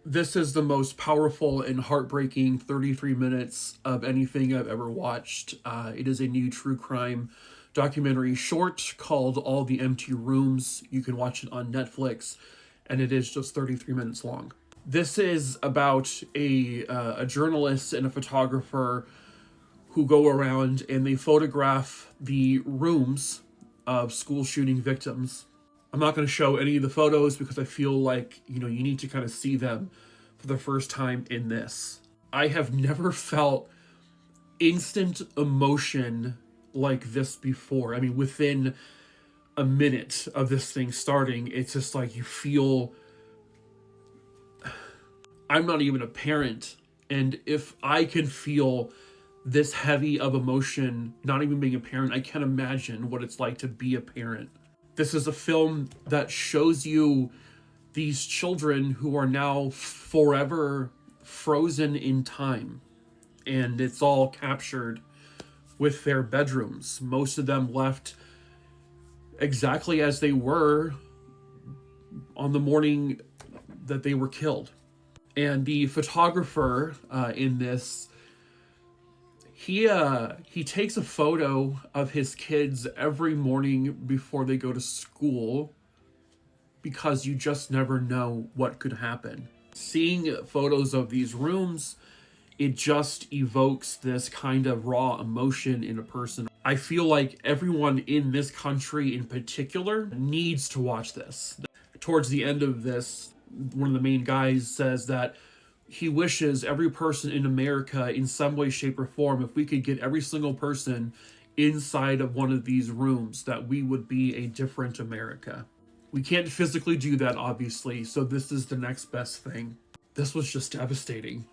This is the most powerful and heartbreaking 33 minutes of anything I've ever watched. It is a new true crime documentary short called All the Empty Rooms. You can watch it on Netflix, and it is just 33 minutes long. This is about a journalist and a photographer who go around and they photograph the rooms of school shooting victims. I'm not going to show any of the photos because I feel like, you need to kind of see them for the first time in this. I have never felt instant emotion like this before. I mean, within a minute of this thing starting, it's just like you feel... I'm not even a parent, and if I can feel this heavy of emotion, not even being a parent, I can't imagine what it's like to be a parent. This is a film that shows you these children who are now forever frozen in time. And it's all captured with their bedrooms. Most of them left exactly as they were on the morning that they were killed. And the photographer in this, he takes a photo of his kids every morning before they go to school because you just never know what could happen. Seeing photos of these rooms, it just evokes this kind of raw emotion in a person. I feel like everyone in this country in particular needs to watch this. Towards the end of this, one of the main guys says that he wishes every person in America, in some way, shape, or form, if we could get every single person inside of one of these rooms, that we would be a different America. We can't physically do that, obviously, so this is the next best thing. This was just devastating.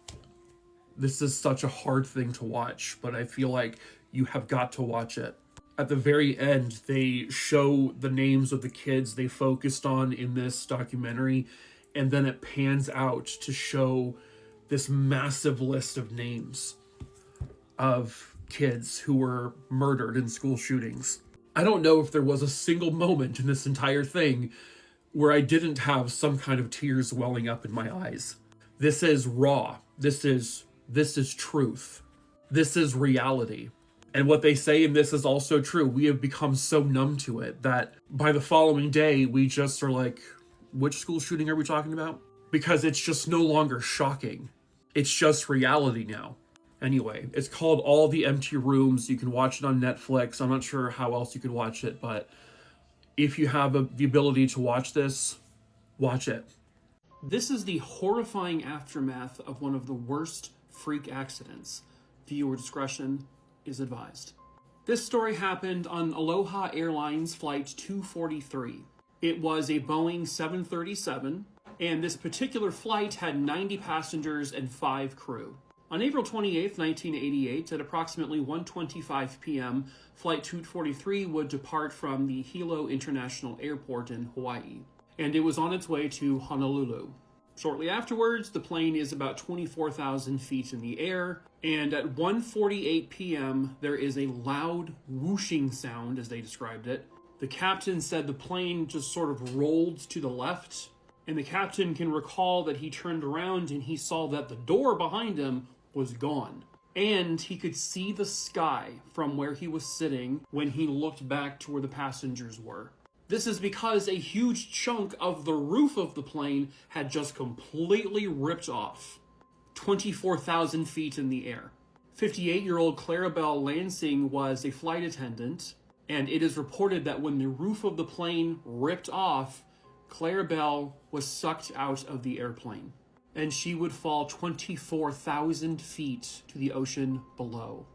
This is such a hard thing to watch, but I feel like you have got to watch it. At the very end, they show the names of the kids they focused on in this documentary, and then it pans out to show this massive list of names of kids who were murdered in school shootings. I don't know if there was a single moment in this entire thing where I didn't have some kind of tears welling up in my eyes. This is raw. This is truth. This is reality. And what they say in this is also true. We have become so numb to it that by the following day, we just are like, which school shooting are we talking about? Because it's just no longer shocking. It's just reality now. Anyway, it's called All the Empty Rooms. You can watch it on Netflix. I'm not sure how else you could watch it, but if you have the ability to watch this, watch it. This is the horrifying aftermath of one of the worst freak accidents. Viewer discretion is advised. This story happened on Aloha Airlines Flight 243. It was a Boeing 737, and this particular flight had 90 passengers and 5 crew. On April 28, 1988, at approximately 1:25 p.m., Flight 243 would depart from the Hilo International Airport in Hawaii, and it was on its way to Honolulu. Shortly afterwards, the plane is about 24,000 feet in the air, and at 1:48 p.m., there is a loud whooshing sound, as they described it. The captain said the plane just sort of rolled to the left, and the captain can recall that he turned around and he saw that the door behind him was gone. And he could see the sky from where he was sitting when he looked back to where the passengers were. This is because a huge chunk of the roof of the plane had just completely ripped off. 24,000 feet in the air. 58-year-old Clarabelle Lansing was a flight attendant, and it is reported that when the roof of the plane ripped off, Clarabelle was sucked out of the airplane, and she would fall 24,000 feet to the ocean below.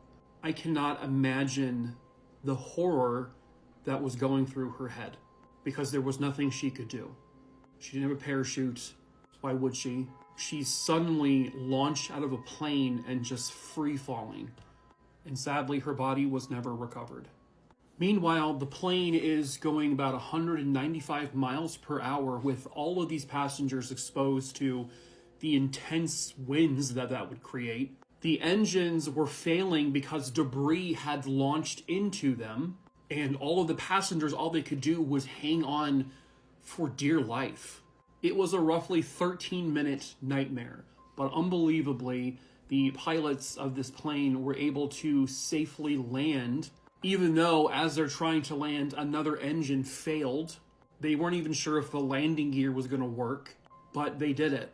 I cannot imagine the horror that was going through her head, because there was nothing she could do. She didn't have a parachute. Why would she? She's suddenly launched out of a plane and just free falling. And sadly, her body was never recovered. Meanwhile, the plane is going about 195 miles per hour with all of these passengers exposed to the intense winds that would create. The engines were failing because debris had launched into them, and all of the passengers, all they could do was hang on for dear life. It was a roughly 13-minute nightmare, but unbelievably, the pilots of this plane were able to safely land, even though as they're trying to land, another engine failed. They weren't even sure if the landing gear was going to work, but they did it.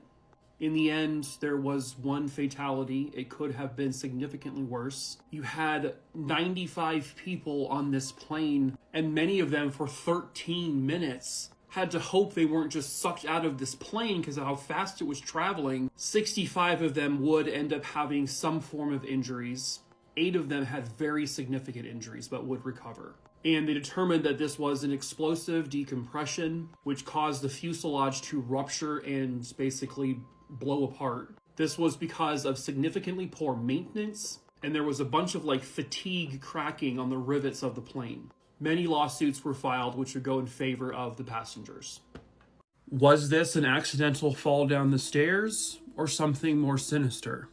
In the end, there was one fatality. It could have been significantly worse. You had 95 people on this plane, and many of them for 13 minutes had to hope they weren't just sucked out of this plane because of how fast it was traveling. 65 of them would end up having some form of injuries. 8 of them had very significant injuries but would recover. And they determined that this was an explosive decompression, which caused the fuselage to rupture and basically blow apart. This was because of significantly poor maintenance, and there was a bunch of fatigue cracking on the rivets of the plane. Many lawsuits were filed which would go in favor of the passengers. Was this an accidental fall down the stairs or something more sinister?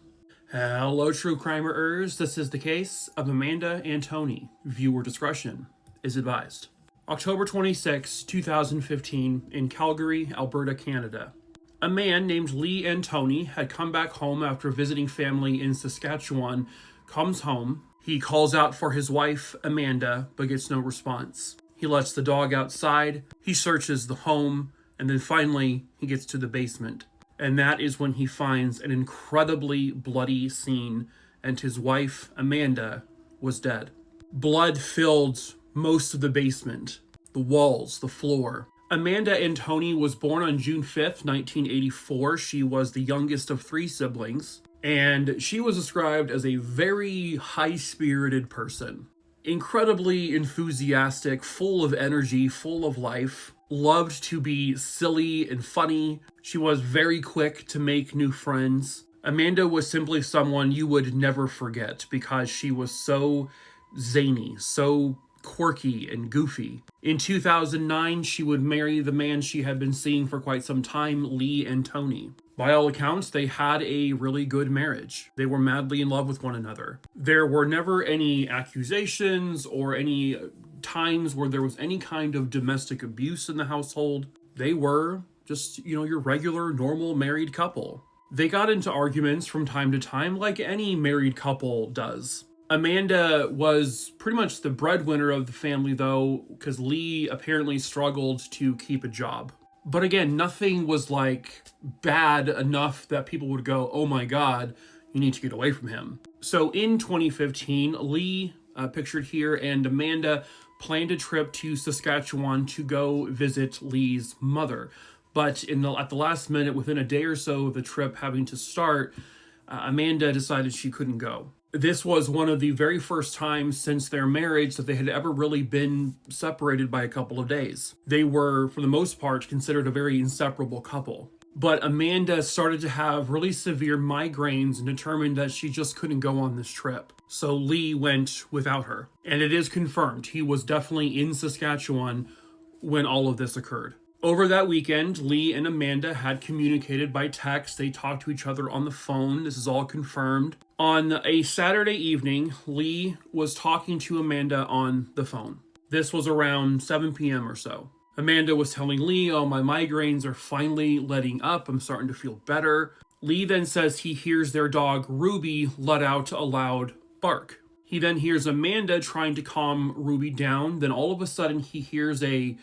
Hello, true crimerers. This is the case of Amanda Antoni. Viewer discretion is advised. October 26, 2015, in Calgary, Alberta, Canada. A man named Lee Antoni had come back home after visiting family in Saskatchewan, comes home. He calls out for his wife, Amanda, but gets no response. He lets the dog outside, he searches the home, and then finally he gets to the basement. And that is when he finds an incredibly bloody scene, and his wife, Amanda, was dead. Blood filled most of the basement, the walls, the floor. Amanda Antoni was born on June 5th, 1984. She was the youngest of 3 siblings, and she was described as a very high-spirited person. Incredibly enthusiastic, full of energy, full of life, loved to be silly and funny. She was very quick to make new friends. Amanda was simply someone you would never forget because she was so zany, so quirky and goofy. In 2009, she would marry the man she had been seeing for quite some time, Lee Antoni. By all accounts, they had a really good marriage. They were madly in love with one another. There were never any accusations or any times where there was any kind of domestic abuse in the household. They were just, your regular, normal married couple. They got into arguments from time to time like any married couple does. Amanda was pretty much the breadwinner of the family, though, because Lee apparently struggled to keep a job. But again, nothing was bad enough that people would go, oh my God, you need to get away from him. So in 2015, Lee, pictured here, and Amanda planned a trip to Saskatchewan to go visit Lee's mother. But at the last minute, within a day or so of the trip having to start, Amanda decided she couldn't go. This was one of the very first times since their marriage that they had ever really been separated by a couple of days. They were, for the most part, considered a very inseparable couple. But Amanda started to have really severe migraines and determined that she just couldn't go on this trip. So Lee went without her. And it is confirmed he was definitely in Saskatchewan when all of this occurred. Over that weekend, Lee and Amanda had communicated by text. They talked to each other on the phone. This is all confirmed. On a Saturday evening, Lee was talking to Amanda on the phone. This was around 7 p.m. or so. Amanda was telling Lee, oh, my migraines are finally letting up. I'm starting to feel better. Lee then says he hears their dog, Ruby, let out a loud bark. He then hears Amanda trying to calm Ruby down. Then all of a sudden, he hears a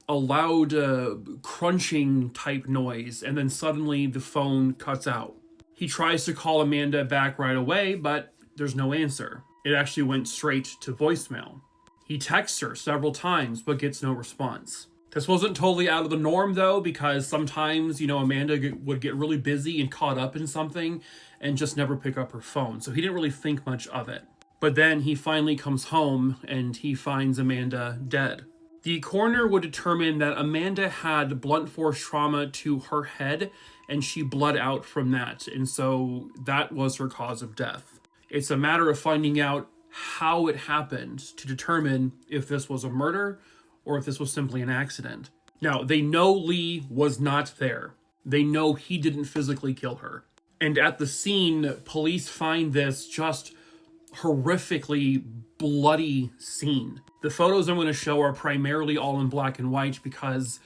loud crunching type noise, and then suddenly the phone cuts out. He tries to call Amanda back right away, but there's no answer. It actually went straight to voicemail. He texts her several times, but gets no response. This wasn't totally out of the norm, though, because sometimes, Amanda would get really busy and caught up in something and just never pick up her phone. So he didn't really think much of it. But then he finally comes home and he finds Amanda dead. The coroner would determine that Amanda had blunt force trauma to her head and she bled out from that. And so that was her cause of death. It's a matter of finding out how it happened to determine if this was a murder or if this was simply an accident. Now, they know Lee was not there. They know he didn't physically kill her. And at the scene, police find this just horrifically bloody scene. The photos I'm going to show are primarily all in black and white because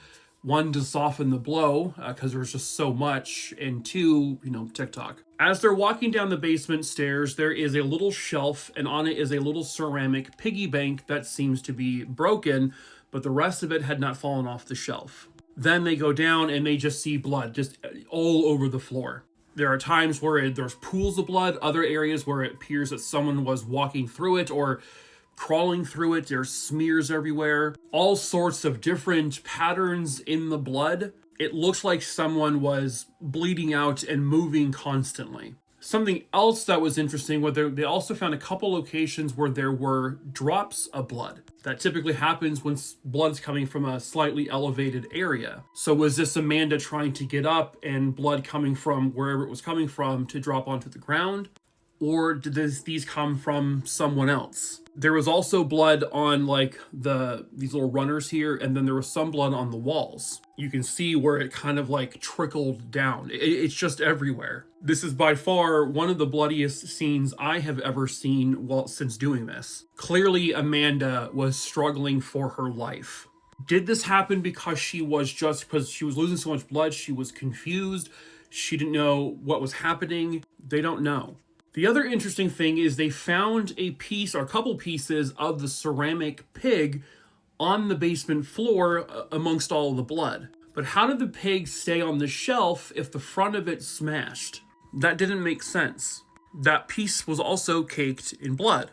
One, to soften the blow, because there was just so much, and two, TikTok. As they're walking down the basement stairs, there is a little shelf, and on it is a little ceramic piggy bank that seems to be broken, but the rest of it had not fallen off the shelf. Then they go down and they just see blood just all over the floor. There are times where there's pools of blood, other areas where it appears that someone was walking through it or crawling through it. There's smears everywhere, all sorts of different patterns in the blood. It looks like someone was bleeding out and moving constantly. Something else that was interesting, they also found a couple locations where there were drops of blood. That typically happens when blood's coming from a slightly elevated area. So was this Amanda trying to get up and blood coming from wherever it was coming from to drop onto the ground? Or did these come from someone else? There was also blood on these little runners here, and then there was some blood on the walls. You can see where it kind of trickled down. It's just everywhere. This is by far one of the bloodiest scenes I have ever seen since doing this. Clearly, Amanda was struggling for her life. Did this happen because she was losing so much blood, she was confused, she didn't know what was happening? They don't know. The other interesting thing is they found a piece or a couple pieces of the ceramic pig on the basement floor amongst all of the blood. But how did the pig stay on the shelf if the front of it smashed? That didn't make sense. That piece was also caked in blood.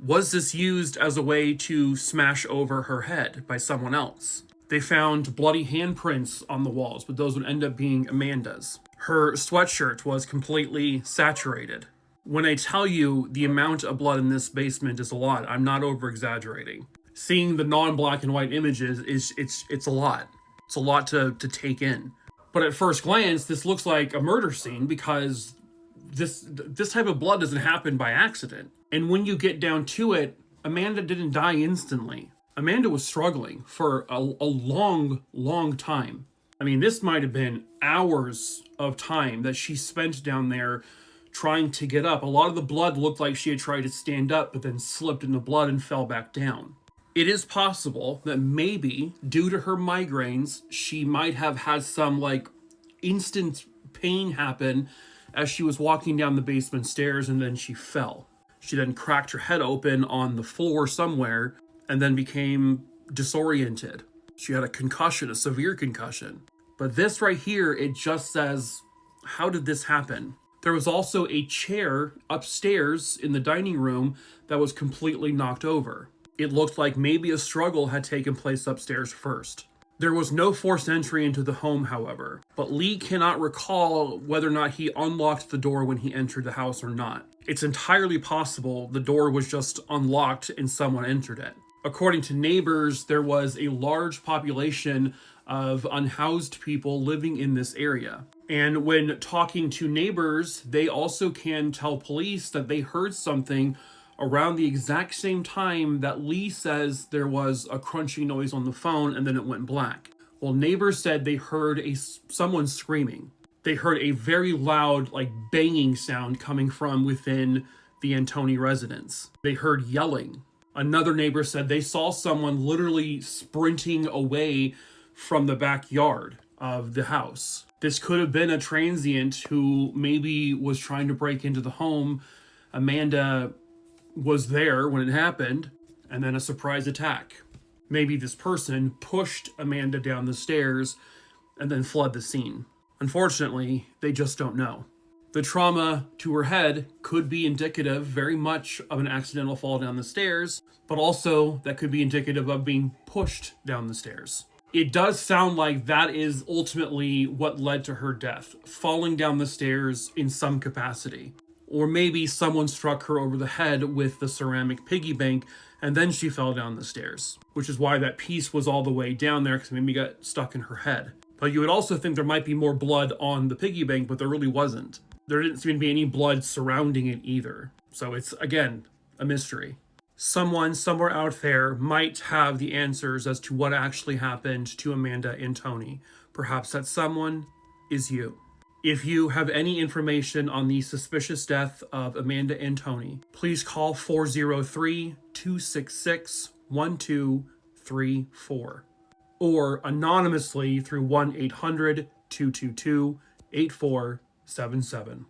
Was this used as a way to smash over her head by someone else? They found bloody handprints on the walls, but those would end up being Amanda's. Her sweatshirt was completely saturated. When I tell you the amount of blood in this basement is a lot, I'm not over-exaggerating. Seeing the non-black and white images, it's a lot. It's a lot to take in. But at first glance, this looks like a murder scene because this type of blood doesn't happen by accident. And when you get down to it, Amanda didn't die instantly. Amanda was struggling for a long, long time. I mean, this might have been hours of time that she spent down there trying to get up. A lot of the blood looked like she had tried to stand up, but then slipped in the blood and fell back down. It is possible that maybe, due to her migraines, she might have had some, instant pain happen as she was walking down the basement stairs, and then she fell. She then cracked her head open on the floor somewhere, and then became disoriented. She had a concussion, a severe concussion. But this right here, it just says, how did this happen? There was also a chair upstairs in the dining room that was completely knocked over. It looked like maybe a struggle had taken place upstairs first. There was no forced entry into the home, however, but Lee cannot recall whether or not he unlocked the door when he entered the house or not. It's entirely possible the door was just unlocked and someone entered it. According to neighbors, there was a large population of unhoused people living in this area. And when talking to neighbors, they also can tell police that they heard something around the exact same time that Lee says there was a crunching noise on the phone and then it went black. Well, neighbors said they heard someone screaming. They heard a very loud, banging sound coming from within the Antoni residence. They heard yelling. Another neighbor said they saw someone literally sprinting away from the backyard of the house. This could have been a transient who maybe was trying to break into the home. Amanda was there when it happened, and then a surprise attack. Maybe this person pushed Amanda down the stairs and then fled the scene. Unfortunately, they just don't know. The trauma to her head could be indicative very much of an accidental fall down the stairs, but also that could be indicative of being pushed down the stairs. It does sound like that is ultimately what led to her death, falling down the stairs in some capacity. Or maybe someone struck her over the head with the ceramic piggy bank and then she fell down the stairs, which is why that piece was all the way down there because maybe it got stuck in her head. But you would also think there might be more blood on the piggy bank, but there really wasn't. There didn't seem to be any blood surrounding it either. So it's, again, a mystery. Someone somewhere out there might have the answers as to what actually happened to Amanda Antoni. Perhaps that someone is you. If you have any information on the suspicious death of Amanda Antoni, please call 403-266-1234. or anonymously through 1-800-222-8477.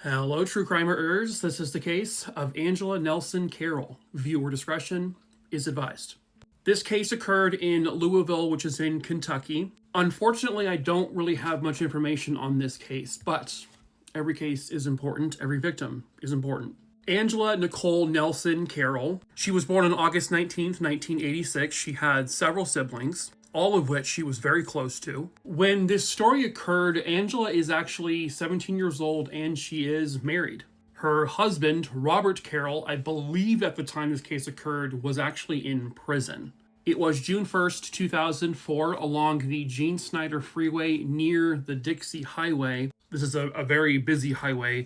Hello, true crimerers. This is the case of Angela Nelson-Carroll. Viewer discretion is advised. This case occurred in Louisville, which is in Kentucky. Unfortunately, I don't really have much information on this case, but every case is important. Every victim is important. Angela Nicole Nelson-Carroll. She was born on August 19th, 1986. She had several siblings, all of which she was very close to. When this story occurred, Angela is actually 17 years old and she is married. Her husband, Robert Carroll, I believe at the time this case occurred, was actually in prison. It was June 1st, 2004, along the Gene Snyder Freeway near the Dixie Highway. This is a very busy highway.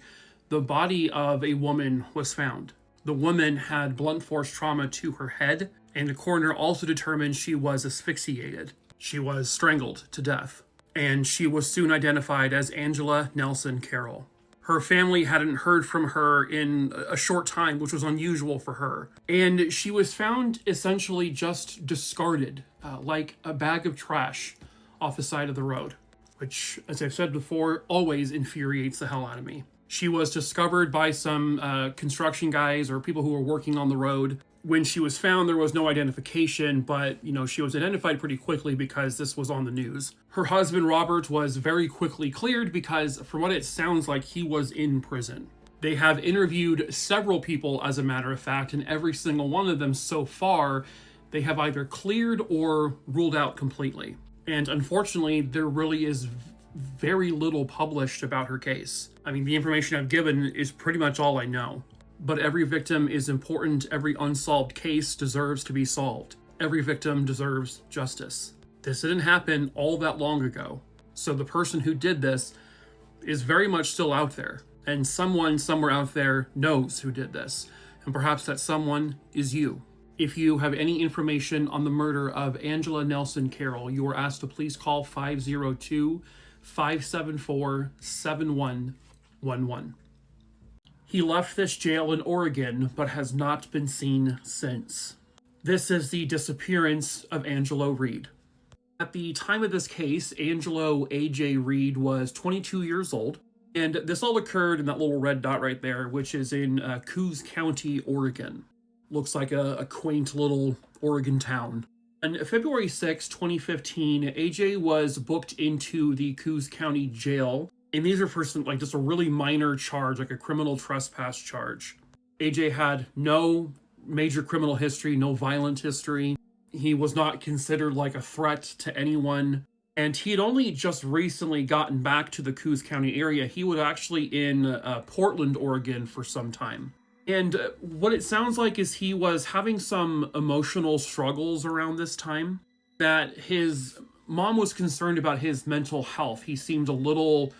The body of a woman was found. The woman had blunt force trauma to her head, and the coroner also determined she was asphyxiated. She was strangled to death, and she was soon identified as Angela Nelson-Carroll. Her family hadn't heard from her in a short time, which was unusual for her. And she was found essentially just discarded, like a bag of trash off the side of the road, which, as I've said before, always infuriates the hell out of me. She was discovered by some construction guys or people who were working on the road. When she was found, there was no identification, but, she was identified pretty quickly because this was on the news. Her husband, Robert, was very quickly cleared because, from what it sounds like, he was in prison. They have interviewed several people, as a matter of fact, and every single one of them so far, they have either cleared or ruled out completely. And unfortunately, there really is very little published about her case. I mean, the information I've given is pretty much all I know. But every victim is important. Every unsolved case deserves to be solved. Every victim deserves justice. This didn't happen all that long ago. So the person who did this is very much still out there. And someone somewhere out there knows who did this. And perhaps that someone is you. If you have any information on the murder of Angela Nelson-Carroll, you are asked to please call 502-574-7111. He left this jail in Oregon, but has not been seen since. This is the disappearance of Angelo Reed. At the time of this case, Angelo AJ Reed was 22 years old, and this all occurred in that little red dot right there, which is in Coos County, Oregon. Looks like a quaint little Oregon town. On February 6, 2015, AJ was booked into the Coos County Jail. And these are for some, just a really minor charge, like a criminal trespass charge. AJ had no major criminal history, no violent history. He was not considered like a threat to anyone. And he had only just recently gotten back to the Coos County area. He was actually in Portland, Oregon for some time. And what it sounds like is he was having some emotional struggles around this time. That his mom was concerned about his mental health. He seemed a little...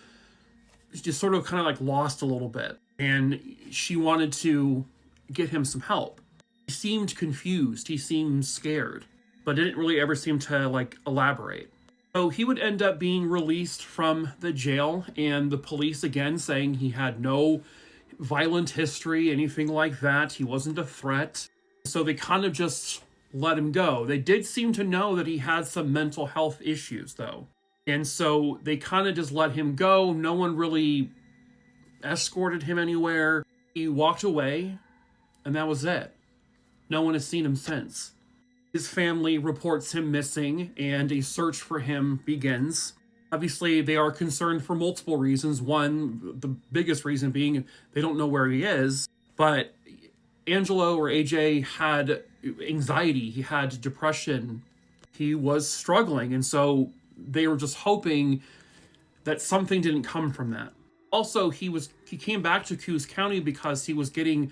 just sort of kind of lost a little bit, and she wanted to get him some help. He seemed confused, he seemed scared, but didn't really ever seem to elaborate. So he would end up being released from the jail, and the police again saying he had no violent history, anything like that. He wasn't a threat. So they kind of just let him go. They did seem to know that he had some mental health issues though. And so they kind of just let him go. No one really escorted him anywhere. He walked away, and that was it. No one has seen him since. His family reports him missing, and a search for him begins. Obviously, they are concerned for multiple reasons. One, the biggest reason being they don't know where he is. But Angelo, or AJ, had anxiety. He had depression. He was struggling, and so they were just hoping that something didn't come from that. Also, he came back to Coos County because he was getting,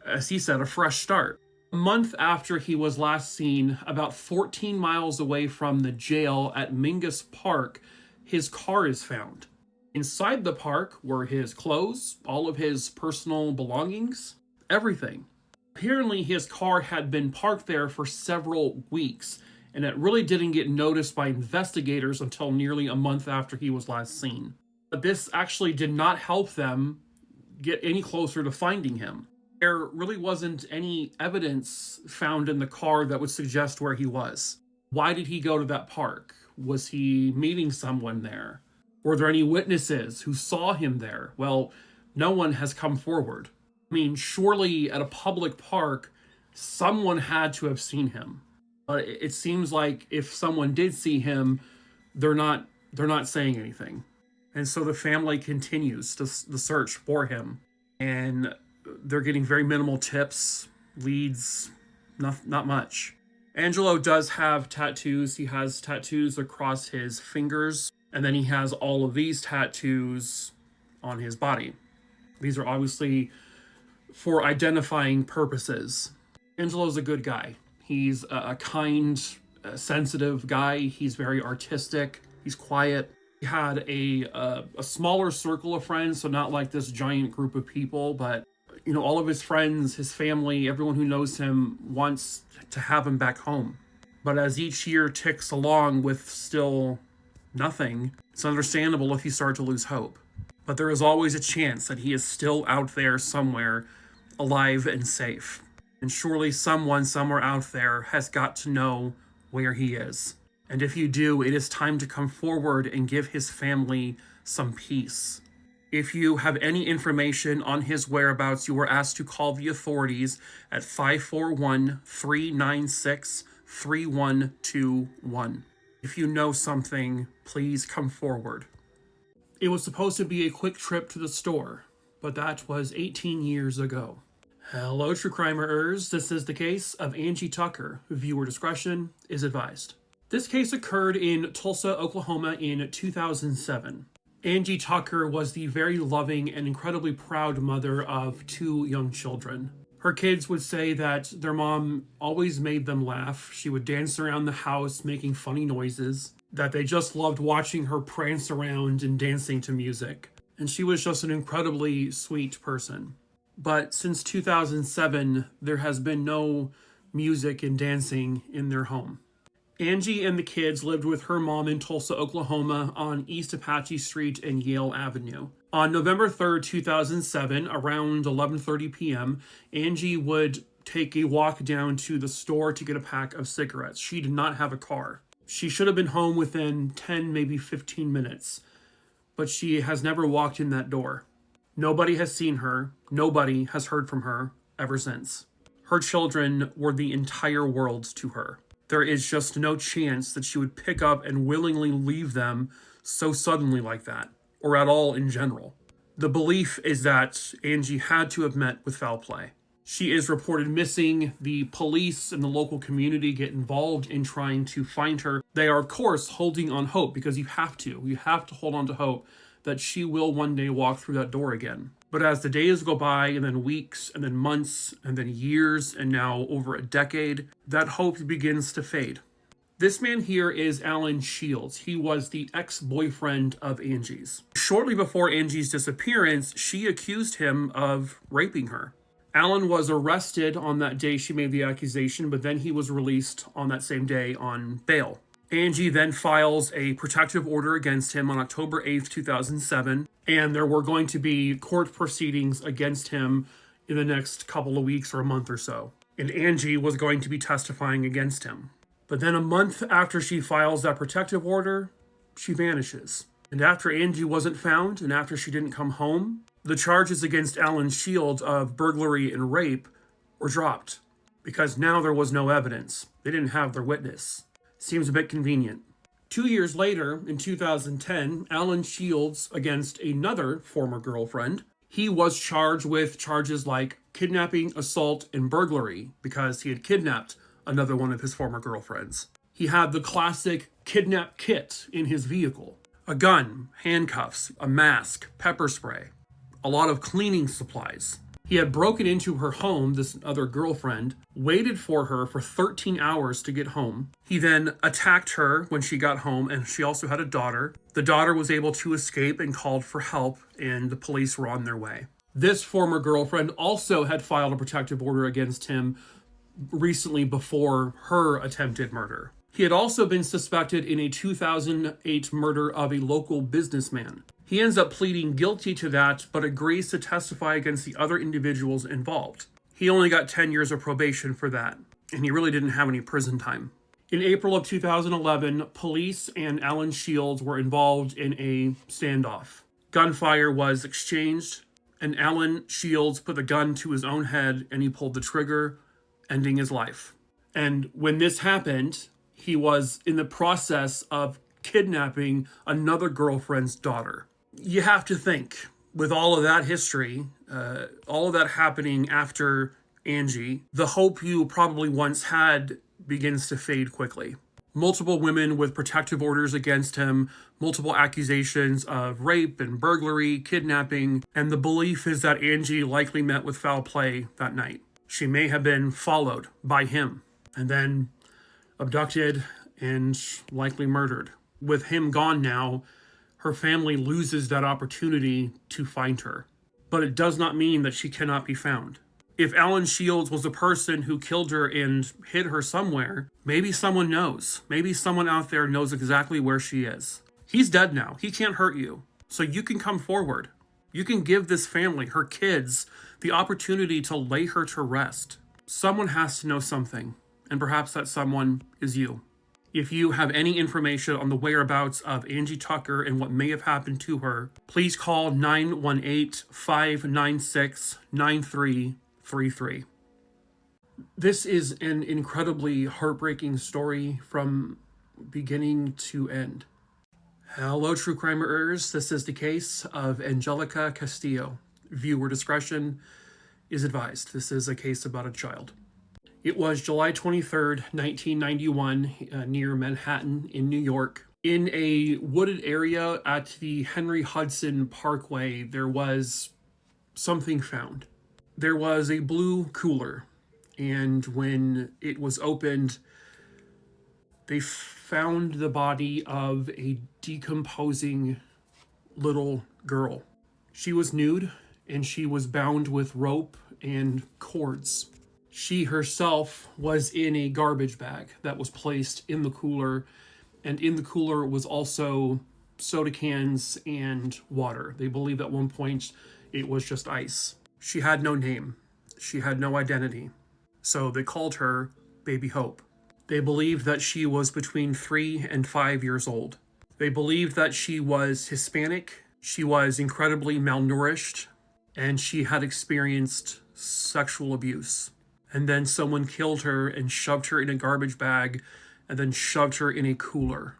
as he said, a fresh start. A month after he was last seen, about 14 miles away from the jail at Mingus Park, his car is found. Inside the park were his clothes, all of his personal belongings, everything. Apparently, his car had been parked there for several weeks, and it really didn't get noticed by investigators until nearly a month after he was last seen. But this actually did not help them get any closer to finding him. There really wasn't any evidence found in the car that would suggest where he was. Why did he go to that park? Was he meeting someone there? Were there any witnesses who saw him there? Well, no one has come forward. I mean, surely at a public park, someone had to have seen him. But it seems like if someone did see him, they're not saying anything. And so the family continues the search for him. And they're getting very minimal tips, leads, not much. Angelo does have tattoos. He has tattoos across his fingers. And then he has all of these tattoos on his body. These are obviously for identifying purposes. Angelo's a good guy. He's a kind, sensitive guy. He's very artistic. He's quiet. He had a smaller circle of friends, so not like this giant group of people, but all of his friends, his family, everyone who knows him wants to have him back home. But as each year ticks along with still nothing, it's understandable if you start to lose hope. But there is always a chance that he is still out there somewhere, alive and safe. And surely someone somewhere out there has got to know where he is. And if you do, it is time to come forward and give his family some peace. If you have any information on his whereabouts, you are asked to call the authorities at 541-396-3121. If you know something, please come forward. It was supposed to be a quick trip to the store, but that was 18 years ago. Hello, true crimerers. This is the case of Angie Tucker. Viewer discretion is advised. This case occurred in Tulsa, Oklahoma in 2007. Angie Tucker was the very loving and incredibly proud mother of 2 young children. Her kids would say that their mom always made them laugh. She would dance around the house making funny noises, that they just loved watching her prance around and dancing to music. And she was just an incredibly sweet person. But since 2007, there has been no music and dancing in their home. Angie and the kids lived with her mom in Tulsa, Oklahoma on East Apache Street and Yale Avenue. On November 3rd, 2007, around 11:30 p.m., Angie would take a walk down to the store to get a pack of cigarettes. She did not have a car. She should have been home within 10, maybe 15 minutes, but she has never walked in that door. Nobody has seen her. Nobody has heard from her ever since. Her children were the entire world to her. There is just no chance that she would pick up and willingly leave them so suddenly like that, or at all in general. The belief is that Angie had to have met with foul play. She is reported missing. The police and the local community get involved in trying to find her. They are, of course, holding on hope, because you have to. You have to hold on to hope that she will one day walk through that door again. But as the days go by, and then weeks, and then months, and then years, and now over a decade, that hope begins to fade. This man here is Alan Shields. He was the ex-boyfriend of Angie's. Shortly before Angie's disappearance, she accused him of raping her. Alan was arrested on that day she made the accusation, but then he was released on that same day on bail. Angie then files a protective order against him on October 8th, 2007, and there were going to be court proceedings against him in the next couple of weeks or a month or so. And Angie was going to be testifying against him. But then a month after she files that protective order, she vanishes. And after Angie wasn't found, and after she didn't come home, the charges against Alan Shields of burglary and rape were dropped. Because now there was no evidence. They didn't have their witness. Seems a bit convenient. 2 years later, in 2010, Alan Shields, against another former girlfriend, he was charged with charges like kidnapping, assault, and burglary because he had kidnapped another one of his former girlfriends. He had the classic kidnap kit in his vehicle. A gun, handcuffs, a mask, pepper spray, a lot of cleaning supplies. He had broken into her home, this other girlfriend, waited for her for 13 hours to get home. He then attacked her when she got home, and she also had a daughter. The daughter was able to escape and called for help, and the police were on their way. This former girlfriend also had filed a protective order against him recently before her attempted murder. He had also been suspected in a 2008 murder of a local businessman. He ends up pleading guilty to that, but agrees to testify against the other individuals involved. He only got 10 years of probation for that, and he really didn't have any prison time. In April of 2011, police and Alan Shields were involved in a standoff. Gunfire was exchanged, and Alan Shields put the gun to his own head and he pulled the trigger, ending his life. And when this happened, he was in the process of kidnapping another girlfriend's daughter. You have to think, with all of that history, all of that happening after Angie, the hope you probably once had begins to fade quickly. Multiple women with protective orders against him, multiple accusations of rape and burglary, kidnapping, and the belief is that Angie likely met with foul play that night. She may have been followed by him and then abducted and likely murdered. With him gone now, her family loses that opportunity to find her. But it does not mean that she cannot be found. If Alan Shields was the person who killed her and hid her somewhere, maybe someone knows. Maybe someone out there knows exactly where she is. He's dead now. He can't hurt you. So you can come forward. You can give this family, her kids, the opportunity to lay her to rest. Someone has to know something, and perhaps that someone is you. If you have any information on the whereabouts of Angie Tucker and what may have happened to her, please call 918-596-9333. This is an incredibly heartbreaking story from beginning to end. Hello, true crimerers. This is the case of Anjelica Castillo. Viewer discretion is advised. This is a case about a child. It was July 23rd, 1991, near Manhattan in New York. In a wooded area at the Henry Hudson Parkway, there was something found. There was a blue cooler, and when it was opened, they found the body of a decomposing little girl. She was nude, and she was bound with rope and cords. She herself was in a garbage bag that was placed in the cooler, and in the cooler was also soda cans and water. They believed at one point it was just ice. She had no name. She had no identity. So they called her Baby Hope. They believed that she was between 3 and 5 years old. They believed that she was Hispanic, she was incredibly malnourished, and she had experienced sexual abuse. And then someone killed her and shoved her in a garbage bag and then shoved her in a cooler.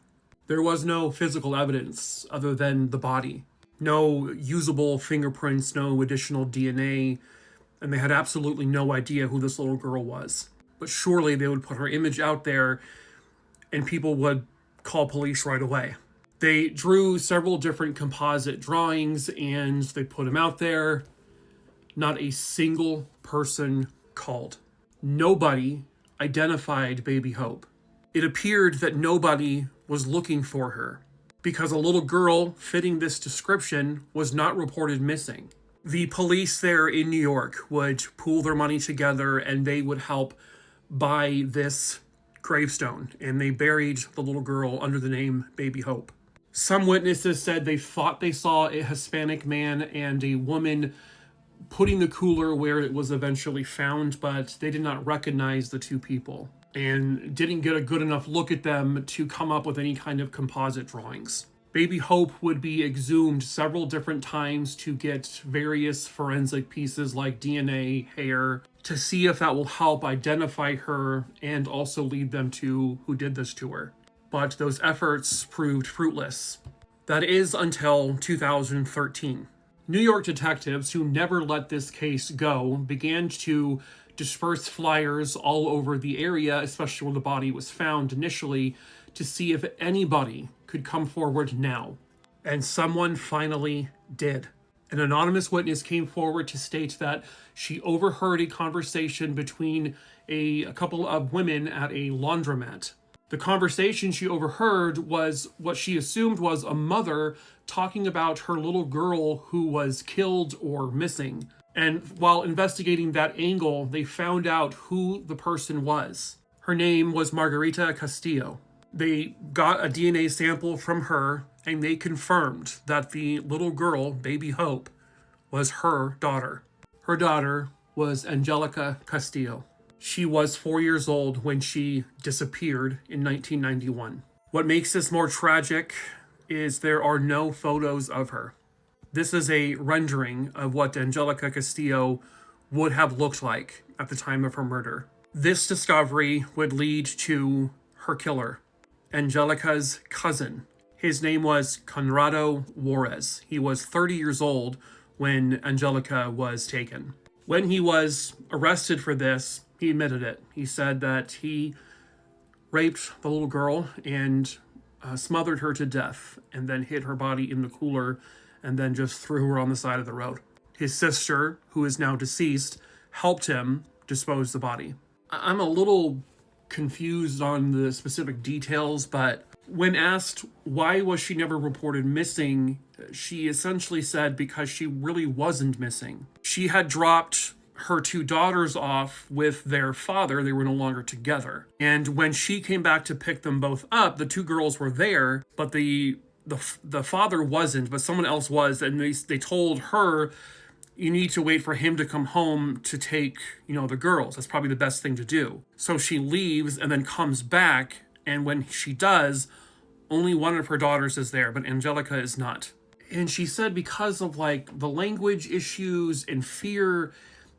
There was no physical evidence other than the body. No usable fingerprints, no additional DNA, and they had absolutely no idea who this little girl was. But surely they would put her image out there and people would call police right away. They drew several different composite drawings and they put them out there. Not a single person called. Nobody identified Baby Hope. It appeared that nobody was looking for her because a little girl fitting this description was not reported missing. The police there in New York would pool their money together and they would help buy this gravestone, and they buried the little girl under the name Baby Hope. Some witnesses said they thought they saw a Hispanic man and a woman putting the cooler where it was eventually found, but they did not recognize the two people and didn't get a good enough look at them to come up with any kind of composite drawings. Baby Hope would be exhumed several different times to get various forensic pieces like DNA, hair, to see if that will help identify her and also lead them to who did this to her. But those efforts proved fruitless. That is until 2013. New York detectives, who never let this case go, began to disperse flyers all over the area, especially where the body was found initially, to see if anybody could come forward now. And someone finally did. An anonymous witness came forward to state that she overheard a conversation between a couple of women at a laundromat. The conversation she overheard was what she assumed was a mother talking about her little girl who was killed or missing. And while investigating that angle, they found out who the person was. Her name was Anjelica Castillo. They got a DNA sample from her, and they confirmed that the little girl, Baby Hope, was her daughter. Her daughter was Anjelica Castillo. She was 4 years old when she disappeared in 1991. What makes this more tragic is there are no photos of her. This is a rendering of what Anjelica Castillo would have looked like at the time of her murder. This discovery would lead to her killer, Angelica's cousin. His name was Conrado Juarez. He was 30 years old when Angelica was taken. When he was arrested for this, he admitted it. He said that he raped the little girl and smothered her to death and then hid her body in the cooler and then just threw her on the side of the road. His sister, who is now deceased, helped him dispose the body. I'm a little confused on the specific details, but when asked why was she never reported missing, she essentially said because she really wasn't missing. She had dropped her two daughters off with their father. They were no longer together. And when she came back to pick them both up, the two girls were there, but the father wasn't, but someone else was. And they told her, you need to wait for him to come home to take, the girls. That's probably the best thing to do. So she leaves and then comes back. And when she does, only one of her daughters is there, but Angelica is not. And she said because of the language issues and fear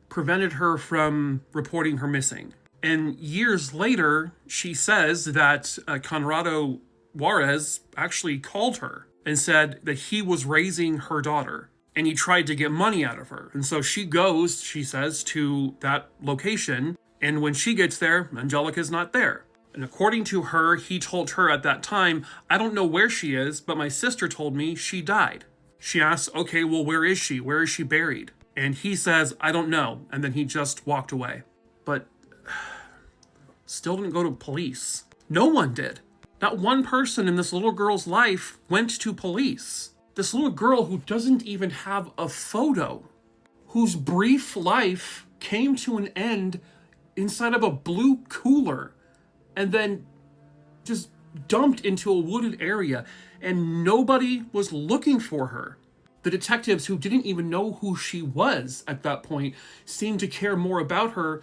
prevented her from reporting her missing. And years later, she says that Conrado Juarez actually called her and said that he was raising her daughter and he tried to get money out of her. And so she goes, she says, to that location. And when she gets there, Angelica's not there. And according to her, he told her at that time, I don't know where she is, but my sister told me she died. She asks, okay, well, where is she? Where is she buried? And he says, I don't know. And then he just walked away. But still didn't go to police. No one did. Not one person in this little girl's life went to police. This little girl who doesn't even have a photo, whose brief life came to an end inside of a blue cooler and then just dumped into a wooded area, and nobody was looking for her. The detectives, who didn't even know who she was at that point, seemed to care more about her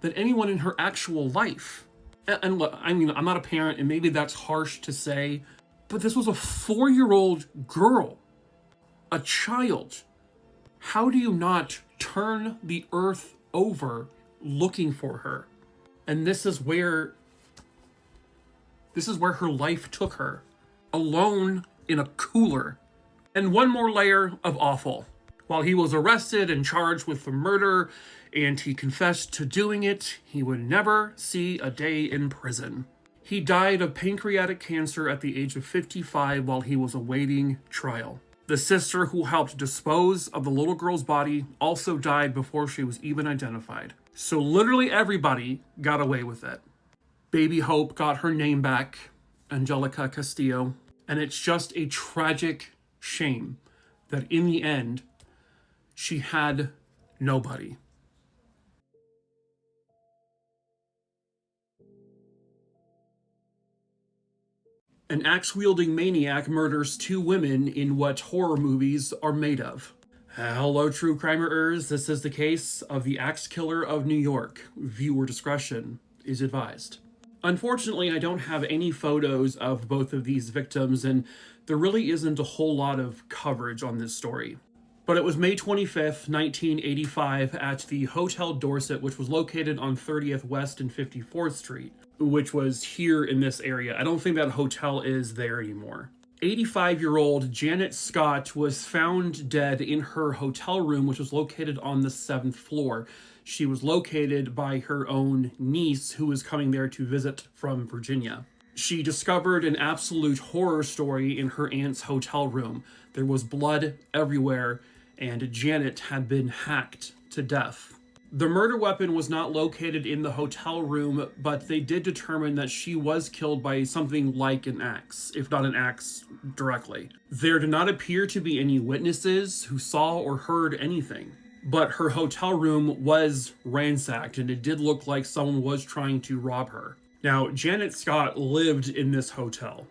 than anyone in her actual life. And look, I'm not a parent, and maybe that's harsh to say, but this was a 4-year-old girl, a child. How do you not turn the earth over looking for her? And this is where her life took her, alone in a cooler. And one more layer of awful. While he was arrested and charged with the murder, and he confessed to doing it, he would never see a day in prison. He died of pancreatic cancer at the age of 55 while he was awaiting trial. The sister who helped dispose of the little girl's body also died before she was even identified. So literally everybody got away with it. Baby Hope got her name back, Anjelica Castillo, and it's just a tragic shame that in the end, she had nobody. An axe-wielding maniac murders 2 women in what horror movies are made of. Hello, true crimerers. This is the case of the axe killer of New York. Viewer discretion is advised. Unfortunately, I don't have any photos of both of these victims, and there really isn't a whole lot of coverage on this story. But it was May 25th, 1985 at the Hotel Dorset, which was located on 30th West and 54th Street, which was here in this area. I don't think that hotel is there anymore. 85-year-old Janet Scott was found dead in her hotel room, which was located on the 7th floor. She was located by her own niece, who was coming there to visit from Virginia. She discovered an absolute horror story in her aunt's hotel room. There was blood everywhere, and Janet had been hacked to death. The murder weapon was not located in the hotel room, but they did determine that she was killed by something like an axe, if not an axe directly. There did not appear to be any witnesses who saw or heard anything, but her hotel room was ransacked, and it did look like someone was trying to rob her. Now, Janet Scott lived in this hotel,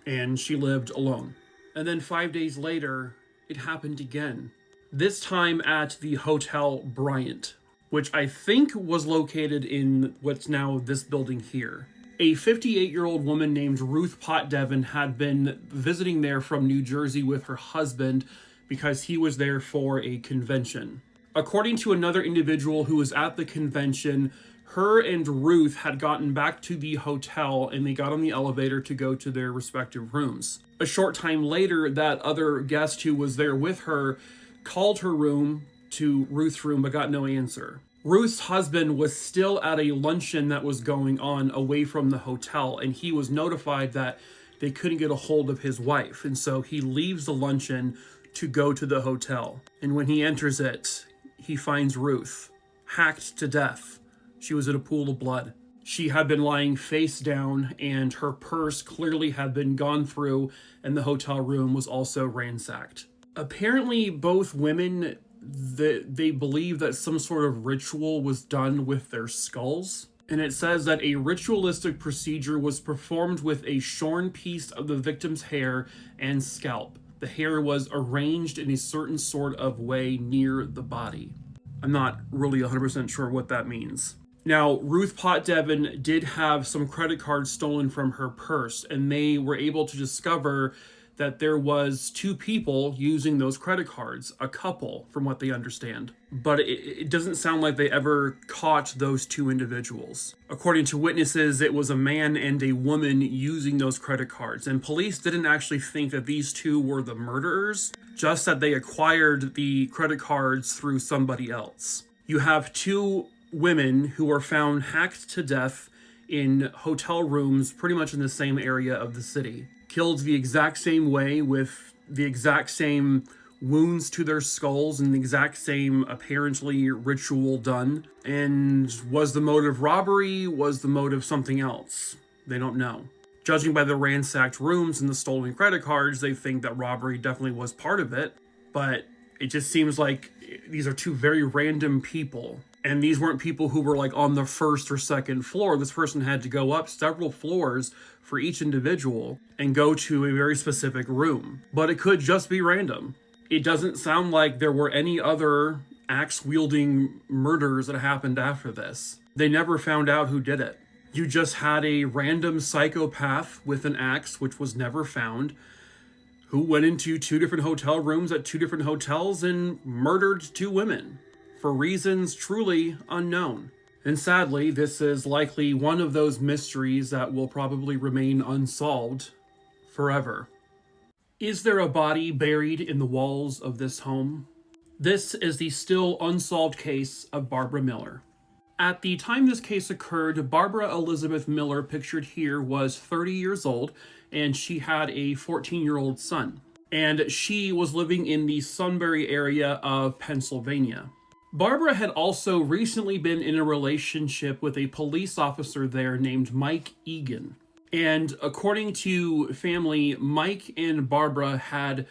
and she lived alone. And then 5 days later, it happened again. This time at the Hotel Bryant. which I think was located in what's now this building here. A 58-year-old woman named Ruth Potdevin had been visiting there from New Jersey with her husband because he was there for a convention. According to another individual who was at the convention, her and Ruth had gotten back to the hotel and they got on the elevator to go to their respective rooms. A short time later, that other guest who was there with her called her room to Ruth's room but got no answer. Ruth's husband was still at a luncheon that was going on away from the hotel, and he was notified that they couldn't get a hold of his wife, and so he leaves the luncheon to go to the hotel. And when he enters it, he finds Ruth hacked to death. She was in a pool of blood. She had been lying face down, and her purse clearly had been gone through, and the hotel room was also ransacked. Apparently, both women, they believe that some sort of ritual was done with their skulls. And it says that a ritualistic procedure was performed with a shorn piece of the victim's hair and scalp. The hair was arranged in a certain sort of way near the body. I'm not really 100% sure what that means. Now, Ruth Potdevin did have some credit cards stolen from her purse, and they were able to discover that there was two people using those credit cards, a couple, from what they understand. But it doesn't sound like they ever caught those two individuals. According to witnesses, it was a man and a woman using those credit cards, and police didn't actually think that these two were the murderers, just that they acquired the credit cards through somebody else. You have two women who were found hacked to death in hotel rooms pretty much in the same area of the city. Killed the exact same way with the exact same wounds to their skulls and the exact same apparently ritual done. And was the motive robbery? Was the motive something else? They don't know. Judging by the ransacked rooms and the stolen credit cards, they think that robbery definitely was part of it. But it just seems like these are two very random people. And these weren't people who were like on the first or second floor. This person had to go up several floors for each individual and go to a very specific room. But it could just be random. It doesn't sound like there were any other axe-wielding murders that happened after this. They never found out who did it. You just had a random psychopath with an axe, which was never found, who went into two different hotel rooms at two different hotels and murdered two women for reasons truly unknown. And sadly, this is likely one of those mysteries that will probably remain unsolved forever. Is there a body buried in the walls of this home? This is the still unsolved case of Barbara Miller. At the time this case occurred, Barbara Elizabeth Miller, pictured here, was 30 years old, and she had a 14-year-old son. And she was living in the Sunbury area of Pennsylvania. Barbara had also recently been in a relationship with a police officer there named Mike Egan. And according to family, Mike and Barbara had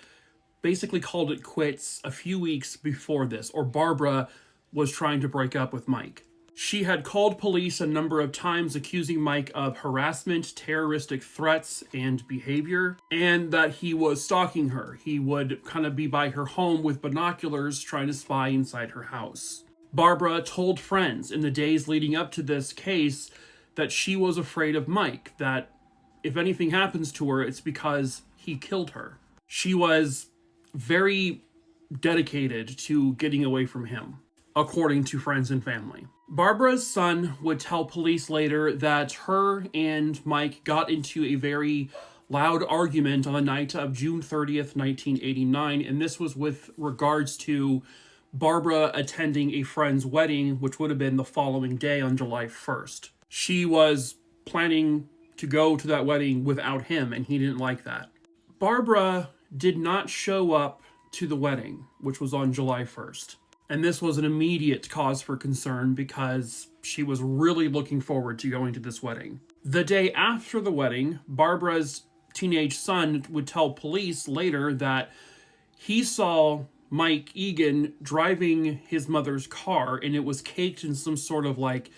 basically called it quits a few weeks before this, or Barbara was trying to break up with Mike. She had called police a number of times accusing Mike of harassment, terroristic threats, and behavior, and that he was stalking her. He would kind of be by her home with binoculars trying to spy inside her house. Barbara told friends in the days leading up to this case that she was afraid of Mike, that if anything happens to her, it's because he killed her. She was very dedicated to getting away from him, according to friends and family. Barbara's son would tell police later that her and Mike got into a very loud argument on the night of June 30th, 1989, and this was with regards to Barbara attending a friend's wedding, which would have been the following day on July 1st. She was planning to go to that wedding without him, and he didn't like that. Barbara did not show up to the wedding, which was on July 1st. And this was an immediate cause for concern because she was really looking forward to going to this wedding. The day after the wedding, Barbara's teenage son would tell police later that he saw Mike Egan driving his mother's car, and it was caked in some sort of like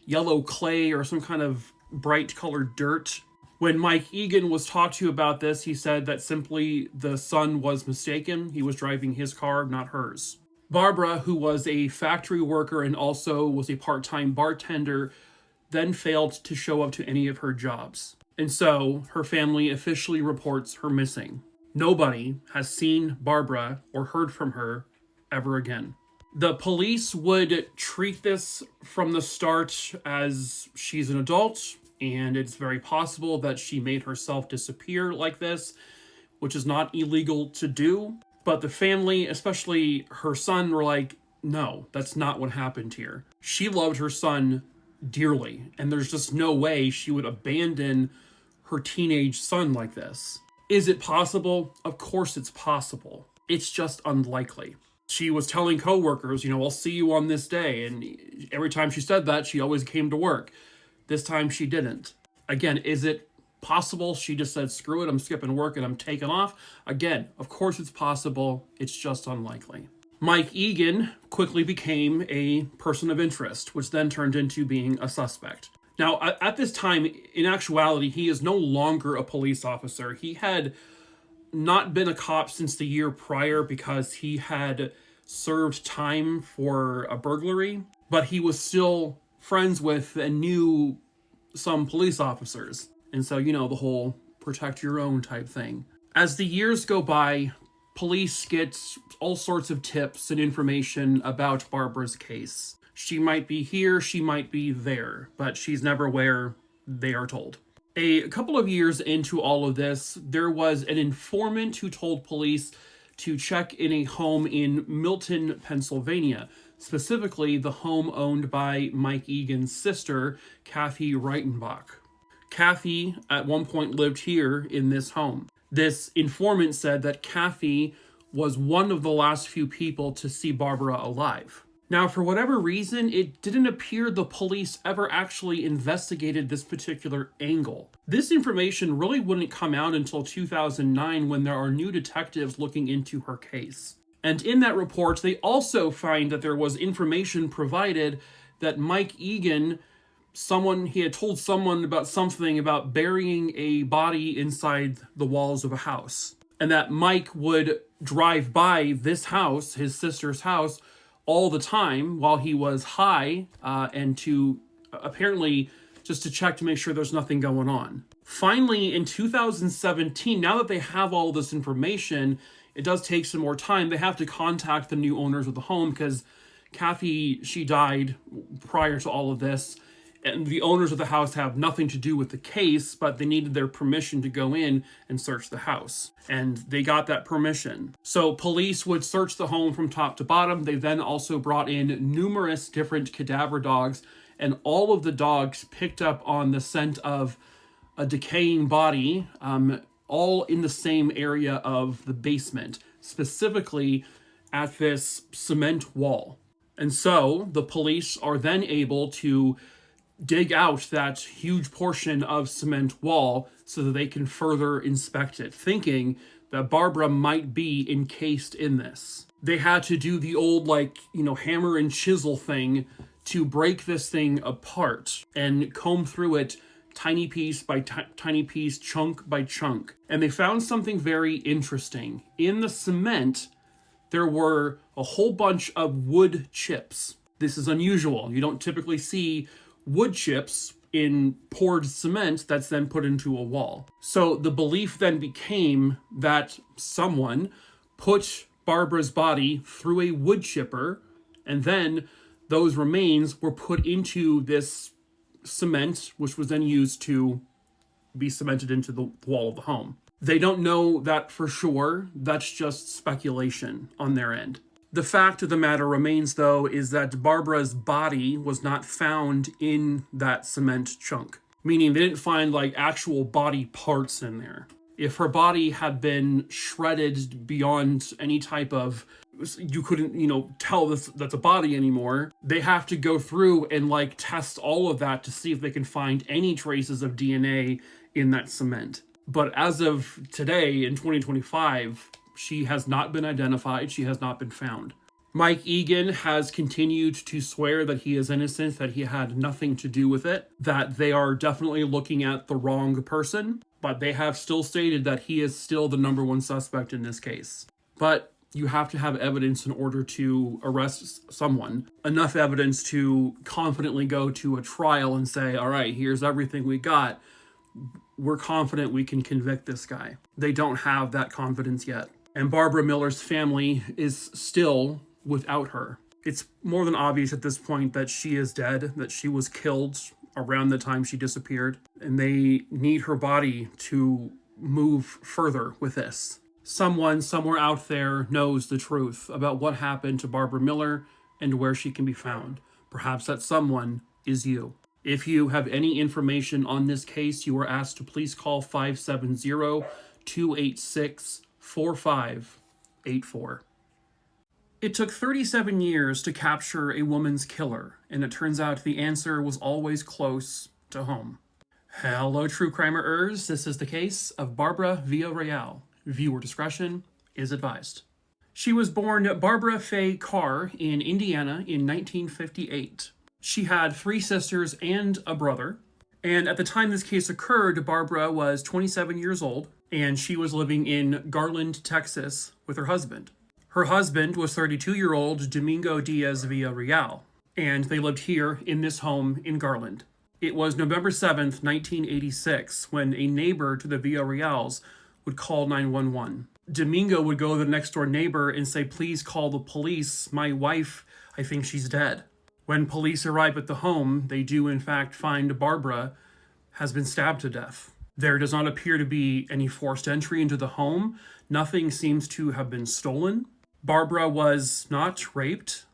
yellow clay or some kind of bright colored dirt. When Mike Egan was talked to about this, he said that simply the son was mistaken. He was driving his car, not hers. Barbara, who was a factory worker and also was a part-time bartender, then failed to show up to any of her jobs. And so her family officially reports her missing. Nobody has seen Barbara or heard from her ever again. The police would treat this from the start as she's an adult, and it's very possible that she made herself disappear like this, which is not illegal to do. But the family, especially her son, were like, no, that's not what happened here. She loved her son dearly, and there's just no way she would abandon her teenage son like this. Is it possible? Of course it's possible. It's just unlikely. She was telling coworkers, I'll see you on this day, and every time she said that, she always came to work. This time she didn't. Again, is it possible she just said, screw it, I'm skipping work and I'm taking off? Again, of course it's possible. It's just unlikely. Mike Egan quickly became a person of interest, which then turned into being a suspect. Now, at this time, in actuality, he is no longer a police officer. He had not been a cop since the year prior because he had served time for a burglary, but he was still friends with and knew some police officers. And so, the whole protect your own type thing. As the years go by, police get all sorts of tips and information about Barbara's case. She might be here, she might be there, but she's never where they are told. A couple of years into all of this, there was an informant who told police to check in a home in Milton, Pennsylvania, specifically the home owned by Mike Egan's sister, Kathy Reitenbach. Kathy, at one point, lived here in this home. This informant said that Kathy was one of the last few people to see Barbara alive. Now, for whatever reason, it didn't appear the police ever actually investigated this particular angle. This information really wouldn't come out until 2009 when there are new detectives looking into her case. And in that report, they also find that there was information provided that Mike Egan, he had told someone about something about burying a body inside the walls of a house. And that Mike would drive by this house, his sister's house, all the time while he was high, and to apparently just to check to make sure there's nothing going on. Finally, in 2017, now that they have all this information, it does take some more time. They have to contact the new owners of the home because Kathy, she died prior to all of this, and the owners of the house have nothing to do with the case, but they needed their permission to go in and search the house. And they got that permission. So police would search the home from top to bottom. They then also brought in numerous different cadaver dogs, and all of the dogs picked up on the scent of a decaying body, all in the same area of the basement, specifically at this cement wall. And so the police are then able to dig out that huge portion of cement wall so that they can further inspect it, thinking that Barbara might be encased in this. They had to do the old, hammer and chisel thing to break this thing apart and comb through it tiny piece by tiny piece, chunk by chunk. And they found something very interesting. In the cement, there were a whole bunch of wood chips. This is unusual. You don't typically see wood chips in poured cement that's then put into a wall. So the belief then became that someone put Barbara's body through a wood chipper, and then those remains were put into this cement, which was then used to be cemented into the wall of the home. They don't know that for sure. That's just speculation on their end. The fact of the matter remains, though, is that Barbara's body was not found in that cement chunk, meaning they didn't find actual body parts in there. If her body had been shredded beyond any type of, you couldn't, tell that's a body anymore, they have to go through and test all of that to see if they can find any traces of DNA in that cement. But as of today, in 2025, she has not been identified. She has not been found. Mike Egan has continued to swear that he is innocent, that he had nothing to do with it, that they are definitely looking at the wrong person, but they have still stated that he is still the number one suspect in this case. But You have to have evidence in order to arrest someone. Enough evidence to confidently go to a trial and say, all right, here's everything we got. We're confident we can convict this guy. They don't have that confidence yet. And Barbara Miller's family is still without her. It's more than obvious at this point that she is dead, that she was killed around the time she disappeared, and they need her body to move further with this. Someone somewhere out there knows the truth about what happened to Barbara Miller and where she can be found. Perhaps that someone is you. If you have any information on this case, you are asked to please call 570-286-4584. It took 37 years to capture a woman's killer, and it turns out the answer was always close to home. Hello, true crimerers. This is the case of Barbara Villarreal. Viewer discretion is advised. She was born Barbara Faye Carr in Indiana in 1958. She had 3 sisters and a brother, and at the time this case occurred, Barbara was 27 years old, and she was living in Garland, Texas with her husband. Her husband was 32-year-old Domingo Diaz Villarreal, and they lived here in this home in Garland. It was November 7th, 1986, when a neighbor to the Villarreals would call 911. Domingo would go to the next door neighbor and say, please call the police. My wife, I think she's dead. When police arrive at the home, they do in fact find Barbara has been stabbed to death. There does not appear to be any forced entry into the home. Nothing seems to have been stolen. Barbara was not raped,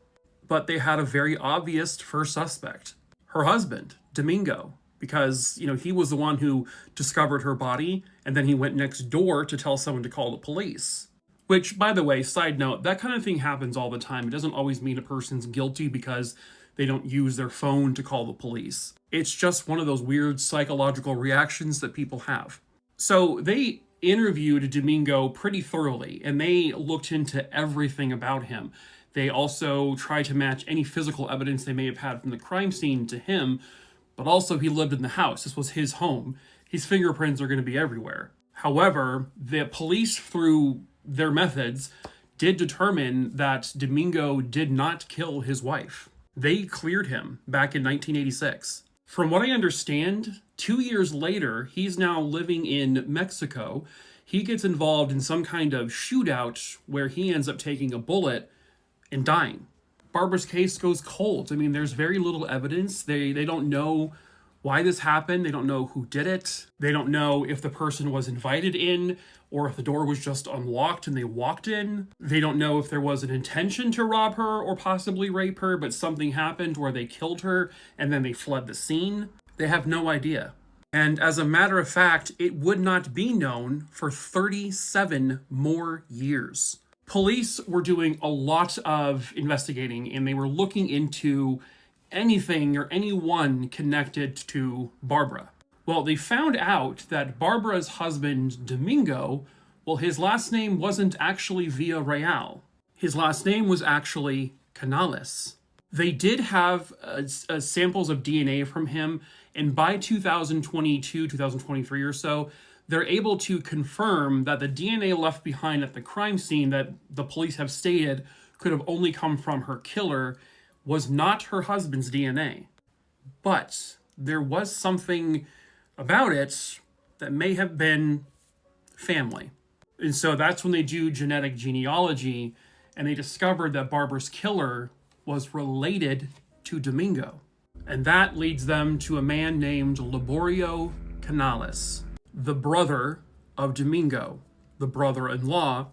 but they had a very obvious first suspect. Her husband, Domingo, because, he was the one who discovered her body, and then he went next door to tell someone to call the police. Which, by the way, side note, that kind of thing happens all the time. It doesn't always mean a person's guilty because they don't use their phone to call the police. It's just one of those weird psychological reactions that people have. So they interviewed Domingo pretty thoroughly, and they looked into everything about him. They also tried to match any physical evidence they may have had from the crime scene to him, but also he lived in the house. This was his home. His fingerprints are going to be everywhere. However, the police, through their methods, did determine that Domingo did not kill his wife. They cleared him back in 1986. From what I understand, 2 years later, he's now living in Mexico. He gets involved in some kind of shootout where he ends up taking a bullet and dying. Barbara's case goes cold. There's very little evidence. They don't know why this happened. They don't know who did it. They don't know if the person was invited in or if the door was just unlocked and they walked in. They don't know if there was an intention to rob her or possibly rape her, but something happened where they killed her and then they fled the scene. They have no idea. And as a matter of fact, it would not be known for 37 more years. Police were doing a lot of investigating, and they were looking into anything or anyone connected to Barbara. Well, they found out that Barbara's husband, Domingo, his last name wasn't actually Villarreal. His last name was actually Canales. They did have samples of DNA from him, and by 2022, 2023 or so, they're able to confirm that the DNA left behind at the crime scene that the police have stated could have only come from her killer was not her husband's DNA. But there was something about it that may have been family. And so that's when they do genetic genealogy, and they discovered that Barbara's killer was related to Domingo. And that leads them to a man named Liborio Canales, the brother of Domingo, the brother-in-law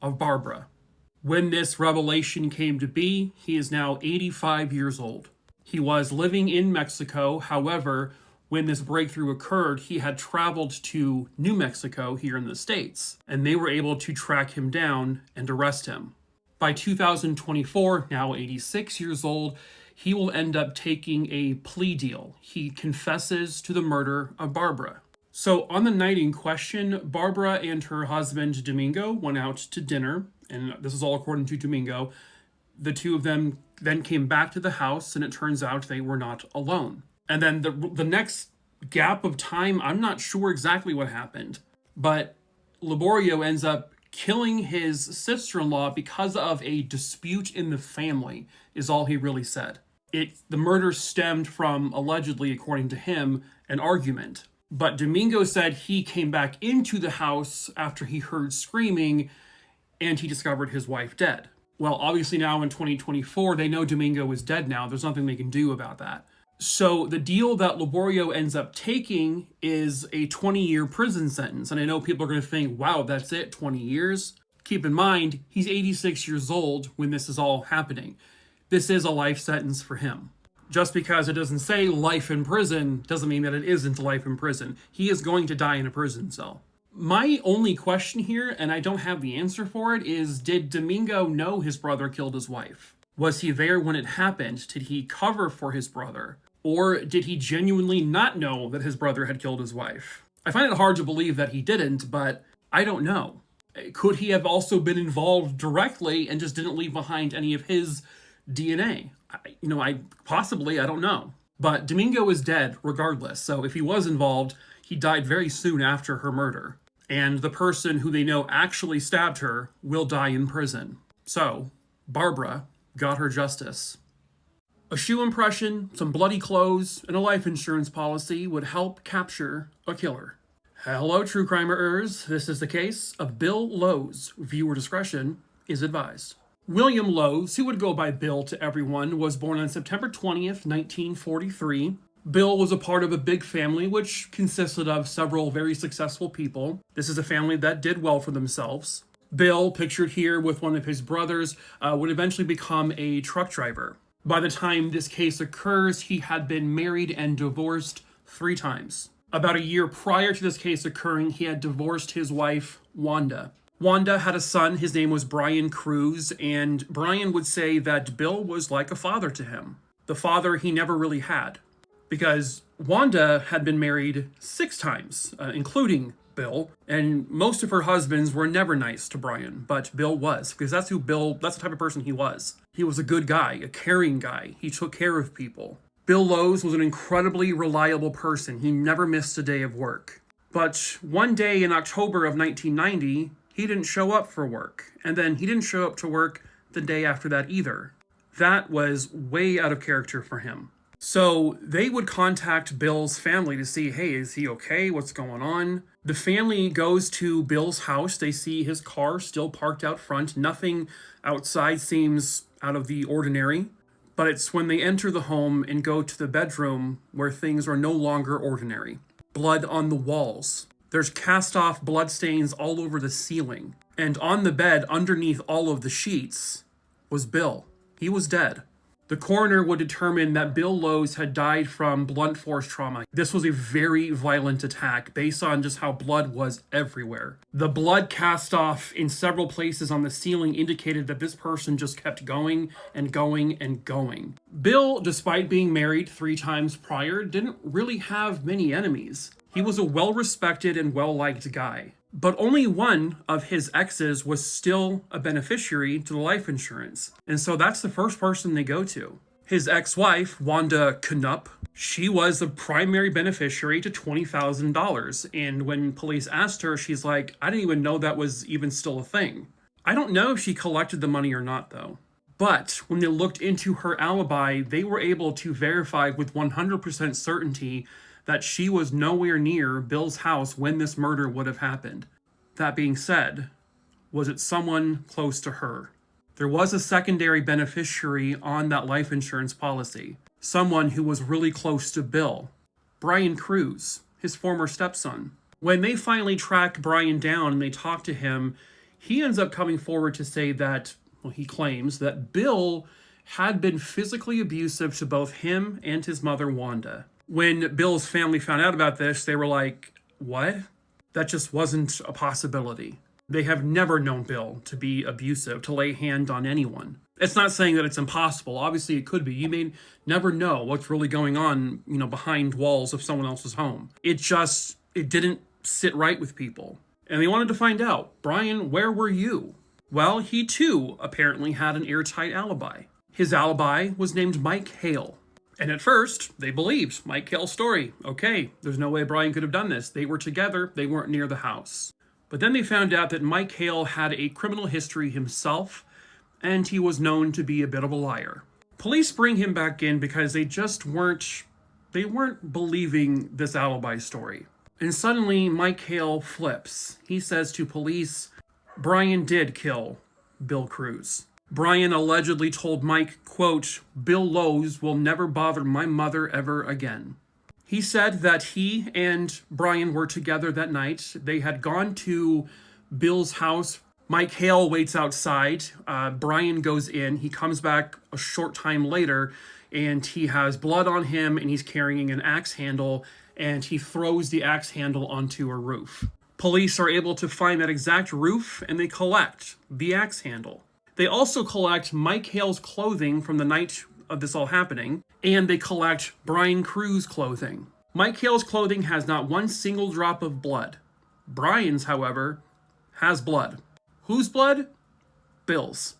of Barbara. When this revelation came to be, he is now 85 years old. He was living in Mexico. However, when this breakthrough occurred, he had traveled to New Mexico here in the States, and they were able to track him down and arrest him. By 2024, now 86 years old, he will end up taking a plea deal. He confesses to the murder of Barbara. So on the night in question, Barbara and her husband, Domingo, went out to dinner, and this is all according to Domingo. The two of them then came back to the house, and it turns out they were not alone. And then the next gap of time, I'm not sure exactly what happened, but Liborio ends up killing his sister-in-law because of a dispute in the family is all he really said. The murder stemmed from, allegedly, according to him, an argument. But Domingo said he came back into the house after he heard screaming and he discovered his wife dead. Well, obviously now in 2024, they know Domingo is dead now. There's nothing they can do about that. So the deal that Liborio ends up taking is a 20-year prison sentence. And I know people are going to think, wow, that's it, 20 years? Keep in mind, he's 86 years old when this is all happening. This is a life sentence for him. Just because it doesn't say life in prison doesn't mean that it isn't life in prison. He is going to die in a prison cell. My only question here, and I don't have the answer for it, is did Domingo know his brother killed his wife? Was he there when it happened? Did he cover for his brother? Or did he genuinely not know that his brother had killed his wife? I find it hard to believe that he didn't, but I don't know. Could he have also been involved directly and just didn't leave behind any of his DNA? Possibly, I don't know. But Domingo is dead regardless, so if he was involved, he died very soon after her murder. And the person who they know actually stabbed her will die in prison. So, Barbara got her justice. A shoe impression, some bloody clothes, and a life insurance policy would help capture a killer. Hello, true crimerers. This is the case of Bill Lowes. Viewer discretion is advised. William Lowes, who would go by Bill to everyone, was born on September 20th, 1943. Bill was a part of a big family which consisted of several very successful people. This is a family that did well for themselves. Bill, pictured here with one of his brothers, would eventually become a truck driver. By the time this case occurs, he had been married and divorced 3 times. About a year prior to this case occurring, he had divorced his wife, Wanda. Wanda had a son, his name was Brian Cruz, and Brian would say that Bill was like a father to him. The father he never really had, because Wanda had been married 6 times, including Bill, and most of her husbands were never nice to Brian, but Bill was, because that's the type of person he was. He was a good guy, a caring guy. He took care of people. Bill Lowes was an incredibly reliable person. He never missed a day of work. But one day in October of 1990, he didn't show up for work, and then he didn't show up to work the day after that either. That was way out of character for him. So they would contact Bill's family to see, hey, is he okay? What's going on? The family goes to Bill's house. They see his car still parked out front. Nothing outside seems out of the ordinary. But it's when they enter the home and go to the bedroom where things are no longer ordinary. Blood on the walls. There's cast-off bloodstains all over the ceiling. And on the bed, underneath all of the sheets, was Bill. He was dead. The coroner would determine that Bill Lowes had died from blunt force trauma. This was a very violent attack based on just how blood was everywhere. The blood cast off in several places on the ceiling indicated that this person just kept going and going and going. Bill, despite being married 3 times prior, didn't really have many enemies. He was a well-respected and well-liked guy. But only one of his exes was still a beneficiary to the life insurance. And so that's the first person they go to. His ex-wife, Wanda Knupp, she was the primary beneficiary to $20,000. And when police asked her, she's like, I didn't even know that was even still a thing. I don't know if she collected the money or not, though. But when they looked into her alibi, they were able to verify with 100% certainty that she was nowhere near Bill's house when this murder would have happened. That being said, was it someone close to her? There was a secondary beneficiary on that life insurance policy. Someone who was really close to Bill. Brian Cruz, his former stepson. When they finally tracked Brian down and they talked to him, he ends up coming forward to say that, well, he claims that Bill had been physically abusive to both him and his mother, Wanda. When Bill's family found out about this, they were like, what? That just wasn't a possibility. They have never known Bill to be abusive, to lay hand on anyone. It's not saying that it's impossible. Obviously, it could be. You may never know what's really going on, behind walls of someone else's home. It didn't sit right with people. And they wanted to find out, Brian, where were you? Well, he too apparently had an airtight alibi. His alibi was named Mike Hale. And at first, they believed Mike Hale's story. Okay, there's no way Brian could have done this. They were together, they weren't near the house. But then they found out that Mike Hale had a criminal history himself, and he was known to be a bit of a liar. Police bring him back in because they weren't believing this alibi story. And suddenly Mike Hale flips. He says to police, Brian did kill Bill Cruz. Brian allegedly told Mike, quote, Bill Lowe's will never bother my mother ever again. He said that he and Brian were together that night. They had gone to Bill's house. Mike Hale waits outside. Brian goes in. He comes back a short time later, and he has blood on him, and he's carrying an axe handle, and he throws the axe handle onto a roof. Police are able to find that exact roof, and they collect the axe handle. They also collect Mike Hale's clothing from the night of this all happening, and they collect Brian Cruz's clothing. Mike Hale's clothing has not one single drop of blood. Brian's, however, has blood. Whose blood? Bill's.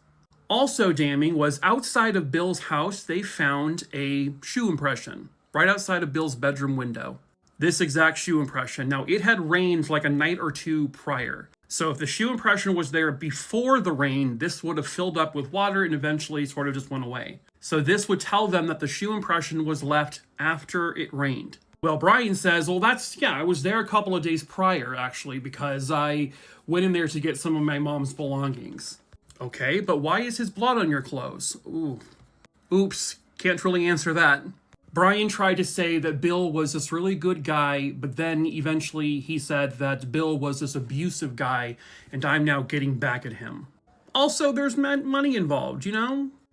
Also damning was outside of Bill's house, they found a shoe impression right outside of Bill's bedroom window. This exact shoe impression. Now, it had rained like a night or two prior. So if the shoe impression was there before the rain, this would have filled up with water and eventually sort of just went away. So this would tell them that the shoe impression was left after it rained. Well, Brian says, well, I was there a couple of days prior, actually, because I went in there to get some of my mom's belongings. Okay, but why is his blood on your clothes? Ooh. Oops, can't really answer that. Brian tried to say that Bill was this really good guy, but then eventually he said that Bill was this abusive guy, and I'm now getting back at him. Also, there's money involved,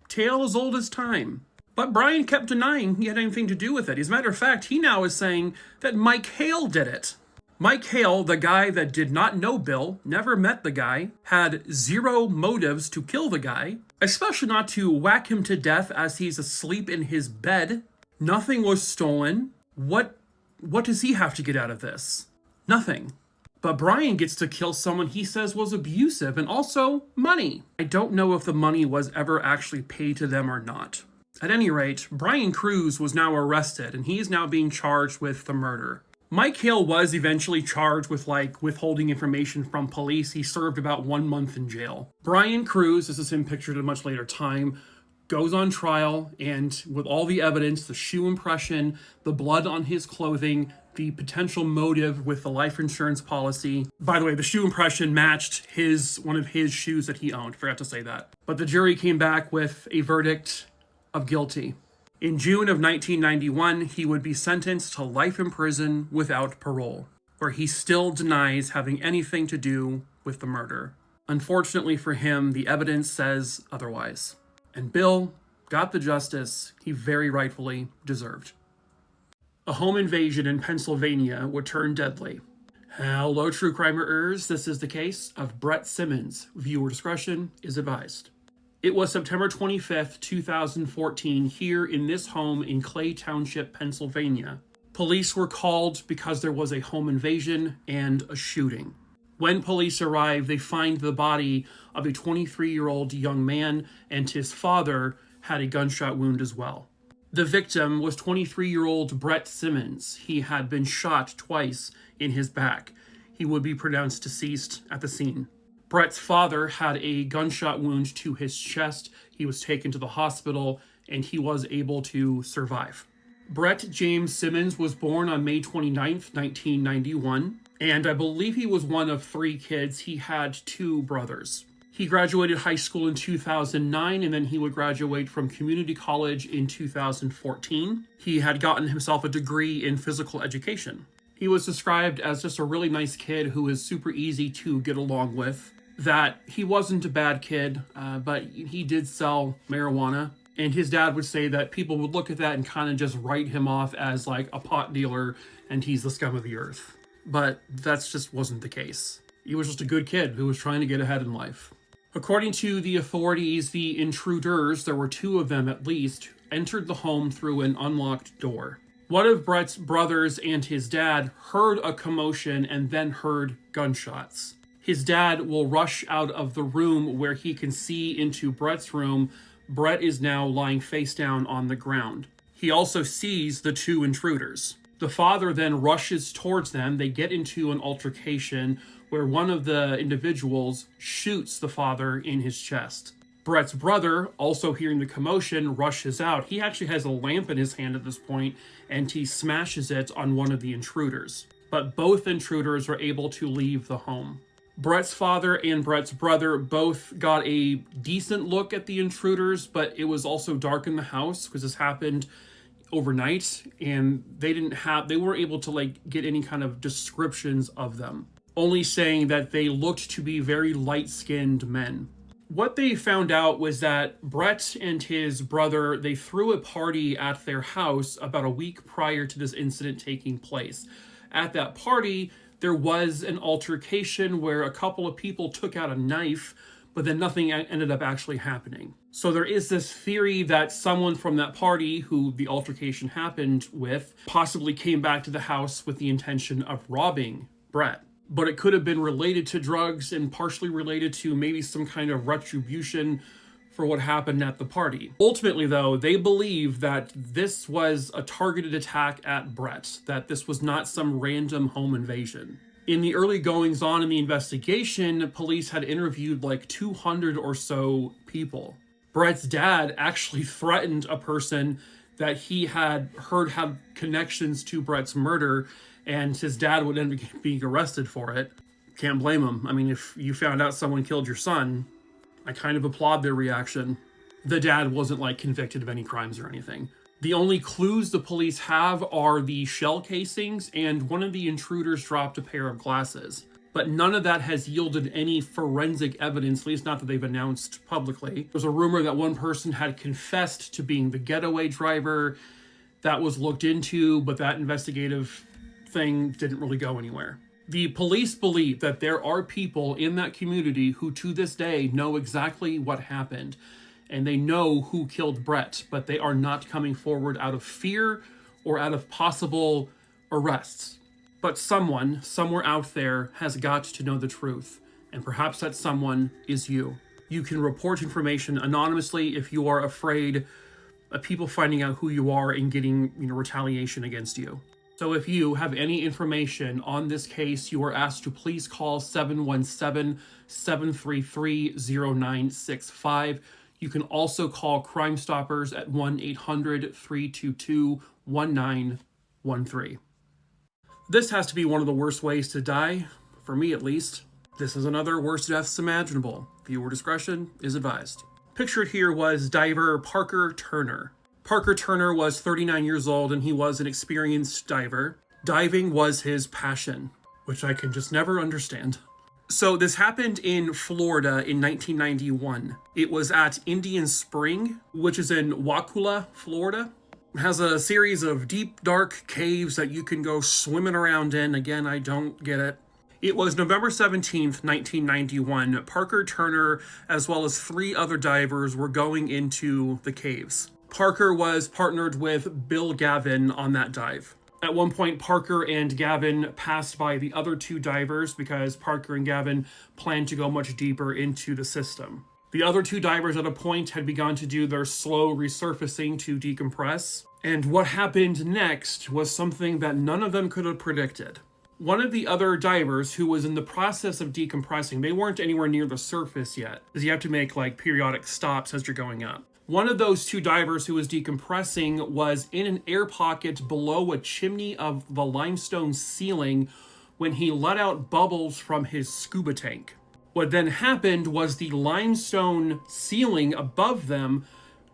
Tale as old as time. But Brian kept denying he had anything to do with it. As a matter of fact, he now is saying that Mike Hale did it. Mike Hale, the guy that did not know Bill, never met the guy, had zero motives to kill the guy, especially not to whack him to death as he's asleep in his bed. Nothing was stolen. What does he have to get out of this? Nothing. But Brian gets to kill someone he says was abusive, and also money. I don't know if the money was ever actually paid to them or not. At any rate, Brian Cruz was now arrested, and he is now being charged with the murder. Mike Hale was eventually charged with withholding information from police. He served about 1 month in jail. Brian Cruz, this is him pictured at a much later time, goes on trial, and with all the evidence, the shoe impression, the blood on his clothing, the potential motive with the life insurance policy. By the way, the shoe impression matched one of his shoes that he owned. Forgot to say that. But the jury came back with a verdict of guilty. In June of 1991, he would be sentenced to life in prison without parole, where he still denies having anything to do with the murder. Unfortunately for him, the evidence says otherwise. And Bill got the justice he very rightfully deserved. A home invasion in Pennsylvania would turn deadly. Hello, true crimerers. This is the case of Brett Simmons. Viewer discretion is advised. It was September 25th, 2014, here in this home in Clay Township, Pennsylvania. Police were called because there was a home invasion and a shooting. When police arrive, they find the body of a 23-year-old young man, and his father had a gunshot wound as well. The victim was 23-year-old Brett Simmons. He had been shot twice in his back. He would be pronounced deceased at the scene. Brett's father had a gunshot wound to his chest. He was taken to the hospital, and he was able to survive. Brett James Simmons was born on May 29th, 1991. And I believe he was one of 3 kids. He had 2 brothers. He graduated high school in 2009, and then he would graduate from community college in 2014. He had gotten himself a degree in physical education. He was described as just a really nice kid who was super easy to get along with, that he wasn't a bad kid, but he did sell marijuana. And his dad would say that people would look at that and kind of just write him off as like a pot dealer, and he's the scum of the earth. But that just wasn't the case. He was just a good kid who was trying to get ahead in life. According to the authorities, the intruders, there were 2 of them at least, entered the home through an unlocked door. One of Brett's brothers and his dad heard a commotion and then heard gunshots. His dad will rush out of the room where he can see into Brett's room. Brett is now lying face down on the ground. He also sees the 2 intruders. The father then rushes towards them. They get into an altercation where one of the individuals shoots the father in his chest. Brett's brother, also hearing the commotion, rushes out. He actually has a lamp in his hand at this point, and he smashes it on one of the intruders. But both intruders were able to leave the home. Brett's father and Brett's brother both got a decent look at the intruders, but it was also dark in the house because this happened overnight, and they weren't able to get any kind of descriptions of them, only saying that they looked to be very light-skinned men. What they found out was that Brett and his brother, they threw a party at their house about a week prior to this incident taking place. At that party, there was an altercation where a couple of people took out a knife, but then nothing ended up actually happening. So there is this theory that someone from that party who the altercation happened with possibly came back to the house with the intention of robbing Brett. But it could have been related to drugs and partially related to maybe some kind of retribution for what happened at the party. Ultimately, though, they believe that this was a targeted attack at Brett, that this was not some random home invasion. In the early goings on in the investigation, police had interviewed 200 or so people. Brett's dad actually threatened a person that he had heard had connections to Brett's murder, and his dad would end up being arrested for it. Can't blame him. I mean, if you found out someone killed your son, I kind of applaud their reaction. The dad wasn't convicted of any crimes or anything. The only clues the police have are the shell casings, and one of the intruders dropped a pair of glasses. But none of that has yielded any forensic evidence, at least not that they've announced publicly. There's a rumor that one person had confessed to being the getaway driver. That was looked into, but that investigative thing didn't really go anywhere. The police believe that there are people in that community who to this day know exactly what happened, and they know who killed Brett, but they are not coming forward out of fear or out of possible arrests. But someone, somewhere out there, has got to know the truth, and perhaps that someone is you. You can report information anonymously if you are afraid of people finding out who you are and getting, retaliation against you. So if you have any information on this case, you are asked to please call 717-733-0965. You can also call Crime Stoppers at 1-800-322-1913. This has to be one of the worst ways to die, for me at least. This is another worst deaths imaginable. Viewer discretion is advised. Pictured here was diver Parker Turner. Parker Turner was 39 years old, and he was an experienced diver. Diving was his passion, which I can just never understand. So this happened in Florida in 1991. It was at Indian Spring, which is in Wakulla, Florida. It has a series of deep, dark caves that you can go swimming around in. Again, I don't get it. It was November 17th, 1991. Parker Turner, as well as 3 other divers, were going into the caves. Parker was partnered with Bill Gavin on that dive. At one point, Parker and Gavin passed by the other 2 divers because Parker and Gavin planned to go much deeper into the system. The other 2 divers at a point had begun to do their slow resurfacing to decompress. And what happened next was something that none of them could have predicted. One of the other divers who was in the process of decompressing, they weren't anywhere near the surface yet, because you have to make periodic stops as you're going up. One of those 2 divers who was decompressing was in an air pocket below a chimney of the limestone ceiling when he let out bubbles from his scuba tank. What then happened was the limestone ceiling above them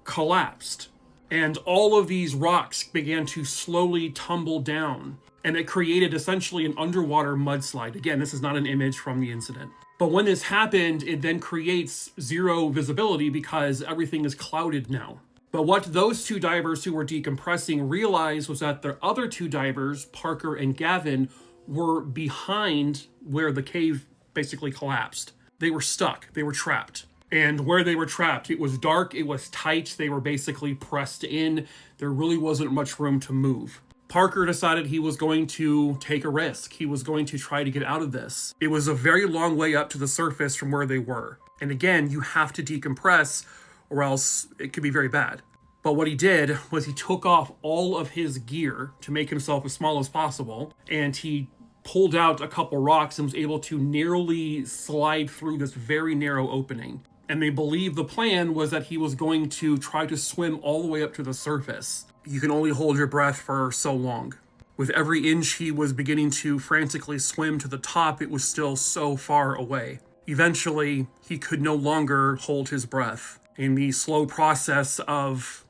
collapsed, and all of these rocks began to slowly tumble down, and it created essentially an underwater mudslide. Again, this is not an image from the incident. But when this happened, it then creates zero visibility because everything is clouded now. But what those 2 divers who were decompressing realized was that the other 2 divers, Parker and Gavin, were behind where the cave basically collapsed. They were stuck. They were trapped. And where they were trapped, it was dark, it was tight, they were basically pressed in. There really wasn't much room to move. Parker decided he was going to take a risk. He was going to try to get out of this. It was a very long way up to the surface from where they were. And again, you have to decompress or else it could be very bad. But what he did was he took off all of his gear to make himself as small as possible, and he pulled out a couple rocks and was able to narrowly slide through this very narrow opening. And they believe the plan was that he was going to try to swim all the way up to the surface. You can only hold your breath for so long. With every inch he was beginning to frantically swim to the top, it was still so far away. Eventually, he could no longer hold his breath, and the slow process of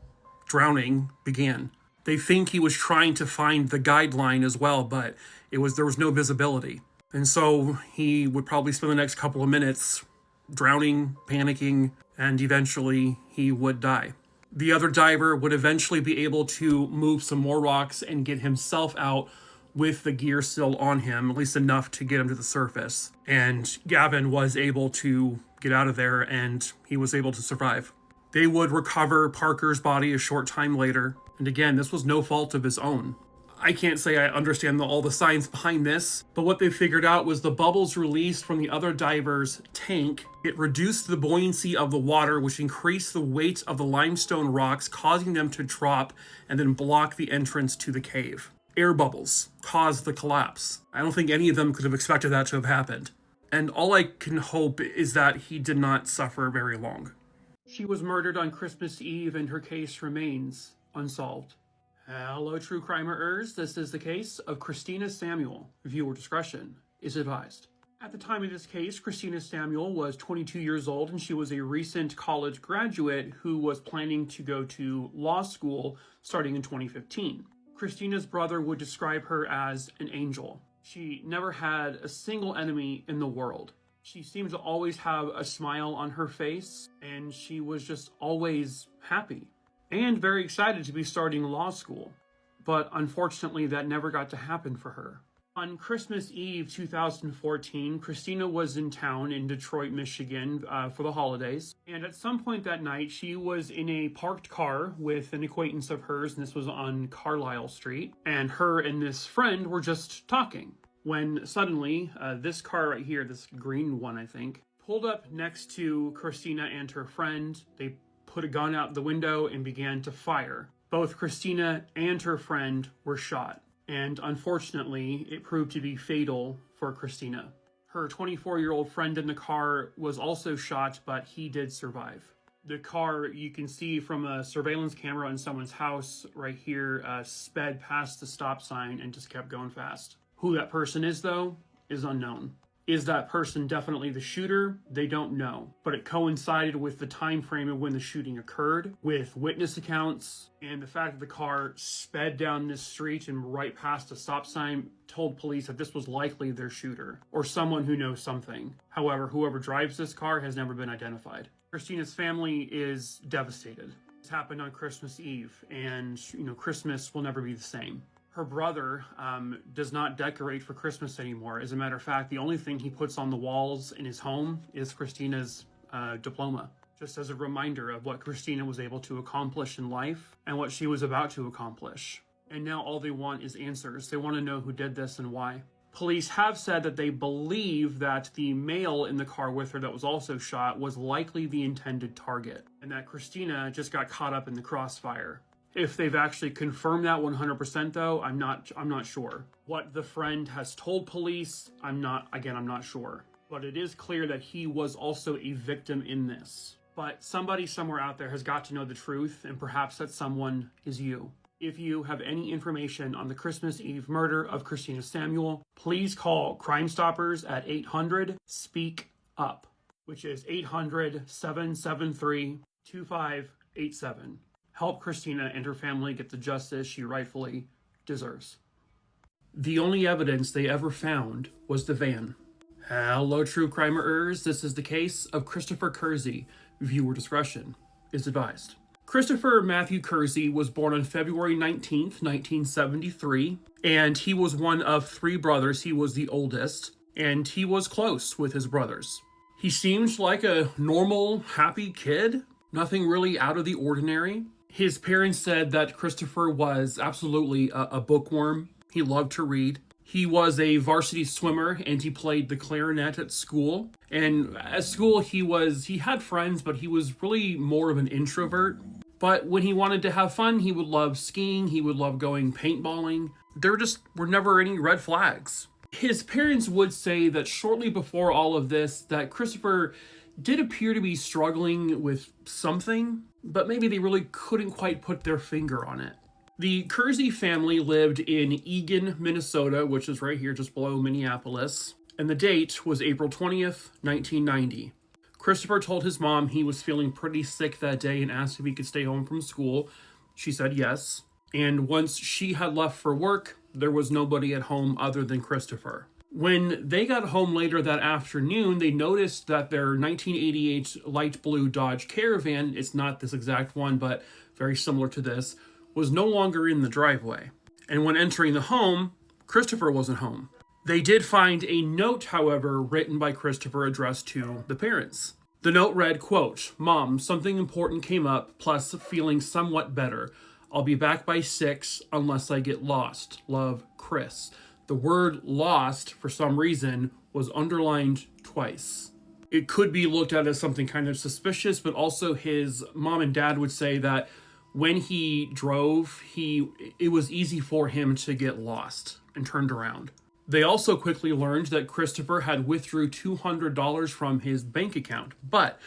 drowning began. They think he was trying to find the guideline as well, but there was no visibility. And so he would probably spend the next couple of minutes drowning, panicking, and eventually he would die. The other diver would eventually be able to move some more rocks and get himself out with the gear still on him, at least enough to get him to the surface. And Gavin was able to get out of there, and he was able to survive. They would recover Parker's body a short time later. And again, this was no fault of his own. I can't say I understand all the science behind this, but what they figured out was the bubbles released from the other diver's tank. It reduced the buoyancy of the water, which increased the weight of the limestone rocks, causing them to drop and then block the entrance to the cave. Air bubbles caused the collapse. I don't think any of them could have expected that to have happened. And all I can hope is that he did not suffer very long. She was murdered on Christmas Eve, and her case remains unsolved. Hello, true crimerers. This is the case of Christina Samuel. Viewer discretion is advised. At the time of this case, Christina Samuel was 22 years old, and she was a recent college graduate who was planning to go to law school starting in 2015. Christina's brother would describe her as an angel. She never had a single enemy in the world. She seemed to always have a smile on her face, and she was just always happy and very excited to be starting law school. But unfortunately, that never got to happen for her. On Christmas Eve 2014, Christina was in town in Detroit, Michigan for the holidays. And at some point that night, she was in a parked car with an acquaintance of hers, and this was on Carlisle Street. And her and this friend were just talking, when suddenly this car right here, this green one, I think, pulled up next to Christina and her friend. They put a gun out the window and began to fire. Both Christina and her friend were shot, and unfortunately, it proved to be fatal for Christina. Her 24-year-old friend in the car was also shot, but he did survive. The car, you can see from a surveillance camera in someone's house right here, sped past the stop sign and just kept going fast. Who that person is, though, is unknown. Is that person definitely the shooter? They don't know. But it coincided with the time frame of when the shooting occurred, with witness accounts, and the fact that the car sped down this street and right past a stop sign told police that this was likely their shooter, or someone who knows something. However, whoever drives this car has never been identified. Christina's family is devastated. This happened on Christmas Eve, and Christmas will never be the same. Her brother does not decorate for Christmas anymore. As a matter of fact, the only thing he puts on the walls in his home is Christina's diploma, just as a reminder of what Christina was able to accomplish in life and what she was about to accomplish. And now all they want is answers. They want to know who did this and why. Police have said that they believe that the male in the car with her that was also shot was likely the intended target, and that Christina just got caught up in the crossfire. If they've actually confirmed that 100% though, I'm not sure. What the friend has told police, I'm not sure. But it is clear that he was also a victim in this. But somebody somewhere out there has got to know the truth, and perhaps that someone is you. If you have any information on the Christmas Eve murder of Christina Samuel, please call Crime Stoppers at 800-SPEAK-UP, which is 800-773-2587. Help Christina and her family get the justice she rightfully deserves. The only evidence they ever found was the van. Hello, true crimerers. This is the case of Christopher Kerze. Viewer discretion is advised. Christopher Matthew Kerze was born on February 19th, 1973, and he was one of three brothers. He was the oldest, and he was close with his brothers. He seemed like a normal, happy kid, nothing really out of the ordinary. His parents said that Christopher was absolutely a bookworm. He loved to read. He was a varsity swimmer, and he played the clarinet at school. And at school, he had friends, but he was really more of an introvert. But when he wanted to have fun, he would love skiing. He would love going paintballing. There just were never any red flags. His parents would say that shortly before all of this, that Christopher did appear to be struggling with something, but maybe they really couldn't quite put their finger on it. The Kerze family lived in Eagan, Minnesota, which is right here just below Minneapolis, and the date was April 20th, 1990. Christopher told his mom he was feeling pretty sick that day and asked if he could stay home from school. She said yes. And once she had left for work, there was nobody at home other than Christopher. When they got home later that afternoon, they noticed that their 1988 light blue Dodge Caravan, it's not this exact one, but very similar to this, was no longer in the driveway. And when entering the home, Christopher wasn't home. They did find a note, however, written by Christopher addressed to the parents. The note read, quote, "Mom, something important came up, plus feeling somewhat better. I'll be back by 6 unless I get lost. Love, Chris." The word lost, for some reason, was underlined twice. It could be looked at as something kind of suspicious, but also his mom and dad would say that when he drove, it was easy for him to get lost and turned around. They also quickly learned that Christopher had withdrew $200 from his bank account, but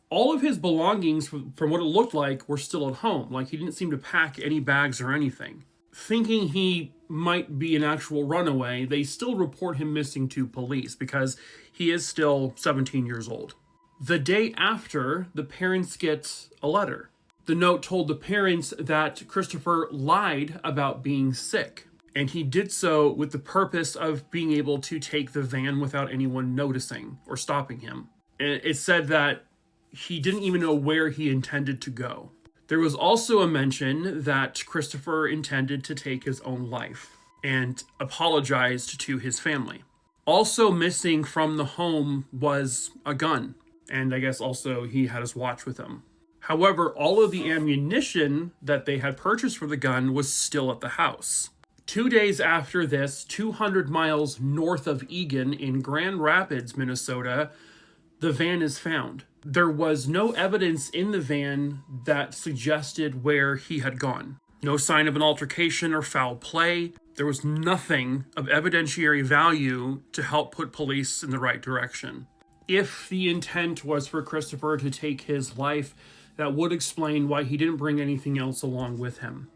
all of his belongings, from what it looked like, were still at home. Like, he didn't seem to pack any bags or anything. Thinking he might be an actual runaway, they still report him missing to police because he is still 17 years old. The day after, the parents get a letter. The note told the parents that Christopher lied about being sick, and he did so with the purpose of being able to take the van without anyone noticing or stopping him. It said that he didn't even know where he intended to go. There was also a mention that Christopher intended to take his own life and apologized to his family. Also missing from the home was a gun, and I guess also he had his watch with him. However, all of the ammunition that they had purchased for the gun was still at the house. 2 days after this, 200 miles north of Eagan in Grand Rapids, Minnesota, the van is found. There was no evidence in the van that suggested where he had gone. No sign of an altercation or foul play. There was nothing of evidentiary value to help put police in the right direction. If the intent was for Christopher to take his life, that would explain why he didn't bring anything else along with him.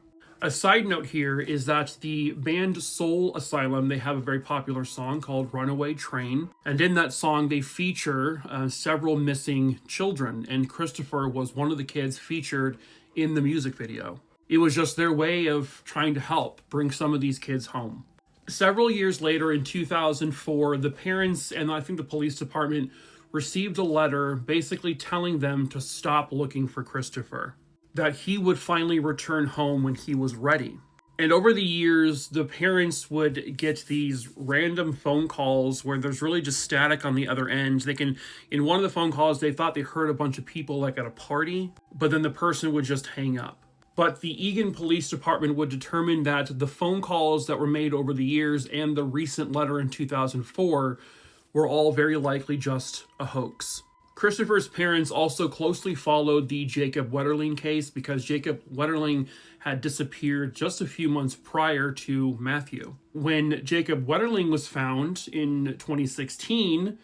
A side note here is that the band Soul Asylum, they have a very popular song called Runaway Train. And in that song, they feature several missing children. And Christopher was one of the kids featured in the music video. It was just their way of trying to help bring some of these kids home. Several years later, in 2004, the parents and I think the police department received a letter basically telling them to stop looking for Christopher, that he would finally return home when he was ready. And over the years, the parents would get these random phone calls where there's really just static on the other end. In one of the phone calls, they thought they heard a bunch of people like at a party, but then the person would just hang up. But the Eagan Police Department would determine that the phone calls that were made over the years and the recent letter in 2004 were all very likely just a hoax. Christopher's parents also closely followed the Jacob Wetterling case because Jacob Wetterling had disappeared just a few months prior to Matthew. When Jacob Wetterling was found in 2016,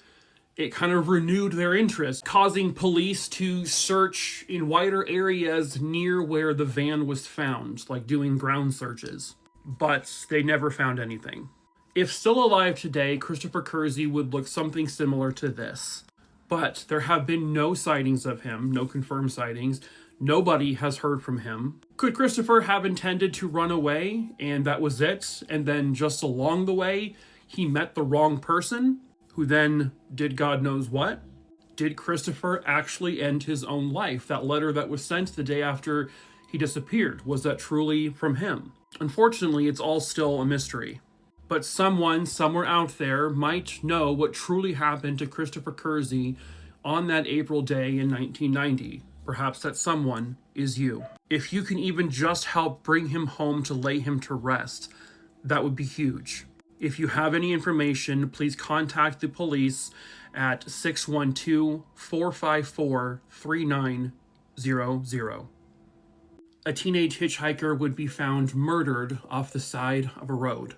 it kind of renewed their interest, causing police to search in wider areas near where the van was found, like doing ground searches. But they never found anything. If still alive today, Christopher Kerze would look something similar to this. But there have been no sightings of him, no confirmed sightings. Nobody has heard from him. Could Christopher have intended to run away and that was it? And then just along the way, he met the wrong person who then did God knows what? Did Christopher actually end his own life? That letter that was sent the day after he disappeared, was that truly from him? Unfortunately, it's all still a mystery. But someone somewhere out there might know what truly happened to Christopher Kerze on that April day in 1990. Perhaps that someone is you. If you can even just help bring him home to lay him to rest, that would be huge. If you have any information, please contact the police at 612-454-3900. A teenage hitchhiker would be found murdered off the side of a road.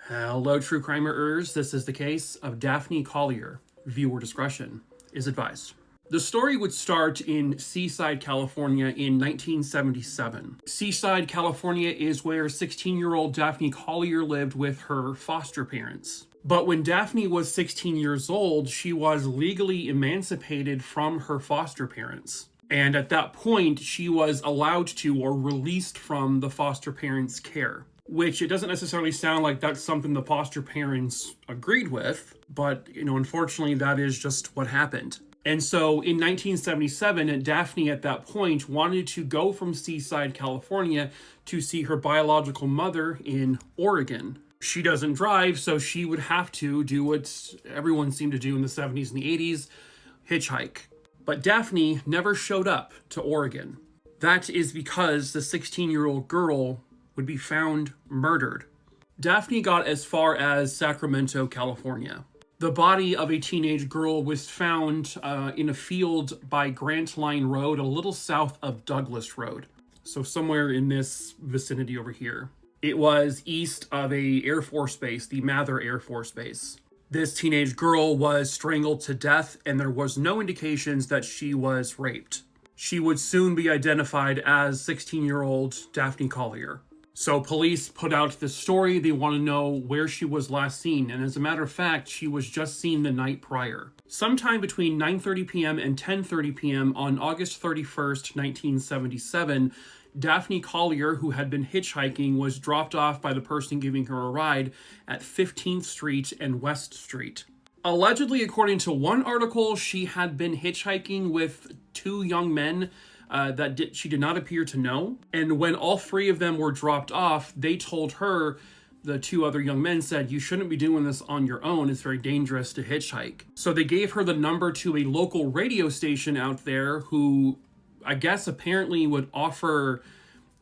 Hello, true crimerers. This is the case of Daphne Collier. Viewer discretion is advised. The story would start in Seaside, California in 1977. Seaside, California is where 16-year-old Daphne Collier lived with her foster parents. But when Daphne was 16 years old, she was legally emancipated from her foster parents. And at that point, she was allowed to or released from the foster parents' care. Which it doesn't necessarily sound like that's something the foster parents agreed with, but, unfortunately, that is just what happened. And so in 1977, Daphne at that point wanted to go from Seaside, California to see her biological mother in Oregon. She doesn't drive, so she would have to do what everyone seemed to do in the 70s and the 80s, hitchhike. But Daphne never showed up to Oregon. That is because the 16-year-old girl would be found murdered. Daphne got as far as Sacramento, California. The body of a teenage girl was found in a field by Grant Line Road, a little south of Douglas Road. So somewhere in this vicinity over here. It was east of a Air Force base, the Mather Air Force Base. This teenage girl was strangled to death, and there was no indications that she was raped. She would soon be identified as 16-year-old Daphne Collier. So police put out this story. They want to know where she was last seen. And as a matter of fact, she was just seen the night prior. Sometime between 9:30 p.m. and 10:30 p.m. on August 31st, 1977, Daphne Collier, who had been hitchhiking, was dropped off by the person giving her a ride at 15th Street and West Street. Allegedly, according to one article, she had been hitchhiking with two young men she did not appear to know. And when all three of them were dropped off, they told her, the two other young men said, "You shouldn't be doing this on your own. It's very dangerous to hitchhike." So they gave her the number to a local radio station out there who, I guess, apparently would offer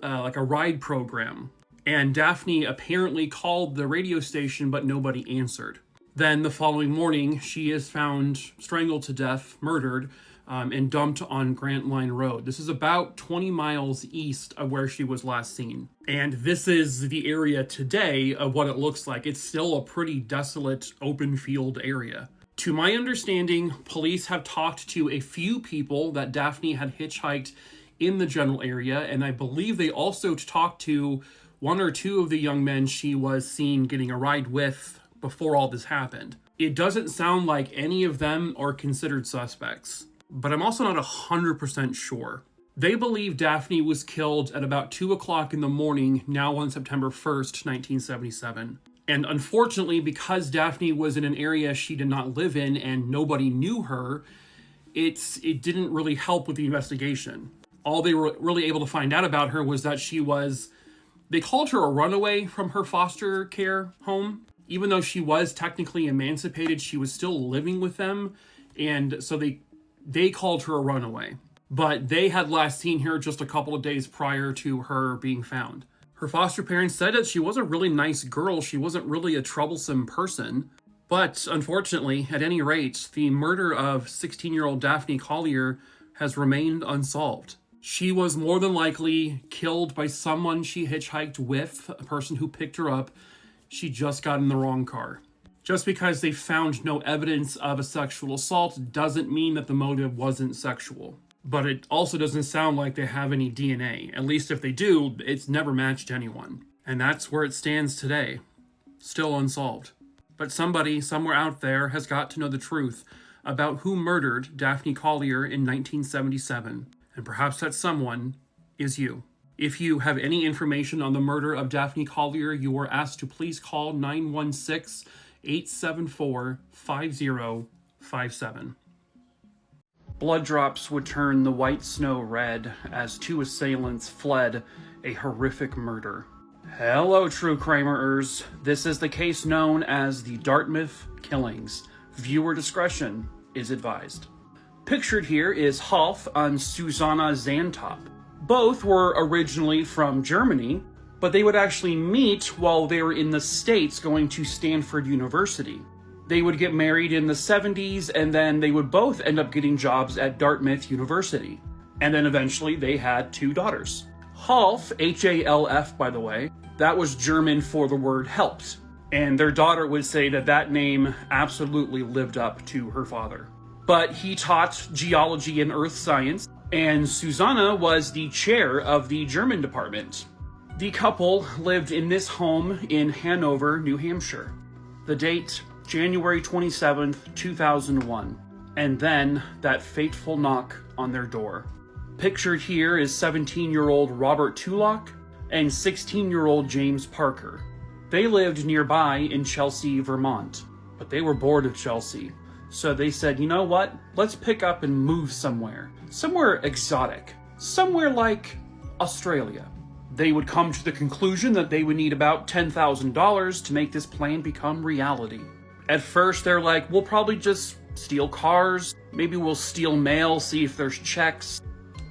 like a ride program. And Daphne apparently called the radio station, but nobody answered. Then the following morning, she is found strangled to death, murdered, and dumped on Grant Line Road. This is about 20 miles east of where she was last seen. And this is the area today of what it looks like. It's still a pretty desolate, open field area. To my understanding, police have talked to a few people that Daphne had hitchhiked in the general area, and I believe they also talked to one or two of the young men she was seen getting a ride with before all this happened. It doesn't sound like any of them are considered suspects, but I'm also not 100% sure. They believe Daphne was killed at about 2 o'clock in the morning, now on September 1st, 1977. And unfortunately, because Daphne was in an area she did not live in and nobody knew her, it didn't really help with the investigation. All they were really able to find out about her was that they called her a runaway from her foster care home. Even though she was technically emancipated, she was still living with them, and so they called her a runaway. But they had last seen her just a couple of days prior to her being found. Her foster parents said that she was a really nice girl. She wasn't really a troublesome person. But unfortunately, at any rate, the murder of 16-year-old Daphne Collier has remained unsolved. She was more than likely killed by someone she hitchhiked with, a person who picked her up. She just got in the wrong car. Just because they found no evidence of a sexual assault doesn't mean that the motive wasn't sexual. But it also doesn't sound like they have any DNA. At least if they do, it's never matched anyone. And that's where it stands today. Still unsolved. But somebody, somewhere out there, has got to know the truth about who murdered Daphne Collier in 1977. And perhaps that someone is you. If you have any information on the murder of Daphne Collier, you are asked to please call 916-874-5057. Blood drops would turn the white snow red as two assailants fled a horrific murder. Hello, true crimerers. This is the case known as the Dartmouth Killings. Viewer discretion is advised. Pictured here is Half and Susanna Zantop. Both were originally from Germany, but they would actually meet while they were in the States going to Stanford University. They would get married in the 70s, and then they would both end up getting jobs at Dartmouth University. And then eventually they had two daughters. Half, H-A-L-F by the way, that was German for the word helped. And their daughter would say that that name absolutely lived up to her father. But he taught geology and earth science, and Susanna was the chair of the German department. The couple lived in this home in Hanover, New Hampshire. The date, January 27th, 2001. And then that fateful knock on their door. Pictured here is 17-year-old Robert Tulloch and 16-year-old James Parker. They lived nearby in Chelsea, Vermont, but they were bored of Chelsea. So they said, you know what? Let's pick up and move somewhere. Somewhere exotic. Somewhere like Australia. They would come to the conclusion that they would need about $10,000 to make this plan become reality. At first, they're like, we'll probably just steal cars. Maybe we'll steal mail, see if there's checks.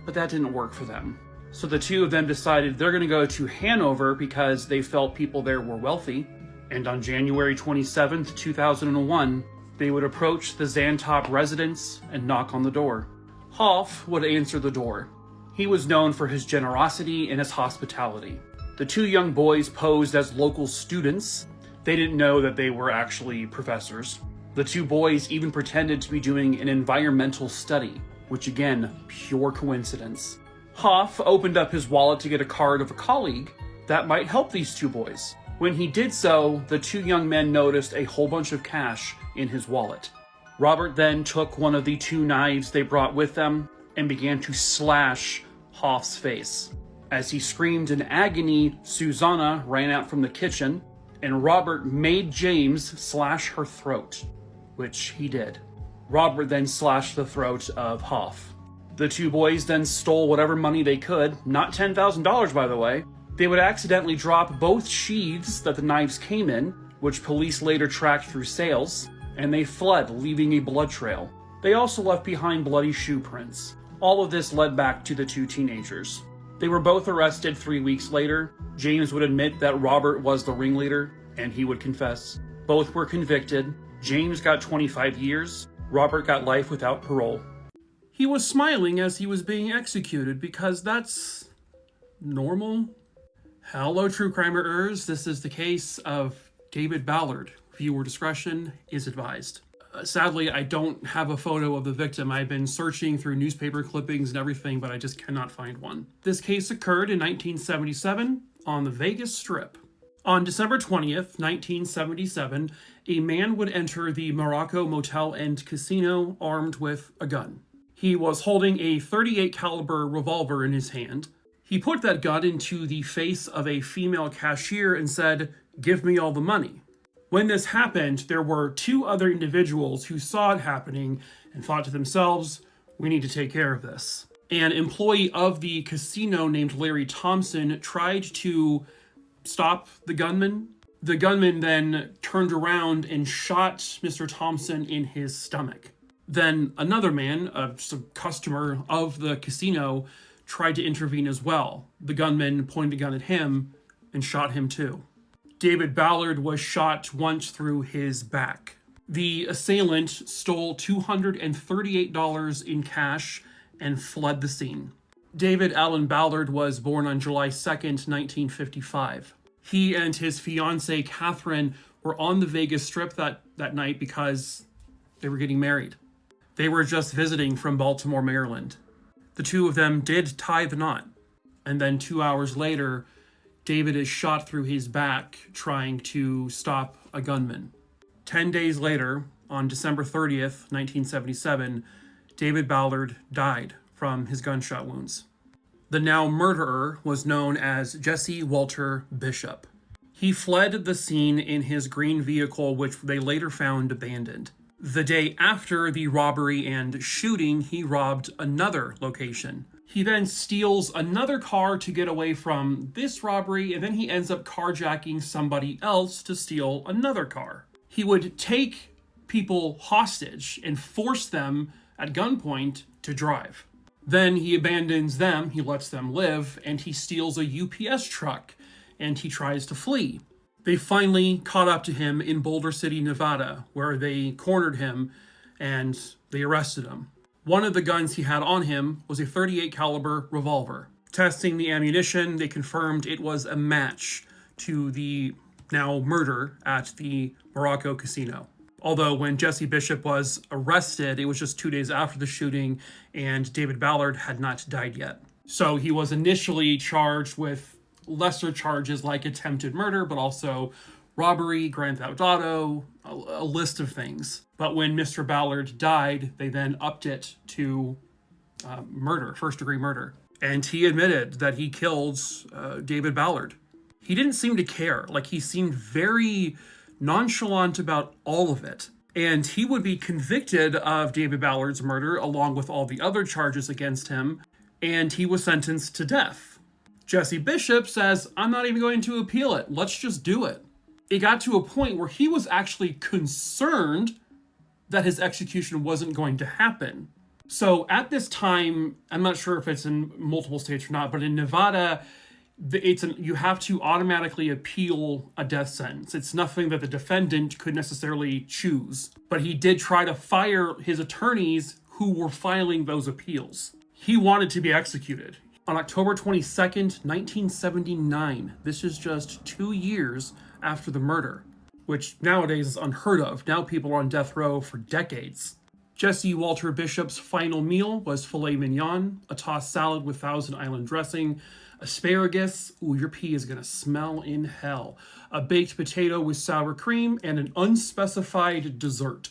But that didn't work for them. So the two of them decided they're going to go to Hanover because they felt people there were wealthy. And on January 27th, 2001, they would approach the Zantop residence and knock on the door. Hoff would answer the door. He was known for his generosity and his hospitality. The two young boys posed as local students. They didn't know that they were actually professors. The two boys even pretended to be doing an environmental study, which again, pure coincidence. Hoff opened up his wallet to get a card of a colleague that might help these two boys. When he did so, the two young men noticed a whole bunch of cash in his wallet. Robert then took one of the two knives they brought with them and began to slash Hoff's face. As he screamed in agony, Susanna ran out from the kitchen, and Robert made James slash her throat, which he did. Robert then slashed the throat of Hoff. The two boys then stole whatever money they could, not $10,000 by the way. They would accidentally drop both sheaths that the knives came in, which police later tracked through sales, and they fled, leaving a blood trail. They also left behind bloody shoe prints. All of this led back to the two teenagers. They were both arrested 3 weeks later. James would admit that Robert was the ringleader, and he would confess. Both were convicted. James got 25 years. Robert got life without parole. He was smiling as he was being executed because that's normal. Hello, true crimerers. This is the case of David Ballard. Viewer discretion is advised. Sadly, I don't have a photo of the victim. I've been searching through newspaper clippings and everything, but I just cannot find one. This case occurred in 1977 on the Vegas Strip. On December 20th, 1977, a man would enter the Monaco Motel and Casino armed with a gun. He was holding a .38 caliber revolver in his hand. He put that gun into the face of a female cashier and said, "Give me all the money." When this happened, there were two other individuals who saw it happening and thought to themselves, we need to take care of this. An employee of the casino named Larry Thompson tried to stop the gunman. The gunman then turned around and shot Mr. Thompson in his stomach. Then another man, a customer of the casino, tried to intervene as well. The gunman pointed a gun at him and shot him too. David Ballard was shot once through his back. The assailant stole $238 in cash and fled the scene. David Allen Ballard was born on July 2nd, 1955. He and his fiancée, Catherine, were on the Vegas Strip that night because they were getting married. They were just visiting from Baltimore, Maryland. The two of them did tie the knot. And then 2 hours later, David is shot through his back trying to stop a gunman. 10 days later, on December 30th, 1977, David Ballard died from his gunshot wounds. The now murderer was known as Jesse Walter Bishop. He fled the scene in his green vehicle, which they later found abandoned. The day after the robbery and shooting, he robbed another location. He then steals another car to get away from this robbery, and then he ends up carjacking somebody else to steal another car. He would take people hostage and force them at gunpoint to drive. Then he abandons them, he lets them live, and he steals a UPS truck, and he tries to flee. They finally caught up to him in Boulder City, Nevada, where they cornered him and they arrested him. One of the guns he had on him was a .38 caliber revolver. Testing the ammunition, they confirmed it was a match to the now murder, at the Monaco casino. Although when Jesse Bishop was arrested, it was just 2 days after the shooting, and David Ballard had not died yet. So he was initially charged with lesser charges like attempted murder, but also robbery, grand theft auto, a list of things. But when Mr. Ballard died, they then upped it to murder, first-degree murder. And he admitted that he killed David Ballard. He didn't seem to care. Like, he seemed very nonchalant about all of it. And he would be convicted of David Ballard's murder along with all the other charges against him, and he was sentenced to death. Jesse Bishop says, I'm not even going to appeal it. Let's just do it. It got to a point where he was actually concerned that his execution wasn't going to happen. So at this time, I'm not sure if it's in multiple states or not, but in Nevada, you have to automatically appeal a death sentence. It's nothing that the defendant could necessarily choose. But he did try to fire his attorneys who were filing those appeals. He wanted to be executed. On October 22nd, 1979, this is just 2 years after the murder, which nowadays is unheard of. Now people are on death row for decades. Jesse Walter Bishop's final meal was filet mignon, a tossed salad with Thousand Island dressing, asparagus, ooh, your pee is gonna smell in hell, a baked potato with sour cream, and an unspecified dessert.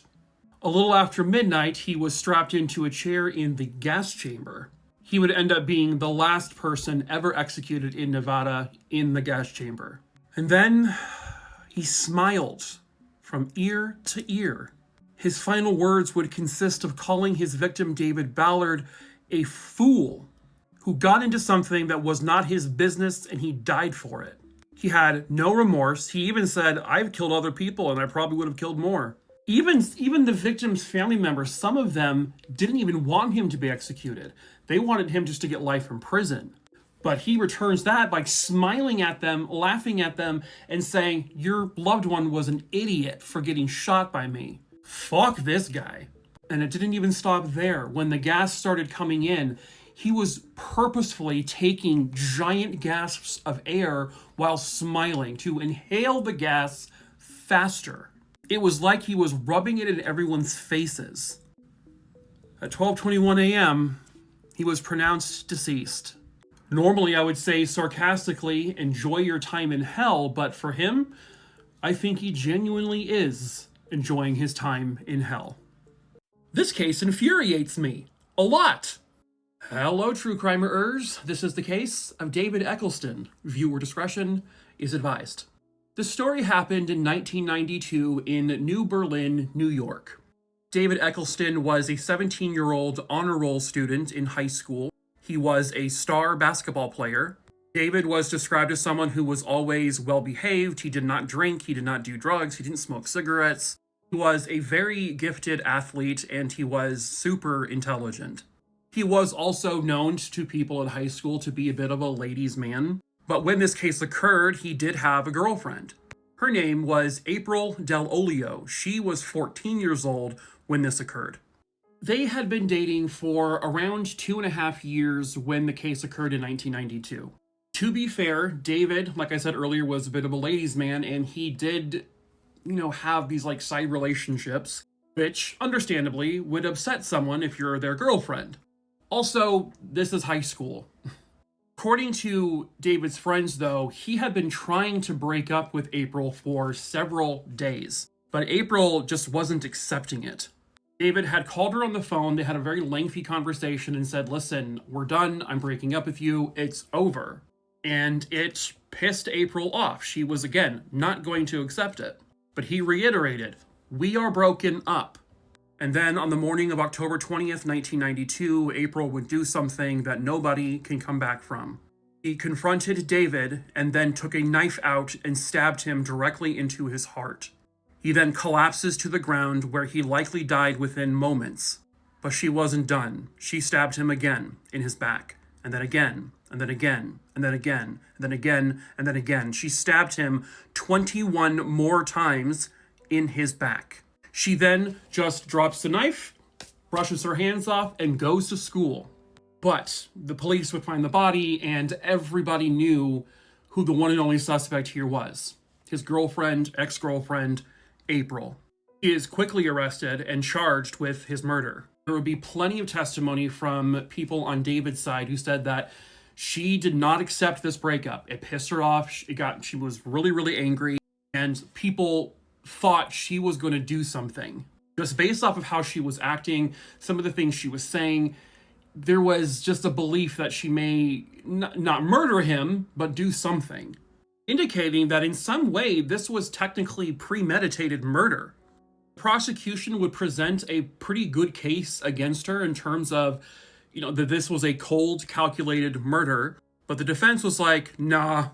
A little after midnight, he was strapped into a chair in the gas chamber. He would end up being the last person ever executed in Nevada in the gas chamber. And then he smiled from ear to ear. His final words would consist of calling his victim David Ballard a fool who got into something that was not his business, and he died for it. He had no remorse. He even said, I've killed other people and I probably would have killed more. Even the victim's family members, some of them didn't even want him to be executed. They wanted him just to get life in prison. But he returns that by smiling at them, laughing at them, and saying, your loved one was an idiot for getting shot by me. Fuck this guy. And it didn't even stop there. When the gas started coming in, he was purposefully taking giant gasps of air while smiling to inhale the gas faster. It was like he was rubbing it in everyone's faces. At 12:21 a.m., he was pronounced deceased. Normally, I would say sarcastically, enjoy your time in hell, but for him, I think he genuinely is enjoying his time in hell. This case infuriates me a lot. Hello, true crimerers. This is the case of David Eccleston. Viewer discretion is advised. The story happened in 1992 in New Berlin, New York. David Eccleston was a 17-year-old honor roll student in high school. He was a star basketball player. David was described as someone who was always well-behaved. He did not drink, he did not do drugs, he didn't smoke cigarettes. He was a very gifted athlete, and he was super intelligent. He was also known to people in high school to be a bit of a ladies' man. But when this case occurred, he did have a girlfriend. Her name was April Del Olio. She was 14 years old when this occurred. They had been dating for around 2.5 years when the case occurred in 1992. To be fair, David, like I said earlier, was a bit of a ladies' man, and he did, have these side relationships, which understandably would upset someone if you're their girlfriend. Also, this is high school. According to David's friends, though, he had been trying to break up with April for several days, but April just wasn't accepting it. David had called her on the phone. They had a very lengthy conversation and said, listen, we're done. I'm breaking up with you. It's over. And it pissed April off. She was, again, not going to accept it. But he reiterated, we are broken up. And then on the morning of October 20th, 1992, April would do something that nobody can come back from. He confronted David and then took a knife out and stabbed him directly into his heart. He then collapses to the ground where he likely died within moments. But she wasn't done. She stabbed him again in his back, and then again, and then again, and then again, and then again, and then again. She stabbed him 21 more times in his back. She then just drops the knife, brushes her hands off, and goes to school. But the police would find the body, and everybody knew who the one and only suspect here was. his girlfriend, ex-girlfriend, April. He is quickly arrested and charged with his murder. There would be plenty of testimony from people on David's side who said that she did not accept this breakup. It pissed her off. She was really, really angry, and people thought she was going to do something. Just based off of how she was acting, some of the things she was saying, there was just a belief that she may not murder him, but do something, indicating that in some way this was technically premeditated murder. The prosecution would present a pretty good case against her in terms of, that this was a cold, calculated murder, but the defense was like, nah,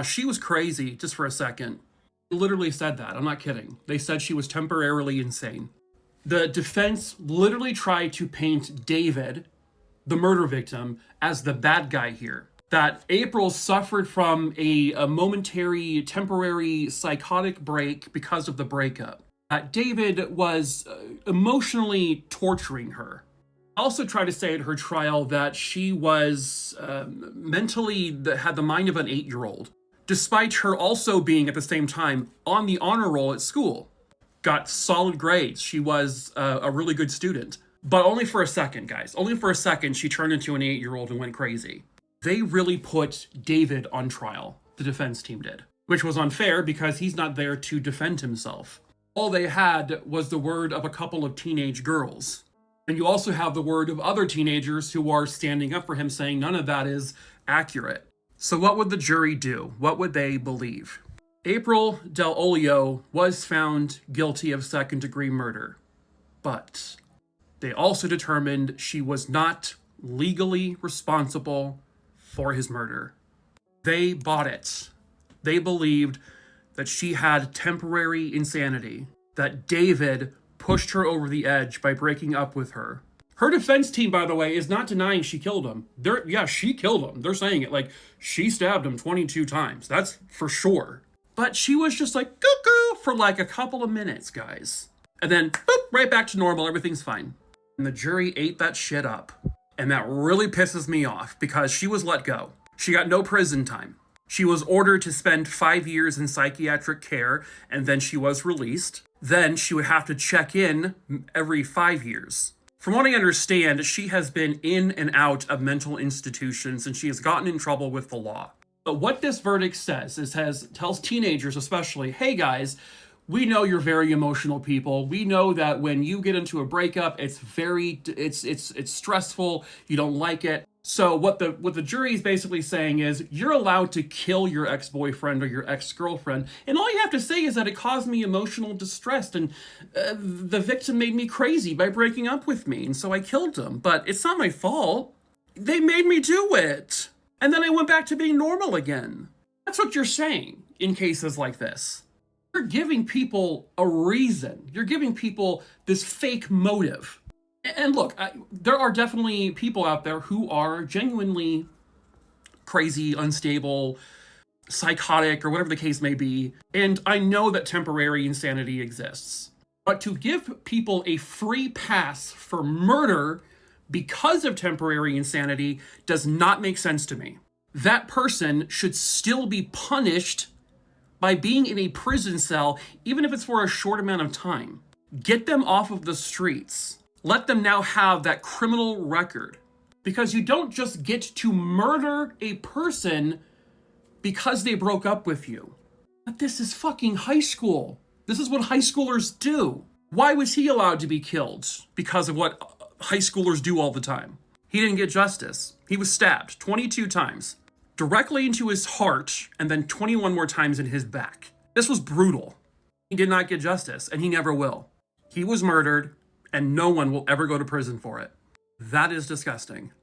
she was crazy just for a second. They literally said that. I'm not kidding. They said she was temporarily insane. The defense literally tried to paint David, the murder victim, as the bad guy here. That April suffered from a momentary, temporary psychotic break because of the breakup. That David was emotionally torturing her. Also tried to say at her trial that she was mentally had the mind of an 8-year-old, despite her also being at the same time on the honor roll at school. Got solid grades. She was a really good student. But only for a second, guys. Only for a second, she turned into an 8-year-old and went crazy. They really put David on trial, the defense team did, which was unfair because he's not there to defend himself. All they had was the word of a couple of teenage girls. And you also have the word of other teenagers who are standing up for him, saying none of that is accurate. So what would the jury do? What would they believe? April Del Olio was found guilty of second-degree murder, but they also determined she was not legally responsible for his murder. They bought it. They believed that she had temporary insanity, that David pushed her over the edge by breaking up with her. Her defense team, by the way, is not denying she killed him. She killed him. They're saying it like she stabbed him 22 times. That's for sure. But she was just like, cuckoo, for like a couple of minutes, guys. And then, boop, right back to normal. Everything's fine. And the jury ate that shit up. And that really pisses me off because she was let go. She got no prison time. She was ordered to spend 5 years in psychiatric care, and then she was released. Then she would have to check in every 5 years. From what I understand, she has been in and out of mental institutions, and she has gotten in trouble with the law. But what this verdict says tells teenagers especially, hey guys, we know you're very emotional people. We know that when you get into a breakup, it's stressful. You don't like it. So what the jury is basically saying is you're allowed to kill your ex-boyfriend or your ex-girlfriend, and all you have to say is that it caused me emotional distress, and the victim made me crazy by breaking up with me, and so I killed them. But it's not my fault. They made me do it. And then I went back to being normal again. That's what you're saying in cases like this. You're giving people a reason. You're giving people this fake motive. And look, there are definitely people out there who are genuinely crazy, unstable, psychotic, or whatever the case may be. And I know that temporary insanity exists. But to give people a free pass for murder because of temporary insanity does not make sense to me. That person should still be punished by being in a prison cell, even if it's for a short amount of time. Get them off of the streets. Let them now have that criminal record. Because you don't just get to murder a person because they broke up with you. But this is fucking high school. This is what high schoolers do. Why was he allowed to be killed? Because of what high schoolers do all the time. He didn't get justice. He was stabbed 22 times. Directly into his heart, and then 21 more times in his back. This was brutal. He did not get justice, and he never will. He was murdered, and no one will ever go to prison for it. That is disgusting.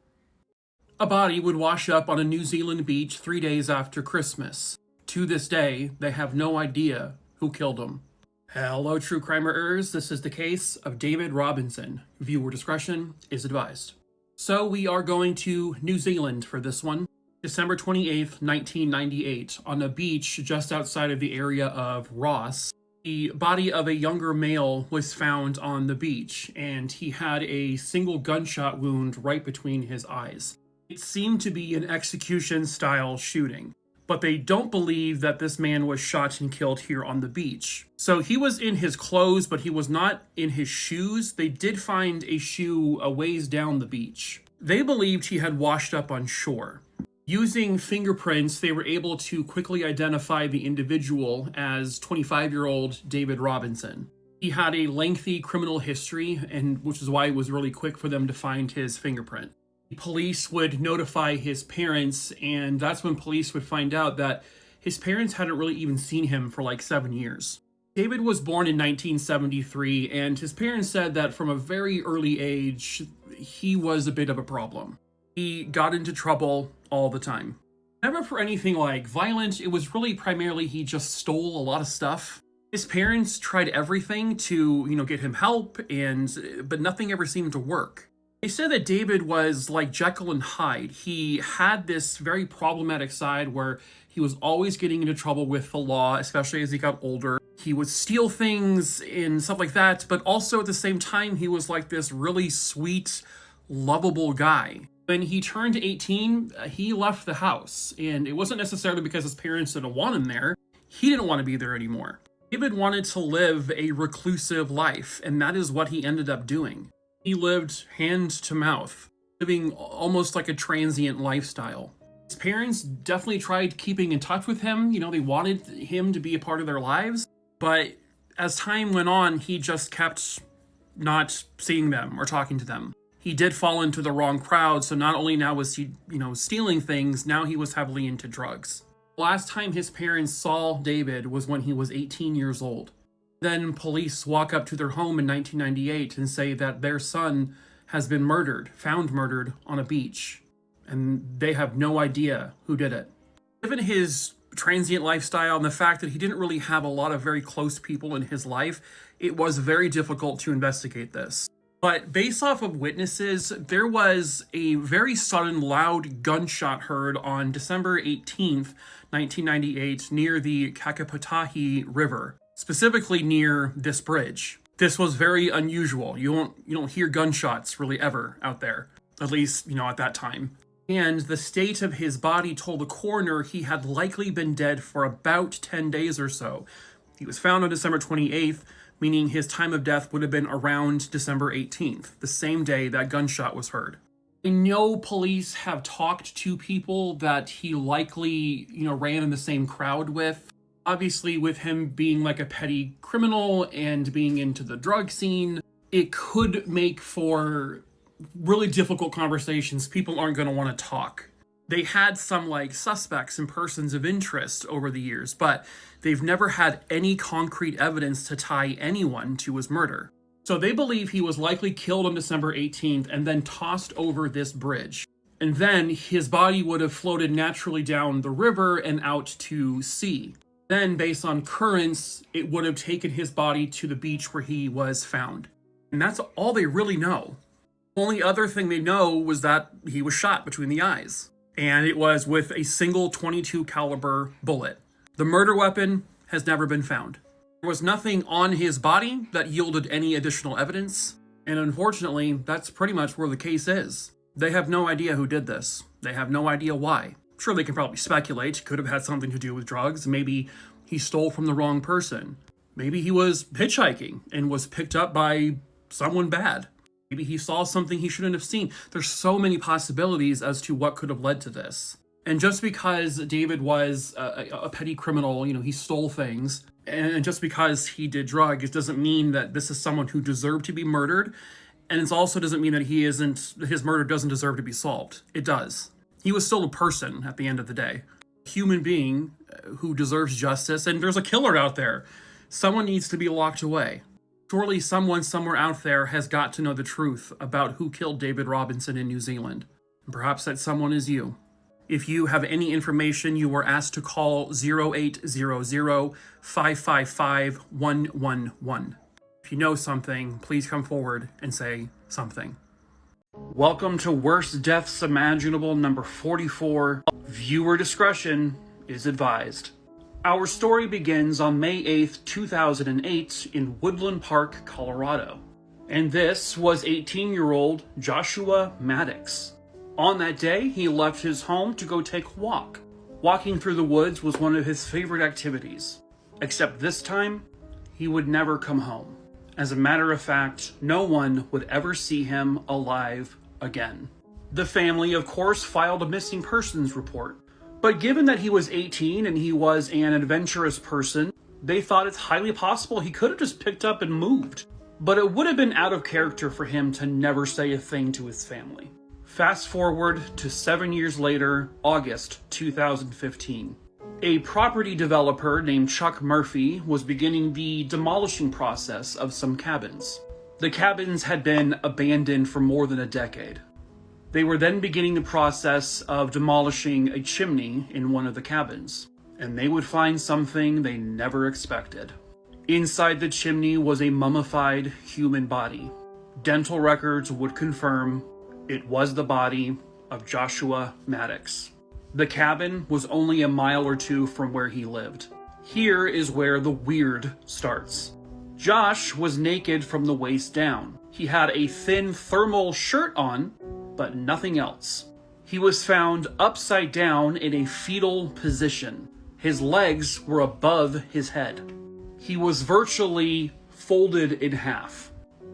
A body would wash up on a New Zealand beach 3 days after Christmas. To this day, they have no idea who killed him. Hello, true crimerers. This is the case of David Robinson. Viewer discretion is advised. So we are going to New Zealand for this one. December 28th, 1998, on a beach just outside of the area of Ross. The body of a younger male was found on the beach, and he had a single gunshot wound right between his eyes. It seemed to be an execution-style shooting, but they don't believe that this man was shot and killed here on the beach. So he was in his clothes, but he was not in his shoes. They did find a shoe a ways down the beach. They believed he had washed up on shore. Using fingerprints, they were able to quickly identify the individual as 25-year-old David Robinson. He had a lengthy criminal history, and which is why it was really quick for them to find his fingerprint. Police would notify his parents, and that's when police would find out that his parents hadn't really even seen him for like 7 years. David was born in 1973, and his parents said that from a very early age, he was a bit of a problem. He got into trouble all the time. Never for anything like violent, it was really primarily he just stole a lot of stuff. His parents tried everything to, get him help, but nothing ever seemed to work. They said that David was like Jekyll and Hyde. He had this very problematic side where he was always getting into trouble with the law, especially as he got older. He would steal things and stuff like that, but also at the same time, he was like this really sweet, lovable guy. When he turned 18, he left the house, and it wasn't necessarily because his parents didn't want him there. He didn't want to be there anymore. David wanted to live a reclusive life, and that is what he ended up doing. He lived hand to mouth, living almost like a transient lifestyle. His parents definitely tried keeping in touch with him. They wanted him to be a part of their lives, but as time went on, he just kept not seeing them or talking to them. He did fall into the wrong crowd, so not only now was he, stealing things, now he was heavily into drugs. Last time his parents saw David was when he was 18 years old. Then police walk up to their home in 1998 and say that their son has been found murdered on a beach, and they have no idea who did it. Given his transient lifestyle and the fact that he didn't really have a lot of very close people in his life, it was very difficult to investigate this. But based off of witnesses, there was a very sudden, loud gunshot heard on December 18th, 1998, near the Kakapatahi River, specifically near this bridge. This was very unusual. You don't hear gunshots really ever out there, at least, at that time. And the state of his body told the coroner he had likely been dead for about 10 days or so. He was found on December 28th, meaning his time of death would have been around December 18th, the same day that gunshot was heard. I know police have talked to people that he likely, ran in the same crowd with. Obviously, with him being like a petty criminal and being into the drug scene, it could make for really difficult conversations. People aren't going to want to talk. They had some suspects and persons of interest over the years, but they've never had any concrete evidence to tie anyone to his murder. So they believe he was likely killed on December 18th and then tossed over this bridge. And then his body would have floated naturally down the river and out to sea. Then, based on currents, it would have taken his body to the beach where he was found. And that's all they really know. The only other thing they know was that he was shot between the eyes. And it was with a single .22 caliber bullet. The murder weapon has never been found. There was nothing on his body that yielded any additional evidence, and unfortunately, that's pretty much where the case is. They have no idea who did this. They have no idea why. Sure, they can probably speculate. It could have had something to do with drugs. Maybe he stole from the wrong person. Maybe he was hitchhiking and was picked up by someone bad. Maybe he saw something he shouldn't have seen. There's so many possibilities as to what could have led to this. And just because David was a petty criminal, he stole things, and just because he did drugs, it doesn't mean that this is someone who deserved to be murdered. And it also doesn't mean that his murder doesn't deserve to be solved. It does. He was still a person at the end of the day. A human being who deserves justice, and there's a killer out there. Someone needs to be locked away. Surely someone somewhere out there has got to know the truth about who killed David Robinson in New Zealand. And perhaps that someone is you. If you have any information, you are asked to call 0800-555-111. If you know something, please come forward and say something. Welcome to Worst Deaths Imaginable number 44. Viewer discretion is advised. Our story begins on May 8th, 2008 in Woodland Park, Colorado. And this was 18-year-old Joshua Maddox. On that day, he left his home to go take a walk. Walking through the woods was one of his favorite activities. Except this time, he would never come home. As a matter of fact, no one would ever see him alive again. The family, of course, filed a missing persons report. But given that he was 18 and he was an adventurous person, they thought it's highly possible he could have just picked up and moved. But it would have been out of character for him to never say a thing to his family. Fast forward to 7 years later, August 2015. A property developer named Chuck Murphy was beginning the demolishing process of some cabins. The cabins had been abandoned for more than a decade. They were then beginning the process of demolishing a chimney in one of the cabins, and they would find something they never expected. Inside the chimney was a mummified human body. Dental records would confirm it was the body of Joshua Maddox. The cabin was only a mile or two from where he lived. Here is where the weird starts. Josh was naked from the waist down. He had a thin thermal shirt on, but nothing else. He was found upside down in a fetal position. His legs were above his head. He was virtually folded in half.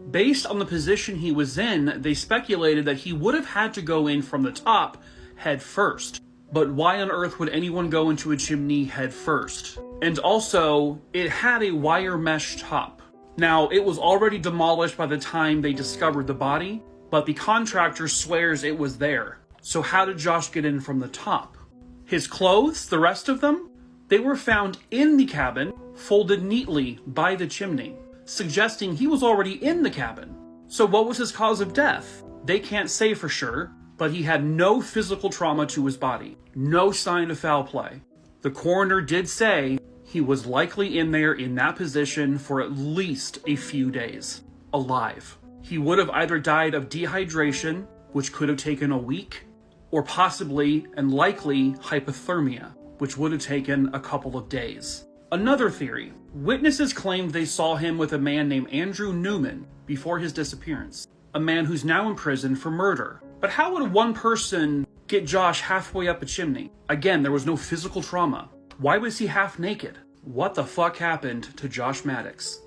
Based on the position he was in, they speculated that he would have had to go in from the top head first. But why on earth would anyone go into a chimney head first? And also, it had a wire mesh top. Now, it was already demolished by the time they discovered the body, but the contractor swears it was there. So how did Josh get in from the top? His clothes, the rest of them, they were found in the cabin, folded neatly by the chimney, suggesting he was already in the cabin. So what was his cause of death? They can't say for sure, but he had no physical trauma to his body, no sign of foul play. The coroner did say he was likely in there in that position for at least a few days, alive. He would have either died of dehydration, which could have taken a week, or possibly and likely hypothermia, which would have taken a couple of days. Another theory, witnesses claimed they saw him with a man named Andrew Newman before his disappearance, a man who's now in prison for murder. But how would one person get Josh halfway up a chimney? Again, there was no physical trauma. Why was he half naked? What the fuck happened to Josh Maddox?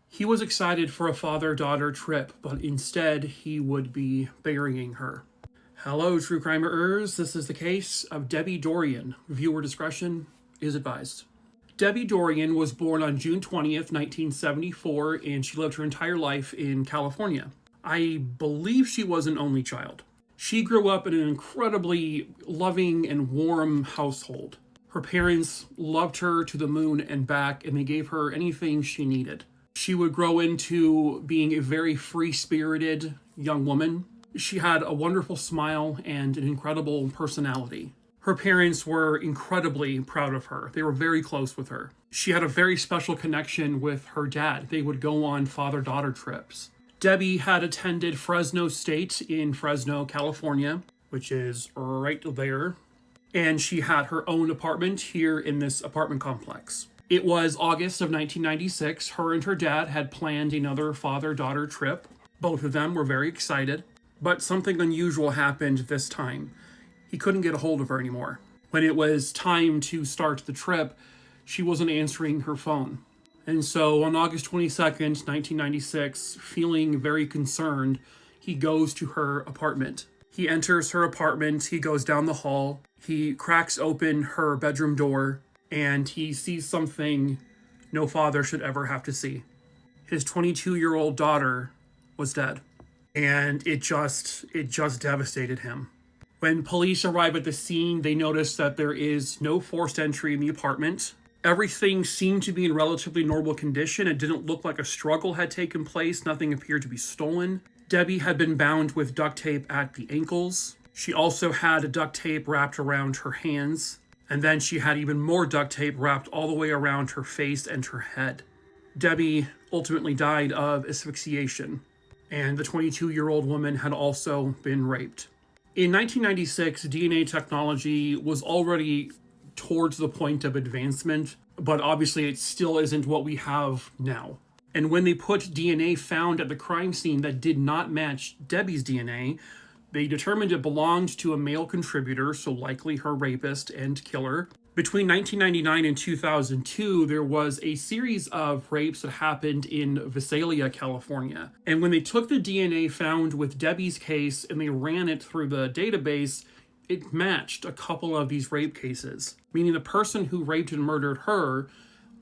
He was excited for a father-daughter trip, but instead he would be burying her. Hello, true crimerers. This is the case of Debbie Dorian. Viewer discretion is advised. Debbie Dorian was born on June 20th, 1974, and she lived her entire life in California. I believe she was an only child. She grew up in an incredibly loving and warm household. Her parents loved her to the moon and back, and they gave her anything she needed. She would grow into being a very free-spirited young woman. She had a wonderful smile and an incredible personality. Her parents were incredibly proud of her. They were very close with her. She had a very special connection with her dad. They would go on father-daughter trips. Debbie had attended Fresno State in Fresno, California, which is right there. And she had her own apartment here in this apartment complex. It was August of 1996. Her and her dad had planned another father-daughter trip. Both of them were very excited. But something unusual happened this time. He couldn't get a hold of her anymore. When it was time to start the trip, she wasn't answering her phone. And so on August 22nd, 1996, feeling very concerned, he goes to her apartment. He enters her apartment, he goes down the hall, he cracks open her bedroom door, and he sees something no father should ever have to see. His 22-year-old daughter was dead. And it just devastated him. When police arrive at the scene, they notice that there is no forced entry in the apartment. Everything seemed to be in relatively normal condition. It didn't look like a struggle had taken place. Nothing appeared to be stolen. Debbie had been bound with duct tape at the ankles. She also had duct tape wrapped around her hands. And then she had even more duct tape wrapped all the way around her face and her head. Debbie ultimately died of asphyxiation. And the 22-year-old woman had also been raped. In 1996, DNA technology was already towards the point of advancement, but obviously it still isn't what we have now. And when they put DNA found at the crime scene that did not match Debbie's DNA, They determined it belonged to a male contributor, so likely her rapist and killer. Between 1999 and 2002, there was a series of rapes that happened in Visalia, California. And when they took the DNA found with Debbie's case and they ran it through the database, it matched a couple of these rape cases, meaning the person who raped and murdered her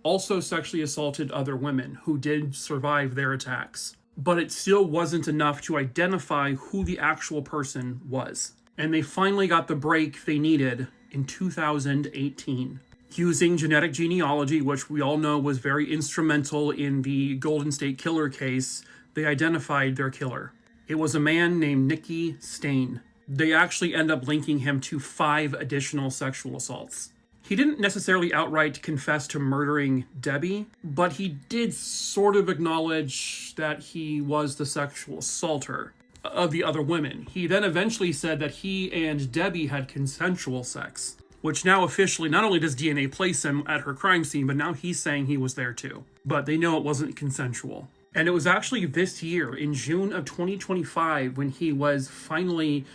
also sexually assaulted other women who did survive their attacks. But it still wasn't enough to identify who the actual person was. And they finally got the break they needed in 2018. Using genetic genealogy, which we all know was very instrumental in the Golden State Killer case, they identified their killer. It was a man named Nicky Stain. They actually end up linking him to 5 additional sexual assaults. He didn't necessarily outright confess to murdering Debbie, but he did sort of acknowledge that he was the sexual assaulter of the other women. He then eventually said that he and Debbie had consensual sex, which now officially, not only does DNA place him at her crime scene, but now he's saying he was there too. But they know it wasn't consensual. And it was actually this year, in June of 2025, when he was finally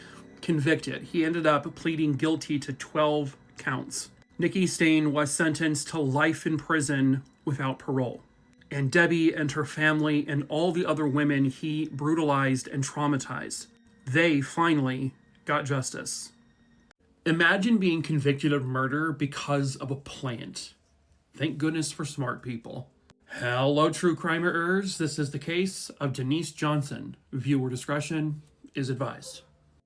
convicted. He ended up pleading guilty to 12 counts. Nicky Stain was sentenced to life in prison without parole. And Debbie and her family and all the other women he brutalized and traumatized, they finally got justice. Imagine being convicted of murder because of a plant. Thank goodness for smart people. Hello, true crimerers. This is the case of Denise Johnson. Viewer discretion is advised.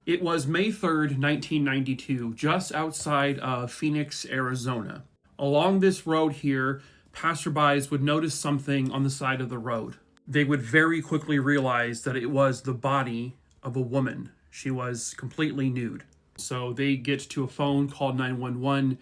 It was May 3rd, 1992, just outside of Phoenix, Arizona. Along this road here, passerbys would notice something on the side of the road. They would very quickly realize that it was the body of a woman. She was completely nude. So they get to a phone, call 911,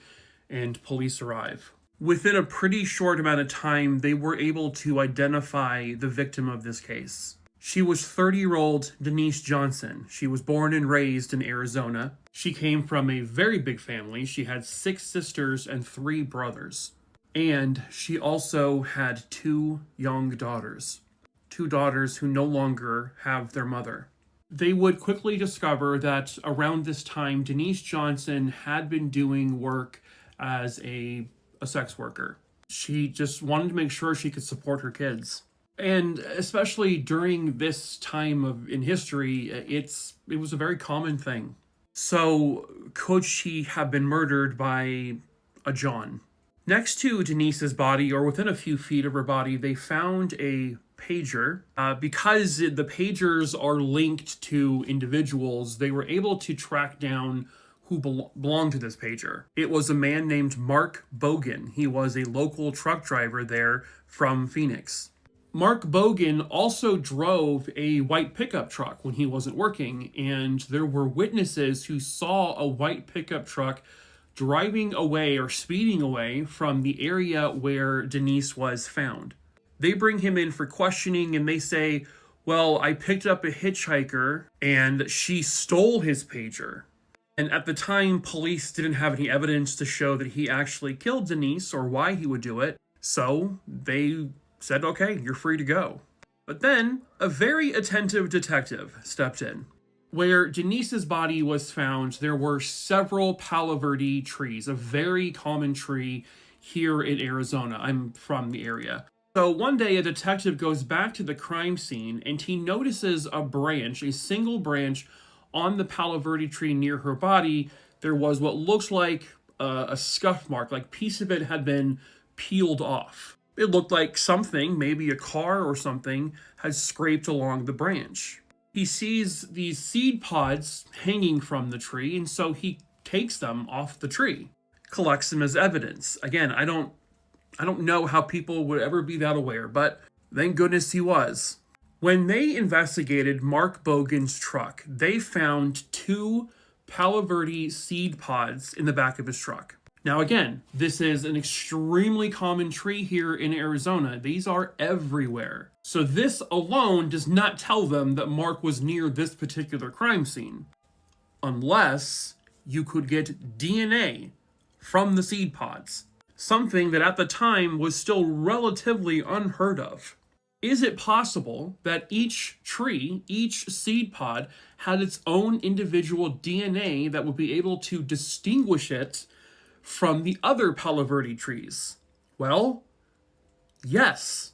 and police arrive. Within a pretty short amount of time, they were able to identify the victim of this case. She was 30-year-old Denise Johnson. She was born and raised in Arizona. She came from a very big family. She had 6 sisters and 3 brothers. And she also had 2 young daughters. 2 daughters who no longer have their mother. They would quickly discover that around this time, Denise Johnson had been doing work as a sex worker. She just wanted to make sure she could support her kids. And especially during this time in history, it was a very common thing. So could she have been murdered by a John? Next to Denise's body, or within a few feet of her body, they found a pager. Because the pagers are linked to individuals, they were able to track down who belonged to this pager. It was a man named Mark Bogan. He was a local truck driver there from Phoenix. Mark Bogan also drove a white pickup truck when he wasn't working, and there were witnesses who saw a white pickup truck driving away or speeding away from the area where Denise was found. They bring him in for questioning and they say, well, I picked up a hitchhiker and she stole his pager. And at the time, police didn't have any evidence to show that he actually killed Denise or why he would do it. So they said, okay, you're free to go. But then a very attentive detective stepped in. Where Denise's body was found, there were several Palo Verde trees, a very common tree here in Arizona. I'm from the area. So one day a detective goes back to the crime scene and he notices a branch, a single branch on the Palo Verde tree near her body. There was what looks like a scuff mark, like a piece of it had been peeled off. It looked like something, maybe a car or something, had scraped along the branch. He sees these seed pods hanging from the tree, and so he takes them off the tree, collects them as evidence. Again, I don't know how people would ever be that aware, but thank goodness he was. When they investigated Mark Bogan's truck, they found 2 Palo Verde seed pods in the back of his truck. Now again, this is an extremely common tree here in Arizona. These are everywhere. So this alone does not tell them that Mark was near this particular crime scene. Unless you could get DNA from the seed pods. Something that at the time was still relatively unheard of. Is it possible that each tree, each seed pod, had its own individual DNA that would be able to distinguish it from the other Palo Verde trees? Well, yes.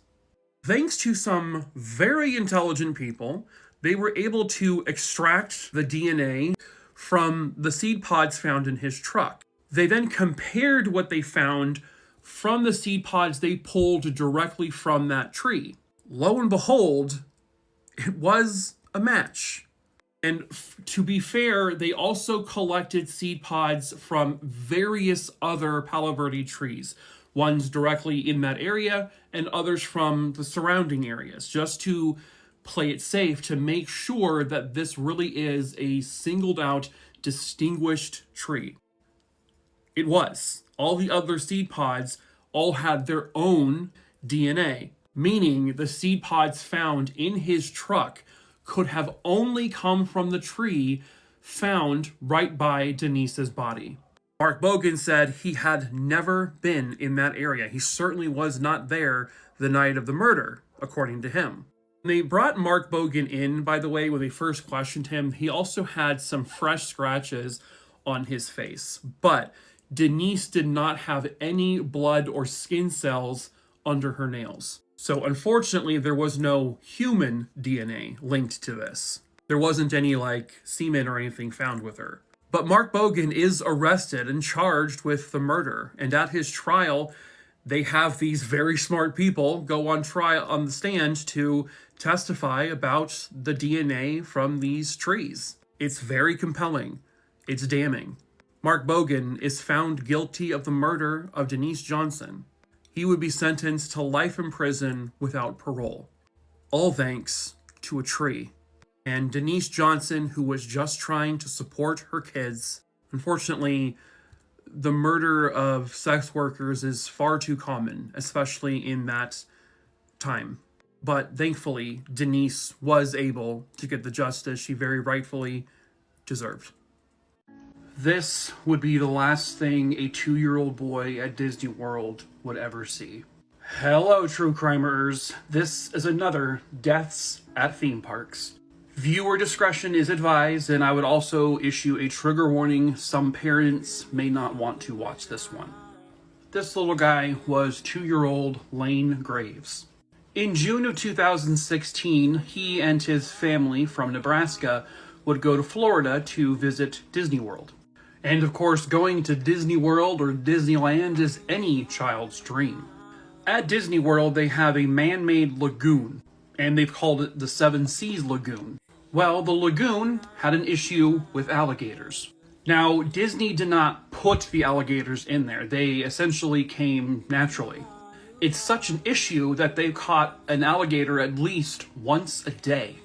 Thanks to some very intelligent people, they were able to extract the DNA from the seed pods found in his truck. They then compared what they found from the seed pods they pulled directly from that tree. Lo and behold, it was a match. And to be fair, they also collected seed pods from various other Palo Verde trees, ones directly in that area and others from the surrounding areas, just to play it safe, to make sure that this really is a singled out, distinguished tree. It was. All the other seed pods all had their own DNA, meaning the seed pods found in his truck could have only come from the tree found right by Denise's body. Mark Bogan said he had never been in that area. He certainly was not there the night of the murder, according to him. When they brought Mark Bogan in, by the way, when they first questioned him, he also had some fresh scratches on his face. But Denise did not have any blood or skin cells under her nails. So unfortunately, there was no human DNA linked to this. There wasn't any semen or anything found with her. But Mark Bogan is arrested and charged with the murder. And at his trial, they have these very smart people go on trial on the stand to testify about the DNA from these trees. It's very compelling. It's damning. Mark Bogan is found guilty of the murder of Denise Johnson. He would be sentenced to life in prison without parole. All thanks to a tree. And Denise Johnson, who was just trying to support her kids. Unfortunately, the murder of sex workers is far too common, especially in that time. But thankfully, Denise was able to get the justice she very rightfully deserved. This would be the last thing a 2-year-old boy at Disney World would ever see. Hello, true crimerers. This is another Deaths at Theme Parks. Viewer discretion is advised, and I would also issue a trigger warning. Some parents may not want to watch this one. This little guy was 2-year-old Lane Graves. In June of 2016, he and his family from Nebraska would go to Florida to visit Disney World. And of course, going to Disney World or Disneyland is any child's dream. At Disney World, they have a man-made lagoon, and they've called it the Seven Seas Lagoon. Well, the lagoon had an issue with alligators. Now, Disney did not put the alligators in there. They essentially came naturally. It's such an issue that they've caught an alligator at least once a day.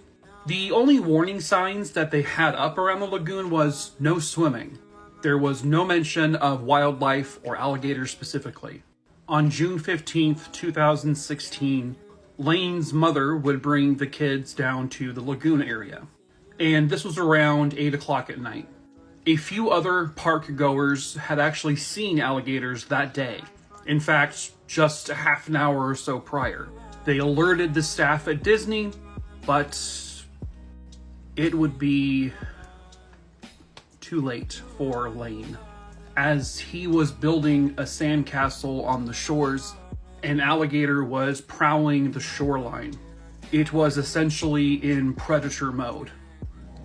The only warning signs that they had up around the lagoon was no swimming. There was no mention of wildlife or alligators specifically. On June 15th, 2016, Lane's mother would bring the kids down to the lagoon area. And this was around 8 o'clock at night. A few other park goers had actually seen alligators that day. In fact, just a half an hour or so prior. They alerted the staff at Disney, but it would be too late for Lane. As he was building a sandcastle on the shores, an alligator was prowling the shoreline. It was essentially in predator mode.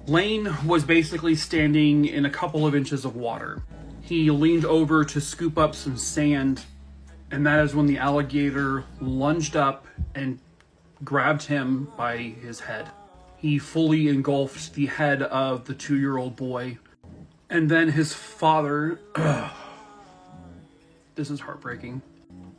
Lane was basically standing in a couple of inches of water. He leaned over to scoop up some sand, and that is when the alligator lunged up and grabbed him by his head. He fully engulfed the head of the 2-year-old boy. And then his father, this is heartbreaking.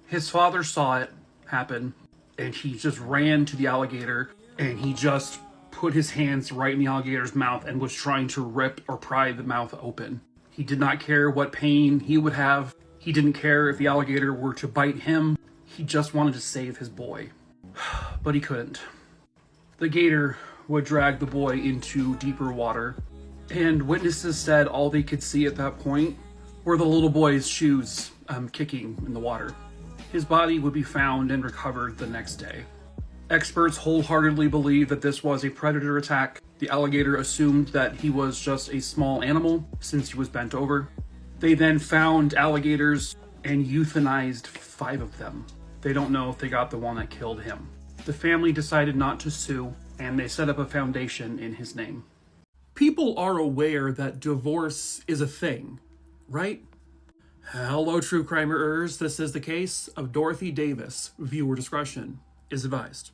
His father saw it happen, and he just ran to the alligator, and he just put his hands right in the alligator's mouth and was trying to rip or pry the mouth open. He did not care what pain he would have. He didn't care if the alligator were to bite him. He just wanted to save his boy. But he couldn't. The gator would drag the boy into deeper water, and witnesses said all they could see at that point were the little boy's shoes kicking in the water. His body would be found and recovered the next day. Experts wholeheartedly believe that this was a predator attack. The alligator assumed that he was just a small animal since he was bent over. They then found alligators and euthanized 5 of them. They don't know if they got the one that killed him. The family decided not to sue, and they set up a foundation in his name. People are aware that divorce is a thing, right? Hello, true crimerers. This is the case of Dorothy Davis. Viewer discretion is advised.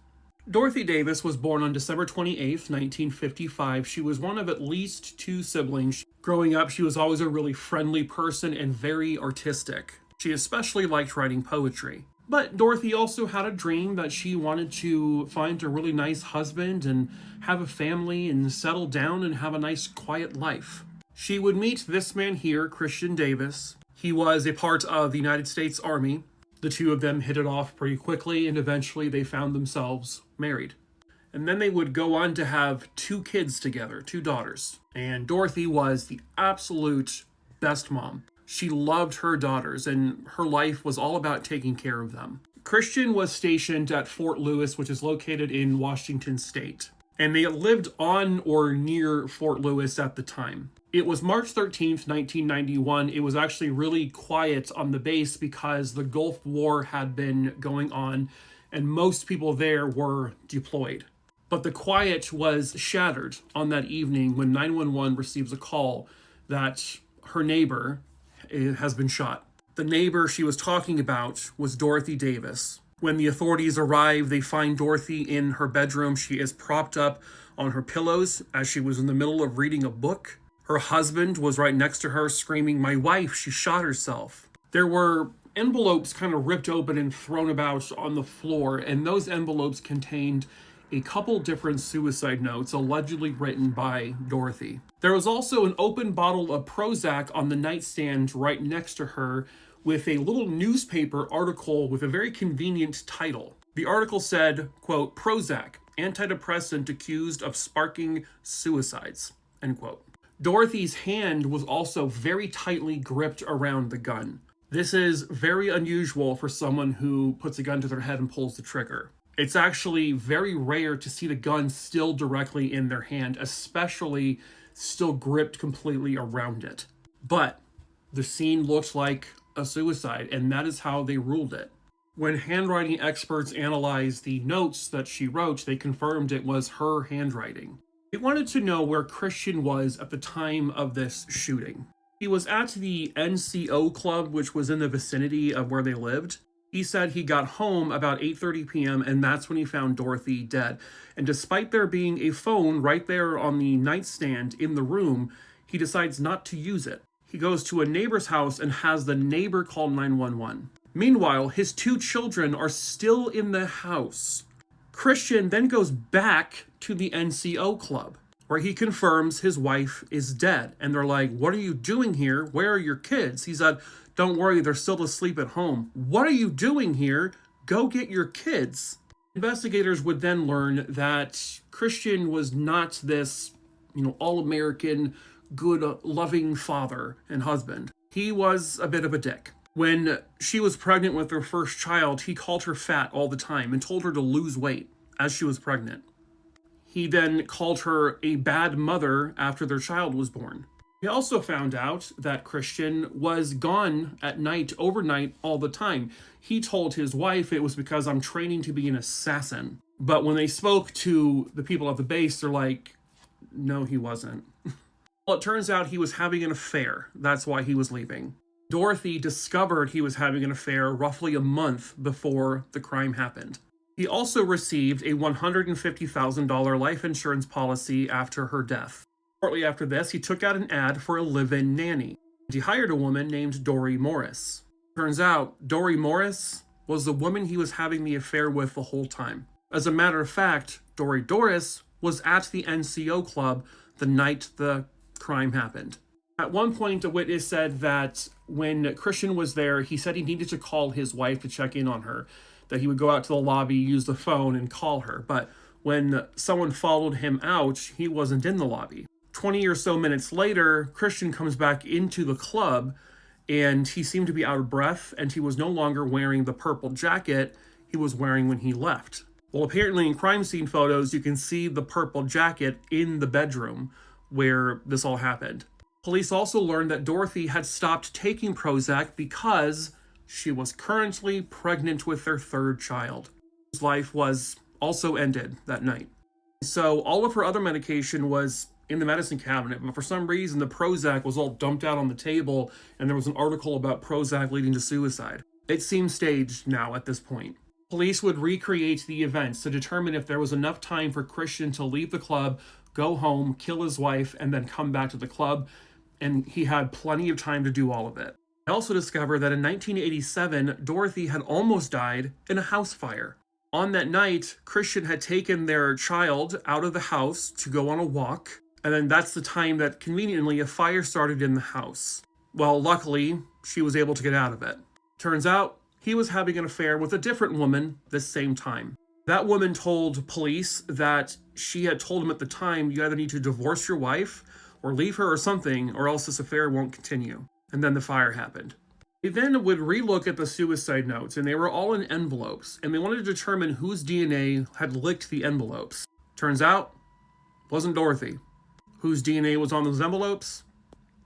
Dorothy Davis was born on December 28th, 1955. She was one of at least 2 siblings. Growing up, she was always a really friendly person and very artistic. She especially liked writing poetry. But Dorothy also had a dream that she wanted to find a really nice husband and have a family and settle down and have a nice quiet life. She would meet this man here, Christian Davis. He was a part of the United States Army. The 2 of them hit it off pretty quickly, and eventually they found themselves married. And then they would go on to have 2 kids together, 2 daughters. And Dorothy was the absolute best mom. She loved her daughters, and her life was all about taking care of them. Christian was stationed at Fort Lewis, which is located in Washington State. And they lived on or near Fort Lewis at the time. It was March 13th, 1991. It was actually really quiet on the base because the Gulf War had been going on and most people there were deployed. But the quiet was shattered on that evening when 911 receives a call that her neighbor has been shot. The neighbor she was talking about was Dorothy Davis. When the authorities arrive, they find Dorothy in her bedroom. She is propped up on her pillows as she was in the middle of reading a book. Her husband was right next to her screaming, "My wife, she shot herself." There were envelopes kind of ripped open and thrown about on the floor, and those envelopes contained a couple different suicide notes allegedly written by Dorothy. There was also an open bottle of Prozac on the nightstand right next to her with a little newspaper article with a very convenient title. The article said, quote, "Prozac, antidepressant accused of sparking suicides," end quote. Dorothy's hand was also very tightly gripped around the gun. This is very unusual for someone who puts a gun to their head and pulls the trigger. It's actually very rare to see the gun still directly in their hand, especially still gripped completely around it. But the scene looked like a suicide, and that is how they ruled it. When handwriting experts analyzed the notes that she wrote, they confirmed it was her handwriting. They wanted to know where Christian was at the time of this shooting. He was at the NCO club, which was in the vicinity of where they lived. He said he got home about 8:30 p.m. and that's when he found Dorothy dead. And despite there being a phone right there on the nightstand in the room, he decides not to use it. He goes to a neighbor's house and has the neighbor call 911. Meanwhile, his 2 children are still in the house. Christian then goes back to the NCO club, where he confirms his wife is dead. And they're like, "What are you doing here? Where are your kids?" He said, "Don't worry, they're still asleep at home." "What are you doing here? Go get your kids." Investigators would then learn that Christian was not this, all-American, good, loving father and husband. He was a bit of a dick. When she was pregnant with her first child, he called her fat all the time and told her to lose weight as she was pregnant. He then called her a bad mother after their child was born. He also found out that Christian was gone at night, overnight, all the time. He told his wife it was because I'm training to be an assassin. But when they spoke to the people at the base, they're like, no, he wasn't. Well, it turns out he was having an affair. That's why he was leaving. Dorothy discovered he was having an affair roughly a month before the crime happened. He also received a $150,000 life insurance policy after her death. Shortly after this, he took out an ad for a live-in nanny. He hired a woman named Dory Morris. Turns out, Dory Morris was the woman he was having the affair with the whole time. As a matter of fact, Dory Doris was at the NCO club the night the crime happened. At one point, a witness said that when Christian was there, he said he needed to call his wife to check in on her, that he would go out to the lobby, use the phone, and call her. But when someone followed him out, he wasn't in the lobby. 20 or so minutes later, Christian comes back into the club, and he seemed to be out of breath, and he was no longer wearing the purple jacket he was wearing when he left. Well, apparently in crime scene photos, you can see the purple jacket in the bedroom where this all happened. Police also learned that Dorothy had stopped taking Prozac because she was currently pregnant with their third child. His life was also ended that night. So all of her other medication was in the medicine cabinet, but for some reason the Prozac was all dumped out on the table, and there was an article about Prozac leading to suicide. It seems staged now at this point. Police would recreate the events to determine if there was enough time for Christian to leave the club, go home, kill his wife, and then come back to the club, and he had plenty of time to do all of it. I also discovered that in 1987, Dorothy had almost died in a house fire. On that night, Christian had taken their child out of the house to go on a walk, and then that's the time that, conveniently, a fire started in the house. Well, luckily, she was able to get out of it. Turns out, he was having an affair with a different woman this same time. That woman told police that she had told him at the time, you either need to divorce your wife or leave her or something, or else this affair won't continue. And then the fire happened. They then would relook at the suicide notes, and they were all in envelopes, and they wanted to determine whose DNA had licked the envelopes. Turns out, it wasn't Dorothy. Whose DNA was on those envelopes?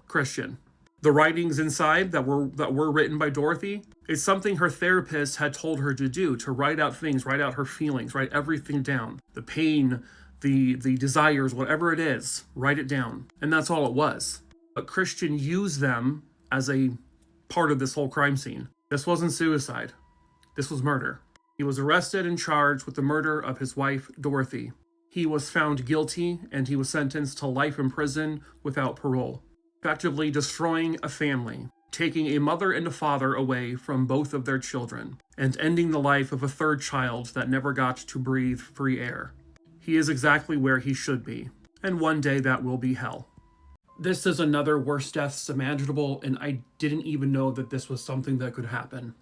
Christian. The writings inside that were written by Dorothy, it's something her therapist had told her to do, to write out things, write out her feelings, write everything down. The pain, the desires, whatever it is, write it down. And that's all it was. But Christian used them as a part of this whole crime scene. This wasn't suicide. This was murder. He was arrested and charged with the murder of his wife, Dorothy. He was found guilty, and he was sentenced to life in prison without parole, effectively destroying a family, taking a mother and a father away from both of their children, and ending the life of a third child that never got to breathe free air. He is exactly where he should be, and one day that will be hell. This is another worst deaths imaginable, and I didn't even know that this was something that could happen.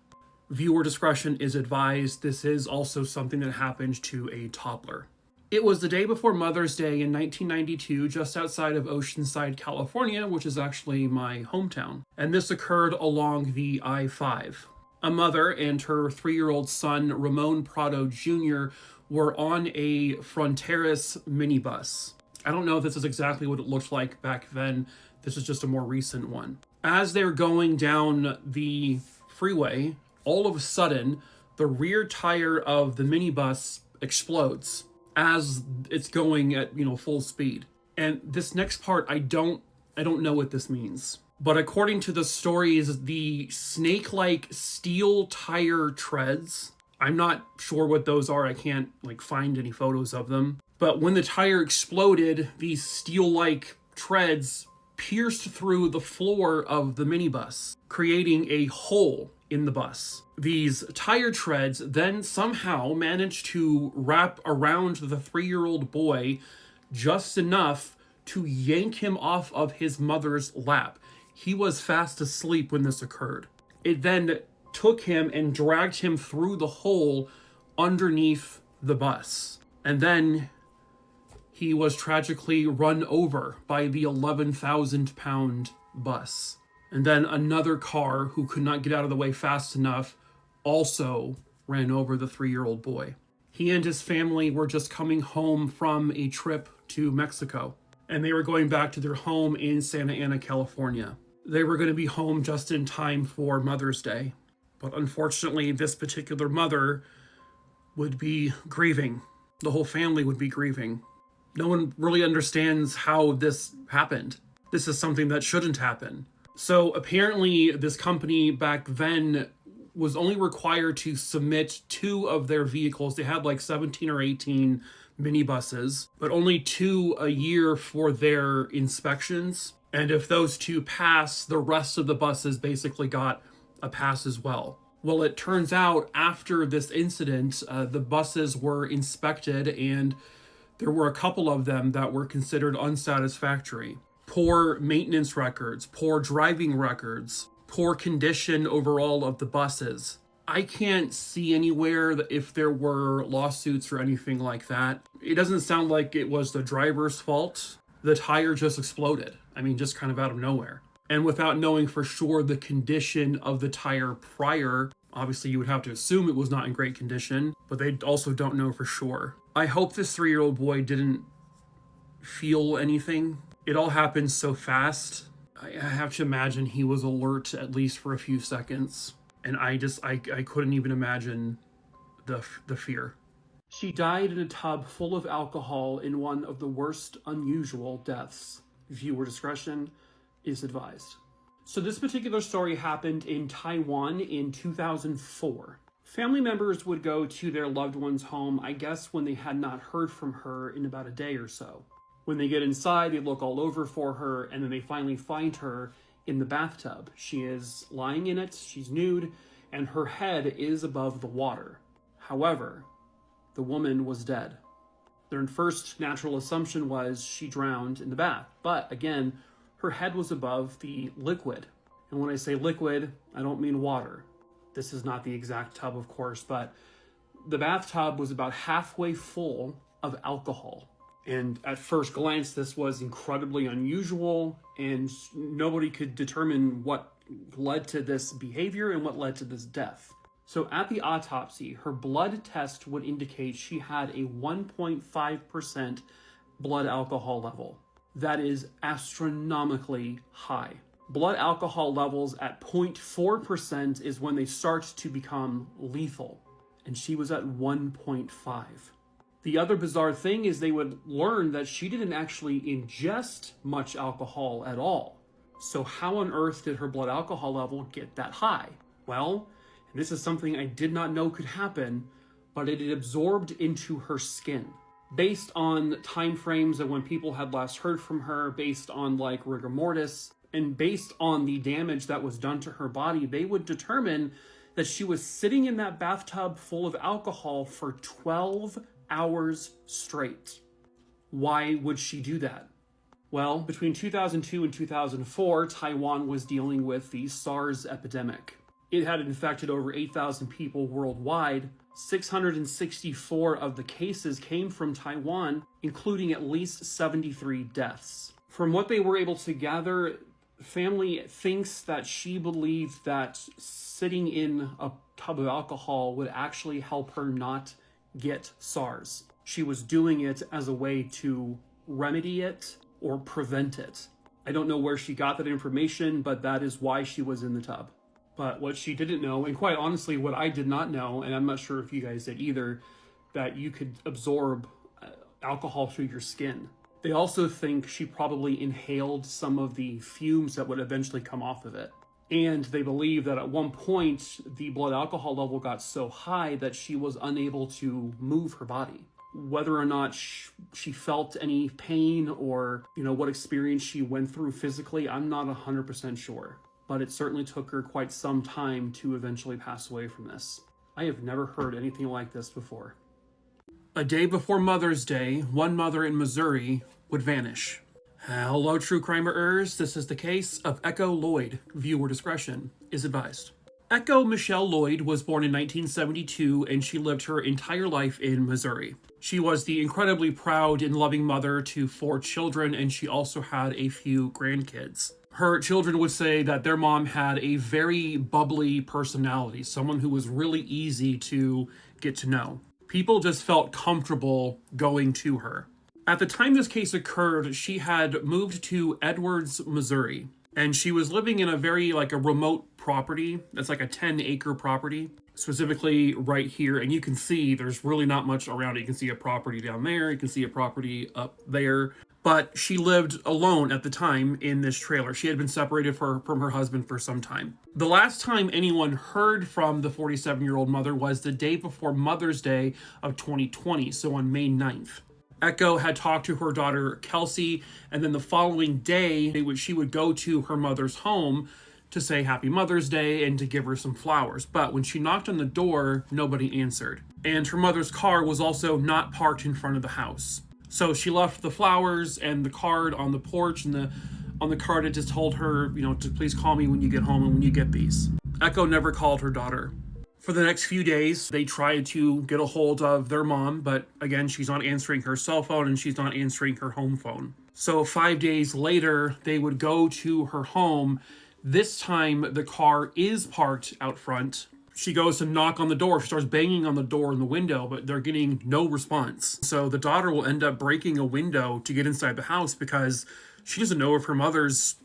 Viewer discretion is advised. This is also something that happened to a toddler. It was the day before Mother's Day in 1992, just outside of Oceanside, California, which is actually my hometown. And this occurred along the I-5. A mother and her 3-year-old son, Ramon Prado Jr., were on a Fronteras minibus. I don't know if this is exactly what it looked like back then. This is just a more recent one. As they're going down the freeway, all of a sudden, the rear tire of the minibus explodes as it's going at, full speed. And this next part, I don't know what this means. But according to the stories, the snake-like steel tire treads, I'm not sure what those are. I can't find any photos of them. But when the tire exploded, these steel-like treads pierced through the floor of the minibus, creating a hole in the bus. These tire treads then somehow managed to wrap around the 3-year-old boy just enough to yank him off of his mother's lap. He was fast asleep when this occurred. It then took him and dragged him through the hole underneath the bus. And then he was tragically run over by the 11,000-pound bus. And then another car, who could not get out of the way fast enough, also ran over the 3-year-old boy. He and his family were just coming home from a trip to Mexico, and they were going back to their home in Santa Ana, California. They were going to be home just in time for Mother's Day. But unfortunately, this particular mother would be grieving. The whole family would be grieving. No one really understands how this happened. This is something that shouldn't happen. So apparently this company back then was only required to submit 2 of their vehicles. They had 17 or 18 minibuses, but only 2 a year for their inspections. And if those 2 pass, the rest of the buses basically got a pass as well. Well, it turns out after this incident, the buses were inspected, and there were a couple of them that were considered unsatisfactory. Poor maintenance records, poor driving records, poor condition overall of the buses. I can't see anywhere that if there were lawsuits or anything like that. It doesn't sound like it was the driver's fault. The tire just exploded. Just kind of out of nowhere. And without knowing for sure the condition of the tire prior, Obviously, you would have to assume it was not in great condition, but they also don't know for sure. I hope this 3-year-old boy didn't feel anything. It all happened so fast. I have to imagine he was alert at least for a few seconds. And I couldn't even imagine the fear. She died in a tub full of alcohol in one of the worst unusual deaths. Viewer discretion is advised. So this particular story happened in Taiwan in 2004. Family members would go to their loved one's home, I guess when they had not heard from her in about a day or so. When they get inside, they look all over for her, and then they finally find her in the bathtub. She is lying in it, she's nude, and her head is above the water. However, the woman was dead. Their first natural assumption was she drowned in the bath. But again, her head was above the liquid. And when I say liquid, I don't mean water. This is not the exact tub, of course, but the bathtub was about halfway full of alcohol. And at first glance, this was incredibly unusual, and nobody could determine what led to this behavior and what led to this death. So at the autopsy, her blood test would indicate she had a 1.5% blood alcohol level. That is astronomically high. Blood alcohol levels at 0.4% is when they start to become lethal, and she was at 1.5. The other bizarre thing is they would learn that she didn't actually ingest much alcohol at all. So how on earth did her blood alcohol level get that high? Well, and this is something I did not know could happen, but it had absorbed into her skin. Based on time frames of when people had last heard from her, based on like rigor mortis, and based on the damage that was done to her body, they would determine that she was sitting in that bathtub full of alcohol for 12 hours straight. Why would she do that? Well, between 2002 and 2004, Taiwan was dealing with the SARS epidemic. It had infected over 8,000 people worldwide. 664 of the cases came from Taiwan, including at least 73 deaths. From what they were able to gather, family thinks that she believed that sitting in a tub of alcohol would actually help her not get SARS. She was doing it as a way to remedy it or prevent it. I don't know where she got that information, but that is why she was in the tub. But what she didn't know, and quite honestly, what I did not know, and I'm not sure if you guys did either, that you could absorb alcohol through your skin. They also think she probably inhaled some of the fumes that would eventually come off of it. And they believe that at one point, the blood alcohol level got so high that she was unable to move her body. Whether or not she felt any pain or, what experience she went through physically, I'm not 100% sure. But it certainly took her quite some time to eventually pass away from this. I have never heard anything like this before. A day before Mother's Day, one mother in Missouri would vanish. Hello, true crimerers. This is the case of Echo Lloyd. Viewer discretion is advised. Echo Michelle Lloyd was born in 1972, and she lived her entire life in Missouri. She was the incredibly proud and loving mother to 4 children, and she also had a few grandkids. Her children would say that their mom had a very bubbly personality, someone who was really easy to get to know. People just felt comfortable going to her. At the time this case occurred, she had moved to Edwards, Missouri, and she was living in a very a remote property. That's like a 10-acre property, specifically right here. And you can see there's really not much around it. You can see a property down there. You can see a property up there. But she lived alone at the time in this trailer. She had been separated from her husband for some time. The last time anyone heard from the 47-year-old mother was the day before Mother's Day of 2020, so on May 9th. Echo had talked to her daughter, Kelsey, and then the following day, she would go to her mother's home to say Happy Mother's Day and to give her some flowers. But when she knocked on the door, nobody answered. And her mother's car was also not parked in front of the house. So she left the flowers and the card on the porch, and on the card it just told her, to please call me when you get home and when you get these. Echo never called her daughter. For the next few days, they tried to get a hold of their mom, but again, she's not answering her cell phone and she's not answering her home phone. So 5 days later, they would go to her home. This time, the car is parked out front. She goes to knock on the door. She starts banging on the door and the window, but they're getting no response. So the daughter will end up breaking a window to get inside the house because she doesn't know if her mother's,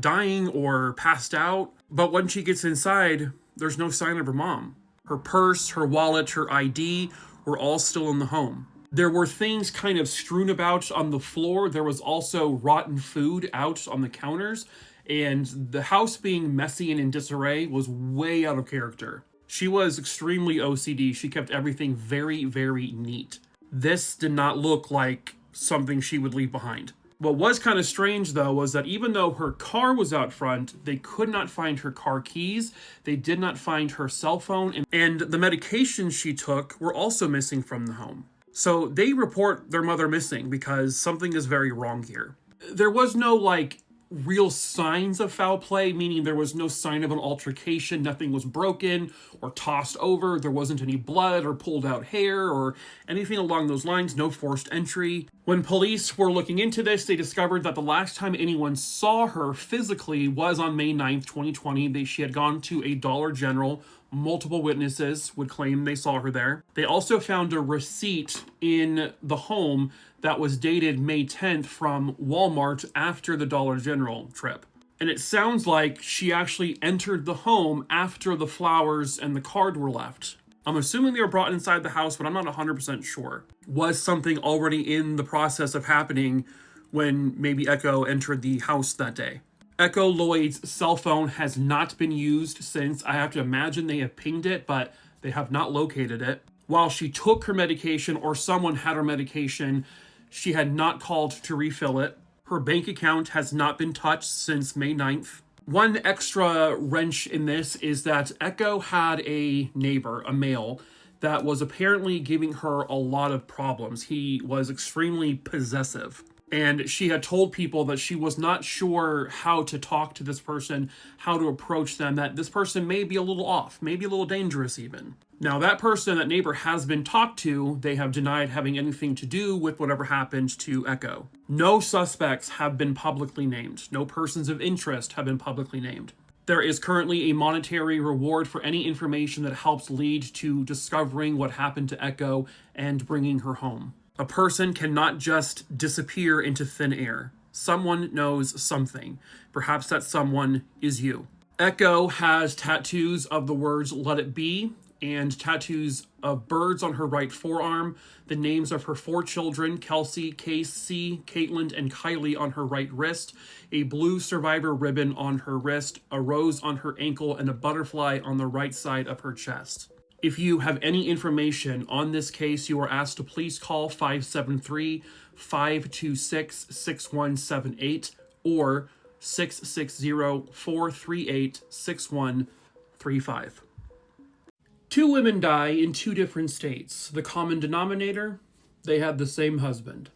dying or passed out. But when she gets inside, there's no sign of her mom. Her purse, her wallet, her ID were all still in the home. There were things kind of strewn about on the floor. There was also rotten food out on the counters. And the house being messy and in disarray was way out of character. She was extremely OCD. She kept everything very, very neat. This did not look like something she would leave behind. What was kind of strange, though, was that even though her car was out front, they could not find her car keys. They did not find her cell phone. And the medications she took were also missing from the home. So they report their mother missing because something is very wrong here. There was no, real signs of foul play, meaning there was no sign of an altercation. Nothing was broken or tossed over. There wasn't any blood or pulled out hair or anything along those lines. No forced entry. When police were looking into this, they discovered that the last time anyone saw her physically was on May 9th, 2020. She had gone to a Dollar General. Multiple witnesses would claim they saw her there. They also found a receipt in the home that was dated May 10th from Walmart after the Dollar General trip. And it sounds like she actually entered the home after the flowers and the card were left. I'm assuming they were brought inside the house, but I'm not 100% sure. Was something already in the process of happening when maybe Echo entered the house that day? Echo Lloyd's cell phone has not been used since. I have to imagine they have pinged it, but they have not located it. While she took her medication or someone had her medication, she had not called to refill it. Her bank account has not been touched since May 9th. One extra wrench in this is that Echo had a neighbor, a male, that was apparently giving her a lot of problems. He was extremely possessive. And she had told people that she was not sure how to talk to this person, how to approach them, that this person may be a little off, maybe a little dangerous even. Now, that person, that neighbor, has been talked to. They have denied having anything to do with whatever happened to Echo. No suspects have been publicly named. No persons of interest have been publicly named. There is currently a monetary reward for any information that helps lead to discovering what happened to Echo and bringing her home. A person cannot just disappear into thin air. Someone knows something. Perhaps that someone is you. Echo has tattoos of the words "Let It Be" and tattoos of birds on her right forearm, the names of her 4 children, Kelsey, Casey, Kaitlyn, and Kylie, on her right wrist, a blue survivor ribbon on her wrist, a rose on her ankle, and a butterfly on the right side of her chest. If you have any information on this case, you are asked to please call 573-526-6178 or 660-438-6135. 2 women die in 2 different states. The common denominator? They had the same husband.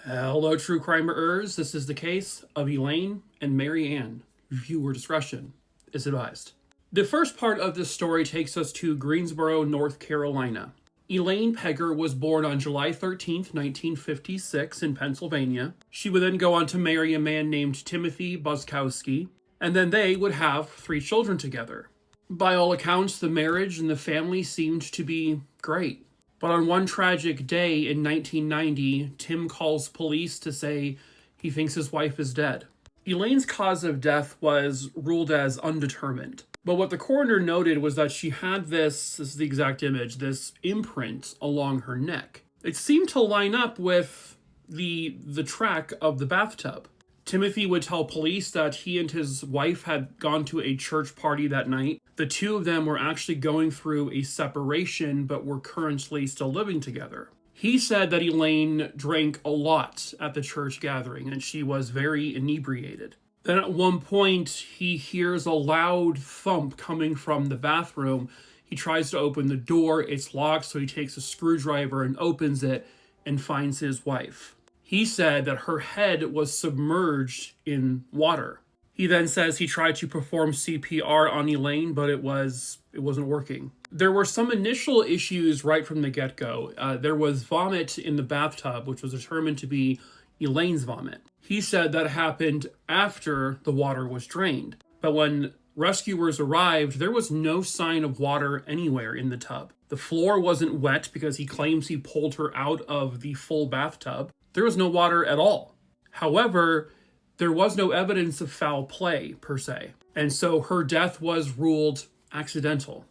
Hello, true crimerers. This is the case of Elaine and Mary Ann. Viewer discretion is advised. The first part of this story takes us to Greensboro, North Carolina. Elaine Pegger was born on July 13th, 1956 in Pennsylvania. She would then go on to marry a man named Timothy Buskowski, and then they would have 3 children together. By all accounts, the marriage and the family seemed to be great. But on one tragic day in 1990, Tim calls police to say he thinks his wife is dead. Elaine's cause of death was ruled as undetermined. But what the coroner noted was that she had this is the exact image, this imprint along her neck. It seemed to line up with the track of the bathtub. Timothy would tell police that he and his wife had gone to a church party that night. The 2 of them were actually going through a separation, but were currently still living together. He said that Elaine drank a lot at the church gathering, and she was very inebriated. Then at one point, he hears a loud thump coming from the bathroom. He tries to open the door. It's locked, so he takes a screwdriver and opens it and finds his wife. He said that her head was submerged in water. He then says he tried to perform CPR on Elaine, but it wasn't working. There were some initial issues right from the get-go. There was vomit in the bathtub, which was determined to be Elaine's vomit. He said that happened after the water was drained. But when rescuers arrived, there was no sign of water anywhere in the tub. The floor wasn't wet because he claims he pulled her out of the full bathtub. There was no water at all. However, there was no evidence of foul play, per se, and so her death was ruled accidental.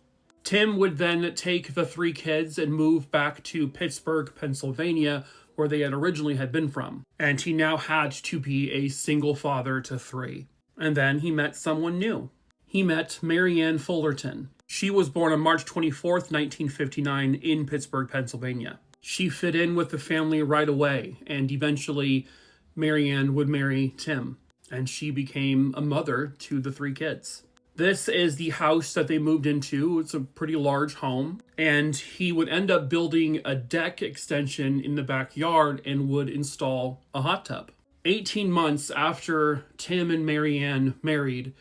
Tim would then take the 3 kids and move back to Pittsburgh, Pennsylvania, where they had been from, and he now had to be a single father to 3. And then he met someone new. He met Marianne Fullerton. She was born on March 24th, 1959 in Pittsburgh, Pennsylvania. She fit in with the family right away, and eventually Marianne would marry Tim, and she became a mother to the 3 kids. This is the house that they moved into. It's a pretty large home, and he would end up building a deck extension in the backyard and would install a hot tub. 18 months after Tim and Marianne married,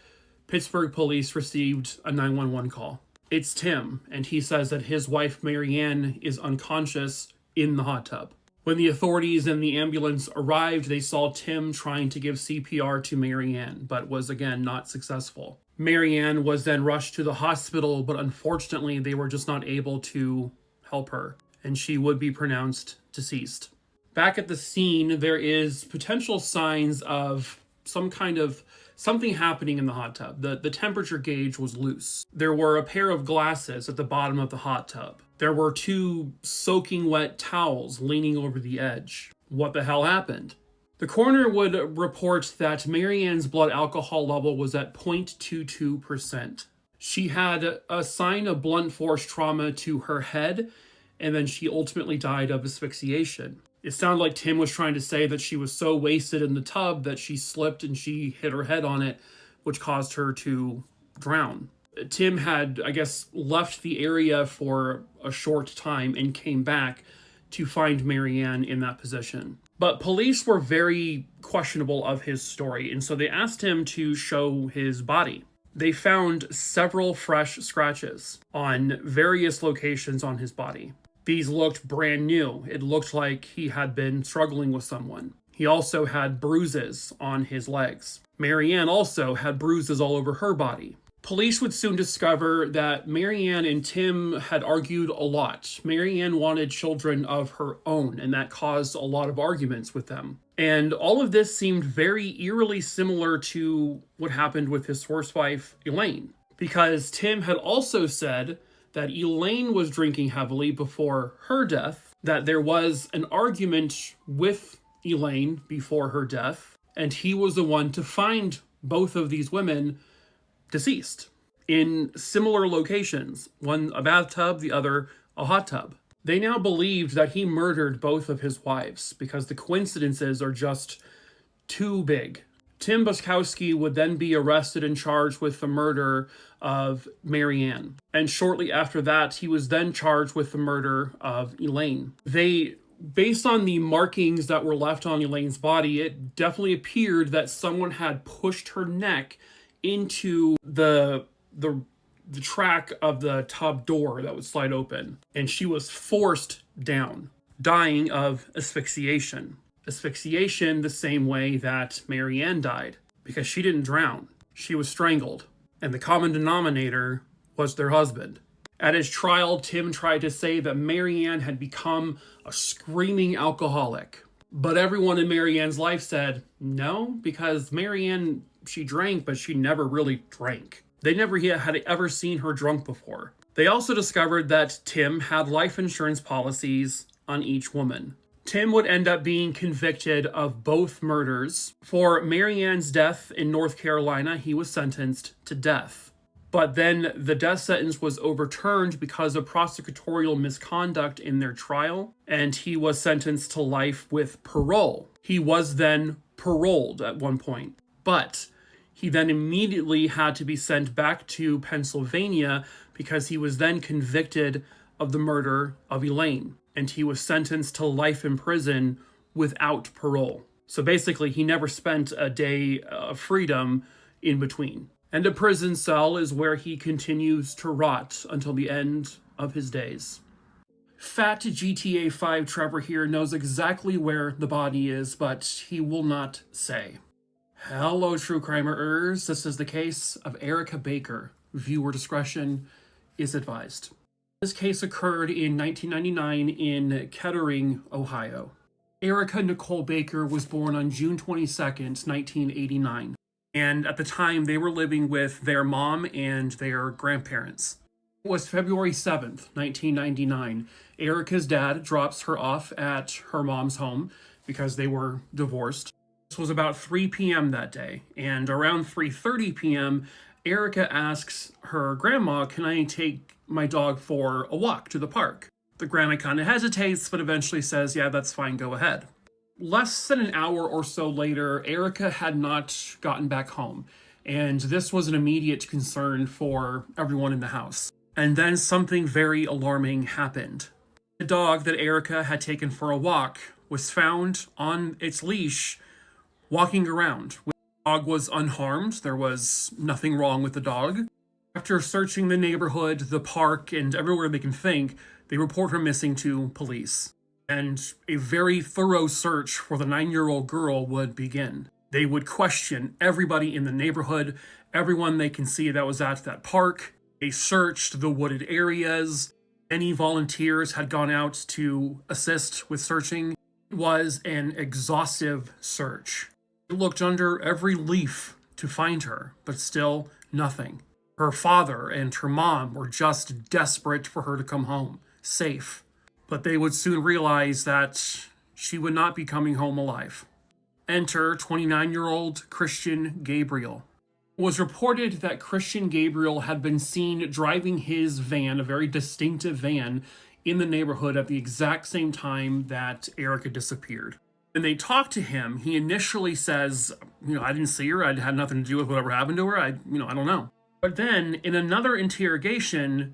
Pittsburgh police received a 911 call. It's Tim, and he says that his wife Marianne is unconscious in the hot tub. When the authorities and the ambulance arrived, they saw Tim trying to give CPR to Marianne, but was again not successful. Marianne was then rushed to the hospital, but unfortunately they were just not able to help her, and she would be pronounced deceased. Back at the scene, there is potential signs of something happening in the hot tub. The temperature gauge was loose. There were a pair of glasses at the bottom of the hot tub. There were 2 soaking wet towels leaning over the edge. What the hell happened? The coroner would report that Marianne's blood alcohol level was at 0.22%. She had a sign of blunt force trauma to her head, and then she ultimately died of asphyxiation. It sounded like Tim was trying to say that she was so wasted in the tub that she slipped and she hit her head on it, which caused her to drown. Tim had, I guess, left the area for a short time and came back to find Marianne in that position. But police were very questionable of his story, and so they asked him to show his body. They found several fresh scratches on various locations on his body. These looked brand new. It looked like he had been struggling with someone. He also had bruises on his legs. Marianne also had bruises all over her body. Police would soon discover that Marianne and Tim had argued a lot. Marianne wanted children of her own, and that caused a lot of arguments with them. And all of this seemed very eerily similar to what happened with his first wife, Elaine, because Tim had also said that Elaine was drinking heavily before her death, that there was an argument with Elaine before her death, and he was the one to find both of these women deceased in similar locations, one a bathtub, the other a hot tub. They now believed that he murdered both of his wives because the coincidences are just too big. Tim Buskowski would then be arrested and charged with the murder of Marianne. And shortly after that, he was then charged with the murder of Elaine. Based on the markings that were left on Elaine's body, it definitely appeared that someone had pushed her neck into the track of the tub door that would slide open, and she was forced down, dying of asphyxiation. Asphyxiation the same way that Marianne died, because she didn't drown. She was strangled, and the common denominator was their husband. At his trial, Tim tried to say that Marianne had become a screaming alcoholic, but everyone in Marianne's life said no, because Marianne, she drank, but she never really drank. They never had ever seen her drunk before. They also discovered that Tim had life insurance policies on each woman. Tim would end up being convicted of both murders. For Marianne's death in North Carolina, he was sentenced to death. But then the death sentence was overturned because of prosecutorial misconduct in their trial, and he was sentenced to life with parole. He was then paroled at one point, but he then immediately had to be sent back to Pennsylvania because he was then convicted of the murder of Elaine, and he was sentenced to life in prison without parole. So basically, he never spent a day of freedom in between. And a prison cell is where he continues to rot until the end of his days. Fat GTA 5 Trevor here knows exactly where the body is, but he will not say. Hello, true crimeers. This is the case of Erica Baker. Viewer discretion is advised. This case occurred in 1999 in Kettering, Ohio. Erica Nicole Baker was born on June 22nd, 1989. And at the time, they were living with their mom and their grandparents. It was February 7th, 1999. Erica's dad drops her off at her mom's home because they were divorced. This was about 3 p.m. that day, and around 3:30 p.m., Erica asks her grandma, "Can I take my dog for a walk to the park?" The grandma kind of hesitates, but eventually says, "Yeah, that's fine, go ahead." Less than an hour or so later, Erica had not gotten back home, and this was an immediate concern for everyone in the house. And then something very alarming happened. The dog that Erica had taken for a walk was found on its leash walking around. The dog was unharmed. There was nothing wrong with the dog. After searching the neighborhood, the park, and everywhere they can think, they report her missing to police. And a very thorough search for the 9-year-old girl would begin. They would question everybody in the neighborhood, everyone they can see that was at that park. They searched the wooded areas. Any volunteers had gone out to assist with searching. It was an exhaustive search. They looked under every leaf to find her, but still nothing. Her father and her mom were just desperate for her to come home, safe. But they would soon realize that she would not be coming home alive. Enter 29-year-old Christian Gabriel. It was reported that Christian Gabriel had been seen driving his van, a very distinctive van, in the neighborhood at the exact same time that Erica disappeared. When they talked to him, he initially says, "I didn't see her. I had nothing to do with whatever happened to her. I don't know." But then, in another interrogation,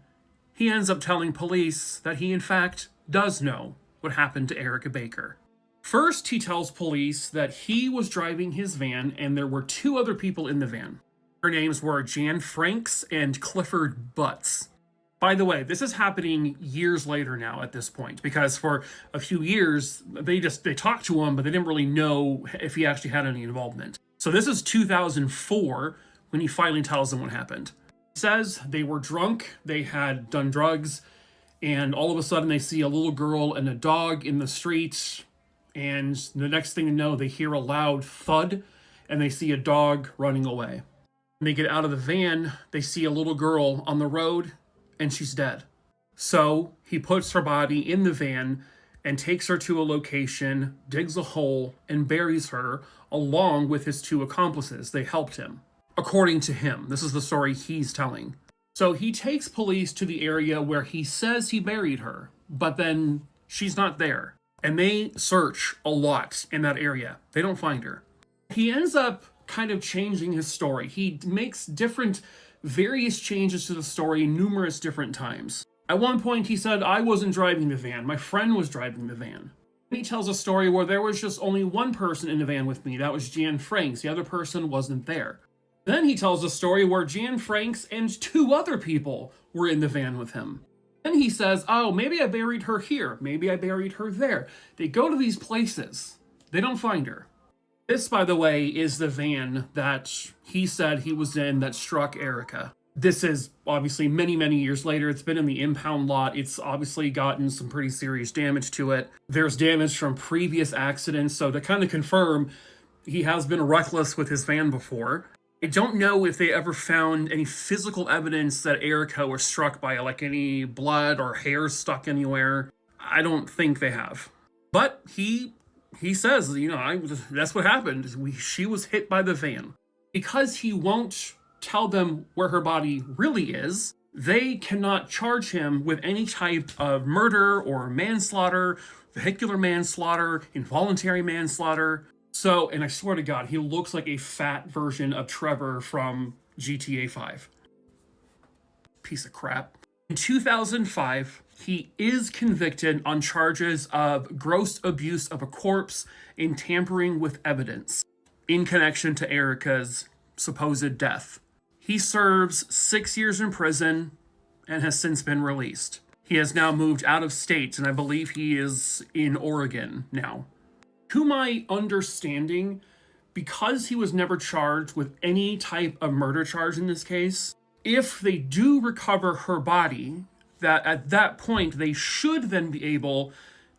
he ends up telling police that he, in fact, does know what happened to Erica Baker. First, he tells police that he was driving his van and there were 2 other people in the van. Their names were Jan Franks and Clifford Butts. By the way, this is happening years later now at this point, because for a few years, they talked to him, but they didn't really know if he actually had any involvement. So this is 2004 when he finally tells them what happened. He says they were drunk, they had done drugs, and all of a sudden they see a little girl and a dog in the street, and the next thing you know, they hear a loud thud, and they see a dog running away. When they get out of the van, they see a little girl on the road, and she's dead. So he puts her body in the van and takes her to a location, digs a hole, and buries her along with his 2 accomplices. They helped him. According to him, this is the story he's telling. So he takes police to the area where he says he buried her, but then she's not there. And they search a lot in that area. They don't find her. He ends up kind of changing his story. He makes various changes to the story numerous different times. At one point he said, "I wasn't driving the van, my friend was driving the van." He tells a story where there was just only one person in the van with me, that was Jan Franks, the other person wasn't there. Then he tells a story where Jan Franks and 2 other people were in the van with him. Then he says, "Oh, maybe I buried her here, maybe I buried her there." They go to these places, they don't find her. This, by the way, is the van that he said he was in that struck Erica. This is obviously many, many years later. It's been in the impound lot. It's obviously gotten some pretty serious damage to it. There's damage from previous accidents, so to kind of confirm, he has been reckless with his van before. I don't know if they ever found any physical evidence that Erica was struck by, like any blood or hair stuck anywhere. I don't think they have. But he says, that's what happened. She was hit by the van. Because he won't tell them where her body really is, they cannot charge him with any type of murder or manslaughter, vehicular manslaughter, involuntary manslaughter. So, and I swear to God, he looks like a fat version of Trevor from GTA 5. Piece of crap. In 2005, he is convicted on charges of gross abuse of a corpse and tampering with evidence in connection to Erica's supposed death. He serves 6 years in prison and has since been released. He has now moved out of state, and I believe he is in Oregon now. To my understanding, Because he was never charged with any type of murder charge in this case, if they do recover her body, that at that point they should then be able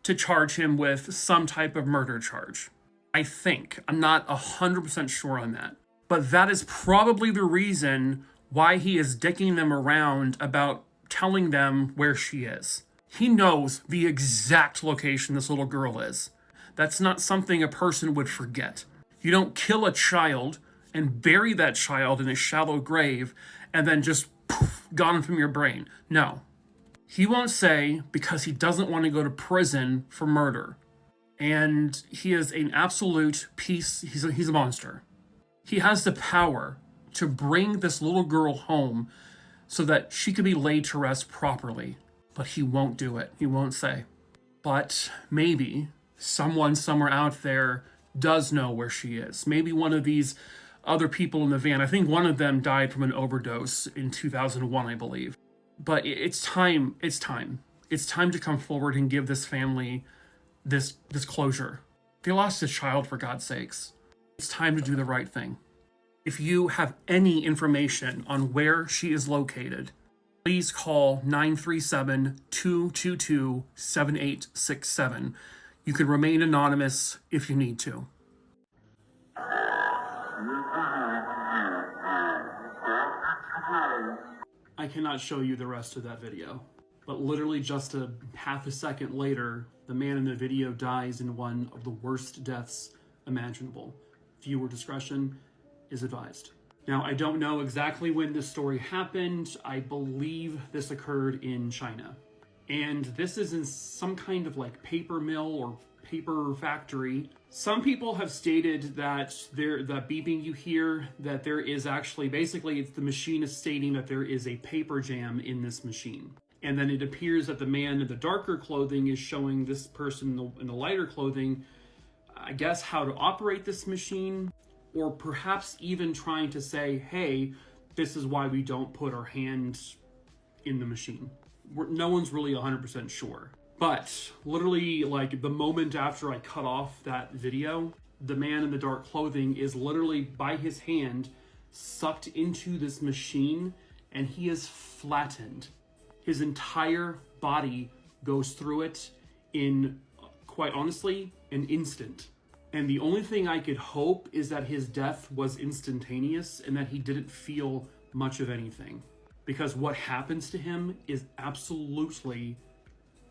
to charge him with some type of murder charge. I think. I'm not 100% sure on that. But that is probably the reason why he is dicking them around about telling them where she is. He knows the exact location this little girl is. That's not something a person would forget. You don't kill a child and bury that child in a shallow grave and then just poof, gone from your brain. No. He won't say because he doesn't want to go to prison for murder. And he is an absolute piece. He's a monster. He has the power to bring this little girl home so that she could be laid to rest properly. But he won't do it. He won't say. But maybe someone somewhere out there does know where she is. Maybe one of these other people in the van. I think one of them died from an overdose in 2001, I believe. But it's time. It's time. It's time to come forward and give this family this closure. They lost a child, for God's sakes. It's time to do the right thing. If you have any information on where she is located, please call 937-222-7867. You can remain anonymous if you need to. I cannot show you the rest of that video, but literally just a half a second later, the man in the video dies in one of the worst deaths imaginable. Viewer discretion is advised. Now, I don't know exactly when this story happened. I believe this occurred in China. And this is in some kind of like paper mill or paper factory. Some people have stated that that beeping you hear, that there is actually, basically it's the machine is stating that there is a paper jam in this machine. And then it appears that the man in the darker clothing is showing this person in the lighter clothing, I guess, how to operate this machine, or perhaps even trying to say, hey, this is why we don't put our hand in the machine. No one's really 100% sure. But literally, like, the moment after I cut off that video, the man in the dark clothing is literally by his hand sucked into this machine, and he is flattened. His entire body goes through it in, quite honestly, an instant. And the only thing I could hope is that his death was instantaneous and that he didn't feel much of anything. Because what happens to him is absolutely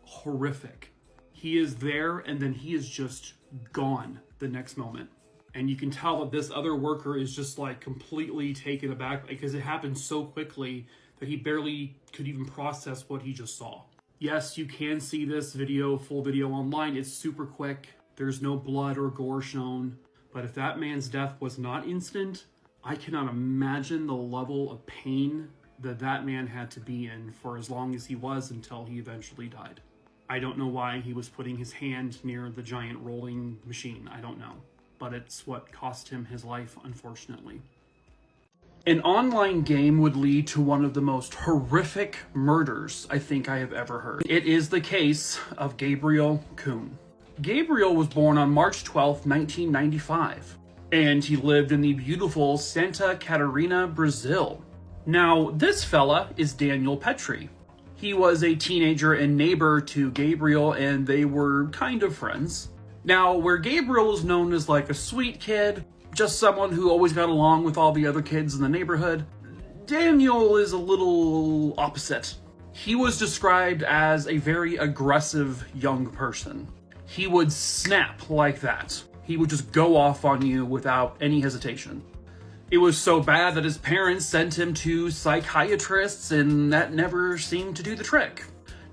horrific. He is there and then he is just gone the next moment. And you can tell that this other worker is just like completely taken aback because it happened so quickly that he barely could even process what he just saw. Yes, you can see this video, full video online. It's super quick. There's no blood or gore shown. But if that man's death was not instant, I cannot imagine the level of pain that that man had to be in for as long as he was until he eventually died. I don't know why he was putting his hand near the giant rolling machine. I don't know. But it's what cost him his life, unfortunately. An online game would lead to one of the most horrific murders I think I have ever heard. It is the case of Gabriel Kuhn. Gabriel was born on March 12, 1995, and he lived in the beautiful Santa Catarina, Brazil. Now, this fella is Daniel Petrie. He was a teenager and neighbor to Gabriel, and they were kind of friends. Now, where Gabriel is known as like a sweet kid, just someone who always got along with all the other kids in the neighborhood, Daniel is a little opposite. He was described as a very aggressive young person. He would snap like that. He would just go off on you without any hesitation. It was so bad that his parents sent him to psychiatrists, and that never seemed to do the trick.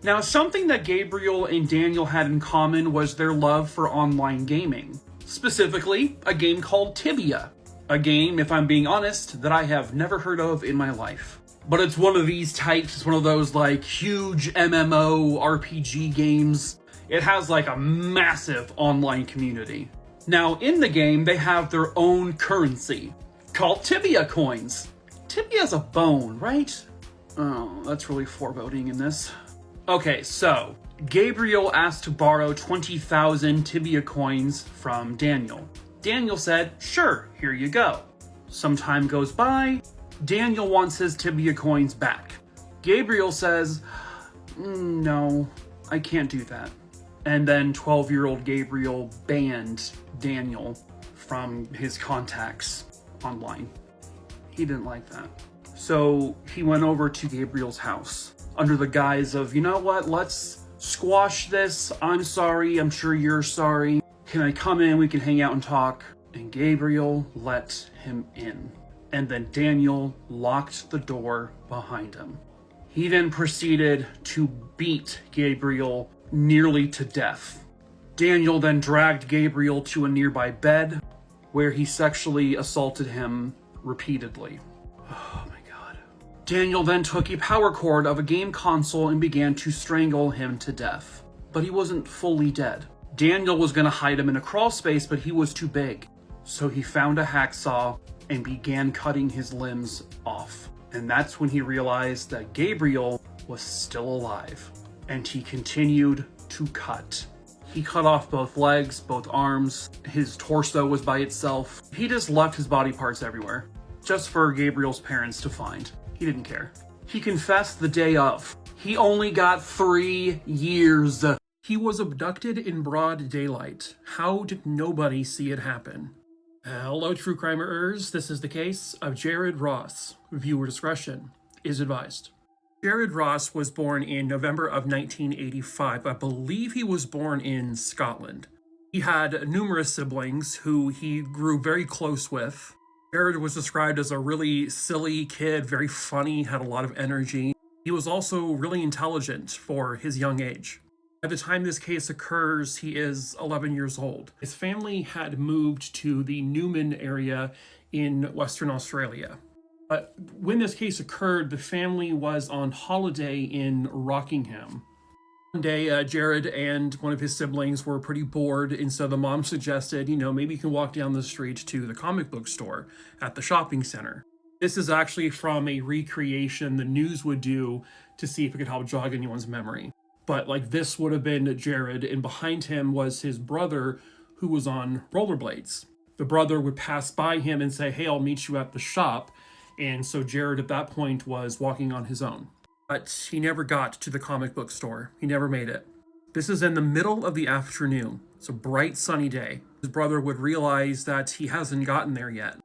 Now, something that Gabriel and Daniel had in common was their love for online gaming. Specifically, a game called Tibia. A game, if I'm being honest, that I have never heard of in my life. But it's one of these types, it's one of those like huge MMO RPG games. It has like a massive online community. Now, in the game, they have their own currency called Tibia coins. Tibia's a bone, right? Oh, that's really foreboding in this. Okay, so Gabriel asked to borrow 20,000 Tibia coins from Daniel. Daniel said, sure, here you go. Some time goes by. Daniel wants his tibia coins back. Gabriel says, no, I can't do that. And then 12-year-old Gabriel banned Daniel from his contacts online. He didn't like that. So he went over to Gabriel's house under the guise of, you know what, let's squash this. I'm sorry, I'm sure you're sorry. Can I come in? We can hang out and talk. And Gabriel let him in. And then Daniel locked the door behind him. He then proceeded to beat Gabriel nearly to death. Daniel then dragged Gabriel to a nearby bed where he sexually assaulted him repeatedly. Oh my God. Daniel then took a power cord of a game console and began to strangle him to death. But he wasn't fully dead. Daniel was going to hide him in a crawl space, but he was too big. So he found a hacksaw and began cutting his limbs off. And that's when he realized that Gabriel was still alive. And he continued to cut. He cut off both legs, both arms. His torso was by itself. He just left his body parts everywhere, just for Gabriel's parents to find. He didn't care. He confessed the day of. He only got 3 years. He was abducted in broad daylight. How did nobody see it happen? Hello, true crimeers. This is the case of Gerard Ross. Viewer discretion is advised. Gerard Ross was born in November of 1985. I believe he was born in Scotland. He had numerous siblings who he grew very close with. Gerard was described as a really silly kid, very funny, had a lot of energy. He was also really intelligent for his young age. By the time this case occurs, he is 11 years old. His family had moved to the Newman area in Western Australia. But when this case occurred, the family was on holiday in Rockingham. One day, Gerard and one of his siblings were pretty bored, and so the mom suggested, maybe you can walk down the street to the comic book store at the shopping center. This is actually from a recreation the news would do to see if it could help jog anyone's memory. But this would have been Gerard, and behind him was his brother who was on rollerblades. The brother would pass by him and say, hey, I'll meet you at the shop. And so Gerard at that point was walking on his own. But he never got to the comic book store. He never made it. This is in the middle of the afternoon. It's a bright, sunny day. His brother would realize that he hasn't gotten there yet.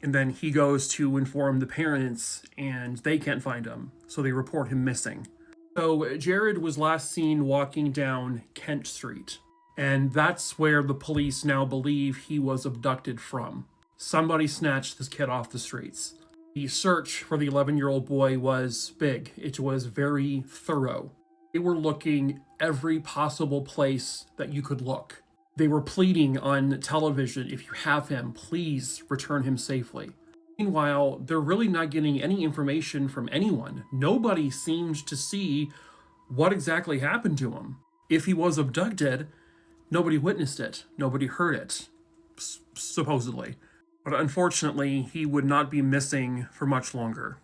And then he goes to inform the parents, and they can't find him. So they report him missing. So Gerard was last seen walking down Kent Street. And that's where the police now believe he was abducted from. Somebody snatched this kid off the streets. The search for the 11-year-old boy was big. It was very thorough. They were looking every possible place that you could look. They were pleading on television, if you have him, please return him safely. Meanwhile, they're really not getting any information from anyone. Nobody seemed to see what exactly happened to him. If he was abducted, nobody witnessed it. Nobody heard it, supposedly. But unfortunately, he would not be missing for much longer.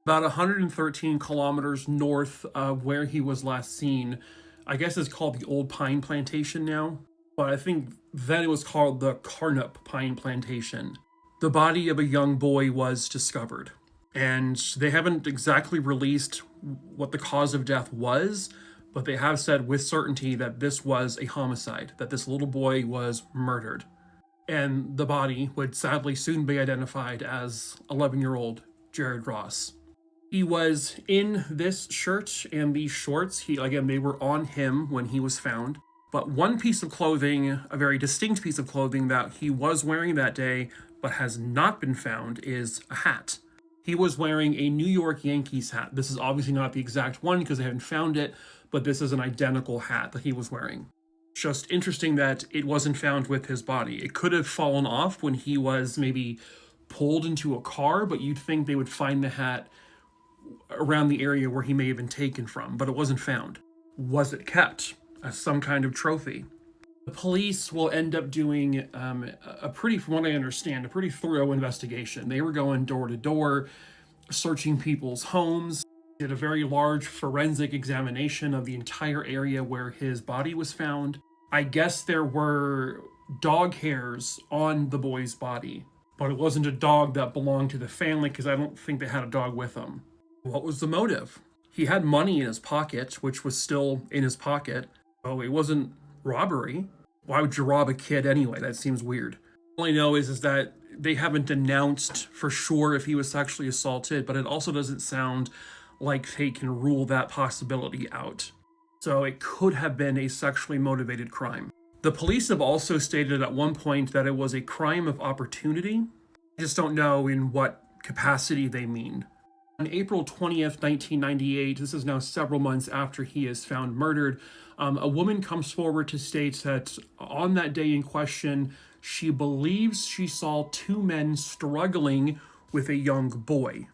About 113 kilometers north of where he was last seen, I guess it's called the Old Pine Plantation now, but I think then it was called the Carnup Pine Plantation. The body of a young boy was discovered, and they haven't exactly released what the cause of death was, but they have said with certainty that this was a homicide, that this little boy was murdered. And the body would sadly soon be identified as 11-year-old Gerard Ross. He was in this shirt and these shorts. They were on him when he was found. But one piece of clothing, a very distinct piece of clothing that he was wearing that day but has not been found, is a hat. He was wearing a New York Yankees hat. This is obviously not the exact one because they haven't found it, but this is an identical hat that he was wearing. Just interesting that it wasn't found with his body. It could have fallen off when he was maybe pulled into a car, but you'd think they would find the hat around the area where he may have been taken from, but it wasn't found. Was it kept as some kind of trophy? The police will end up doing from what I understand, a pretty thorough investigation. They were going door to door, searching people's homes, did a very large forensic examination of the entire area where his body was found. I guess there were dog hairs on the boy's body, but it wasn't a dog that belonged to the family because I don't think they had a dog with them. What was the motive? He had money in his pocket, which was still in his pocket. Oh, it wasn't robbery. Why would you rob a kid anyway? That seems weird. All I know is that they haven't announced for sure if he was sexually assaulted, but it also doesn't sound like they can rule that possibility out. So it could have been a sexually motivated crime. The police have also stated at one point that it was a crime of opportunity. I just don't know in what capacity they mean. On April 20th, 1998, this is now several months after he is found murdered, a woman comes forward to state that on that day in question, she believes she saw two men struggling with a young boy,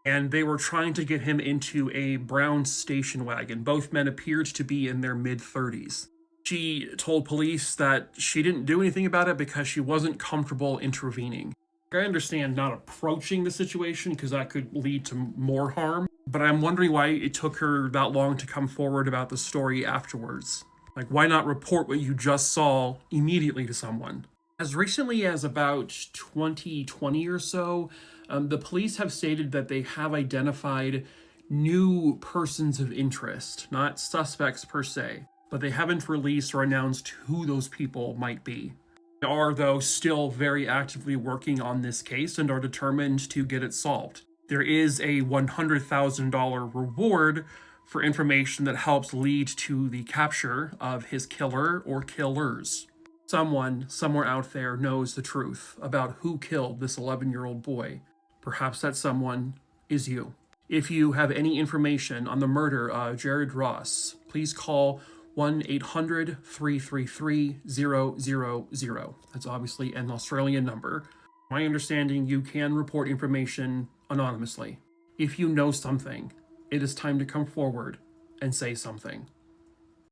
and they were trying to get him into a brown station wagon. Both men appeared to be in their mid-30s. She told police that she didn't do anything about it because she wasn't comfortable intervening. I understand not approaching the situation because that could lead to more harm, but I'm wondering why it took her that long to come forward about the story afterwards. Like, why not report what you just saw immediately to someone? As recently as about 2020 or so, the police have stated that they have identified new persons of interest, not suspects per se, but they haven't released or announced who those people might be. They are, though, still very actively working on this case and are determined to get it solved. There is a $100,000 reward for information that helps lead to the capture of his killer or killers. Someone somewhere out there knows the truth about who killed this 11-year-old boy. Perhaps that someone is you. If you have any information on the murder of Gerard Ross, please call 1-800-333-000. That's obviously an Australian number. My understanding, you can report information anonymously. If you know something, it is time to come forward and say something.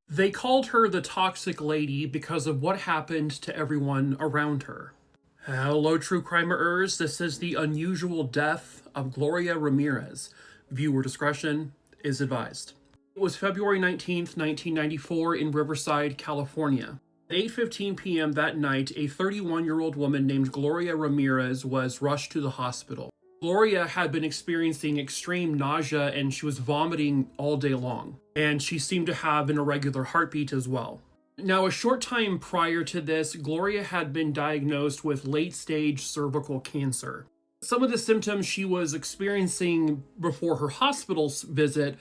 They called her the toxic lady because of what happened to everyone around her. Hello, true crimerers. This is the unusual death of Gloria Ramirez. Viewer discretion is advised. It was February 19th, 1994 in Riverside, California. At 8:15 p.m. that night, a 31-year-old woman named Gloria Ramirez was rushed to the hospital. Gloria had been experiencing extreme nausea and she was vomiting all day long. And she seemed to have an irregular heartbeat as well. Now, a short time prior to this, Gloria had been diagnosed with late-stage cervical cancer. Some of the symptoms she was experiencing before her hospital visit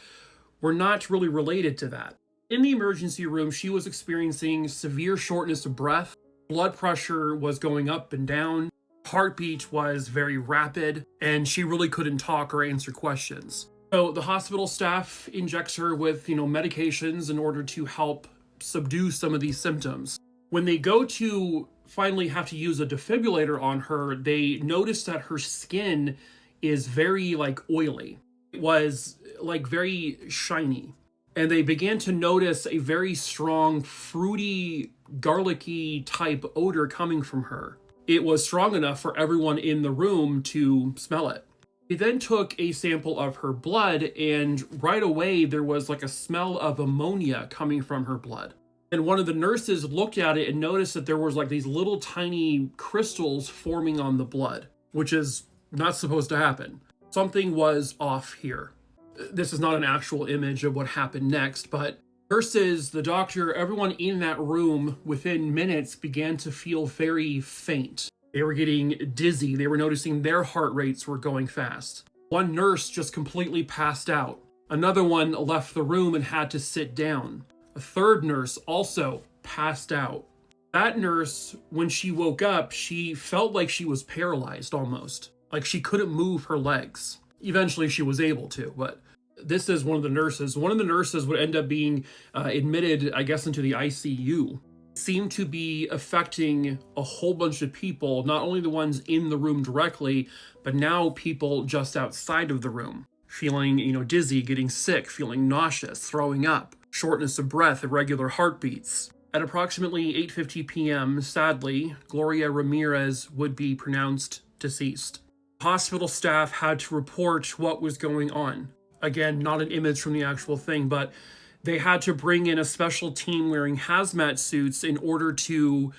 were not really related to that. In the emergency room, she was experiencing severe shortness of breath, blood pressure was going up and down, heartbeat was very rapid, and she really couldn't talk or answer questions. So the hospital staff injects her with, medications in order to help subdue some of these symptoms. When they go to finally have to use a defibrillator on her, they notice that her skin is very oily. It was very shiny. And they began to notice a very strong, fruity, garlicky type odor coming from her. It was strong enough for everyone in the room to smell it. They then took a sample of her blood, and right away there was a smell of ammonia coming from her blood. And one of the nurses looked at it and noticed that there was these little tiny crystals forming on the blood, which is not supposed to happen. Something was off here. This is not an actual image of what happened next, but nurses, the doctor, everyone in that room within minutes began to feel very faint. They were getting dizzy. They were noticing their heart rates were going fast. One nurse just completely passed out. Another one left the room and had to sit down. A third nurse also passed out. That nurse, when she woke up, she felt like she was paralyzed almost. Like she couldn't move her legs. Eventually she was able to, but this is one of the nurses. One of the nurses would end up being admitted, I guess, into the ICU. It seemed to be affecting a whole bunch of people, not only the ones in the room directly, but now people just outside of the room. Feeling, dizzy, getting sick, feeling nauseous, throwing up, shortness of breath, irregular heartbeats. At approximately 8:50 p.m., sadly, Gloria Ramirez would be pronounced deceased. Hospital staff had to report what was going on. Again, not an image from the actual thing, but they had to bring in a special team wearing hazmat suits in order to,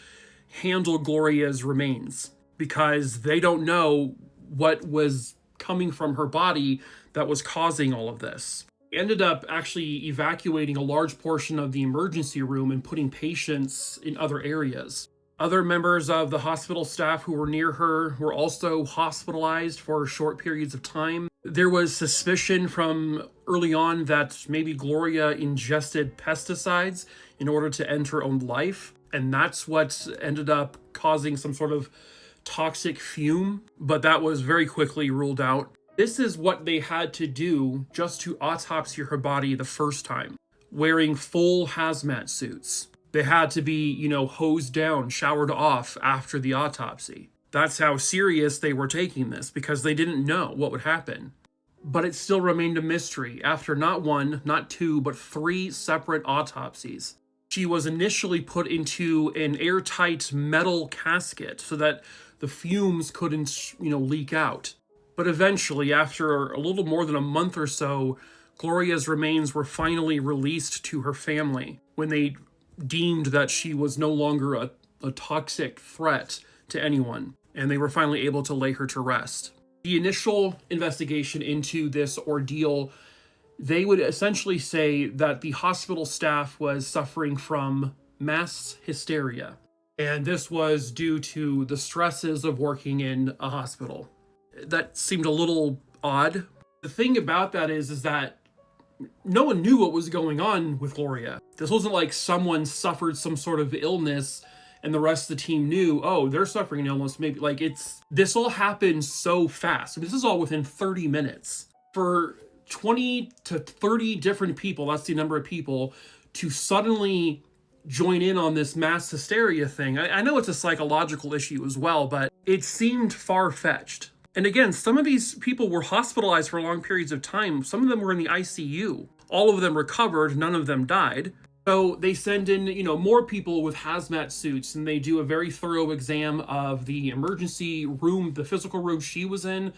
handle Gloria's remains because they don't know what was coming from her body that was causing all of this. They ended up actually evacuating a large portion of the emergency room and putting patients in other areas. Other members of the hospital staff who were near her were also hospitalized for short periods of time. There was suspicion from early on that maybe Gloria ingested pesticides in order to end her own life, and that's what ended up causing some sort of toxic fume, but that was very quickly ruled out. This is what they had to do just to autopsy her body the first time, wearing full hazmat suits. They had to be, hosed down, showered off after the autopsy. That's how serious they were taking this, because they didn't know what would happen. But it still remained a mystery after not one, not two, but 3 separate autopsies. She was initially put into an airtight metal casket so that the fumes couldn't, leak out. But eventually, after a little more than a month or so, Gloria's remains were finally released to her family when they deemed that she was no longer a toxic threat to anyone, and they were finally able to lay her to rest. The initial investigation into this ordeal, they would essentially say that the hospital staff was suffering from mass hysteria, and this was due to the stresses of working in a hospital. That seemed a little odd. The thing about that is that no one knew what was going on with Gloria. This wasn't like someone suffered some sort of illness and the rest of the team knew, oh, they're suffering an illness. Maybe this all happened so fast. This is all within 30 minutes. For 20 to 30 different people, that's the number of people, to suddenly join in on this mass hysteria thing. I know it's a psychological issue as well, but it seemed far-fetched. And again, some of these people were hospitalized for long periods of time. Some of them were in the ICU. All of them recovered. None of them died. So they send in, more people with hazmat suits, and they do a very thorough exam of the emergency room, the physical room she was in,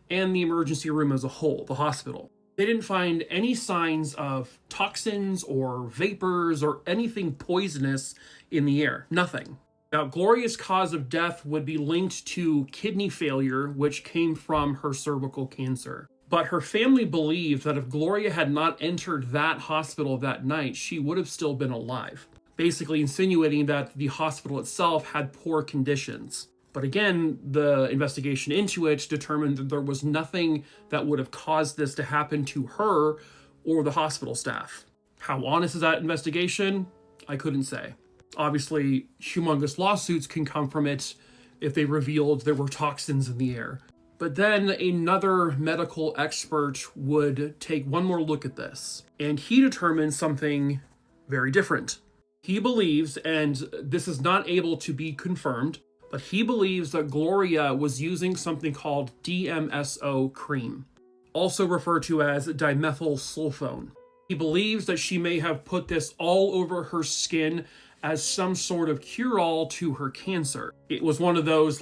and the emergency room as a whole, the hospital. They didn't find any signs of toxins or vapors or anything poisonous in the air. Nothing. Now, Gloria's cause of death would be linked to kidney failure, which came from her cervical cancer. But her family believed that if Gloria had not entered that hospital that night, she would have still been alive, basically insinuating that the hospital itself had poor conditions. But again, the investigation into it determined that there was nothing that would have caused this to happen to her or the hospital staff. How honest is that investigation? I couldn't say. Obviously, humongous lawsuits can come from it if they revealed there were toxins in the air. But then another medical expert would take one more look at this, and he determined something very different. He believes, and this is not able to be confirmed, but he believes that Gloria was using something called DMSO cream, also referred to as dimethyl sulfone. He believes that she may have put this all over her skin as some sort of cure-all to her cancer. It was one of those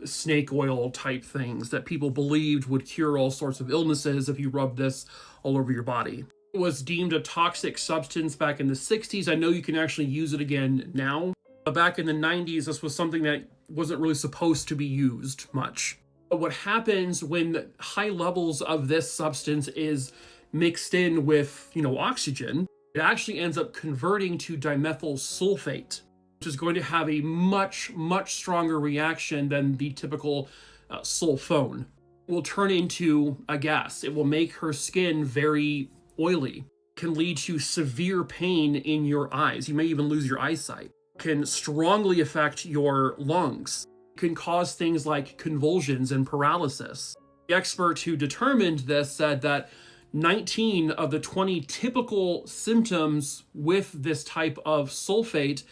snake oil type things that people believed would cure all sorts of illnesses if you rub this all over your body. It was deemed a toxic substance back in the 60s. I know you can actually use it again now. But back in the 90s, this was something that wasn't really supposed to be used much. But what happens when high levels of this substance is mixed in with, oxygen, it actually ends up converting to dimethyl sulfate, which is going to have a much, much stronger reaction than the typical sulfone. It will turn into a gas. It will make her skin very oily. It can lead to severe pain in your eyes. You may even lose your eyesight. It can strongly affect your lungs. It can cause things like convulsions and paralysis. The expert who determined this said that 19 of the 20 typical symptoms with this type of sulfate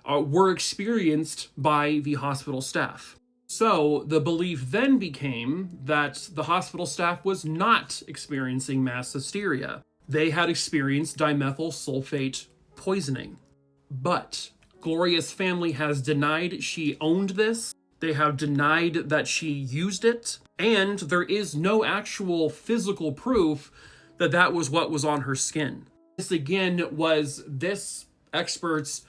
were experienced by the hospital staff. So the belief then became that the hospital staff was not experiencing mass hysteria. They had experienced dimethyl sulfate poisoning. But Gloria's family has denied she owned this. They have denied that she used it. And there is no actual physical proof that that was what was on her skin. This again was this expert's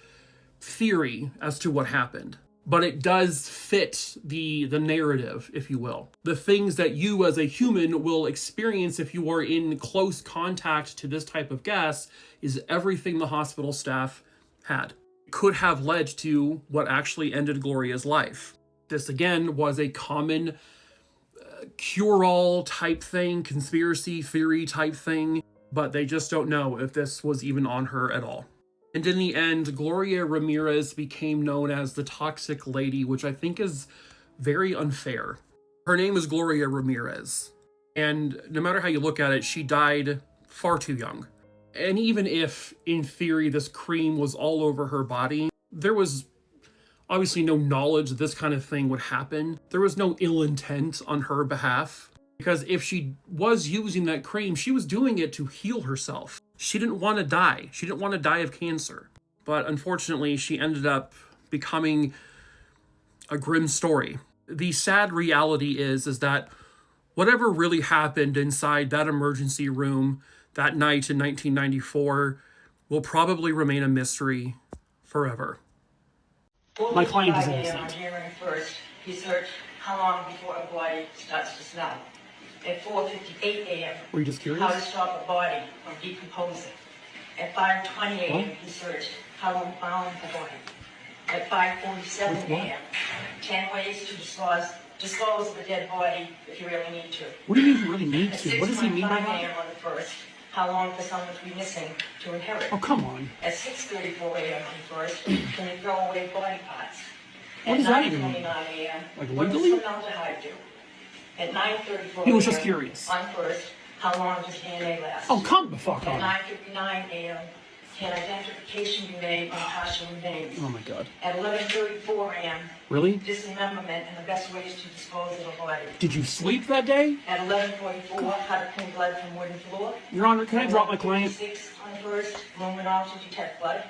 theory as to what happened. But it does fit the narrative, if you will. The things that you as a human will experience if you are in close contact to this type of gas is everything the hospital staff had. It could have led to what actually ended Gloria's life. This, again, was a common cure-all type thing, conspiracy theory type thing, but they just don't know if this was even on her at all. And in the end, Gloria Ramirez became known as the Toxic Lady, which I think is very unfair. Her name is Gloria Ramirez, and no matter how you look at it, she died far too young. And even if, in theory, this cream was all over her body, there was obviously no knowledge that this kind of thing would happen. There was no ill intent on her behalf, because if she was using that cream, she was doing it to heal herself. She didn't want to die. She didn't want to die of cancer. But unfortunately, she ended up becoming a grim story. The sad reality is that whatever really happened inside that emergency room that night in 1994 will probably remain a mystery forever. My client is On innocent. January 1st, he searched how long before a body starts to smell. At 4:58 a.m., Were you just curious? how to stop a body from decomposing. At 5:20 a.m., he searched how to found the body. At 5:47 a.m., 10 ways to dispose of a dead body if you really need to. What do you mean you really need At to? What does he mean by 6:25 that? a.m. on the 1st, how long for someone to be missing to inherit. Oh, come on. At 6:34 a.m. on the 1st, can you throw away body parts? What does that even mean? At 9:29 a.m., Like what does legally? formaldehyde do? At 9:34 He was just a.m. curious. On 1st, how long does DNA last? Oh, come the fuck At on. 9:59 a.m., can identification be made on partial remains? Oh my god. At 11:34 a.m., Really? dismemberment and the best ways to dispose of a body. Did you sleep that day? At 11:44, how to clean blood from wooden floor. Your Honor, can I drop my client? 6 on the 1st, luminol to detect blood.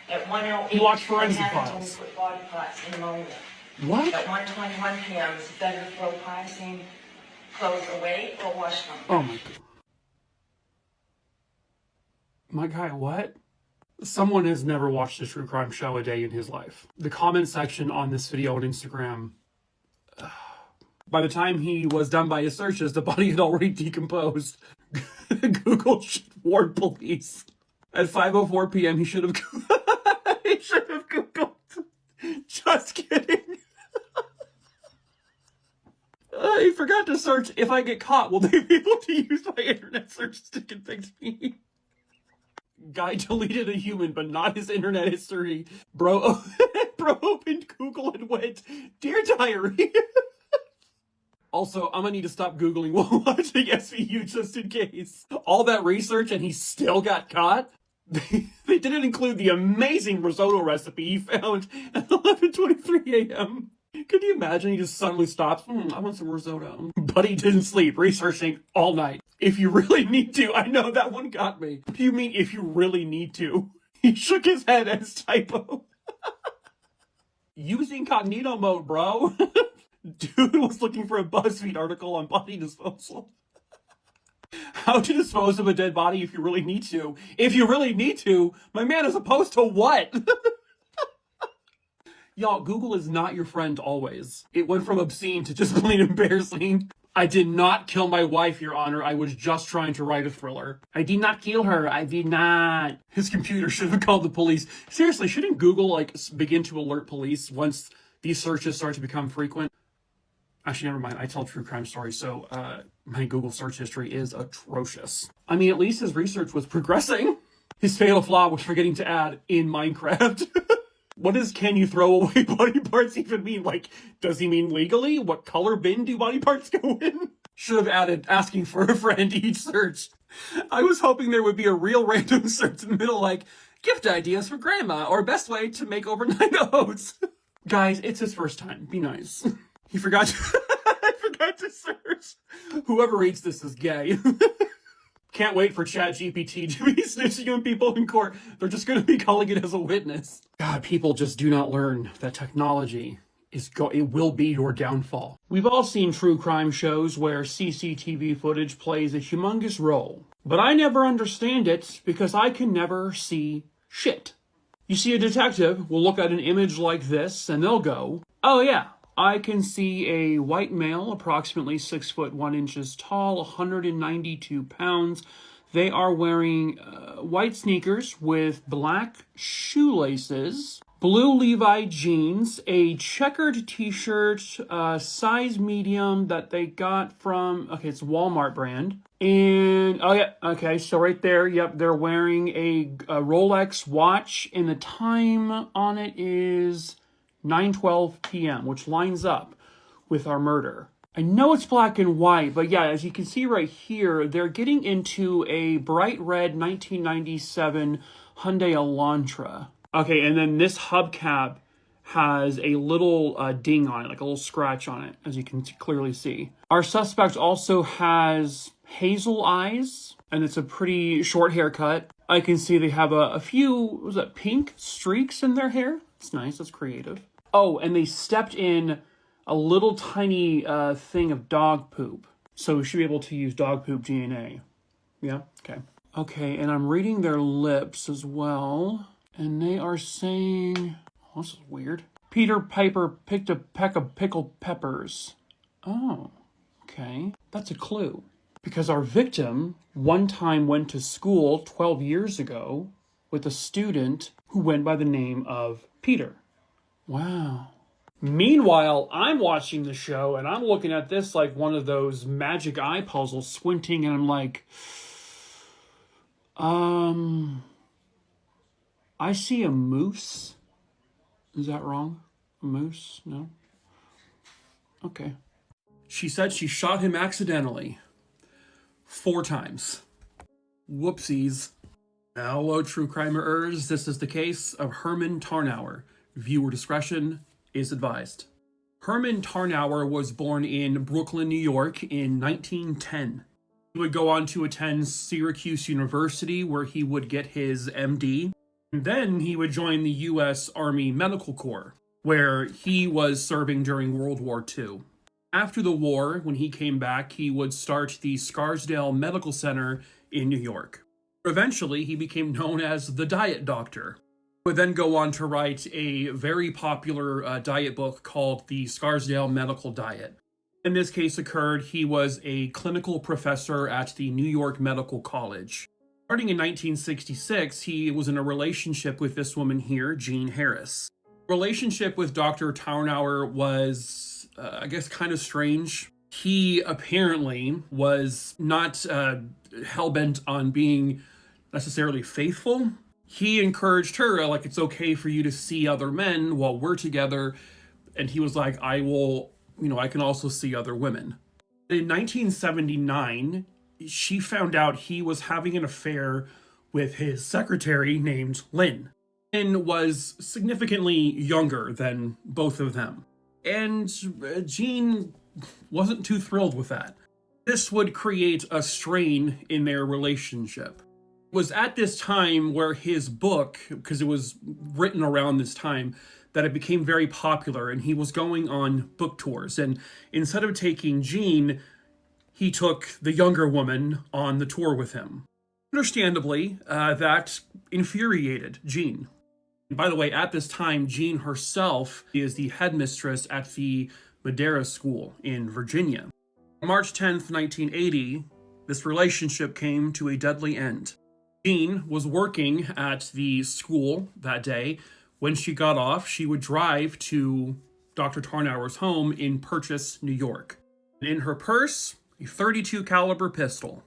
At 1:08, He watched forensic what happens files. when we put body parts in ammonia. What? At 1:21 p.m., is it better to throw crime scene clothes away or wash them? Oh my god. My guy, what? Someone has never watched a true crime show a day in his life. The comment section on this video on Instagram, by the time he was done by his searches, the body had already decomposed. Google should warn police. At 5:04 p.m., he should have he should have Googled. Just kidding. He forgot to search, if I get caught, will they be able to use my internet searches to convict me? Guy deleted a human, but not his internet history. Bro opened Google and went, Dear Diary. Also, I'm gonna need to stop Googling while watching SVU just in case. All that research and he still got caught? They didn't include the amazing risotto recipe he found at 11:23 a.m. Could you imagine he just suddenly stops? I want some risotto. But he didn't sleep, researching all night. If you really need to, I know that one got me. What do you mean if you really need to? He shook his head at his typo. Use incognito mode, bro. Dude was looking for a BuzzFeed article on body disposal. How to dispose of a dead body if you really need to. If you really need to, my man, as opposed to what? Y'all, Google is not your friend always. It went from obscene to just plain embarrassing. I did not kill my wife, Your Honor. I was just trying to write a thriller. I did not kill her. I did not. His computer should have called the police. Seriously, shouldn't Google, begin to alert police once these searches start to become frequent? Actually, never mind. I tell true crime stories, so my Google search history is atrocious. I mean, at least his research was progressing. His fatal flaw was forgetting to add in Minecraft. What does can you throw away body parts even mean? Does he mean legally? What color bin do body parts go in? Should have added asking for a friend each search. I was hoping there would be a real random search in the middle, gift ideas for grandma, or best way to make overnight oats. Guys, it's his first time. Be nice. He forgot to, I forgot to search. Whoever reads this is gay. Can't wait for ChatGPT to be snitching on people in court. They're just going to be calling it as a witness. God, people just do not learn that technology it will be your downfall. We've all seen true crime shows where CCTV footage plays a humongous role. But I never understand it because I can never see shit. You see, a detective will look at an image like this and they'll go, oh yeah, I can see a white male, approximately 6 foot 1 inches tall, 192 pounds. They are wearing white sneakers with black shoelaces, blue Levi jeans, a checkered t-shirt, size medium that they got from, okay, it's Walmart brand. And, oh yeah, okay, so right there, yep, they're wearing a Rolex watch, and the time on it is 9:12 p.m., which lines up with our murder. I know it's black and white, but yeah, as you can see right here, they're getting into a bright red 1997 Hyundai Elantra. Okay, and then this hubcap has a little ding on it, like a little scratch on it, as you can clearly see. Our suspect also has hazel eyes, and it's a pretty short haircut. I can see they have a few, what was that, pink streaks in their hair? It's nice, that's creative. Oh, and they stepped in a little tiny thing of dog poop. So we should be able to use dog poop DNA. Yeah, okay. Okay, and I'm reading their lips as well. And they are saying, oh, this is weird. Peter Piper picked a peck of pickled peppers. Oh, okay. That's a clue. Because our victim one time went to school 12 years ago with a student who went by the name of Peter. Wow. Meanwhile, I'm watching the show and I'm looking at this like one of those magic eye puzzles, squinting, and I'm like, I see a moose. Is that wrong? A moose? No? Okay. She said she shot him accidentally 4 times. Whoopsies. Hello, true crimeers. This is the case of Herman Tarnower. Viewer discretion is advised. Herman Tarnower was born in Brooklyn, New York in 1910. He would go on to attend Syracuse University, where he would get his MD. And then he would join the U.S. Army Medical Corps, where he was serving during World War II. After the war, when he came back, he would start the Scarsdale Medical Center in New York. Eventually, he became known as the Diet Doctor. He would then go on to write a very popular diet book called The Scarsdale Medical Diet. In this case occurred, he was a clinical professor at the New York Medical College. Starting in 1966, he was in a relationship with this woman here, Jean Harris. Relationship with Dr. Tarnower was, I guess, kind of strange. He apparently was not hell-bent on being necessarily faithful. He encouraged her, like, it's okay for you to see other men while we're together. And he was like, I can also see other women. In 1979, she found out he was having an affair with his secretary named Lynn. Lynn was significantly younger than both of them. And Jean wasn't too thrilled with that. This would create a strain in their relationship. It was at this time where his book, because it was written around this time, that it became very popular, and he was going on book tours. And instead of taking Jean, he took the younger woman on the tour with him. Understandably, that infuriated Jean. By the way, at this time, Jean herself is the headmistress at the Madera School in Virginia. On March 10th, 1980, this relationship came to a deadly end. Jean was working at the school that day. When she got off, she would drive to Dr. Tarnower's home in Purchase, New York. And in her purse, a .32 caliber pistol.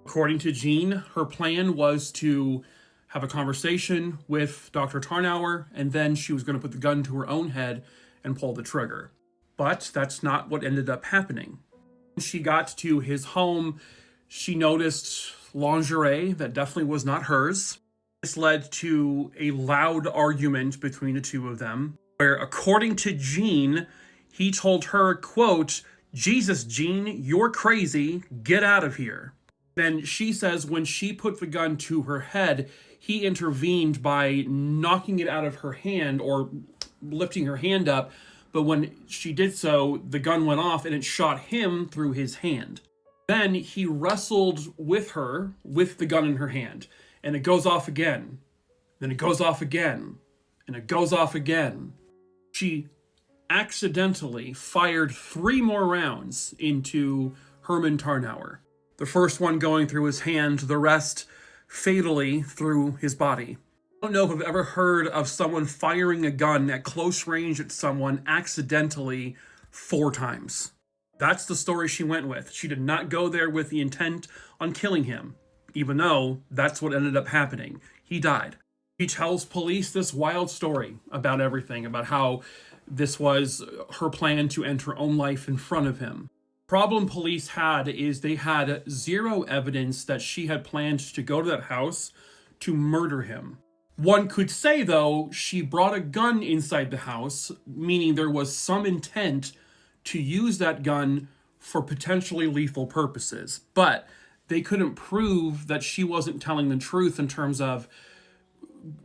According to Jean, her plan was to have a conversation with Dr. Tarnower, and then she was going to put the gun to her own head and pull the trigger. But that's not what ended up happening. When she got to his home, she noticed lingerie that definitely was not hers. This led to a loud argument between the two of them, where, according to Jean, he told her, quote, "Jesus, Jean, you're crazy. Get out of here." Then she says when she put the gun to her head, he intervened by knocking it out of her hand or lifting her hand up. But when she did so, the gun went off and it shot him through his hand. Then he wrestled with her with the gun in her hand. And it goes off again. Then it goes off again. and it goes off again. She accidentally fired 3 more rounds into Herman Tarnower. The first one going through his hand, the rest fatally through his body. I don't know if I've ever heard of someone firing a gun at close range at someone accidentally 4 times. That's the story she went with. She did not go there with the intent on killing him, even though that's what ended up happening. He died. She tells police this wild story about everything, about how this was her plan to end her own life in front of him. Problem police had is they had 0 evidence that she had planned to go to that house to murder him. One could say, though, she brought a gun inside the house, meaning there was some intent to use that gun for potentially lethal purposes. But they couldn't prove that she wasn't telling the truth in terms of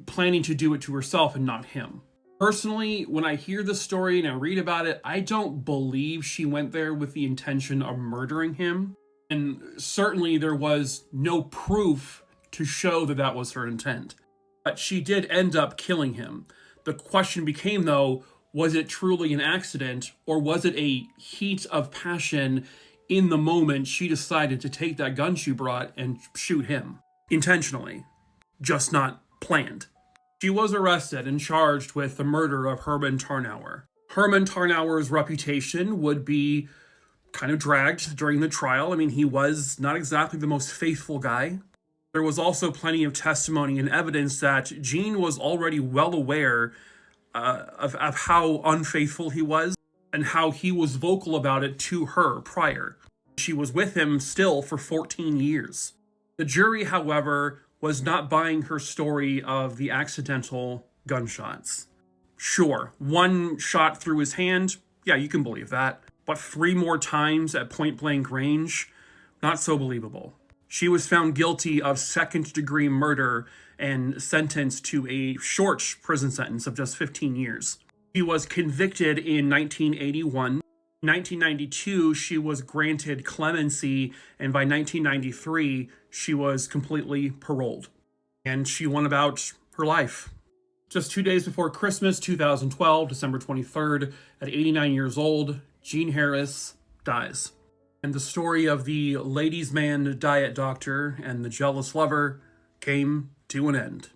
planning to do it to herself and not him. Personally, when I hear the story and I read about it, I don't believe she went there with the intention of murdering him. And certainly there was no proof to show that that was her intent. But she did end up killing him. The question became, though, was it truly an accident, or was it a heat of passion in the moment she decided to take that gun she brought and shoot him? Intentionally, just not planned. She was arrested and charged with the murder of Herman Tarnower. Herman Tarnower's reputation would be kind of dragged during the trial. I mean, he was not exactly the most faithful guy. There was also plenty of testimony and evidence that Jean was already well aware of how unfaithful he was and how he was vocal about it to her prior. She was with him still for 14 years. The jury, however, was not buying her story of the accidental gunshots. Sure, 1 shot through his hand, yeah, you can believe that. But 3 more times at point-blank range, not so believable. She was found guilty of second-degree murder and sentenced to a short prison sentence of just 15 years. She was convicted in 1981. In 1992, she was granted clemency, and by 1993, she was completely paroled. And she went about her life. Just 2 days before Christmas 2012, December 23rd, at 89 years old, Jean Harris dies. And the story of the ladies' man diet doctor and the jealous lover came to an end.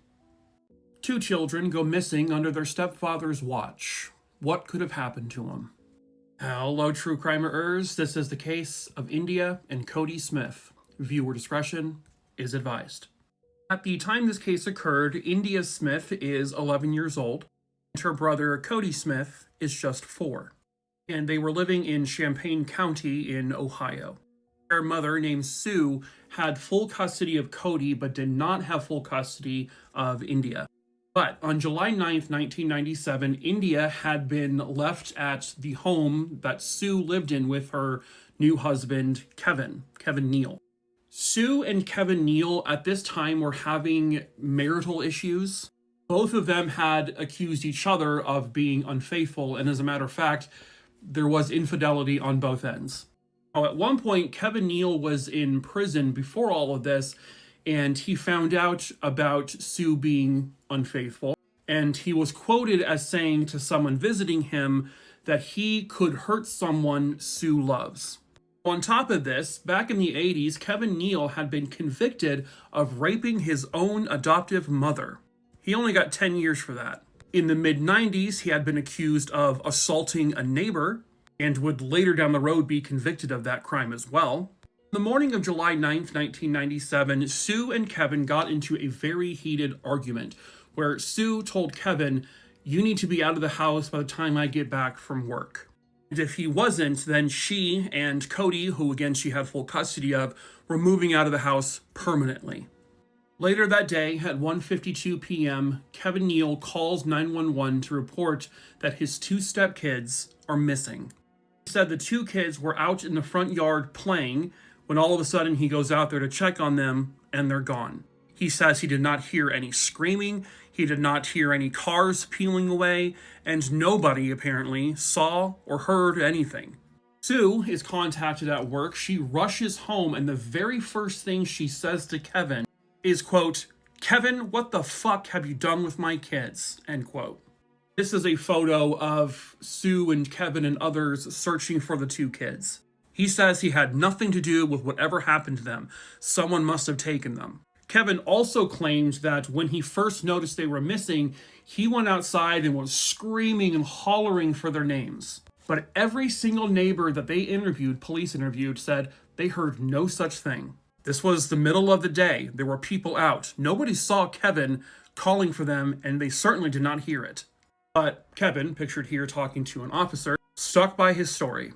2 children go missing under their stepfather's watch. What could have happened to them? Hello, true crimerers. This is the case of India and Cody Smith. Viewer discretion is advised. At the time this case occurred, India Smith is 11 years old, and her brother Cody Smith is just 4. And they were living in Champaign County in Ohio. Their mother, named Sue, had full custody of Cody, but did not have full custody of India. But on July 9th, 1997, India had been left at the home that Sue lived in with her new husband, Kevin Neal. Sue and Kevin Neal at this time were having marital issues. Both of them had accused each other of being unfaithful, and as a matter of fact, there was infidelity on both ends. Now, at one point, Kevin Neal was in prison before all of this, and he found out about Sue being unfaithful, and he was quoted as saying to someone visiting him that he could hurt someone Sue loves. On top of this, back in the 80s, Kevin Neal had been convicted of raping his own adoptive mother. He only got 10 years for that. In the mid-90s, he had been accused of assaulting a neighbor and would later down the road be convicted of that crime as well. The morning of July 9th, 1997, Sue and Kevin got into a very heated argument where Sue told Kevin, "You need to be out of the house by the time I get back from work." And if he wasn't, then she and Cody, who again she had full custody of, were moving out of the house permanently. Later that day, at 1:52 p.m., Kevin Neal calls 911 to report that his 2 stepkids are missing. He said the 2 kids were out in the front yard playing when all of a sudden he goes out there to check on them and they're gone. He says he did not hear any screaming, he did not hear any cars peeling away, and nobody apparently saw or heard anything. Sue is contacted at work. She rushes home, and the very first thing she says to Kevin is, quote, "Kevin, what the fuck have you done with my kids?" End quote. This is a photo of Sue and Kevin and others searching for the two kids. He says he had nothing to do with whatever happened to them. Someone must have taken them. Kevin also claimed that when he first noticed they were missing, he went outside and was screaming and hollering for their names. But every single neighbor that police interviewed, said they heard no such thing. This was the middle of the day. There were people out. Nobody saw Kevin calling for them, and they certainly did not hear it. But Kevin, pictured here talking to an officer, stuck by his story.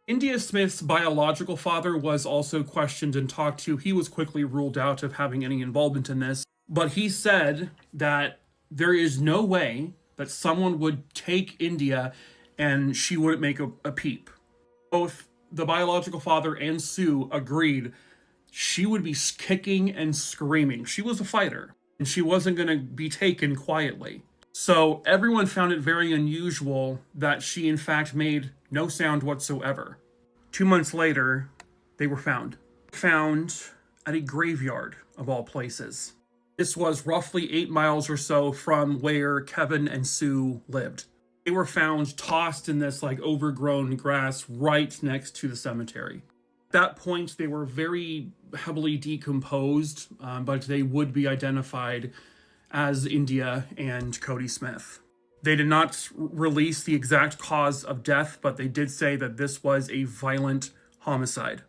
India Smith's biological father was also questioned and talked to. He was quickly ruled out of having any involvement in this, but he said that there is no way that someone would take India and she wouldn't make a peep. Both the biological father and Sue agreed she would be kicking and screaming. She was a fighter, and she wasn't going to be taken quietly. So everyone found it very unusual that she in fact made no sound whatsoever. 2 months later, they were found. Found at a graveyard, of all places. This was roughly 8 miles or so from where Kevin and Sue lived. They were found tossed in this overgrown grass right next to the cemetery. At that point, they were very heavily decomposed, but they would be identified as India and Cody Smith. They did not release the exact cause of death, but they did say that this was a violent homicide.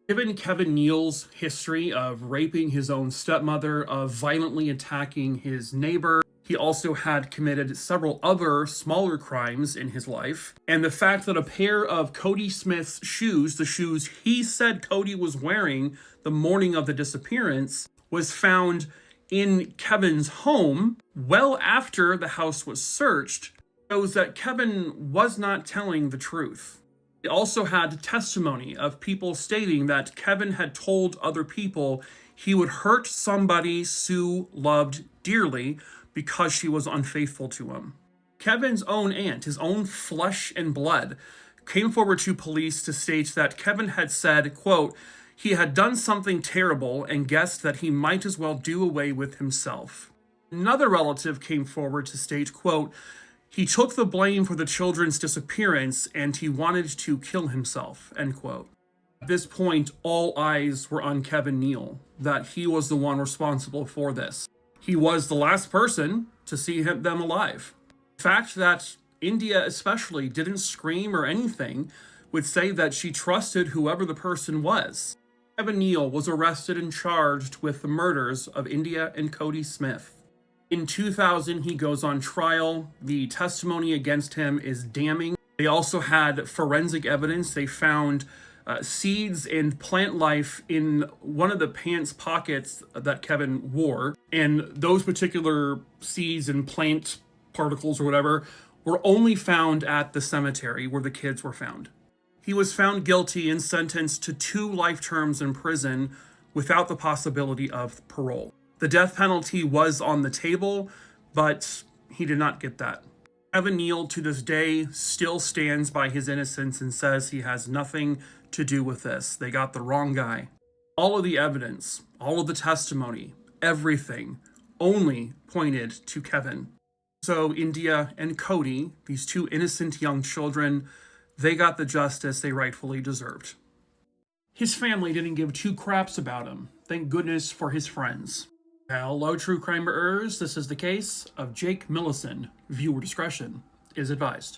Given Kevin Neal's history of raping his own stepmother, of violently attacking his neighbor, he also had committed several other smaller crimes in his life. And the fact that a pair of Cody Smith's shoes, the shoes he said Cody was wearing the morning of the disappearance, was found in Kevin's home well after the house was searched, shows that Kevin was not telling the truth. He also had testimony of people stating that Kevin had told other people he would hurt somebody Sue loved dearly because she was unfaithful to him. Kevin's own aunt, his own flesh and blood, came forward to police to state that Kevin had said, quote, he had done something terrible and guessed that he might as well do away with himself. Another relative came forward to state, quote, he took the blame for the children's disappearance and he wanted to kill himself, end quote. At this point, all eyes were on Kevin Neal, that he was the one responsible for this. He was the last person to see them alive. The fact that India especially didn't scream or anything would say that she trusted whoever the person was. Kevin Neal was arrested and charged with the murders of India and Cody Smith. In 2000, he goes on trial. The testimony against him is damning. They also had forensic evidence. They found seeds and plant life in one of the pants pockets that Kevin wore. And those particular seeds and plant particles or whatever were only found at the cemetery where the kids were found. He was found guilty and sentenced to 2 life terms in prison without the possibility of parole. The death penalty was on the table, but he did not get that. Kevin Neal, to this day, still stands by his innocence and says he has nothing to do with this. They got the wrong guy. All of the evidence, all of the testimony, everything only pointed to Kevin. So India and Cody, these 2 innocent young children, they got the justice they rightfully deserved. His family didn't give 2 craps about him. Thank goodness for his friends. Hello, true crimerers. This is the case of Jake Millison. Viewer discretion is advised.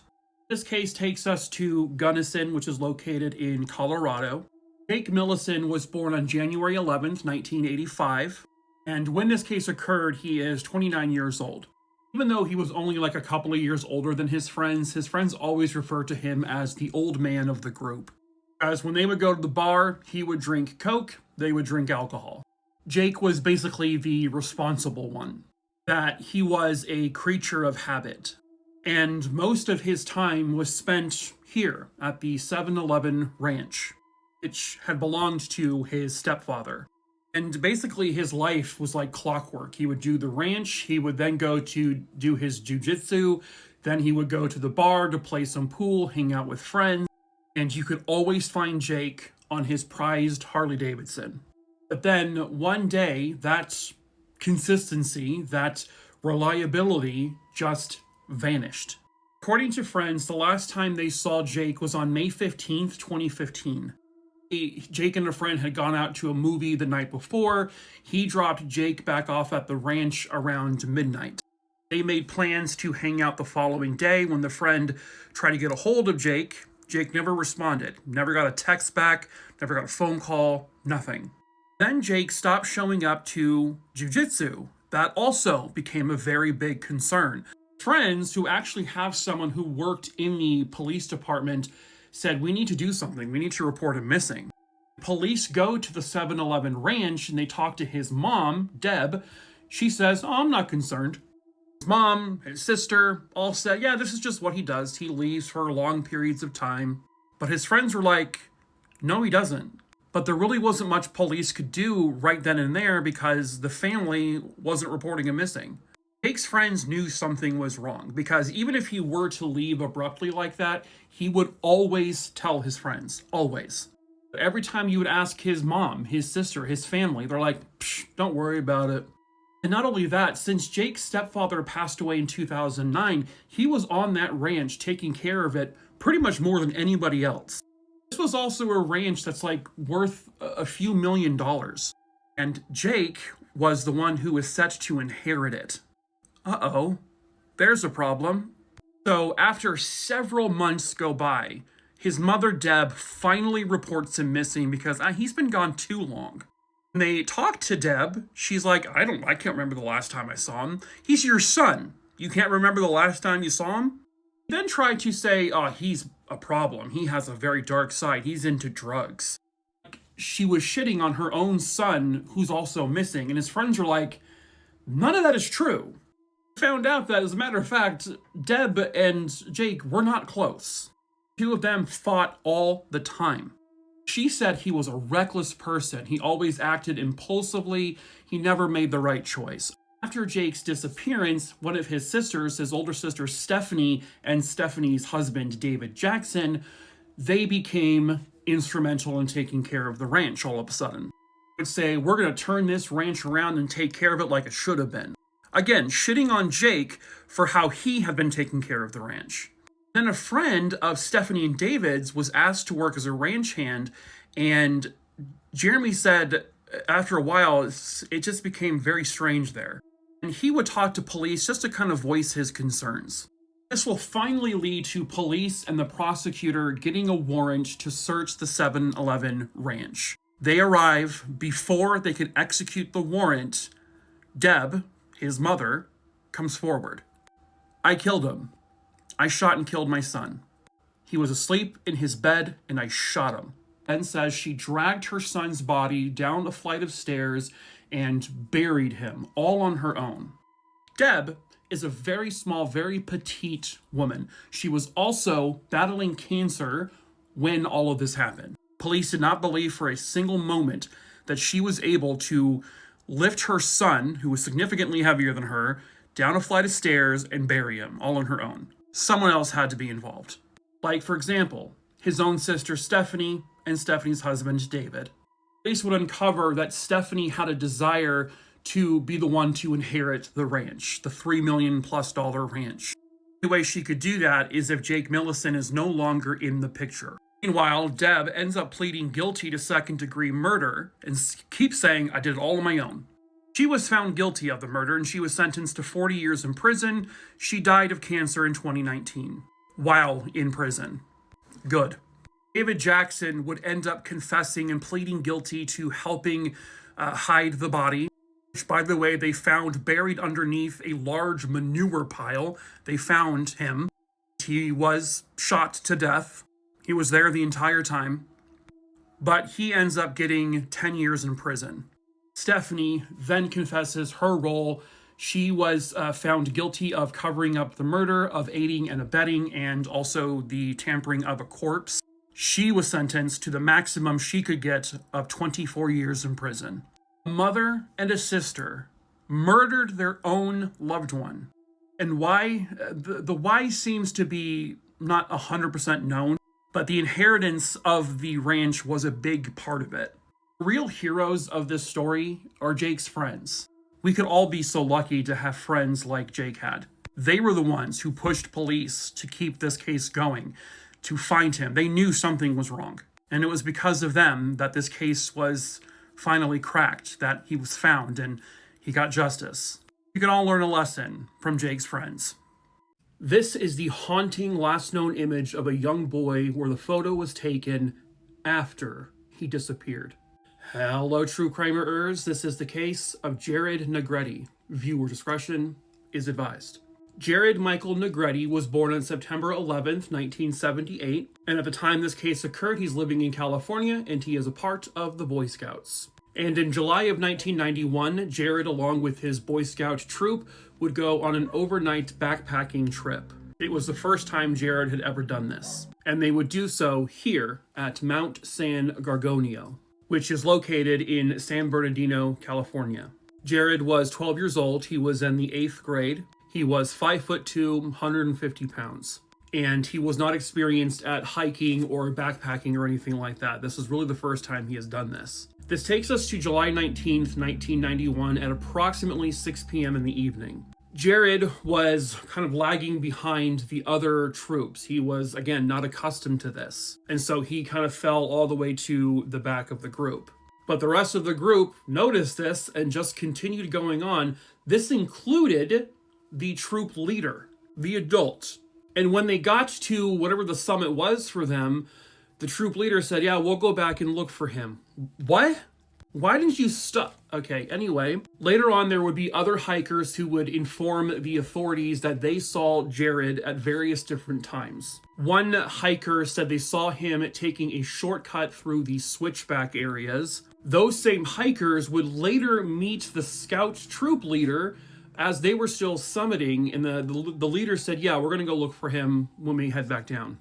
This case takes us to Gunnison, which is located in Colorado. Jake Millison was born on January 11th, 1985. And when this case occurred, he is 29 years old. Even though he was only a couple of years older than his friends always referred to him as the old man of the group. As when they would go to the bar, he would drink Coke, they would drink alcohol. Jake was basically the responsible one, that he was a creature of habit. And most of his time was spent here at the 7-Eleven Ranch, which had belonged to his stepfather. And basically his life was like clockwork. He would do the ranch, he would then go to do his jujitsu, then he would go to the bar to play some pool, hang out with friends, and you could always find Jake on his prized Harley Davidson. But then one day, that consistency, that reliability just vanished. According to friends, the last time they saw Jake was on May 15th, 2015. Jake and a friend had gone out to a movie the night before. He dropped Jake back off at the ranch around midnight. They made plans to hang out the following day. When the friend tried to get a hold of Jake, Jake never responded. Never got a text back, never got a phone call, nothing. Then Jake stopped showing up to jiu-jitsu. That also became a very big concern. Friends who actually have someone who worked in the police department said, we need to do something. We need to report him missing. Police go to the 7-Eleven ranch and they talk to his mom, Deb. She says, I'm not concerned. His mom, his sister all said, yeah, this is just what he does. He leaves for long periods of time. But his friends were like, no, he doesn't. But there really wasn't much police could do right then and there because the family wasn't reporting him missing. Jake's friends knew something was wrong because even if he were to leave abruptly like that, he would always tell his friends, always. Every time you would ask his mom, his sister, his family, they're like, psh, don't worry about it. And not only that, since Jake's stepfather passed away in 2009, he was on that ranch taking care of it pretty much more than anybody else. This was also a ranch that's like worth a few $1 million. And Jake was the one who was set to inherit it. Uh-oh, there's a problem. So after several months go by, his mother Deb finally reports him missing because he's been gone too long. When they talk to Deb, she's like, I can't remember the last time I saw him. He's your son. You can't remember the last time you saw him? Then tried to say, he's a problem. He has a very dark side. He's into drugs. She was shitting on her own son, who's also missing, and his friends were like, none of that is true. Found out that, as a matter of fact, Deb and Jake were not close. Two of them fought all the time. She said he was a reckless person. He always acted impulsively. He never made the right choice. After Jake's disappearance, one of his sisters, his older sister Stephanie, and Stephanie's husband David Jackson, they became instrumental in taking care of the ranch all of a sudden. They would say, we're going to turn this ranch around and take care of it like it should have been. Again, shitting on Jake for how he had been taking care of the ranch. Then a friend of Stephanie and David's was asked to work as a ranch hand, and Jeremy said after a while, it just became very strange there. And he would talk to police just to kind of voice his concerns. This will finally lead to police and the prosecutor getting a warrant to search the 7-Eleven ranch. They arrive. Before they could execute the warrant, Deb, his mother, comes forward. I killed him. I shot and killed my son. He was asleep in his bed and I shot him. And says she dragged her son's body down a flight of stairs and buried him all on her own. Deb is a very small, very petite woman. She was also battling cancer when all of this happened. Police did not believe for a single moment that she was able to lift her son, who was significantly heavier than her, down a flight of stairs and bury him all on her own. Someone else had to be involved. Like, for example, his own sister Stephanie and Stephanie's husband David. Police would uncover that Stephanie had a desire to be the one to inherit the ranch, the $3 million+ ranch. The only way she could do that is if Jake Millison is no longer in the picture. Meanwhile, Deb ends up pleading guilty to second-degree murder and keeps saying, I did it all on my own. She was found guilty of the murder and she was sentenced to 40 years in prison. She died of cancer in 2019 while in prison. Good. David Jackson would end up confessing and pleading guilty to helping hide the body, which, by the way, they found buried underneath a large manure pile. They found him. He was shot to death. He was there the entire time. But he ends up getting 10 years in prison. Stephanie then confesses her role. She was found guilty of covering up the murder, of aiding and abetting, and also the tampering of a corpse. She was sentenced to the maximum she could get of 24 years in prison. A mother and a sister murdered their own loved one. And why? The why seems to be not 100% known, but the inheritance of the ranch was a big part of it. The real heroes of this story are Jake's friends. We could all be so lucky to have friends like Jake had. They were the ones who pushed police to keep this case going, to find him. They knew something was wrong. And it was because of them that this case was finally cracked, that he was found and he got justice. We can all learn a lesson from Jake's friends. This is the haunting last known image of a young boy where the photo was taken after he disappeared. Hello, true crimerers. This is the case of Gerard Negretti. Viewer discretion is advised. Gerard Michael Negretti was born on September 11th, 1978, and at the time this case occurred, he's living in California, and he is a part of the Boy Scouts. And in July of 1991, Gerard, along with his Boy Scout troop, would go on an overnight backpacking trip. It was the first time Gerard had ever done this, and they would do so here at Mount San Gorgonio, which is located in San Bernardino, California. Gerard was 12 years old. He was in the 8th grade. He was 5'2", 150 pounds. And he was not experienced at hiking or backpacking or anything like that. This is really the first time he has done this. This takes us to July 19th, 1991 at approximately 6 p.m. in the evening. Gerard was kind of lagging behind the other troops. He was, again, not accustomed to this. And so he kind of fell all the way to the back of the group. But the rest of the group noticed this and just continued going on. This included the troop leader, the adult. And when they got to whatever the summit was for them, the troop leader said, yeah, we'll go back and look for him. What? Why didn't you stop? Okay, anyway, later on there would be other hikers who would inform the authorities that they saw Gerard at various different times. One hiker said they saw him taking a shortcut through the switchback areas. Those same hikers would later meet the scout troop leader as they were still summiting, and the leader said, yeah, we're going to go look for him when we head back down.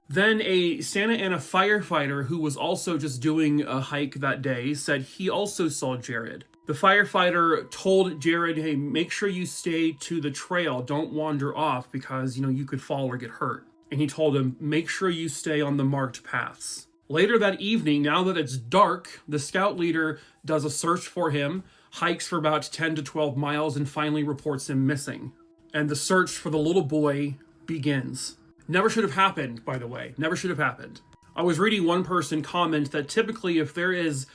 Then a Santa Ana firefighter who was also just doing a hike that day said he also saw Gerard. The firefighter told Gerard, hey, make sure you stay to the trail. Don't wander off because, you could fall or get hurt. And he told him, make sure you stay on the marked paths. Later that evening, now that it's dark, the scout leader does a search for him, hikes for about 10 to 12 miles, and finally reports him missing. And the search for the little boy begins. Never should have happened, by the way. Never should have happened. I was reading one person comment that typically if there is,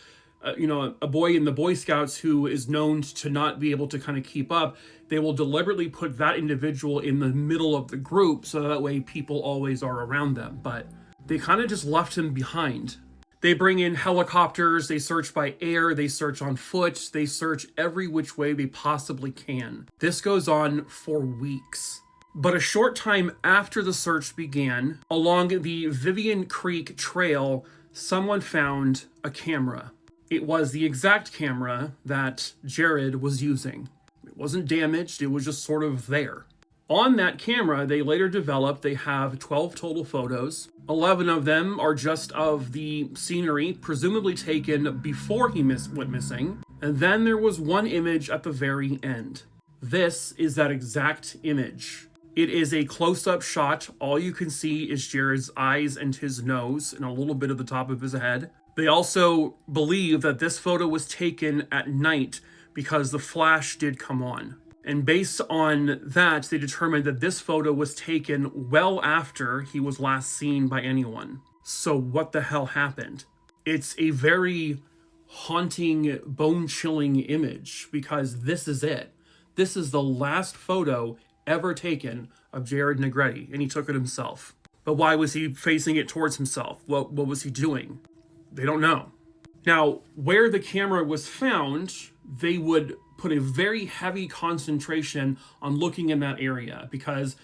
a boy in the Boy Scouts who is known to not be able to kind of keep up, they will deliberately put that individual in the middle of the group so that way people always are around them. But they kind of just left him behind. They bring in helicopters, they search by air, they search on foot, they search every which way they possibly can. This goes on for weeks. But a short time after the search began, along the Vivian Creek Trail, someone found a camera. It was the exact camera that Gerard was using. It wasn't damaged, it was just sort of there. On that camera, they later developed, they have 12 total photos. 11 of them are just of the scenery, presumably taken before he went missing. And then there was one image at the very end. This is that exact image. It is a close-up shot. All you can see is Gerard's eyes and his nose and a little bit of the top of his head. They also believe that this photo was taken at night because the flash did come on. And based on that, they determined that this photo was taken well after he was last seen by anyone. So what the hell happened? It's a very haunting, bone-chilling image because this is it. This is the last photo ever taken of Gerard Negretti, and he took it himself. But why was he facing it towards himself? What was he doing? They don't know. Now, where the camera was found, they would put a very heavy concentration on looking in that area because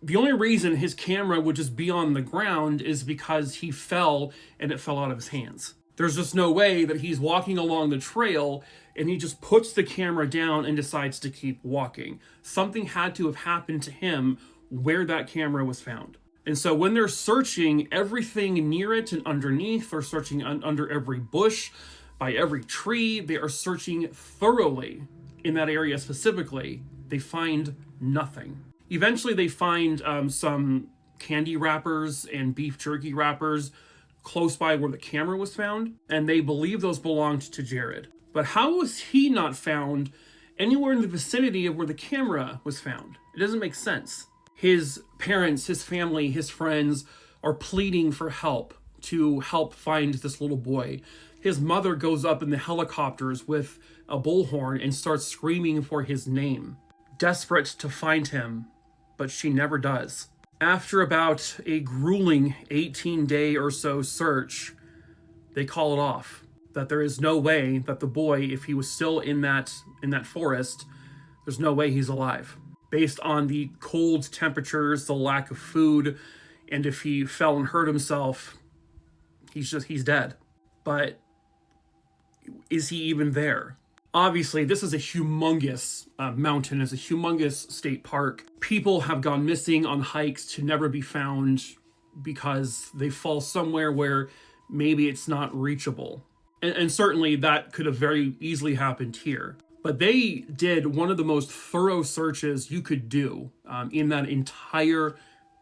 the only reason his camera would just be on the ground is because he fell and it fell out of his hands. There's just no way that he's walking along the trail and he just puts the camera down and decides to keep walking. Something had to have happened to him where that camera was found. And so when they're searching everything near it and underneath, or searching under every bush, by every tree, they are searching thoroughly in that area specifically. They find nothing. Eventually they find some candy wrappers and beef jerky wrappers close by where the camera was found, and they believe those belonged to Gerard. But how was he not found anywhere in the vicinity of where the camera was found. It doesn't make sense. His parents, his family, his friends are pleading for help to help find this little boy. His mother goes up in the helicopters with a bullhorn and starts screaming for his name, desperate to find him, but she never does. After about a grueling 18-day or so search, they call it off. That there is no way that the boy, if he was still in that forest, there's no way he's alive. Based on the cold temperatures, the lack of food, and if he fell and hurt himself, he's dead. But is he even there? Obviously, this is a humongous mountain. It's a humongous state park. People have gone missing on hikes to never be found because they fall somewhere where maybe it's not reachable. And certainly that could have very easily happened here. But they did one of the most thorough searches you could do in that entire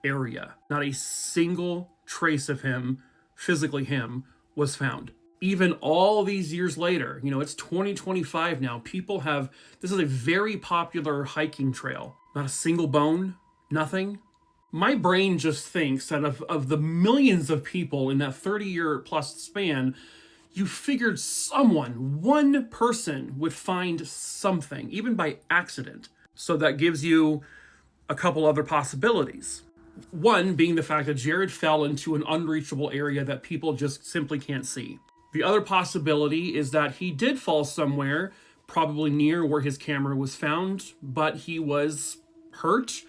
area. Not a single trace of him, physically him, was found. Even all these years later, it's 2025 now, this is a very popular hiking trail. Not a single bone, nothing. My brain just thinks that of the millions of people in that 30-year plus span, you figured one person would find something, even by accident. So that gives you a couple other possibilities. One being the fact that Gerard fell into an unreachable area that people just simply can't see. The other possibility is that he did fall somewhere, probably near where his camera was found, but he was hurt,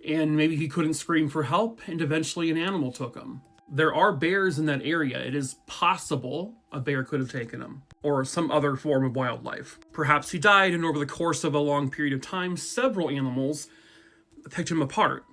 and maybe he couldn't scream for help, and eventually an animal took him. There are bears in that area. It is possible a bear could have taken him, or some other form of wildlife. Perhaps he died, and over the course of a long period of time, several animals picked him apart.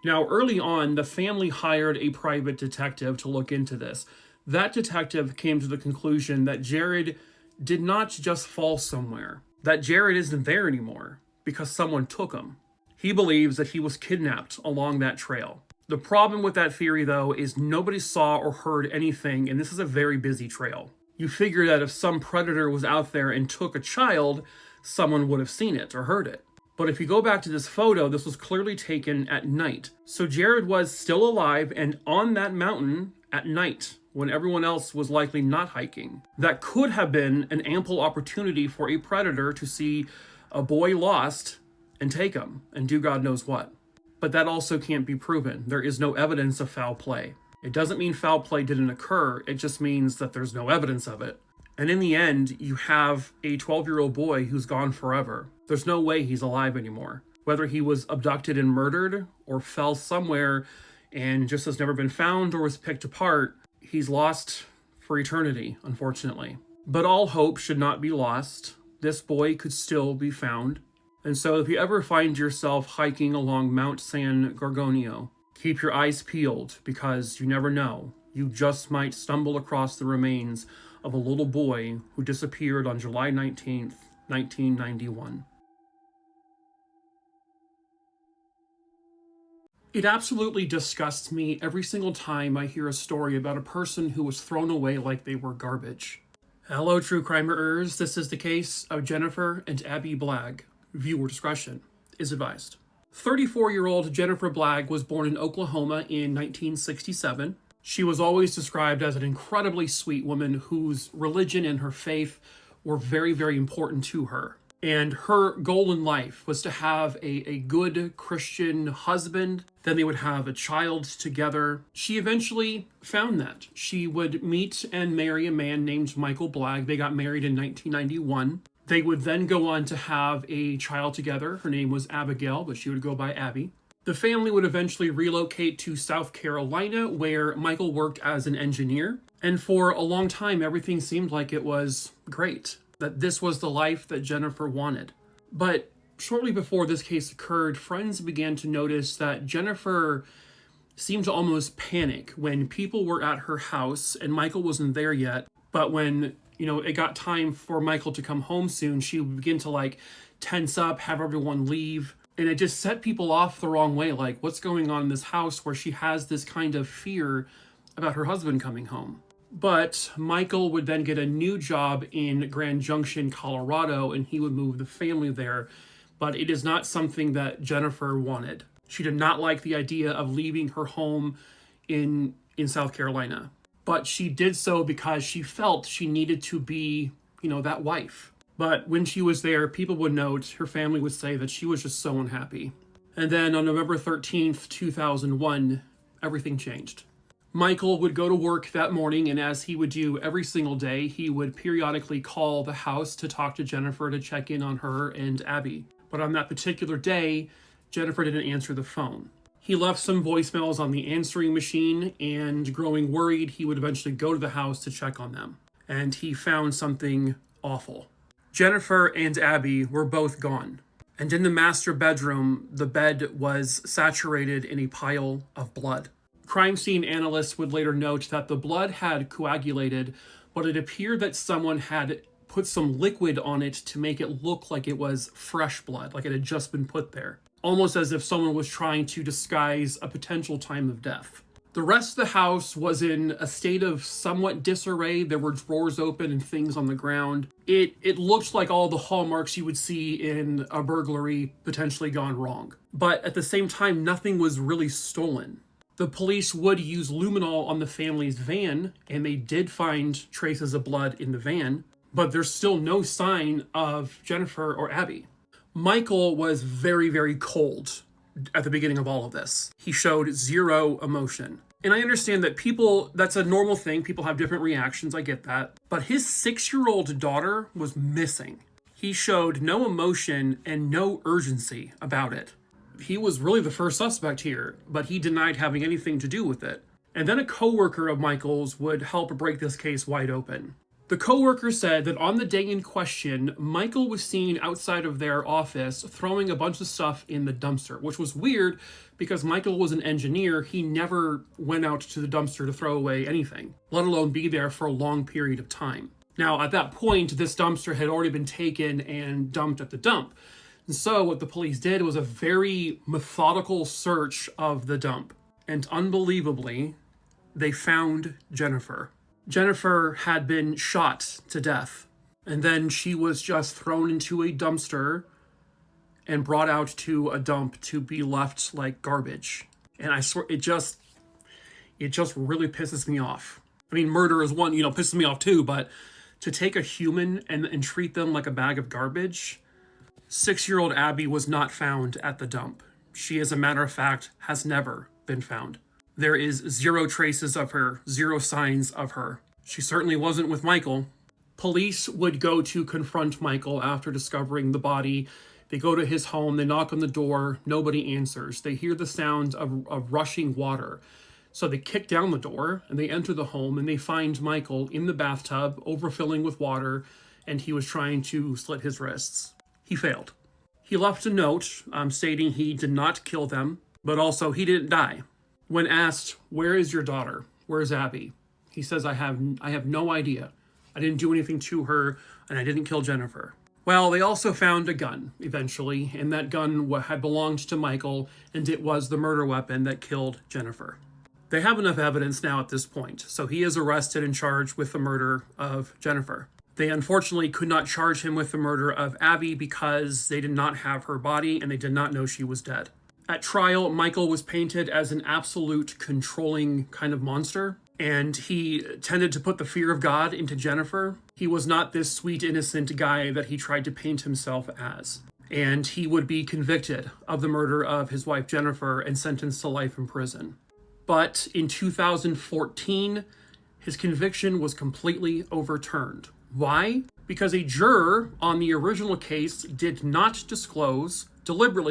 Now, early on, the family hired a private detective to look into this. That detective came to the conclusion that Gerard did not just fall somewhere, that Gerard isn't there anymore because someone took him. He believes that he was kidnapped along that trail. The problem with that theory, though, is nobody saw or heard anything, and this is a very busy trail. You figure that if some predator was out there and took a child, someone would have seen it or heard it. But if you go back to this photo, this was clearly taken at night. So Gerard was still alive and on that mountain at night, when everyone else was likely not hiking. That could have been an ample opportunity for a predator to see a boy lost and take him and do God knows what. But that also can't be proven. There is no evidence of foul play. It doesn't mean foul play didn't occur, it just means that there's no evidence of it. And in the end, you have a 12-year-old boy who's gone forever. There's no way he's alive anymore. Whether he was abducted and murdered or fell somewhere and just has never been found or was picked apart, he's lost for eternity, unfortunately. But all hope should not be lost. This boy could still be found. And so if you ever find yourself hiking along Mount San Gorgonio, keep your eyes peeled because you never know. You just might stumble across the remains of a little boy who disappeared on July 19th, 1991. It absolutely disgusts me every single time I hear a story about a person who was thrown away like they were garbage. Hello, true crimerers. This is the case of Jennifer and Abby Blagg. Viewer discretion is advised. 34-year-old Jennifer Blagg was born in Oklahoma in 1967. She was always described as an incredibly sweet woman whose religion and her faith were very, very important to her. And her goal in life was to have a good Christian husband. Then they would have a child together. She eventually found that. She would meet and marry a man named Michael Blagg. They got married in 1991. They would then go on to have a child together. Her name was Abigail, but she would go by Abby. The family would eventually relocate to South Carolina, where Michael worked as an engineer. And for a long time, everything seemed like it was great, that this was the life that Jennifer wanted. But shortly before this case occurred, friends began to notice that Jennifer seemed to almost panic when people were at her house and Michael wasn't there yet. But when it got time for Michael to come home soon, she would begin to tense up, have everyone leave. And it just set people off the wrong way. What's going on in this house where she has this kind of fear about her husband coming home? But Michael would then get a new job in Grand Junction, Colorado, and he would move the family there. But it is not something that Jennifer wanted. She did not like the idea of leaving her home in South Carolina. But she did so because she felt she needed to be, that wife. But when she was there, people would note, her family would say that she was just so unhappy. And then on November 13th, 2001, everything changed. Michael would go to work that morning, and as he would do every single day, he would periodically call the house to talk to Jennifer to check in on her and Abby. But on that particular day, Jennifer didn't answer the phone. He left some voicemails on the answering machine, and growing worried, he would eventually go to the house to check on them. And he found something awful. Jennifer and Abby were both gone. And in the master bedroom, the bed was saturated in a pile of blood. Crime scene analysts would later note that the blood had coagulated, but it appeared that someone had put some liquid on it to make it look like it was fresh blood, like it had just been put there. Almost as if someone was trying to disguise a potential time of death. The rest of the house was in a state of somewhat disarray. There were drawers open and things on the ground. It looked like all the hallmarks you would see in a burglary potentially gone wrong. But at the same time, nothing was really stolen. The police would use luminol on the family's van, and they did find traces of blood in the van, but there's still no sign of Jennifer or Abby. Michael was very, very cold at the beginning of all of this. He showed zero emotion. And I understand that that's a normal thing. People have different reactions. I get that. But his 6-year-old daughter was missing. He showed no emotion and no urgency about it. He was really the first suspect here, but he denied having anything to do with it. And then a coworker of Michael's would help break this case wide open. The coworker said that on the day in question, Michael was seen outside of their office throwing a bunch of stuff in the dumpster, which was weird because Michael was an engineer. He never went out to the dumpster to throw away anything, let alone be there for a long period of time. Now, at that point, this dumpster had already been taken and dumped at the dump. And so what the police did was a very methodical search of the dump. And unbelievably, they found Jennifer. Jennifer had been shot to death. And then she was just thrown into a dumpster and brought out to a dump to be left like garbage. And I swear, it just really pisses me off. I mean, murder is one, pisses me off too, but to take a human and treat them like a bag of garbage. 6-year-old Abby was not found at the dump. She, as a matter of fact, has never been found. There is zero traces of her, zero signs of her. She certainly wasn't with Michael. Police would go to confront Michael after discovering the body. They go to his home, they knock on the door, nobody answers. They hear the sound of rushing water. So they kick down the door and they enter the home and they find Michael in the bathtub, overfilling with water, and he was trying to slit his wrists. He failed. He left a note stating he did not kill them, but also he didn't die. When asked, "Where is your daughter? Where's Abby?" he says, I have no idea. I didn't do anything to her, and I didn't kill Jennifer. Well, they also found a gun, eventually, and that gun had belonged to Michael, and it was the murder weapon that killed Jennifer. They have enough evidence now at this point, so he is arrested and charged with the murder of Jennifer. They unfortunately could not charge him with the murder of Abby because they did not have her body and they did not know she was dead. At trial, Michael was painted as an absolute controlling kind of monster, and he tended to put the fear of God into Jennifer. He was not this sweet, innocent guy that he tried to paint himself as. And he would be convicted of the murder of his wife Jennifer and sentenced to life in prison. But in 2014, his conviction was completely overturned. Why? Because a juror on the original case deliberately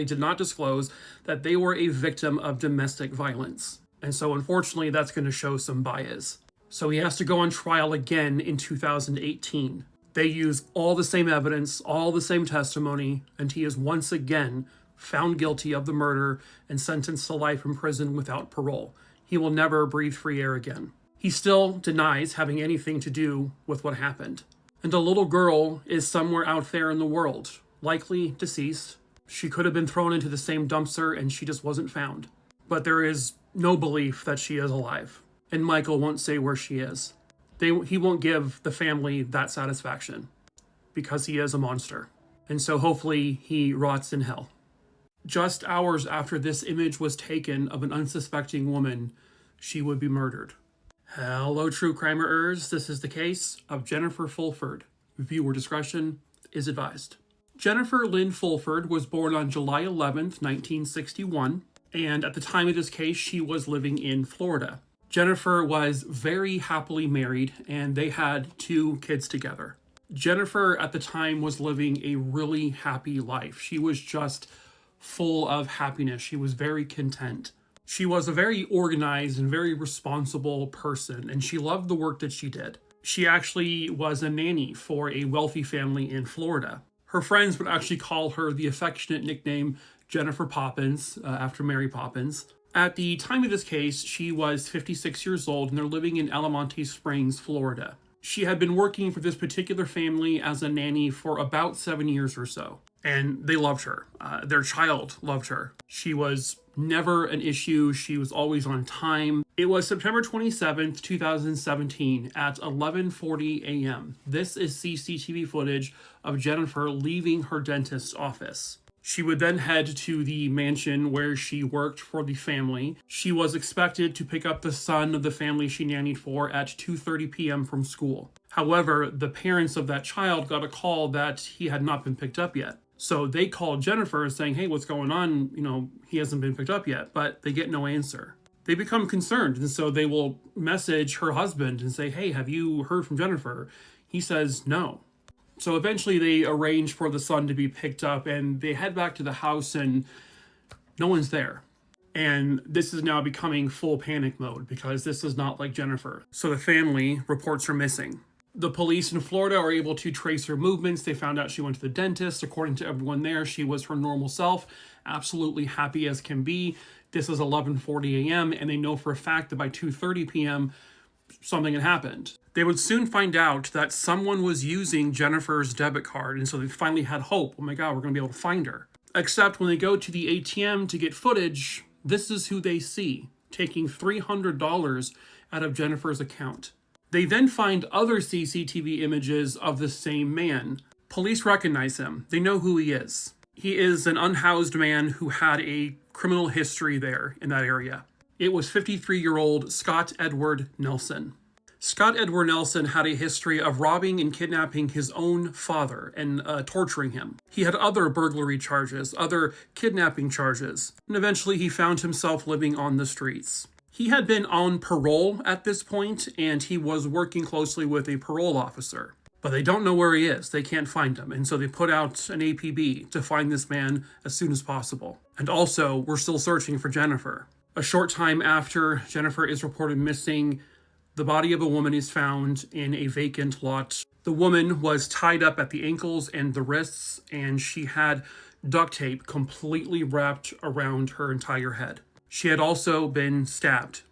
did not disclose that they were a victim of domestic violence. And so unfortunately, that's going to show some bias. So he has to go on trial again in 2018. They use all the same evidence, all the same testimony, and he is once again found guilty of the murder and sentenced to life in prison without parole. He will never breathe free air again. He still denies having anything to do with what happened. And a little girl is somewhere out there in the world, likely deceased. She could have been thrown into the same dumpster and she just wasn't found. But there is no belief that she is alive. And Michael won't say where she is. He won't give the family that satisfaction because he is a monster. And so hopefully he rots in hell. Just hours after this image was taken of an unsuspecting woman, she would be murdered. Hello, true crimerers. This is the case of Jennifer Fulford. Viewer discretion is advised. Jennifer Lynn Fulford was born on July 11th, 1961, and at the time of this case, she was living in Florida. Jennifer was very happily married, and they had 2 kids together. Jennifer, at the time, was living a really happy life. She was just full of happiness. She was very content. She was a very organized and very responsible person, and she loved the work that she did. She actually was a nanny for a wealthy family in Florida. Her friends would actually call her the affectionate nickname Jennifer Poppins, after Mary Poppins. At the time of this case, she was 56 years old, and they're living in Almonte Springs, Florida. She had been working for this particular family as a nanny for about 7 years or so, and they loved her. Their child loved her. She was never an issue. She was always on time. It was September 27th, 2017 at 11:40 a.m. This is CCTV footage of Jennifer leaving her dentist's office. She would then head to the mansion where she worked for the family. She was expected to pick up the son of the family she nannied for at 2:30 p.m. from school. However, the parents of that child got a call that he had not been picked up yet. So they called Jennifer saying, hey, what's going on? He hasn't been picked up yet, but they get no answer. They become concerned, and so they will message her husband and say, hey, have you heard from Jennifer? He says no. So eventually they arrange for the son to be picked up, and they head back to the house, and no one's there. And this is now becoming full panic mode because this is not like Jennifer. So the family reports her missing. The police in Florida are able to trace her movements. They found out she went to the dentist. According to everyone there, she was her normal self, absolutely happy as can be. This is 11:40 a.m., and they know for a fact that by 2:30 p.m., something had happened. They would soon find out that someone was using Jennifer's debit card, and so they finally had hope. Oh my God, we're going to be able to find her. Except when they go to the ATM to get footage, this is who they see, taking $300 out of Jennifer's account. They then find other CCTV images of the same man. Police recognize him. They know who he is. He is an unhoused man who had a criminal history there in that area. It was 53-year-old Scott Edward Nelson. Scott Edward Nelson had a history of robbing and kidnapping his own father and torturing him. He had other burglary charges, other kidnapping charges, and eventually he found himself living on the streets. He had been on parole at this point, and he was working closely with a parole officer. But they don't know where he is. They can't find him. And so they put out an APB to find this man as soon as possible. And also, we're still searching for Jennifer. A short time after Jennifer is reported missing, the body of a woman is found in a vacant lot. The woman was tied up at the ankles and the wrists, and she had duct tape completely wrapped around her entire head. She had also been stabbed.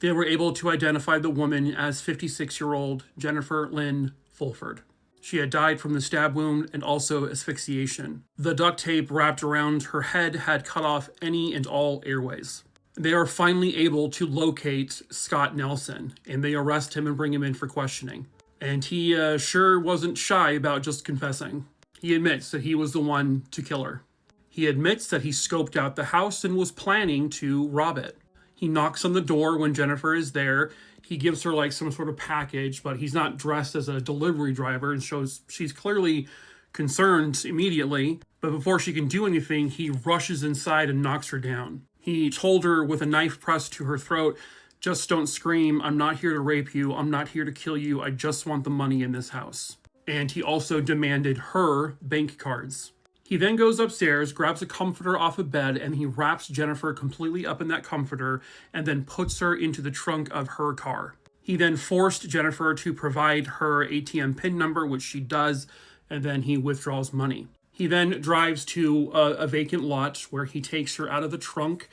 They were able to identify the woman as 56-year-old Jennifer Lynn Fulford. She had died from the stab wound and also asphyxiation. The duct tape wrapped around her head had cut off any and all airways. They are finally able to locate Scott Nelson, and they arrest him and bring him in for questioning. And he sure wasn't shy about just confessing. He admits that he was the one to kill her. He admits that he scoped out the house and was planning to rob it. He knocks on the door when Jennifer is there. He gives her like some sort of package, but he's not dressed as a delivery driver and shows she's clearly concerned immediately. But before she can do anything, he rushes inside and knocks her down. He told her with a knife pressed to her throat, "Just don't scream. I'm not here to rape you. I'm not here to kill you. I just want the money in this house." And he also demanded her bank cards. He then goes upstairs, grabs a comforter off a bed, and he wraps Jennifer completely up in that comforter and then puts her into the trunk of her car. He then forced Jennifer to provide her ATM PIN number, which she does, and then he withdraws money. He then drives to a vacant lot where he takes her out of the trunk,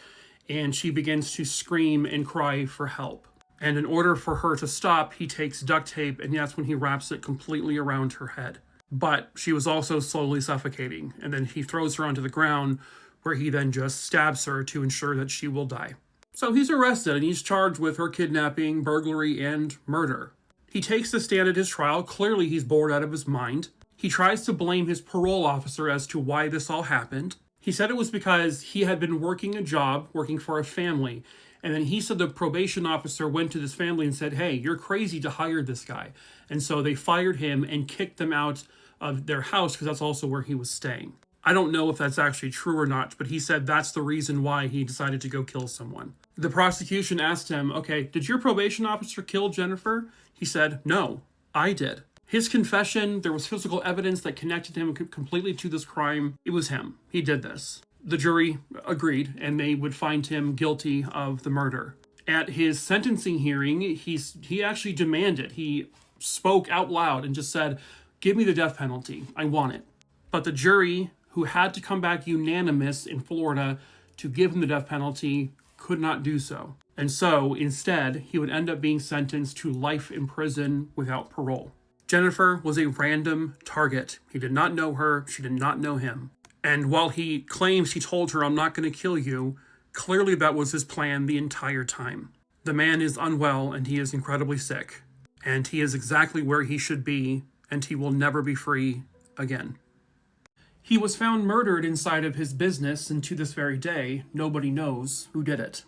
and she begins to scream and cry for help. And in order for her to stop, he takes duct tape, and that's when he wraps it completely around her head. But she was also slowly suffocating, and then he throws her onto the ground, where he then just stabs her to ensure that she will die. So he's arrested, and he's charged with her kidnapping, burglary, and murder. He takes the stand at his trial. Clearly, he's bored out of his mind. He tries to blame his parole officer as to why this all happened. He said it was because he had been working a job, working for a family, and then he said the probation officer went to this family and said, hey, you're crazy to hire this guy. And so they fired him and kicked them out of their house because that's also where he was staying. I don't know if that's actually true or not, but he said that's the reason why he decided to go kill someone. The prosecution asked him, okay, did your probation officer kill Jennifer? He said, no, I did. His confession, there was physical evidence that connected him completely to this crime. It was him. He did this. The jury agreed, and they would find him guilty of the murder. At his sentencing hearing, he actually demanded, he spoke out loud and just said, give me the death penalty. I want it. But the jury, who had to come back unanimous in Florida to give him the death penalty, could not do so. And so, instead, he would end up being sentenced to life in prison without parole. Jennifer was a random target. He did not know her. She did not know him. And while he claims he told her, I'm not going to kill you, clearly that was his plan the entire time. The man is unwell and he is incredibly sick. And he is exactly where he should be, and he will never be free again. He was found murdered inside of his business, and to this very day, nobody knows who did it.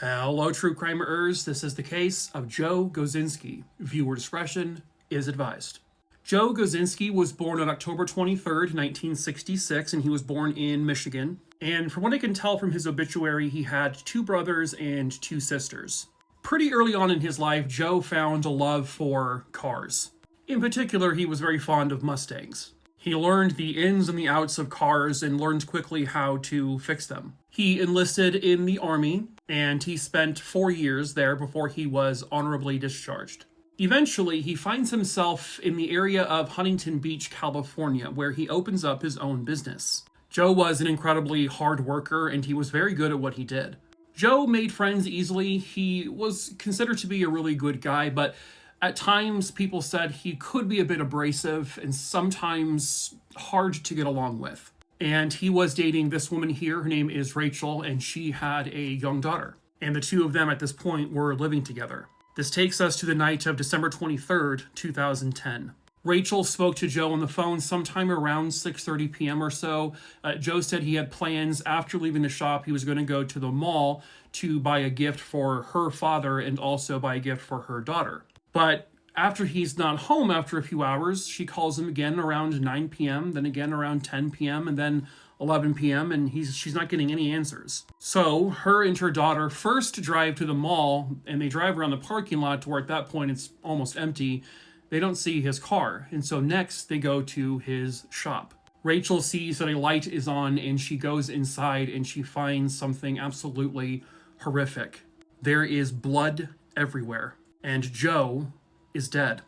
Hello, true crimeers. This is the case of Joe Gosinski. Viewer discretion is advised. Joe Gosinski was born on October 23rd, 1966, and he was born in Michigan. And from what I can tell from his obituary, he had 2 brothers and 2 sisters. Pretty early on in his life, Joe found a love for cars. In particular, he was very fond of Mustangs. He learned the ins and the outs of cars and learned quickly how to fix them. He enlisted in the Army, and he spent 4 years there before he was honorably discharged. Eventually, he finds himself in the area of Huntington Beach, California, where he opens up his own business. Joe was an incredibly hard worker, and he was very good at what he did. Joe made friends easily. He was considered to be a really good guy, but at times people said he could be a bit abrasive and sometimes hard to get along with. And he was dating this woman here. Her name is Rachel, and she had a young daughter. And the two of them at this point were living together. This takes us to the night of December 23rd, 2010. Rachel spoke to Joe on the phone sometime around 6:30 p.m. or so. Joe said he had plans after leaving the shop. He was going to go to the mall to buy a gift for her father and also buy a gift for her daughter. But after he's not home after a few hours, she calls him again around 9 p.m., then again around 10 p.m., and then 11 p.m., and she's not getting any answers. So her and her daughter first drive to the mall, and they drive around the parking lot to where at that point it's almost empty. They don't see his car, and so next they go to his shop. Rachel sees that a light is on, and she goes inside, and she finds something absolutely horrific. There is blood everywhere, and Joe is dead.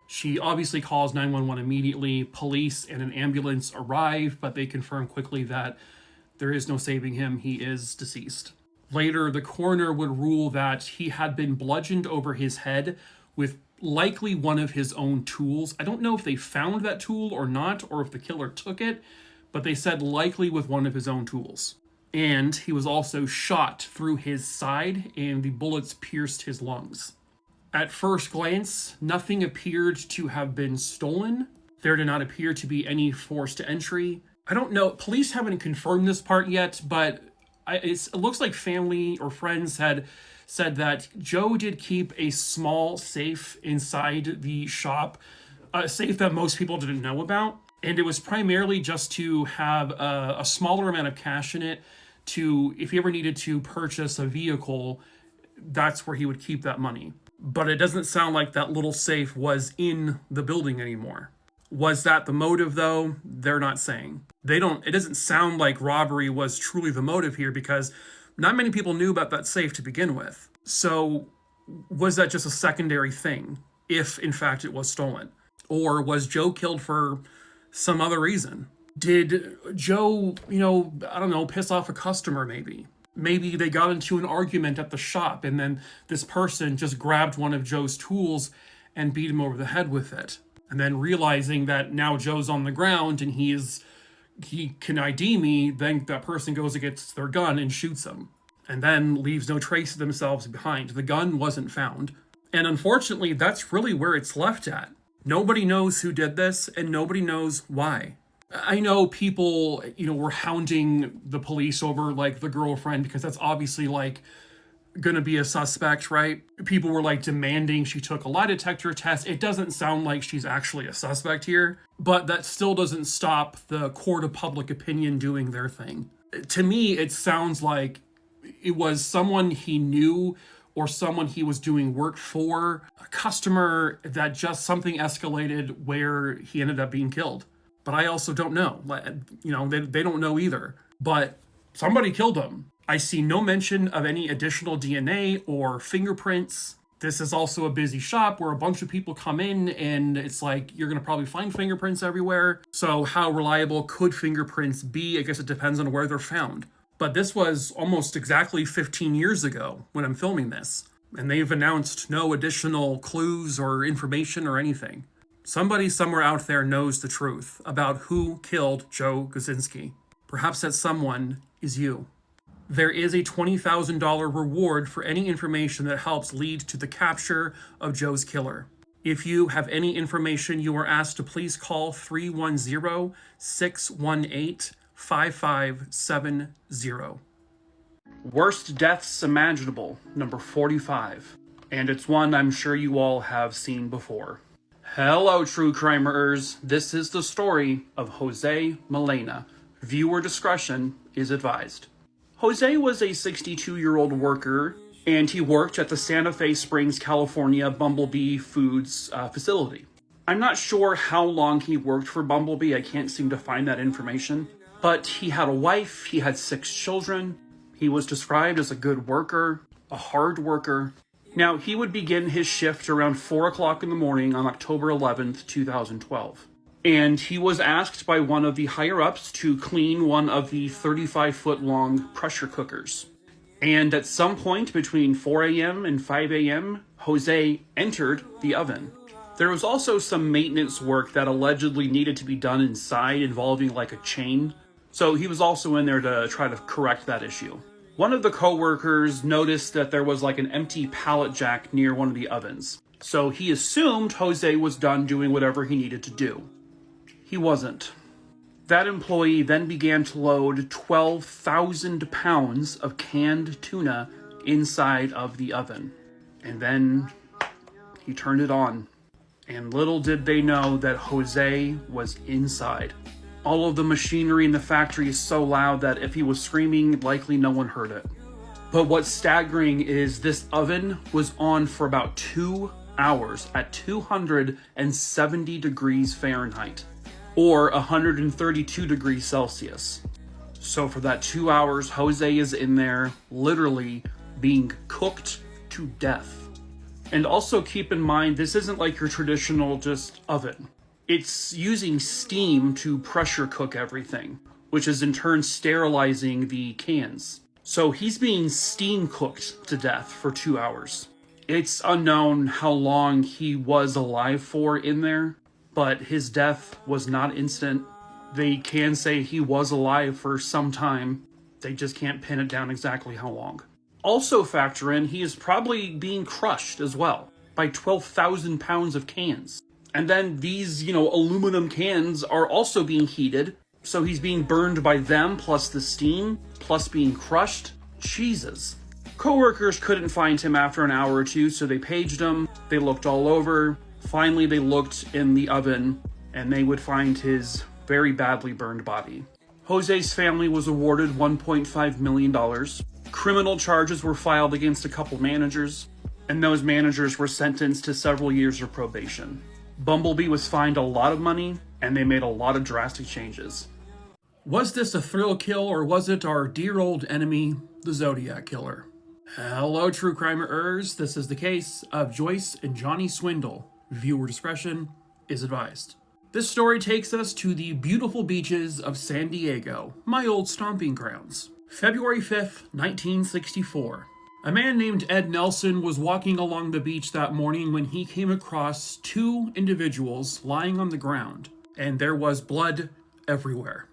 She obviously calls 911 immediately. Police and an ambulance arrive, but they confirm quickly that there is no saving him. He is deceased. Later, the coroner would rule that he had been bludgeoned over his head with likely one of his own tools. I don't know if they found that tool or not, or if the killer took it, but they said likely with one of his own tools. And he was also shot through his side, and the bullets pierced his lungs. At first glance, nothing appeared to have been stolen. There did not appear to be any forced entry. I don't know, police haven't confirmed this part yet, but it looks like family or friends had said that Joe did keep a small safe inside the shop, a safe that most people didn't know about. And it was primarily just to have a smaller amount of cash in it to, if he ever needed to purchase a vehicle, that's where he would keep that money. But it doesn't sound like that little safe was in the building anymore. Was that the motive, though? They're not saying. It doesn't sound like robbery was truly the motive here because not many people knew about that safe to begin with. So was that just a secondary thing, if in fact it was stolen? Or was Joe killed for some other reason? Did Joe, piss off a customer maybe? Maybe they got into an argument at the shop and then this person just grabbed one of Joe's tools and beat him over the head with it. And then realizing that now Joe's on the ground and he can ID me, then that person goes against their gun and shoots him. And then leaves no trace of themselves behind. The gun wasn't found. And unfortunately, that's really where it's left at. Nobody knows who did this, and nobody knows why. I know people, were hounding the police over, like, the girlfriend, because that's obviously, like, gonna be a suspect, right? People were, like, demanding she took a lie detector test. It doesn't sound like she's actually a suspect here, but that still doesn't stop the court of public opinion doing their thing. To me, it sounds like it was someone he knew or someone he was doing work for, a customer, that just something escalated where he ended up being killed. But I also don't know. They don't know either. But somebody killed him. I see no mention of any additional DNA or fingerprints. This is also a busy shop where a bunch of people come in, and it's like you're going to probably find fingerprints everywhere. So how reliable could fingerprints be? I guess it depends on where they're found. But this was almost exactly 15 years ago when I'm filming this. And they've announced no additional clues or information or anything. Somebody somewhere out there knows the truth about who killed Joe Gosinski. Perhaps that someone is you. There is a $20,000 reward for any information that helps lead to the capture of Joe's killer. If you have any information, you are asked to please call 310-618-5570. Worst deaths imaginable, number 45. And it's one I'm sure you all have seen before. Hello, true crimerers. This is the story of Jose Milena. Viewer discretion is advised. Jose was a 62-year-old worker, and he worked at the Santa Fe Springs, California Bumblebee Foods facility. I'm not sure how long he worked for Bumblebee. I can't seem to find that information. But he had a wife, he had 6 children. He was described as a good worker, a hard worker. Now, he would begin his shift around 4 o'clock in the morning on October 11th, 2012. And he was asked by one of the higher-ups to clean one of the 35-foot-long pressure cookers. And at some point between 4 a.m. and 5 a.m., Jose entered the oven. There was also some maintenance work that allegedly needed to be done inside involving like a chain. So he was also in there to try to correct that issue. One of the co-workers noticed that there was like an empty pallet jack near one of the ovens. So he assumed Jose was done doing whatever he needed to do. He wasn't. That employee then began to load 12,000 pounds of canned tuna inside of the oven. And then he turned it on. And little did they know that Jose was inside. All of the machinery in the factory is so loud that if he was screaming, likely no one heard it. But what's staggering is this oven was on for about 2 hours at 270 degrees Fahrenheit. Or 132 degrees Celsius. So for that 2 hours, Jose is in there literally being cooked to death. And also keep in mind, this isn't like your traditional just oven. It's using steam to pressure cook everything, which is in turn sterilizing the cans. So he's being steam cooked to death for 2 hours. It's unknown how long he was alive for in there, but his death was not instant. They can say he was alive for some time. They just can't pin it down exactly how long. Also factor in, he is probably being crushed as well by 12,000 pounds of cans. And then these, aluminum cans are also being heated. So he's being burned by them, plus the steam, plus being crushed. Jesus. Coworkers couldn't find him after an hour or two, so they paged him. They looked all over. Finally, they looked in the oven, and they would find his very badly burned body. Jose's family was awarded $1.5 million. Criminal charges were filed against a couple managers, and those managers were sentenced to several years of probation. Bumblebee was fined a lot of money, and they made a lot of drastic changes. Was this a thrill kill, or was it our dear old enemy, the Zodiac Killer? Hello, true crimerers. This is the case of Joyce and Johnny Swindle. Viewer discretion is advised. This story takes us to the beautiful beaches of San Diego, my old stomping grounds. February 5th, 1964. A man named Ed Nelson was walking along the beach that morning when he came across 2 individuals lying on the ground, and there was blood everywhere.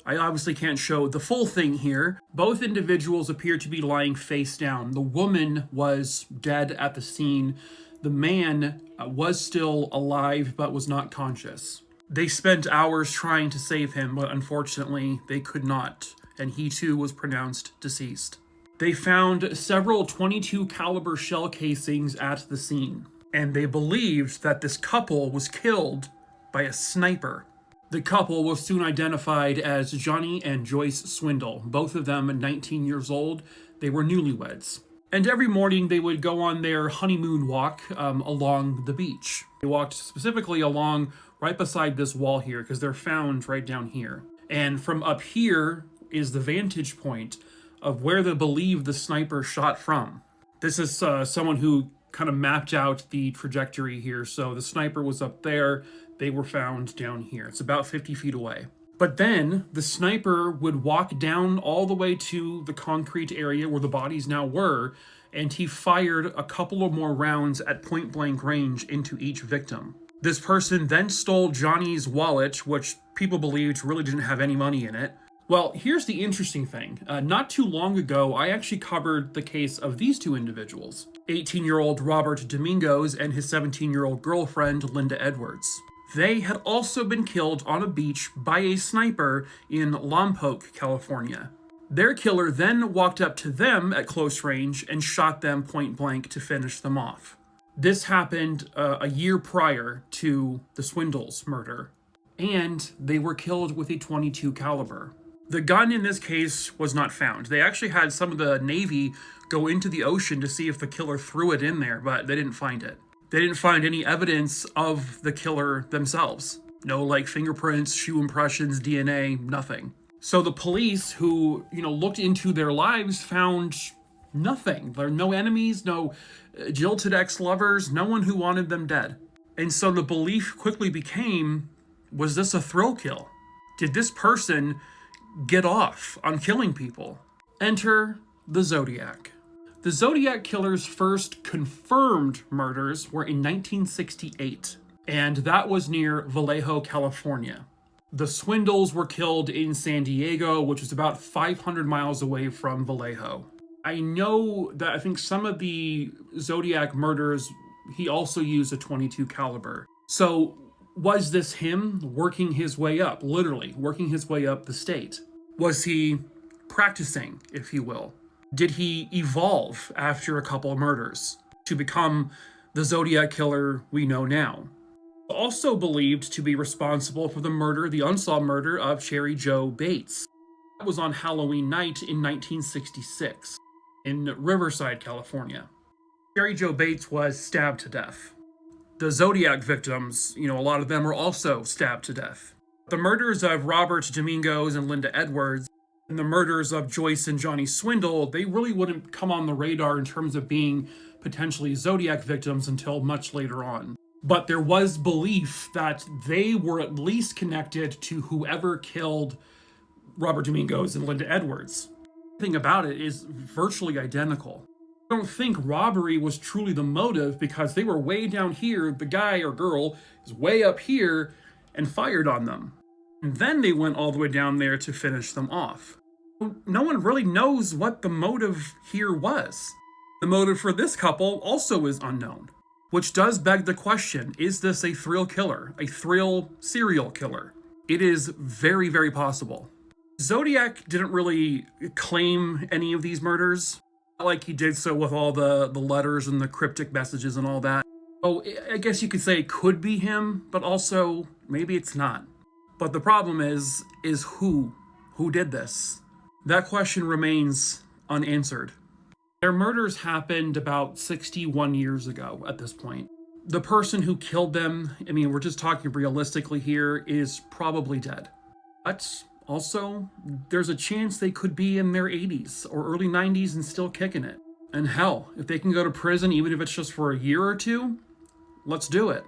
I obviously can't show the full thing here. Both individuals appeared to be lying face down. The woman was dead at the scene. The man was still alive but was not conscious. They spent hours trying to save him, but unfortunately they could not, and he too was pronounced deceased. They found several .22 caliber shell casings at the scene, and they believed that this couple was killed by a sniper. The couple was soon identified as Johnny and Joyce Swindle, both of them 19 years old. They were newlyweds. And every morning they would go on their honeymoon walk along the beach. They walked specifically along right beside this wall here because they're found right down here. And from up here is the vantage point of where they believe the sniper shot from. This is someone who kind of mapped out the trajectory here. So the sniper was up there. They were found down here. It's about 50 feet away. But then the sniper would walk down all the way to the concrete area where the bodies now were, and he fired a couple of more rounds at point blank range into each victim. This person then stole Johnny's wallet, which people believed really didn't have any money in it. Well, here's the interesting thing. Not too long ago, I actually covered the case of these two individuals, 18-year-old Robert Domingos and his 17-year-old girlfriend, Linda Edwards. They had also been killed on a beach by a sniper in Lompoc, California. Their killer then walked up to them at close range and shot them point blank to finish them off. This happened a year prior to the Swindles murder, and they were killed with a .22 caliber. The gun in this case was not found. They actually had some of the Navy go into the ocean to see if the killer threw it in there, but they didn't find it. They didn't find any evidence of the killer themselves. No, fingerprints, shoe impressions, DNA, nothing. So the police who, looked into their lives found nothing. There are no enemies, no jilted ex-lovers, no one who wanted them dead. And so the belief quickly became, was this a thrill kill? Did this person get off on killing people? Enter the Zodiac. The Zodiac killer's first confirmed murders were in 1968, and that was near Vallejo, California. The Swindles were killed in San Diego, which is about 500 miles away from Vallejo. I know that I think some of the Zodiac murders, he also used a .22 caliber. So was this him working his way up, literally working his way up the state? Was he practicing, if you will? Did he evolve after a couple of murders to become the Zodiac killer we know now? Also believed to be responsible for the unsolved murder of Cherry Joe Bates. That was on Halloween night in 1966 in Riverside, California. Cherry Joe Bates was stabbed to death. The Zodiac victims, a lot of them were also stabbed to death. The murders of Robert Domingos and Linda Edwards and the murders of Joyce and Johnny Swindle, they really wouldn't come on the radar in terms of being potentially Zodiac victims until much later on. But there was belief that they were at least connected to whoever killed Robert Domingos and Linda Edwards. The thing about it is virtually identical. I don't think robbery was truly the motive because they were way down here, the guy or girl is way up here and fired on them. And then they went all the way down there to finish them off. No one really knows what the motive here was. The motive for this couple also is unknown, which does beg the question, is this a thrill killer, a thrill serial killer? It is very, very possible. Zodiac didn't really claim any of these murders, not like he did so with all the letters and the cryptic messages and all that. Oh, I guess you could say it could be him, but also maybe it's not. But the problem is who did this? That question remains unanswered. Their murders happened about 61 years ago at this point. The person who killed them, we're just talking realistically here, is probably dead. But also, there's a chance they could be in their 80s or early 90s and still kicking it. And hell, if they can go to prison, even if it's just for a year or two, let's do it.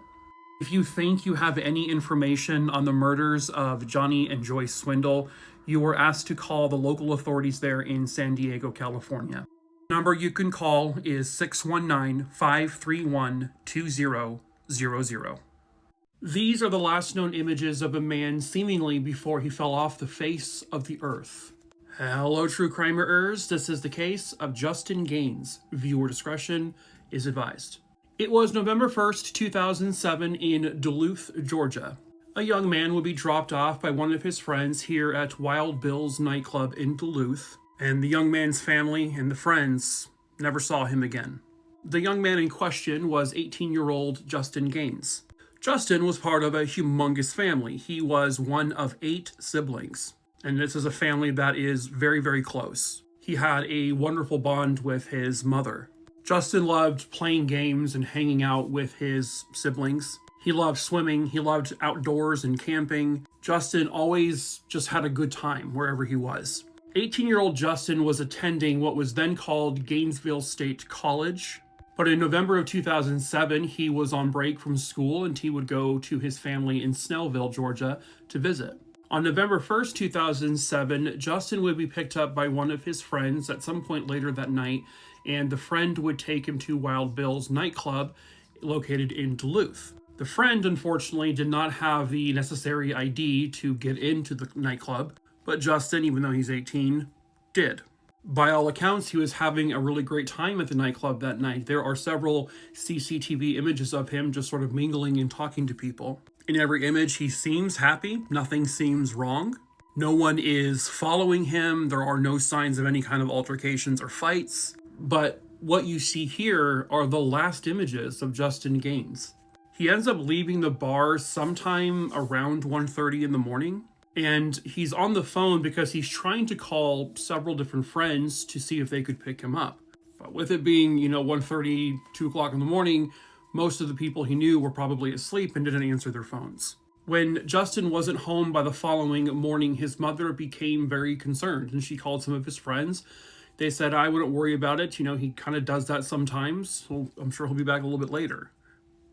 If you think you have any information on the murders of Johnny and Joyce Swindle, you are asked to call the local authorities there in San Diego, California. The number you can call is 619-531-2000. These are the last known images of a man seemingly before he fell off the face of the earth. Hello, true crimerers. This is the case of Justin Gaines. Viewer discretion is advised. It was November 1st, 2007 in Duluth, Georgia. A young man would be dropped off by one of his friends here at Wild Bill's nightclub in Duluth, and the young man's family and the friends never saw him again. The young man in question was 18-year-old Justin Gaines. Justin was part of a humongous family. He was one of 8 siblings, and this is a family that is very, very close. He had a wonderful bond with his mother. Justin loved playing games and hanging out with his siblings. He loved swimming. He loved outdoors and camping. Justin always just had a good time wherever he was. 18-year-old Justin was attending what was then called Gainesville State College. But in November of 2007, he was on break from school and he would go to his family in Snellville, Georgia to visit. On November 1st, 2007, Justin would be picked up by one of his friends at some point later that night, and the friend would take him to Wild Bill's nightclub located in Duluth. The friend, unfortunately, did not have the necessary ID to get into the nightclub, but Justin, even though he's 18, did. By all accounts, he was having a really great time at the nightclub that night. There are several CCTV images of him just sort of mingling and talking to people. In every image, he seems happy. Nothing seems wrong. No one is following him. There are no signs of any kind of altercations or fights. But what you see here are the last images of Justin Gaines. He ends up leaving the bar sometime around 1:30 in the morning. And he's on the phone because he's trying to call several different friends to see if they could pick him up. But with it being, 1:30, 2 o'clock in the morning, most of the people he knew were probably asleep and didn't answer their phones. When Justin wasn't home by the following morning, his mother became very concerned and she called some of his friends. They said, I wouldn't worry about it. He kind of does that sometimes. So I'm sure he'll be back a little bit later.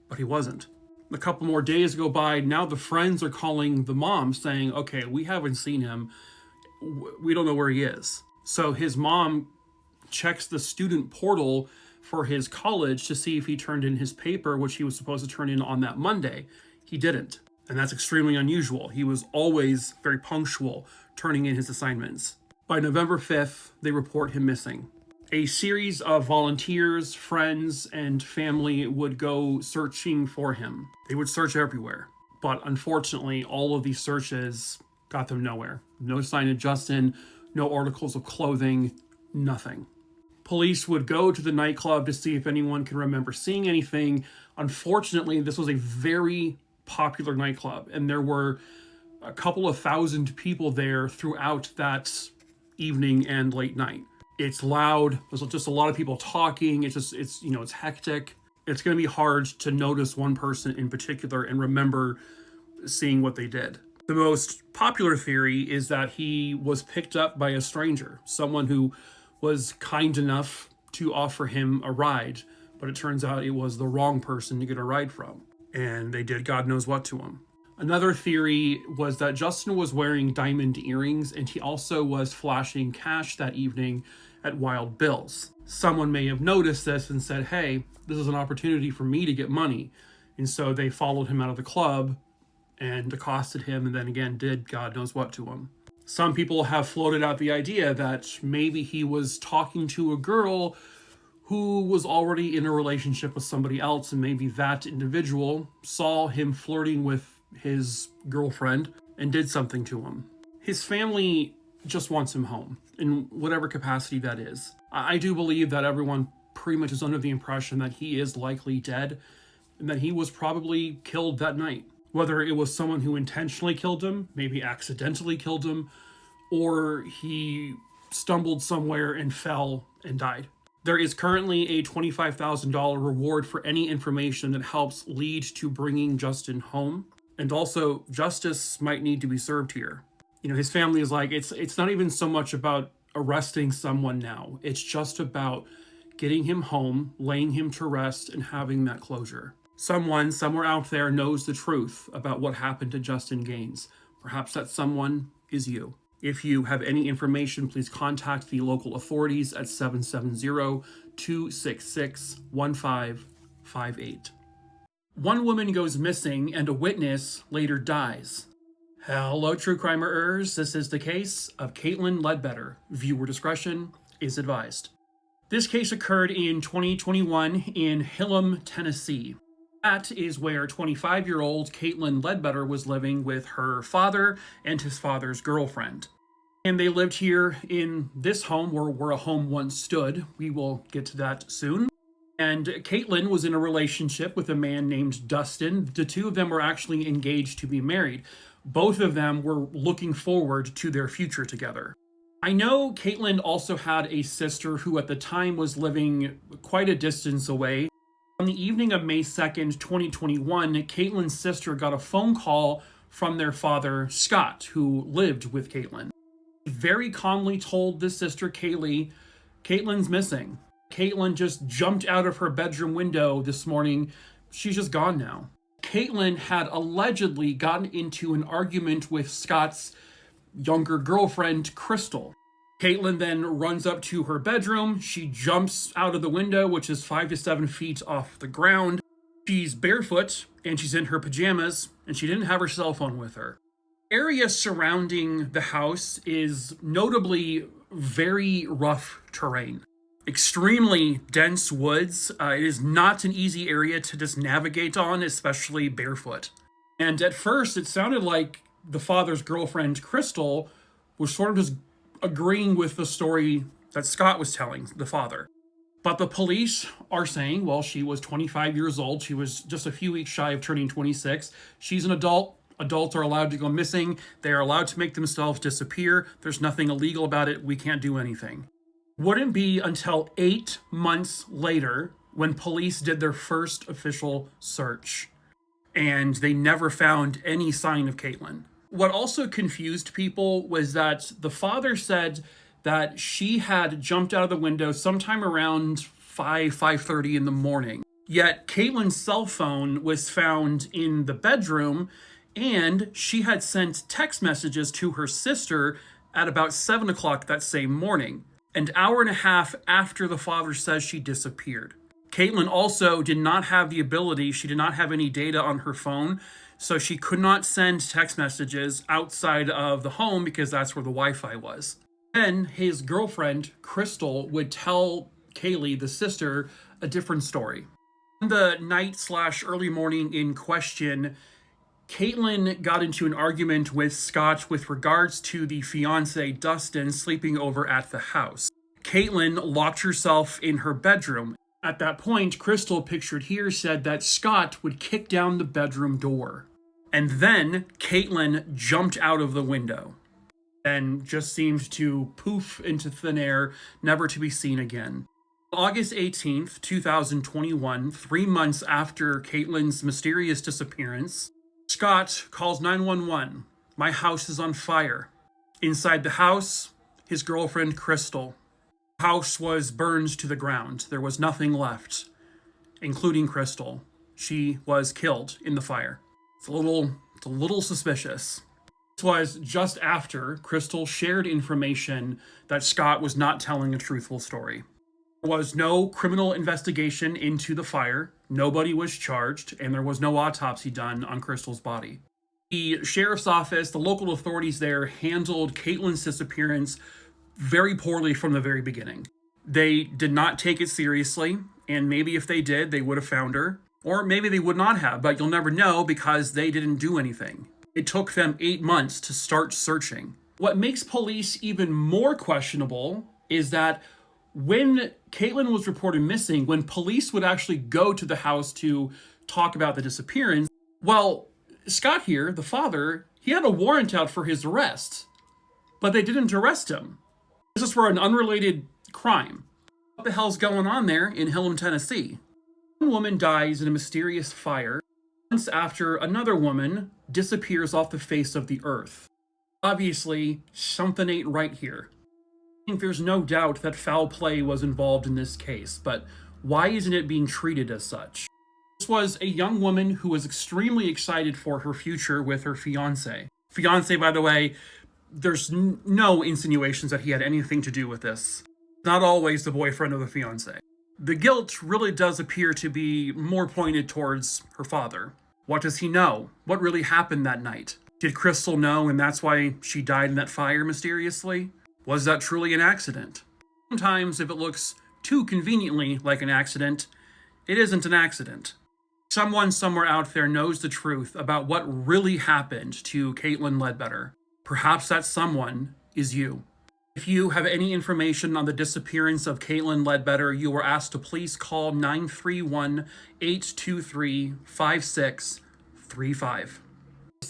But he wasn't. A couple more days go by. Now the friends are calling the mom saying, okay, we haven't seen him. We don't know where he is. So his mom checks the student portal for his college to see if he turned in his paper, which he was supposed to turn in on that Monday. He didn't. And that's extremely unusual. He was always very punctual, turning in his assignments. By November 5th, they report him missing. A series of volunteers, friends, and family would go searching for him. They would search everywhere. But unfortunately, all of these searches got them nowhere. No sign of Justin, no articles of clothing, nothing. Police would go to the nightclub to see if anyone can remember seeing anything. Unfortunately, this was a very popular nightclub, and there were a couple of thousand people there throughout that evening and late night. It's loud. There's just a lot of people talking. It's hectic. It's going to be hard to notice one person in particular and remember seeing what they did. The most popular theory is that he was picked up by a stranger, someone who was kind enough to offer him a ride, but it turns out it was the wrong person to get a ride from, and they did God knows what to him. Another theory was that Justin was wearing diamond earrings and he also was flashing cash that evening at Wild Bill's. Someone may have noticed this and said, hey, this is an opportunity for me to get money. And so they followed him out of the club and accosted him and then again did God knows what to him. Some people have floated out the idea that maybe he was talking to a girl who was already in a relationship with somebody else, and maybe that individual saw him flirting with his girlfriend and did something to him. His family just wants him home, in whatever capacity that is. I do believe that everyone pretty much is under the impression that he is likely dead and that he was probably killed that night. Whether it was someone who intentionally killed him, maybe accidentally killed him, or he stumbled somewhere and fell and died. There is currently a $25,000 reward for any information that helps lead to bringing Justin home. And also, justice might need to be served here. His family is like, it's not even so much about arresting someone now. It's just about getting him home, laying him to rest, and having that closure. Someone somewhere out there knows the truth about what happened to Justin Gaines. Perhaps that someone is you. If you have any information, please contact the local authorities at 770-266-1558. One woman goes missing and a witness later dies. Hello, true crimerers. This is the case of Kaitlyn Ledbetter. Viewer discretion is advised. This case occurred in 2021 in Hillam, Tennessee. That is where 25-year-old Kaitlyn Ledbetter was living with her father and his father's girlfriend. And they lived here in this home where a home once stood. We will get to that soon. And Kaitlyn was in a relationship with a man named Dustin. The two of them were actually engaged to be married. Both of them were looking forward to their future together. I know Kaitlyn also had a sister who at the time was living quite a distance away. On the evening of May 2nd, 2021, Kaitlyn's sister got a phone call from their father, Scott, who lived with Kaitlyn. He very calmly told the sister, Kaylee, Kaitlyn's missing. Kaitlyn just jumped out of her bedroom window this morning. She's just gone now. Kaitlyn had allegedly gotten into an argument with Scott's younger girlfriend, Krystal. Kaitlyn then runs up to her bedroom. She jumps out of the window, which is 5 to 7 feet off the ground. She's barefoot and she's in her pajamas, and she didn't have her cell phone with her. Area surrounding the house is notably very rough terrain. Extremely dense woods. It is not an easy area to just navigate on, especially barefoot. And at first, it sounded like the father's girlfriend, Krystal, was sort of just agreeing with the story that Scott was telling the father. But the police are saying, well, she was 25 years old. She was just a few weeks shy of turning 26. She's an adult. Adults are allowed to go missing. They are allowed to make themselves disappear. There's nothing illegal about it. We can't do anything. Wouldn't be until 8 months later when police did their first official search, and they never found any sign of Kaitlyn. What also confused people was that the father said that she had jumped out of the window sometime around 5:30 in the morning. Yet Kaitlyn's cell phone was found in the bedroom, and she had sent text messages to her sister at about 7 o'clock that same morning, an hour and a half after the father says she disappeared. Kaitlyn also did not have the ability, she did not have any data on her phone, so she could not send text messages outside of the home because that's where the Wi-Fi was. Then his girlfriend, Krystal, would tell Kaylee, the sister, a different story. On the night/early morning in question, Kaitlyn got into an argument with Scott with regards to the fiance, Dustin, sleeping over at the house. Kaitlyn locked herself in her bedroom. At that point, Krystal, pictured here, said that Scott would kick down the bedroom door. And then Kaitlyn jumped out of the window and just seemed to poof into thin air, never to be seen again. August 18th, 2021, 3 months after Kaitlyn's mysterious disappearance, Scott calls 911. My house is on fire. Inside the house, his girlfriend, Krystal. The house was burned to the ground. There was nothing left, including Krystal. She was killed in the fire. It's a little suspicious. This was just after Krystal shared information that Scott was not telling a truthful story. There was no criminal investigation into the fire. Nobody was charged, and there was no autopsy done on Krystal's body. The sheriff's office, the local authorities there, handled Kaitlyn's disappearance very poorly from the very beginning. They did not take it seriously, and maybe if they did, they would have found her. Or maybe they would not have, but you'll never know because they didn't do anything. It took them 8 months to start searching. What makes police even more questionable is that when Kaitlyn was reported missing, when police would actually go to the house to talk about the disappearance, well, Scott here, the father, he had a warrant out for his arrest, but they didn't arrest him. This is for an unrelated crime. What the hell's going on there in Hillam, Tennessee? One woman dies in a mysterious fire months after another woman disappears off the face of the earth. Obviously, something ain't right here. I think there's no doubt that foul play was involved in this case, but why isn't it being treated as such? This was a young woman who was extremely excited for her future with her fiancé. Fiancé, by the way, there's no insinuations that he had anything to do with this. Not always the boyfriend of the fiancé. The guilt really does appear to be more pointed towards her father. What does he know? What really happened that night? Did Krystal know and that's why she died in that fire mysteriously? Was that truly an accident? Sometimes if it looks too conveniently like an accident, it isn't an accident. Someone somewhere out there knows the truth about what really happened to Kaitlyn Ledbetter. Perhaps that someone is you. If you have any information on the disappearance of Kaitlyn Ledbetter, you are asked to please call 931-823-5635.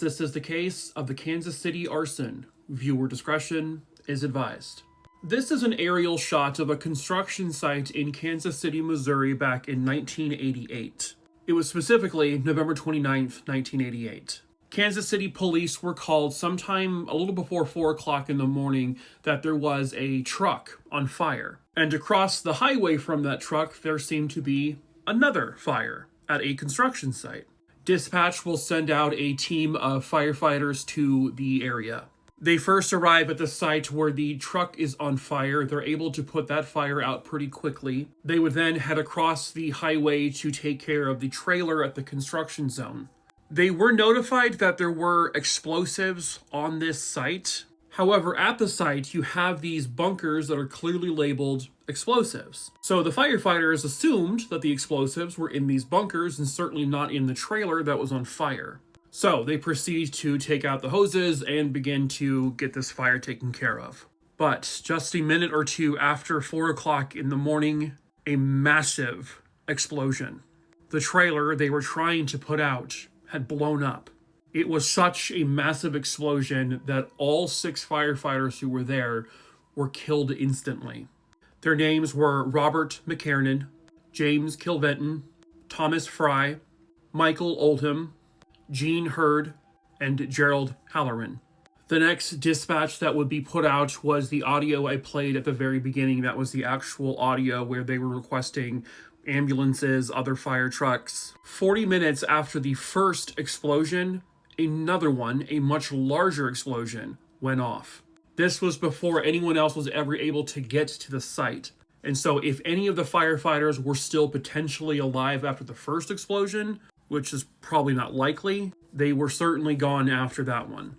This is the case of the Kansas City arson. Viewer discretion is advised. This is an aerial shot of a construction site in Kansas City, Missouri back in 1988. It was specifically November 29th, 1988. Kansas City police were called sometime a little before 4 o'clock in the morning that there was a truck on fire. And across the highway from that truck, there seemed to be another fire at a construction site. Dispatch will send out a team of firefighters to the area. They first arrive at the site where the truck is on fire. They're able to put that fire out pretty quickly. They would then head across the highway to take care of the trailer at the construction zone. They were notified that there were explosives on this site. However, at the site, you have these bunkers that are clearly labeled explosives. So the firefighters assumed that the explosives were in these bunkers and certainly not in the trailer that was on fire. So they proceed to take out the hoses and begin to get this fire taken care of. But just a minute or two after 4 o'clock in the morning, a massive explosion. The trailer they were trying to put out had blown up. It was such a massive explosion that all 6 firefighters who were there were killed instantly. Their names were Robert McKernan, James Kilventon, Thomas Fry, Michael Oldham, Gene Hurd, and Gerald Halloran. The next dispatch that would be put out was the audio I played at the very beginning. That was the actual audio where they were requesting ambulances, other fire trucks. 40 minutes after the first explosion, another one, a much larger explosion, went off. This was before anyone else was ever able to get to the site. And so if any of the firefighters were still potentially alive after the first explosion, which is probably not likely, they were certainly gone after that one.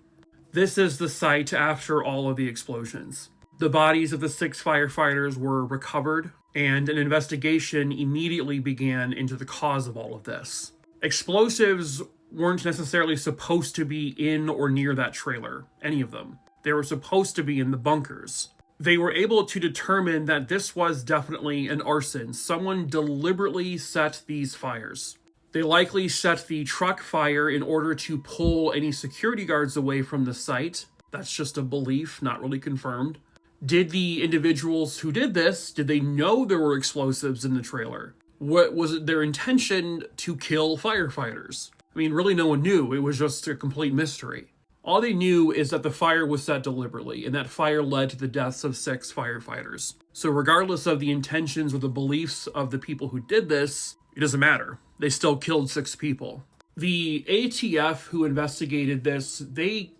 This is the site after all of the explosions. The bodies of the 6 firefighters were recovered, and an investigation immediately began into the cause of all of this. Explosives weren't necessarily supposed to be in or near that trailer, any of them. They were supposed to be in the bunkers. They were able to determine that this was definitely an arson. Someone deliberately set these fires. They likely set the truck fire in order to pull any security guards away from the site. That's just a belief, not really confirmed. Did the individuals who did this, did they know there were explosives in the trailer? What was it their intention to kill firefighters? I mean, really no one knew. It was just a complete mystery. All they knew is that the fire was set deliberately, and that fire led to the deaths of 6 firefighters. So regardless of the intentions or the beliefs of the people who did this, it doesn't matter. They still killed 6 people. The ATF who investigated this, they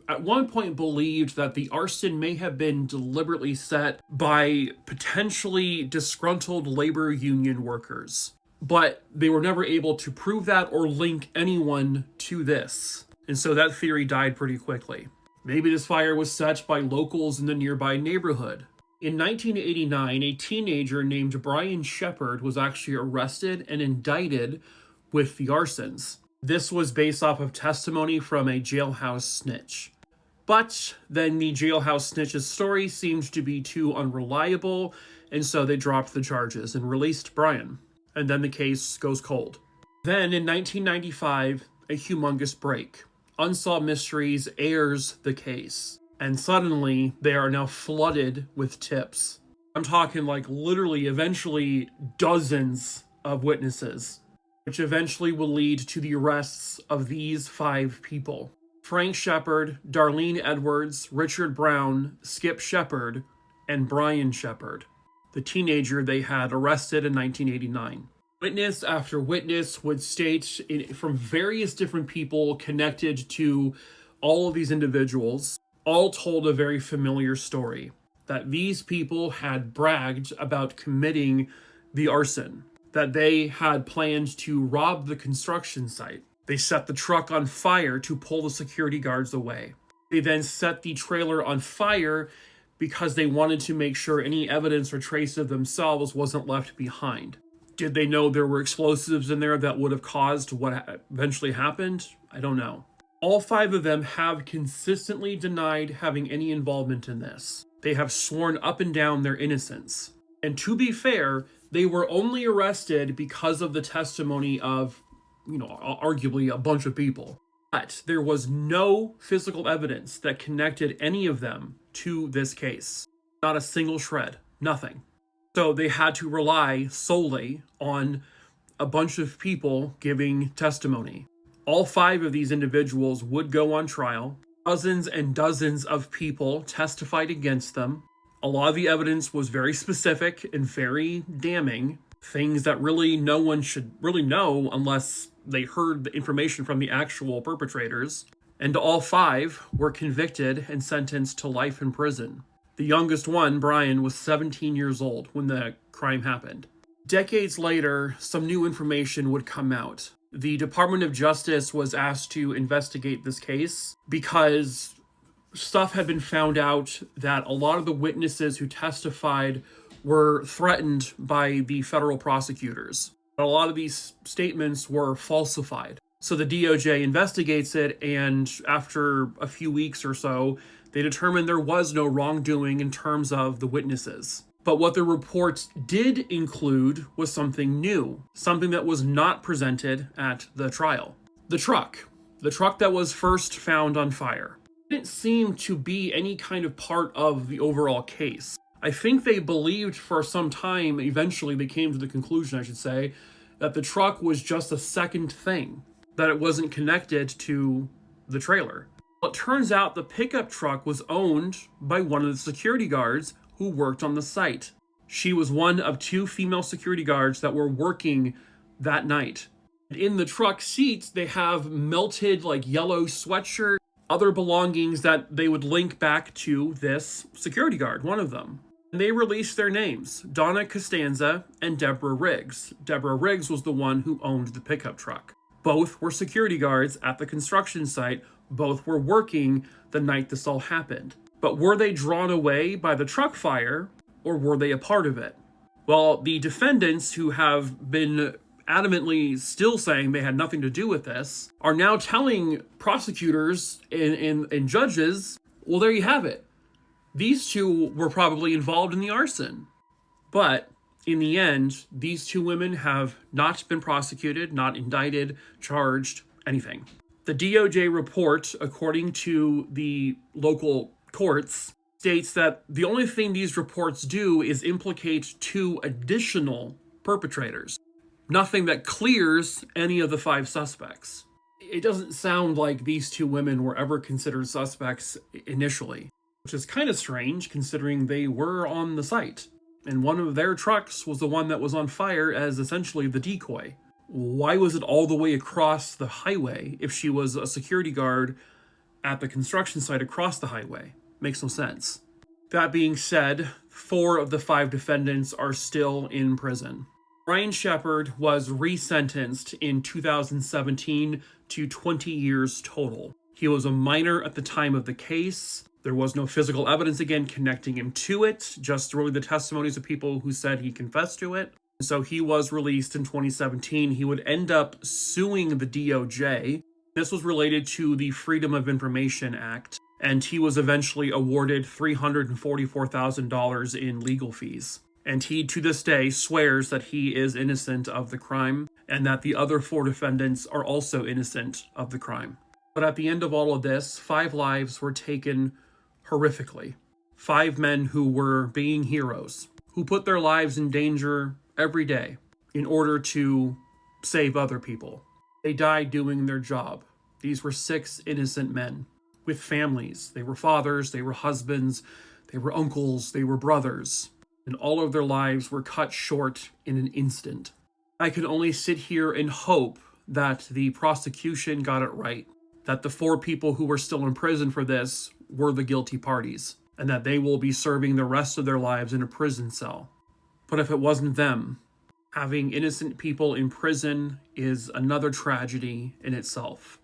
at one point believed that the arson may have been deliberately set by potentially disgruntled labor union workers. But they were never able to prove that or link anyone to this. And so that theory died pretty quickly. Maybe this fire was set by locals in the nearby neighborhood. In 1989, a teenager named Brian Shepard was actually arrested and indicted with the arsons. This was based off of testimony from a jailhouse snitch. But then the jailhouse snitch's story seemed to be too unreliable, and so they dropped the charges and released Brian. And then the case goes cold. Then in 1995, a humongous break. Unsolved Mysteries airs the case. And suddenly, they are now flooded with tips. I'm talking like literally, eventually, dozens of witnesses, which eventually will lead to the arrests of these 5 people. Frank Shepard, Darlene Edwards, Richard Brown, Skip Shepard, and Brian Shepard, the teenager they had arrested in 1989. Witness after witness would state from various different people connected to all of these individuals, all told a very familiar story, that these people had bragged about committing the arson, that they had planned to rob the construction site. They set the truck on fire to pull the security guards away. They then set the trailer on fire because they wanted to make sure any evidence or trace of themselves wasn't left behind. Did they know there were explosives in there that would have caused what eventually happened? I don't know. All 5 of them have consistently denied having any involvement in this. They have sworn up and down their innocence. And to be fair, they were only arrested because of the testimony of, arguably a bunch of people. But there was no physical evidence that connected any of them to this case. Not a single shred. Nothing. So they had to rely solely on a bunch of people giving testimony. All 5 of these individuals would go on trial. Dozens and dozens of people testified against them. A lot of the evidence was very specific and very damning. Things that really no one should really know unless they heard the information from the actual perpetrators. And all 5 were convicted and sentenced to life in prison. The youngest one, Brian, was 17 years old when the crime happened. Decades later, some new information would come out. The Department of Justice was asked to investigate this case because stuff had been found out that a lot of the witnesses who testified were threatened by the federal prosecutors. A lot of these statements were falsified. So the DOJ investigates it, and after a few weeks or so, they determined there was no wrongdoing in terms of the witnesses. But what the reports did include was something new, something that was not presented at the trial. The truck that was first found on fire. It didn't seem to be any kind of part of the overall case. I think they believed for some time, eventually they came to the conclusion, I should say, that the truck was just a second thing, that it wasn't connected to the trailer. Well, it turns out the pickup truck was owned by one of the security guards who worked on the site. She was one of 2 female security guards that were working that night. In the truck seats, they have melted yellow sweatshirt, other belongings that they would link back to this security guard, one of them. And they released their names, Donna Costanza and Deborah Riggs. Deborah Riggs was the one who owned the pickup truck. Both were security guards at the construction site. Both were working the night this all happened. But were they drawn away by the truck fire, or were they a part of it? Well, the defendants, who have been adamantly still saying they had nothing to do with this, are now telling prosecutors and judges, well, there you have it. These 2 were probably involved in the arson. But in the end, these 2 women have not been prosecuted, not indicted, charged, anything. The DOJ report, according to the local courts, states that the only thing these reports do is implicate 2 additional perpetrators. Nothing that clears any of the 5 suspects. It doesn't sound like these 2 women were ever considered suspects initially, which is kind of strange considering they were on the site. And one of their trucks was the one that was on fire as essentially the decoy. Why was it all the way across the highway if she was a security guard at the construction site across the highway? Makes no sense. That being said, 4 of the 5 defendants are still in prison. Brian Shepard was resentenced in 2017 to 20 years total. He was a minor at the time of the case. There was no physical evidence again connecting him to it, just really the testimonies of people who said he confessed to it. So he was released in 2017. He would end up suing the DOJ. This was related to the Freedom of Information Act, and he was eventually awarded $344,000 in legal fees. And he, to this day, swears that he is innocent of the crime, and that the other 4 defendants are also innocent of the crime. But at the end of all of this, 5 lives were taken horrifically. 5 men who were being heroes, who put their lives in danger every day in order to save other people. They died doing their job. These were 6 innocent men with families. They were fathers, they were husbands, they were uncles, they were brothers. And all of their lives were cut short in an instant. I can only sit here and hope that the prosecution got it right, that the 4 people who were still in prison for this were the guilty parties, and that they will be serving the rest of their lives in a prison cell. But if it wasn't them, having innocent people in prison is another tragedy in itself.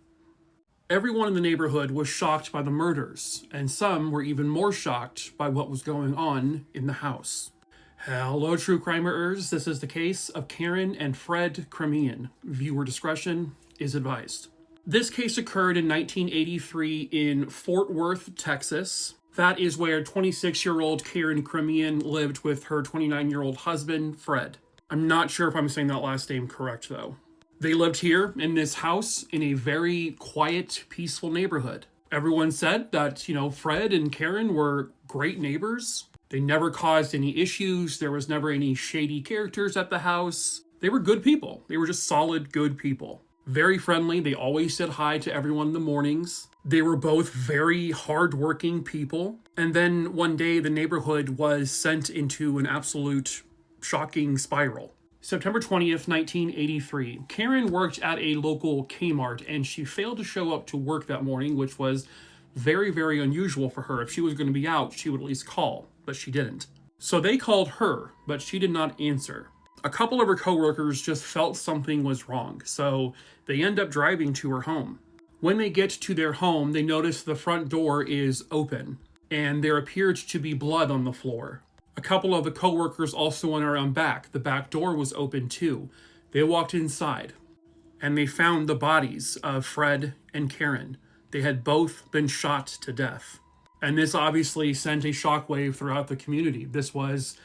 Everyone in the neighborhood was shocked by the murders, and some were even more shocked by what was going on in the house. Hello, true crimerers. This is the case of Karen and Fred Crimean. Viewer discretion is advised. This case occurred in 1983 in Fort Worth, Texas. That is where 26-year-old Karen Crimean lived with her 29-year-old husband, Fred. I'm not sure if I'm saying that last name correct, though. They lived here in this house in a very quiet, peaceful neighborhood. Everyone said that, Fred and Karen were great neighbors. They never caused any issues. There was never any shady characters at the house. They were good people. They were just solid, good people. Very friendly. They always said hi to everyone in the mornings. They were both very hardworking people. And then one day, the neighborhood was sent into an absolute shocking spiral. September 20th, 1983. Karen worked at a local Kmart, and she failed to show up to work that morning, which was very, very unusual for her. If she was going to be out, she would at least call, but she didn't. So they called her, but she did not answer. A couple of her coworkers just felt something was wrong, so they end up driving to her home. When they get to their home, they notice the front door is open, and there appeared to be blood on the floor. A couple of the coworkers also went around back. The back door was open too. They walked inside, and they found the bodies of Fred and Karen. They had both been shot to death. And this obviously sent a shockwave throughout the community. This was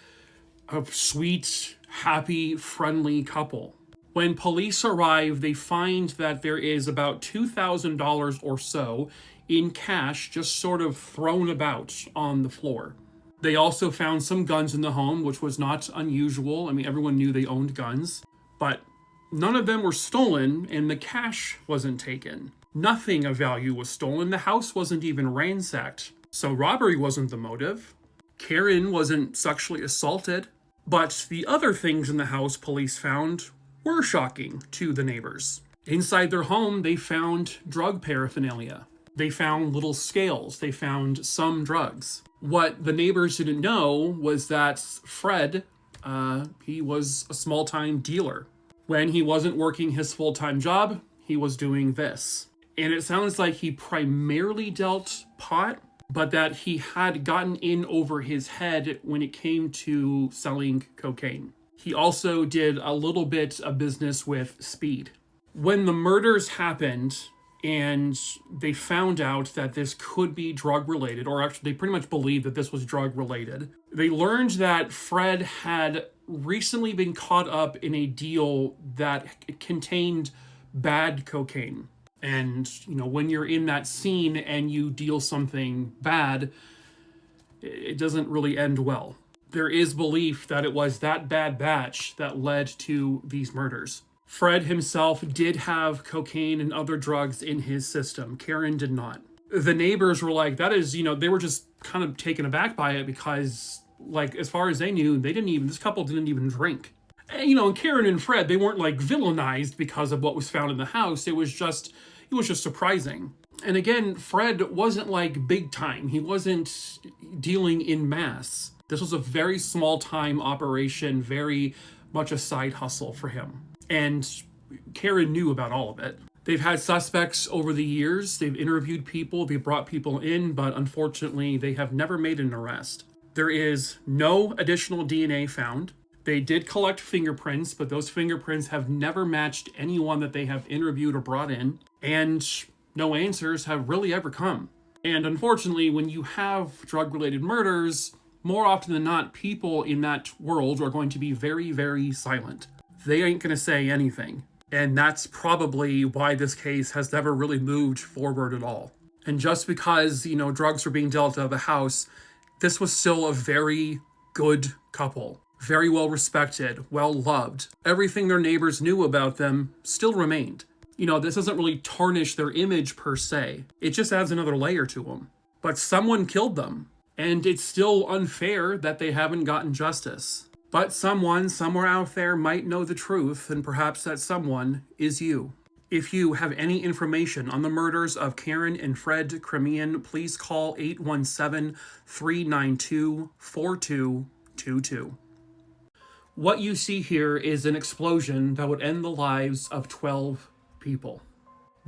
a sweet, happy, friendly couple. When police arrive, they find that there is about $2,000 or so in cash just sort of thrown about on the floor. They also found some guns in the home, which was not unusual. I mean, everyone knew they owned guns, but none of them were stolen, and the cash wasn't taken. Nothing of value was stolen. The house wasn't even ransacked. So robbery wasn't the motive. Karen wasn't sexually assaulted. But the other things in the house police found were shocking to the neighbors. Inside their home, they found drug paraphernalia. They found little scales. They found some drugs. What the neighbors didn't know was that Fred, he was a small-time dealer. When he wasn't working his full-time job, he was doing this. And it sounds like he primarily dealt pot, but that he had gotten in over his head when it came to selling cocaine. He also did a little bit of business with speed. When the murders happened, and they found out that this could be drug-related, or actually they pretty much believed that this was drug-related. They learned that Fred had recently been caught up in a deal that contained bad cocaine. And, when you're in that scene and you deal something bad, it doesn't really end well. There is belief that it was that bad batch that led to these murders. Fred himself did have cocaine and other drugs in his system. Karen did not. The neighbors were like, they were just kind of taken aback by it because, as far as they knew, this couple didn't even drink. And, Karen and Fred, they weren't, villainized because of what was found in the house. It was just surprising. And again, Fred wasn't, big time. He wasn't dealing in mass. This was a very small-time operation, very much a side hustle for him. And Karen knew about all of it. They've had suspects over the years. They've interviewed people. They brought people in, but unfortunately, they have never made an arrest. There is no additional DNA found. They did collect fingerprints, but those fingerprints have never matched anyone that they have interviewed or brought in. And no answers have really ever come. And unfortunately, when you have drug-related murders, more often than not, people in that world are going to be very, very silent. They ain't going to say anything. And that's probably why this case has never really moved forward at all. And just because, drugs were being dealt out of the house, this was still a very good couple. Very well respected, well loved. Everything their neighbors knew about them still remained. This doesn't really tarnish their image per se. It just adds another layer to them. But someone killed them. And it's still unfair that they haven't gotten justice. But someone somewhere out there might know the truth, and perhaps that someone is you. If you have any information on the murders of Karen and Fred Crimean, please call 817-392-4222. What you see here is an explosion that would end the lives of 12 people.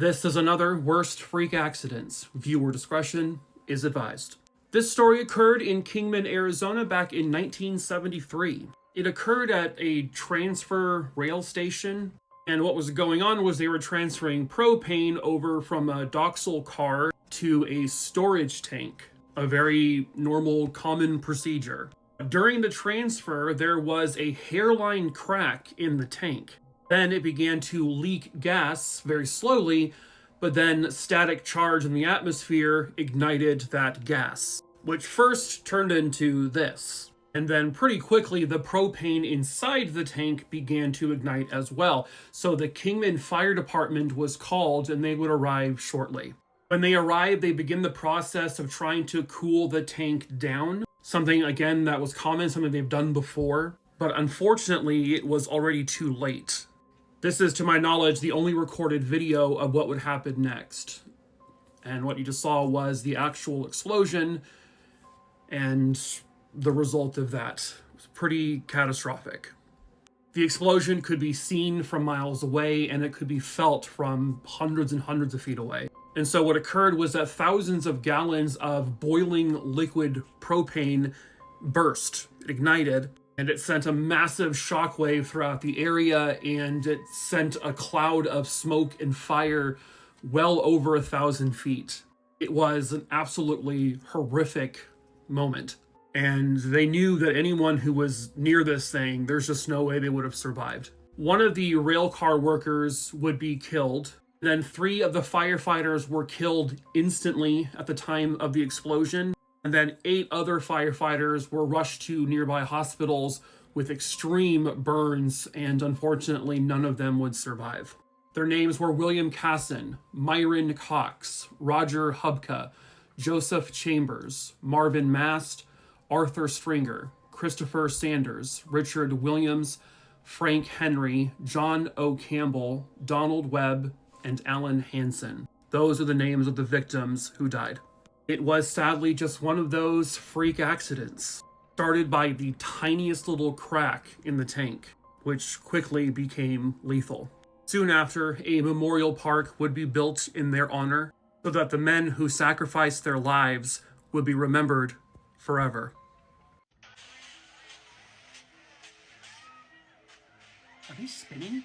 This is another worst freak accidents. Viewer discretion is advised. This story occurred in Kingman, Arizona back in 1973. It occurred at a transfer rail station, and what was going on was they were transferring propane over from a Doxel car to a storage tank, a very normal, common procedure. During the transfer, there was a hairline crack in the tank. Then it began to leak gas very slowly, but then static charge in the atmosphere ignited that gas, which first turned into this. And then pretty quickly, the propane inside the tank began to ignite as well. So the Kingman Fire Department was called and they would arrive shortly. When they arrived, they begin the process of trying to cool the tank down. Something, again, that was common, something they've done before. But unfortunately, it was already too late. This is, to my knowledge, the only recorded video of what would happen next. And what you just saw was the actual explosion and the result of that. It was pretty catastrophic. The explosion could be seen from miles away, and it could be felt from hundreds and hundreds of feet away. And so what occurred was that thousands of gallons of boiling liquid propane burst, ignited, and it sent a massive shockwave throughout the area, and it sent a cloud of smoke and fire well over 1,000 feet. It was an absolutely horrific moment. And they knew that anyone who was near this thing, there's just no way they would have survived. One of the rail car workers would be killed. Then 3 of the firefighters were killed instantly at the time of the explosion. And then 8 other firefighters were rushed to nearby hospitals with extreme burns, and unfortunately none of them would survive. Their names were William Casson, Myron Cox, Roger Hubka, Joseph Chambers, Marvin Mast, Arthur Stringer, Christopher Sanders, Richard Williams, Frank Henry, John O. Campbell, Donald Webb, and Alan Hansen. Those are the names of the victims who died. It was sadly just one of those freak accidents, started by the tiniest little crack in the tank, which quickly became lethal. Soon after, a memorial park would be built in their honor, so that the men who sacrificed their lives would be remembered forever. Are they spinning?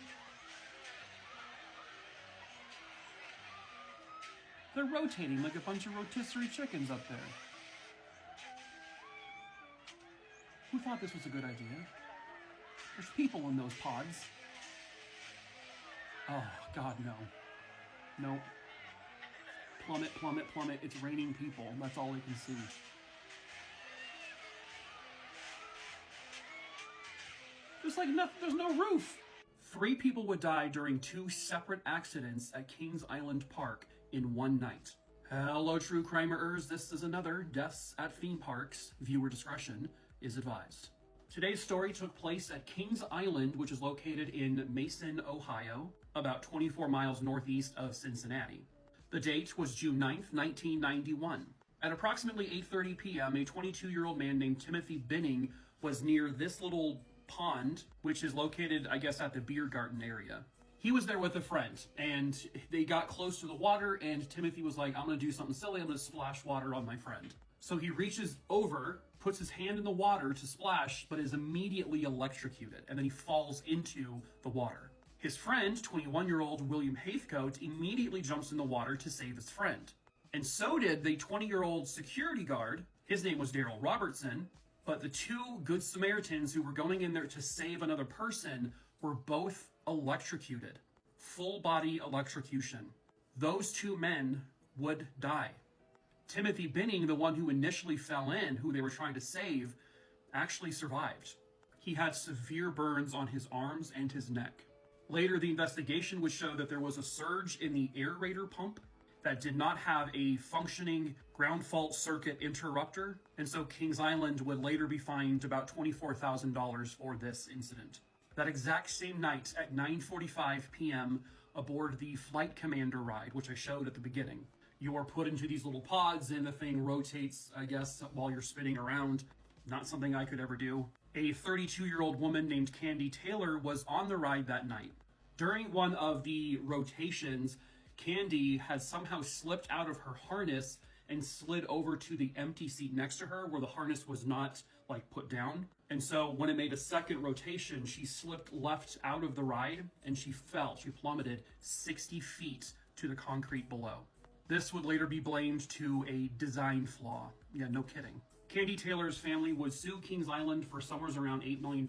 They're rotating like a bunch of rotisserie chickens up there. Who thought this was a good idea? There's people in those pods. Oh, God, no. Nope. Plummet, plummet, plummet. It's raining people. That's all I can see. There's like nothing, there's no roof. 3 people would die during 2 separate accidents at Kings Island Park in one night. Hello, true crimerers. This is another Deaths at Theme Parks. Viewer discretion is advised. Today's story took place at Kings Island, which is located in Mason, Ohio, about 24 miles northeast of Cincinnati. The date was June 9th, 1991. At approximately 8:30 p.m., a 22-year-old man named Timothy Binning was near this little pond, which is located, I guess, at the beer garden area. He was there with a friend, and they got close to the water, and Timothy was like, I'm going to do something silly. I'm going to splash water on my friend. So he reaches over, puts his hand in the water to splash, but is immediately electrocuted, and then he falls into the water. His friend, 21-year-old William Haithcote, immediately jumps in the water to save his friend. And so did the 20-year-old security guard. His name was Daryl Robertson, but the 2 Good Samaritans who were going in there to save another person were both electrocuted. Full body electrocution. Those 2 men would die. Timothy Binning, the one who initially fell in, who they were trying to save, actually survived. He had severe burns on his arms and his neck. Later, the investigation would show that there was a surge in the aerator pump that did not have a functioning ground fault circuit interrupter, and so Kings Island would later be fined about $24,000 for this incident. That exact same night at 9:45 p.m. aboard the Flight Commander ride, which I showed at the beginning, you are put into these little pods and the thing rotates, I guess, while you're spinning around. Not something I could ever do. A 32-year-old woman named Candy Taylor was on the ride that night. During one of the rotations, Candy has somehow slipped out of her harness and slid over to the empty seat next to her where the harness was not like put down. And so when it made a second rotation, she slipped left out of the ride and she fell. She plummeted 60 feet to the concrete below. This would later be blamed to a design flaw. Yeah, no kidding. Candy Taylor's family would sue Kings Island for somewhere around $8 million,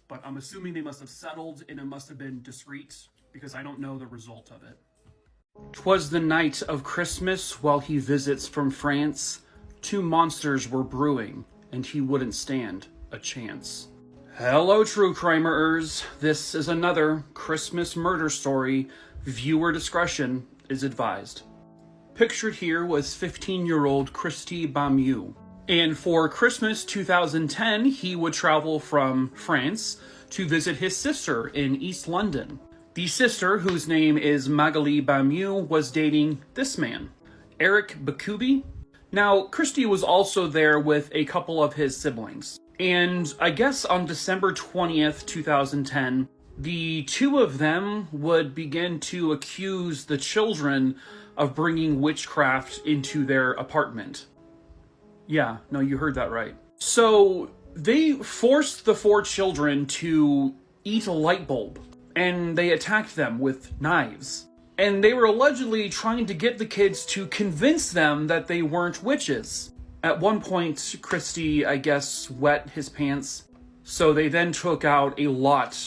but I'm assuming they must have settled and it must have been discreet because I don't know the result of it. 'Twas the night of Christmas while he visits from France. Two monsters were brewing, and he wouldn't stand a chance. Hello, true crimerers. This is another Christmas murder story. Viewer discretion is advised. Pictured here was 15-year-old Kristy Bamu. And for Christmas 2010, he would travel from France to visit his sister in East London. The sister, whose name is Magali Bamu, was dating this man, Eric Bakubi. Now, Kristy was also there with a couple of his siblings. And I guess on December 20th, 2010, the two of them would begin to accuse the children of bringing witchcraft into their apartment. Yeah, no, you heard that right. So they forced the four children to eat a light bulb, and they attacked them with knives. And they were allegedly trying to get the kids to convince them that they weren't witches. At one point, Kristy, I guess, wet his pants. So they then took out a lot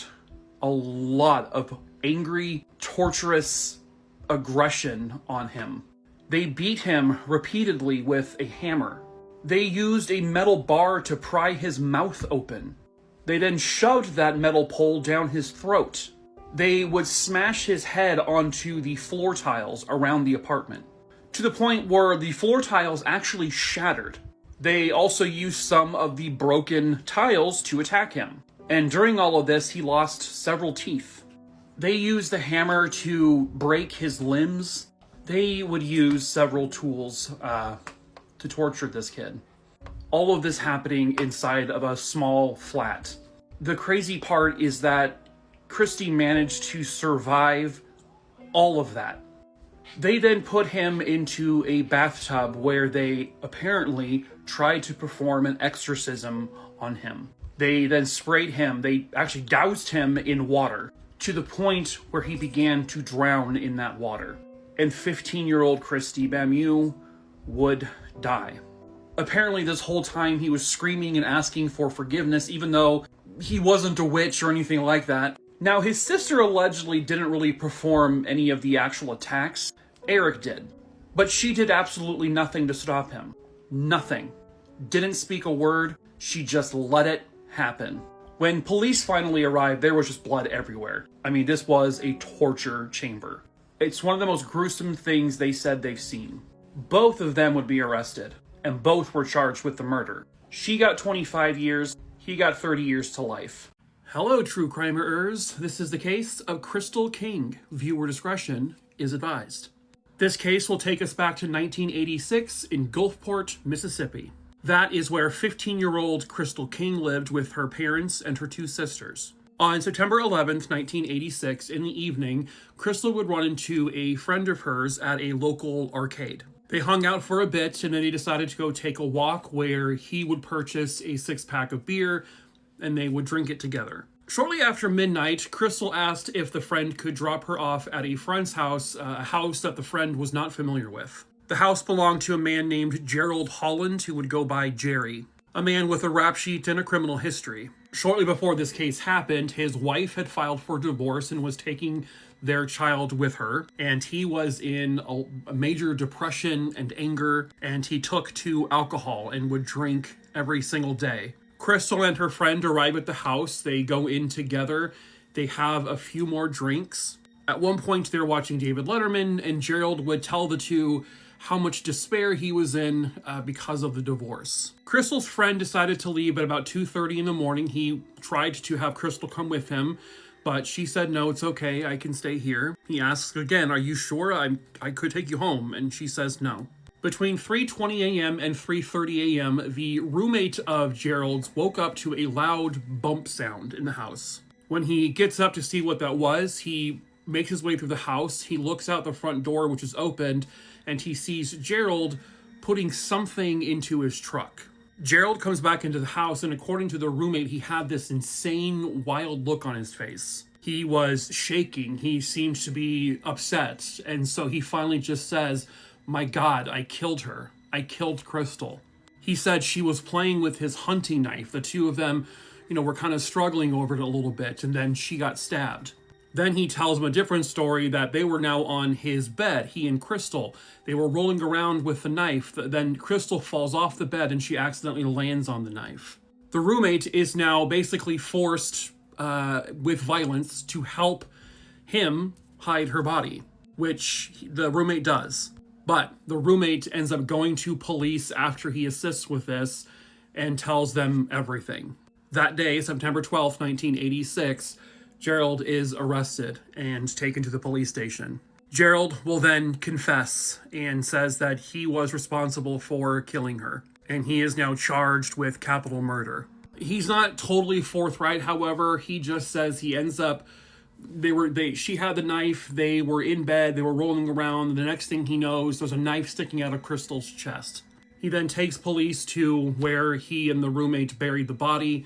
of angry, torturous aggression on him. They beat him repeatedly with a hammer. They used a metal bar to pry his mouth open. They then shoved that metal pole down his throat. They would smash his head onto the floor tiles around the apartment, to the point where the floor tiles actually shattered. They also used some of the broken tiles to attack him. And during all of this, he lost several teeth. They used the hammer to break his limbs. They would use several tools to torture this kid. All of this happening inside of a small flat. The crazy part is that Kristy managed to survive all of that. They then put him into a bathtub where they apparently tried to perform an exorcism on him. They then sprayed him, they actually doused him in water to the point where he began to drown in that water. And 15-year-old Kristy Bamu would die. Apparently this whole time he was screaming and asking for forgiveness, even though he wasn't a witch or anything like that. Now, his sister allegedly didn't really perform any of the actual attacks. Eric did. But she did absolutely nothing to stop him. Nothing. Didn't speak a word. She just let it happen. When police finally arrived, there was just blood everywhere. I mean, this was a torture chamber. It's one of the most gruesome things they said they've seen. Both of them would be arrested, and both were charged with the murder. She got 25 years, he got 30 years to life. Hello, true crimerers. This is the case of Krystal King. Viewer discretion is advised. This case will take us back to 1986 in Gulfport, Mississippi. That is where 15-year-old Krystal King lived with her parents and her two sisters. On September 11th, 1986, in the evening, Krystal would run into a friend of hers at a local arcade. They hung out for a bit, and then they decided to go take a walk where he would purchase a 6-pack of beer, and they would drink it together. Shortly after midnight, Krystal asked if the friend could drop her off at a friend's house, a house that the friend was not familiar with. The house belonged to a man named Gerald Holland, who would go by Jerry, a man with a rap sheet and a criminal history. Shortly before this case happened, his wife had filed for divorce and was taking their child with her, and he was in a major depression and anger, and he took to alcohol and would drink every single day. Krystal and her friend arrive at the house. They go in together. They have a few more drinks. At one point, they're watching David Letterman, and Gerald would tell the two how much despair he was in because of the divorce. Krystal's friend decided to leave at about 2:30 in the morning. He tried to have Krystal come with him, but she said, no, it's okay, I can stay here. He asks again, are you sure? I could take you home. And she says no. Between 3:20 a.m. and 3:30 a.m., the roommate of Gerald's woke up to a loud bump sound in the house. When he gets up to see what that was, he makes his way through the house. He looks out the front door, which is opened, and he sees Gerald putting something into his truck. Gerald comes back into the house, and according to the roommate, he had this insane, wild look on his face. He was shaking. He seemed to be upset. And so he finally just says, "My God, I killed her. I killed Krystal." He said she was playing with his hunting knife. The two of them, were kind of struggling over it a little bit, and then she got stabbed. Then he tells him a different story, that they were now on his bed, he and Krystal. They were rolling around with the knife. Then Krystal falls off the bed and she accidentally lands on the knife. The roommate is now basically forced with violence to help him hide her body, which the roommate does. But the roommate ends up going to police after he assists with this and tells them everything. That day, September 12th, 1986, Gerald is arrested and taken to the police station. Gerald will then confess and says that he was responsible for killing her, and he is now charged with capital murder. He's not totally forthright, however. He just says he ends up, she had the knife, they were in bed, they were rolling around, and the next thing he knows, there's a knife sticking out of Krystal's chest. He then takes police to where he and the roommate buried the body,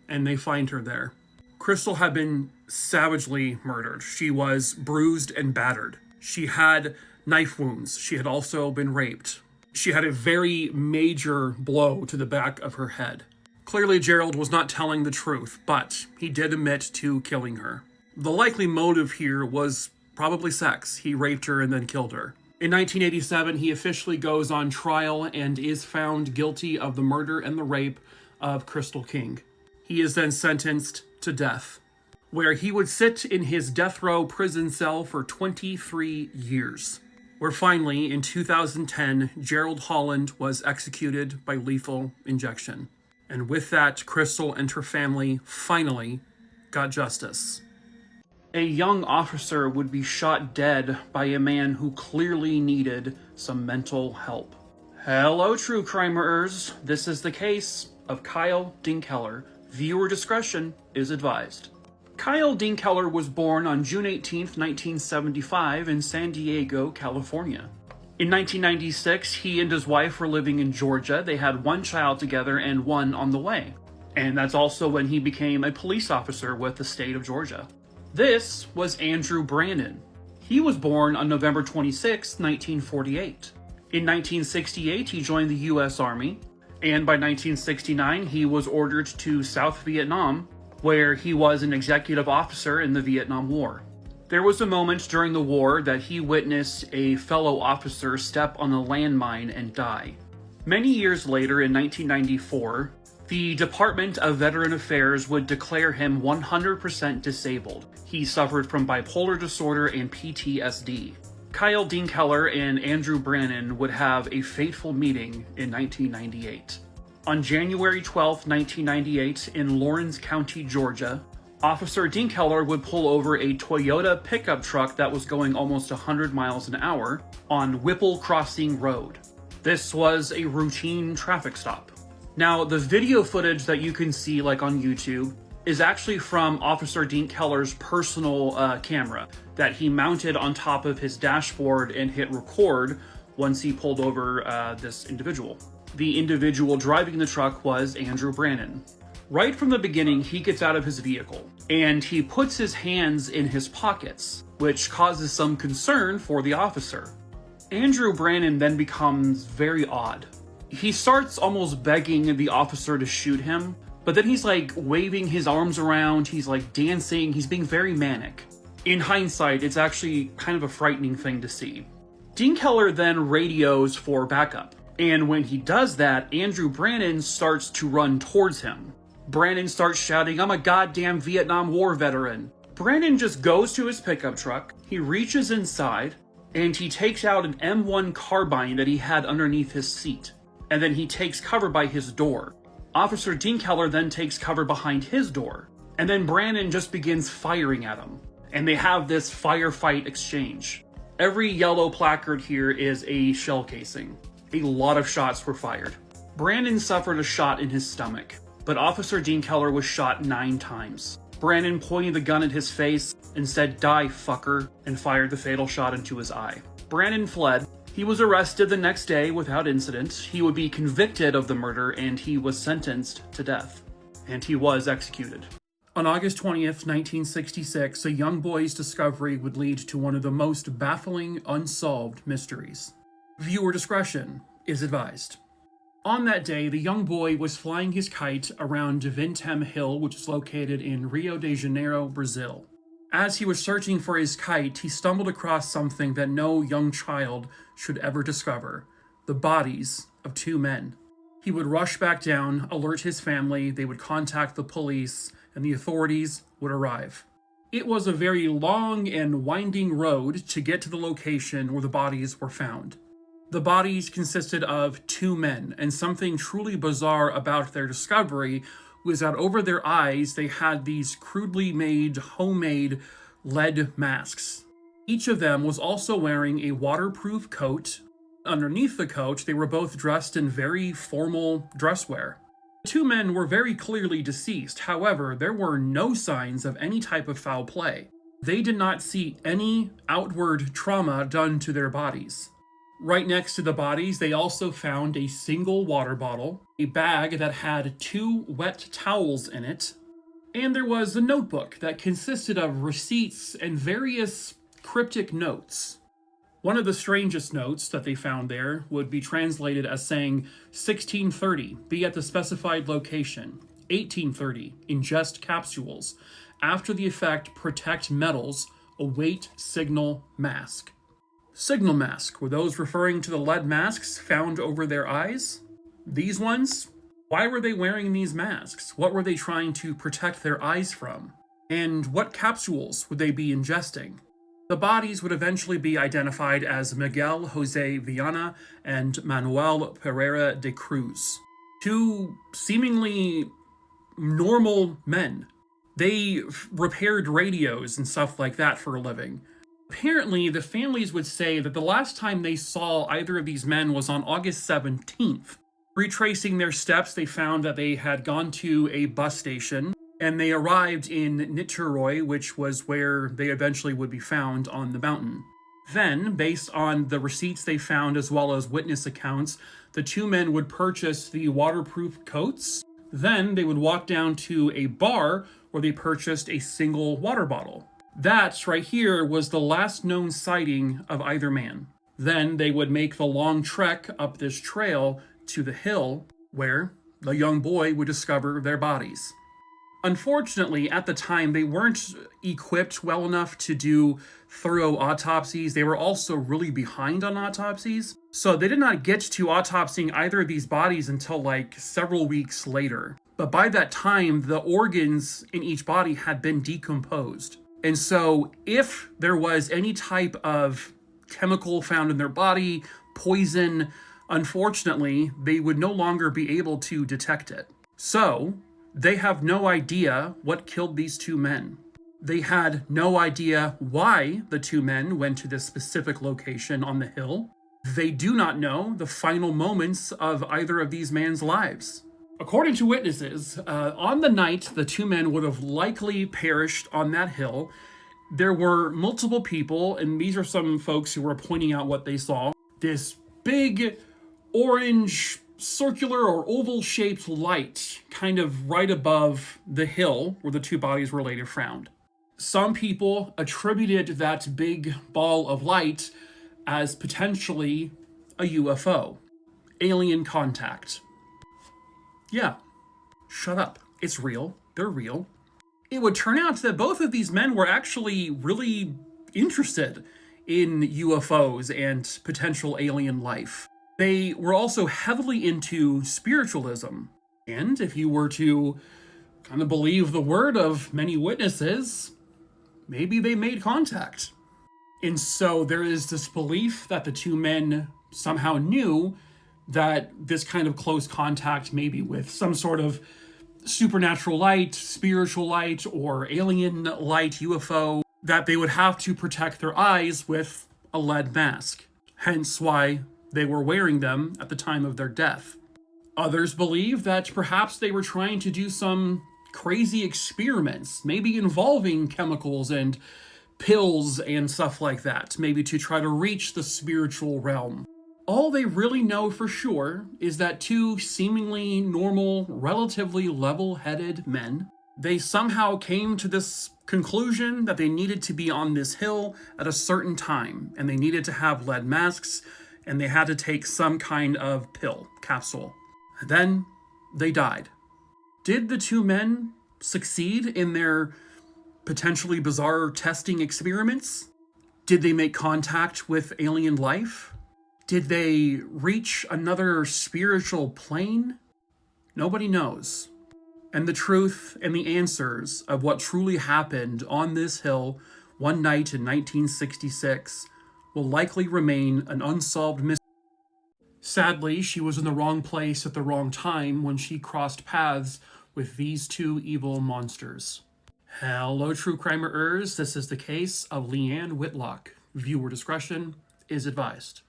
and they find her there. Krystal had been savagely murdered. She was bruised and battered. She had knife wounds. She had also been raped. She had a very major blow to the back of her head. Clearly, Gerald was not telling the truth, but he did admit to killing her. The likely motive here was probably sex. He raped her and then killed her. In 1987, he officially goes on trial and is found guilty of the murder and the rape of Krystal King. He is then sentenced to death, where he would sit in his death row prison cell for 23 years, where finally, in 2010, Gerald Holland was executed by lethal injection. And with that, Krystal and her family finally got justice. A young officer would be shot dead by a man who clearly needed some mental help. Hello, true crimerers. This is the case of Kyle Dinkheller. Viewer discretion is advised. Kyle Dinkheller was born on June 18, 1975 in San Diego, California. In 1996, he and his wife were living in Georgia. They had one child together and one on the way. And that's also when he became a police officer with the state of Georgia. This was Andrew Brannon. He was born on November 26, 1948. In 1968, he joined the U.S. Army, and by 1969, he was ordered to South Vietnam, where he was an executive officer in the Vietnam War. There was a moment during the war that he witnessed a fellow officer step on a landmine and die. Many years later, in 1994, the Department of Veteran Affairs would declare him 100% disabled. He suffered from bipolar disorder and PTSD. Kyle Dinkheller and Andrew Brannon would have a fateful meeting in 1998. On January 12, 1998, in Lawrence County, Georgia, Officer Dinkheller would pull over a Toyota pickup truck that was going almost 100 miles an hour on Whipple Crossing Road. This was a routine traffic stop. Now, the video footage that you can see, like on YouTube, is actually from Officer Dinkheller's personal camera that he mounted on top of his dashboard and hit record once he pulled over this individual. The individual driving the truck was Andrew Brannon. Right from the beginning, he gets out of his vehicle and he puts his hands in his pockets, which causes some concern for the officer. Andrew Brannon then becomes very odd. He starts almost begging the officer to shoot him, but then he's like waving his arms around, he's like dancing, he's being very manic. In hindsight, it's actually kind of a frightening thing to see. Dinkheller then radios for backup, and when he does that, Andrew Brannon starts to run towards him. Brannon starts shouting, "I'm a goddamn Vietnam War veteran." Brannon just goes to his pickup truck, he reaches inside, and he takes out an M1 carbine that he had underneath his seat. And then he takes cover by his door. Officer Dinkheller then takes cover behind his door. And then Brannon just begins firing at him. And they have this firefight exchange. Every yellow placard here is a shell casing. A lot of shots were fired. Brannon suffered a shot in his stomach, but Officer Dinkheller was shot 9 times. Brannon pointed the gun at his face and said, "Die, fucker," and fired the fatal shot into his eye. Brannon fled. He was arrested the next day without incident. He would be convicted of the murder and he was sentenced to death. And he was executed. On August 20th, 1966, a young boy's discovery would lead to one of the most baffling unsolved mysteries. Viewer discretion is advised. On that day, the young boy was flying his kite around Vintém Hill, which is located in Rio de Janeiro, Brazil. As he was searching for his kite, he stumbled across something that no young child should ever discover: the bodies of two men. He would rush back down, alert his family, they would contact the police, and the authorities would arrive. It was a very long and winding road to get to the location where the bodies were found. The bodies consisted of two men, and something truly bizarre about their discovery was that over their eyes they had these crudely made, homemade lead masks. Each of them was also wearing a waterproof coat. Underneath the coat, they were both dressed in very formal dress wear. The two men were very clearly deceased. However, there were no signs of any type of foul play. They did not see any outward trauma done to their bodies. Right next to the bodies, they also found a single water bottle, a bag that had 2 wet towels in it, and there was a notebook that consisted of receipts and various cryptic notes. One of the strangest notes that they found there would be translated as saying, 1630, be at the specified location. 1830, ingest capsules. After the effect, protect metals. Await signal mask. Signal mask, were those referring to the lead masks found over their eyes? These ones? Why were they wearing these masks? What were they trying to protect their eyes from? And what capsules would they be ingesting? The bodies would eventually be identified as Miguel Jose Viana and Manuel Pereira de Cruz. 2 seemingly normal men. They repaired radios and stuff like that for a living. Apparently, the families would say that the last time they saw either of these men was on August 17th. Retracing their steps, they found that they had gone to a bus station, and they arrived in Niterói, which was where they eventually would be found on the mountain. Then, based on the receipts they found as well as witness accounts, the 2 men would purchase the waterproof coats. Then, they would walk down to a bar where they purchased a single water bottle. That, right here, was the last known sighting of either man. Then they would make the long trek up this trail to the hill where the young boy would discover their bodies. Unfortunately, at the time, they weren't equipped well enough to do thorough autopsies. They were also really behind on autopsies. So they did not get to autopsying either of these bodies until like several weeks later. But by that time, the organs in each body had been decomposed. And so if there was any type of chemical found in their body, poison, unfortunately, they would no longer be able to detect it. So they have no idea what killed these 2 men. They had no idea why the 2 men went to this specific location on the hill. They do not know the final moments of either of these men's lives. According to witnesses, on the night the 2 men would have likely perished on that hill, there were multiple people, and these are some folks who were pointing out what they saw. This big orange circular or oval-shaped light kind of right above the hill where the 2 bodies were later found. Some people attributed that big ball of light as potentially a UFO, alien contact. Yeah, shut up. It's real. They're real. It would turn out that both of these men were actually really interested in UFOs and potential alien life. They were also heavily into spiritualism. And if you were to kind of believe the word of many witnesses, maybe they made contact. And so there is this belief that the 2 men somehow knew that this kind of close contact, maybe with some sort of supernatural light, spiritual light, or alien light, UFO, that they would have to protect their eyes with a lead mask. Hence why they were wearing them at the time of their death. Others believe that perhaps they were trying to do some crazy experiments, maybe involving chemicals and pills and stuff like that, maybe to try to reach the spiritual realm. All they really know for sure is that two seemingly normal, relatively level-headed men, they somehow came to this conclusion that they needed to be on this hill at a certain time, and they needed to have lead masks, and they had to take some kind of pill, capsule. And then they died. Did the two men succeed in their potentially bizarre testing experiments? Did they make contact with alien life? Did they reach another spiritual plane? Nobody knows. And the truth and the answers of what truly happened on this hill one night in 1966 will likely remain an unsolved mystery. Sadly, she was in the wrong place at the wrong time when she crossed paths with these two evil monsters. Hello, true crimerers. This is the case of Leann Whitlock. Viewer discretion is advised.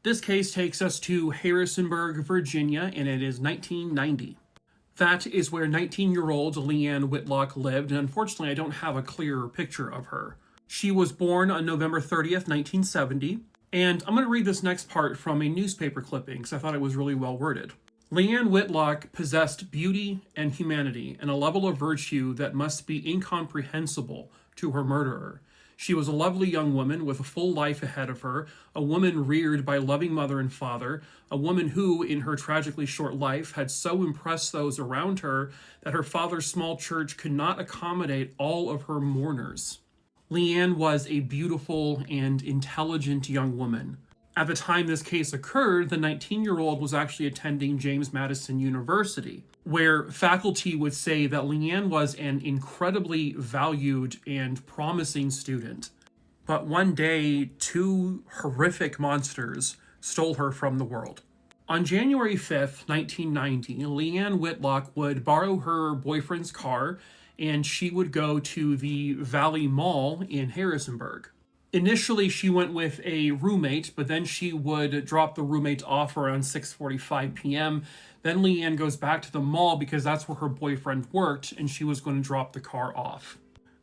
This case takes us to Harrisonburg, Virginia, and it is 1990. That is where 19-year-old Leann Whitlock lived, and unfortunately I don't have a clearer picture of her. She was born on November 30th, 1970, and I'm going to read this next part from a newspaper clipping because I thought it was really well worded. Leann Whitlock possessed beauty and humanity and a level of virtue that must be incomprehensible to her murderer. She was a lovely young woman with a full life ahead of her, a woman reared by loving mother and father, a woman who, in her tragically short life, had so impressed those around her that her father's small church could not accommodate all of her mourners. Leann was a beautiful and intelligent young woman. At the time this case occurred, the 19-year-old was actually attending James Madison University, where faculty would say that Leann was an incredibly valued and promising student. But one day, two horrific monsters stole her from the world. On January 5th, 1990, Leann Whitlock would borrow her boyfriend's car, and she would go to the Valley Mall in Harrisonburg. Initially, she went with a roommate, but then she would drop the roommate off around 6:45 p.m. Then Leann goes back to the mall because that's where her boyfriend worked, and she was going to drop the car off.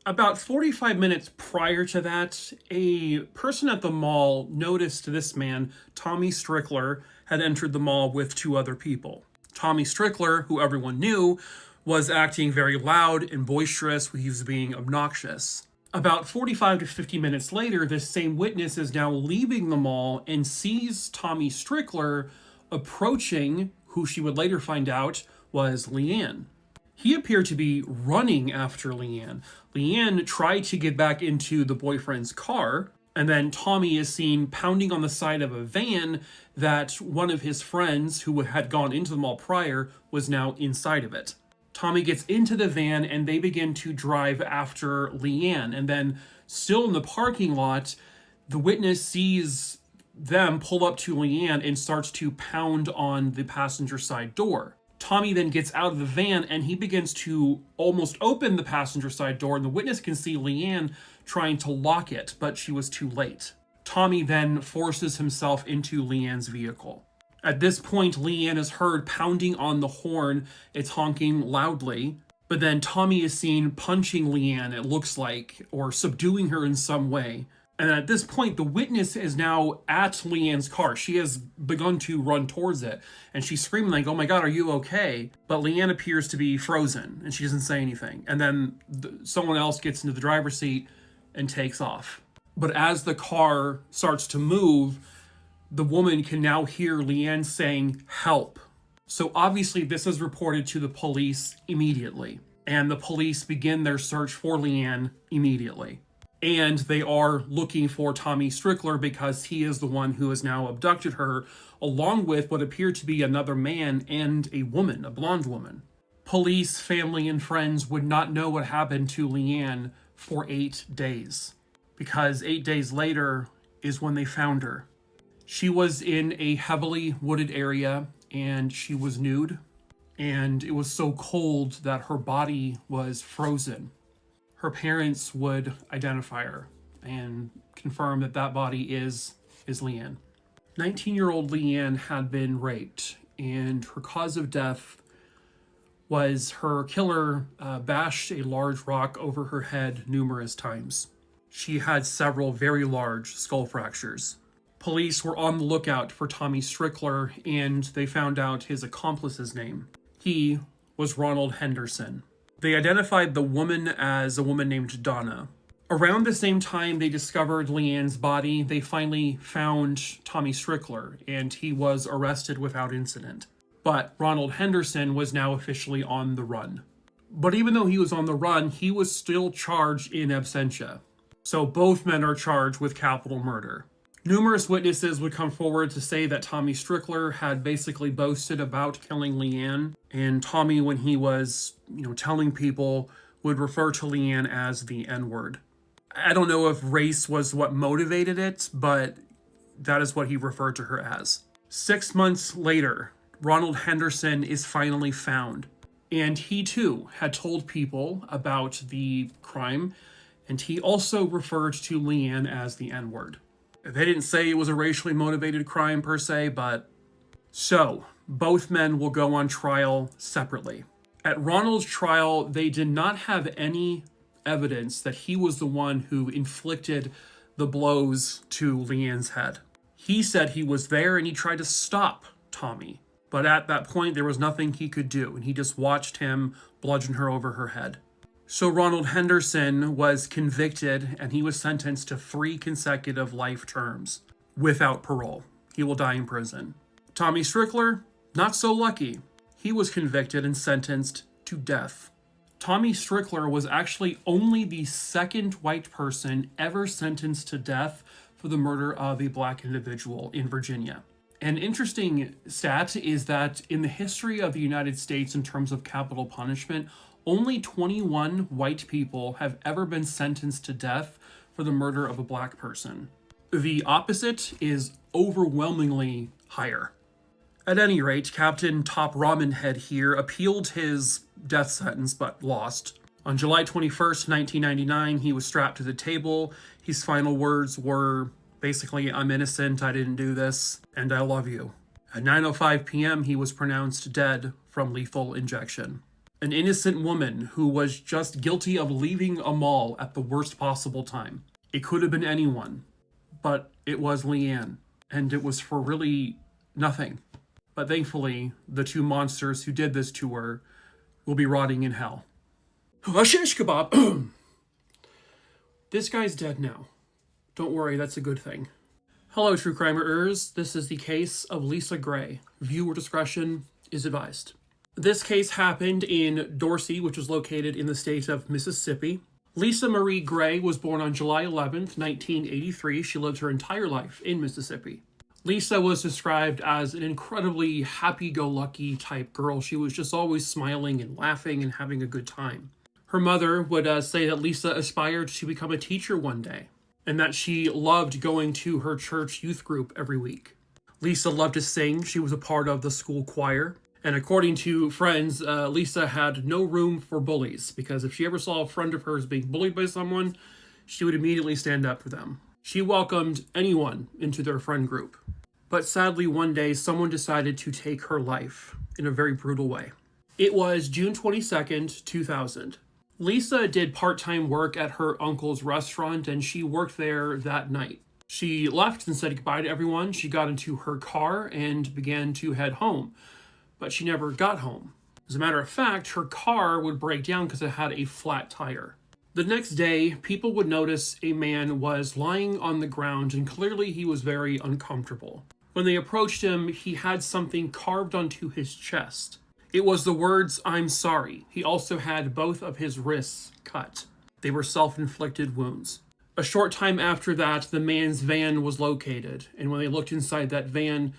About 45 minutes prior to that, a person at the mall noticed this man, Tommy Strickler, had entered the mall with two other people. Tommy Strickler, who everyone knew, was acting very loud and boisterous. He was being obnoxious. About 45 to 50 minutes later, this same witness is now leaving the mall and sees Tommy Strickler approaching who she would later find out was Leann. He appeared to be running after Leann. Leann tried to get back into the boyfriend's car, and then Tommy is seen pounding on the side of a van that one of his friends who had gone into the mall prior was now inside of it. Tommy gets into the van and they begin to drive after Leann. And then, still in the parking lot, the witness sees them pull up to Leann and starts to pound on the passenger side door. Tommy then gets out of the van and he begins to almost open the passenger side door, and the witness can see Leann trying to lock it, but she was too late. Tommy then forces himself into Leann's vehicle. At this point, Leann is heard pounding on the horn. It's honking loudly. But then Tommy is seen punching Leann, it looks like, or subduing her in some way. And at this point, the witness is now at Leann's car. She has begun to run towards it. And she's screaming like, "Oh my God, are you okay?" But Leann appears to be frozen, and she doesn't say anything. And then someone else gets into the driver's seat and takes off. But as the car starts to move, the woman can now hear Leann saying, "Help." So obviously this is reported to the police immediately. And the police begin their search for Leann immediately. And they are looking for Tommy Strickler because he is the one who has now abducted her, along with what appeared to be another man and a woman, a blonde woman. Police, family, and friends would not know what happened to Leann for 8 days. Because 8 days later is when they found her. She was in a heavily wooded area, and she was nude, and it was so cold that her body was frozen. Her parents would identify her and confirm that that body is Leann. 19-year-old Leann had been raped, and her cause of death was her killer bashed a large rock over her head numerous times. She had several very large skull fractures. Police were on the lookout for Tommy Strickler, and they found out his accomplice's name. He was Ronald Henderson. They identified the woman as a woman named Donna. Around the same time they discovered Leann's body, they finally found Tommy Strickler, and he was arrested without incident. But Ronald Henderson was now officially on the run. But even though he was on the run, he was still charged in absentia. So both men are charged with capital murder. Numerous witnesses would come forward to say that Tommy Strickler had basically boasted about killing Leann, and Tommy, when he was, telling people, would refer to Leann as the N-word. I don't know if race was what motivated it, but that is what he referred to her as. 6 months later, Ronald Henderson is finally found, and he too had told people about the crime, and he also referred to Leann as the N-word. They didn't say it was a racially motivated crime per se, but... So, both men will go on trial separately. At Ronald's trial, they did not have any evidence that he was the one who inflicted the blows to Leann's head. He said he was there and he tried to stop Tommy, but at that point there was nothing he could do, and he just watched him bludgeon her over her head. So Ronald Henderson was convicted, and he was sentenced to 3 consecutive life terms without parole. He will die in prison. Tommy Strickler, not so lucky. He was convicted and sentenced to death. Tommy Strickler was actually only the second white person ever sentenced to death for the murder of a black individual in Virginia. An interesting stat is that in the history of the United States in terms of capital punishment, only 21 white people have ever been sentenced to death for the murder of a black person. The opposite is overwhelmingly higher. At any rate, Captain Top Ramen Head here appealed his death sentence but lost. On July 21st, 1999, he was strapped to the table. His final words were basically, "I'm innocent, I didn't do this, and I love you." At 9:05 p.m., he was pronounced dead from lethal injection. An innocent woman who was just guilty of leaving a mall at the worst possible time. It could have been anyone, but it was Leann, and it was for really nothing. But thankfully, the 2 monsters who did this to her will be rotting in hell. Shish kebab! This guy's dead now. Don't worry, that's a good thing. Hello, true crimeers. This is the case of Lisa Gray. Viewer discretion is advised. This case happened in Dorsey, which is located in the state of Mississippi. Lisa Marie Gray was born on July 11th, 1983. She lived her entire life in Mississippi. Lisa was described as an incredibly happy-go-lucky type girl. She was just always smiling and laughing and having a good time. Her mother would say that Lisa aspired to become a teacher one day, and that she loved going to her church youth group every week. Lisa loved to sing. She was a part of the school choir. And according to friends, Lisa had no room for bullies, because if she ever saw a friend of hers being bullied by someone, she would immediately stand up for them. She welcomed anyone into their friend group. But sadly, one day, someone decided to take her life in a very brutal way. It was June 22nd, 2000. Lisa did part-time work at her uncle's restaurant, and she worked there that night. She left and said goodbye to everyone. She got into her car and began to head home. But she never got home. As a matter of fact, her car would break down because it had a flat tire. The next day, people would notice a man was lying on the ground, and clearly he was very uncomfortable. When they approached him, he had something carved onto his chest. It was the words, "I'm sorry." He also had both of his wrists cut. They were self-inflicted wounds. A short time after that, the man's van was located, and when they looked inside that van,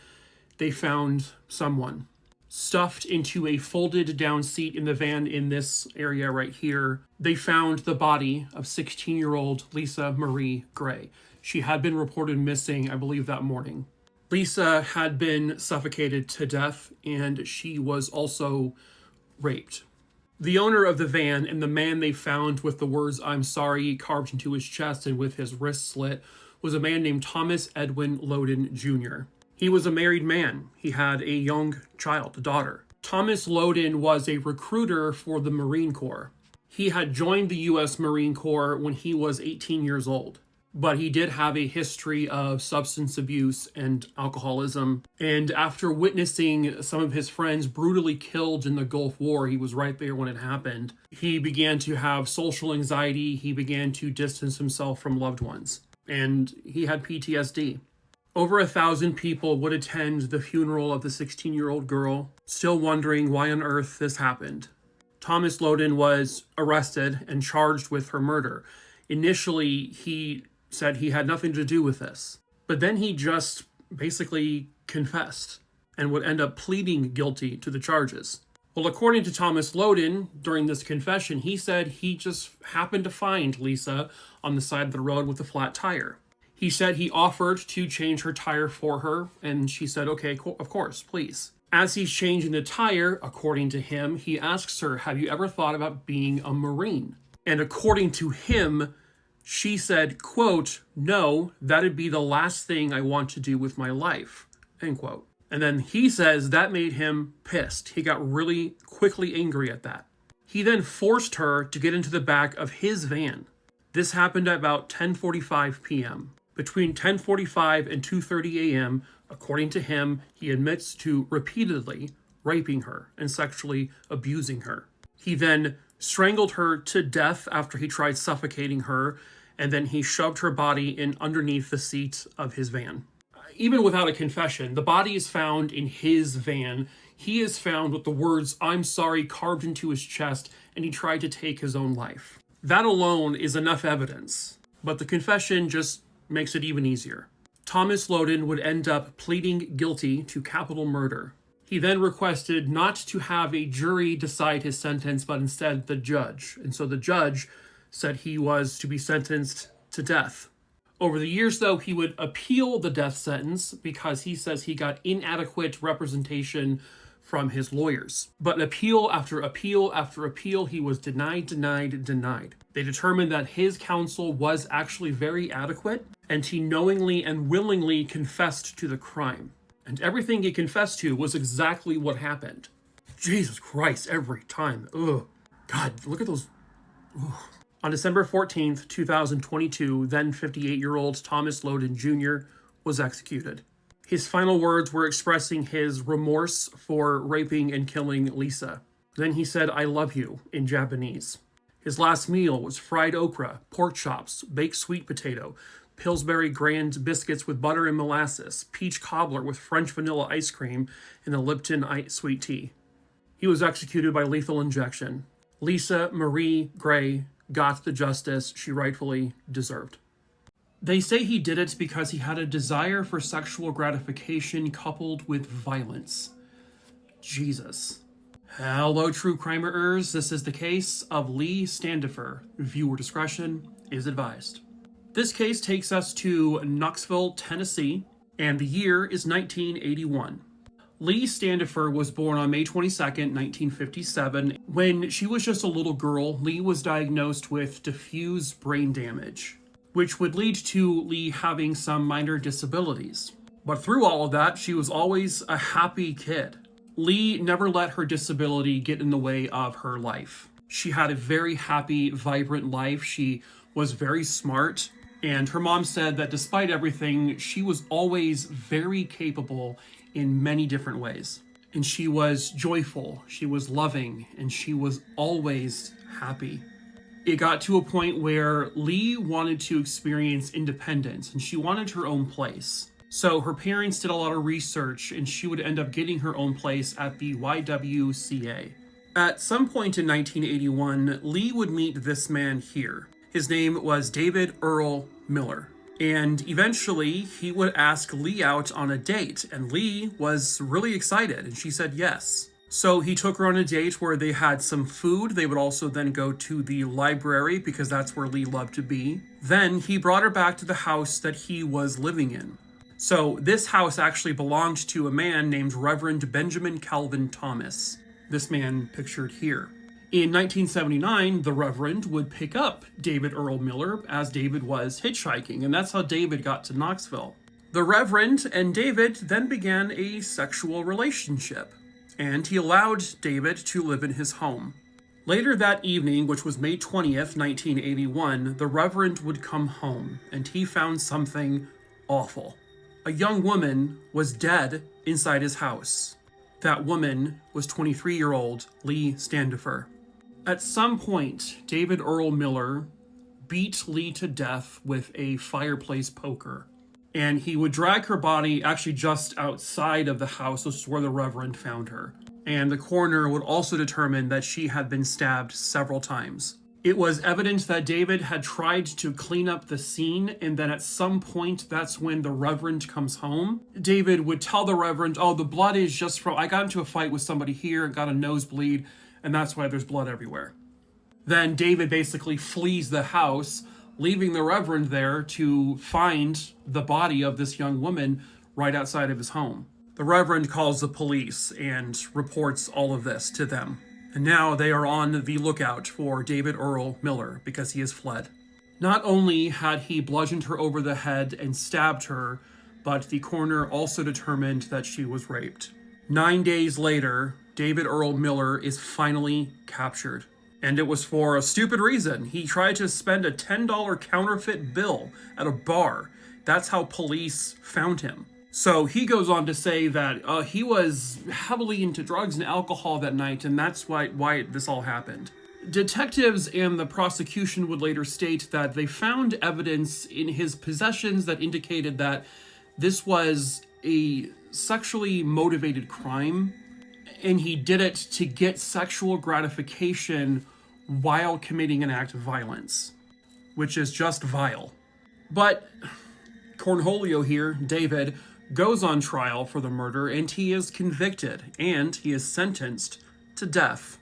they found someone stuffed into a folded down seat in the van in this area right here. They found the body of 16-year-old Lisa Marie Gray. She had been reported missing, I believe, that morning. Lisa had been suffocated to death, and she was also raped. The owner of the van and the man they found with the words "I'm sorry" carved into his chest and with his wrist slit was a man named Thomas Edwin Loden Jr. He was a married man. He had a young child, a daughter. Thomas Loden was a recruiter for the Marine Corps. He had joined the U.S. Marine Corps when he was 18 years old, but he did have a history of substance abuse and alcoholism. And after witnessing some of his friends brutally killed in the Gulf War, he was right there when it happened, he began to have social anxiety. He began to distance himself from loved ones, and he had PTSD. Over 1,000 people would attend the funeral of the 16-year-old girl, still wondering why on earth this happened. Thomas Loden was arrested and charged with her murder. Initially, he said he had nothing to do with this, but then he just basically confessed and would end up pleading guilty to the charges. Well, according to Thomas Loden, during this confession, he said he just happened to find Lisa on the side of the road with a flat tire. He said he offered to change her tire for her, and she said, okay, of course, please. As he's changing the tire, according to him, he asks her, have you ever thought about being a Marine? And according to him, she said, quote, no, that'd be the last thing I want to do with my life, end quote. And then he says that made him pissed. He got really quickly angry at that. He then forced her to get into the back of his van. This happened at about 10:45 p.m. Between 10:45 and 2:30 a.m., according to him, he admits to repeatedly raping her and sexually abusing her. He then strangled her to death after he tried suffocating her, and then he shoved her body in underneath the seat of his van. Even without a confession, the body is found in his van. He is found with the words, I'm sorry, carved into his chest, and he tried to take his own life. That alone is enough evidence, but the confession just makes it even easier. Thomas Loden would end up pleading guilty to capital murder. He then requested not to have a jury decide his sentence, but instead the judge. And so the judge said he was to be sentenced to death. Over the years, though, he would appeal the death sentence because he says he got inadequate representation from his lawyers. But appeal after appeal after appeal, he was denied. They determined that his counsel was actually very adequate, and he knowingly and willingly confessed to the crime. And everything he confessed to was exactly what happened. Jesus Christ, every time. Ugh. God, look at those. Ugh. On December 14th, 2022, then 58-year-old Thomas Loden Jr. was executed. His final words were expressing his remorse for raping and killing Lisa. Then he said, I love you, in Japanese. His last meal was fried okra, pork chops, baked sweet potato, Pillsbury Grand biscuits with butter and molasses, peach cobbler with French vanilla ice cream, and a Lipton sweet tea. He was executed by lethal injection. Lisa Marie Gray got the justice she rightfully deserved. They say he did it because he had a desire for sexual gratification coupled with violence. Jesus. Hello, true crimerers. This is the case of Lee Standifer. Viewer discretion is advised. This case takes us to Knoxville, Tennessee, and the year is 1981. Lee Standifer was born on May 22nd, 1957. When she was just a little girl, Lee was diagnosed with diffuse brain damage, which would lead to Lee having some minor disabilities. But through all of that, she was always a happy kid. Lee never let her disability get in the way of her life. She had a very happy, vibrant life. She was very smart, and her mom said that despite everything, she was always very capable in many different ways. And she was joyful, she was loving, and she was always happy. It got to a point where Lee wanted to experience independence, and she wanted her own place. So her parents did a lot of research, and she would end up getting her own place at the YWCA. At some point in 1981, Lee would meet this man here. His name was David Earl Miller. And eventually, he would ask Lee out on a date, and Lee was really excited, and she said yes. So he took her on a date where they had some food. They would also then go to the library, because that's where Lee loved to be. Then he brought her back to the house that he was living in. So this house actually belonged to a man named Reverend Benjamin Calvin Thomas. This man pictured here. In 1979, the Reverend would pick up David Earl Miller as David was hitchhiking, and that's how David got to Knoxville. The Reverend and David then began a sexual relationship, and he allowed David to live in his home. Later that evening, which was May 20th, 1981, the Reverend would come home, and he found something awful. A young woman was dead inside his house. That woman was 23-year-old Leigh Standifer. At some point, David Earl Miller beat Leigh to death with a fireplace poker, and he would drag her body actually just outside of the house, which is where the Reverend found her. And the coroner would also determine that she had been stabbed several times. It was evident that David had tried to clean up the scene, and then at some point, that's when the Reverend comes home. David would tell the Reverend, oh, the blood is just from, I got into a fight with somebody here, got a nosebleed, and that's why there's blood everywhere. Then David basically flees the house, leaving the Reverend there to find the body of this young woman right outside of his home. The Reverend calls the police and reports all of this to them. And now they are on the lookout for David Earl Miller because he has fled. Not only had he bludgeoned her over the head and stabbed her, but the coroner also determined that she was raped. 9 days later, David Earl Miller is finally captured. And it was for a stupid reason. He tried to spend a $10 counterfeit bill at a bar. That's how police found him. So he goes on to say that he was heavily into drugs and alcohol that night, and that's why this all happened. Detectives and the prosecution would later state that they found evidence in his possessions that indicated that this was a sexually motivated crime, and he did it to get sexual gratification while committing an act of violence, which is just vile. But Cornholio here, David, goes on trial for the murder, and he is convicted, and he is sentenced to death.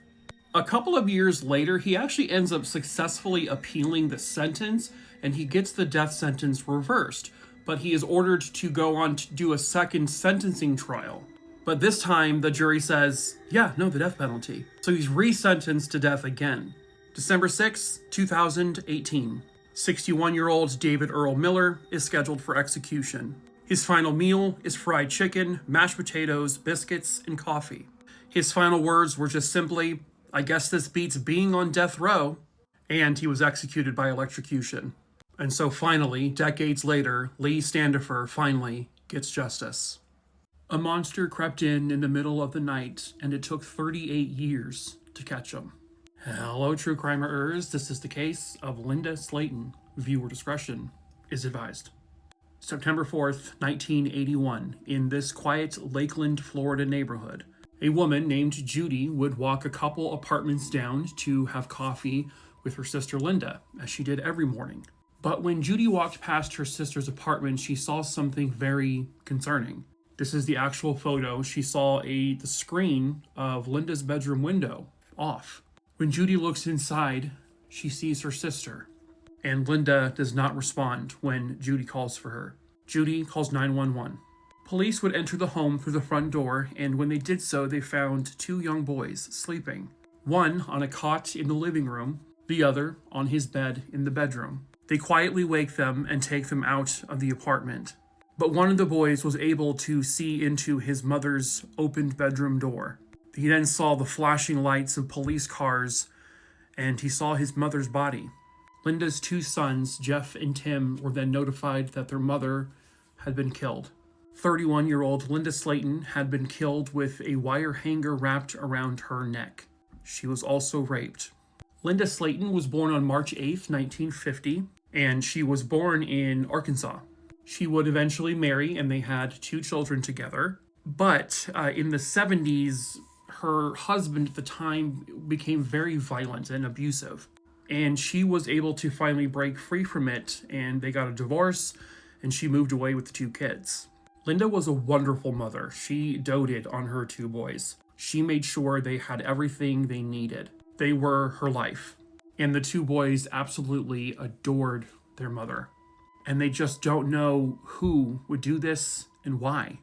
A couple of years later, he actually ends up successfully appealing the sentence, and he gets the death sentence reversed, but he is ordered to go on to do a second sentencing trial. But this time, the jury says, yeah, no, the death penalty. So he's resentenced to death again. December 6, 2018. 61-year-old David Earl Miller is scheduled for execution. His final meal is fried chicken, mashed potatoes, biscuits, and coffee. His final words were just simply, I guess this beats being on death row, and he was executed by electrocution. And so finally, decades later, Leigh Standifer finally gets justice. A monster crept in the middle of the night, and it took 38 years to catch him. Hello, true crimerers. This is the case of Linda Slayton. Viewer discretion is advised. September 4th, 1981, in this quiet Lakeland, Florida neighborhood, a woman named Judy would walk a couple apartments down to have coffee with her sister Linda, as she did every morning. But when Judy walked past her sister's apartment, she saw something very concerning. This is the actual photo. She saw the screen of Linda's bedroom window off. When Judy looks inside, she sees her sister. And Linda does not respond when Judy calls for her. Judy calls 911. Police would enter the home through the front door, and when they did so, they found two young boys sleeping. One on a cot in the living room, the other on his bed in the bedroom. They quietly wake them and take them out of the apartment. But one of the boys was able to see into his mother's opened bedroom door. He then saw the flashing lights of police cars, and he saw his mother's body. Linda's two sons, Jeff and Tim, were then notified that their mother had been killed. 31-year-old Linda Slayton had been killed with a wire hanger wrapped around her neck. She was also raped. Linda Slayton was born on March 8th, 1950, and she was born in Arkansas. She would eventually marry, and they had two children together. But in the 70s, her husband at the time became very violent and abusive. And she was able to finally break free from it, and they got a divorce, and she moved away with the two kids. Linda was a wonderful mother. She doted on her two boys. She made sure they had everything they needed. They were her life. And the two boys absolutely adored their mother. And they just don't know who would do this and why.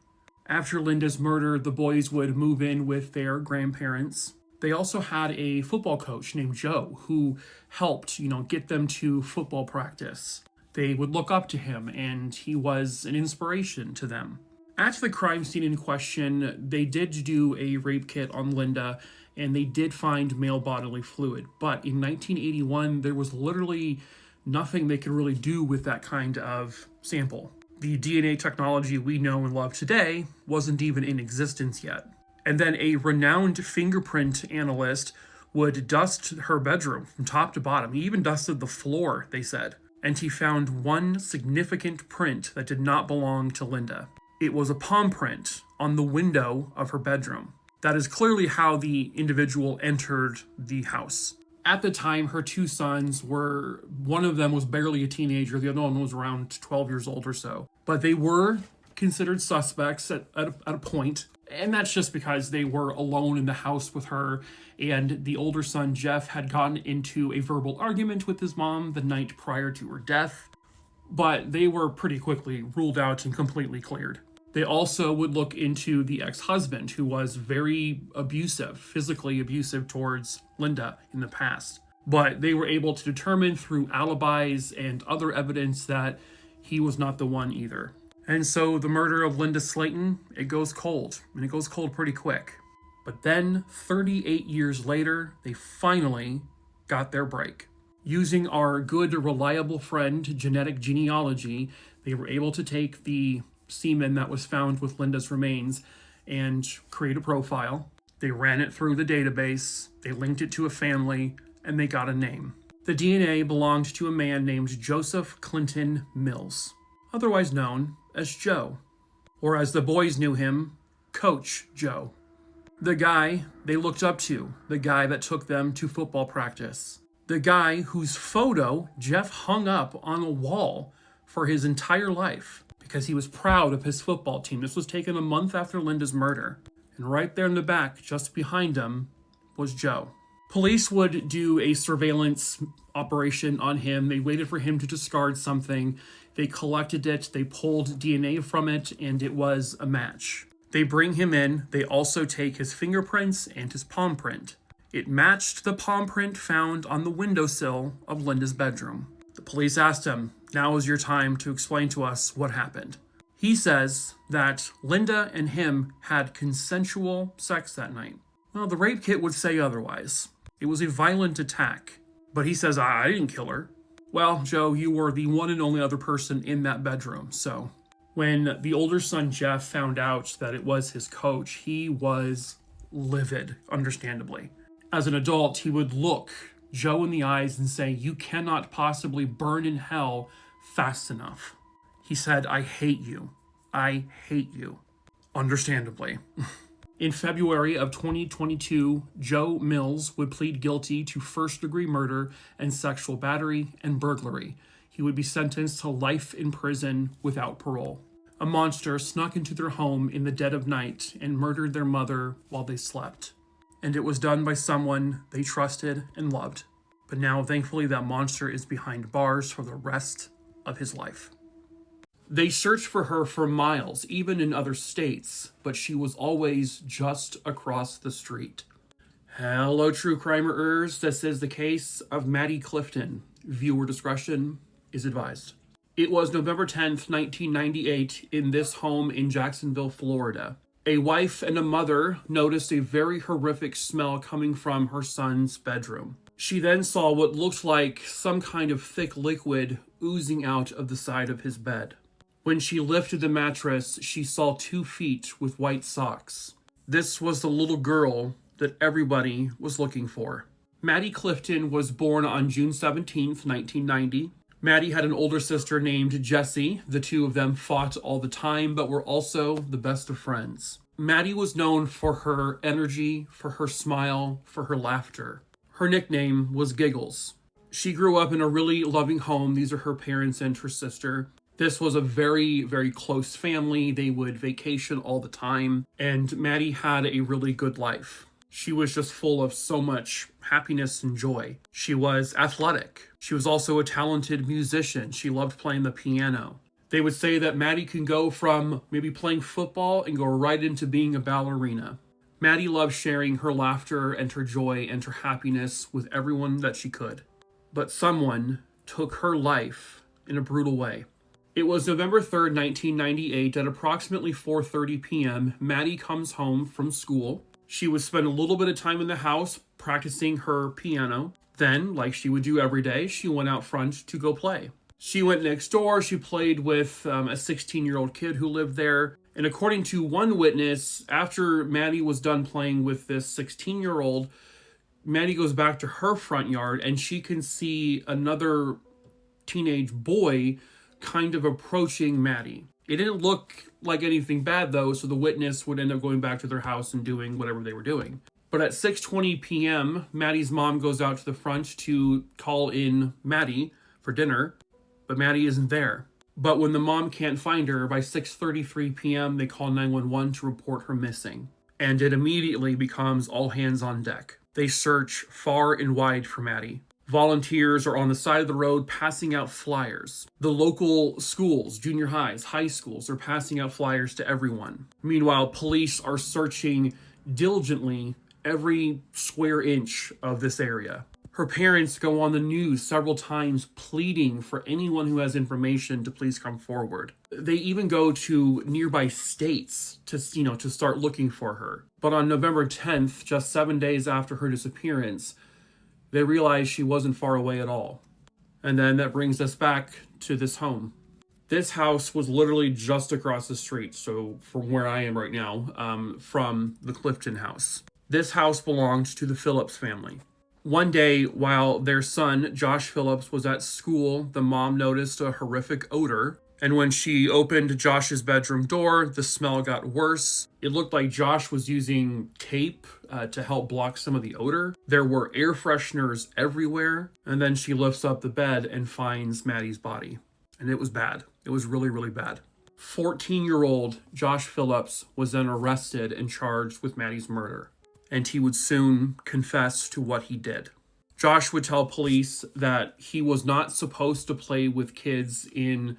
After Linda's murder, the boys would move in with their grandparents. They also had a football coach named Joe who helped, get them to football practice. They would look up to him, and he was an inspiration to them. At the crime scene in question, they did do a rape kit on Linda, and they did find male bodily fluid. But in 1981, there was literally nothing they could really do with that kind of sample. The DNA technology we know and love today wasn't even in existence yet. And then a renowned fingerprint analyst would dust her bedroom from top to bottom. He even dusted the floor, they said. And he found one significant print that did not belong to Linda. It was a palm print on the window of her bedroom. That is clearly how the individual entered the house. At the time, her two sons were, one of them was barely a teenager, the other one was around 12 years old or so. But they were considered suspects at a point, and that's just because they were alone in the house with her, and the older son, Jeff, had gotten into a verbal argument with his mom the night prior to her death, but they were pretty quickly ruled out and completely cleared. They also would look into the ex-husband, who was very abusive, physically abusive towards Linda in the past. But they were able to determine through alibis and other evidence that he was not the one either. And so the murder of Linda Slayton, it goes cold, and it goes cold pretty quick. But then, 38 years later, they finally got their break. Using our good, reliable friend, genetic genealogy, they were able to take the semen that was found with Linda's remains and create a profile. They ran it through the database, they linked it to a family, and they got a name. The DNA belonged to a man named Joseph Clinton Mills, otherwise known as Joe, or as the boys knew him, Coach Joe. The guy they looked up to, the guy that took them to football practice, the guy whose photo Jeff hung up on a wall for his entire life, because he was proud of his football team. This was taken a month after Linda's murder. And right there in the back, just behind him, was Joe. Police would do a surveillance operation on him. They waited for him to discard something. They collected it. They pulled DNA from it, and it was a match. They bring him in. They also take his fingerprints and his palm print. It matched the palm print found on the windowsill of Linda's bedroom. The police asked him, "Now is your time to explain to us what happened." He says that Linda and him had consensual sex that night. Well, the rape kit would say otherwise. It was a violent attack. But he says, I didn't kill her. Well, Joe, you were the one and only other person in that bedroom. So when the older son, Jeff, found out that it was his coach, he was livid, understandably. As an adult, he would look Joe in the eyes and say, "You cannot possibly burn in hell fast enough." He said, "I hate you. I hate you." Understandably. In February of 2022, Joe Mills would plead guilty to first-degree murder and sexual battery and burglary. He would be sentenced to life in prison without parole. A monster snuck into their home in the dead of night and murdered their mother while they slept. And it was done by someone they trusted and loved. But now, thankfully, that monster is behind bars for the rest of his life. They searched for her for miles, even in other states, but she was always just across the street. Hello, true crimerers. This is the case of Maddie Clifton. Viewer discretion is advised. It was November 10th, 1998, in this home in Jacksonville, Florida. A wife and a mother noticed a very horrific smell coming from her son's bedroom. She then saw what looked like some kind of thick liquid oozing out of the side of his bed. When she lifted the mattress, she saw 2 feet with white socks. This was the little girl that everybody was looking for. Maddie Clifton was born on June 17th, 1990. Maddie had an older sister named Jessie. The two of them fought all the time, but were also the best of friends. Maddie was known for her energy, for her smile, for her laughter. Her nickname was Giggles. She grew up in a really loving home. These are her parents and her sister. This was a very, very close family. They would vacation all the time, and Maddie had a really good life. She was just full of so much happiness and joy. She was athletic. She was also a talented musician. She loved playing the piano. They would say that Maddie can go from maybe playing football and go right into being a ballerina. Maddie loved sharing her laughter and her joy and her happiness with everyone that she could. But someone took her life in a brutal way. It was November 3rd, 1998, at approximately 4:30 p.m. Maddie comes home from school. She would spend a little bit of time in the house practicing her piano. Then, like she would do every day, she went out front to go play. She went next door. She played with a 16-year-old kid who lived there. And according to one witness, after Maddie was done playing with this 16-year-old, Maddie goes back to her front yard and she can see another teenage boy kind of approaching Maddie. It didn't look like anything bad though, so the witness would end up going back to their house and doing whatever they were doing. But at 6:20 p.m., Maddie's mom goes out to the front to call in Maddie for dinner, but Maddie isn't there. But when the mom can't find her, by 6:33 p.m., they call 911 to report her missing. And it immediately becomes all hands on deck. They search far and wide for Maddie. Volunteers are on the side of the road passing out flyers. The local schools, junior highs, high schools, are passing out flyers to everyone. Meanwhile, police are searching diligently every square inch of this area. Her parents go on the news several times pleading for anyone who has information to please come forward. They even go to nearby states to start looking for her. But on November 10th, just 7 days after her disappearance, they realize she wasn't far away at all. And then that brings us back to this home. This house was literally just across the street, so from where I am right now, from the Clifton house. This house belonged to the Phillips family. One day, while their son, Josh Phillips, was at school, the mom noticed a horrific odor. And when she opened Josh's bedroom door, the smell got worse. It looked like Josh was using tape to help block some of the odor. There were air fresheners everywhere. And then she lifts up the bed and finds Maddie's body. And it was bad. It was really, really bad. 14-year-old Josh Phillips was then arrested and charged with Maddie's murder. And he would soon confess to what he did. Josh would tell police that he was not supposed to play with kids in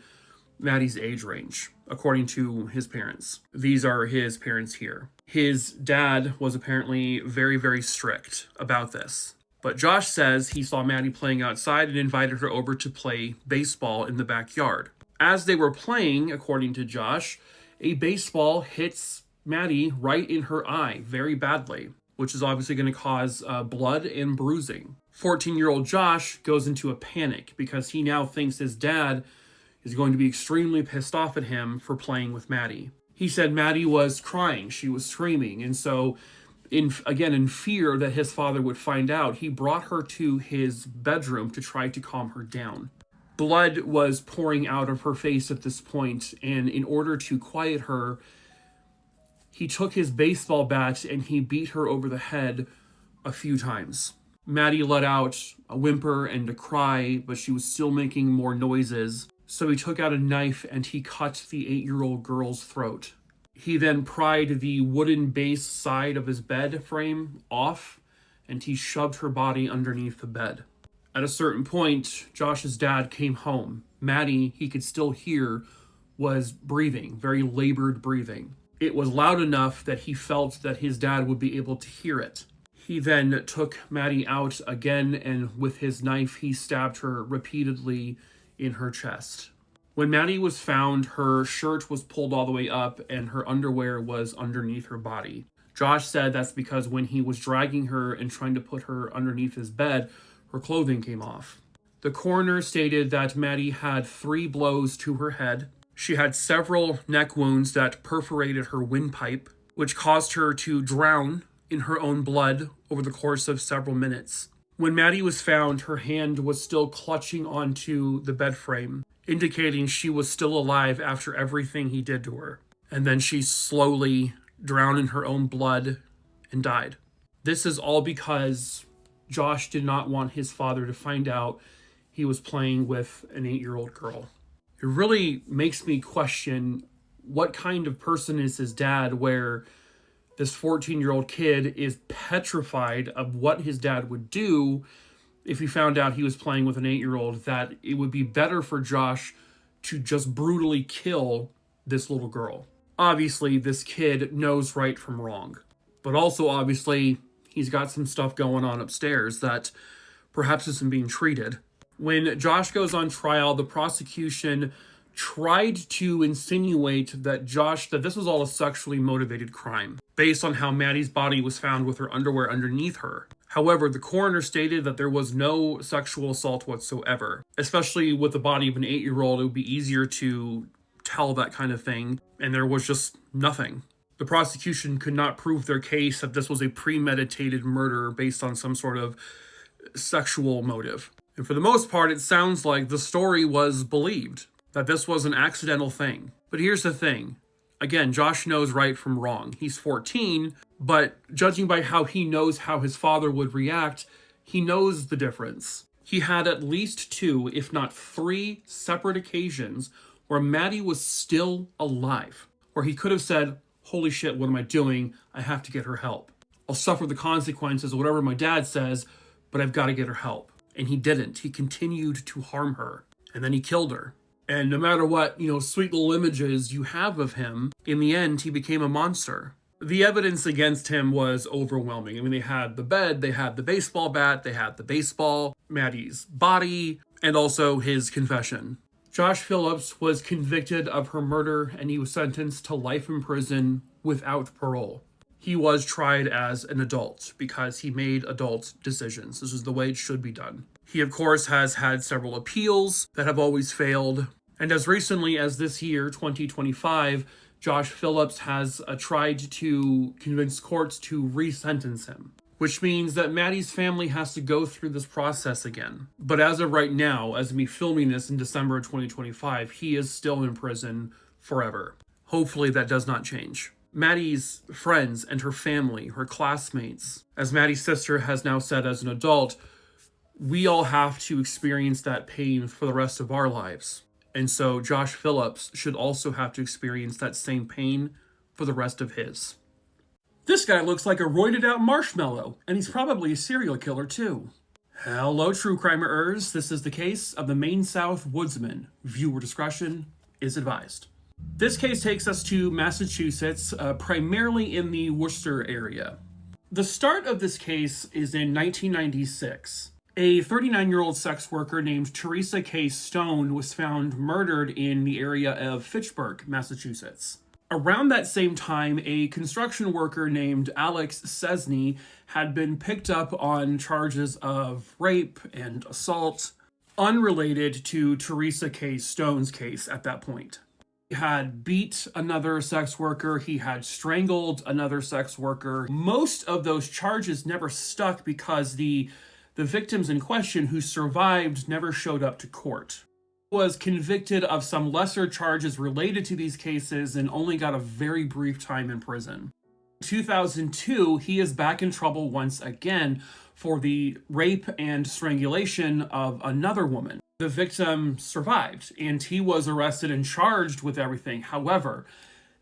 Maddie's age range, according to his parents. These are his parents here. His dad was apparently very, very strict about this. But Josh says he saw Maddie playing outside and invited her over to play baseball in the backyard. As they were playing, according to Josh, a baseball hits Maddie right in her eye very badly, which is obviously going to cause blood and bruising. 14-year-old Josh goes into a panic because he now thinks his dad is going to be extremely pissed off at him for playing with Maddie. He said Maddie was crying, she was screaming, and so in fear that his father would find out, he brought her to his bedroom to try to calm her down. Blood was pouring out of her face at this point, and in order to quiet her, he took his baseball bat and he beat her over the head a few times. Maddie let out a whimper and a cry, but she was still making more noises. So he took out a knife and he cut the 8-year-old girl's throat. He then pried the wooden base side of his bed frame off and he shoved her body underneath the bed. At a certain point, Josh's dad came home. Maddie, he could still hear, was breathing, very labored breathing. It was loud enough that he felt that his dad would be able to hear it. He then took Maddie out again and with his knife he stabbed her repeatedly in her chest. When Maddie was found, her shirt was pulled all the way up and her underwear was underneath her body. Josh said that's because when he was dragging her and trying to put her underneath his bed, her clothing came off. The coroner stated that Maddie had 3 blows to her head. She had several neck wounds that perforated her windpipe, which caused her to drown in her own blood over the course of several minutes. When Maddie was found, her hand was still clutching onto the bed frame, indicating she was still alive after everything he did to her. And then she slowly drowned in her own blood and died. This is all because Josh did not want his father to find out he was playing with an 8-year-old girl. It really makes me question what kind of person is his dad, where this 14-year-old kid is petrified of what his dad would do if he found out he was playing with an 8-year-old, that it would be better for Josh to just brutally kill this little girl. Obviously, this kid knows right from wrong. But also, obviously, he's got some stuff going on upstairs that perhaps isn't being treated. When Josh goes on trial, the prosecution tried to insinuate that this was all a sexually motivated crime, based on how Maddie's body was found with her underwear underneath her. However, the coroner stated that there was no sexual assault whatsoever. Especially with the body of an 8-year-old, it would be easier to tell that kind of thing, and there was just nothing. The prosecution could not prove their case that this was a premeditated murder based on some sort of sexual motive. And for the most part, it sounds like the story was believed, that this was an accidental thing. But here's the thing. Again, Josh knows right from wrong. He's 14, but judging by how he knows how his father would react, he knows the difference. He had at least 2, if not 3, separate occasions where Maddie was still alive, where he could have said, holy shit, what am I doing? I have to get her help. I'll suffer the consequences of whatever my dad says, but I've got to get her help. And he didn't. He continued to harm her. And then he killed her. And no matter what, sweet little images you have of him, in the end, he became a monster. The evidence against him was overwhelming. I mean, they had the bed, they had the baseball bat, they had the baseball, Maddie's body, and also his confession. Josh Phillips was convicted of her murder, and he was sentenced to life in prison without parole. He was tried as an adult because he made adult decisions. This is the way it should be done. He, of course, has had several appeals that have always failed. And as recently as this year, 2025, Josh Phillips has tried to convince courts to re-sentence him, which means that Maddie's family has to go through this process again. But as of right now, as me filming this in December of 2025, he is still in prison forever. Hopefully that does not change. Maddie's friends and her family, her classmates, as Maddie's sister has now said as an adult, we all have to experience that pain for the rest of our lives. And so Josh Phillips should also have to experience that same pain for the rest of his. This guy looks like a roided out marshmallow, and he's probably a serial killer too. Hello, true crimerers. This is the case of the Maine South Woodsman. Viewer discretion is advised. This case takes us to Massachusetts, primarily in the Worcester area. The start of this case is in 1996. A 39-year-old sex worker named Teresa K. Stone was found murdered in the area of Fitchburg, Massachusetts. Around that same time, a construction worker named Alex Cesny had been picked up on charges of rape and assault, unrelated to Teresa K. Stone's case at that point. He had beat another sex worker, he had strangled another sex worker. Most of those charges never stuck because the victims in question who survived never showed up to court. He was convicted of some lesser charges related to these cases and only got a very brief time in prison. In 2002, he is back in trouble once again for the rape and strangulation of another woman. The victim survived, and he was arrested and charged with everything. However,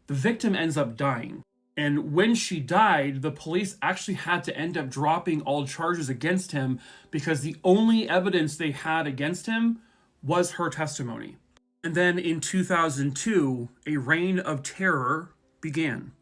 the victim ends up dying. And when she died, the police actually had to end up dropping all charges against him because the only evidence they had against him was her testimony. And then in 2002, a reign of terror began.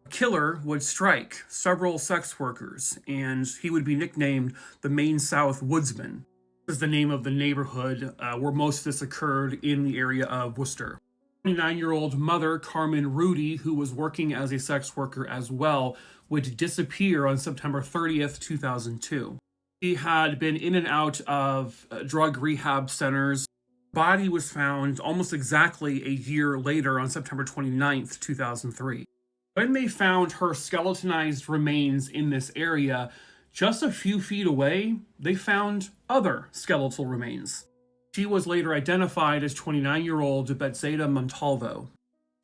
A killer would strike several sex workers, and he would be nicknamed the Maine South Woodsman. This is the name of the neighborhood where most of this occurred in the area of Worcester. 29-year-old mother Carmen Rudy, who was working as a sex worker as well, would disappear on September 30th, 2002. She had been in and out of drug rehab centers. Body was found almost exactly a year later on September 29th, 2003. When they found her skeletonized remains in this area, just a few feet away, they found other skeletal remains. She was later identified as 29-year-old Betseda Montalvo.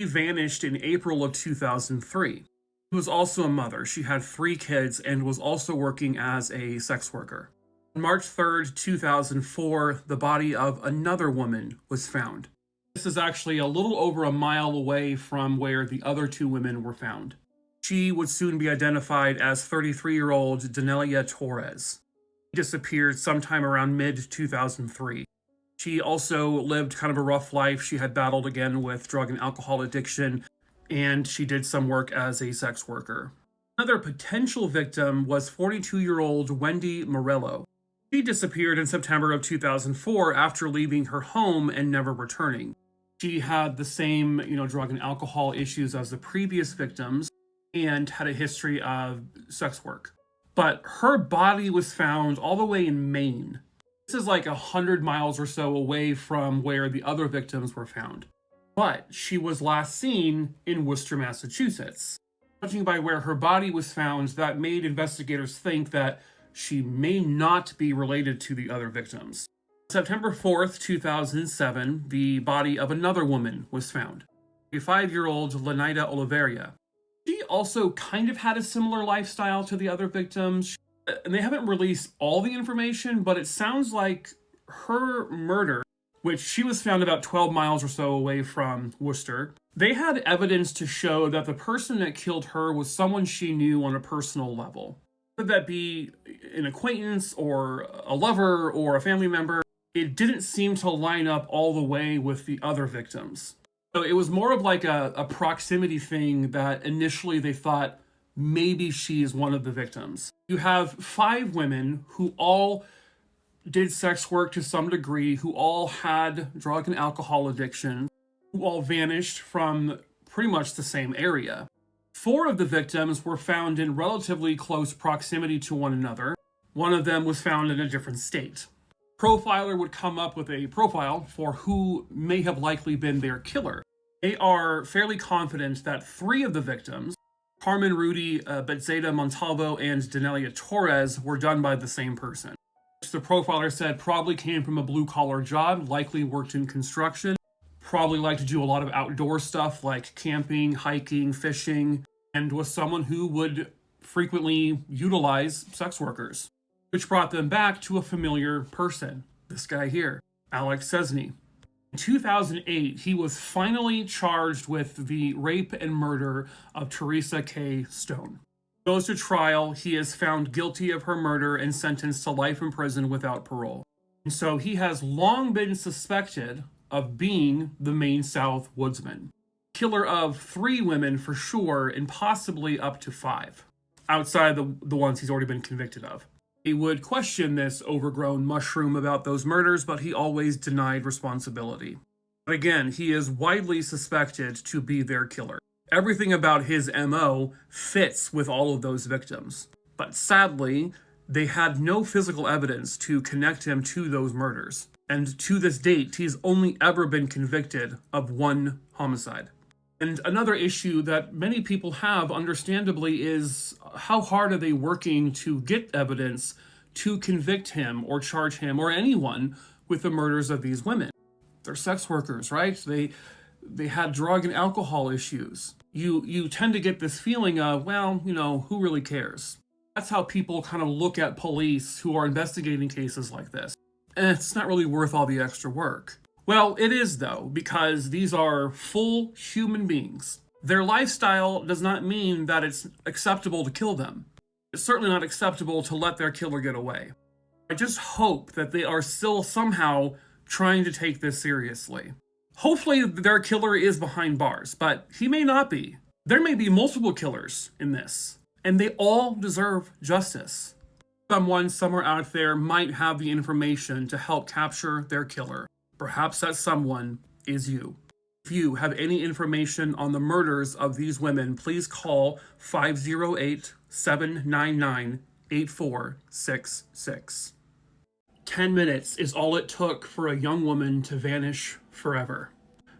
She vanished in April of 2003. She was also a mother. She had 3 kids and was also working as a sex worker. On March 3rd, 2004, the body of another woman was found. This is actually a little over a mile away from where the other 2 women were found. She would soon be identified as 33-year-old Danelia Torres. She disappeared sometime around mid-2003. She also lived kind of a rough life. She had battled again with drug and alcohol addiction, and she did some work as a sex worker. Another potential victim was 42-year-old Wendy Morello. She disappeared in September of 2004 after leaving her home and never returning. She had the same, drug and alcohol issues as the previous victims and had a history of sex work. But her body was found all the way in Maine. This is like 100 miles or so away from where the other victims were found. But she was last seen in Worcester, Massachusetts. Judging by where her body was found, that made investigators think that she may not be related to the other victims. September 4th, 2007, the body of another woman was found. A 5-year-old Lenaida Oliveira. She also kind of had a similar lifestyle to the other victims. And they haven't released all the information, but it sounds like her murder, which she was found about 12 miles or so away from Worcester, they had evidence to show that the person that killed her was someone she knew on a personal level. Whether that be an acquaintance or a lover or a family member, it didn't seem to line up all the way with the other victims. So it was more of like a proximity thing that initially they thought maybe she's one of the victims. You have 5 women who all did sex work to some degree, who all had drug and alcohol addiction, who all vanished from pretty much the same area. 4 of the victims were found in relatively close proximity to one another. One of them was found in a different state. Profiler would come up with a profile for who may have likely been their killer. They are fairly confident that 3 of the victims, Carmen Rudy, Betzeda Montalvo, and Danelia Torres, were done by the same person. The profiler said probably came from a blue-collar job, likely worked in construction, probably liked to do a lot of outdoor stuff like camping, hiking, fishing, and was someone who would frequently utilize sex workers. Which brought them back to a familiar person, this guy here, Alex Cesny. In 2008, he was finally charged with the rape and murder of Teresa K. Stone. Goes to trial, he is found guilty of her murder and sentenced to life in prison without parole. And so he has long been suspected of being the Maine South woodsman. Killer of 3 women for sure, and possibly up to 5, outside the ones he's already been convicted of. He would question this overgrown mushroom about those murders, but he always denied responsibility. But again, he is widely suspected to be their killer. Everything about his MO fits with all of those victims. But sadly, they had no physical evidence to connect him to those murders. And to this date, he's only ever been convicted of 1 homicide. And another issue that many people have, understandably, is how hard are they working to get evidence to convict him or charge him or anyone with the murders of these women? They're sex workers, right? They had drug and alcohol issues. You tend to get this feeling of, well, who really cares? That's how people kind of look at police who are investigating cases like this. And it's not really worth all the extra work. Well, it is, though, because these are full human beings. Their lifestyle does not mean that it's acceptable to kill them. It's certainly not acceptable to let their killer get away. I just hope that they are still somehow trying to take this seriously. Hopefully their killer is behind bars, but he may not be. There may be multiple killers in this, and they all deserve justice. Someone somewhere out there might have the information to help capture their killer. Perhaps that someone is you. If you have any information on the murders of these women, please call 508-799-8466. 10 minutes is all it took for a young woman to vanish forever.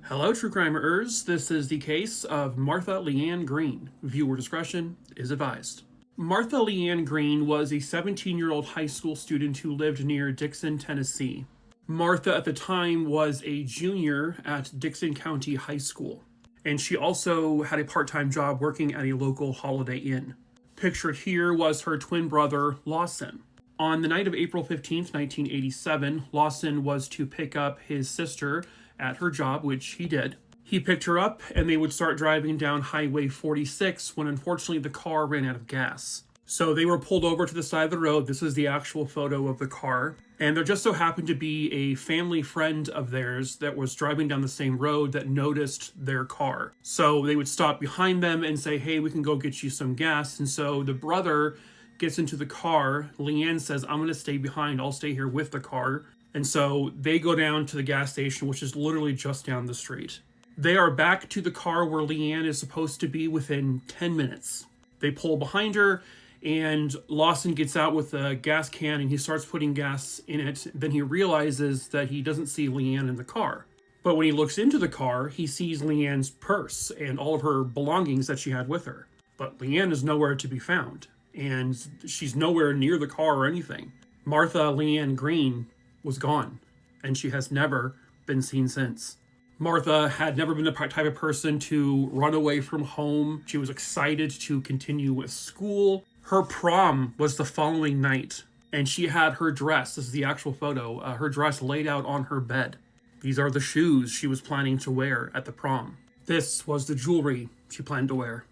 Hello, true crimeers. This is the case of Martha Leann Green. Viewer discretion is advised. Martha Leann Green was a 17-year-old high school student who lived near Dixon, Tennessee. Martha at the time was a junior at Dixon County High School, and she also had a part-time job working at a local Holiday Inn. Pictured here was her twin brother, Lawson. On the night of April 15th, 1987, Lawson was to pick up his sister at her job, which he did. He picked her up, and they would start driving down Highway 46 when unfortunately the car ran out of gas. So they were pulled over to the side of the road. This is the actual photo of the car. And there just so happened to be a family friend of theirs that was driving down the same road that noticed their car. So they would stop behind them and say, hey, we can go get you some gas. And so the brother gets into the car. Leann says, I'm going to stay behind. I'll stay here with the car. And so they go down to the gas station, which is literally just down the street. They are back to the car where Leann is supposed to be within 10 minutes. They pull behind her, and Lawson gets out with a gas can and he starts putting gas in it. Then he realizes that he doesn't see Leann in the car. But when he looks into the car, he sees Leann's purse and all of her belongings that she had with her. But Leann is nowhere to be found, and she's nowhere near the car or anything. Martha Leann Green was gone, and she has never been seen since. Martha had never been the type of person to run away from home. She was excited to continue with school. Her prom was the following night, and she had her dress, this is the actual photo, her dress laid out on her bed. These are the shoes she was planning to wear at the prom. This was the jewelry she planned to wear.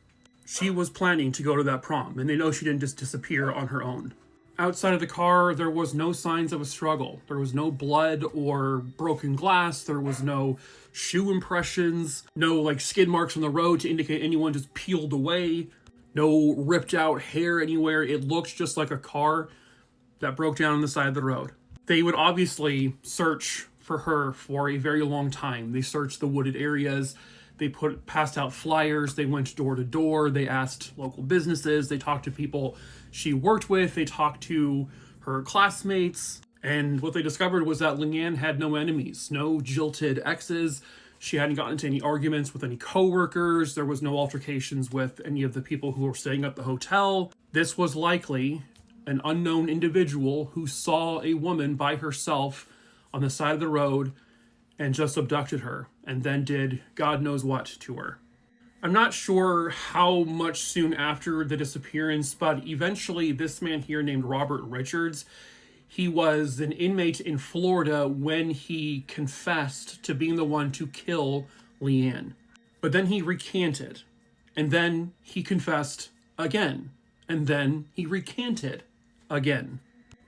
She was planning to go to that prom, and they know she didn't just disappear on her own. Outside of the car, there was no signs of a struggle. There was no blood or broken glass. There was no shoe impressions, no skid marks on the road to indicate anyone just peeled away, no ripped out hair anywhere. It looked just like a car that broke down on the side of the road. They would obviously search for her for a very long time. They searched the wooded areas. They passed out flyers. They went door to door. They asked local businesses. They talked to people she worked with. They talked to her classmates. And what they discovered was that Leann had no enemies, no jilted exes. She hadn't gotten into any arguments with any coworkers. There was no altercations with any of the people who were staying at the hotel. This was likely an unknown individual who saw a woman by herself on the side of the road and just abducted her and then did God knows what to her. I'm not sure how much soon after the disappearance, but eventually this man here named Robert Richards, he was an inmate in Florida when he confessed to being the one to kill Leann. But then he recanted, and then he confessed again, and then he recanted again.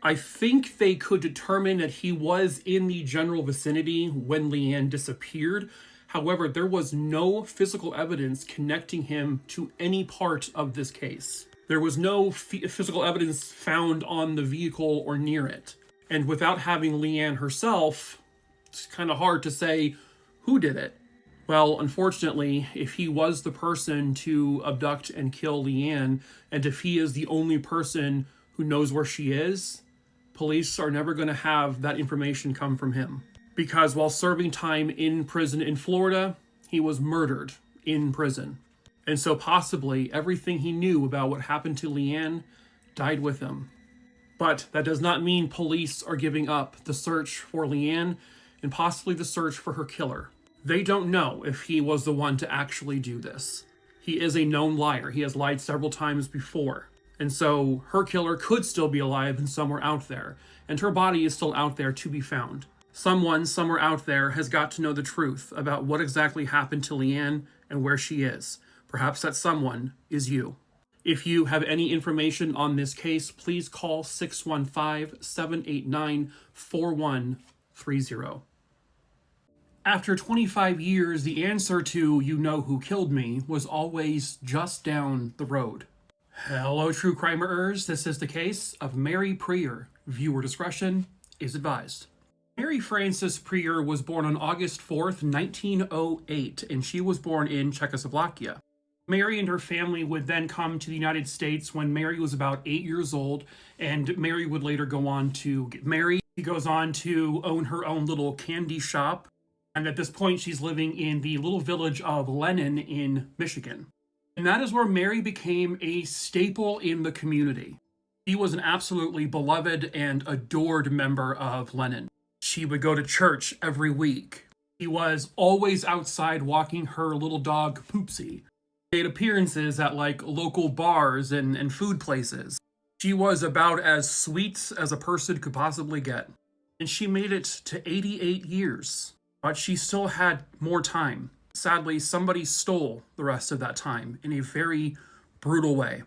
I think they could determine that he was in the general vicinity when Leann disappeared. However, there was no physical evidence connecting him to any part of this case. There was no physical evidence found on the vehicle or near it. And without having Leann herself, it's kind of hard to say who did it. Well, unfortunately, if he was the person to abduct and kill Leann, and if he is the only person who knows where she is, police are never going to have that information come from him. Because while serving time in prison in Florida, he was murdered in prison. And so possibly everything he knew about what happened to Leann died with him. But that does not mean police are giving up the search for Leann and possibly the search for her killer. They don't know if he was the one to actually do this. He is a known liar. He has lied several times before. And so her killer could still be alive and somewhere out there. And her body is still out there to be found. Someone somewhere out there has got to know the truth about what exactly happened to Leann and where she is. Perhaps that someone is you. If you have any information on this case, please call 615-789-4130. After 25 years, the answer to "you know who killed me" was always just down the road. Hello, true crimerers. This is the case of Mary Prieur. Viewer discretion is advised. Mary Frances Prieur was born on August 4th, 1908, and she was born in Czechoslovakia. Mary and her family would then come to the United States when Mary was about 8 years old, and Mary would later go on to get married. She goes on to own her own little candy shop, and at this point she's living in the little village of Lennon in Michigan. And that is where Mary became a staple in the community. She was an absolutely beloved and adored member of Lennon. She would go to church every week. She was always outside walking her little dog, Poopsie. She made appearances at local bars and food places. She was about as sweet as a person could possibly get. And she made it to 88 years. But she still had more time. Sadly, somebody stole the rest of that time in a very brutal way.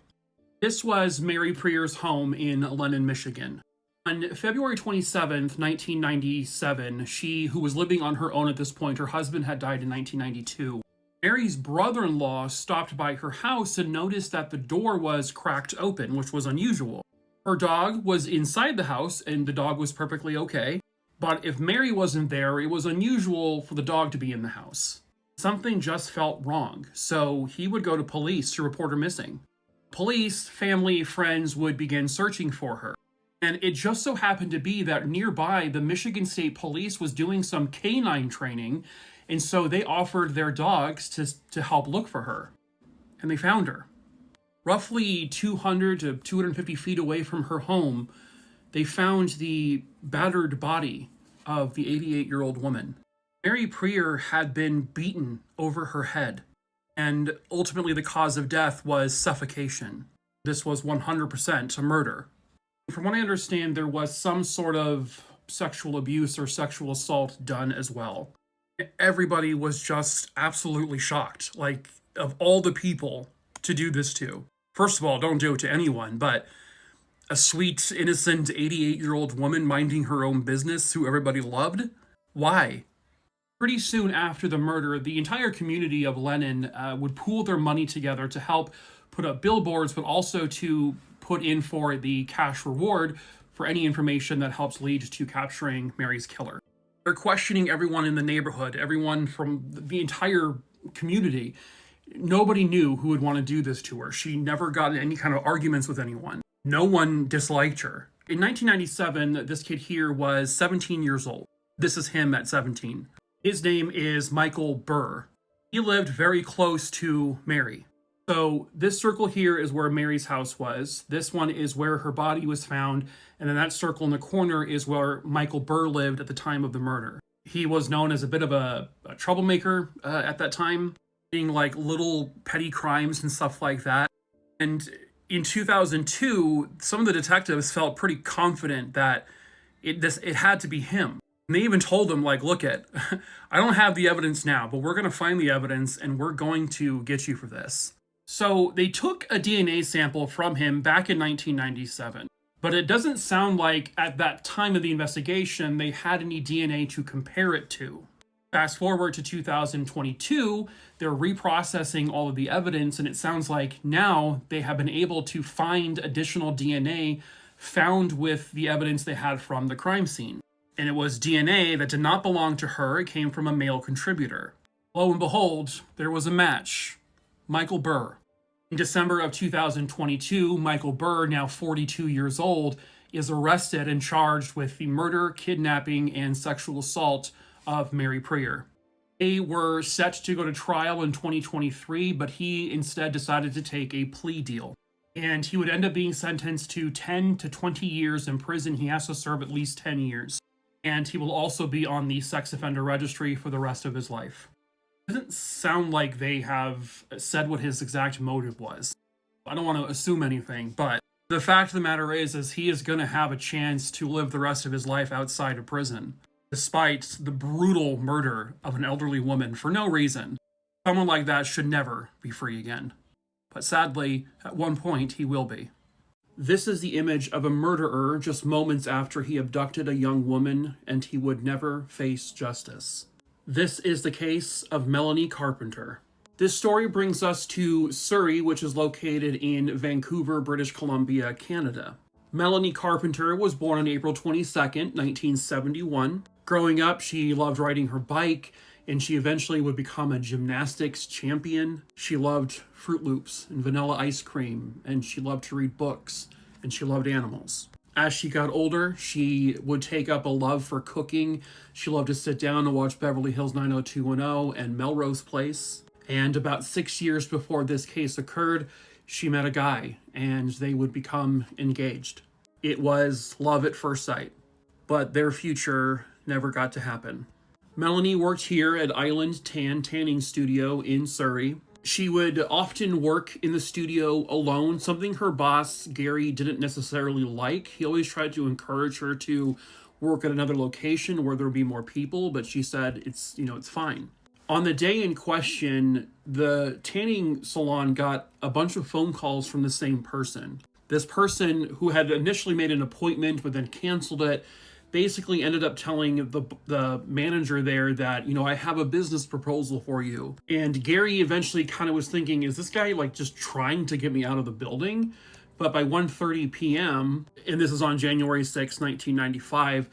This was Mary Prieur's home in Lennon, Michigan. On February 27th, 1997, she, who was living on her own at this point, her husband had died in 1992. Mary's brother-in-law stopped by her house and noticed that the door was cracked open, which was unusual. Her dog was inside the house, and the dog was perfectly okay, But if Mary wasn't there, it was unusual for the dog to be in the house. Something just felt wrong, so he would go to police to report her missing. Police, family, friends would begin searching for her. And it just so happened to be that nearby, the Michigan State Police was doing some canine training, and so they offered their dogs to help look for her. And they found her. Roughly 200 to 250 feet away from her home, they found the battered body of the 88-year-old woman. Mary Prieur had been beaten over her head, and ultimately the cause of death was suffocation. This was 100% a murder. From what I understand, there was some sort of sexual abuse or sexual assault done as well. Everybody was just absolutely shocked. Like, of all the people to do this to. First of all, don't do it to anyone, but a sweet, innocent 88-year-old woman minding her own business who everybody loved? Why? Pretty soon after the murder, the entire community of Lenin would pool their money together to help put up billboards, but also to put in for the cash reward for any information that helps lead to capturing Mary's killer. They're questioning everyone in the neighborhood, everyone from the entire community. Nobody knew who would want to do this to her. She never got in any kind of arguments with anyone. No one disliked her. In 1997, this kid here was 17 years old. This is him at 17. His name is Michael Burr. He lived very close to Mary. So this circle here is where Mary's house was. This one is where her body was found. And then that circle in the corner is where Michael Burr lived at the time of the murder. He was known as a bit of a troublemaker at that time, being like little petty crimes and stuff like that. And in 2002, some of the detectives felt pretty confident that it had to be him. And they even told him, like, look I don't have the evidence now, but we're going to find the evidence and we're going to get you for this. So they took a DNA sample from him back in 1997, but it doesn't sound like at that time of the investigation they had any DNA to compare it to. Fast forward to 2022, they're reprocessing all of the evidence, and it sounds like now they have been able to find additional DNA found with the evidence they had from the crime scene. And it was DNA that did not belong to her. It came from a male contributor. Lo and behold, there was a match. Michael Burr. In December of 2022, Michael Burr, now 42 years old, is arrested and charged with the murder, kidnapping, and sexual assault of Mary Prieur. They were set to go to trial in 2023, but he instead decided to take a plea deal. And he would end up being sentenced to 10 to 20 years in prison. He has to serve at least 10 years. And he will also be on the sex offender registry for the rest of his life. It doesn't sound like they have said what his exact motive was. I don't want to assume anything, but the fact of the matter is he is going to have a chance to live the rest of his life outside of prison, despite the brutal murder of an elderly woman for no reason. Someone like that should never be free again. But sadly, at one point, he will be. This is the image of a murderer just moments after he abducted a young woman and he would never face justice. This is the case of Melanie Carpenter. This story brings us to Surrey, which is located in Vancouver, British Columbia, Canada. Melanie Carpenter was born on April 22nd, 1971. Growing up, she loved riding her bike, and she eventually would become a gymnastics champion. She loved Fruit Loops and vanilla ice cream, and she loved to read books, and she loved animals. As she got older, she would take up a love for cooking. She loved to sit down and watch Beverly Hills 90210 and Melrose Place. And about 6 years before this case occurred, she met a guy, and they would become engaged. It was love at first sight, but their future never got to happen. Melanie worked here at Island Tanning Studio in Surrey. She would often work in the studio alone, something her boss, Gary, didn't necessarily like. He always tried to encourage her to work at another location where there would be more people, but she said it's fine. On the day in question, the tanning salon got a bunch of phone calls from the same person. This person, who had initially made an appointment but then canceled it, basically ended up telling the manager there that, I have a business proposal for you. And Gary eventually kind of was thinking, is this guy like just trying to get me out of the building? But by 1:30 p.m., and this is on January 6, 1995,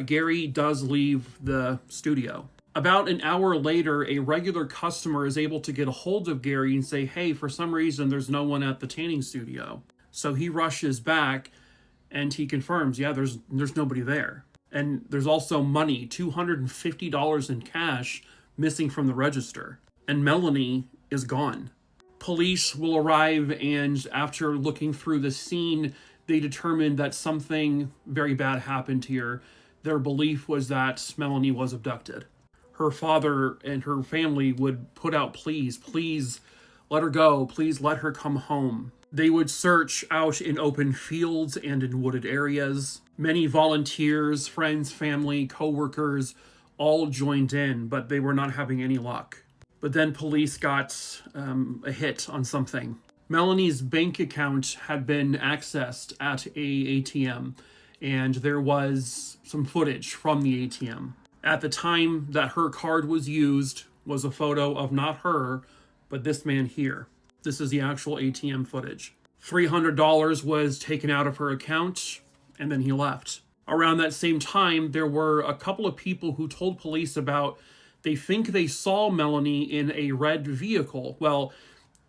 Gary does leave the studio. About an hour later, a regular customer is able to get a hold of Gary and say, hey, for some reason, there's no one at the tanning studio. So he rushes back and he confirms, yeah, there's nobody there. And there's also money, $250 in cash, missing from the register. And Melanie is gone. Police will arrive, and after looking through the scene, they determined that something very bad happened here. Their belief was that Melanie was abducted. Her father and her family would put out pleas, please let her go, please let her come home. They would search out in open fields and in wooded areas. Many volunteers, friends, family, co-workers all joined in, but they were not having any luck. But then police got a hit on something. Melanie's bank account had been accessed at a ATM, and there was some footage from the ATM. At the time that her card was used was a photo of not her, but this man here. This is the actual ATM footage. $300 was taken out of her account, and then he left. Around that same time, there were a couple of people who told police about they think they saw Melanie in a red vehicle. Well,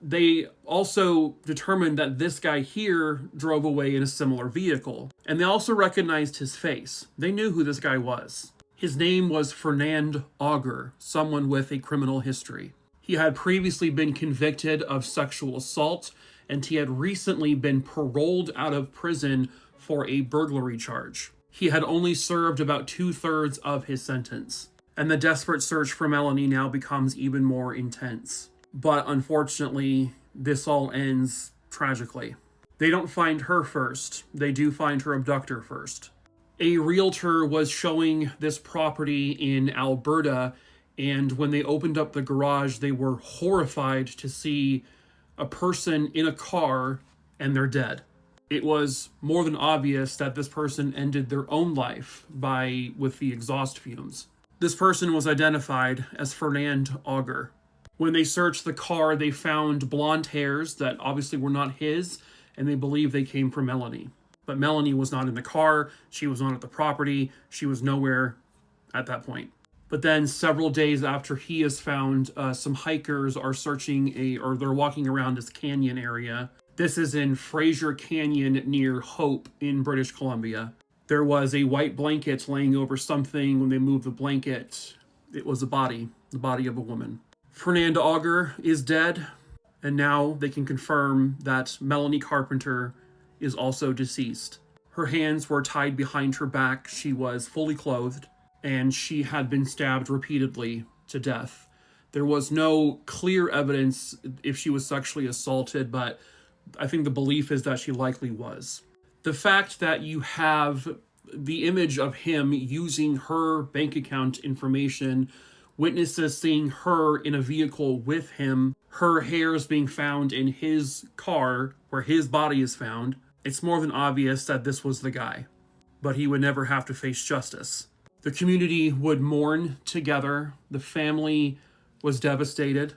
they also determined that this guy here drove away in a similar vehicle. And they also recognized his face. They knew who this guy was. His name was Fernand Auger, someone with a criminal history. He had previously been convicted of sexual assault, and he had recently been paroled out of prison for a burglary charge. He had only served about 2/3 of his sentence. And the desperate search for Melanie now becomes even more intense. But unfortunately, this all ends tragically. They don't find her first. They do find her abductor first. A realtor was showing this property in Alberta, and when they opened up the garage, they were horrified to see a person in a car and they're dead. It was more than obvious that this person ended their own life with the exhaust fumes. This person was identified as Fernand Auger. When they searched the car, they found blonde hairs that obviously were not his, and they believe they came from Melanie. But Melanie was not in the car, she was not at the property, she was nowhere at that point. But then several days after he is found, some hikers are they're walking around this canyon area. This is in Fraser Canyon near Hope in British Columbia. There was a white blanket laying over something. When they moved the blanket, it was the body of a woman. Fernand Auger is dead, and now they can confirm that Melanie Carpenter is also deceased. Her hands were tied behind her back, she was fully clothed, and she had been stabbed repeatedly to death. There was no clear evidence if she was sexually assaulted, but I think the belief is that she likely was. The fact that you have the image of him using her bank account information, witnesses seeing her in a vehicle with him, her hairs being found in his car where his body is found, it's more than obvious that this was the guy. But he would never have to face justice. The community would mourn together. The family was devastated.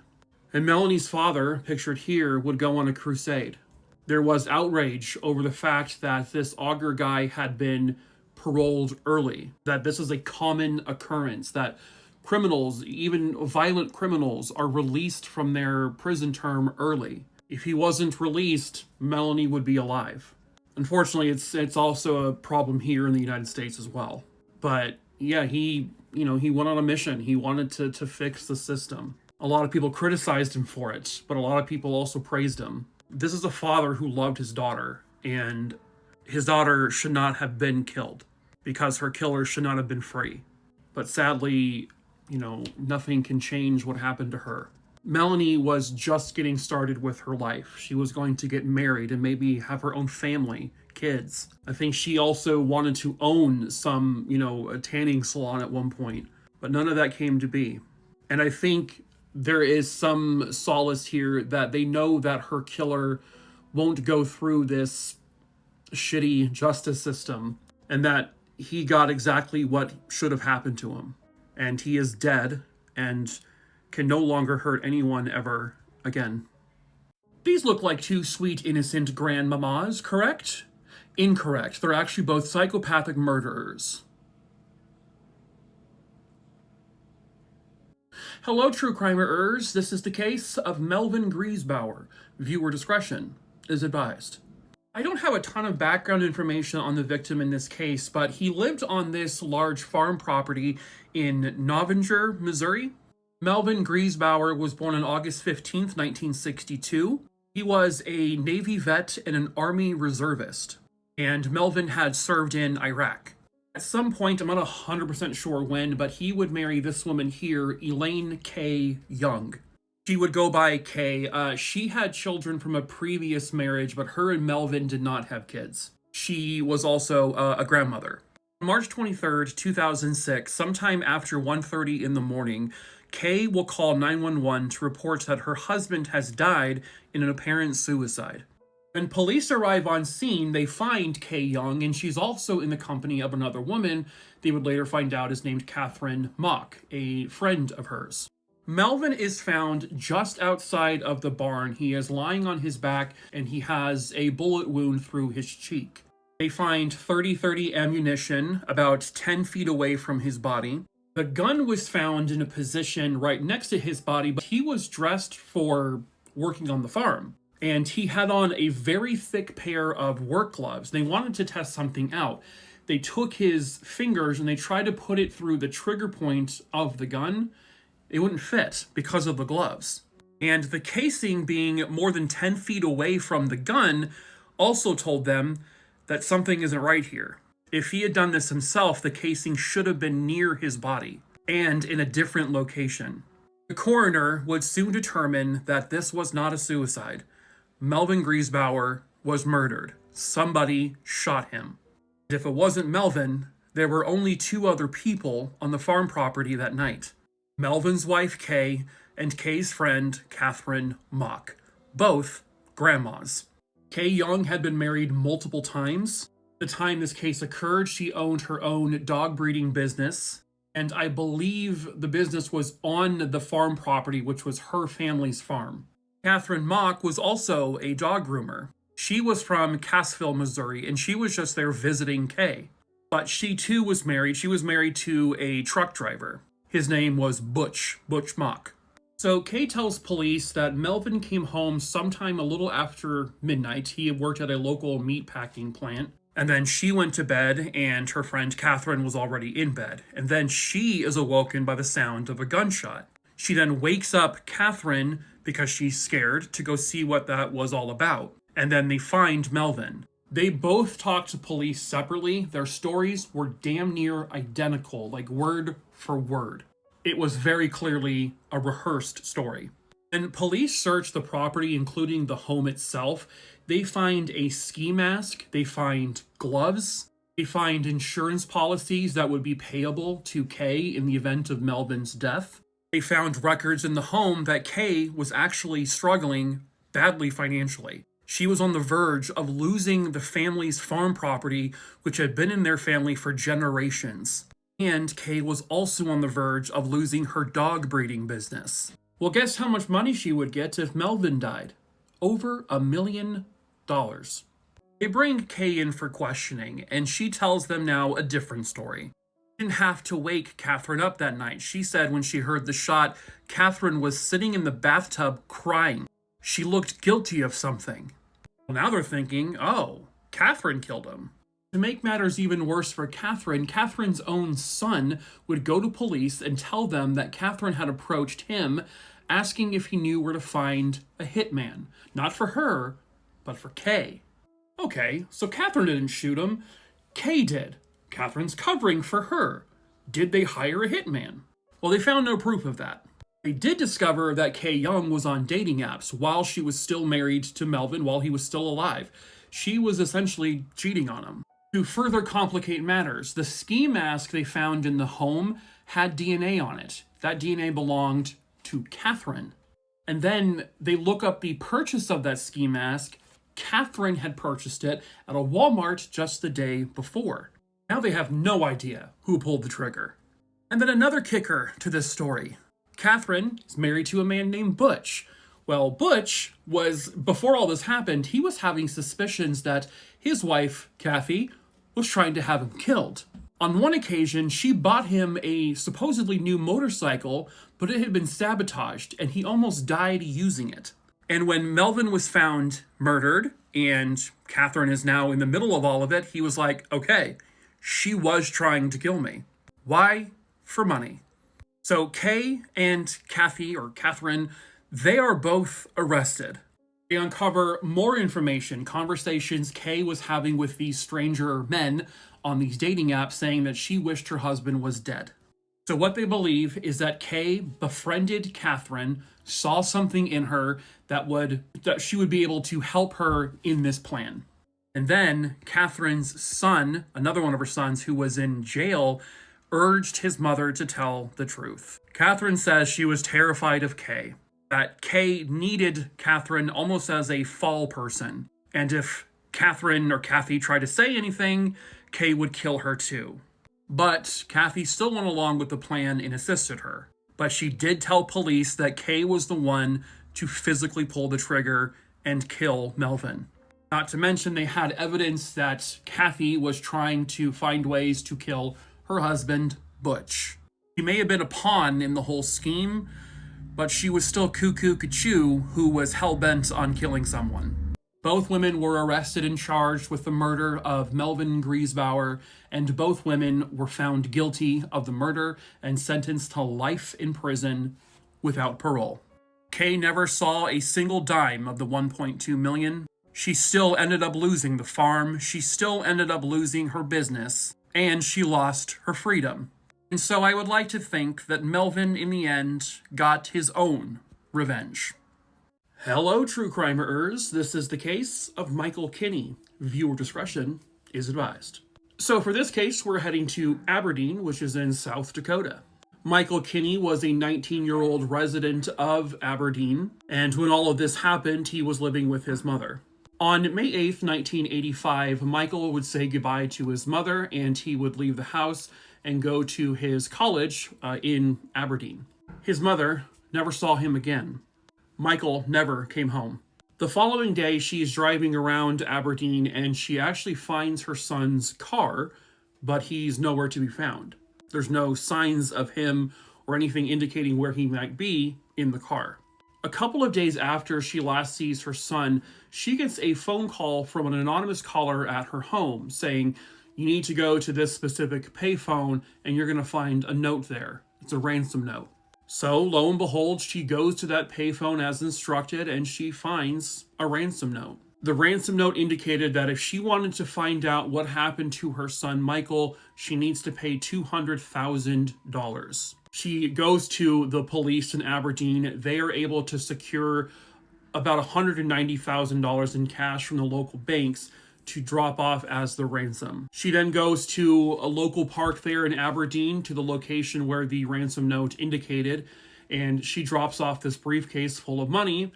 And Melanie's father, pictured here, would go on a crusade. There was outrage over the fact that this Auger guy had been paroled early, that this is a common occurrence, that criminals, even violent criminals, are released from their prison term early. If he wasn't released, Melanie would be alive. Unfortunately, it's also a problem here in the United States as well. But yeah, he went on a mission. He wanted to fix the system. A lot of people criticized him for it, but a lot of people also praised him. This is a father who loved his daughter, and his daughter should not have been killed because her killer should not have been free. But sadly, nothing can change what happened to her. Melanie was just getting started with her life. She was going to get married and maybe have her own family, kids. I think she also wanted to own some, a tanning salon at one point, but none of that came to be. And I think there is some solace here that they know that her killer won't go through this shitty justice system, and that he got exactly what should have happened to him. And he is dead and can no longer hurt anyone ever again. These look like two sweet, innocent grandmamas, correct? Incorrect. They're actually both psychopathic murderers. Hello, true crimerers. This is the case of Melvin Griesbauer. Viewer discretion is advised. I don't have a ton of background information on the victim in this case, but he lived on this large farm property in Novinger, Missouri. Melvin Griesbauer was born on August 15th, 1962. He was a Navy vet and an Army reservist, and Melvin had served in Iraq. At some point, I'm not 100% sure when, but he would marry this woman here, Elaine K. Young. She would go by Kay. She had children from a previous marriage, but her and Melvin did not have kids. She was also a grandmother. On March 23rd, 2006, sometime after 1:30 in the morning, Kay will call 911 to report that her husband has died in an apparent suicide. When police arrive on scene, they find Kay Young, and she's also in the company of another woman they would later find out is named Catherine Mock, a friend of hers. Melvin is found just outside of the barn. He is lying on his back, and he has a bullet wound through his cheek. They find .30 ammunition about 10 feet away from his body. The gun was found in a position right next to his body, but he was dressed for working on the farm. And he had on a very thick pair of work gloves. They wanted to test something out. They took his fingers and they tried to put it through the trigger point of the gun. It wouldn't fit because of the gloves. And the casing being more than 10 feet away from the gun also told them that something isn't right here. If he had done this himself, the casing should have been near his body and in a different location. The coroner would soon determine that this was not a suicide. Melvin Griesbauer was murdered. Somebody shot him. If it wasn't Melvin, there were only two other people on the farm property that night. Melvin's wife, Kay, and Kay's friend, Catherine Mock. Both grandmas. Kay Young had been married multiple times. The time this case occurred, she owned her own dog breeding business, and I believe the business was on the farm property, which was her family's farm. Catherine Mock was also a dog groomer. She was from Cassville, Missouri, and she was just there visiting Kay. But she too was married. She was married to a truck driver. His name was Butch Mock. So Kay tells police that Melvin came home sometime a little after midnight. He had worked at a local meat packing plant. And then she went to bed, and her friend Catherine was already in bed. And then she is awoken by the sound of a gunshot. She then wakes up Catherine because she's scared to go see what that was all about. And then they find Melvin. They both talked to police separately. Their stories were damn near identical, like word for word. It was very clearly a rehearsed story. And police searched the property, including the home itself. They find a ski mask, they find gloves, they find insurance policies that would be payable to Kay in the event of Melvin's death. They found records in the home that Kay was actually struggling badly financially. She was on the verge of losing the family's farm property, which had been in their family for generations. And Kay was also on the verge of losing her dog breeding business. Well, guess how much money she would get if Melvin died? Over $1 million. They bring Kay in for questioning, and she tells them now a different story. She didn't have to wake Catherine up that night. She said when she heard the shot, Catherine was sitting in the bathtub crying. She looked guilty of something. Well, now they're thinking, oh, Catherine killed him. To make matters even worse for Catherine, Catherine's own son would go to police and tell them that Catherine had approached him, asking if he knew where to find a hitman. Not for her, but for Kay. Okay, so Catherine didn't shoot him. Kay did. Catherine's covering for her. Did they hire a hitman? Well, they found no proof of that. They did discover that Kay Young was on dating apps while she was still married to Melvin, while he was still alive. She was essentially cheating on him. To further complicate matters, the ski mask they found in the home had DNA on it. That DNA belonged to Catherine. And then they look up the purchase of that ski mask. Catherine had purchased it at a Walmart just the day before. Now they have no idea who pulled the trigger. And then another kicker to this story. Catherine is married to a man named Butch. Well, Butch was, before all this happened, he was having suspicions that his wife, Kathy, was trying to have him killed. On one occasion, she bought him a supposedly new motorcycle, but it had been sabotaged, and he almost died using it. And when Melvin was found murdered, and Catherine is now in the middle of all of it, he was like, okay, she was trying to kill me. Why? For money. So Kay and Kathy, or Catherine, they are both arrested. They uncover more information, conversations Kay was having with these stranger men on these dating apps saying that she wished her husband was dead. So what they believe is that Kay befriended Catherine, saw something in her that she would be able to help her in this plan. And then Catherine's son, another one of her sons who was in jail, urged his mother to tell the truth. Catherine says she was terrified of Kay, that Kay needed Catherine almost as a fall person. And if Catherine or Kathy tried to say anything, Kay would kill her too. But Kathy still went along with the plan and assisted her. But she did tell police that Kay was the one to physically pull the trigger and kill Melvin. Not to mention they had evidence that Kathy was trying to find ways to kill her husband, Butch. She may have been a pawn in the whole scheme, but she was still Cuckoo Cachoo, who was hell-bent on killing someone. Both women were arrested and charged with the murder of Melvin Griesbauer, and both women were found guilty of the murder and sentenced to life in prison without parole. Kay never saw a single dime of the $1.2 million. She still ended up losing the farm, she still ended up losing her business, and she lost her freedom. And so I would like to think that Melvin, in the end, got his own revenge. Hello, true crimerers. This is the case of Michael Kinney. Viewer discretion is advised. So for this case, we're heading to Aberdeen, which is in South Dakota. Michael Kinney was a 19-year-old resident of Aberdeen, and when all of this happened, he was living with his mother. On May 8th, 1985, Michael would say goodbye to his mother, and he would leave the house and go to his college in Aberdeen. His mother never saw him again. Michael never came home. The following day, she's driving around Aberdeen and she actually finds her son's car, but he's nowhere to be found. There's no signs of him or anything indicating where he might be in the car. A couple of days after she last sees her son, she gets a phone call from an anonymous caller at her home saying, you need to go to this specific payphone and you're going to find a note there. It's a ransom note. So, lo and behold, she goes to that payphone as instructed and she finds a ransom note. The ransom note indicated that if she wanted to find out what happened to her son Michael, she needs to pay $200,000. She goes to the police in Aberdeen. They are able to secure about $190,000 in cash from the local banks to drop off as the ransom. She then goes to a local park there in Aberdeen to the location where the ransom note indicated, and she drops off this briefcase full of money.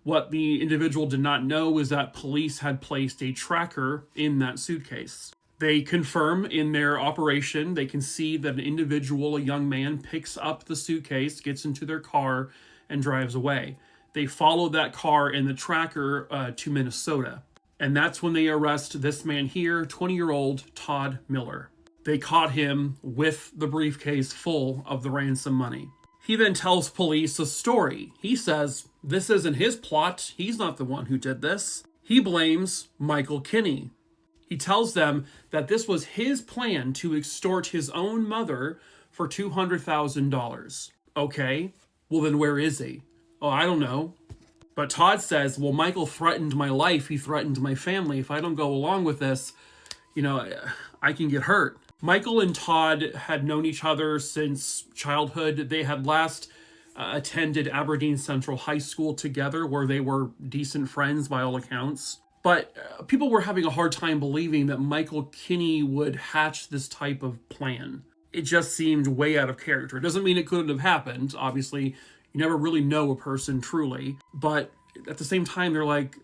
What the individual did not know is that police had placed a tracker in that suitcase. They confirm in their operation, they can see that an individual, a young man, picks up the suitcase, gets into their car, and drives away. They follow that car and the tracker to Minnesota. And that's when they arrest this man here, 20-year-old Todd Miller. They caught him with the briefcase full of the ransom money. He then tells police a story. He says, this isn't his plot. He's not the one who did this. He blames Michael Kinney. He tells them that this was his plan to extort his own mother for $200,000. Okay, well then where is he? Oh, I don't know. But Todd says, well, Michael threatened my life. He threatened my family. If I don't go along with this, I can get hurt. Michael and Todd had known each other since childhood. They had last attended Aberdeen Central High School together, where they were decent friends by all accounts. But people were having a hard time believing that Michael Kinney would hatch this type of plan. It just seemed way out of character. It doesn't mean it couldn't have happened. Obviously, you never really know a person truly. But at the same time, they're like,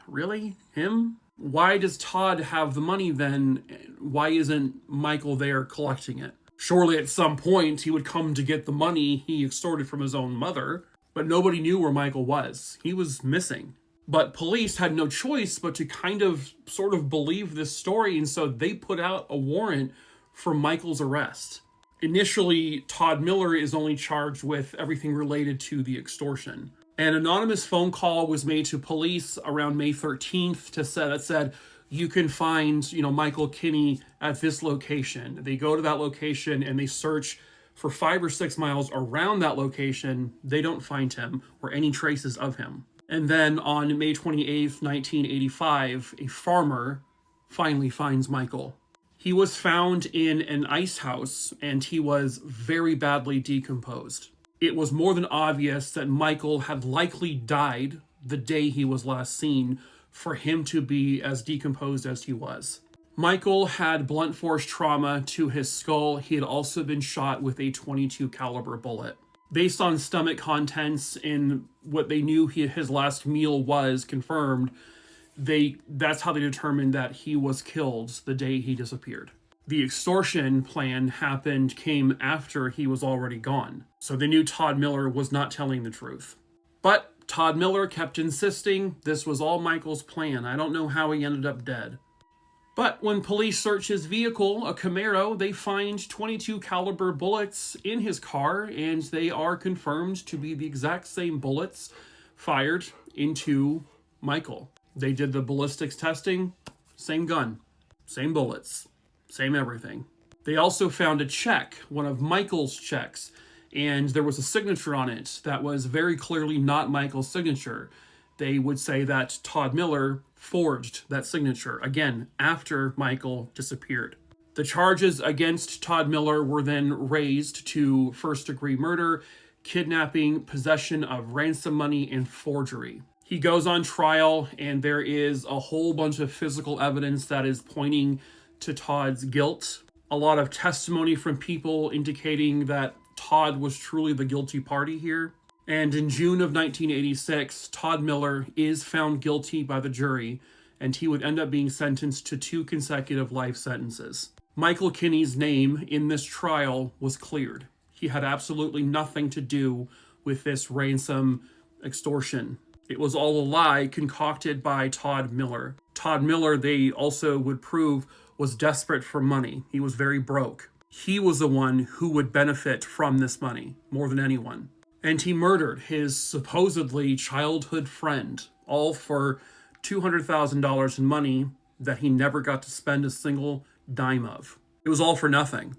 really? Him? Why does Todd have the money then? Why isn't Michael there collecting it? Surely at some point he would come to get the money he extorted from his own mother. But nobody knew where Michael was. He was missing. But police had no choice but to kind of sort of believe this story, and so they put out a warrant for Michael's arrest. Initially, Todd Miller is only charged with everything related to the extortion. An anonymous phone call was made to police around May 13th that said, you can find, Michael Kinney at this location. They go to that location and they search for 5 or 6 miles around that location. They don't find him or any traces of him. And then on May 28th, 1985, a farmer finally finds Michael. He was found in an ice house and he was very badly decomposed. It was more than obvious that Michael had likely died the day he was last seen for him to be as decomposed as he was. Michael had blunt force trauma to his skull. He had also been shot with a .22 caliber bullet. Based on stomach contents and what they knew his last meal was confirmed, that's how they determined that he was killed the day he disappeared. The extortion plan came after he was already gone. So they knew Todd Miller was not telling the truth. But Todd Miller kept insisting this was all Michael's plan. I don't know how he ended up dead. But when police search his vehicle, a Camaro, they find .22 caliber bullets in his car, and they are confirmed to be the exact same bullets fired into Michael. They did the ballistics testing, same gun, same bullets, same everything. They also found a check, one of Michael's checks, and there was a signature on it that was very clearly not Michael's signature. They would say that Todd Miller forged that signature, again, after Michael disappeared. The charges against Todd Miller were then raised to first-degree murder, kidnapping, possession of ransom money, and forgery. He goes on trial, and there is a whole bunch of physical evidence that is pointing to Todd's guilt. A lot of testimony from people indicating that Todd was truly the guilty party here. And in June of 1986, Todd Miller is found guilty by the jury, and he would end up being sentenced to 2 consecutive life sentences. Michael Kinney's name in this trial was cleared. He had absolutely nothing to do with this ransom extortion. It was all a lie concocted by Todd Miller. Todd Miller, they also would prove, was desperate for money. He was very broke. He was the one who would benefit from this money more than anyone. And he murdered his supposedly childhood friend, all for $200,000 in money that he never got to spend a single dime of. It was all for nothing.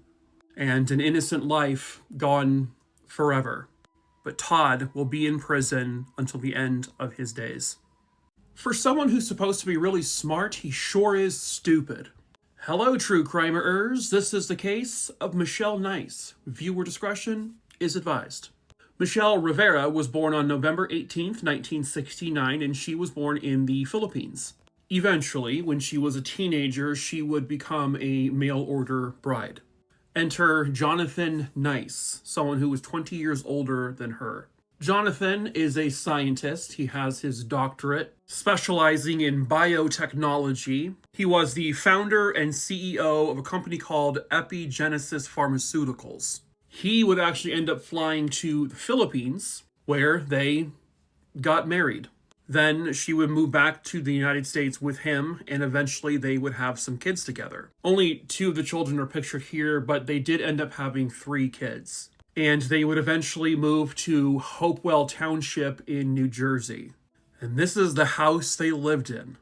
And an innocent life gone forever. But Todd will be in prison until the end of his days. For someone who's supposed to be really smart, he sure is stupid. Hello, true crimerers. This is the case of Michelle Nice. Viewer discretion is advised. Michelle Rivera was born on November 18th, 1969, and she was born in the Philippines. Eventually, when she was a teenager, she would become a mail-order bride. Enter Jonathan Nice, someone who was 20 years older than her. Jonathan is a scientist. He has his doctorate, specializing in biotechnology. He was the founder and CEO of a company called Epigenesis Pharmaceuticals. He would actually end up flying to the Philippines, where they got married. Then she would move back to the United States with him, and eventually they would have some kids together. Only 2 of the children are pictured here, but they did end up having 3 kids. And they would eventually move to Hopewell Township in New Jersey. And this is the house they lived in.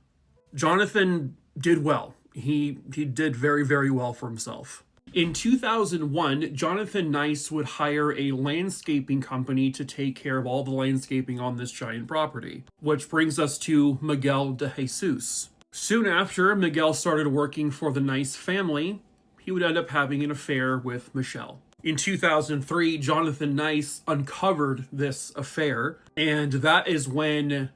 Jonathan did well. He did very, very well for himself. In 2001, Jonathan Nice would hire a landscaping company to take care of all the landscaping on this giant property, which brings us to Miguel de Jesus. Soon after Miguel started working for the Nice family, he would end up having an affair with Michelle. In 2003, Jonathan Nice uncovered this affair, and that is when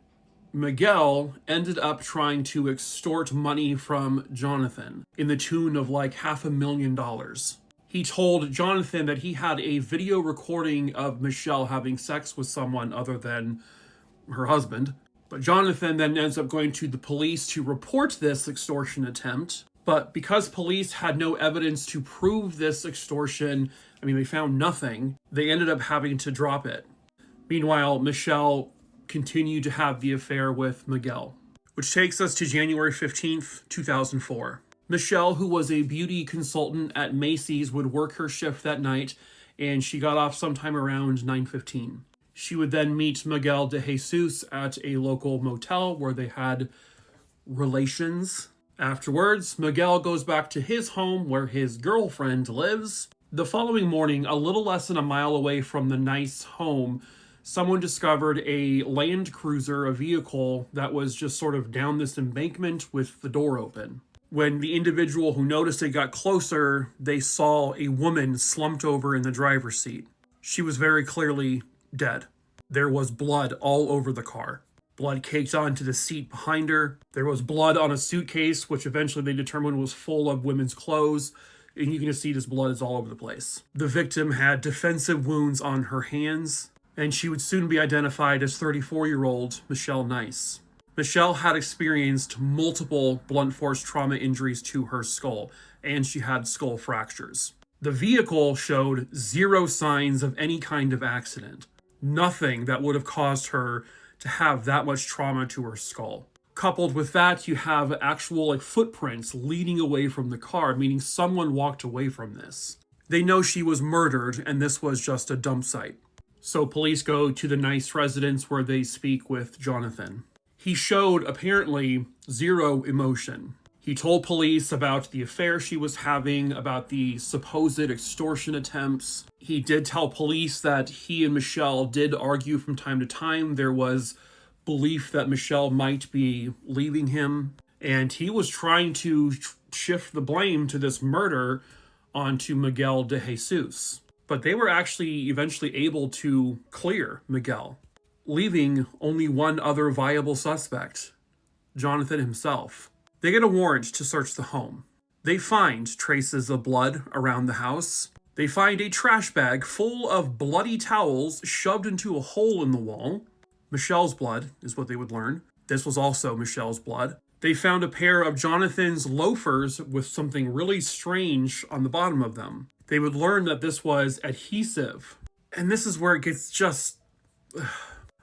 Miguel ended up trying to extort money from Jonathan in the tune of like $500,000. He told Jonathan that he had a video recording of Michelle having sex with someone other than her husband. But Jonathan then ends up going to the police to report this extortion attempt. But because police had no evidence to prove this extortion, they found nothing, they ended up having to drop it. Meanwhile, Michelle continued to have the affair with Miguel, which takes us to January 15th, 2004. Michelle, who was a beauty consultant at Macy's, would work her shift that night, and she got off sometime around 9:15. She would then meet Miguel de Jesus at a local motel where they had relations. Afterwards, Miguel goes back to his home where his girlfriend lives. The following morning, a little less than a mile away from the nice home, someone discovered a Land Cruiser, a vehicle that was just sort of down this embankment with the door open. When the individual who noticed it got closer, they saw a woman slumped over in the driver's seat. She was very clearly dead. There was blood all over the car. Blood caked onto the seat behind her. There was blood on a suitcase, which eventually they determined was full of women's clothes. And you can just see this blood is all over the place. The victim had defensive wounds on her hands, and she would soon be identified as 34-year-old Michelle Nice. Michelle had experienced multiple blunt force trauma injuries to her skull, and she had skull fractures. The vehicle showed zero signs of any kind of accident. Nothing that would have caused her to have that much trauma to her skull. Coupled with that, you have actual footprints leading away from the car, meaning someone walked away from this. They know she was murdered, and this was just a dump site. So police go to the Nice residence where they speak with Jonathan. He showed, apparently, zero emotion. He told police about the affair she was having, about the supposed extortion attempts. He did tell police that he and Michelle did argue from time to time. There was belief that Michelle might be leaving him, and he was trying to shift the blame to this murder onto Miguel de Jesus. But they were actually eventually able to clear Miguel, leaving only one other viable suspect, Jonathan himself. They get a warrant to search the home. They find traces of blood around the house. They find a trash bag full of bloody towels shoved into a hole in the wall. Michelle's blood is what they would learn. This was also Michelle's blood. They found a pair of Jonathan's loafers with something really strange on the bottom of them. They would learn that this was adhesive. And this is where it gets just...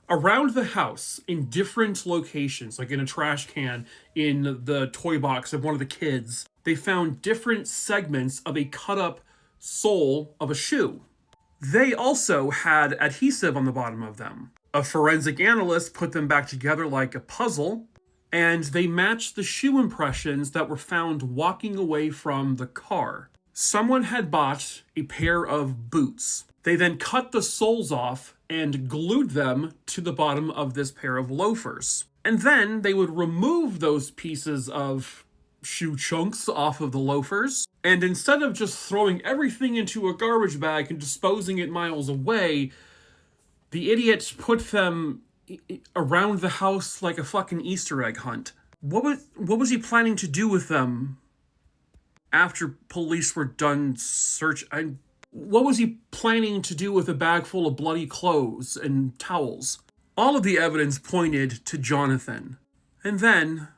Around the house, in different locations, like in a trash can, in the toy box of one of the kids, they found different segments of a cut-up sole of a shoe. They also had adhesive on the bottom of them. A forensic analyst put them back together like a puzzle, and they matched the shoe impressions that were found walking away from the car. Someone had bought a pair of boots. They then cut the soles off and glued them to the bottom of this pair of loafers. And then they would remove those pieces of shoe chunks off of the loafers, and instead of just throwing everything into a garbage bag and disposing it miles away, the idiot put them around the house like a fucking Easter egg hunt. What was he planning to do with them after police were done what was he planning to do with a bag full of bloody clothes and towels? All of the evidence pointed to Jonathan. And then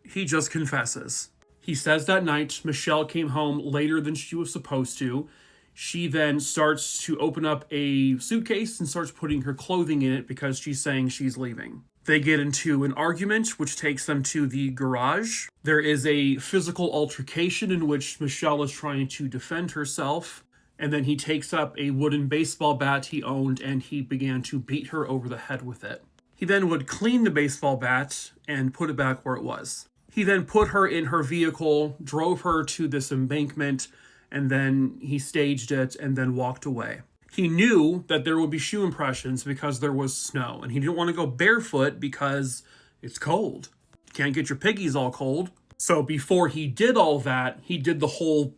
he just confesses. He says that night Michelle came home later than she was supposed to. She then starts to open up a suitcase and starts putting her clothing in it because she's saying she's leaving. They get into an argument, which takes them to the garage. There is a physical altercation in which Michelle is trying to defend herself. And then he takes up a wooden baseball bat he owned and he began to beat her over the head with it. He then would clean the baseball bat and put it back where it was. He then put her in her vehicle, drove her to this embankment, and then he staged it and then walked away. He knew that there would be shoe impressions because there was snow, and he didn't want to go barefoot because it's cold. You can't get your piggies all cold. So before he did all that, he did the whole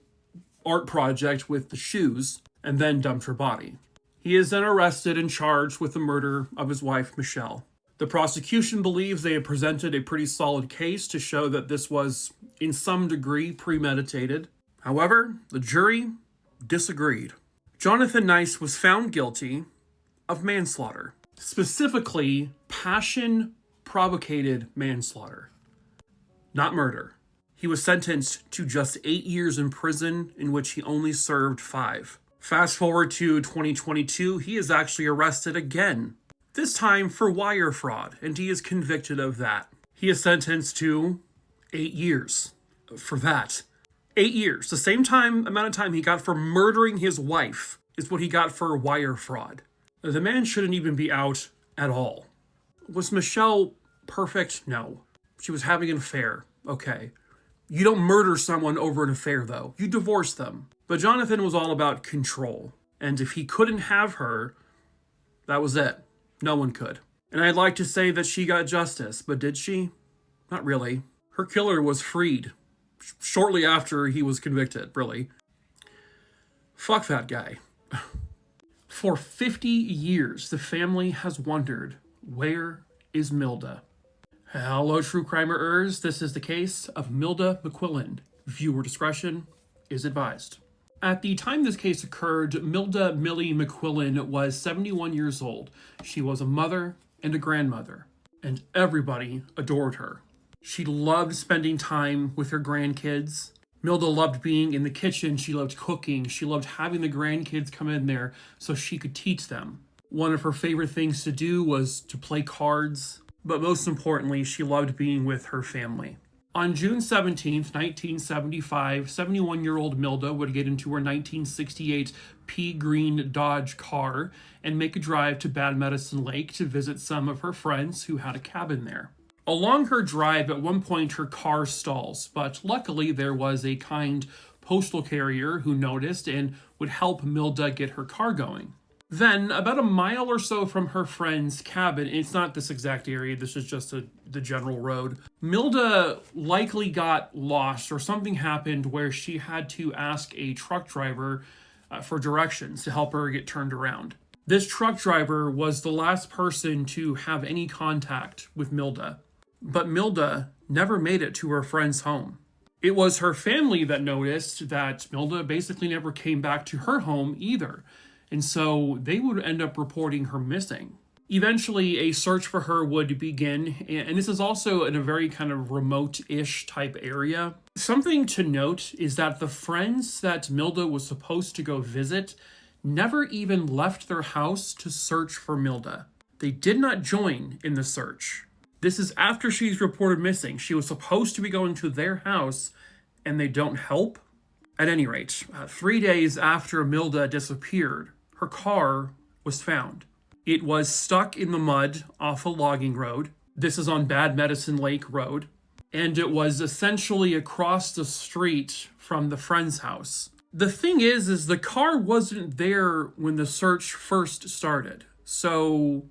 art project with the shoes and then dumped her body. He is then arrested and charged with the murder of his wife, Michelle. The prosecution believes they have presented a pretty solid case to show that this was, in some degree, premeditated. However, the jury disagreed. Jonathan Nice was found guilty of manslaughter, specifically passion-provocated manslaughter, not murder. He was sentenced to just 8 years in prison, in which he only served 5. Fast forward to 2022, he is actually arrested again this time for wire fraud, and he is convicted of that. He is sentenced to 8 years for that. 8 years. The same amount of time he got for murdering his wife is what he got for wire fraud. The man shouldn't even be out at all. Was Michelle perfect? No. She was having an affair. Okay. You don't murder someone over an affair, though. You divorce them. But Jonathan was all about control. And if he couldn't have her, that was it. No one could. And I'd like to say that she got justice, but did she? Not really. Her killer was freed shortly after he was convicted, really. Fuck that guy. For 50 years, the family has wondered, where is Milda? Hello, true crimerers. This is the case of Milda McQuillan. Viewer discretion is advised. At the time this case occurred, Milda Millie McQuillan was 71 years old. She was a mother and a grandmother, and everybody adored her. She loved spending time with her grandkids. Milda loved being in the kitchen. She loved cooking. She loved having the grandkids come in there so she could teach them. One of her favorite things to do was to play cards, but most importantly, she loved being with her family. On June 17th, 1975, 71-year-old Milda would get into her 1968 pea green Dodge car and make a drive to Bad Medicine Lake to visit some of her friends who had a cabin there. Along her drive, at one point, her car stalls, but luckily there was a kind postal carrier who noticed and would help Milda get her car going. Then, about a mile or so from her friend's cabin, it's not this exact area, this is just the general road, Milda likely got lost or something happened where she had to ask a truck driver for directions to help her get turned around. This truck driver was the last person to have any contact with Milda. But Milda never made it to her friend's home. It was her family that noticed that Milda basically never came back to her home either, and so they would end up reporting her missing. Eventually, a search for her would begin, and this is also in a very kind of remote-ish type area. Something to note is that the friends that Milda was supposed to go visit never even left their house to search for Milda. They did not join in the search. This is after she's reported missing. She was supposed to be going to their house, and they don't help. At any rate, 3 days after Milda disappeared, her car was found. It was stuck in the mud off a logging road. This is on Bad Medicine Lake Road. And it was essentially across the street from the friend's house. The thing is the car wasn't there when the search first started. So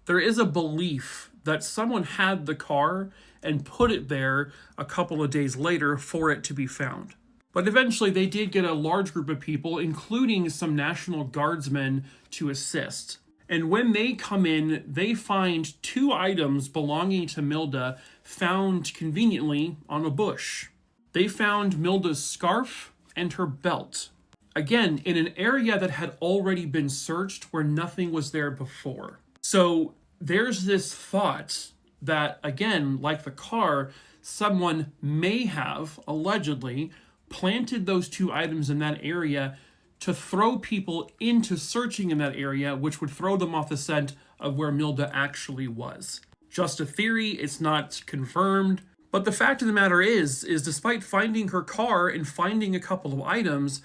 there is a belief that someone had the car and put it there a couple of days later for it to be found. But eventually they did get a large group of people, including some National Guardsmen, to assist. And when they come in, they find 2 items belonging to Milda found conveniently on a bush. They found Milda's scarf and her belt. Again, in an area that had already been searched where nothing was there before. So there's this thought that, again, like the car, someone may have, allegedly, planted those 2 items in that area to throw people into searching in that area, which would throw them off the scent of where Milda actually was. Just a theory, it's not confirmed, but the fact of the matter is despite finding her car and finding a couple of items,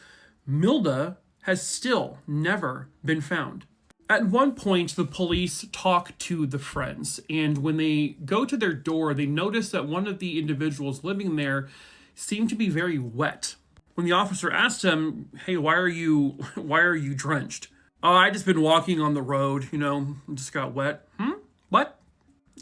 Milda has still never been found. At one point, the police talk to the friends, and when they go to their door, they notice that one of the individuals living there seemed to be very wet. When the officer asked him, "Hey, why are you drenched?" "Oh, I just been walking on the road, just got wet." What?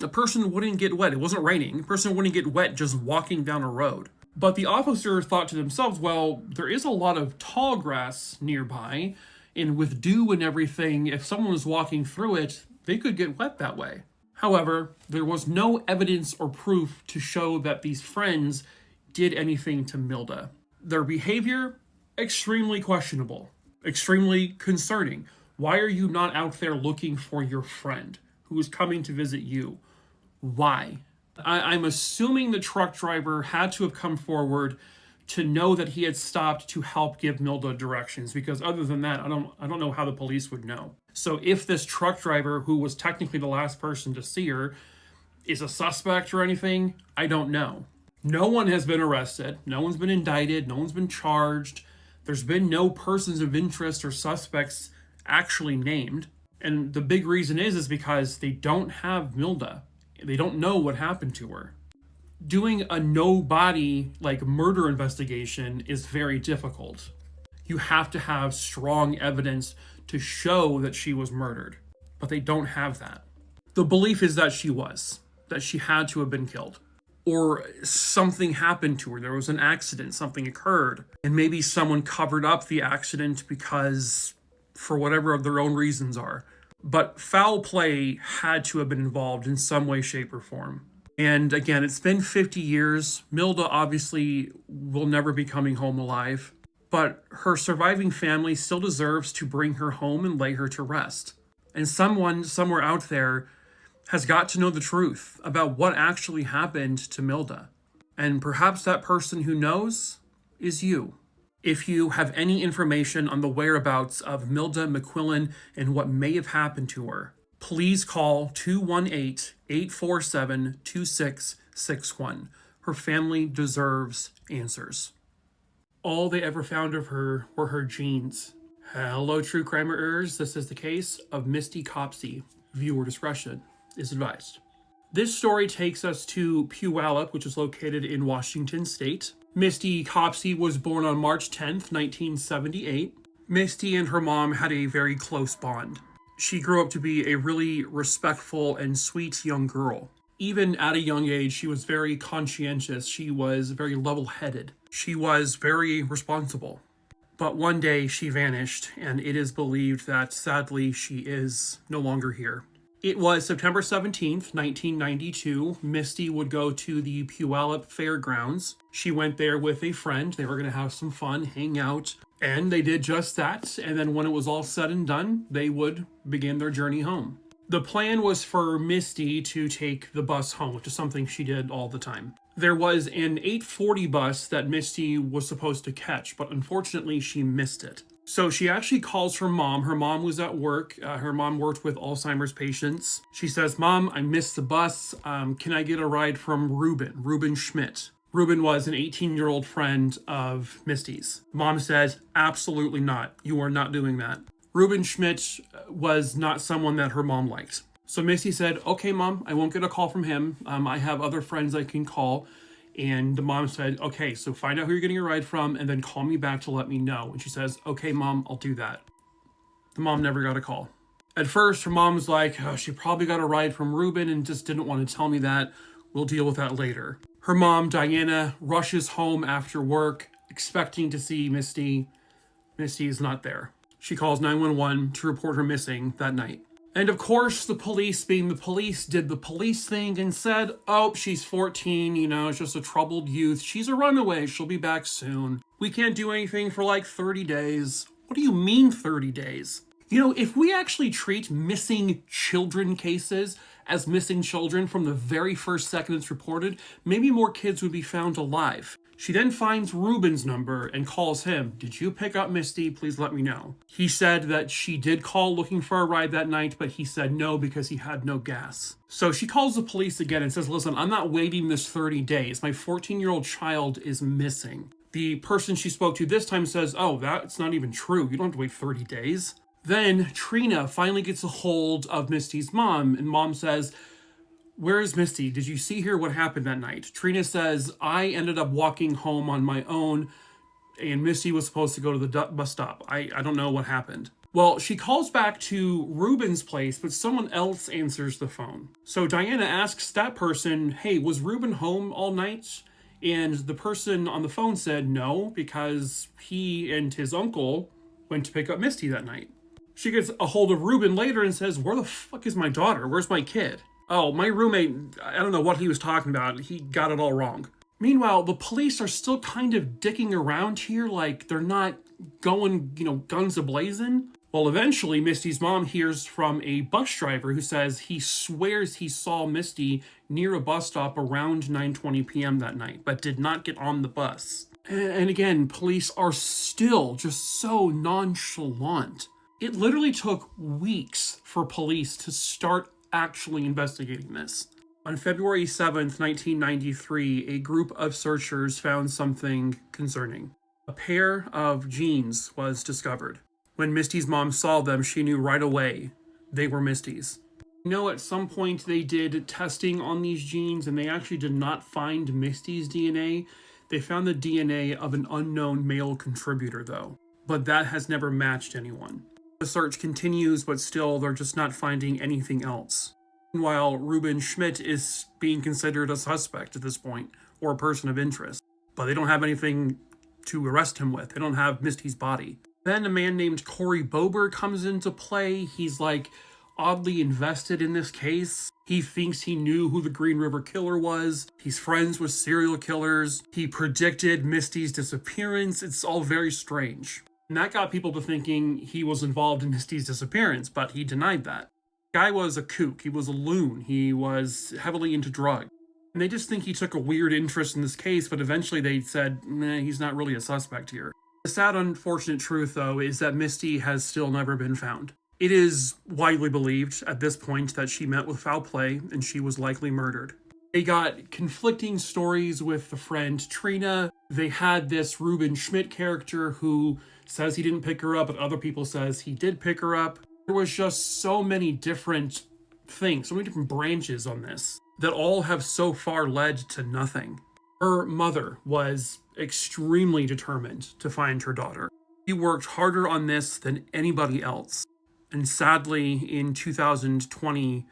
A person wouldn't get wet. It wasn't raining. A person wouldn't get wet just walking down a road. But the officer thought to themselves, well, there is a lot of tall grass nearby, and with dew and everything, if someone was walking through it, they could get wet that way. However, there was no evidence or proof to show that these friends did anything to Milda. Their behavior, extremely questionable, extremely concerning. Why are you not out there looking for your friend who is coming to visit you? Why? I'm assuming the truck driver had to have come forward to know that he had stopped to help give Milda directions, because other than that, I don't know how the police would know. So if this truck driver, who was technically the last person to see her, is a suspect or anything, I don't know. No one has been arrested. No one's been indicted. No one's been charged. There's been no persons of interest or suspects actually named. And the big reason is because they don't have Milda. They don't know what happened to her. Doing a no-body, murder investigation is very difficult. You have to have strong evidence to show that she was murdered. But they don't have that. The belief is that she had to have been killed. Or something happened to her. There was an accident, something occurred. And maybe someone covered up the accident because, for whatever their own reasons are. But foul play had to have been involved in some way, shape, or form. And again, it's been 50 years. Milda obviously will never be coming home alive. But her surviving family still deserves to bring her home and lay her to rest. And someone somewhere out there has got to know the truth about what actually happened to Milda. And perhaps that person who knows is you. If you have any information on the whereabouts of Milda McQuillan and what may have happened to her, please call 218-847-2661. Her family deserves answers. All they ever found of her were her jeans. Hello, true crimerers. This is the case of Misty Copsey. Viewer discretion is advised. This story takes us to Puyallup, which is located in Washington State. Misty Copsey was born on March 10th, 1978. Misty and her mom had a very close bond. She grew up to be a really respectful and sweet young girl. Even at a young age, she was very conscientious. She was very level-headed. She was very responsible. But one day she vanished, and it is believed that sadly she is no longer here. It was September 17th, 1992. Misty would go to the Puyallup Fairgrounds. She went there with a friend. They were going to have some fun, hang out, and they did just that. And then when it was all said and done, they would begin their journey home. The plan was for Misty to take the bus home, which is something she did all the time. There was an 8:40 bus that Misty was supposed to catch, but unfortunately she missed it. So she actually calls her mom. Her mom was at work. Her mom worked with Alzheimer's patients. She says, "Mom, I missed the bus. Can I get a ride from Ruben Schmidt?" Ruben was an 18-year-old friend of Misty's. Mom said, "Absolutely not. You are not doing that." Ruben Schmidt was not someone that her mom liked. So Misty said, "Okay, Mom, I won't get a call from him. I have other friends I can call." And the mom said, "Okay, so find out who you're getting a ride from and then call me back to let me know." And she says, "Okay, Mom, I'll do that." The mom never got a call. At first, her mom was like, "Oh, she probably got a ride from Ruben and just didn't want to tell me that. We'll deal with that later." Her mom, Diana, rushes home after work, expecting to see Misty. Misty is not there. She calls 911 to report her missing that night. And of course, the police, being the police, did the police thing and said, "Oh, she's 14, it's just a troubled youth. She's a runaway. She'll be back soon. We can't do anything for 30 days. What do you mean 30 days? If we actually treat missing children cases as missing children from the very first second it's reported, maybe more kids would be found alive. She then finds Ruben's number and calls him. "Did you pick up Misty? Please let me know." He said that she did call looking for a ride that night, but he said no because he had no gas. So she calls the police again and says, "Listen, I'm not waiting this 30 days. My 14-year-old child is missing." The person she spoke to this time says, "Oh, that's not even true. You don't have to wait 30 days. Then Trina finally gets a hold of Misty's mom, and mom says, "Where is Misty? Did you see her? What happened that night?" Trina says, "I ended up walking home on my own, and Misty was supposed to go to the bus stop. I don't know what happened." Well, she calls back to Ruben's place, but someone else answers the phone. So Diana asks that person, "Hey, was Ruben home all night?" And the person on the phone said no, because he and his uncle went to pick up Misty that night. She gets a hold of Ruben later and says, "Where the fuck is my daughter? Where's my kid?" "Oh, my roommate, I don't know what he was talking about. He got it all wrong." Meanwhile, the police are still kind of dicking around here, like they're not going, guns a-blazing. Well, eventually, Misty's mom hears from a bus driver who says he swears he saw Misty near a bus stop around 9:20 p.m. that night, but did not get on the bus. And again, police are still just so nonchalant. It literally took weeks for police to start actually investigating this. On February 7th, 1993, a group of searchers found something concerning. A pair of jeans was discovered. When Misty's mom saw them, she knew right away they were Misty's. At some point they did testing on these jeans and they actually did not find Misty's DNA. They found the DNA of an unknown male contributor though, but that has never matched anyone. The search continues, but still they're just not finding anything else. Meanwhile, Ruben Schmidt is being considered a suspect at this point, or a person of interest, but they don't have anything to arrest him with. They don't have Misty's body. Then a man named Corey Bober comes into play. He's oddly invested in this case. He thinks he knew who the Green River Killer was. He's friends with serial killers. He predicted Misty's disappearance. It's all very strange. And that got people to thinking he was involved in Misty's disappearance, but he denied that. The guy was a kook. He was a loon. He was heavily into drugs. And they just think he took a weird interest in this case, but eventually they said, nah, he's not really a suspect here. The sad, unfortunate truth, though, is that Misty has still never been found. It is widely believed at this point that she met with foul play and she was likely murdered. They got conflicting stories with the friend Trina. They had this Ruben Schmidt character who says he didn't pick her up, but other people says he did pick her up. There was just so many different things, so many different branches on this that all have so far led to nothing. Her mother was extremely determined to find her daughter. She worked harder on this than anybody else. And sadly, in 2020,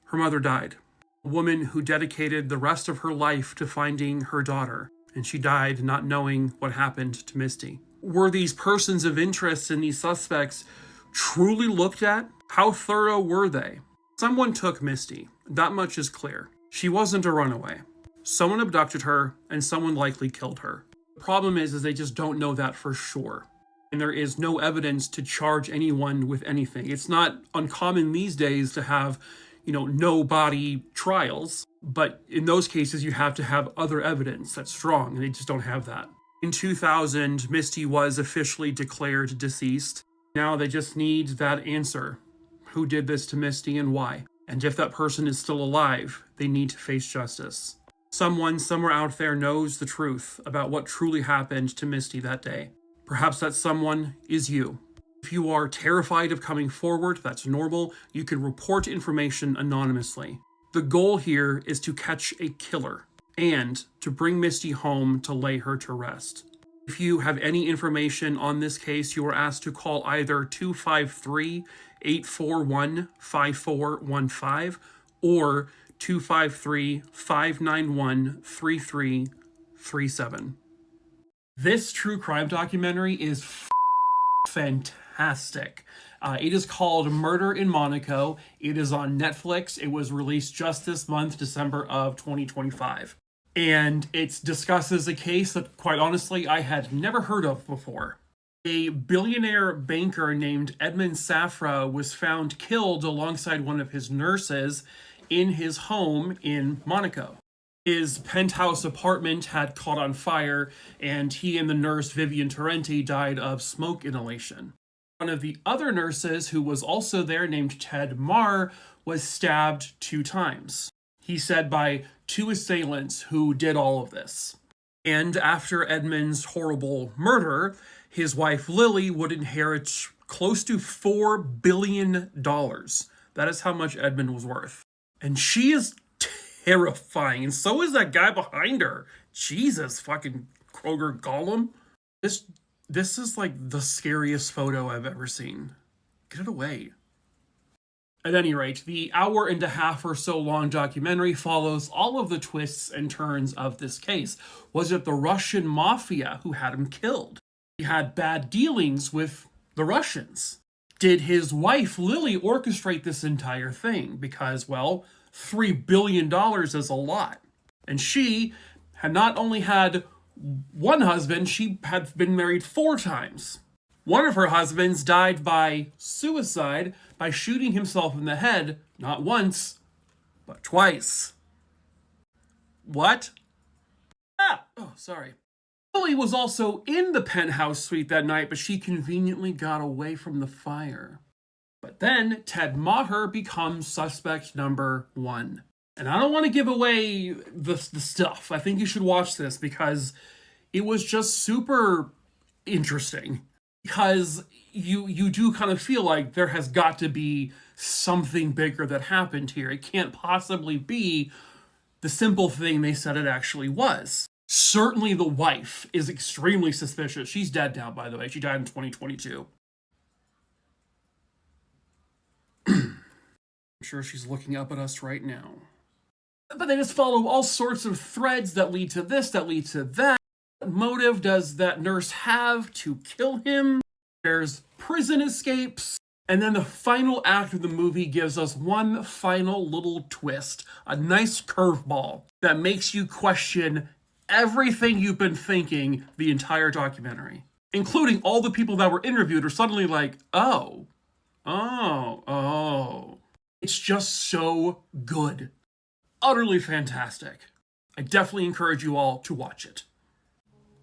her mother died. A woman who dedicated the rest of her life to finding her daughter. And she died not knowing what happened to Misty. Were these persons of interest and these suspects truly looked at? How thorough were they? Someone took Misty. That much is clear. She wasn't a runaway. Someone abducted her, and someone likely killed her. The problem is they just don't know that for sure. And there is no evidence to charge anyone with anything. It's not uncommon these days to have, no body trials. But in those cases, you have to have other evidence that's strong, and they just don't have that. In 2000, Misty was officially declared deceased. Now they just need that answer. Who did this to Misty and why? And if that person is still alive, they need to face justice. Someone somewhere out there knows the truth about what truly happened to Misty that day. Perhaps that someone is you. If you are terrified of coming forward, that's normal. You can report information anonymously. The goal here is to catch a killer and to bring Misty home to lay her to rest. If you have any information on this case, you are asked to call either 253-841-5415 or 253-591-3337. This true crime documentary is fantastic. It is called Murder in Monaco. It is on Netflix. It was released just this month, December of 2025. And it discusses a case that, quite honestly, I had never heard of before. A billionaire banker named Edmond Safra was found killed alongside one of his nurses in his home in Monaco. His penthouse apartment had caught on fire, and he and the nurse Vivian Torrenti died of smoke inhalation. One of the other nurses, who was also there, named Ted Marr, was stabbed 2 times. He said by 2 assailants who did all of this. And after Edmund's horrible murder, his wife Lily would inherit close to $4 billion. That is how much Edmund was worth. And she is terrifying, and so is that guy behind her. Jesus, fucking Kroger Gollum. This is like the scariest photo I've ever seen. Get it away. At any rate, the hour and a half or so long documentary follows all of the twists and turns of this case. Was it the Russian mafia who had him killed? He had bad dealings with the Russians. Did his wife Lily orchestrate this entire thing? Because, well, $3 billion is a lot. And she had not only had one husband, she had been married 4 times. One of her husbands died by suicide by shooting himself in the head, not once, but twice. What? Oh, sorry. Chloe was also in the penthouse suite that night, but she conveniently got away from the fire. But then Ted Maher becomes suspect number 1. And I don't want to give away the stuff. I think you should watch this because it was just super interesting. Because you do kind of feel like there has got to be something bigger that happened here. It can't possibly be the simple thing they said it actually was. Certainly the wife is extremely suspicious. She's dead now, by the way. She died in 2022. I'm sure she's looking up at us right now. But they just follow all sorts of threads that lead to this, that lead to that. What motive does that nurse have to kill him? There's prison escapes. And then the final act of the movie gives us one final little twist. A nice curveball that makes you question everything you've been thinking the entire documentary. Including all the people that were interviewed are suddenly like, oh. It's just so good. Utterly fantastic. I definitely encourage you all to watch it.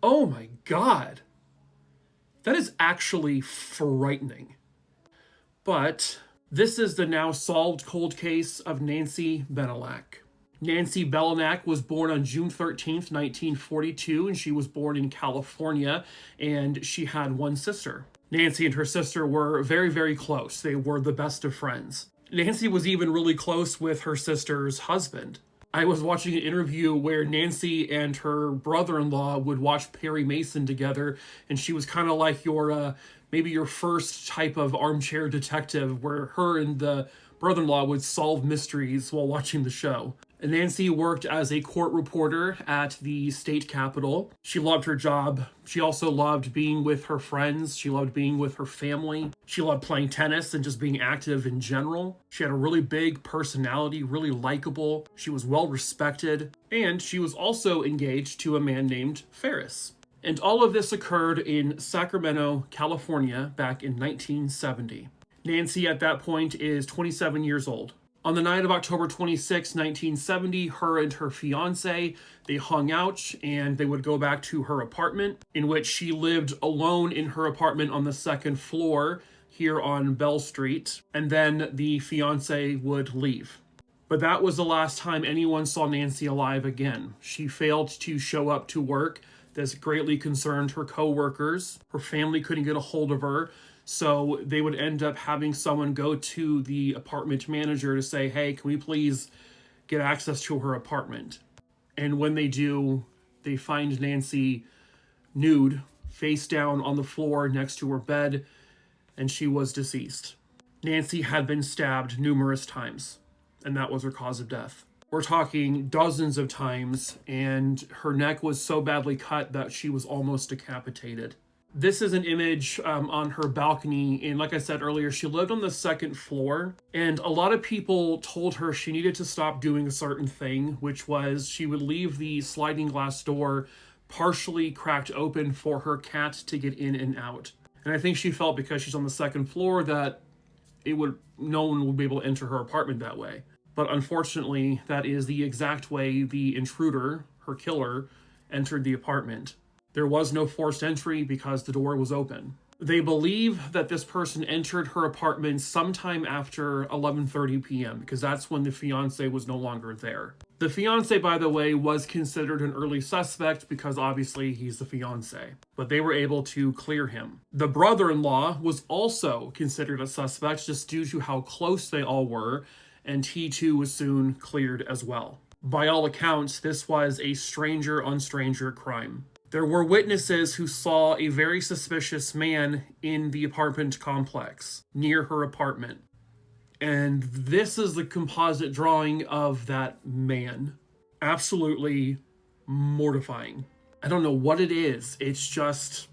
Oh my god. That is actually frightening. But this is the now solved cold case of Nancy Benelak. Nancy Benelak was born on June 13th, 1942, and she was born in California, and she had one sister. Nancy and her sister were very, very close. They were the best of friends. Nancy was even really close with her sister's husband. I was watching an interview where Nancy and her brother-in-law would watch Perry Mason together, and she was kind of like maybe your first type of armchair detective where her and the brother-in-law would solve mysteries while watching the show. And Nancy worked as a court reporter at the state capitol. She loved her job. She also loved being with her friends. She loved being with her family. She loved playing tennis and just being active in general. She had a really big personality, really likable. She was well respected. And she was also engaged to a man named Ferris. And all of this occurred in Sacramento, California, back in 1970. Nancy at that point is 27 years old. On the night of October 26, 1970, her and her fiancé, they hung out and they would go back to her apartment, in which she lived alone in her apartment on the second floor here on Bell Street, and then the fiancé would leave. But that was the last time anyone saw Nancy alive again. She failed to show up to work. This greatly concerned her co-workers. Her family couldn't get a hold of her. So they would end up having someone go to the apartment manager to say, hey, can we please get access to her apartment? And when they do, they find Nancy nude, face down on the floor next to her bed, and she was deceased. Nancy had been stabbed numerous times, and that was her cause of death. We're talking dozens of times, and her neck was so badly cut that she was almost decapitated. This is an image on her balcony, and like I said earlier, she lived on the second floor, and a lot of people told her she needed to stop doing a certain thing, which was she would leave the sliding glass door partially cracked open for her cat to get in and out. And I think she felt because she's on the second floor that no one would be able to enter her apartment that way. But unfortunately, that is the exact way the intruder, her killer, entered the apartment. There was no forced entry because the door was open. They believe that this person entered her apartment sometime after 11:30 p.m. because that's when the fiancé was no longer there. The fiancé, by the way, was considered an early suspect because obviously he's the fiancé, but they were able to clear him. The brother-in-law was also considered a suspect just due to how close they all were, and he too was soon cleared as well. By all accounts, this was a stranger-on-stranger crime. There were witnesses who saw a very suspicious man in the apartment complex near her apartment. And this is the composite drawing of that man. Absolutely mortifying. I don't know what it is. It's just...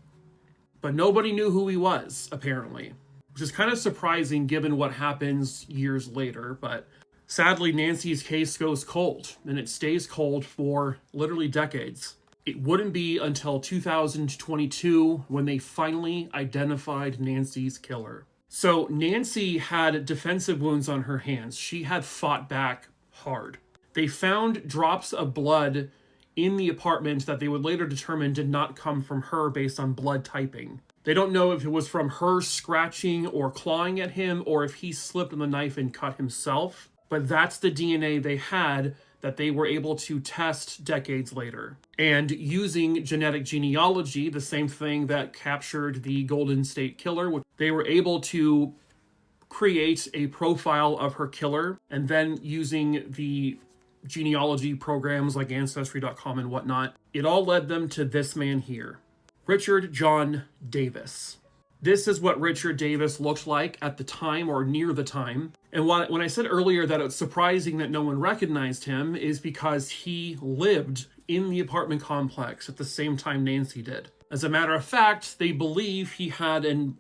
But nobody knew who he was, apparently. Which is kind of surprising given what happens years later, but... Sadly, Nancy's case goes cold, and it stays cold for literally decades. It wouldn't be until 2022 when they finally identified Nancy's killer. So Nancy had defensive wounds on her hands. She had fought back hard. They found drops of blood in the apartment that they would later determine did not come from her based on blood typing. They don't know if it was from her scratching or clawing at him or if he slipped on the knife and cut himself, but that's the DNA they had that they were able to test decades later. And using genetic genealogy, the same thing that captured the Golden State Killer, they were able to create a profile of her killer, and then using the genealogy programs like Ancestry.com and whatnot, it all led them to this man here, Richard John Davis. This is what Richard Davis looked like at the time, or near the time. And when I said earlier that it's surprising that no one recognized him, is because he lived in the apartment complex at the same time Nancy did. As a matter of fact, they believe he had an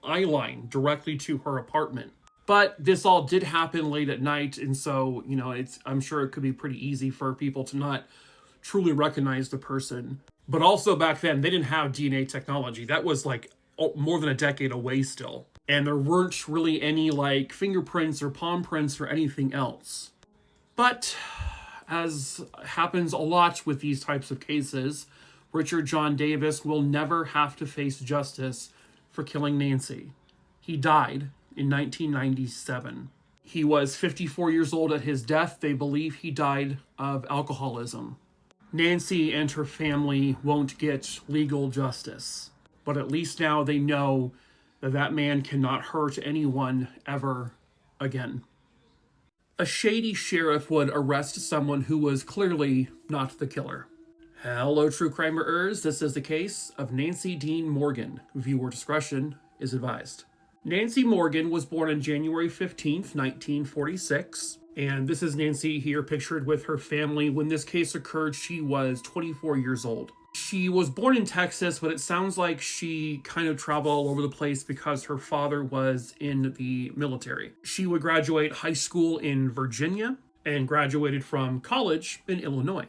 eye line directly to her apartment. But this all did happen late at night, and so, I'm sure it could be pretty easy for people to not truly recognize the person. But also back then, they didn't have DNA technology. That was like more than a decade away still. And there weren't really any like fingerprints or palm prints or anything else. But as happens a lot with these types of cases, Richard John Davis will never have to face justice for killing Nancy. He died in 1997. He was 54 years old at his death. They believe he died of alcoholism. Nancy and her family won't get legal justice, but at least now they know that that man cannot hurt anyone ever again. A shady sheriff would arrest someone who was clearly not the killer. Hello, true crimerers. This is the case of Nancy Dean Morgan. Viewer discretion is advised. Nancy Morgan was born on January 15th, 1946. And this is Nancy here pictured with her family. When this case occurred, she was 24 years old. She was born in Texas, but it sounds like she kind of traveled all over the place because her father was in the military. She would graduate high school in Virginia and graduated from college in Illinois.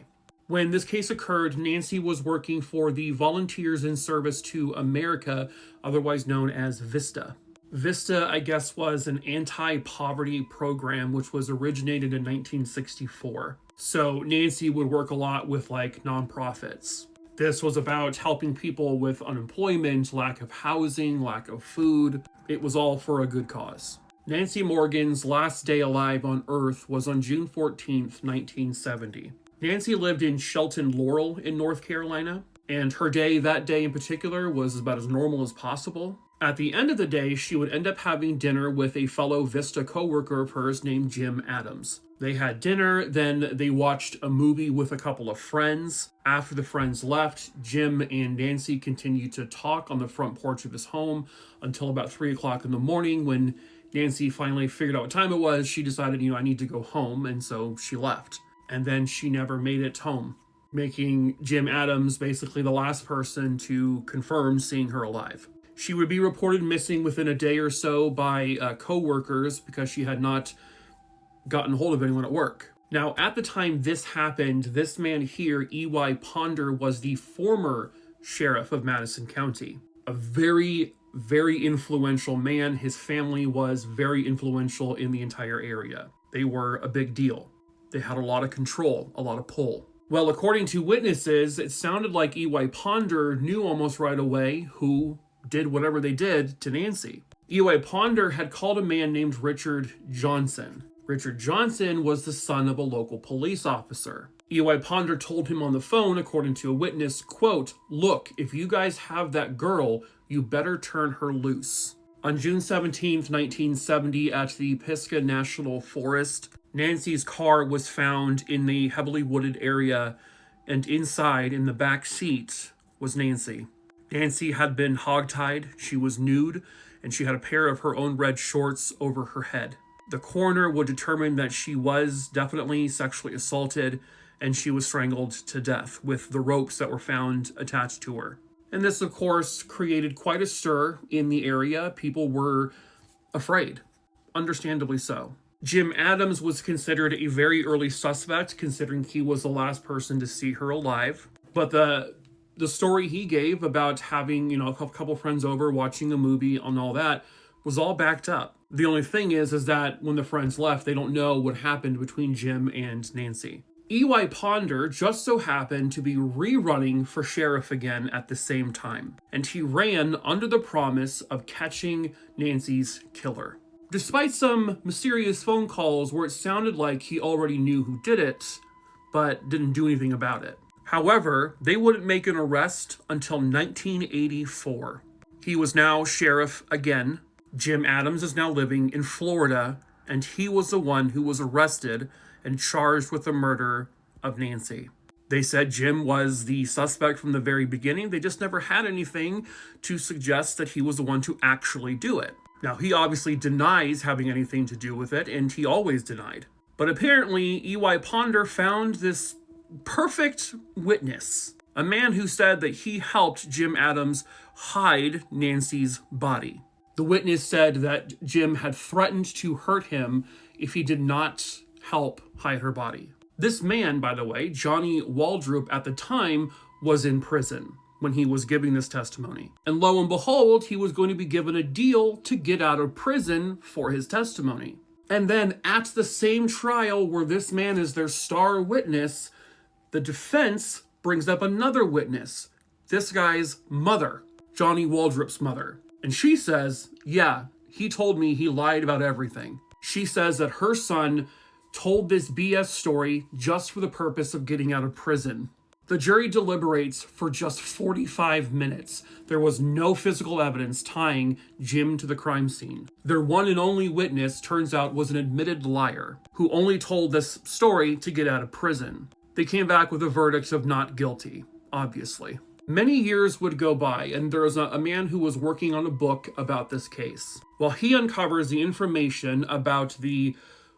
When this case occurred, Nancy was working for the Volunteers in Service to America, otherwise known as VISTA. VISTA, I guess, was an anti-poverty program which was originated in 1964. So Nancy would work a lot with like nonprofits. This was about helping people with unemployment, lack of housing, lack of food. It was all for a good cause. Nancy Morgan's last day alive on Earth was on June 14th, 1970. Nancy lived in Shelton Laurel in North Carolina, and her day that day in particular was about as normal as possible. At the end of the day, she would end up having dinner with a fellow VISTA coworker of hers named Jim Adams. They had dinner, then they watched a movie with a couple of friends. After the friends left, Jim and Nancy continued to talk on the front porch of his home until about 3 o'clock in the morning. When Nancy finally figured out what time it was, she decided, I need to go home, and so she left. And then she never made it home, making Jim Adams basically the last person to confirm seeing her alive. She would be reported missing within a day or so by co-workers because she had not gotten hold of anyone at work. Now, at the time this happened, this man here, E.Y. Ponder, was the former sheriff of Madison County. A very, very influential man. His family was very influential in the entire area. They were a big deal. They had a lot of control, a lot of pull. Well, according to witnesses, it sounded like E.Y. Ponder knew almost right away who did whatever they did to Nancy. E.Y. Ponder had called a man named Richard Johnson. Richard Johnson was the son of a local police officer. E.Y. Ponder told him on the phone, according to a witness, quote, "Look, if you guys have that girl, you better turn her loose." On June 17th, 1970, at the Pisgah National Forest, Nancy's car was found in the heavily wooded area, and inside, in the back seat, was Nancy. Nancy had been hogtied, she was nude, and she had a pair of her own red shorts over her head. The coroner would determine that she was definitely sexually assaulted, and she was strangled to death with the ropes that were found attached to her. And this, of course, created quite a stir in the area. People were afraid, understandably so. Jim Adams was considered a very early suspect, considering he was the last person to see her alive. But the story he gave about having, a couple friends over, watching a movie and all that, was all backed up. The only thing is that when the friends left, they don't know what happened between Jim and Nancy. E.Y. Ponder just so happened to be rerunning for sheriff again at the same time, and he ran under the promise of catching Nancy's killer. Despite some mysterious phone calls where it sounded like he already knew who did it, but didn't do anything about it. However, they wouldn't make an arrest until 1984. He was now sheriff again. Jim Adams is now living in Florida, and he was the one who was arrested and charged with the murder of Nancy. They said Jim was the suspect from the very beginning. They just never had anything to suggest that he was the one to actually do it. Now, he obviously denies having anything to do with it, and he always denied. But apparently, E.Y. Ponder found this perfect witness, a man who said that he helped Jim Adams hide Nancy's body. The witness said that Jim had threatened to hurt him if he did not help hide her body. This man, by the way, Johnny Waldrop, at the time was in prison when he was giving this testimony. And lo and behold, he was going to be given a deal to get out of prison for his testimony. And then at the same trial where this man is their star witness, the defense brings up another witness, this guy's mother, Johnny Waldrop's mother. And she says, yeah, he told me he lied about everything. She says that her son told this BS story just for the purpose of getting out of prison. The jury deliberates for just 45 minutes. There was no physical evidence tying Jim to the crime scene. Their one and only witness, turns out, was an admitted liar who only told this story to get out of prison. They came back with a verdict of not guilty, obviously. Many years would go by, and there was a man who was working on a book about this case. Well, he uncovers the information about the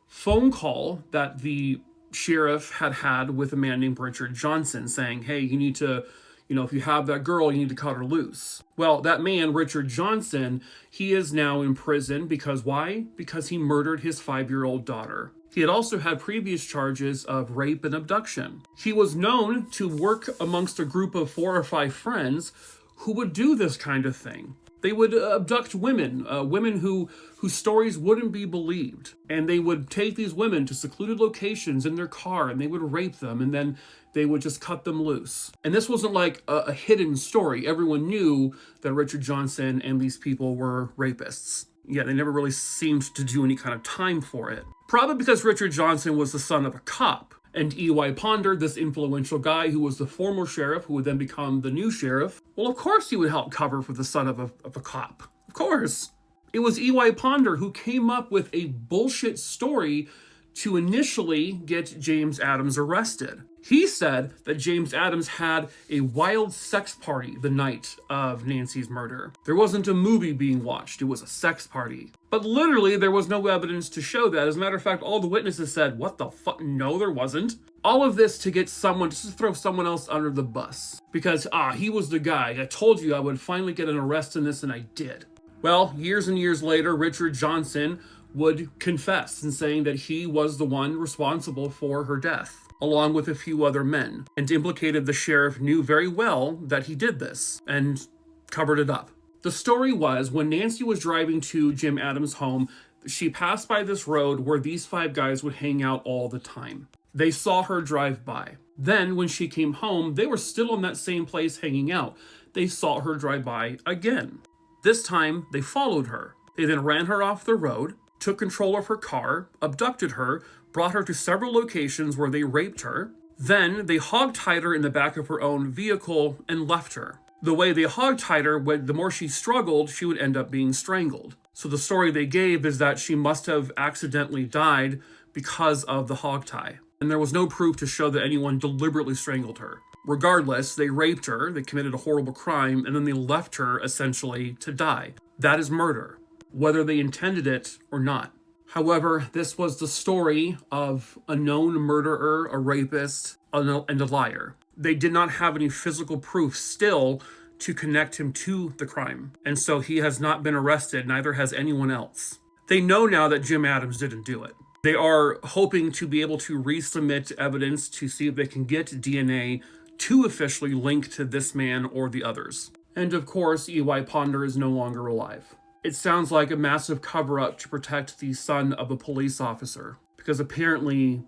phone call that the sheriff had with a man named Richard Johnson saying, hey, you need to, if you have that girl, you need to cut her loose. Well, that man, Richard Johnson, he is now in prison because why? Because he murdered his 5-year-old daughter. He had also had previous charges of rape and abduction. He was known to work amongst a group of 4 or 5 friends who would do this kind of thing. They would abduct women, women whose stories wouldn't be believed. And they would take these women to secluded locations in their car, and they would rape them, and then they would just cut them loose. And this wasn't like a hidden story. Everyone knew that Richard Johnson and these people were rapists. Yeah, they never really seemed to do any kind of time for it. Probably because Richard Johnson was the son of a cop. And E.Y. Ponder, this influential guy who was the former sheriff, who would then become the new sheriff, well, of course he would help cover for the son of a cop. Of course. It was E.Y. Ponder who came up with a bullshit story to initially get James Adams arrested. He said that James Adams had a wild sex party the night of Nancy's murder. There wasn't a movie being watched, it was a sex party. But literally, there was no evidence to show that. As a matter of fact, all the witnesses said, what the fuck? No, there wasn't. All of this to get someone, just to throw someone else under the bus. Because, he was the guy. I told you I would finally get an arrest in this, and I did. Well, years and years later, Richard Johnson would confess in saying that he was the one responsible for her death, along with a few other men, and implicated the sheriff knew very well that he did this, and covered it up. The story was, when Nancy was driving to Jim Adams' home, she passed by this road where these 5 guys would hang out all the time. They saw her drive by. Then, when she came home, they were still in that same place hanging out. They saw her drive by again. This time, they followed her. They then ran her off the road, took control of her car, abducted her, brought her to several locations where they raped her. Then, they hogtied her in the back of her own vehicle and left her. The way they hogtied her, the more she struggled, she would end up being strangled. So the story they gave is that she must have accidentally died because of the hogtie. And there was no proof to show that anyone deliberately strangled her. Regardless, they raped her, they committed a horrible crime, and then they left her, essentially, to die. That is murder, whether they intended it or not. However, this was the story of a known murderer, a rapist, and a liar. They did not have any physical proof still to connect him to the crime. And so he has not been arrested, neither has anyone else. They know now that Jim Adams didn't do it. They are hoping to be able to resubmit evidence to see if they can get DNA to officially link to this man or the others. And of course, E.Y. Ponder is no longer alive. It sounds like a massive cover-up to protect the son of a police officer, because apparently,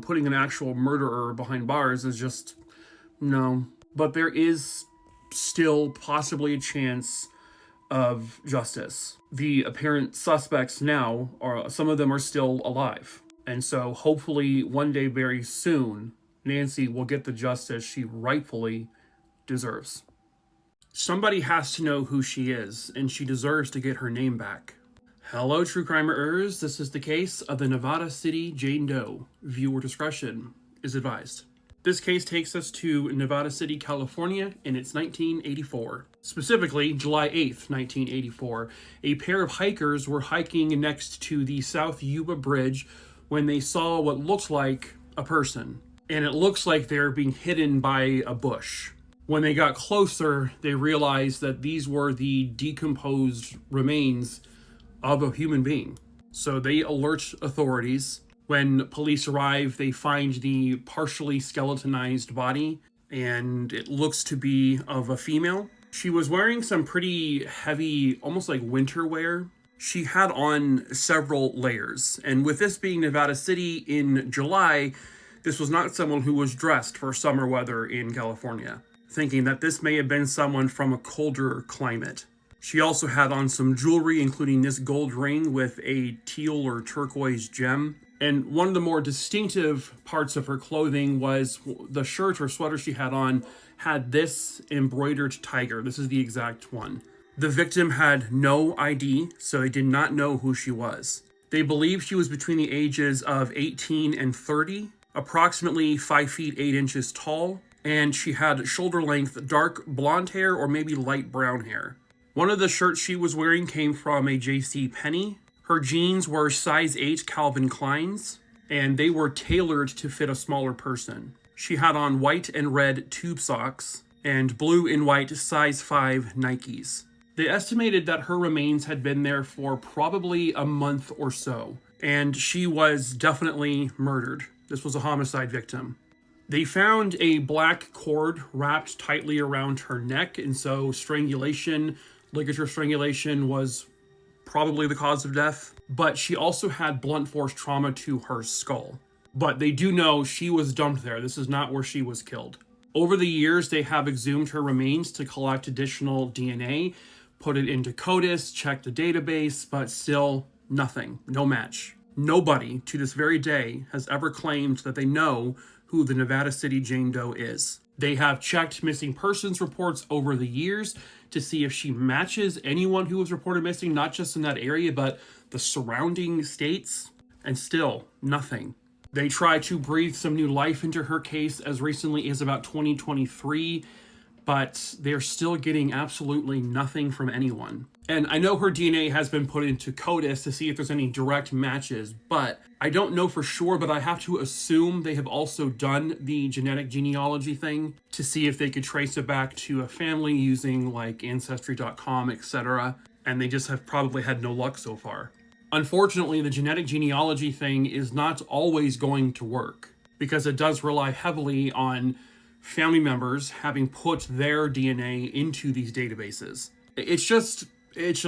putting an actual murderer behind bars is just, no. But there is still possibly a chance of justice. The apparent suspects now, some of them are still alive. And so hopefully one day very soon, Nancy will get the justice she rightfully deserves. Somebody has to know who she is, and she deserves to get her name back. Hello, true crimerers. This is the case of the Nevada City Jane Doe. Viewer discretion is advised. This case takes us to Nevada City, California, and it's 1984. Specifically, July 8th, 1984. A pair of hikers were hiking next to the South Yuba Bridge when they saw what looked like a person. And it looks like they're being hidden by a bush. When they got closer, they realized that these were the decomposed remains of a human being. So they alert authorities. When police arrive, they find the partially skeletonized body, and it looks to be of a female. She was wearing some pretty heavy, almost like winter wear. She had on several layers, and with this being Nevada City in July, this was not someone who was dressed for summer weather in California, thinking that this may have been someone from a colder climate. She also had on some jewelry, including this gold ring with a teal or turquoise gem. And one of the more distinctive parts of her clothing was the shirt or sweater she had on had this embroidered tiger. This is the exact one. The victim had no ID, so they did not know who she was. They believe she was between the ages of 18 and 30, approximately 5 feet 8 inches tall, and she had shoulder-length dark blonde hair or maybe light brown hair. One of the shirts she was wearing came from a JCPenney. Her jeans were size 8 Calvin Kleins, and they were tailored to fit a smaller person. She had on white and red tube socks, and blue and white size 5 Nikes. They estimated that her remains had been there for probably a month or so, and she was definitely murdered. This was a homicide victim. They found a black cord wrapped tightly around her neck, and so strangulation, ligature strangulation, was probably the cause of death. But she also had blunt force trauma to her skull. But they do know she was dumped there. This is not where she was killed. Over the years, they have exhumed her remains to collect additional DNA, put it into CODIS, check the database, but still nothing, no match. Nobody to this very day has ever claimed that they know who the Nevada City Jane Doe is. They have checked missing persons reports over the years to see if she matches anyone who was reported missing, not just in that area, but the surrounding states, and still nothing. They tried to breathe some new life into her case as recently as about 2023, but they're still getting absolutely nothing from anyone. And I know her DNA has been put into CODIS to see if there's any direct matches, but I don't know for sure, but I have to assume they have also done the genetic genealogy thing to see if they could trace it back to a family using like Ancestry.com, etc. And they just have probably had no luck so far. Unfortunately, the genetic genealogy thing is not always going to work because it does rely heavily on family members having put their DNA into these databases. It's just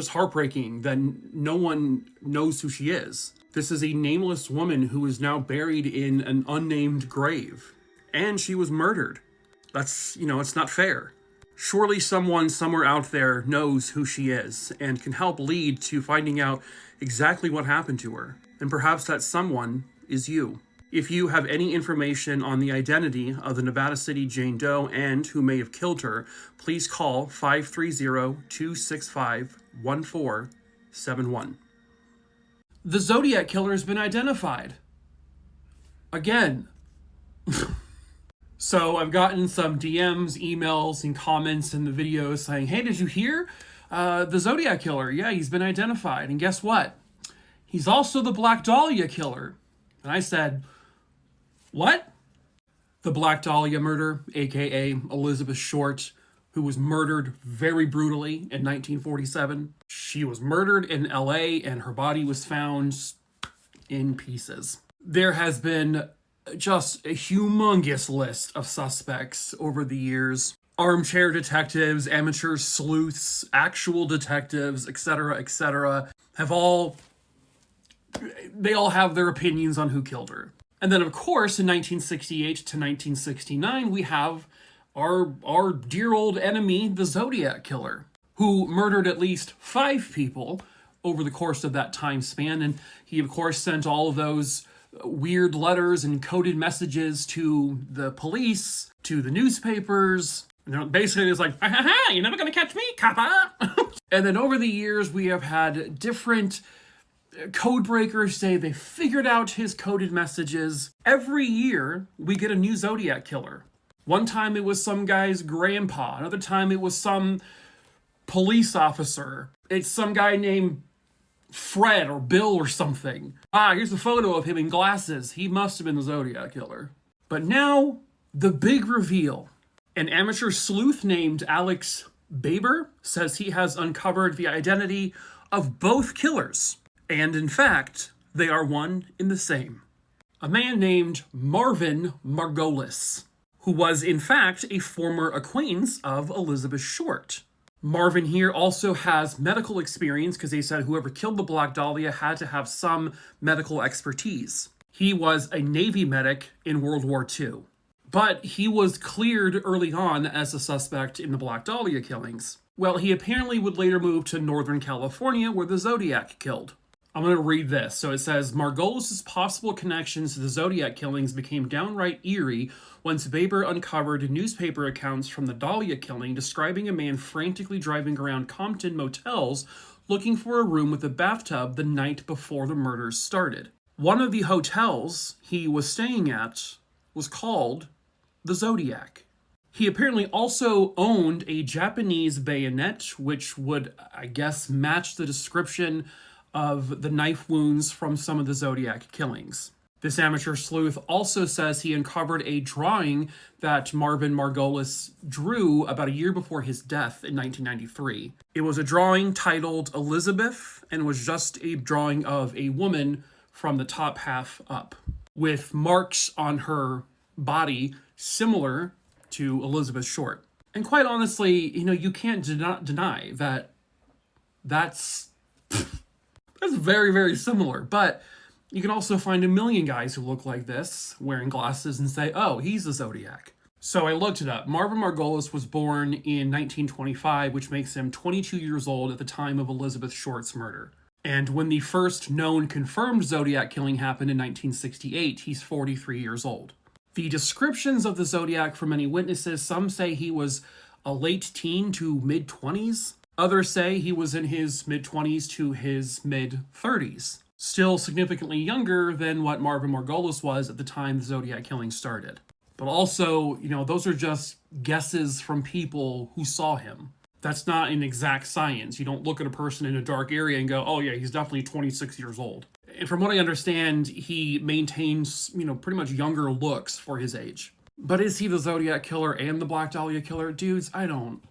heartbreaking that no one knows who she is. This is a nameless woman who is now buried in an unnamed grave. And she was murdered. That's, it's not fair. Surely someone somewhere out there knows who she is and can help lead to finding out exactly what happened to her. And perhaps that someone is you. If you have any information on the identity of the Nevada City Jane Doe and who may have killed her, please call 530-265-1471. The Zodiac Killer has been identified. Again. So I've gotten some DMs, emails, and comments in the video saying, hey, did you hear? The Zodiac Killer, yeah, he's been identified. And guess what? He's also the Black Dahlia Killer. And I said, what? The Black Dahlia murder, aka Elizabeth Short, who was murdered very brutally in 1947. She was murdered in LA and her body was found in pieces. There has been just a humongous list of suspects over the years. Armchair detectives, amateur sleuths, actual detectives, etc., have all they all have their opinions on who killed her. And then, of course, in 1968 to 1969, we have our dear old enemy, the Zodiac Killer, who murdered at least 5 people over the course of that time span. And he, of course, sent all of those weird letters and coded messages to the police, to the newspapers. And basically, it's like, ha ha ha, you're never going to catch me, copper. And then over the years, we have had different code breakers say they figured out his coded messages. Every year, we get a new Zodiac Killer. One time it was some guy's grandpa. Another time it was some police officer. It's some guy named Fred or Bill or something. Here's a photo of him in glasses. He must have been the Zodiac Killer. But now, the big reveal. An amateur sleuth named Alex Baber says he has uncovered the identity of both killers. And in fact, they are one in the same. A man named Marvin Margolis, who was in fact a former acquaintance of Elizabeth Short. Marvin here also has medical experience because they said whoever killed the Black Dahlia had to have some medical expertise. He was a Navy medic in World War II. But he was cleared early on as a suspect in the Black Dahlia killings. Well, he apparently would later move to Northern California where the Zodiac killed. I'm going to read this. So it says, Margolis' possible connections to the Zodiac killings became downright eerie once Baber uncovered newspaper accounts from the Dahlia killing describing a man frantically driving around Compton motels looking for a room with a bathtub the night before the murders started. One of the hotels he was staying at was called the Zodiac. He apparently also owned a Japanese bayonet, which would, I guess, match the description of the knife wounds from some of the Zodiac killings. This amateur sleuth also says he uncovered a drawing that Marvin Margolis drew about a year before his death in 1993. It was a drawing titled Elizabeth and was just a drawing of a woman from the top half up, with marks on her body similar to Elizabeth Short. And quite honestly, you can't deny that that's very, very similar. But you can also find a million guys who look like this, wearing glasses, and say, oh, he's the Zodiac. So I looked it up. Marvin Margolis was born in 1925, which makes him 22 years old at the time of Elizabeth Short's murder. And when the first known confirmed Zodiac killing happened in 1968, he's 43 years old. The descriptions of the Zodiac from many witnesses, some say he was a late teen to mid-20s. Others say he was in his mid-20s to his mid-30s. Still significantly younger than what Marvin Margolis was at the time the Zodiac killing started. But also, those are just guesses from people who saw him. That's not an exact science. You don't look at a person in a dark area and go, oh yeah, he's definitely 26 years old. And from what I understand, he maintains, pretty much younger looks for his age. But is he the Zodiac Killer and the Black Dahlia Killer? Dudes, I don't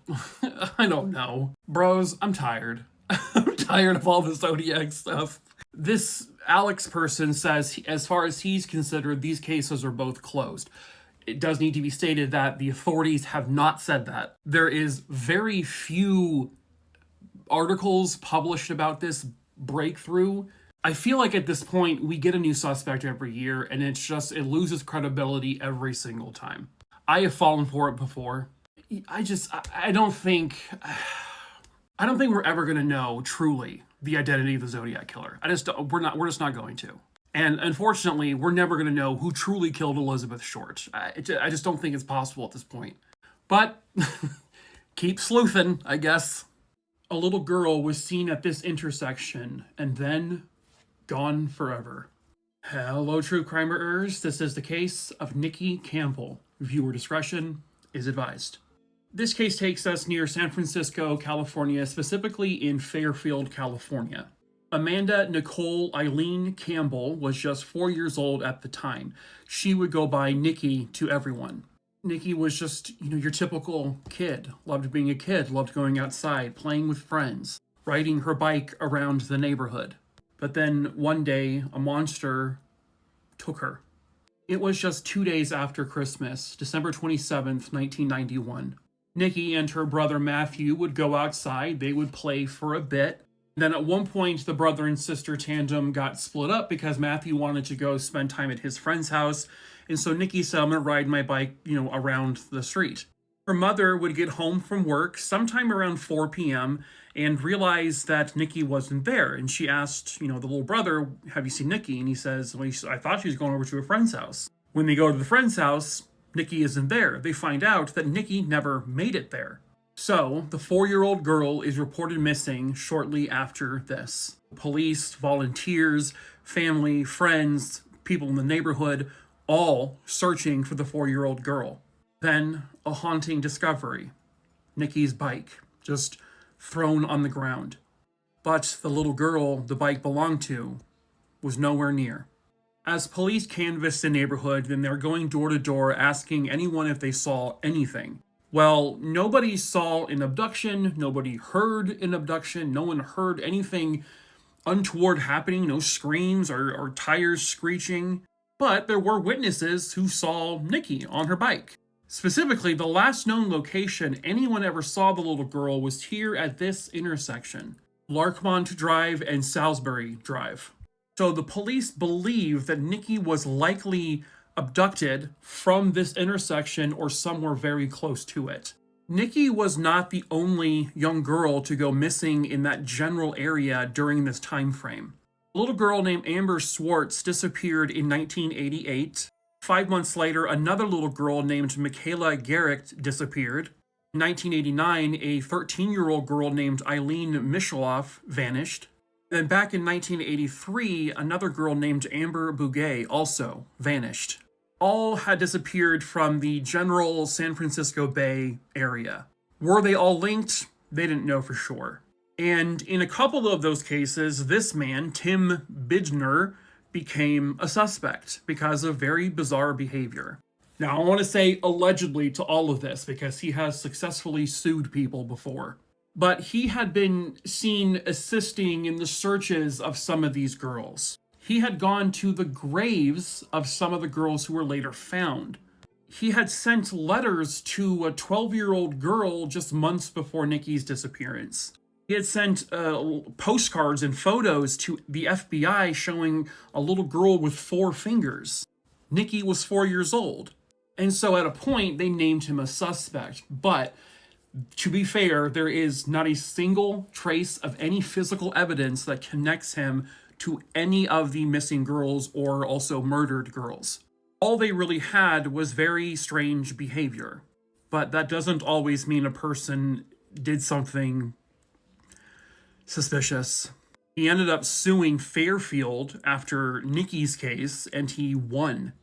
know. Bros, I'm tired. I'm tired of all the Zodiac stuff. This Alex person says, as far as he's considered, these cases are both closed. It does need to be stated that the authorities have not said that. There is very few articles published about this breakthrough. I feel like at this point, we get a new suspect every year, and it loses credibility every single time. I have fallen for it before. I don't think we're ever going to know truly the identity of the Zodiac Killer. We're just not going to. And unfortunately, we're never going to know who truly killed Elizabeth Short. I just don't think it's possible at this point. But keep sleuthing, I guess. A little girl was seen at this intersection and then gone forever. Hello, true crimerers. This is the case of Nikki Campbell. Viewer discretion is advised. This case takes us near San Francisco, California, specifically in Fairfield, California. Amanda Nicole Eileen Campbell was just 4 years old at the time. She would go by Nikki to everyone. Nikki was just, your typical kid. Loved being a kid, loved going outside, playing with friends, riding her bike around the neighborhood. But then one day, a monster took her. It was just 2 days after Christmas, December 27th, 1991. Nikki and her brother Matthew would go outside, they would play for a bit, Then at one point, the brother and sister tandem got split up because Matthew wanted to go spend time at his friend's house. And so Nikki said, I'm going to ride my bike, around the street. Her mother would get home from work sometime around 4 p.m. and realized that Nikki wasn't there. And she asked, the little brother, have you seen Nikki? And he says, well, I thought she was going over to a friend's house. When they go to the friend's house, Nikki isn't there. They find out that Nikki never made it there. So, the 4-year-old girl is reported missing shortly after this. Police, volunteers, family, friends, people in the neighborhood, all searching for the 4-year-old girl. Then, a haunting discovery. Nikki's bike, just thrown on the ground. But the little girl the bike belonged to was nowhere near. As police canvassed the neighborhood, then they're going door to door asking anyone if they saw anything. Well, nobody saw an abduction, nobody heard an abduction, no one heard anything untoward happening, no screams or tires screeching. But there were witnesses who saw Nikki on her bike. Specifically, the last known location anyone ever saw the little girl was here at this intersection, Larchmont Drive and Salisbury Drive. So the police believe that Nikki was likely abducted from this intersection or somewhere very close to it. Nikki was not the only young girl to go missing in that general area during this time frame. A little girl named Amber Swartz disappeared in 1988. 5 months later, another little girl named Michaela Garrick disappeared. In 1989, a 13-year-old girl named Eileen Michaloff vanished. Then back in 1983, another girl named Amber Bugay also vanished. All had disappeared from the general San Francisco Bay area. Were they all linked? They didn't know for sure. And in a couple of those cases, this man, Tim Bidner, became a suspect because of very bizarre behavior. Now, I want to say allegedly to all of this because he has successfully sued people before. But he had been seen assisting in the searches of some of these girls. He had gone to the graves of some of the girls who were later found. He had sent letters to a 12-year-old girl just months before Nikki's disappearance. He had sent postcards and photos to the FBI showing a little girl with 4 fingers. Nikki was 4 years old. And so at a point, they named him a suspect. But to be fair, there is not a single trace of any physical evidence that connects him to any of the missing girls or also murdered girls. All they really had was very strange behavior. But that doesn't always mean a person did something suspicious. He ended up suing Fairfield after Nikki's case, and he won.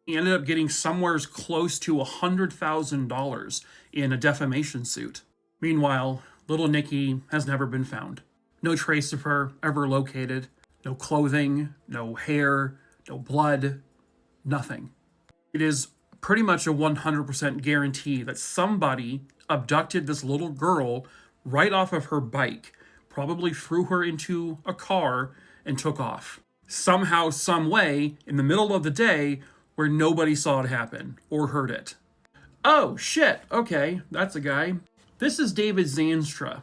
He ended up getting somewhere close to $100,000 in a defamation suit. Meanwhile, little Nikki has never been found. No trace of her ever located. No clothing, no hair, no blood, nothing. It is pretty much a 100% guarantee that somebody abducted this little girl right off of her bike, probably threw her into a car and took off. Somehow, some way, in the middle of the day, where nobody saw it happen or heard it. Oh, shit. Okay, that's a guy. This is David Zanstra.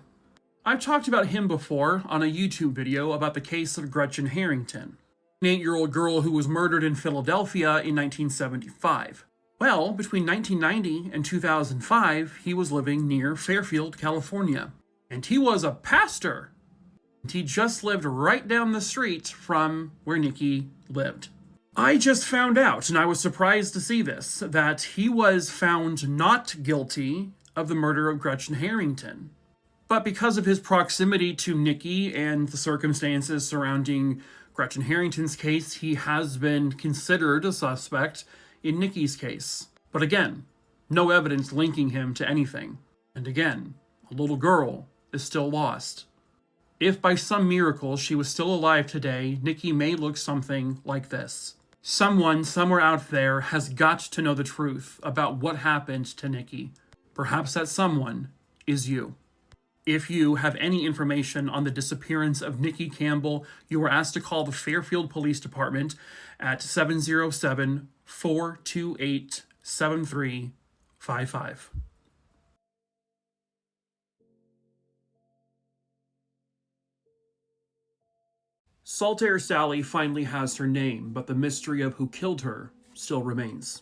I've talked about him before on a YouTube video about the case of Gretchen Harrington, an 8-year-old girl who was murdered in Philadelphia in 1975. Well, between 1990 and 2005, he was living near Fairfield, California. And he was a pastor. And he just lived right down the street from where Nikki lived. I just found out, and I was surprised to see this, that he was found not guilty of the murder of Gretchen Harrington. But because of his proximity to Nikki and the circumstances surrounding Gretchen Harrington's case, he has been considered a suspect in Nikki's case. But again, no evidence linking him to anything. And again, a little girl is still lost. If by some miracle she was still alive today, Nikki may look something like this. Someone somewhere out there has got to know the truth about what happened to Nikki. Perhaps that someone is you. If you have any information on the disappearance of Nikki Campbell, you are asked to call the Fairfield Police Department at 707-428-7355. Saltaire Sally finally has her name, but the mystery of who killed her still remains.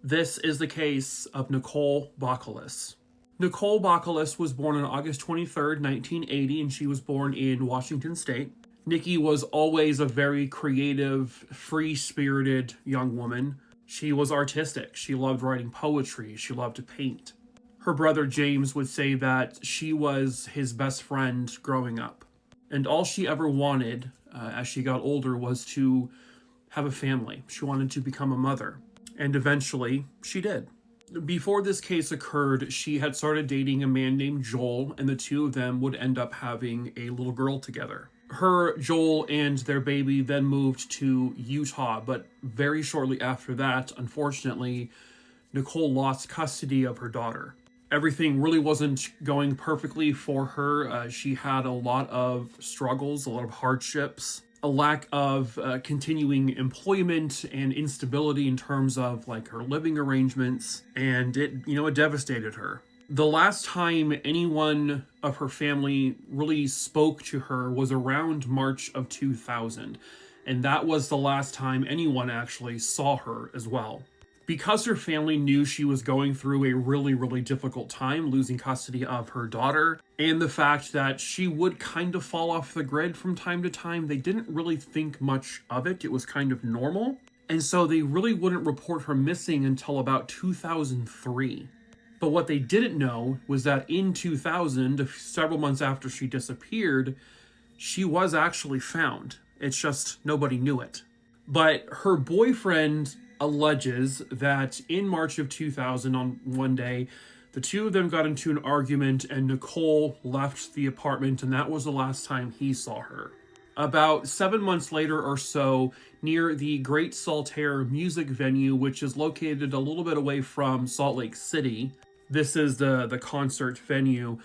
This is the case of Nicole Bakalis. Nicole Bakalis was born on August 23rd, 1980, and she was born in Washington State. Nikki was always a very creative, free-spirited young woman. She was artistic. She loved writing poetry. She loved to paint. Her brother James would say that she was his best friend growing up. And all she ever wanted as she got older was to have a family. She wanted to become a mother. And eventually, she did. Before this case occurred, she had started dating a man named Joel, and the two of them would end up having a little girl together. Her, Joel, and their baby then moved to Utah, but very shortly after that, unfortunately, Nicole lost custody of her daughter. Everything really wasn't going perfectly for her. She had a lot of struggles, a lot of hardships, a lack of continuing employment and instability in terms of like her living arrangements, and it devastated her. The last time anyone of her family really spoke to her was around March of 2000, and that was the last time anyone actually saw her as well. Because her family knew she was going through a really, really difficult time losing custody of her daughter, and the fact that she would kind of fall off the grid from time to time, they didn't really think much of it. It was kind of normal. And so they really wouldn't report her missing until about 2003. But what they didn't know was that in 2000, several months after she disappeared, she was actually found. It's just nobody knew it. But her boyfriend alleges that in March of 2000, on one day, the two of them got into an argument and Nicole left the apartment, and that was the last time he saw her. About 7 months later or so, near the Great Saltaire Music Venue, which is located a little bit away from Salt Lake City, this is the concert venue,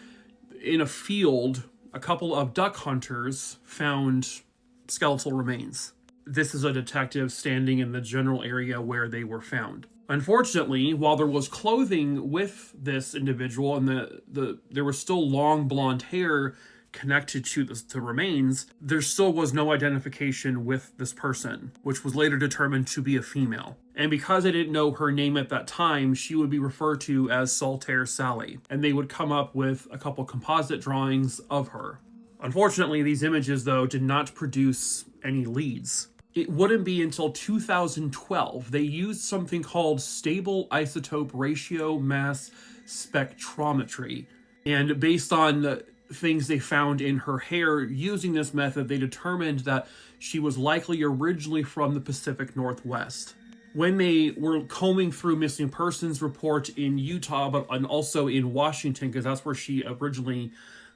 in a field, a couple of duck hunters found skeletal remains. This is a detective standing in the general area where they were found. Unfortunately, while there was clothing with this individual and there was still long blonde hair connected to the remains, there still was no identification with this person, which was later determined to be a female. And because I didn't know her name at that time, she would be referred to as Saltaire Sally, and they would come up with a couple composite drawings of her. Unfortunately, these images, though, did not produce any leads. It wouldn't be until 2012 they used something called stable isotope ratio mass spectrometry. And based on the things they found in her hair using this method, they determined that she was likely originally from the Pacific Northwest. When they were combing through missing persons report in Utah, and also in Washington, because that's where she originally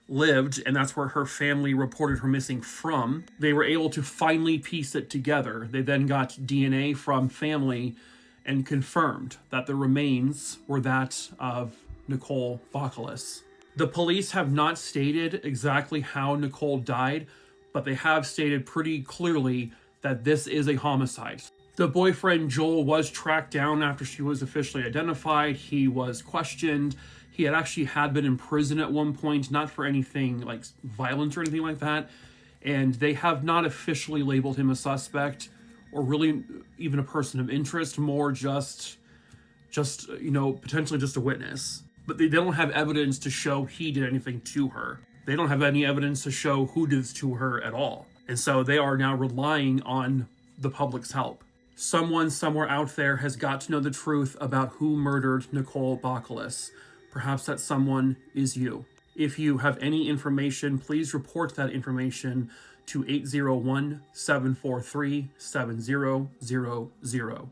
lived, and that's where her family reported her missing from, they were able to finally piece it together. They then got DNA from family and confirmed that the remains were that of Nicole Bakalis. The police have not stated exactly how Nicole died, but they have stated pretty clearly that this is a homicide. The boyfriend, Joel, was tracked down after she was officially identified. He was questioned. He had been in prison at one point, not for anything like violent or anything like that. And they have not officially labeled him a suspect or really even a person of interest, more just potentially just a witness. But they don't have evidence to show he did anything to her. They don't have any evidence to show who did this to her at all. And so they are now relying on the public's help. Someone somewhere out there has got to know the truth about who murdered Nicole Bakalis. Perhaps that someone is you. If you have any information, please report that information to 801-743-7000.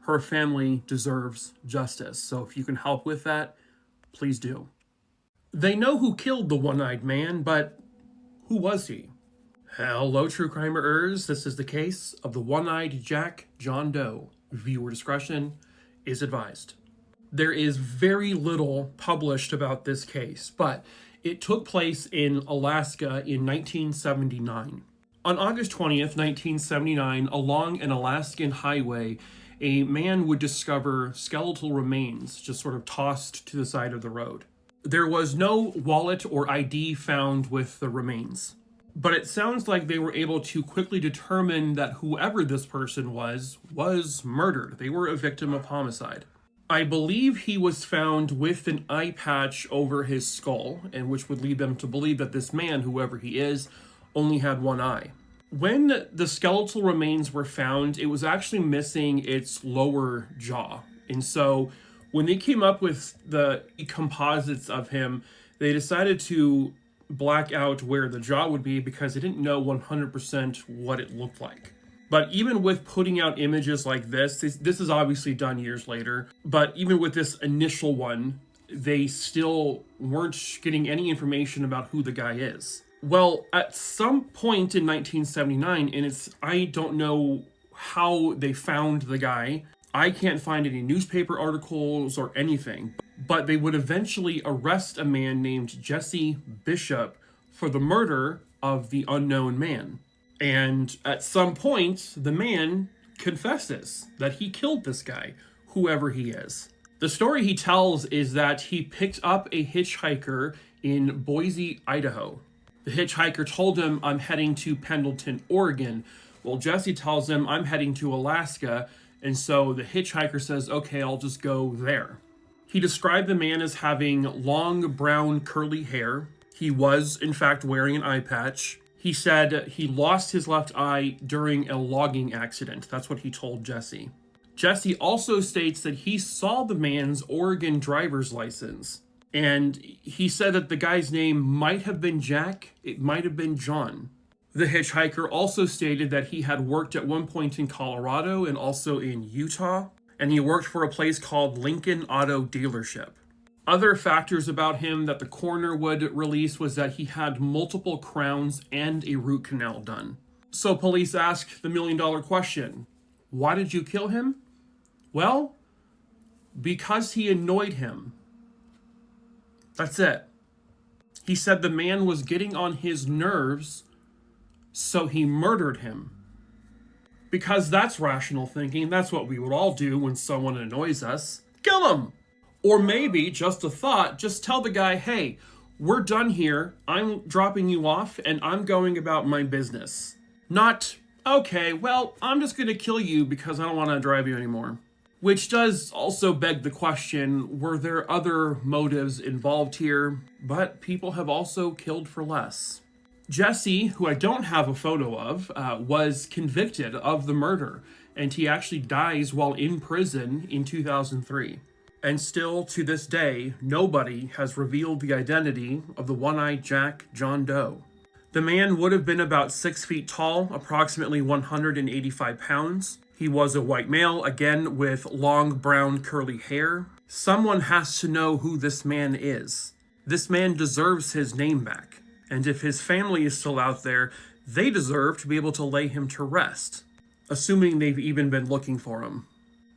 Her family deserves justice, so if you can help with that, please do. They know who killed the one-eyed man, but who was he? Hello, true crimerers. This is the case of the one-eyed Jack John Doe. Viewer discretion is advised. There is very little published about this case, but it took place in Alaska in 1979. On August 20th, 1979, along an Alaskan highway, a man would discover skeletal remains just sort of tossed to the side of the road. There was no wallet or ID found with the remains. But it sounds like they were able to quickly determine that whoever this person was murdered. They were a victim of homicide. I believe he was found with an eye patch over his skull, and which would lead them to believe that this man, whoever he is, only had one eye. When the skeletal remains were found, it was actually missing its lower jaw. And so when they came up with the composites of him, they decided to black out where the jaw would be because they didn't know 100% what it looked like. But even with putting out images like this is obviously done years later, but even with this initial one, they still weren't getting any information about who the guy is. Well, at some point in 1979, and I don't know how they found the guy. I can't find any newspaper articles or anything, but they would eventually arrest a man named Jesse Bishop for the murder of the unknown man. And at some point, the man confesses that he killed this guy, whoever he is. The story he tells is that he picked up a hitchhiker in Boise, Idaho. The hitchhiker told him, "I'm heading to Pendleton, Oregon." Well, Jesse tells him, "I'm heading to Alaska." And so the hitchhiker says, "Okay, I'll just go there." He described the man as having long, brown, curly hair. He was, in fact, wearing an eye patch. He said he lost his left eye during a logging accident. That's what he told Jesse. Jesse also states that he saw the man's Oregon driver's license. And he said that the guy's name might have been Jack, it might have been John. The hitchhiker also stated that he had worked at one point in Colorado and also in Utah, and he worked for a place called Lincoln Auto Dealership. Other factors about him that the coroner would release was that he had multiple crowns and a root canal done. So police asked the million-dollar question, why did you kill him? Well, because he annoyed him. That's it. He said the man was getting on his nerves, so he murdered him. Because that's rational thinking. That's what we would all do when someone annoys us. Kill him! Or maybe, just a thought, just tell the guy, hey, we're done here. I'm dropping you off and I'm going about my business. Not, okay, well, I'm just going to kill you because I don't want to drive you anymore. Which does also beg the question, were there other motives involved here? But people have also killed for less. Jesse, who I don't have a photo of, was convicted of the murder, and he actually dies while in prison in 2003. And still, to this day, nobody has revealed the identity of the one-eyed Jack John Doe. The man would have been about 6 feet tall, approximately 185 pounds. He was a white male, again with long brown curly hair. Someone has to know who this man is. This man deserves his name back. And if his family is still out there, they deserve to be able to lay him to rest. Assuming they've even been looking for him.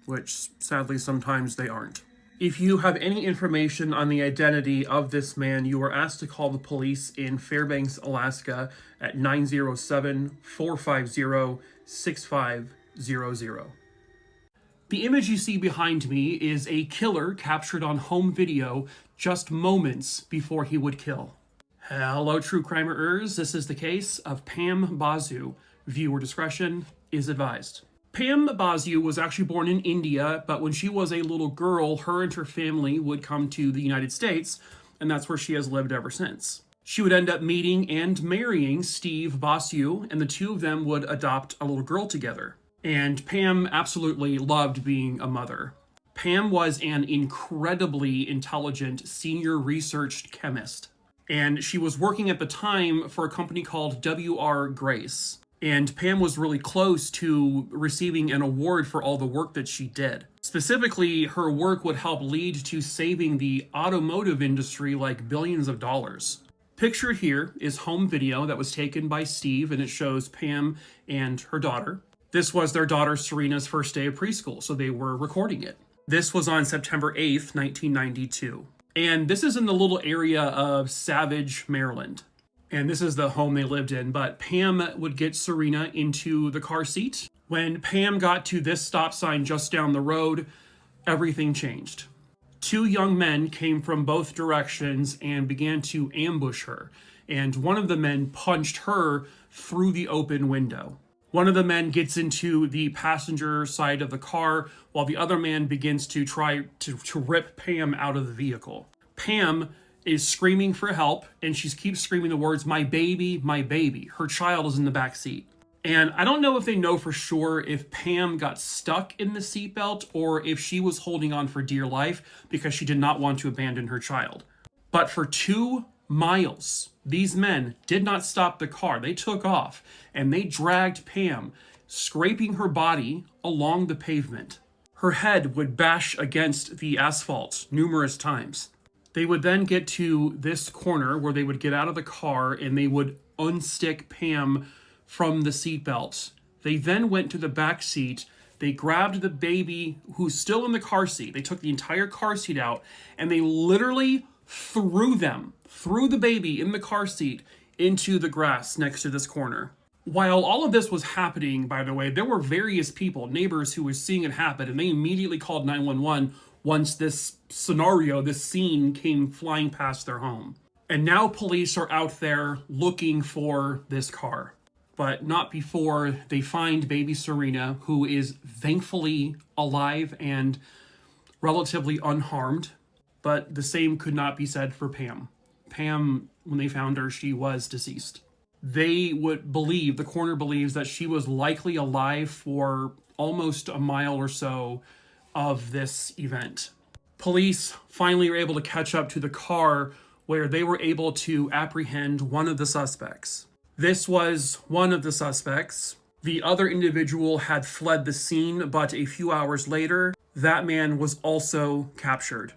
Which, sadly, sometimes they aren't. If you have any information on the identity of this man, you are asked to call the police in Fairbanks, Alaska at 907-450-6500. The image you see behind me is a killer captured on home video just moments before he would kill. Hello, true crimerers. This is the case of Pam Basu. Viewer discretion is advised. Pam Basu was actually born in India, but when she was a little girl, her and her family would come to the United States, and that's where she has lived ever since. She would end up meeting and marrying Steve Basu, and the two of them would adopt a little girl together. And Pam absolutely loved being a mother. Pam was an incredibly intelligent senior research chemist, and she was working at the time for a company called W.R. Grace. And Pam was really close to receiving an award for all the work that she did. Specifically, her work would help lead to saving the automotive industry like billions of dollars. Pictured here is home video that was taken by Steve, and it shows Pam and her daughter. This was their daughter Serena's first day of preschool, so they were recording it. This was on September 8th, 1992. And this is in the little area of Savage, Maryland. And this is the home they lived in, but Pam would get Serena into the car seat. When Pam got to this stop sign just down the road, everything changed. Two young men came from both directions and began to ambush her. and one of the men punched her through the open window. One of the men gets into the passenger side of the car, while the other man begins to try to rip Pam out of the vehicle. Pam is screaming for help, and she keeps screaming the words, "My baby, my baby." Her child is in the back seat. And I don't know if they know for sure if Pam got stuck in the seatbelt or if she was holding on for dear life because she did not want to abandon her child. But for 2 miles, these men did not stop the car. They took off and they dragged Pam, scraping her body along the pavement. Her head would bash against the asphalt numerous times. They would then get to this corner where they would get out of the car and they would unstick Pam from the seatbelt. They then went to the back seat. They grabbed the baby who's still in the car seat. They took the entire car seat out and they literally threw the baby in the car seat into the grass next to this corner. While all of this was happening, by the way, there were various people, neighbors, who were seeing it happen, and they immediately called 911 once this scenario, this scene came flying past their home. And now police are out there looking for this car, but not before they find baby Serena, who is thankfully alive and relatively unharmed. But the same could not be said for Pam. Pam, when they found her, she was deceased. They would believe, the coroner believes, that she was likely alive for almost a mile or so of this event. Police finally were able to catch up to the car where they were able to apprehend one of the suspects. This was one of the suspects. The other individual had fled the scene, but a few hours later, that man was also captured.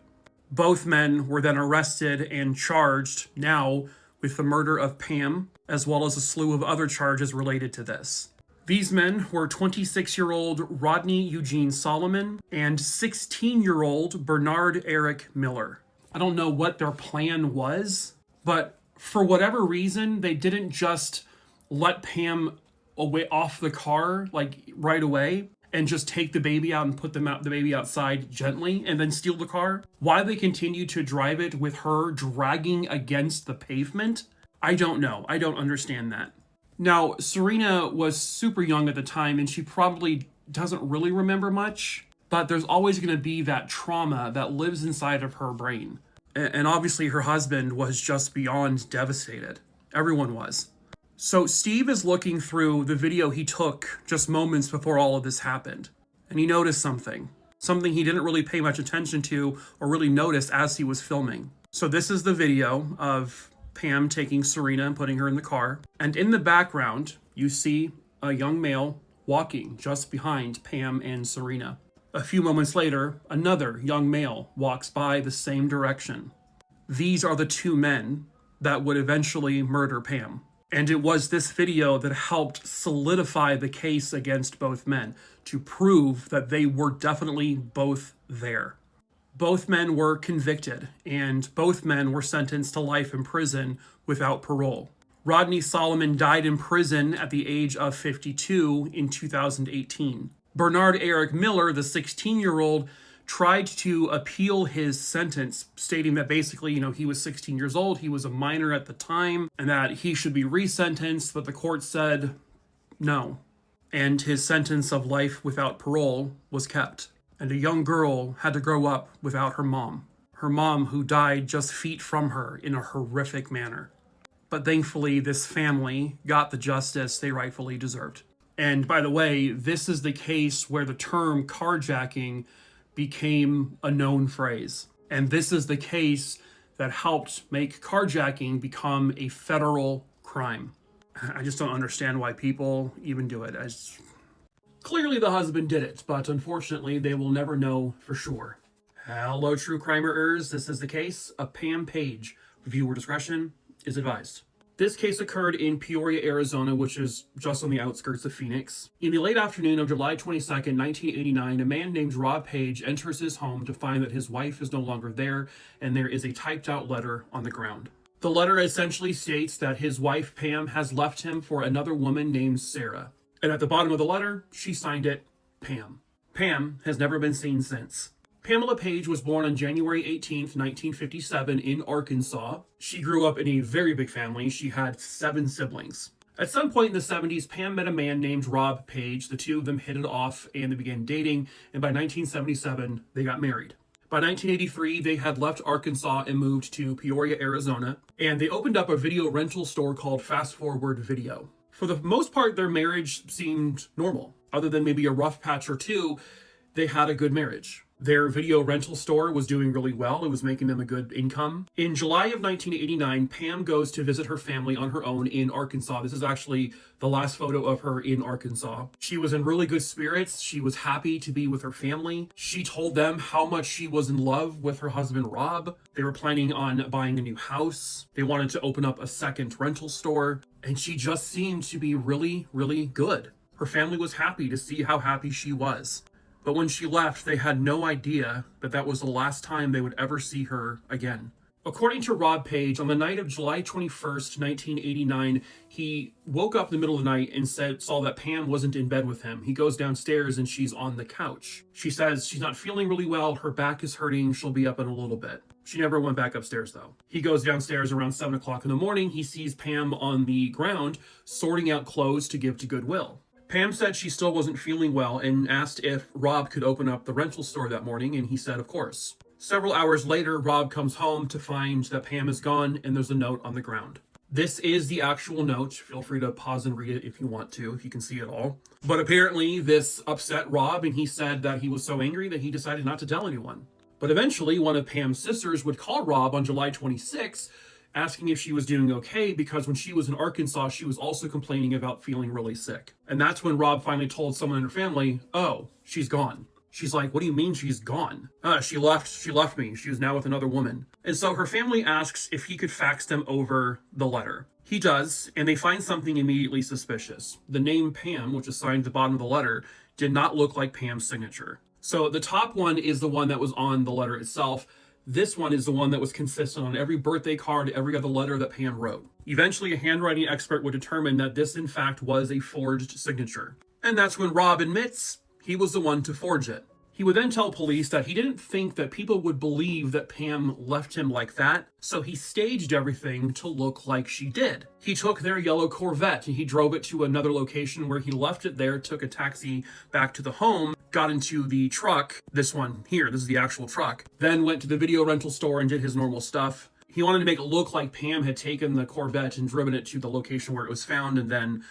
Both men were then arrested and charged now with the murder of Pam, as well as a slew of other charges related to this. These men were 26-year-old Rodney Eugene Solomon and 16-year-old Bernard Eric Miller. I don't know what their plan was, but for whatever reason, they didn't just let Pam away off the car like right away and just take the baby out and put the baby outside gently and then steal the car. Why they continued to drive it with her dragging against the pavement, I don't know. I don't understand that. Now, Serena was super young at the time and she probably doesn't really remember much, but there's always going to be that trauma that lives inside of her brain. And obviously her husband was just beyond devastated. Everyone was. So Steve is looking through the video he took just moments before all of this happened. And he noticed something he didn't really pay much attention to or really notice as he was filming. So this is the video of Pam taking Serena and putting her in the car. And in the background, you see a young male walking just behind Pam and Serena. A few moments later, another young male walks by the same direction. These are the 2 men that would eventually murder Pam. And it was this video that helped solidify the case against both men to prove that they were definitely both there. Both men were convicted, and both men were sentenced to life in prison without parole. Rodney Solomon died in prison at the age of 52 in 2018. Bernard Eric Miller, the 16-year-old, tried to appeal his sentence, stating that basically, he was 16 years old, he was a minor at the time, and that he should be resentenced, but the court said no. And his sentence of life without parole was kept. And a young girl had to grow up without her mom who died just feet from her in a horrific manner. But thankfully, this family got the justice they rightfully deserved. And by the way, this is the case where the term carjacking became a known phrase. And this is the case that helped make carjacking become a federal crime. I just don't understand why people even do it. Clearly the husband did it, but unfortunately they will never know for sure. Hello, true crimerers. This is the case of Pam Page. Viewer discretion is advised. This case occurred in Peoria, Arizona, which is just on the outskirts of Phoenix. In the late afternoon of July 22nd, 1989, a man named Rob Page enters his home to find that his wife is no longer there, and there is a typed-out letter on the ground. The letter essentially states that his wife, Pam, has left him for another woman named Sarah. And at the bottom of the letter, she signed it, Pam. Pam has never been seen since. Pamela Page was born on January 18th, 1957 in Arkansas. She grew up in a very big family. She had 7 siblings. At some point in the 70s, Pam met a man named Rob Page. The two of them hit it off and they began dating, and by 1977, they got married. By 1983, they had left Arkansas and moved to Peoria, Arizona, and they opened up a video rental store called Fast Forward Video. For the most part, their marriage seemed normal. Other than maybe a rough patch or two, they had a good marriage. Their video rental store was doing really well. It was making them a good income. In July of 1989, Pam goes to visit her family on her own in Arkansas. This is actually the last photo of her in Arkansas. She was in really good spirits. She was happy to be with her family. She told them how much she was in love with her husband, Rob. They were planning on buying a new house. They wanted to open up a second rental store. And she just seemed to be really, really good. Her family was happy to see how happy she was. But when she left, they had no idea that that was the last time they would ever see her again. According to Rob Page, on the night of July 21st, 1989, he woke up in the middle of the night and saw that Pam wasn't in bed with him. He goes downstairs and she's on the couch. She says she's not feeling really well, her back is hurting, she'll be up in a little bit. She never went back upstairs though. He goes downstairs around 7 o'clock in the morning. He sees Pam on the ground sorting out clothes to give to Goodwill. Pam said she still wasn't feeling well and asked if Rob could open up the rental store that morning, and he said of course. Several hours later, Rob comes home to find that Pam is gone and there's a note on the ground. This is the actual note. Feel free to pause and read it if you want to, if you can see it all. But apparently this upset Rob, and he said that he was so angry that he decided not to tell anyone. But eventually, one of Pam's sisters would call Rob on July 26th, asking if she was doing okay, because when she was in Arkansas, she was also complaining about feeling really sick. And that's when Rob finally told someone in her family, oh, she's gone. She's like, what do you mean she's gone? She left me. She was now with another woman. And so her family asks if he could fax them over the letter. He does, and they find something immediately suspicious. The name Pam, which is signed at the bottom of the letter, did not look like Pam's signature. So the top one is the one that was on the letter itself. This one is the one that was consistent on every birthday card, every other letter that Pam wrote. Eventually, a handwriting expert would determine that this, in fact, was a forged signature. And that's when Rob admits he was the one to forge it. He would then tell police that he didn't think that people would believe that Pam left him like that, so he staged everything to look like she did. He took their yellow Corvette and he drove it to another location where he left it there, took a taxi back to the home, got into the truck, this one here, this is the actual truck, then went to the video rental store and did his normal stuff. He wanted to make it look like Pam had taken the Corvette and driven it to the location where it was found and then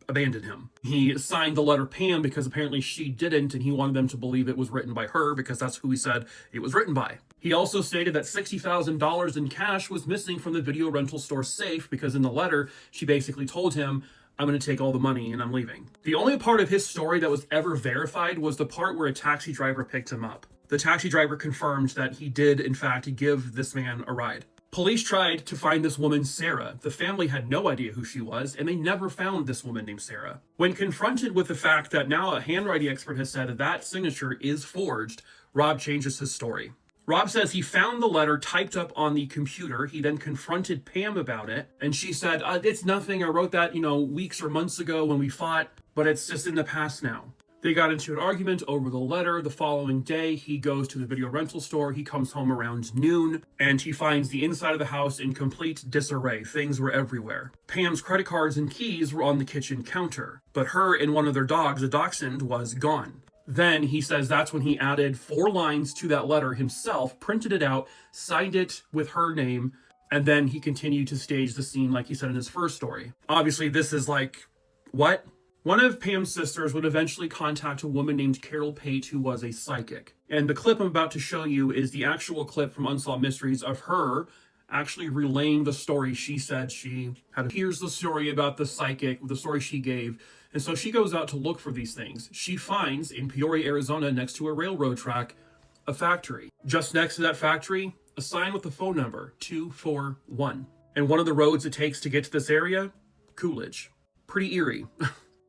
abandoned him. He signed the letter Pam because apparently she didn't, and he wanted them to believe it was written by her because that's who he said it was written by. He also stated that $60,000 in cash was missing from the video rental store safe because in the letter, she basically told him, I'm going to take all the money and I'm leaving. The only part of his story that was ever verified was the part where a taxi driver picked him up. The taxi driver confirmed that he did, in fact, give this man a ride. Police tried to find this woman, Sarah. The family had no idea who she was, and they never found this woman named Sarah. When confronted with the fact that now a handwriting expert has said that that signature is forged, Rob changes his story. Rob says he found the letter typed up on the computer. He then confronted Pam about it, and she said, it's nothing. I wrote that, weeks or months ago when we fought, but it's just in the past now. They got into an argument over the letter. The following day, he goes to the video rental store. He comes home around noon, and he finds the inside of the house in complete disarray. Things were everywhere. Pam's credit cards and keys were on the kitchen counter, but her and one of their dogs, a dachshund, was gone. Then he says that's when he added 4 lines to that letter himself, printed it out, signed it with her name, and then he continued to stage the scene like he said in his first story. Obviously, this is like, what? One of Pam's sisters would eventually contact a woman named Carol Pate, who was a psychic. And the clip I'm about to show you is the actual clip from Unsolved Mysteries of her actually relaying the story she said she had. Here's the story about the psychic, the story she gave. And so she goes out to look for these things. She finds, in Peoria, Arizona, next to a railroad track, a factory. Just next to that factory, a sign with the phone number, 241. And one of the roads it takes to get to this area, Coolidge. Pretty eerie.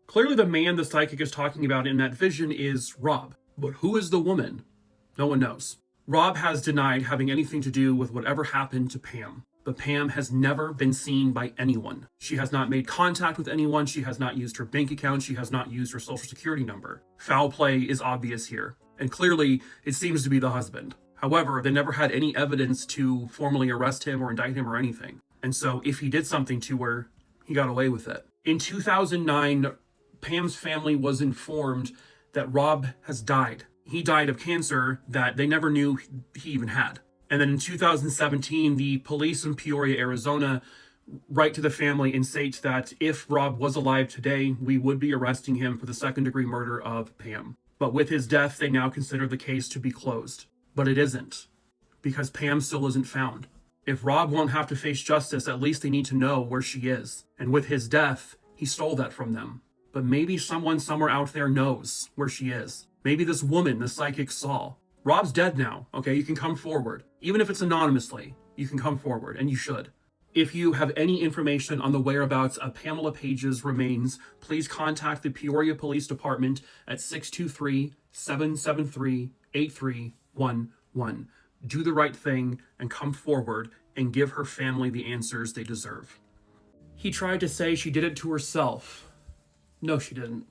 Clearly the man the psychic is talking about in that vision is Rob. But who is the woman? No one knows. Rob has denied having anything to do with whatever happened to Pam. But Pam has never been seen by anyone. She has not made contact with anyone. She has not used her bank account. She has not used her social security number. Foul play is obvious here. And clearly, it seems to be the husband. However, they never had any evidence to formally arrest him or indict him or anything. And so if he did something to her, he got away with it. In 2009, Pam's family was informed that Rob has died. He died of cancer that they never knew he even had. And then in 2017, the police in Peoria, Arizona, write to the family and state that if Rob was alive today, we would be arresting him for the second-degree murder of Pam. But with his death, they now consider the case to be closed. But it isn't, because Pam still isn't found. If Rob won't have to face justice, at least they need to know where she is. And with his death, he stole that from them. But maybe someone somewhere out there knows where she is. Maybe this woman, the psychic, saw. Rob's dead now, okay? You can come forward. Even if it's anonymously, you can come forward, and you should. If you have any information on the whereabouts of Pamela Page's remains, please contact the Peoria Police Department at 623-773-8311. Do the right thing and come forward and give her family the answers they deserve. He tried to say she did it to herself. No, she didn't.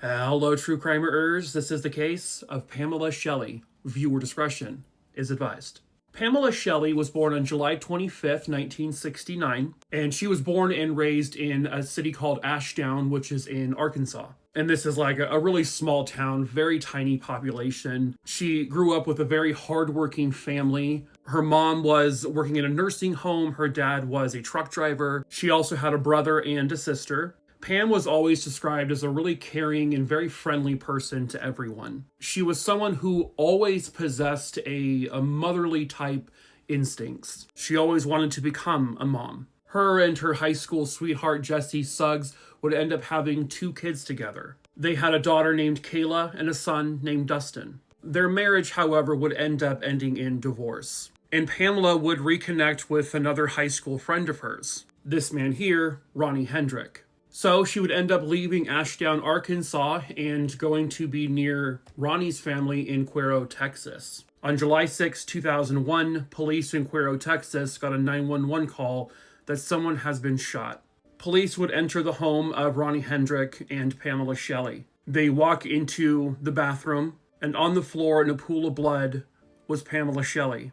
Hello, true crimerers. This is the case of Pamela Shelley. Viewer discretion is advised. Pamela Shelley was born on July 25th, 1969, and she was born and raised in a city called Ashdown, which is in Arkansas. And this is like a really small town, very tiny population. She grew up with a very hardworking family. Her mom was working in a nursing home. Her dad was a truck driver. She also had a brother and a sister. Pam was always described as a really caring and very friendly person to everyone. She was someone who always possessed a motherly type instincts. She always wanted to become a mom. Her and her high school sweetheart, Jessie Suggs, would end up having 2 kids together. They had a daughter named Kayla and a son named Dustin. Their marriage, however, would end up ending in divorce. And Pamela would reconnect with another high school friend of hers. This man here, Ronnie Hendrick. So she would end up leaving Ashdown, Arkansas, and going to be near Ronnie's family in Cuero, Texas. On July 6, 2001, police in Cuero, Texas got a 911 call that someone has been shot. Police would enter the home of Ronnie Hendrick and Pamela Shelley. They walk into the bathroom, and on the floor in a pool of blood was Pamela Shelley.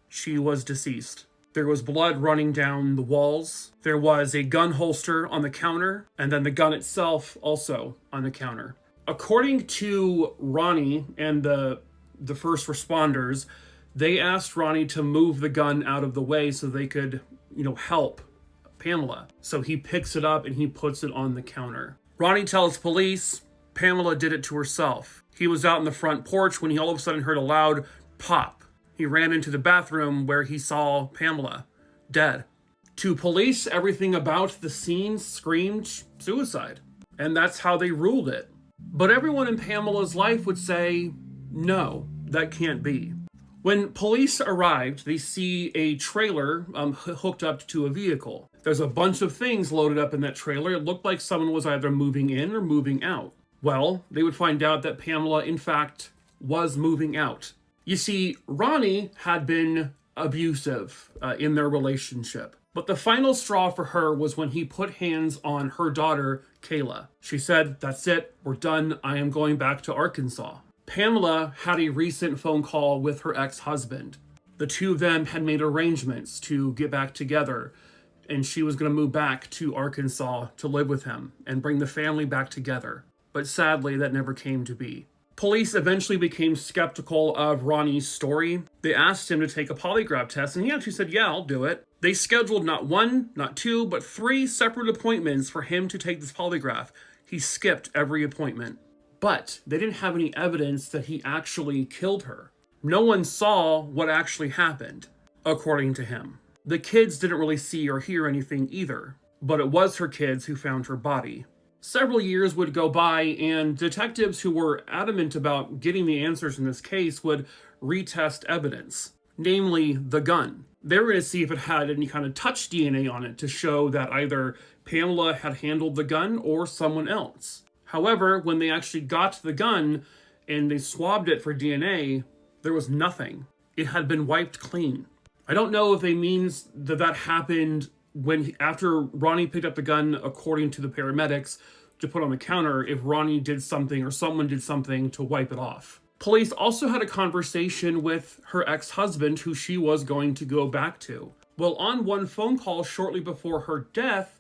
She was deceased. There was blood running down the walls. There was a gun holster on the counter, and then the gun itself also on the counter. According to Ronnie and the first responders, they asked Ronnie to move the gun out of the way so they could, help Pamela. So he picks it up and he puts it on the counter. Ronnie tells police Pamela did it to herself. He was out on the front porch when he all of a sudden heard a loud pop. He ran into the bathroom where he saw Pamela dead. To police, everything about the scene screamed suicide. And that's how they ruled it. But everyone in Pamela's life would say, no, that can't be. When police arrived, they see a trailer hooked up to a vehicle. There's a bunch of things loaded up in that trailer. It looked like someone was either moving in or moving out. Well, they would find out that Pamela, in fact, was moving out. You see, Ronnie had been abusive in their relationship. But the final straw for her was when he put hands on her daughter, Kayla. She said, that's it, we're done, I am going back to Arkansas. Pamela had a recent phone call with her ex-husband. The two of them had made arrangements to get back together, and she was going to move back to Arkansas to live with him and bring the family back together. But sadly, that never came to be. Police eventually became skeptical of Ronnie's story. They asked him to take a polygraph test, and he actually said, yeah, I'll do it. They scheduled not 1, not 2, but 3 separate appointments for him to take this polygraph. He skipped every appointment. But they didn't have any evidence that he actually killed her. No one saw what actually happened, according to him. The kids didn't really see or hear anything either, but it was her kids who found her body. Several years would go by, and detectives who were adamant about getting the answers in this case would retest evidence, namely the gun. They were going to see if it had any kind of touch DNA on it to show that either Pamela had handled the gun or someone else. However, when they actually got the gun and they swabbed it for DNA, there was nothing. It had been wiped clean. I don't know if it means that happened after Ronnie picked up the gun, according to the paramedics, to put on the counter, if Ronnie did something or someone did something to wipe it off. Police also had a conversation with her ex-husband, who she was going to go back to. Well, on one phone call shortly before her death,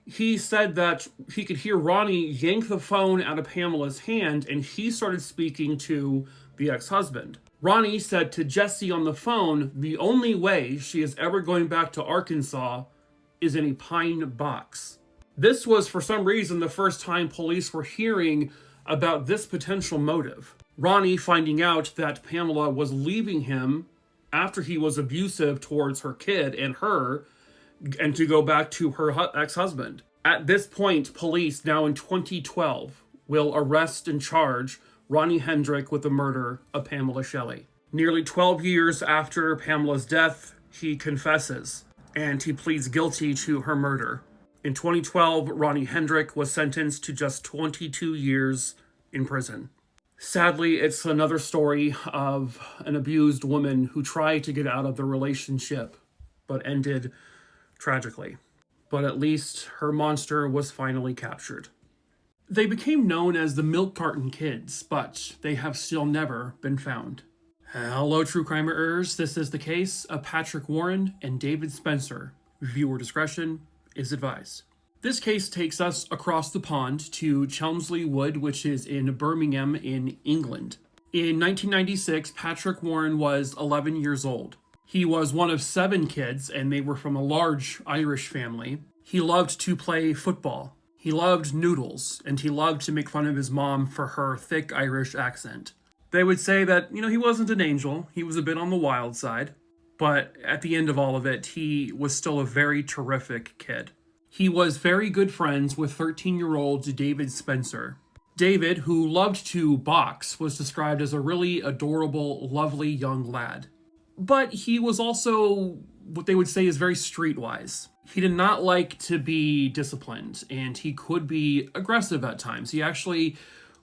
he said that he could hear Ronnie yank the phone out of Pamela's hand, and he started speaking to the ex-husband. Ronnie said to Jesse on the phone, the only way she is ever going back to Arkansas is in a pine box. This was, for some reason, the first time police were hearing about this potential motive. Ronnie finding out that Pamela was leaving him after he was abusive towards her kid and her, and to go back to her ex-husband. At this point, police, now in 2012, will arrest and charge Ronnie Hendrick with the murder of Pamela Shelley. Nearly 12 years after Pamela's death, he confesses, and he pleads guilty to her murder. In 2012, Ronnie Hendrick was sentenced to just 22 years in prison. Sadly, it's another story of an abused woman who tried to get out of the relationship, but ended tragically. But at least her monster was finally captured. They became known as the Milk Carton Kids, but they have still never been found. Hello, true crimeers. This is the case of Patrick Warren and David Spencer. Viewer discretion is advised. This case takes us across the pond to Chelmsley Wood, which is in Birmingham in England. In 1996, Patrick Warren was 11 years old. He was one of 7 kids, and they were from a large Irish family. He loved to play football. He loved noodles, and he loved to make fun of his mom for her thick Irish accent. They would say that, he wasn't an angel. He was a bit on the wild side. But at the end of all of it, he was still a very terrific kid. He was very good friends with 13-year-old David Spencer. David, who loved to box, was described as a really adorable, lovely young lad. But he was also what they would say is very streetwise. He did not like to be disciplined, and he could be aggressive at times. He actually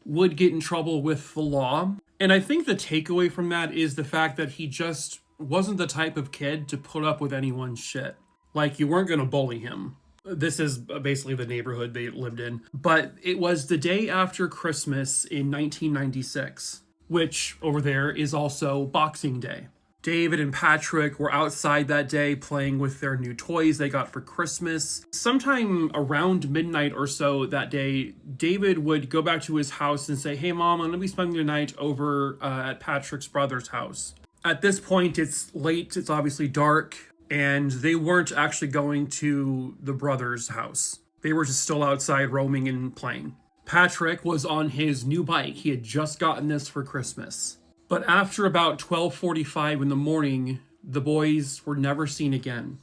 would get in trouble with the law. And I think the takeaway from that is the fact that he just wasn't the type of kid to put up with anyone's shit. Like, you weren't going to bully him. This is basically the neighborhood they lived in. But it was the day after Christmas in 1996, which over there is also Boxing Day. David and Patrick were outside that day playing with their new toys they got for Christmas. Sometime around midnight or so that day, David would go back to his house and say, "Hey Mom, I'm going to be spending the night over at Patrick's brother's house." At this point, it's late, it's obviously dark, and they weren't actually going to the brother's house. They were just still outside roaming and playing. Patrick was on his new bike. He had just gotten this for Christmas. But after about 12:45 in the morning, the boys were never seen again.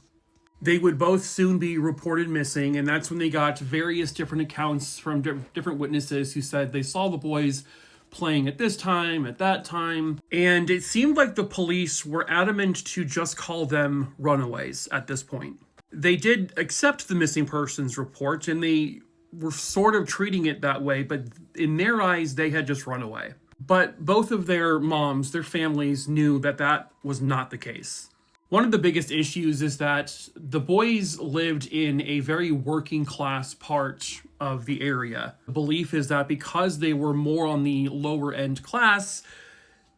They would both soon be reported missing, and that's when they got various different accounts from different witnesses who said they saw the boys playing at this time, at that time, and it seemed like the police were adamant to just call them runaways at this point. They did accept the missing persons report, and they were sort of treating it that way, but in their eyes, they had just run away. But both of their moms, their families, knew that that was not the case. One of the biggest issues is that the boys lived in a very working class part of the area. The belief is that because they were more on the lower end class,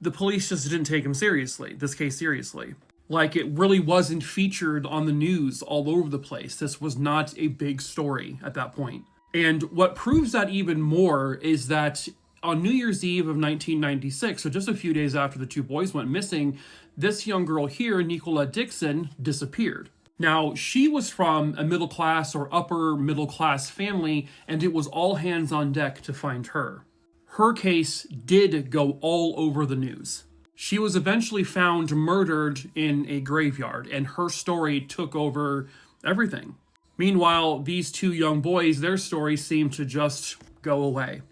the police just didn't take this case seriously. Like, it really wasn't featured on the news all over the place. This was not a big story at that point. And what proves that even more is that on New Year's Eve of 1996, so just a few days after the two boys went missing, this young girl here, Nicola Dixon, disappeared. Now, she was from a middle class or upper middle class family, and it was all hands on deck to find her. Her case did go all over the news. She was eventually found murdered in a graveyard, and her story took over everything. Meanwhile, these two young boys, their story seemed to just go away.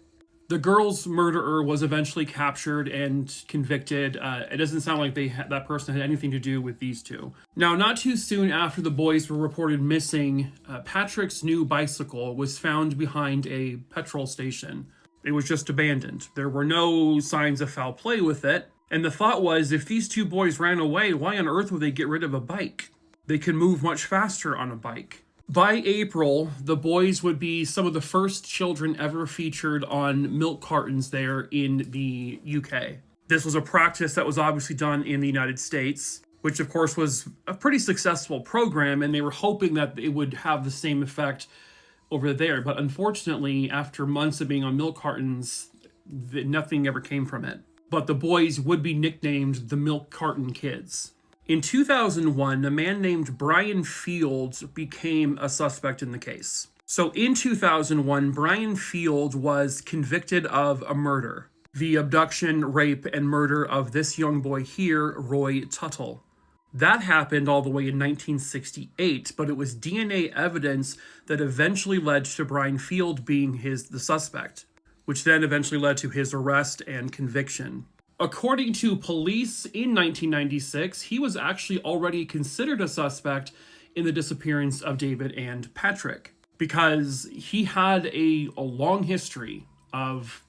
The girl's murderer was eventually captured and convicted. It doesn't sound like that person had anything to do with these two. Now, not too soon after the boys were reported missing, Patrick's new bicycle was found behind a petrol station. It was just abandoned. There were no signs of foul play with it. And the thought was, if these two boys ran away, why on earth would they get rid of a bike? They could move much faster on a bike. By April, the boys would be some of the first children ever featured on milk cartons there in the UK. This was a practice that was obviously done in the United States, which of course was a pretty successful program, and they were hoping that it would have the same effect over there. But unfortunately, after months of being on milk cartons, nothing ever came from it. But the boys would be nicknamed the Milk Carton Kids. In 2001, a man named Brian Fields became a suspect in the case. So in 2001, Brian Fields was convicted of a murder. The abduction, rape, and murder of this young boy here, Roy Tuttle. That happened all the way in 1968, but it was DNA evidence that eventually led to Brian Field being the suspect, which then eventually led to his arrest and conviction. According to police in 1996, he was actually already considered a suspect in the disappearance of David and Patrick, because he had a long history of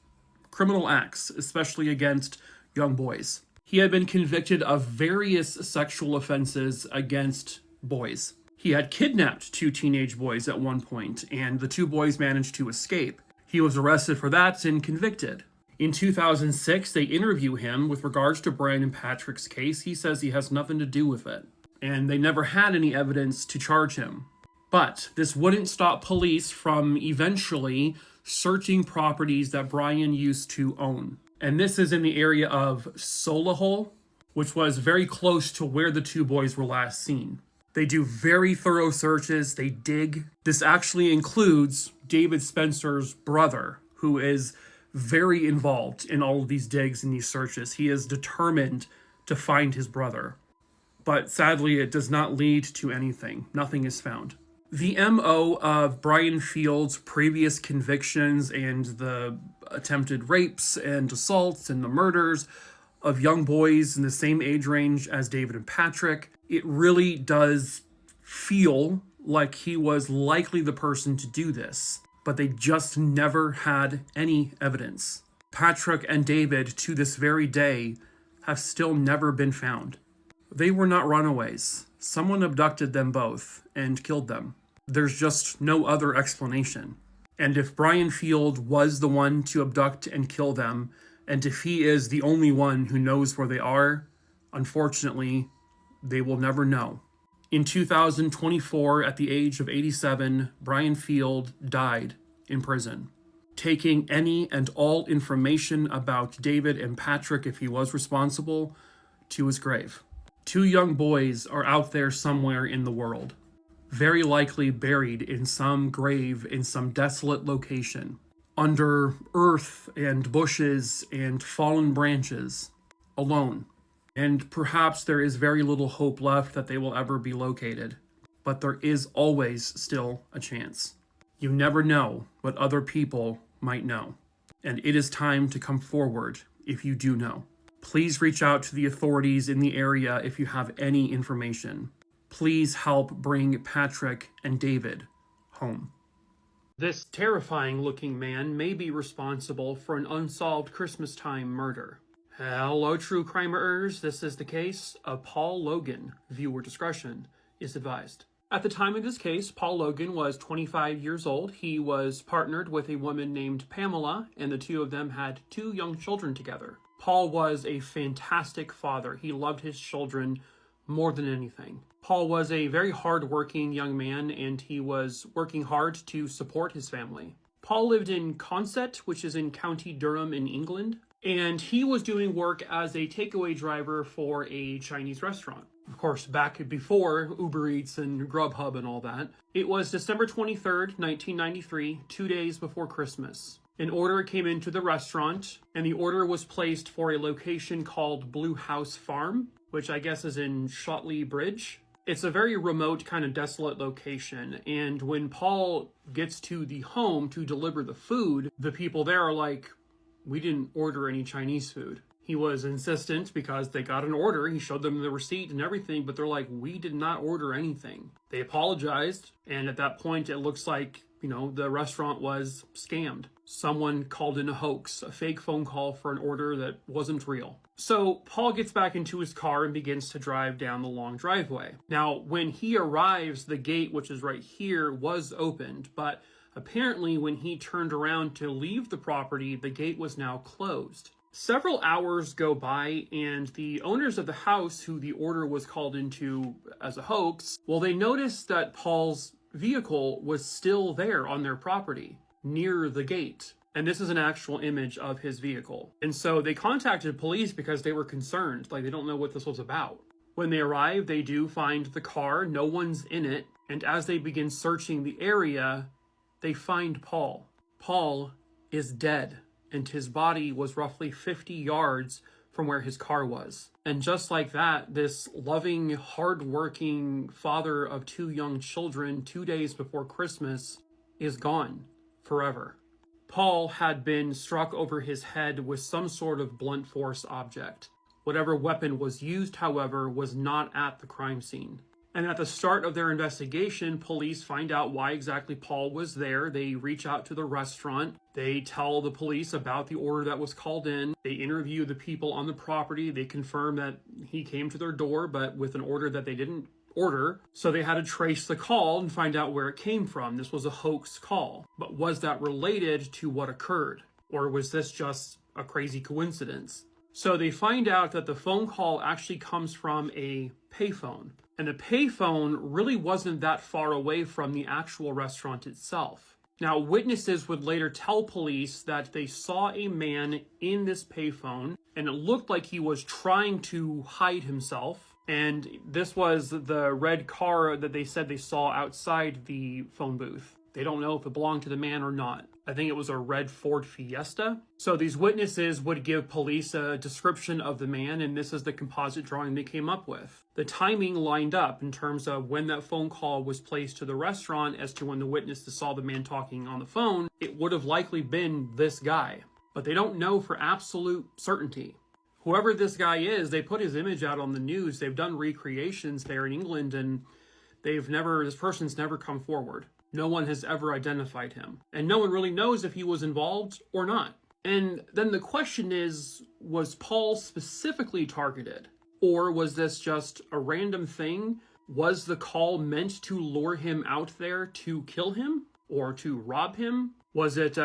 criminal acts, especially against young boys. He had been convicted of various sexual offenses against boys. He had kidnapped 2 teenage boys at one point, and the 2 boys managed to escape. He was arrested for that and convicted. In 2006, they interview him with regards to Brian and Patrick's case. He says he has nothing to do with it, and they never had any evidence to charge him. But this wouldn't stop police from eventually searching properties that Brian used to own. And this is in the area of Solihull, which was very close to where the 2 boys were last seen. They do very thorough searches, they dig. This actually includes David Spencer's brother, who is very involved in all of these digs and these searches. He is determined to find his brother. But sadly, it does not lead to anything. Nothing is found. The MO of Brian Fields' previous convictions and the attempted rapes and assaults and the murders of young boys in the same age range as David and Patrick, it really does feel like he was likely the person to do this, but they just never had any evidence. Patrick and David, to this very day, have still never been found. They were not runaways. Someone abducted them both and killed them. There's just no other explanation. And if Brian Field was the one to abduct and kill them, and if he is the only one who knows where they are, unfortunately, they will never know. In 2024, at the age of 87, Brian Field died in prison, taking any and all information about David and Patrick, if he was responsible, to his grave. 2 young boys are out there somewhere in the world, very likely buried in some grave in some desolate location, under earth and bushes and fallen branches, alone. And perhaps there is very little hope left that they will ever be located, but there is always still a chance. You never know what other people might know, and it is time to come forward if you do know. Please reach out to the authorities in the area if you have any information. Please help bring Patrick and David home. This terrifying-looking man may be responsible for an unsolved Christmas-time murder. Hello, true crimerers. This is the case of Paul Logan. Viewer discretion is advised. At the time of this case, Paul Logan was 25 years old. He was partnered with a woman named Pamela, and the 2 of them had 2 young children together. Paul was a fantastic father. He loved his children more than anything. Paul was a very hard-working young man, and he was working hard to support his family. Paul lived in Consett, which is in County Durham in England, and he was doing work as a takeaway driver for a Chinese restaurant. Of course, back before Uber Eats and Grubhub and all that. It was December 23rd, 1993, 2 days before Christmas. An order came into the restaurant, and the order was placed for a location called Blue House Farm, which I guess is in Shotley Bridge. It's a very remote, kind of desolate location, and when Paul gets to the home to deliver the food, the people there are like, "We didn't order any Chinese food." He was insistent because they got an order. He showed them the receipt and everything, but they're like, "We did not order anything." They apologized, and at that point, it looks like, the restaurant was scammed. Someone called in a hoax, a fake phone call for an order that wasn't real. So Paul gets back into his car and begins to drive down the long driveway. Now, when he arrives, the gate, which is right here, was opened, but apparently when he turned around to leave the property, the gate was now closed. Several hours go by, and the owners of the house, who the order was called into as a hoax, well, they noticed that Paul's vehicle was still there on their property, near the gate. And this is an actual image of his vehicle. And so they contacted police because they were concerned, like they don't know what this was about. When they arrive, they do find the car, no one's in it, and as they begin searching the area, they find Paul. Paul is dead, and his body was roughly 50 yards from where his car was. And just like that, this loving, hardworking father of 2 young children 2 days before Christmas is gone forever. Paul had been struck over his head with some sort of blunt force object. Whatever weapon was used, however, was not at the crime scene. And at the start of their investigation, police find out why exactly Paul was there. They reach out to the restaurant. They tell the police about the order that was called in. They interview the people on the property. They confirm that he came to their door, but with an order that they didn't order. So they had to trace the call and find out where it came from. This was a hoax call. But was that related to what occurred? Or was this just a crazy coincidence? So they find out that the phone call actually comes from a payphone. And the payphone really wasn't that far away from the actual restaurant itself. Now, witnesses would later tell police that they saw a man in this payphone, and it looked like he was trying to hide himself. And this was the red car that they said they saw outside the phone booth. They don't know if it belonged to the man or not. I think it was a red Ford Fiesta. So these witnesses would give police a description of the man, and this is the composite drawing they came up with. The timing lined up in terms of when that phone call was placed to the restaurant as to when the witnesses saw the man talking on the phone. It would have likely been this guy, but they don't know for absolute certainty. Whoever this guy is, they put his image out on the news. They've done recreations there in England, and this person's never come forward. No one has ever identified him. And no one really knows if he was involved or not. And then the question is, was Paul specifically targeted? Or was this just a random thing? Was the call meant to lure him out there to kill him? Or to rob him? Was it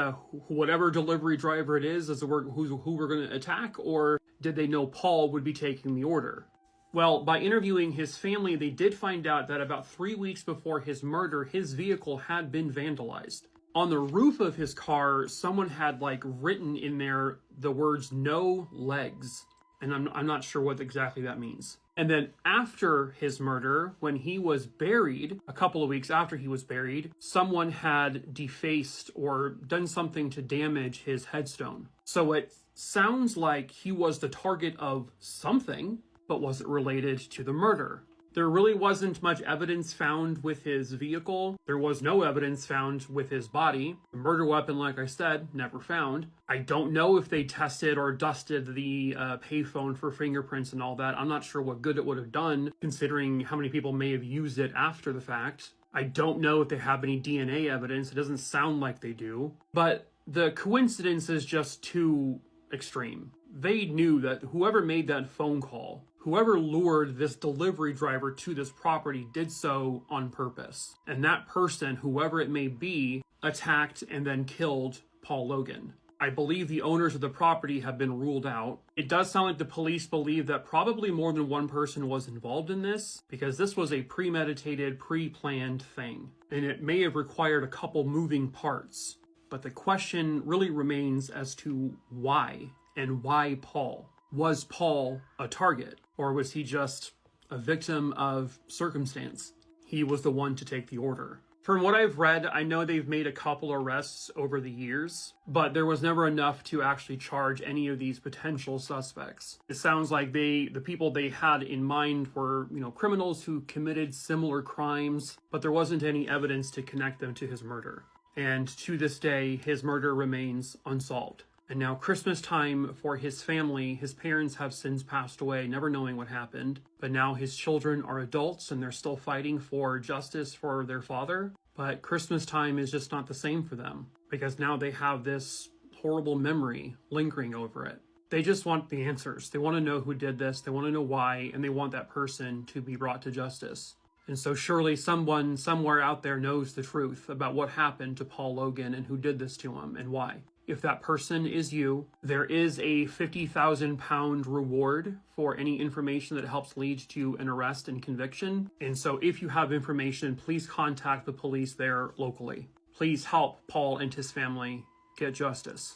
whatever delivery driver it is who we're going to attack? Or did they know Paul would be taking the order? Well, by interviewing his family, they did find out that about 3 weeks before his murder, his vehicle had been vandalized. On the roof of his car, someone had written in there the words "no legs," and I'm not sure what exactly that means. And then after his murder, when he was buried, a couple of weeks after he was buried, someone had defaced or done something to damage his headstone. So it sounds like he was the target of something, but was it related to the murder? There really wasn't much evidence found with his vehicle. There was no evidence found with his body. The murder weapon, like I said, never found. I don't know if they tested or dusted the payphone for fingerprints and all that. I'm not sure what good it would have done, considering how many people may have used it after the fact. I don't know if they have any DNA evidence. It doesn't sound like they do. But the coincidence is just too extreme. They knew that whoever made that phone call, whoever lured this delivery driver to this property, did so on purpose. And that person, whoever it may be, attacked and then killed Paul Logan. I believe the owners of the property have been ruled out. It does sound like the police believe that probably more than one person was involved in this, because this was a premeditated, pre-planned thing. And it may have required a couple moving parts. But the question really remains as to why, and why Paul. Was Paul a target, or was he just a victim of circumstance? He was the one to take the order. From what I've read, I know they've made a couple arrests over the years, but there was never enough to actually charge any of these potential suspects. It sounds like the people they had in mind were, criminals who committed similar crimes, but there wasn't any evidence to connect them to his murder. And to this day, his murder remains unsolved. And now Christmas time for his family, his parents have since passed away, never knowing what happened. But now his children are adults and they're still fighting for justice for their father. But Christmas time is just not the same for them, because now they have this horrible memory lingering over it. They just want the answers. They want to know who did this. They want to know why, and they want that person to be brought to justice. And so surely someone somewhere out there knows the truth about what happened to Paul Logan and who did this to him and why. If that person is you, there is a 50,000 pound reward for any information that helps lead to an arrest and conviction. And so if you have information, please contact the police there locally. Please help Paul and his family get justice.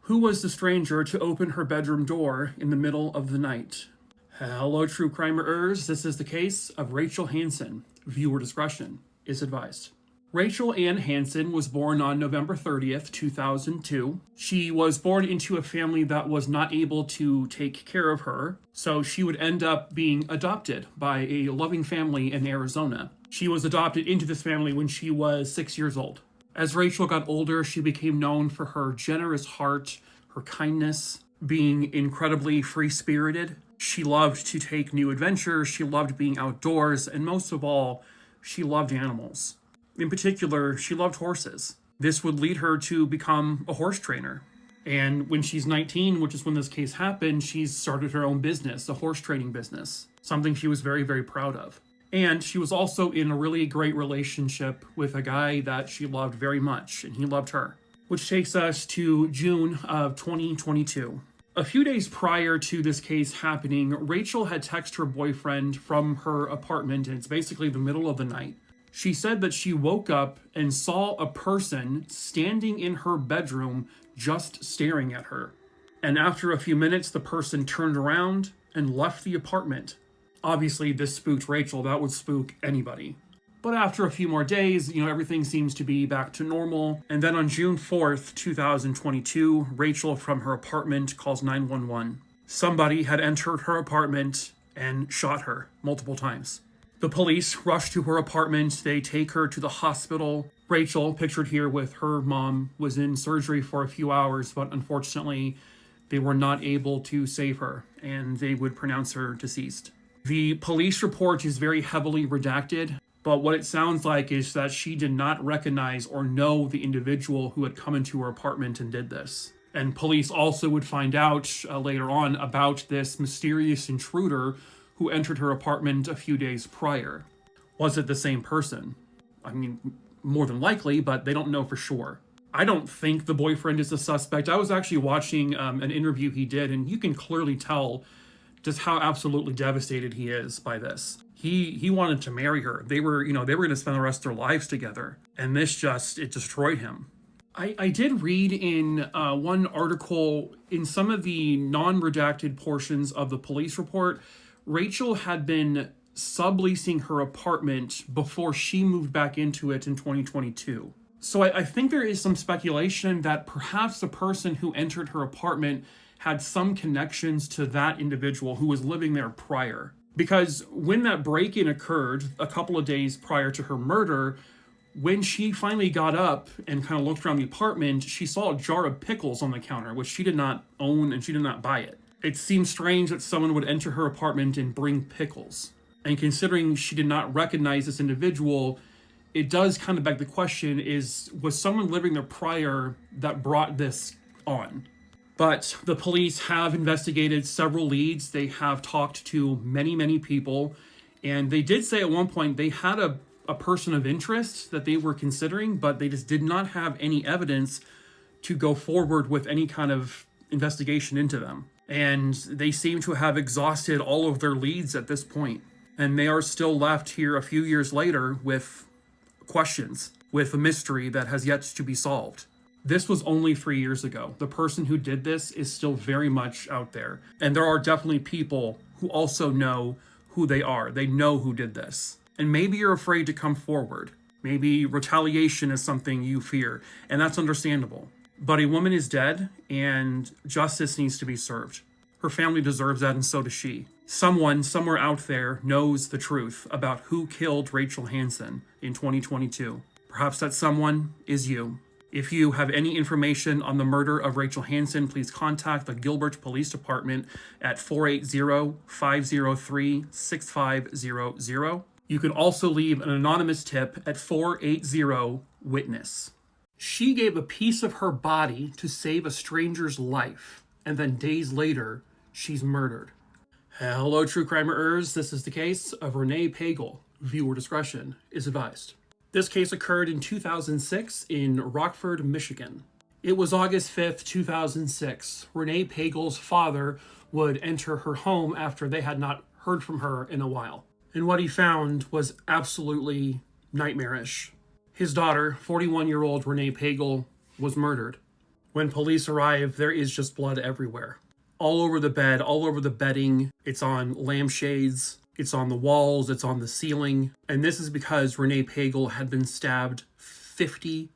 Who was the stranger to open her bedroom door in the middle of the night? Hello, true crimerers. This is the case of Rachel Hansen. Viewer discretion is advised. Rachel Ann Hansen was born on November 30th, 2002. She was born into a family that was not able to take care of her, so she would end up being adopted by a loving family in Arizona. She was adopted into this family when she was 6 years old. As Rachel got older, she became known for her generous heart, her kindness, being incredibly free-spirited. She loved to take new adventures, she loved being outdoors, and most of all, she loved animals. In particular, she loved horses. This would lead her to become a horse trainer. And when she's 19, which is when this case happened, she's started her own business, a horse training business, something she was very, very proud of. And she was also in a really great relationship with a guy that she loved very much, and he loved her. Which takes us to June of 2022. A few days prior to this case happening, Rachel had texted her boyfriend from her apartment, and it's basically the middle of the night. She said that she woke up and saw a person standing in her bedroom just staring at her. And after a few minutes, the person turned around and left the apartment. Obviously, this spooked Rachel. That would spook anybody. But after a few more days, everything seems to be back to normal. And then on June 4th, 2022, Rachel from her apartment calls 911. Somebody had entered her apartment and shot her multiple times. The police rush to her apartment. They take her to the hospital. Rachel, pictured here with her mom, was in surgery for a few hours, but unfortunately, they were not able to save her, and they would pronounce her deceased. The police report is very heavily redacted, but what it sounds like is that she did not recognize or know the individual who had come into her apartment and did this. And police also would find out later on about this mysterious intruder who entered her apartment a few days prior. Was it the same person? I mean, more than likely, but they don't know for sure. I don't think the boyfriend is a suspect. I was actually watching an interview he did, and you can clearly tell just how absolutely devastated he is by this. He wanted to marry her. They were going to spend the rest of their lives together, and this it destroyed him. I did read in one article, in some of the non-redacted portions of the police report, Rachel had been subleasing her apartment before she moved back into it in 2022. So I think there is some speculation that perhaps the person who entered her apartment had some connections to that individual who was living there prior. Because when that break-in occurred a couple of days prior to her murder, when she finally got up and kind of looked around the apartment, she saw a jar of pickles on the counter, which she did not own and she did not buy it. It seemed strange that someone would enter her apartment and bring pickles. And considering she did not recognize this individual, it does kind of beg the question, was someone living there prior that brought this on? But the police have investigated several leads. They have talked to many, many people. And they did say at one point they had a person of interest that they were considering, but they just did not have any evidence to go forward with any kind of investigation into them. And they seem to have exhausted all of their leads at this point. And they are still left here a few years later with questions, with a mystery that has yet to be solved. This was only 3 years ago. The person who did this is still very much out there. And there are definitely people who also know who they are. They know who did this. And maybe you're afraid to come forward. Maybe retaliation is something you fear, and that's understandable. But a woman is dead, and justice needs to be served. Her family deserves that, and so does she. Someone, somewhere out there, knows the truth about who killed Rachel Hansen in 2022. Perhaps that someone is you. If you have any information on the murder of Rachel Hansen, please contact the Gilbert Police Department at 480-503-6500. You can also leave an anonymous tip at 480-WITNESS. She gave a piece of her body to save a stranger's life, and then days later, she's murdered. Hello, true crimerers. This is the case of Renee Pagel. Viewer discretion is advised. This case occurred in 2006 in Rockford, Michigan. It was August 5th, 2006. Renee Pagel's father would enter her home after they had not heard from her in a while. And what he found was absolutely nightmarish. His daughter, 41-year-old Renee Pagel, was murdered. When police arrive, there is just blood everywhere. All over the bed, all over the bedding. It's on lampshades. It's on the walls. It's on the ceiling. And this is because Renee Pagel had been stabbed 50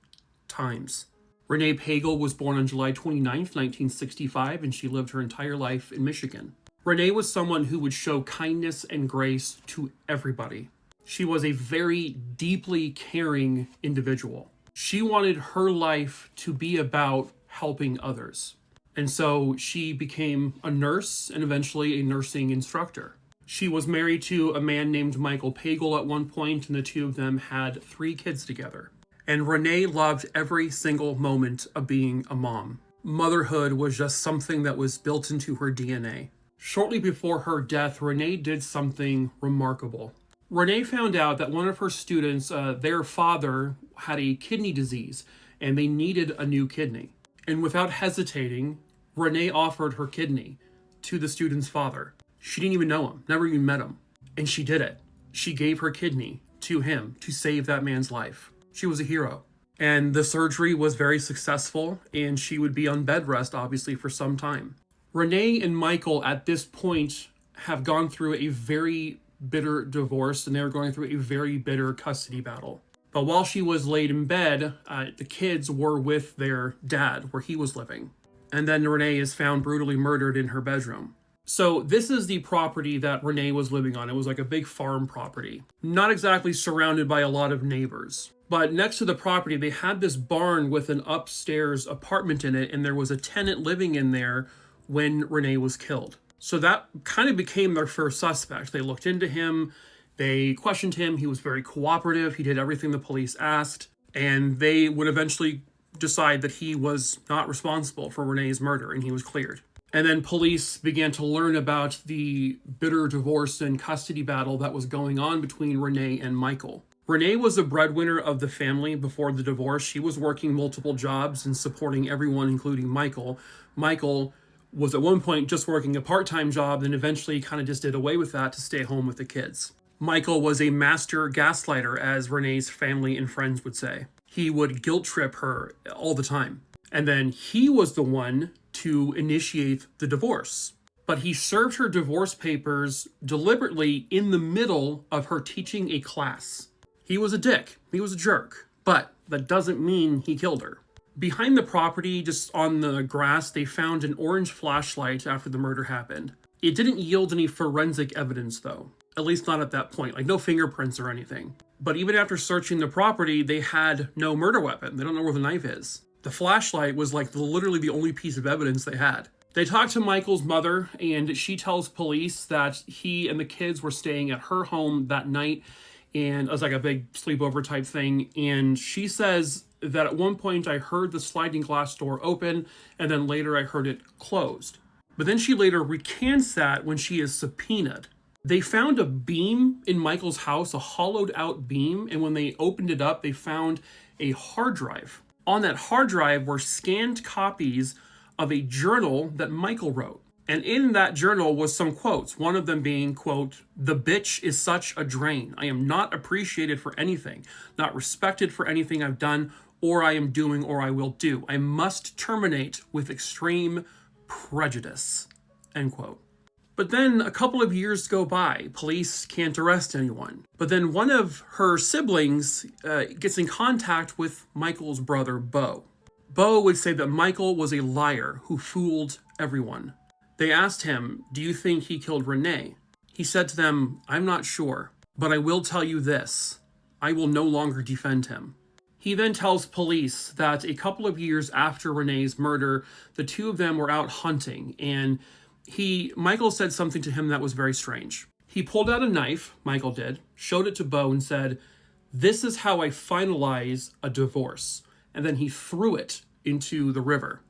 times. Renee Pagel was born on July 29th, 1965, and she lived her entire life in Michigan. Renee was someone who would show kindness and grace to everybody. She was a very deeply caring individual. She wanted her life to be about helping others. And so she became a nurse and eventually a nursing instructor. She was married to a man named Michael Pagel at one point, and the two of them had 3 kids together. And Renee loved every single moment of being a mom. Motherhood was just something that was built into her DNA. Shortly before her death, Renee did something remarkable. Renee found out that one of her students, their father, had a kidney disease, and they needed a new kidney. And without hesitating, Renee offered her kidney to the student's father. She didn't even know him, never even met him. And she did it. She gave her kidney to him to save that man's life. She was a hero. And the surgery was very successful, and she would be on bed rest, obviously, for some time. Renee and Michael, at this point, have gone through a very bitter divorce, and they're going through a very bitter custody battle. But while she was laid in bed, the kids were with their dad, where he was living. And then Renee is found brutally murdered in her bedroom. So this is the property that Renee was living on. It was like a big farm property. Not exactly surrounded by a lot of neighbors. But next to the property, they had this barn with an upstairs apartment in it, and there was a tenant living in there when Renee was killed. So that kind of became their first suspect. They looked into him, they questioned him, he was very cooperative, he did everything the police asked, and they would eventually decide that he was not responsible for Renee's murder, and he was cleared. And then police began to learn about the bitter divorce and custody battle that was going on between Renee and Michael. Renee was the breadwinner of the family before the divorce. She was working multiple jobs and supporting everyone, including Michael. Michael was at one point just working a part-time job, and eventually kind of just did away with that to stay home with the kids. Michael was a master gaslighter, as Renee's family and friends would say. He would guilt trip her all the time. And then he was the one to initiate the divorce. But he served her divorce papers deliberately in the middle of her teaching a class. He was a dick. He was a jerk. But that doesn't mean he killed her. Behind the property, just on the grass, they found an orange flashlight after the murder happened. It didn't yield any forensic evidence, though. At least not at that point. Like, no fingerprints or anything. But even after searching the property, they had no murder weapon. They don't know where the knife is. The flashlight was like literally the only piece of evidence they had. They talked to Michael's mother, and she tells police that he and the kids were staying at her home that night, and it was like a big sleepover type thing. And she says that at one point I heard the sliding glass door open, and then later I heard it closed. But then she later recants that when she is subpoenaed. They found a beam in Michael's house, a hollowed out beam, and when they opened it up, they found a hard drive. On that hard drive were scanned copies of a journal that Michael wrote. And in that journal was some quotes, one of them being, quote, "The bitch is such a drain. I am not appreciated for anything, not respected for anything I've done, or I am doing, or I will do. I must terminate with extreme prejudice," end quote. But then a couple of years go by. Police can't arrest anyone. But then one of her siblings gets in contact with Michael's brother, Bo. Bo would say that Michael was a liar who fooled everyone. They asked him, "Do you think he killed Renee?" He said to them, "I'm not sure, but I will tell you this. I will no longer defend him." He then tells police that a couple of years after Renee's murder, the two of them were out hunting, and Michael said something to him that was very strange. He pulled out a knife, Michael did, showed it to Bo and said, "This is how I finalize a divorce." And then he threw it into the river.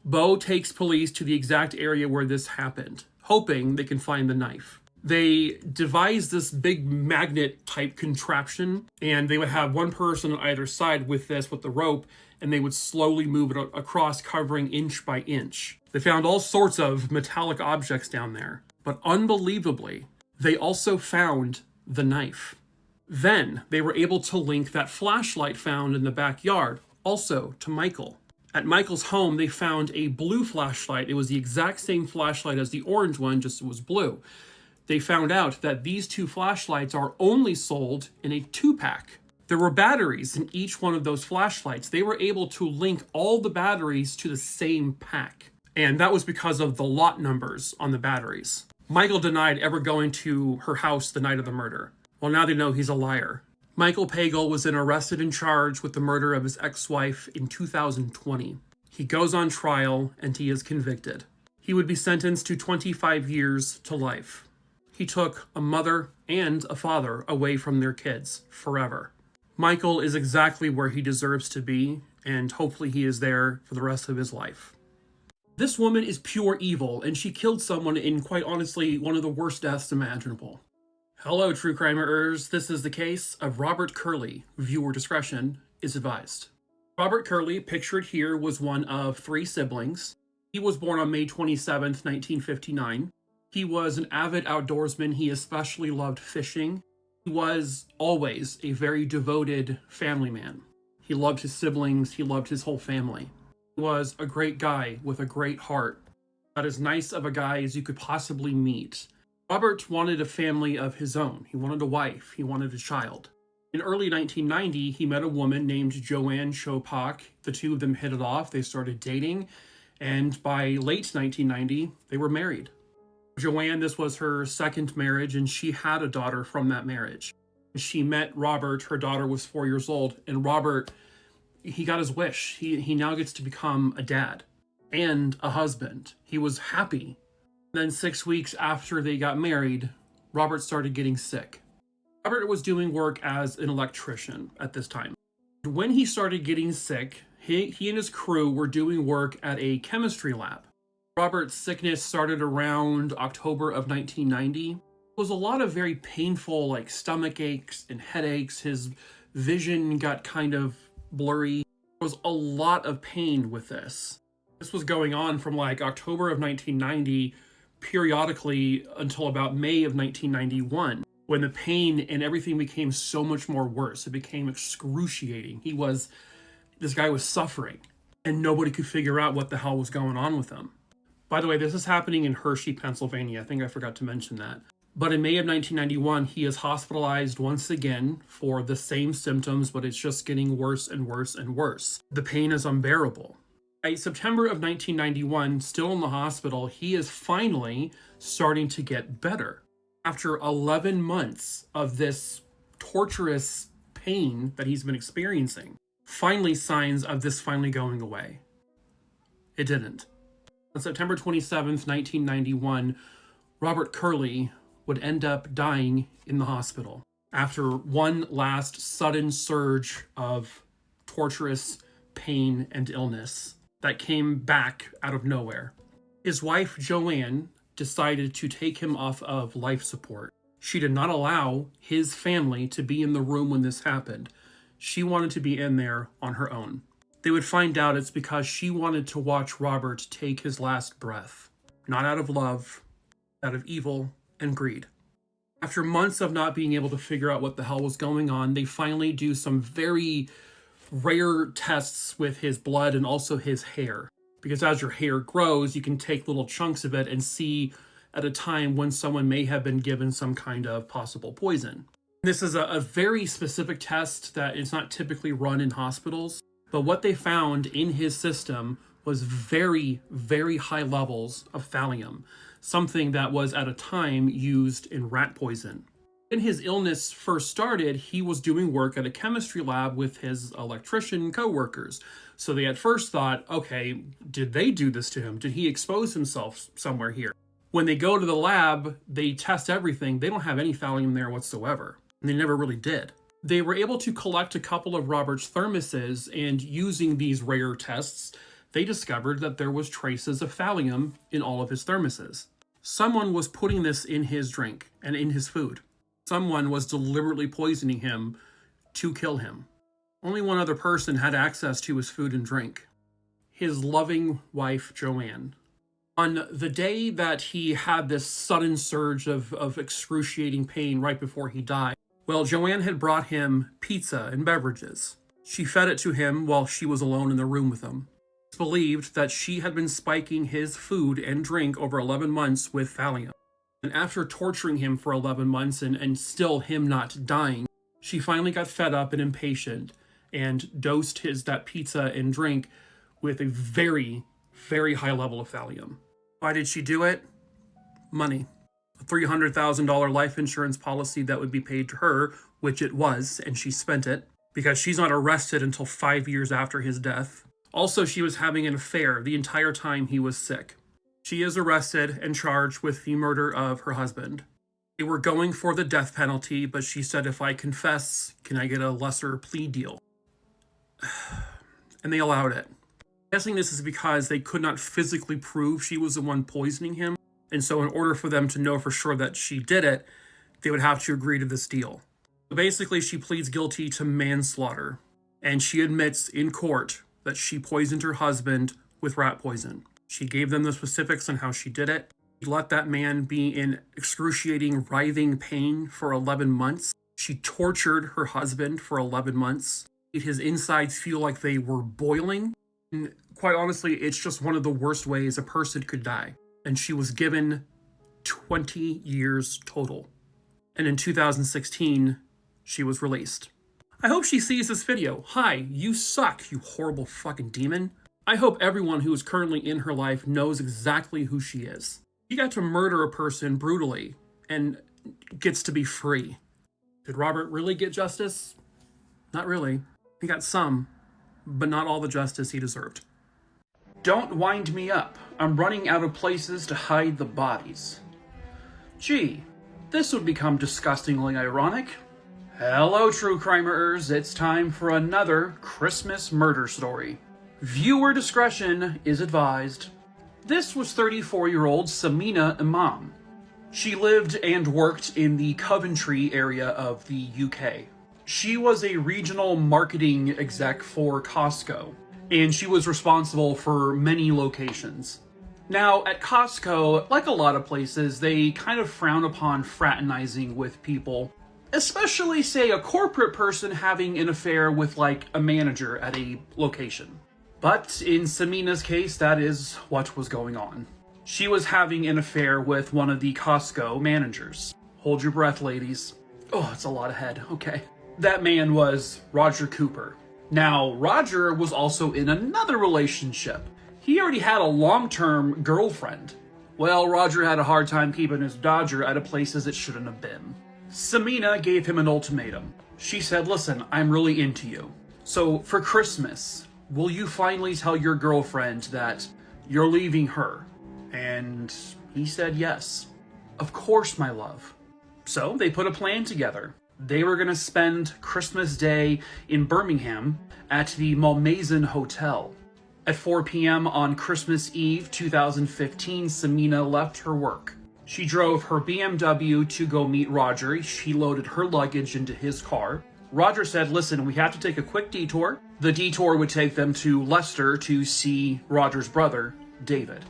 Bo takes police to the exact area where this happened, hoping they can find the knife. They devised this big magnet type contraption, and they would have one person on either side with the rope, and they would slowly move it across, covering inch by inch. They found all sorts of metallic objects down there, but unbelievably, they also found the knife. Then they were able to link that flashlight found in the backyard also to Michael. At Michael's home, they found a blue flashlight. It was the exact same flashlight as the orange one, just it was blue. They found out that these two flashlights are only sold in a 2-pack. There were batteries in each one of those flashlights. They were able to link all the batteries to the same pack. And that was because of the lot numbers on the batteries. Michael denied ever going to her house the night of the murder. Well, now they know he's a liar. Michael Pagel was then arrested and charged with the murder of his ex-wife in 2020. He goes on trial and he is convicted. He would be sentenced to 25 years to life. He took a mother and a father away from their kids forever. Michael is exactly where he deserves to be, and hopefully he is there for the rest of his life. This woman is pure evil, and she killed someone in, quite honestly, one of the worst deaths imaginable. Hello, true crimeers. This is the case of Robert Curley. Viewer discretion is advised. Robert Curley, pictured here, was one of 3 siblings. He was born on May 27th, 1959. He was an avid outdoorsman. He especially loved fishing. He was always a very devoted family man. He loved his siblings. He loved his whole family. He was a great guy with a great heart. About as nice of a guy as you could possibly meet. Robert wanted a family of his own. He wanted a wife. He wanted a child. In early 1990, he met a woman named Joanne Chopak. The two of them hit it off. They started dating. And by late 1990, they were married. Joanne, this was her second marriage, and she had a daughter from that marriage. She met Robert. Her daughter was 4 years old. And Robert, he got his wish. He now gets to become a dad and a husband. He was happy. Then 6 weeks after they got married, Robert started getting sick. Robert was doing work as an electrician at this time. When he started getting sick, he and his crew were doing work at a chemistry lab. Robert's sickness started around October of 1990. It was a lot of very painful, stomach aches and headaches. His vision got kind of blurry. There was a lot of pain with this. This was going on from October of 1990 periodically until about May of 1991, when the pain and everything became so much more worse. It became excruciating. This guy was suffering, and nobody could figure out what the hell was going on with him. By the way, this is happening in Hershey, Pennsylvania. I think I forgot to mention that. But in May of 1991, he is hospitalized once again for the same symptoms, but it's just getting worse and worse and worse. The pain is unbearable. By September of 1991, still in the hospital, he is finally starting to get better. After 11 months of this torturous pain that he's been experiencing, finally signs of this finally going away. It didn't. On September 27th, 1991, Robert Curley would end up dying in the hospital after one last sudden surge of torturous pain and illness that came back out of nowhere. His wife, Joanne, decided to take him off of life support. She did not allow his family to be in the room when this happened. She wanted to be in there on her own. They would find out it's because she wanted to watch Robert take his last breath. Not out of love, out of evil and greed. After months of not being able to figure out what the hell was going on, they finally do some very rare tests with his blood and also his hair. Because as your hair grows, you can take little chunks of it and see at a time when someone may have been given some kind of possible poison. This is a very specific test that is not typically run in hospitals, but what they found in his system was very, very high levels of thallium, something that was at a time used in rat poison. When his illness first started, he was doing work at a chemistry lab with his electrician co-workers. So they at first thought, okay, did they do this to him? Did he expose himself somewhere here? When they go to the lab, they test everything. They don't have any thallium there whatsoever. And they never really did. They were able to collect a couple of Robert's thermoses, and using these rare tests, they discovered that there was traces of thallium in all of his thermoses. Someone was putting this in his drink and in his food. Someone was deliberately poisoning him to kill him. Only one other person had access to his food and drink. His loving wife, Joanne. On the day that he had this sudden surge of excruciating pain right before he died, well, Joanne had brought him pizza and beverages. She fed it to him while she was alone in the room with him. It's believed that she had been spiking his food and drink over 11 months with thallium. And after torturing him for 11 months and still him not dying, she finally got fed up and impatient and dosed that pizza and drink with a very, very high level of thallium. Why did she do it? Money. A $300,000 life insurance policy that would be paid to her, which it was, and she spent it, because she's not arrested until 5 years after his death. Also, she was having an affair the entire time he was sick. She is arrested and charged with the murder of her husband. They were going for the death penalty, but she said, if I confess, can I get a lesser plea deal? And they allowed it. I'm guessing this is because they could not physically prove she was the one poisoning him, and so in order for them to know for sure that she did it, they would have to agree to this deal. So basically, she pleads guilty to manslaughter, and she admits in court that she poisoned her husband with rat poison. She gave them the specifics on how she did it. She let that man be in excruciating, writhing pain for 11 months. She tortured her husband for 11 months. Made his insides feel like they were boiling. And quite honestly, it's just one of the worst ways a person could die. And she was given 20 years total. And in 2016, she was released. I hope she sees this video. Hi, you suck, you horrible fucking demon. I hope everyone who is currently in her life knows exactly who she is. She got to murder a person brutally and gets to be free. Did Robert really get justice? Not really. He got some, but not all the justice he deserved. Don't wind me up. I'm running out of places to hide the bodies. Gee, this would become disgustingly ironic. Hello, true crimerers. It's time for another Christmas murder story. Viewer discretion is advised. This was 34-year-old Samina Imam. She lived and worked in the Coventry area of the UK. She was a regional marketing exec for Costco, and she was responsible for many locations. Now, at Costco, like a lot of places, they kind of frown upon fraternizing with people, especially, say, a corporate person having an affair with, like, a manager at a location. But in Samina's case, that is what was going on. She was having an affair with one of the Costco managers. Hold your breath, ladies. Oh, it's a lot of head. Okay. That man was Roger Cooper. Now, Roger was also in another relationship. He already had a long-term girlfriend. Well, Roger had a hard time keeping his Dodger out of places it shouldn't have been. Samina gave him an ultimatum. She said, listen, I'm really into you. So for Christmas, will you finally tell your girlfriend that you're leaving her? And he said yes. Of course, my love. So they put a plan together. They were going to spend Christmas Day in Birmingham at the Malmaison Hotel. At 4 p.m. on Christmas Eve 2015, Samina left her work. She drove her BMW to go meet Roger. She loaded her luggage into his car. Roger said, listen, we have to take a quick detour. The detour would take them to Leicester to see Roger's brother, David.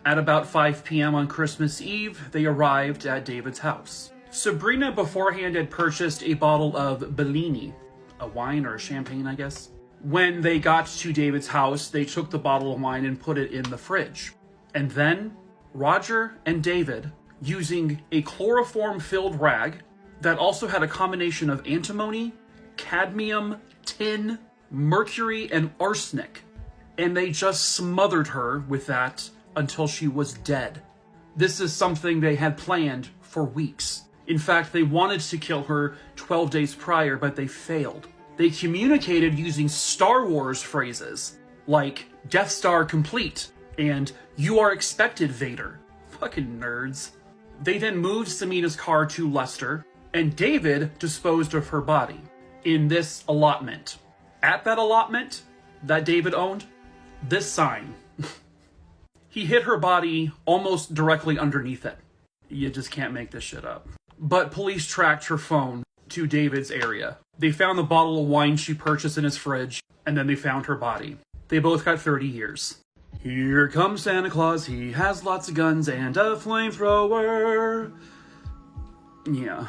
At about 5 p.m. on Christmas Eve, they arrived at David's house. Sabrina beforehand had purchased a bottle of Bellini, a wine or a champagne, I guess. When they got to David's house, they took the bottle of wine and put it in the fridge. And then Roger and David, using a chloroform-filled rag that also had a combination of antimony, cadmium, tin, mercury, and arsenic, and they just smothered her with that until she was dead. This is something they had planned for weeks. In fact, they wanted to kill her 12 days prior, but they failed. They communicated using Star Wars phrases like Death Star complete and you are expected, Vader. Fucking nerds. They then moved Samina's car to Leicester, and David disposed of her body in this allotment. At that allotment that David owned, this sign. He hit her body almost directly underneath it. You just can't make this shit up. But police tracked her phone to David's area. They found the bottle of wine she purchased in his fridge, and then they found her body. They both got 30 years. Here comes Santa Claus, he has lots of guns and a flamethrower. Yeah.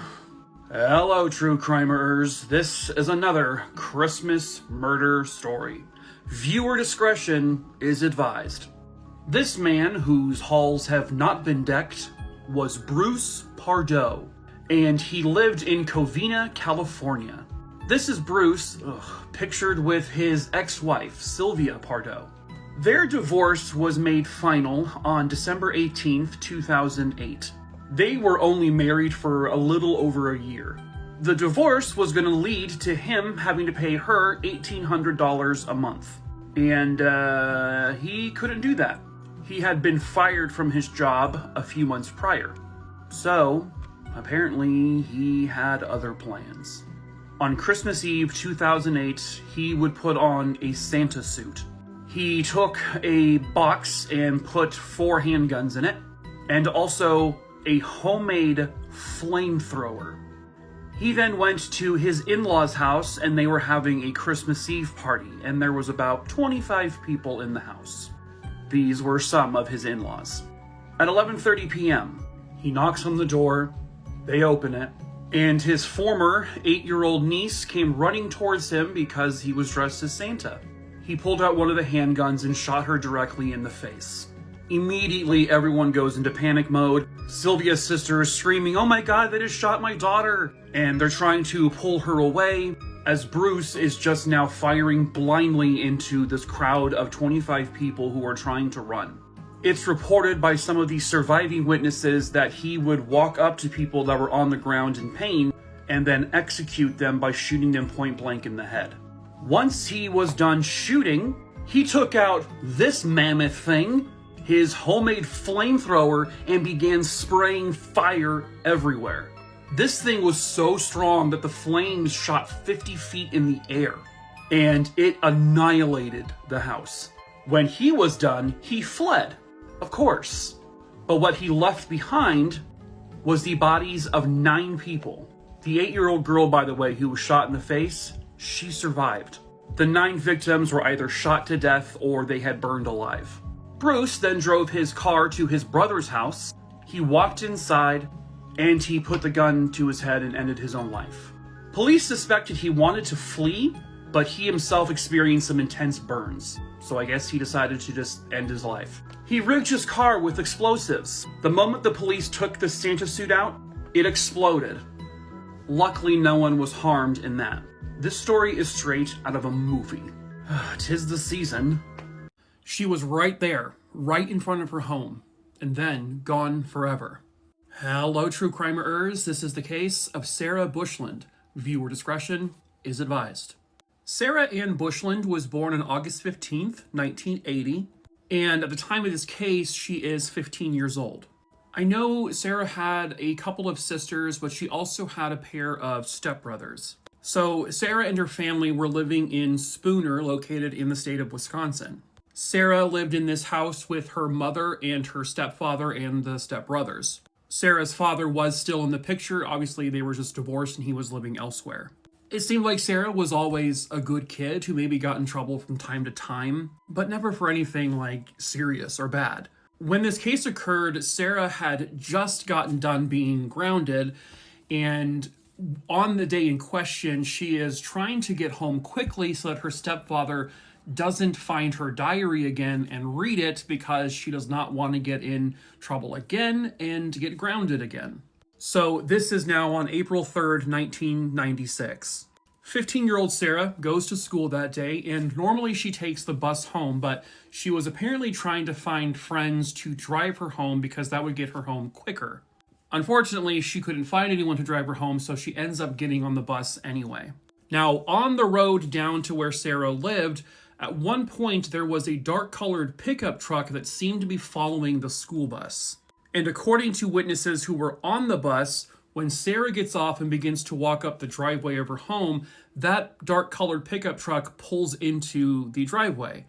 Hello, true crimerers. This is another Christmas murder story. Viewer discretion is advised. This man, whose halls have not been decked, was Bruce Pardo, and he lived in Covina, California. This is Bruce, pictured with his ex-wife, Sylvia Pardo. Their divorce was made final on December 18th, 2008. They were only married for a little over a year. The divorce was going to lead to him having to pay her $1,800 a month. And he couldn't do that. He had been fired from his job a few months prior. So, apparently, he had other plans. On Christmas Eve 2008, he would put on a Santa suit. He took a box and put 4 handguns in it, and also a homemade flamethrower. He then went to his in-laws' house, and they were having a Christmas Eve party, and there was about 25 people in the house. These were some of his in-laws. At 11:30 p.m., he knocks on the door, they open it, and his former 8-year-old niece came running towards him because he was dressed as Santa. He pulled out one of the handguns and shot her directly in the face. Immediately, everyone goes into panic mode. Sylvia's sister is screaming, "Oh my God, they just shot my daughter!" And they're trying to pull her away, as Bruce is just now firing blindly into this crowd of 25 people who are trying to run. It's reported by some of the surviving witnesses that he would walk up to people that were on the ground in pain and then execute them by shooting them point blank in the head. Once he was done shooting, he took out this mammoth thing, his homemade flamethrower, and began spraying fire everywhere. This thing was so strong that the flames shot 50 feet in the air, and it annihilated the house. When he was done, he fled, of course. But what he left behind was the bodies of 9 people. The 8-year-old girl, by the way, who was shot in the face, she survived. The 9 victims were either shot to death or they had burned alive. Bruce then drove his car to his brother's house. He walked inside, and he put the gun to his head and ended his own life. Police suspected he wanted to flee, but he himself experienced some intense burns, so I guess he decided to just end his life. He rigged his car with explosives. The moment the police took the Santa suit out, it exploded. Luckily, no one was harmed in that. This story is straight out of a movie. 'Tis the season. She was right there, right in front of her home, and then gone forever. Hello, true crimerers. This is the case of Sarah Bushland. Viewer discretion is advised. Sarah Ann Bushland was born on August 15th, 1980, and at the time of this case, she is 15 years old. I know Sarah had a couple of sisters, but she also had a pair of stepbrothers. So Sarah and her family were living in Spooner, located in the state of Wisconsin. Sarah lived in this house with her mother and her stepfather and the stepbrothers. Sarah's father was still in the picture. Obviously, they were just divorced and he was living elsewhere. It seemed like Sarah was always a good kid who maybe got in trouble from time to time, but never for anything like serious or bad. When this case occurred, Sarah had just gotten done being grounded, and on the day in question, she is trying to get home quickly so that her stepfather doesn't find her diary again and read it, because she does not want to get in trouble again and get grounded again. So this is now on April 3rd, 1996. 15-year-old Sarah goes to school that day, and normally she takes the bus home, but she was apparently trying to find friends to drive her home because that would get her home quicker. Unfortunately, she couldn't find anyone to drive her home, so she ends up getting on the bus anyway. Now, on the road down to where Sarah lived, at one point there was a dark-colored pickup truck that seemed to be following the school bus. And according to witnesses who were on the bus, when Sarah gets off and begins to walk up the driveway of her home, that dark-colored pickup truck pulls into the driveway.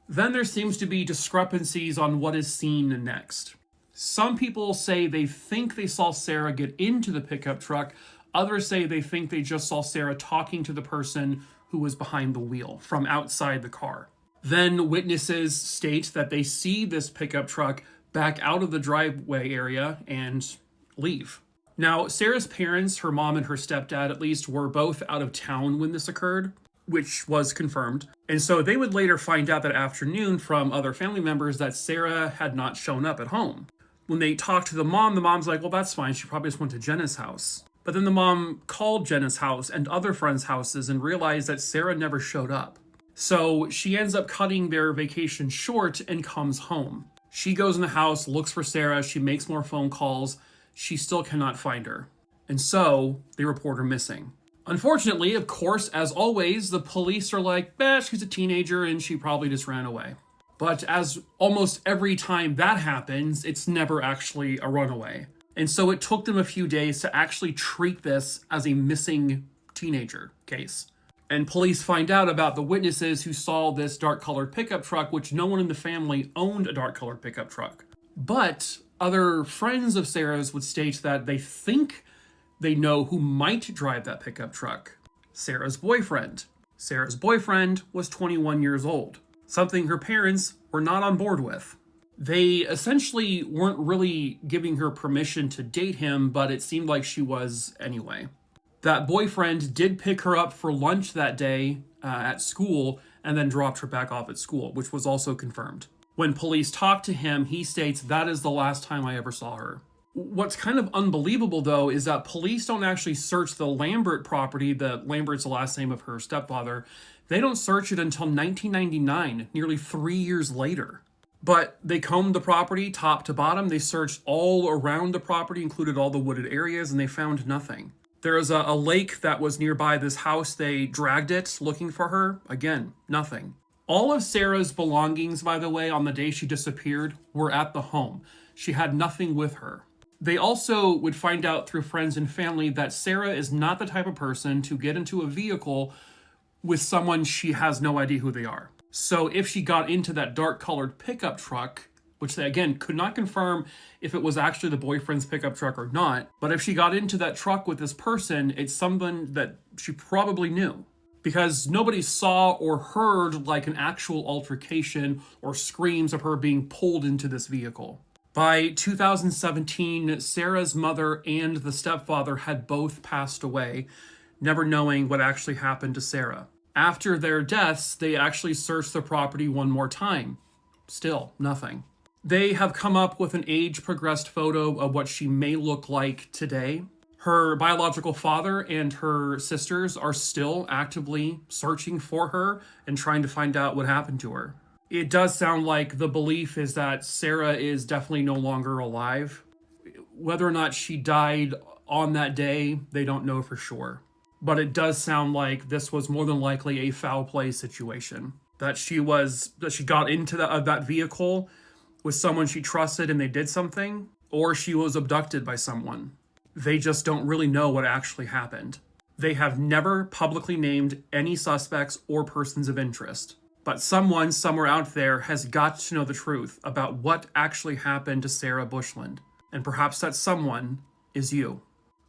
Then there seems to be discrepancies on what is seen next. Some people say they think they saw Sarah get into the pickup truck. Others say they think they just saw Sarah talking to the person who was behind the wheel from outside the car. Then witnesses state that they see this pickup truck back out of the driveway area and leave. Now, Sarah's parents, her mom and her stepdad at least, were both out of town when this occurred, which was confirmed. And so they would later find out that afternoon from other family members that Sarah had not shown up at home. When they talked to the mom's like, well, that's fine. She probably just went to Jenna's house. But then the mom called Jenna's house and other friends' houses and realized that Sarah never showed up. So she ends up cutting their vacation short and comes home. She goes in the house, looks for Sarah. She makes more phone calls. She still cannot find her. And so they report her missing. Unfortunately, of course, as always, the police are like, she's a teenager and she probably just ran away. But as almost every time that happens, it's never actually a runaway. And so it took them a few days to actually treat this as a missing teenager case. And police find out about the witnesses who saw this dark-colored pickup truck, which no one in the family owned a dark-colored pickup truck. But other friends of Sarah's would state that they think they know who might drive that pickup truck. Sarah's boyfriend. Sarah's boyfriend was 21 years old, something her parents were not on board with. They essentially weren't really giving her permission to date him, but it seemed like she was anyway. That boyfriend did pick her up for lunch that day at school and then dropped her back off at school, which was also confirmed. When police talked to him, he states, that is the last time I ever saw her. What's kind of unbelievable, though, is that police don't actually search the Lambert property. Lambert's the last name of her stepfather. They don't search it until 1999, nearly 3 years later. But they combed the property top to bottom. They searched all around the property, included all the wooded areas, and they found nothing. There was a lake that was nearby this house. They dragged it looking for her. Again, nothing. All of Sarah's belongings, by the way, on the day she disappeared, were at the home. She had nothing with her. They also would find out through friends and family that Sarah is not the type of person to get into a vehicle with someone she has no idea who they are. So if she got into that dark-colored pickup truck, which they, again, could not confirm if it was actually the boyfriend's pickup truck or not, but if she got into that truck with this person, it's someone that she probably knew. Because nobody saw or heard like an actual altercation or screams of her being pulled into this vehicle. By 2017, Sarah's mother and the stepfather had both passed away, never knowing what actually happened to Sarah. After their deaths, they actually searched the property one more time. Still, nothing. They have come up with an age-progressed photo of what she may look like today. Her biological father and her sisters are still actively searching for her and trying to find out what happened to her. It does sound like the belief is that Sarah is definitely no longer alive. Whether or not she died on that day, they don't know for sure. But it does sound like this was more than likely a foul play situation. That she got into that vehicle with someone she trusted and they did something, or she was abducted by someone. They just don't really know what actually happened. They have never publicly named any suspects or persons of interest. But someone somewhere out there has got to know the truth about what actually happened to Sarah Bushland. And perhaps that someone is you.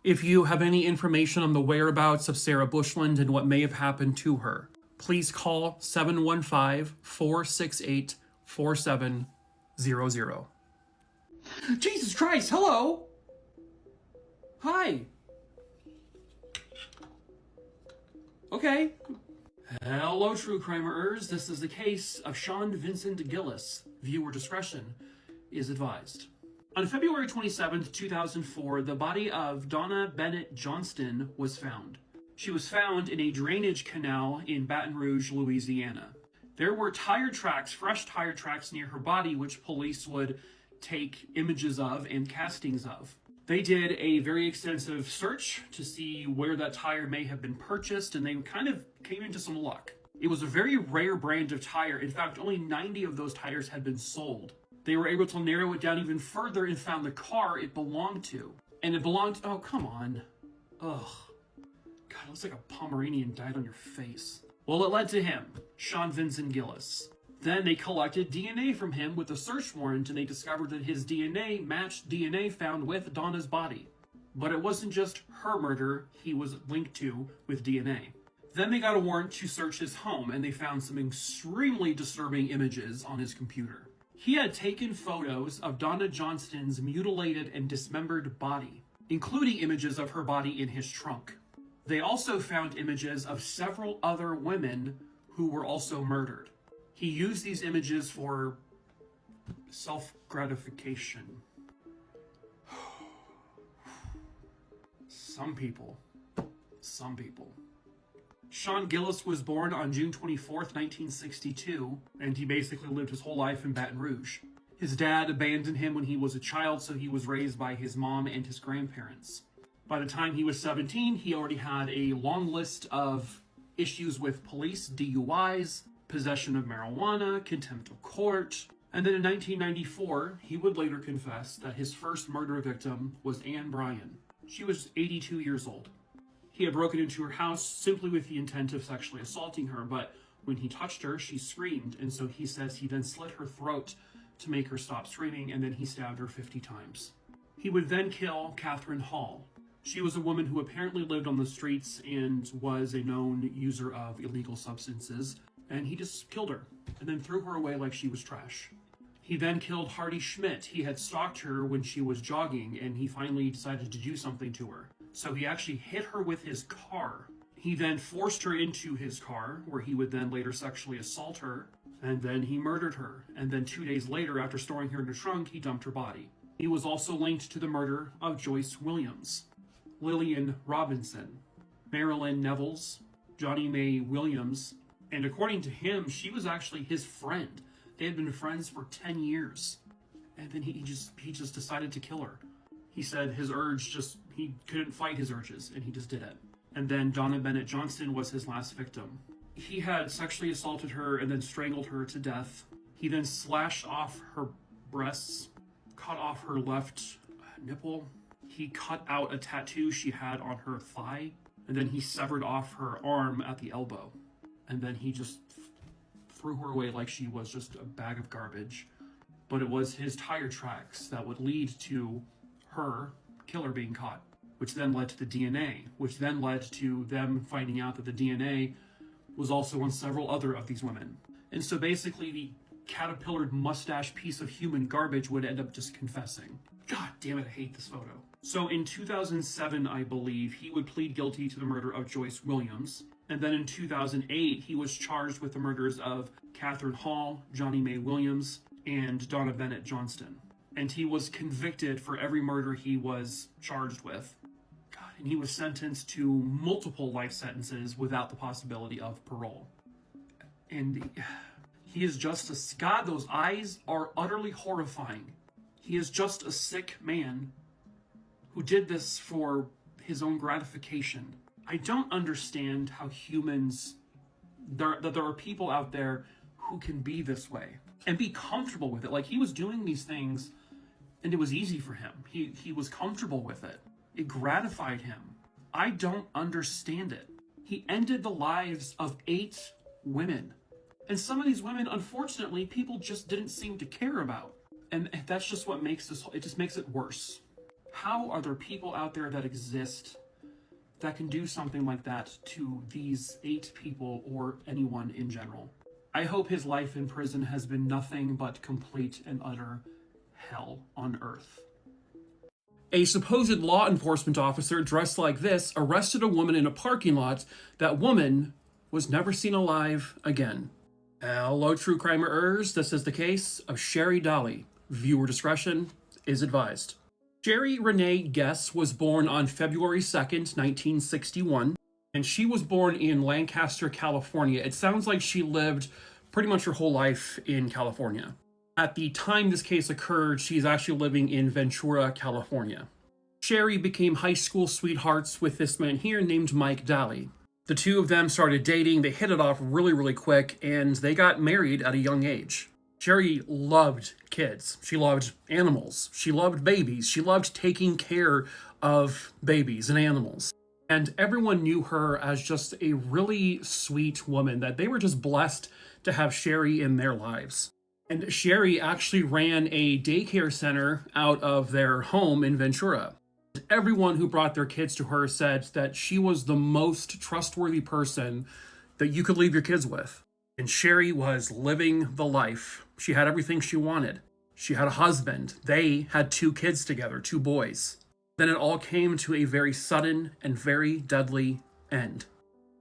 If you have any information on the whereabouts of Sarah Bushland and what may have happened to her, please call 715-468-4700. Jesus Christ, hello! Hi. Okay. Hello, true crimeers. This is the case of Sean Vincent Gillis. Viewer discretion is advised. On February 27th, 2004, the body of Donna Bennett Johnston was found. She was found in a drainage canal in Baton Rouge, Louisiana. There were tire tracks, fresh tire tracks near her body, which police would take images of and castings of. They did a very extensive search to see where that tire may have been purchased, and they kind of came into some luck. It was a very rare brand of tire. In fact, only 90 of those tires had been sold. They were able to narrow it down even further and found the car it belonged to. And it belonged... Oh, come on. Ugh. God, it looks like a Pomeranian died on your face. Well, it led to him, Sean Vincent Gillis. Then they collected DNA from him with a search warrant, and they discovered that his DNA matched DNA found with Donna's body. But it wasn't just her murder he was linked to with DNA. Then they got a warrant to search his home, and they found some extremely disturbing images on his computer. He had taken photos of Donna Johnston's mutilated and dismembered body, including images of her body in his trunk. They also found images of several other women who were also murdered. He used these images for self-gratification. Some people. Sean Gillis was born on June 24th, 1962, and he basically lived his whole life in Baton Rouge. His dad abandoned him when he was a child, so he was raised by his mom and his grandparents. By the time he was 17, he already had a long list of issues with police, DUIs, possession of marijuana, contempt of court. And then in 1994, he would later confess that his first murder victim was Ann Bryan. She was 82 years old. He had broken into her house simply with the intent of sexually assaulting her, but when he touched her, she screamed, and so he says he then slit her throat to make her stop screaming, and then he stabbed her 50 times. He would then kill Catherine Hall. She was a woman who apparently lived on the streets and was a known user of illegal substances, and he just killed her and then threw her away like she was trash. He then killed Hardy Schmidt. He had stalked her when she was jogging, and he finally decided to do something to her. So he actually hit her with his car. He then forced her into his car, where he would then later sexually assault her, and then he murdered her. And then 2 days later, after storing her in a trunk, he dumped her body. He was also linked to the murder of Joyce Williams, Lillian Robinson, Marilyn Nevels, Johnny Mae Williams, and according to him, she was actually his friend. They had been friends for 10 years. And then he just decided to kill her. He said his urge he couldn't fight his urges, and he just did it. And then Donna Bennett Johnston was his last victim. He had sexually assaulted her and then strangled her to death. He then slashed off her breasts, cut off her left nipple. He cut out a tattoo she had on her thigh, and then he severed off her arm at the elbow. And then he just threw her away like she was just a bag of garbage. But it was his tire tracks that would lead to her killer being caught, which then led to the DNA, which then led to them finding out that the DNA was also on several other of these women. And so basically the caterpillared mustache piece of human garbage would end up just confessing. God damn it, I hate this photo. So in 2007, I believe, he would plead guilty to the murder of Joyce Williams. And then in 2008, he was charged with the murders of Catherine Hall, Johnny Mae Williams, and Donna Bennett Johnston. And he was convicted for every murder he was charged with. God, and he was sentenced to multiple life sentences without the possibility of parole. And he is just a... God, those eyes are utterly horrifying. He is just a sick man who did this for his own gratification. I don't understand how humans... that there are people out there who can be this way and be comfortable with it. Like, he was doing these things and it was easy for him. He was comfortable with it. It gratified him. I don't understand it. He ended the lives of 8 women. And some of these women, unfortunately, people just didn't seem to care about. And that's just what makes this, it just makes it worse. How are there people out there that exist that can do something like that to these 8 people or anyone in general? I hope his life in prison has been nothing but complete and utter hell on earth. A supposed law enforcement officer dressed like this arrested a woman in a parking lot. That woman was never seen alive again. Hello, true crimerers. This is the case of Sherry Dolly. Viewer discretion is advised. Sherry Renee Guess was born on February 2nd, 1961, and she was born in Lancaster, California. It sounds like she lived pretty much her whole life in California. At the time this case occurred, she's actually living in Ventura, California. Sherry became high school sweethearts with this man here named Mike Daly. The two of them started dating, they hit it off really, really quick, and they got married at a young age. Sherry loved kids. She loved animals. She loved babies. She loved taking care of babies and animals. And everyone knew her as just a really sweet woman, that they were just blessed to have Sherry in their lives. And Sherry actually ran a daycare center out of their home in Ventura. Everyone who brought their kids to her said that she was the most trustworthy person that you could leave your kids with. And Sherry was living the life. She had everything she wanted. She had a husband. They had 2 kids together, 2 boys. Then it all came to a very sudden and very deadly end.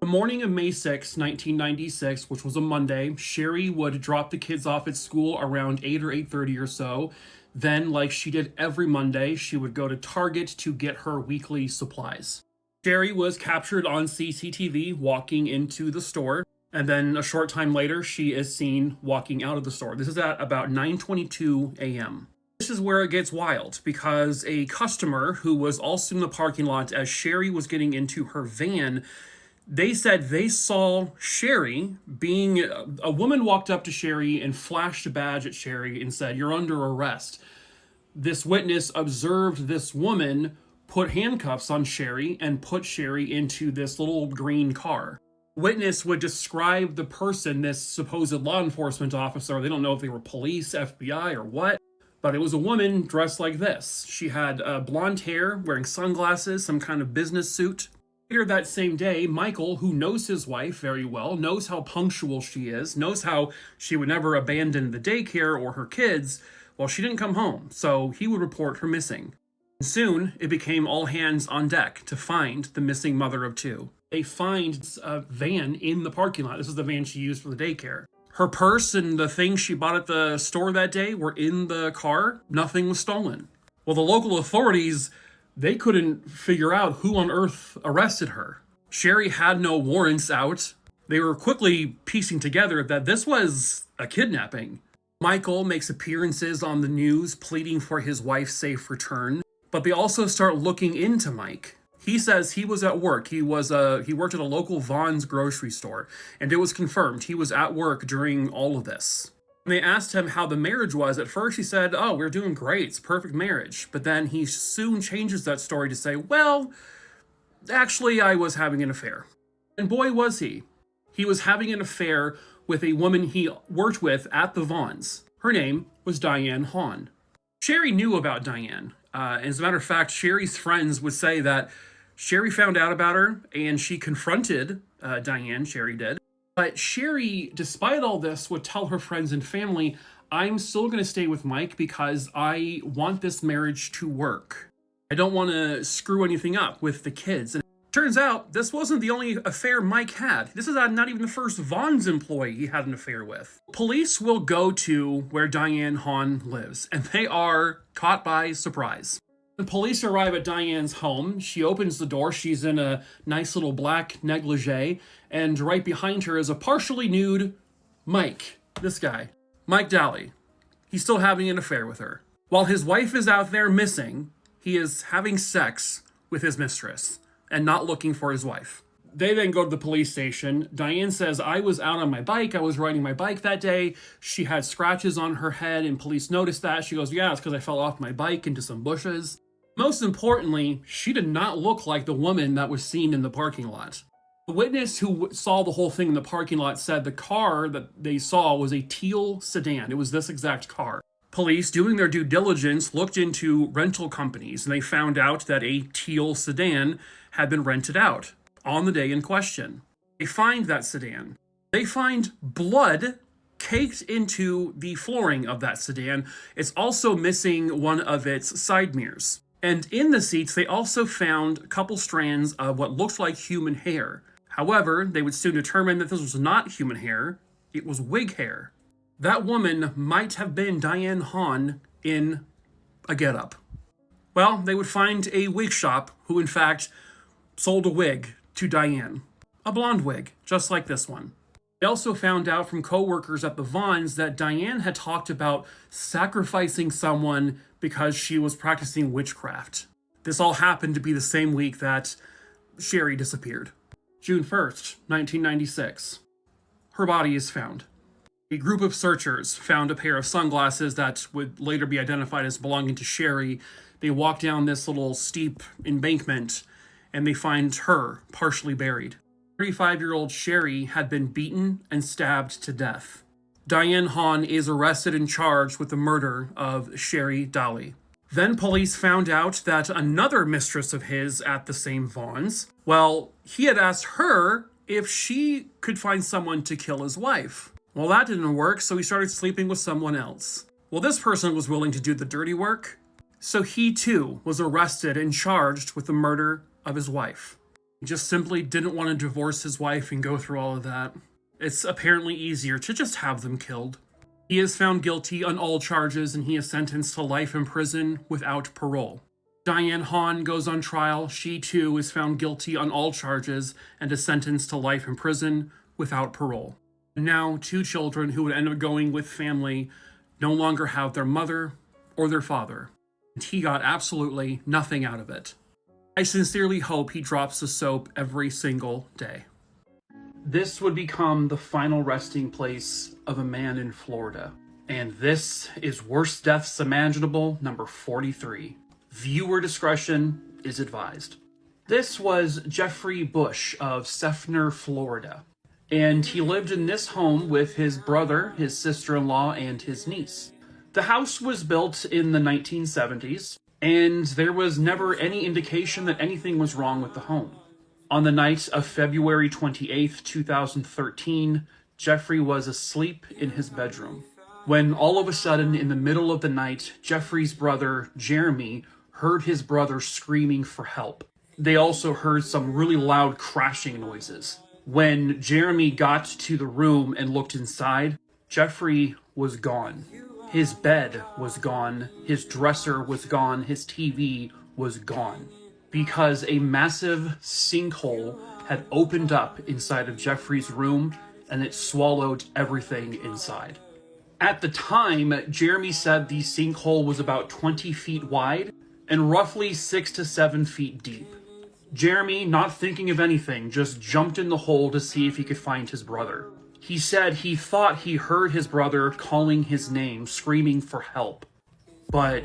The morning of May 6, 1996, which was a Monday, Sherry would drop the kids off at school around 8 or 8:30 or so. Then, like she did every Monday, she would go to Target to get her weekly supplies. Sherry was captured on CCTV walking into the store, and then a short time later, she is seen walking out of the store. This is at about 9:22 a.m. This is where it gets wild, because a customer who was also in the parking lot as Sherry was getting into her van, they said they saw Sherry being... A woman walked up to Sherry and flashed a badge at Sherry and said, "You're under arrest." This witness observed this woman put handcuffs on Sherry and put Sherry into this little green car. Witness would describe the person, this supposed law enforcement officer, they don't know if they were police, FBI, or what, but it was a woman dressed like this. She had blonde hair, wearing sunglasses, some kind of business suit. Later that same day, Michael, who knows his wife very well, knows how punctual she is, knows how she would never abandon the daycare or her kids, well, she didn't come home, so he would report her missing. And soon, it became all hands on deck to find the missing mother of 2. They find a van in the parking lot. This is the van she used for the daycare. Her purse and the things she bought at the store that day were in the car. Nothing was stolen. Well, the local authorities, they couldn't figure out who on earth arrested her. Sherry had no warrants out. They were quickly piecing together that this was a kidnapping. Michael makes appearances on the news pleading for his wife's safe return, but they also start looking into Mike. He says he was at work. He worked at a local Vaughn's grocery store, and it was confirmed he was at work during all of this. When they asked him how the marriage was, at first he said, "Oh, we're doing great. It's a perfect marriage." But then he soon changes that story to say, "Well, actually, I was having an affair." And boy, was he. He was having an affair with a woman he worked with at the Vaughns. Her name was Diane Hahn. Sherry knew about Diane. As a matter of fact, Sherry's friends would say that Sherry found out about her and she confronted Diane, Sherry did. But Sherry, despite all this, would tell her friends and family, "I'm still going to stay with Mike because I want this marriage to work. I don't want to screw anything up with the kids." And it turns out this wasn't the only affair Mike had. This is not even the first Vaughn's employee he had an affair with. Police will go to where Diane Hahn lives, and they are caught by surprise. The police arrive at Diane's home. She opens the door. She's in a nice little black negligee, and right behind her is a partially nude Mike. This guy, Mike Daly. He's still having an affair with her. While his wife is out there missing, he is having sex with his mistress and not looking for his wife. They then go to the police station. Diane says, "I was out on my bike. I was riding my bike that day. She had scratches on her head and police noticed that." She goes, "Yeah, it's because I fell off my bike into some bushes." Most importantly, she did not look like the woman that was seen in the parking lot. The witness who saw the whole thing in the parking lot said the car that they saw was a teal sedan. It was this exact car. Police, doing their due diligence, looked into rental companies, and they found out that a teal sedan had been rented out on the day in question. They find that sedan. They find blood caked into the flooring of that sedan. It's also missing one of its side mirrors. And in the seats, they also found a couple strands of what looked like human hair. However, they would soon determine that this was not human hair, it was wig hair. That woman might have been Diane Hahn in a getup. Well, they would find a wig shop who in fact sold a wig to Diane. A blonde wig, just like this one. They also found out from co-workers at the Vaughns that Diane had talked about sacrificing someone because she was practicing witchcraft. This all happened to be the same week that Sherry disappeared. June 1st, 1996. Her body is found. A group of searchers found a pair of sunglasses that would later be identified as belonging to Sherry. They walked down this little steep embankment, and they find her partially buried. 35-year-old Sherry had been beaten and stabbed to death. Diane Hahn is arrested and charged with the murder of Sherry Dolly. Then police found out that another mistress of his at the same Vaughn's, well, he had asked her if she could find someone to kill his wife. Well, that didn't work, so he started sleeping with someone else. Well, this person was willing to do the dirty work, so he too was arrested and charged with the murder of his wife. He just simply didn't want to divorce his wife and go through all of that. It's apparently easier to just have them killed. He is found guilty on all charges and he is sentenced to life in prison without parole. Diane Hahn goes on trial. She too is found guilty on all charges and is sentenced to life in prison without parole. Now, 2 children who would end up going with family no longer have their mother or their father. And he got absolutely nothing out of it. I sincerely hope he drops the soap every single day. This would become the final resting place of a man in Florida. And this is Worst Deaths Imaginable, number 43. Viewer discretion is advised. This was Jeffrey Bush of Seffner, Florida. And he lived in this home with his brother, his sister-in-law, and his niece. The house was built in the 1970s, and there was never any indication that anything was wrong with the home. On the night of February 28th, 2013, Jeffrey was asleep in his bedroom, when all of a sudden, in the middle of the night, Jeffrey's brother, Jeremy, heard his brother screaming for help. They also heard some really loud crashing noises. When Jeremy got to the room and looked inside, Jeffrey was gone. His bed was gone, his dresser was gone, his TV was gone. Because a massive sinkhole had opened up inside of Jeffrey's room and it swallowed everything inside. At the time, Jeremy said the sinkhole was about 20 feet wide and roughly 6 to 7 feet deep. Jeremy, not thinking of anything, just jumped in the hole to see if he could find his brother. He said he thought he heard his brother calling his name, screaming for help, but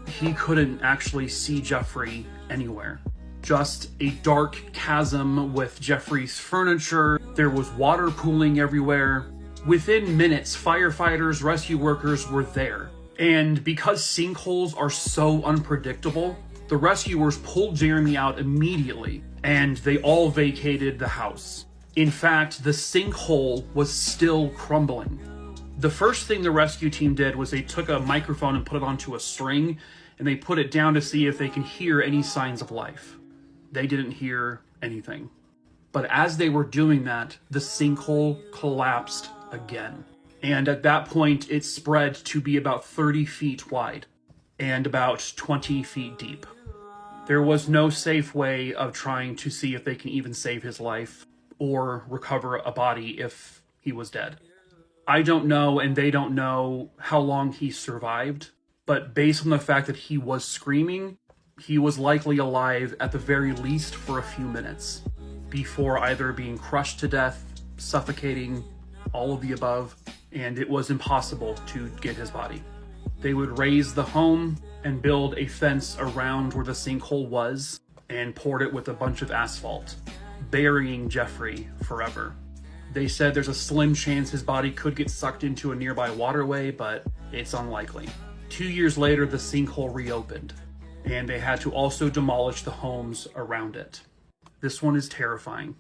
he couldn't actually see Jeffrey anywhere. Just a dark chasm with Jeffrey's furniture. There was water pooling everywhere. Within minutes, firefighters, rescue workers were there. And because sinkholes are so unpredictable, the rescuers pulled Jeremy out immediately, and they all vacated the house. In fact, the sinkhole was still crumbling. The first thing the rescue team did was they took a microphone and put it onto a string, and they put it down to see if they can hear any signs of life. They didn't hear anything. But as they were doing that, the sinkhole collapsed again. And at that point, it spread to be about 30 feet wide and about 20 feet deep. There was no safe way of trying to see if they can even save his life or recover a body if he was dead. I don't know, and they don't know how long he survived, but based on the fact that he was screaming, he was likely alive at the very least for a few minutes before either being crushed to death, suffocating, all of the above, and it was impossible to get his body. They would raise the home and build a fence around where the sinkhole was and poured it with a bunch of asphalt, burying Jeffrey forever. They said there's a slim chance his body could get sucked into a nearby waterway, but it's unlikely. 2 years later, the sinkhole reopened, and they had to also demolish the homes around it. This one is terrifying.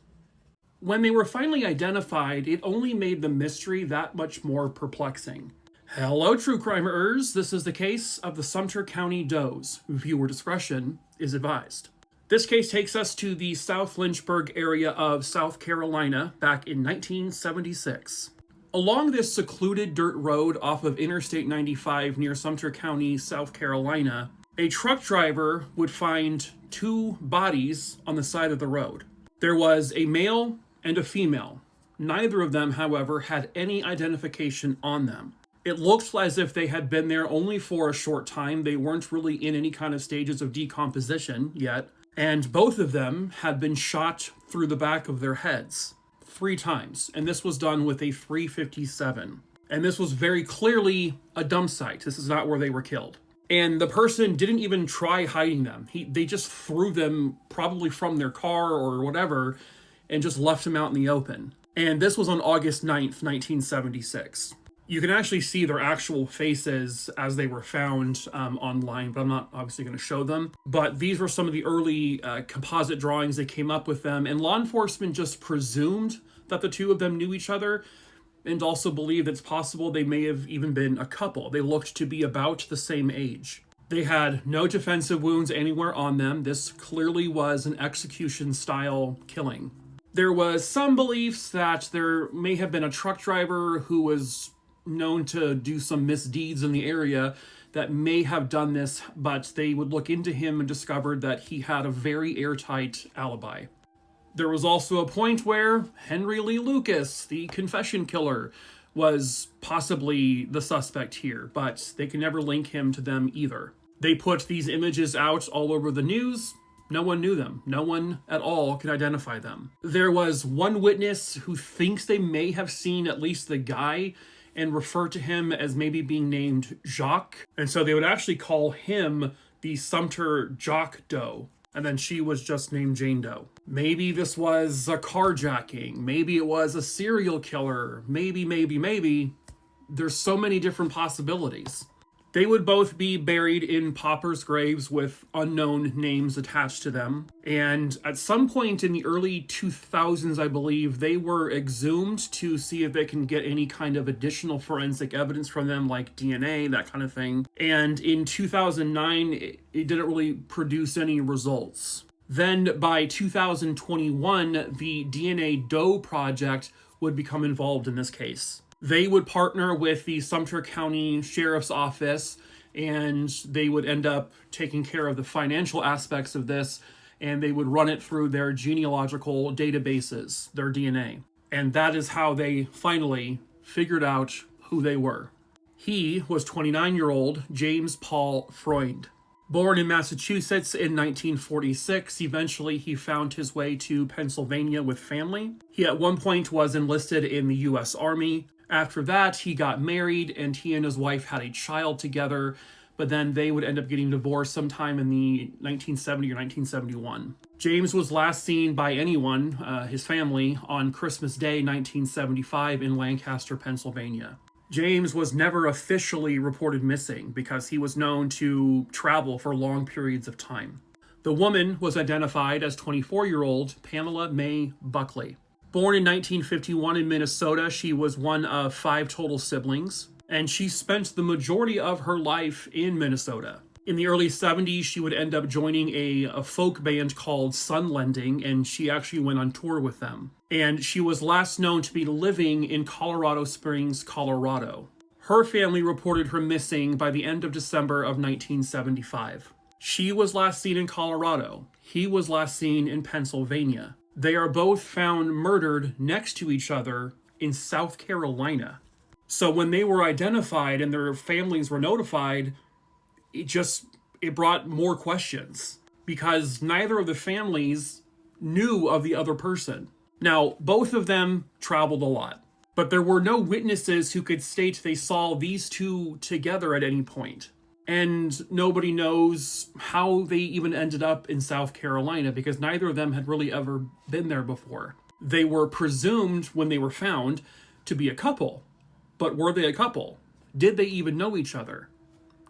When they were finally identified, it only made the mystery that much more perplexing. Hello, true crimeers. This is the case of the Sumter County Does. Viewer discretion is advised. This case takes us to the South Lynchburg area of South Carolina back in 1976. Along this secluded dirt road off of Interstate 95 near Sumter County, South Carolina, a truck driver would find 2 bodies on the side of the road. There was a male and a female. Neither of them, however, had any identification on them. It looked as if they had been there only for a short time. They weren't really in any kind of stages of decomposition yet. And both of them had been shot through the back of their heads 3 times. And this was done with a .357. And this was very clearly a dump site. This is not where they were killed. And the person didn't even try hiding them. They just threw them probably from their car or whatever and just left them out in the open. And this was on August 9th, 1976. You can actually see their actual faces as they were found online, but I'm not obviously going to show them. But these were some of the early composite drawings that came up with them. And law enforcement just presumed that the two of them knew each other, and also believed it's possible they may have even been a couple. They looked to be about the same age. They had no defensive wounds anywhere on them. This clearly was an execution-style killing. There was some beliefs that there may have been a truck driver who was known to do some misdeeds in the area that may have done this, but they would look into him and discovered that he had a very airtight alibi. There was also a point where Henry Lee Lucas, the confession killer, was possibly the suspect here, but they can never link him to them either. They put these images out all over the news. No one knew them. No one at all could identify them. There was one witness who thinks they may have seen at least the guy and refer to him as maybe being named Jacques. And so they would actually call him the Sumter Jock Doe. And then she was just named Jane Doe. Maybe this was a carjacking. Maybe it was a serial killer. Maybe. There's so many different possibilities. They would both be buried in paupers' graves with unknown names attached to them. And at some point in the early 2000s, I believe, they were exhumed to see if they can get any kind of additional forensic evidence from them, like DNA, that kind of thing. And in 2009, it didn't really produce any results. Then by 2021, the DNA Doe Project would become involved in this case. They would partner with the Sumter County Sheriff's Office, and they would end up taking care of the financial aspects of this, and they would run it through their genealogical databases, their DNA. And that is how they finally figured out who they were. He was 29-year-old James Paul Freund. Born in Massachusetts in 1946, eventually he found his way to Pennsylvania with family. He at one point was enlisted in the U.S. Army. After that, he got married, and he and his wife had a child together, but then they would end up getting divorced sometime in the 1970 or 1971. James was last seen by anyone, his family, on Christmas Day 1975 in Lancaster, Pennsylvania. James was never officially reported missing because he was known to travel for long periods of time. The woman was identified as 24-year-old Pamela May Buckley. Born in 1951 in Minnesota, she was one of 5 total siblings, and she spent the majority of her life in Minnesota. In the early 70s, she would end up joining a folk band called Sunlending, and she actually went on tour with them. And she was last known to be living in Colorado Springs, Colorado. Her family reported her missing by the end of December of 1975. She was last seen in Colorado. He was last seen in Pennsylvania. They are both found murdered next to each other in South Carolina. So when they were identified and their families were notified, it brought more questions because neither of the families knew of the other person. Now, both of them traveled a lot, but there were no witnesses who could state they saw these two together at any point. And nobody knows how they even ended up in South Carolina because neither of them had really ever been there before. They were presumed when they were found to be a couple, but were they a couple? Did they even know each other?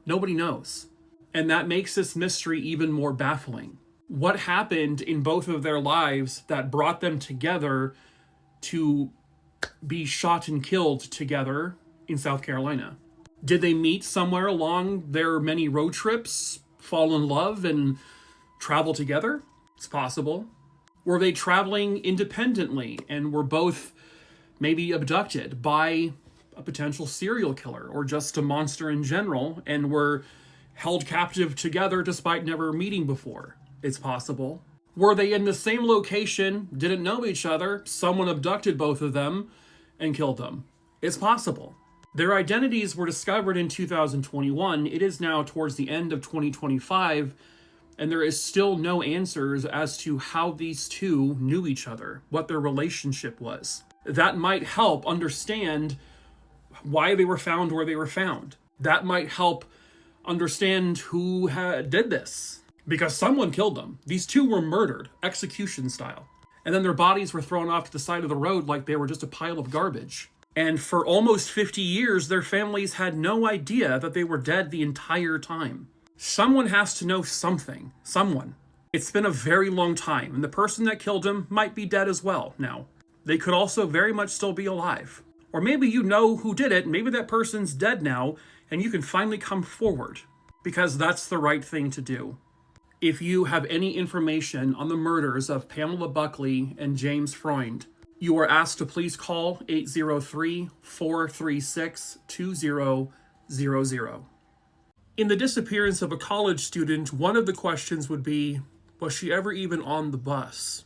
Nobody knows. And that makes this mystery even more baffling. What happened in both of their lives that brought them together to be shot and killed together in South Carolina? Did they meet somewhere along their many road trips, fall in love, and travel together? It's possible. Were they traveling independently and were both maybe abducted by a potential serial killer or just a monster in general and were held captive together despite never meeting before? It's possible. Were they in the same location, didn't know each other, someone abducted both of them and killed them? It's possible. Their identities were discovered in 2021. It is now towards the end of 2025, and there is still no answers as to how these two knew each other, what their relationship was. That might help understand why they were found where they were found. That might help understand who did this. Because someone killed them. These two were murdered, execution style. And then their bodies were thrown off to the side of the road like they were just a pile of garbage. And for almost 50 years, their families had no idea that they were dead the entire time. Someone has to know something. Someone. It's been a very long time, and the person that killed him might be dead as well now. They could also very much still be alive. Or maybe you know who did it, maybe that person's dead now, and you can finally come forward. Because that's the right thing to do. If you have any information on the murders of Pamela Buckley and James Freund, you are asked to please call 803-436-2000. In the disappearance of a college student, one of the questions would be, was she ever even on the bus?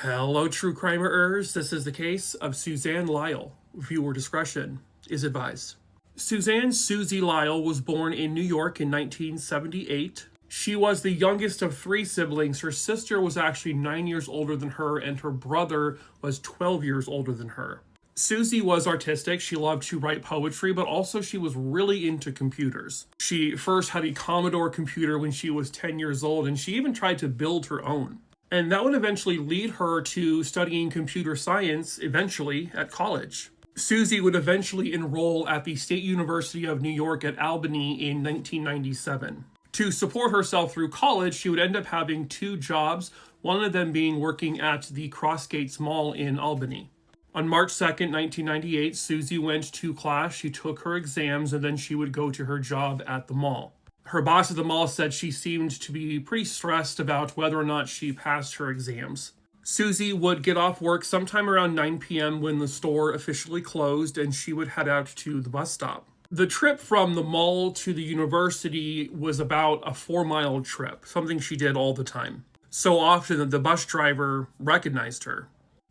Hello, true crimerers. This is the case of Suzanne Lyle. Viewer discretion is advised. Suzanne Susie Lyle was born in New York in 1978. She was the youngest of 3 siblings. Her sister was actually 9 years older than her, and her brother was 12 years older than her. Susie was artistic. She loved to write poetry, but also she was really into computers. She first had a Commodore computer when she was 10 years old, and she even tried to build her own. And that would eventually lead her to studying computer science, eventually, at college. Susie would eventually enroll at the State University of New York at Albany in 1997. To support herself through college, she would end up having 2 jobs, one of them being working at the Crossgates Mall in Albany. On March 2nd, 1998, Susie went to class, she took her exams, and then she would go to her job at the mall. Her boss at the mall said she seemed to be pretty stressed about whether or not she passed her exams. Susie would get off work sometime around 9 p.m. when the store officially closed, and she would head out to the bus stop. The trip from the mall to the university was about a 4-mile trip, something she did all the time. So often that the bus driver recognized her.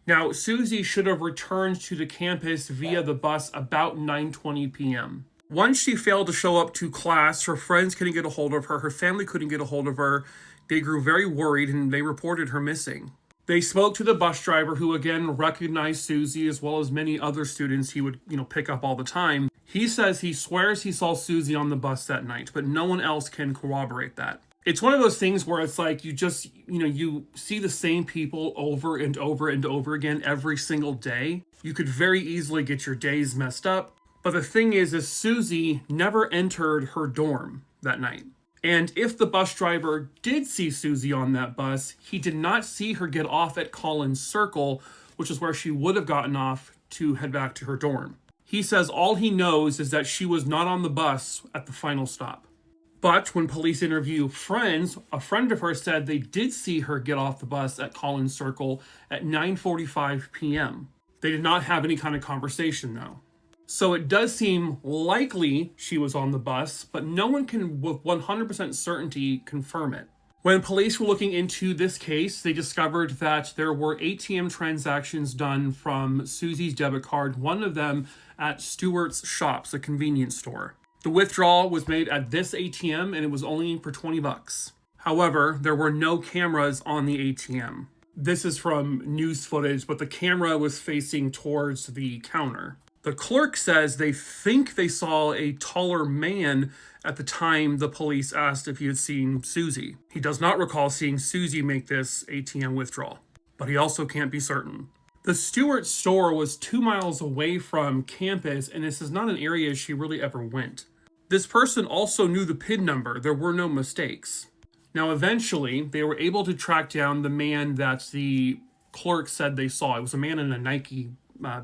Now, Susie should have returned to the campus via the bus about 9:20 p.m. Once she failed to show up to class, her friends couldn't get a hold of her, her family couldn't get a hold of her. They grew very worried and they reported her missing. They spoke to the bus driver, who again recognized Susie as well as many other students he would, pick up all the time. He says he swears he saw Susie on the bus that night, but no one else can corroborate that. It's one of those things where it's like you just, you see the same people over and over and over again every single day. You could very easily get your days messed up. But the thing is Susie never entered her dorm that night. And if the bus driver did see Susie on that bus, he did not see her get off at Collins Circle, which is where she would have gotten off to head back to her dorm. He says all he knows is that she was not on the bus at the final stop. But when police interview friends, a friend of hers said they did see her get off the bus at Collins Circle at 9:45 p.m. They did not have any kind of conversation, though. So it does seem likely she was on the bus, but no one can with 100% certainty confirm it. When police were looking into this case, they discovered that there were ATM transactions done from Susie's debit card, one of them at Stewart's Shops, a convenience store. The withdrawal was made at this ATM and it was only for $20. However, there were no cameras on the ATM. This is from news footage, but the camera was facing towards the counter. The clerk says they think they saw a taller man at the time the police asked if he had seen Susie. He does not recall seeing Susie make this ATM withdrawal, but he also can't be certain. The Stewart store was 2 miles away from campus, and this is not an area she really ever went. This person also knew the PIN number. There were no mistakes. Now, eventually, they were able to track down the man that the clerk said they saw. It was a man in a Nike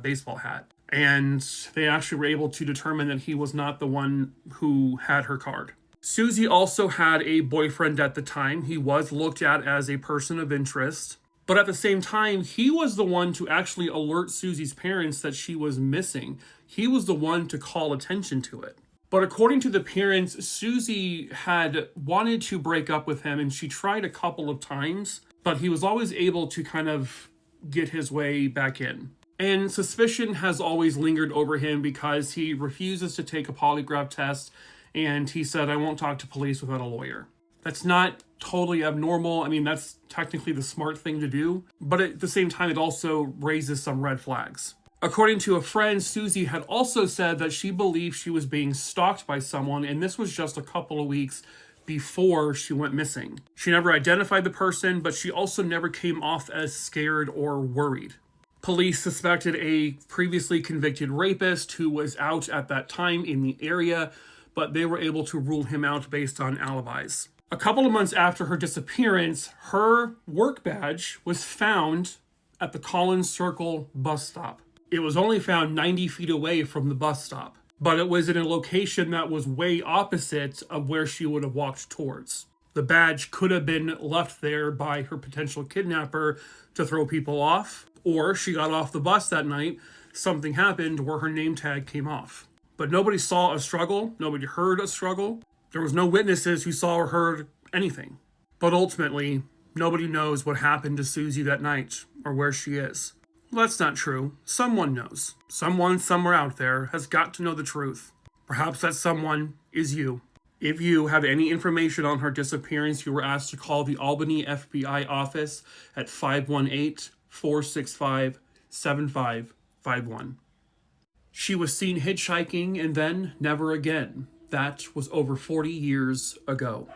baseball hat. And they actually were able to determine that he was not the one who had her card. Susie also had a boyfriend at the time. He was looked at as a person of interest. But at the same time, he was the one to actually alert Susie's parents that she was missing. He was the one to call attention to it. But according to the parents, Susie had wanted to break up with him, and she tried a couple of times, but he was always able to kind of get his way back in. And suspicion has always lingered over him because he refuses to take a polygraph test, and he said, I won't talk to police without a lawyer. That's not totally abnormal. I mean, that's technically the smart thing to do, but at the same time, it also raises some red flags. According to a friend, Susie had also said that she believed she was being stalked by someone, and this was just a couple of weeks before she went missing. She never identified the person, but she also never came off as scared or worried. Police suspected a previously convicted rapist who was out at that time in the area, but they were able to rule him out based on alibis. A couple of months after her disappearance, her work badge was found at the Collins Circle bus stop. It was only found 90 feet away from the bus stop, but it was in a location that was way opposite of where she would have walked towards. The badge could have been left there by her potential kidnapper to throw people off, or she got off the bus that night, something happened where her name tag came off. But nobody saw a struggle, nobody heard a struggle. There was no witnesses who saw or heard anything. But ultimately, nobody knows what happened to Susie that night or where she is. Well, that's not true. Someone knows. Someone somewhere out there has got to know the truth. Perhaps that someone is you. If you have any information on her disappearance, you were asked to call the Albany FBI office at 518-465-7551. She was seen hitchhiking and then never again. That was over 40 years ago.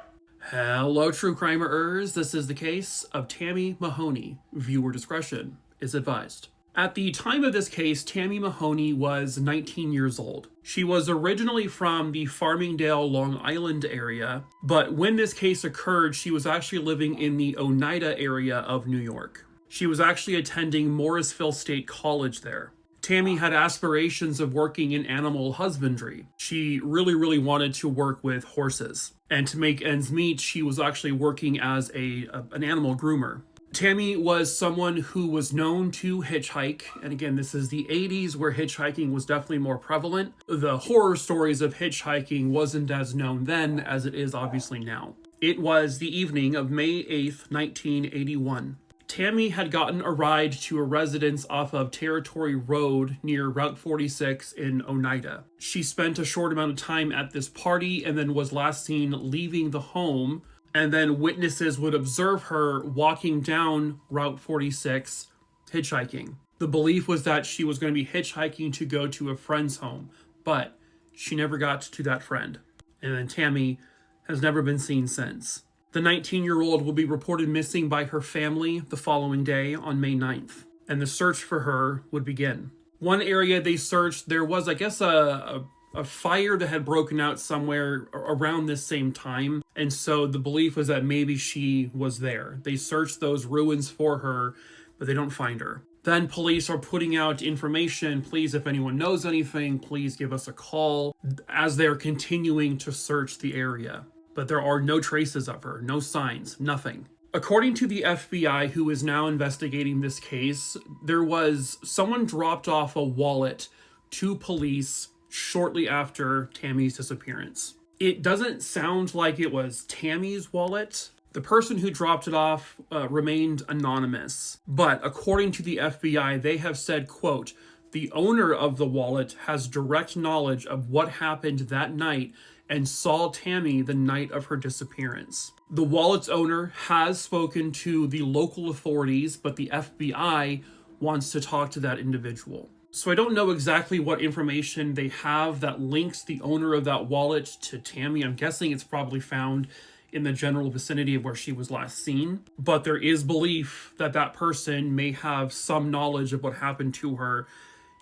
Hello, true crimerers. This is the case of Tammy Mahoney. Viewer discretion is advised. At the time of this case, Tammy Mahoney was 19 years old. She was originally from the Farmingdale, Long Island area, but when this case occurred, she was actually living in the Oneida area of New York. She was actually attending Morrisville State College there. Tammy had aspirations of working in animal husbandry. She really wanted to work with horses. And to make ends meet, she was actually working as an animal groomer. Tammy was someone who was known to hitchhike, and again, this is the 80s where hitchhiking was definitely more prevalent. The horror stories of hitchhiking wasn't as known then as it is obviously now. It was the evening of May 8th, 1981. Tammy had gotten a ride to a residence off of Territory Road near Route 46 in Oneida. She spent a short amount of time at this party and then was last seen leaving the home, and then witnesses would observe her walking down Route 46 hitchhiking. The belief was that she was going to be hitchhiking to go to a friend's home, but she never got to that friend. And then Tammy has never been seen since. The 19-year-old will be reported missing by her family the following day on May 9th, and the search for her would begin. One area they searched, there was, I guess, a fire that had broken out somewhere around this same time, and so the belief was that maybe she was there. They searched those ruins for her, but they don't find her. Then police are putting out information, please, if anyone knows anything, please give us a call, as they're continuing to search the area. But there are no traces of her, no signs, nothing. According to the FBI, who is now investigating this case, there was someone dropped off a wallet to police shortly after Tammy's disappearance. It doesn't sound like it was Tammy's wallet. The person who dropped it off remained anonymous. But according to the FBI, they have said, quote, "The owner of the wallet has direct knowledge of what happened that night and saw Tammy the night of her disappearance." The wallet's owner has spoken to the local authorities, but the FBI wants to talk to that individual. So I don't know exactly what information they have that links the owner of that wallet to Tammy. I'm guessing it's probably found in the general vicinity of where she was last seen. But there is belief that that person may have some knowledge of what happened to her,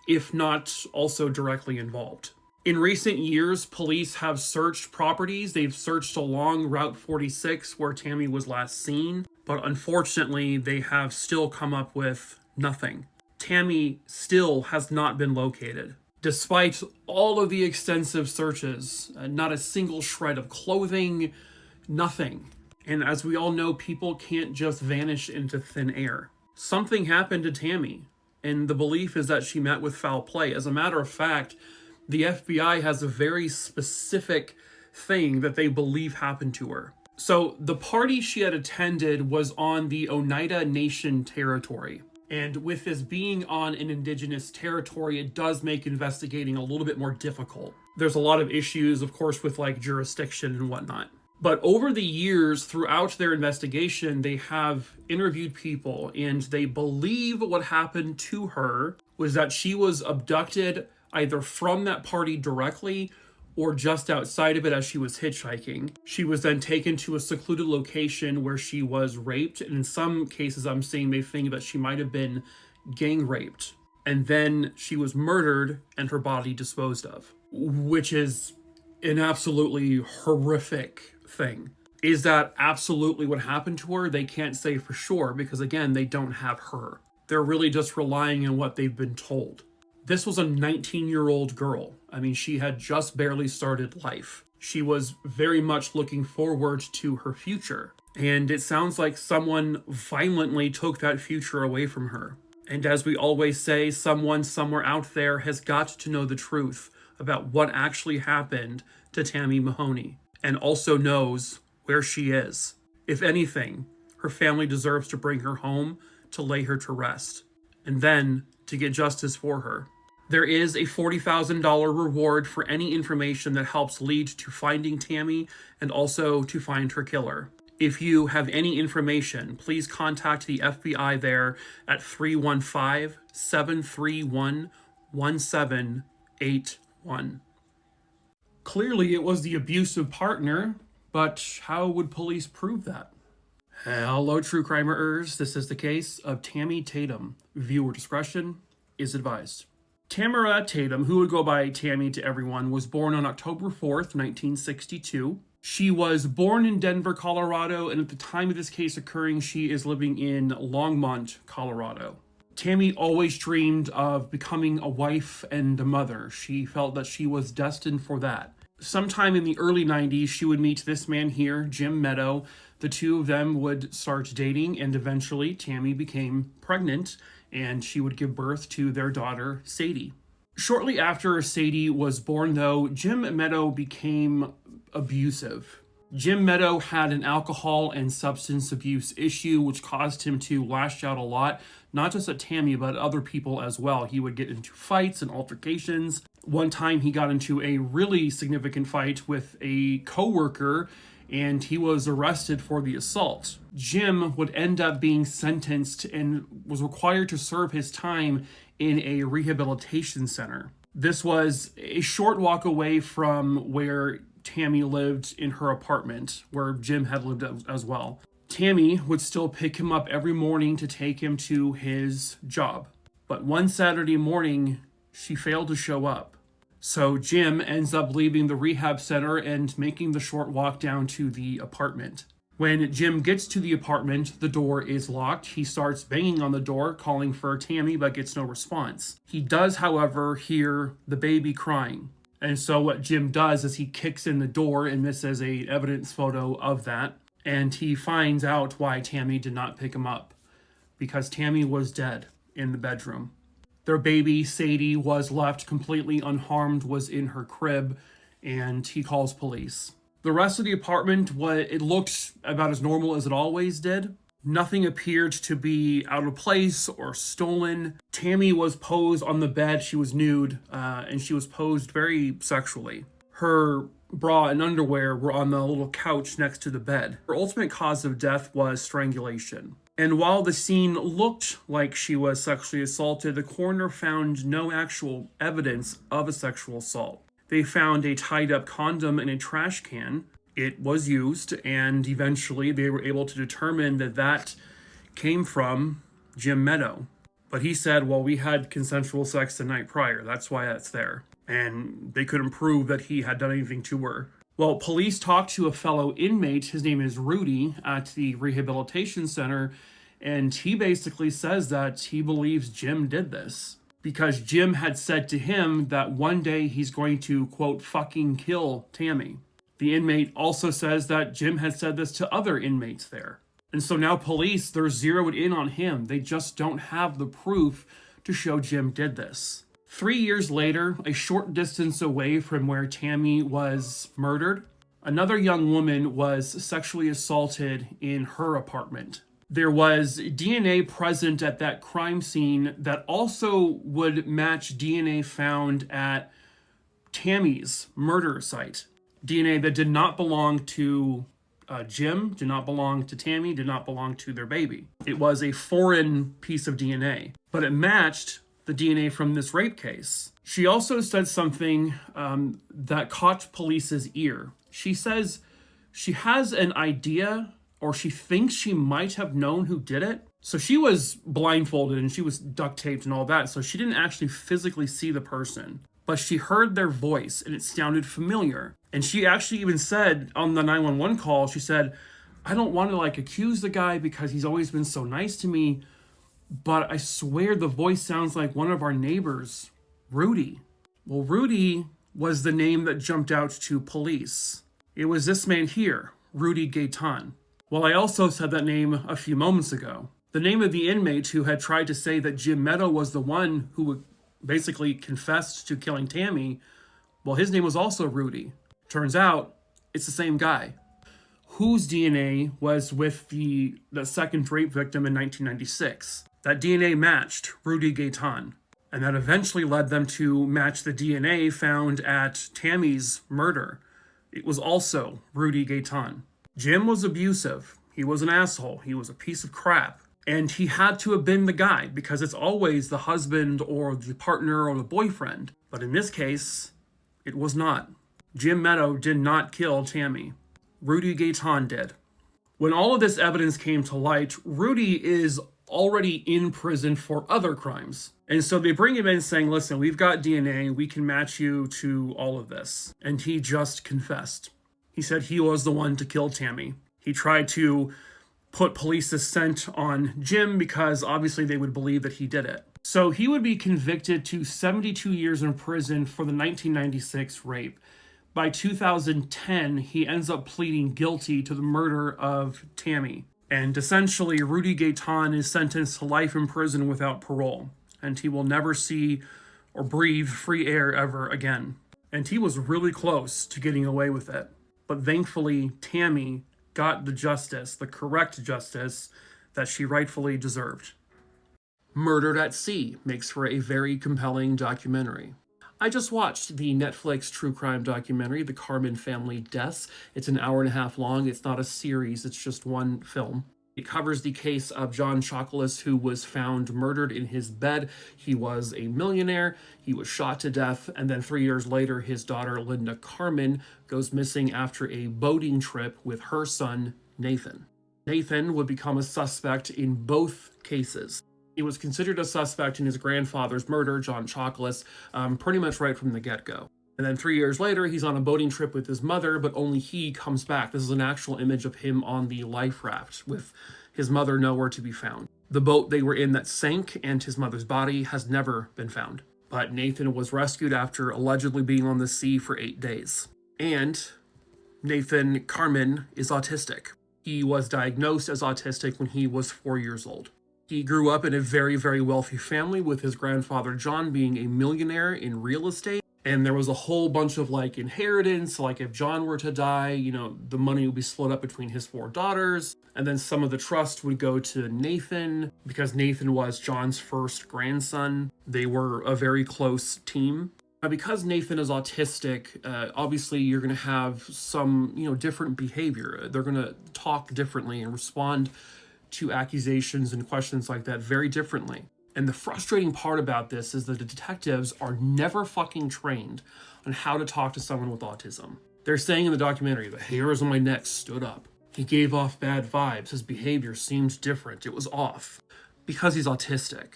if not also directly involved. In recent years, police have searched properties. They've searched along Route 46 where Tammy was last seen, but unfortunately, they have still come up with nothing. Tammy still has not been located. Despite all of the extensive searches, not a single shred of clothing, nothing. And as we all know, people can't just vanish into thin air. Something happened to Tammy, and the belief is that she met with foul play. As a matter of fact, the FBI has a very specific thing that they believe happened to her. So the party she had attended was on the Oneida Nation territory. And with this being on an indigenous territory, it does make investigating a little bit more difficult. There's a lot of issues, of course, with like jurisdiction and whatnot. But over the years, throughout their investigation, they have interviewed people and they believe what happened to her was that she was abducted either from that party directly or just outside of it as she was hitchhiking. She was then taken to a secluded location where she was raped, and in some cases I'm seeing they think that she might have been gang raped. And then she was murdered and her body disposed of, which is an absolutely horrific thing. Is that absolutely what happened to her? They can't say for sure because, again, they don't have her. They're really just relying on what they've been told. This was a 19-year-old girl. I mean, she had just barely started life. She was very much looking forward to her future. And it sounds like someone violently took that future away from her. And as we always say, someone somewhere out there has got to know the truth about what actually happened to Tammy Mahoney, and also knows where she is. If anything, her family deserves to bring her home to lay her to rest, and then to get justice for her. There is a $40,000 reward for any information that helps lead to finding Tammy and also to find her killer. If you have any information, please contact the FBI there at 315-731-1781. Clearly it was the abusive partner, but how would police prove that? Hello, true crimerers. This is the case of Tammy Tatum. Viewer discretion is advised. Tamara Tatum, who would go by Tammy to everyone, was born on October 4th, 1962. She was born in Denver, Colorado, and at the time of this case occurring, she is living in Longmont, Colorado. Tammy always dreamed of becoming a wife and a mother. She felt that she was destined for that. Sometime in the early 90s, she would meet this man here, Jim Meadow. The two of them would start dating, and eventually Tammy became pregnant, and she would give birth to their daughter, Sadie. Shortly after Sadie was born, though, Jim Meadow became abusive. Jim Meadow had an alcohol and substance abuse issue, which caused him to lash out a lot, not just at Tammy, but at other people as well. He would get into fights and altercations. One time he got into a really significant fight with a coworker, and he was arrested for the assault. Jim would end up being sentenced and was required to serve his time in a rehabilitation center. This was a short walk away from where Tammy lived in her apartment, where Jim had lived as well. Tammy would still pick him up every morning to take him to his job. But one Saturday morning, she failed to show up. So Jim ends up leaving the rehab center and making the short walk down to the apartment. When Jim gets to the apartment, the door is locked. He starts banging on the door, calling for Tammy, but gets no response. He does, however, hear the baby crying. And so what Jim does is he kicks in the door, and this is a evidence photo of that. And he finds out why Tammy did not pick him up. Because Tammy was dead in the bedroom. Their baby, Sadie, was left completely unharmed, was in her crib, and he calls police. The rest of the apartment, it looked about as normal as it always did. Nothing appeared to be out of place or stolen. Tammy was posed on the bed. She was nude, and she was posed very sexually. Her bra and underwear were on the little couch next to the bed. Her ultimate cause of death was strangulation. And while the scene looked like she was sexually assaulted, the coroner found no actual evidence of a sexual assault. They found a tied-up condom in a trash can. It was used, and eventually they were able to determine that that came from Jim Meadow. But he said, well, we had consensual sex the night prior. That's why that's there. And they couldn't prove that he had done anything to her. Well, police talked to a fellow inmate, his name is Rudy, at the rehabilitation center, and he basically says that he believes Jim did this. Because Jim had said to him that one day he's going to, quote, fucking kill Tammy. The inmate also says that Jim had said this to other inmates there. And so now police, they're zeroed in on him. They just don't have the proof to show Jim did this. 3 years later, a short distance away from where Tammy was murdered, another young woman was sexually assaulted in her apartment. There was DNA present at that crime scene that also would match DNA found at Tammy's murder site. DNA that did not belong to Jim, did not belong to Tammy, did not belong to their baby. It was a foreign piece of DNA, but it matched the DNA from this rape case. She also said something that caught police's ear. She says she has an idea, or she thinks she might have known who did it. So she was blindfolded and she was duct taped and all that, so she didn't actually physically see the person. But she heard their voice and it sounded familiar. And she actually even said on the 911 call, she said, I don't want to accuse the guy because he's always been so nice to me, but I swear the voice sounds like one of our neighbors, Rudy. Well, Rudy was the name that jumped out to police. It was this man here, Rudy Gayton. Well, I also said that name a few moments ago. The name of the inmate who had tried to say that Jim Meadow was the one who basically confessed to killing Tammy, well, his name was also Rudy. Turns out, it's the same guy, whose DNA was with the second rape victim in 1996. That DNA matched Rudy Gayton, and that eventually led them to match the DNA found at Tammy's murder. It was also Rudy Gayton. Jim was abusive. He was an asshole. He was a piece of crap. And he had to have been the guy because it's always the husband or the partner or the boyfriend. But in this case, it was not. Jim Meadow did not kill Tammy. Rudy Gayton did. When all of this evidence came to light, Rudy is already in prison for other crimes. And so they bring him in saying, listen, we've got DNA, we can match you to all of this. And he just confessed. He said he was the one to kill Tammy. He tried to put police's scent on Jim because obviously they would believe that he did it. So he would be convicted to 72 years in prison for the 1996 rape. By 2010, he ends up pleading guilty to the murder of Tammy. And essentially, Rudy Gayton is sentenced to life in prison without parole. And he will never see or breathe free air ever again. And he was really close to getting away with it. But thankfully, Tammy got the justice, the correct justice, that she rightfully deserved. Murdered at Sea makes for a very compelling documentary. I just watched the Netflix true crime documentary, The Carmen Family Deaths. It's an hour and a half long. It's not a series, it's just one film. It covers the case of John Chocolus, who was found murdered in his bed. He was a millionaire, he was shot to death, and then 3 years later, his daughter, Linda Carmen, goes missing after a boating trip with her son, Nathan. Nathan would become a suspect in both cases. He was considered a suspect in his grandfather's murder, John Chocolus, pretty much right from the get-go. And then 3 years later, he's on a boating trip with his mother, but only he comes back. This is an actual image of him on the life raft with his mother nowhere to be found. The boat they were in that sank and his mother's body has never been found. But Nathan was rescued after allegedly being on the sea for 8 days. And Nathan Carmen is autistic. He was diagnosed as autistic when he was 4 years old. He grew up in a very, very wealthy family with his grandfather John being a millionaire in real estate. And there was a whole bunch of inheritance, if John were to die, the money would be split up between his 4 daughters. And then some of the trust would go to Nathan because Nathan was John's first grandson. They were a very close team. Because Nathan is autistic, obviously you're going to have some, different behavior. They're going to talk differently and respond to accusations and questions like that very differently. And the frustrating part about this is that the detectives are never fucking trained on how to talk to someone with autism. They're saying in the documentary, the hairs on my neck stood up. He gave off bad vibes. His behavior seemed different. It was off. Because he's autistic.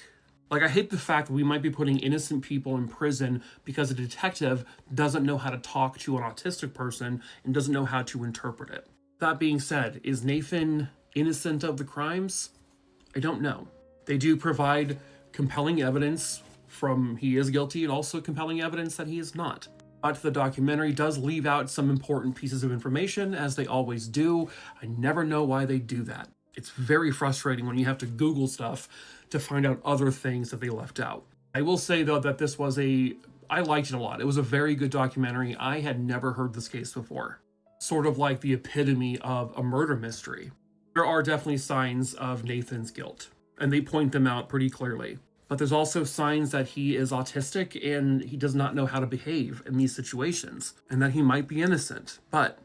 I hate the fact that we might be putting innocent people in prison because a detective doesn't know how to talk to an autistic person and doesn't know how to interpret it. That being said, is Nathan innocent of the crimes? I don't know. They do provide compelling evidence from he is guilty and also compelling evidence that he is not. But the documentary does leave out some important pieces of information, as they always do. I never know why they do that. It's very frustrating when you have to Google stuff to find out other things that they left out. I will say, though, that I liked it a lot. It was a very good documentary. I had never heard this case before. Sort of like the epitome of a murder mystery. There are definitely signs of Nathan's guilt, and they point them out pretty clearly. But there's also signs that he is autistic and he does not know how to behave in these situations, and that he might be innocent, but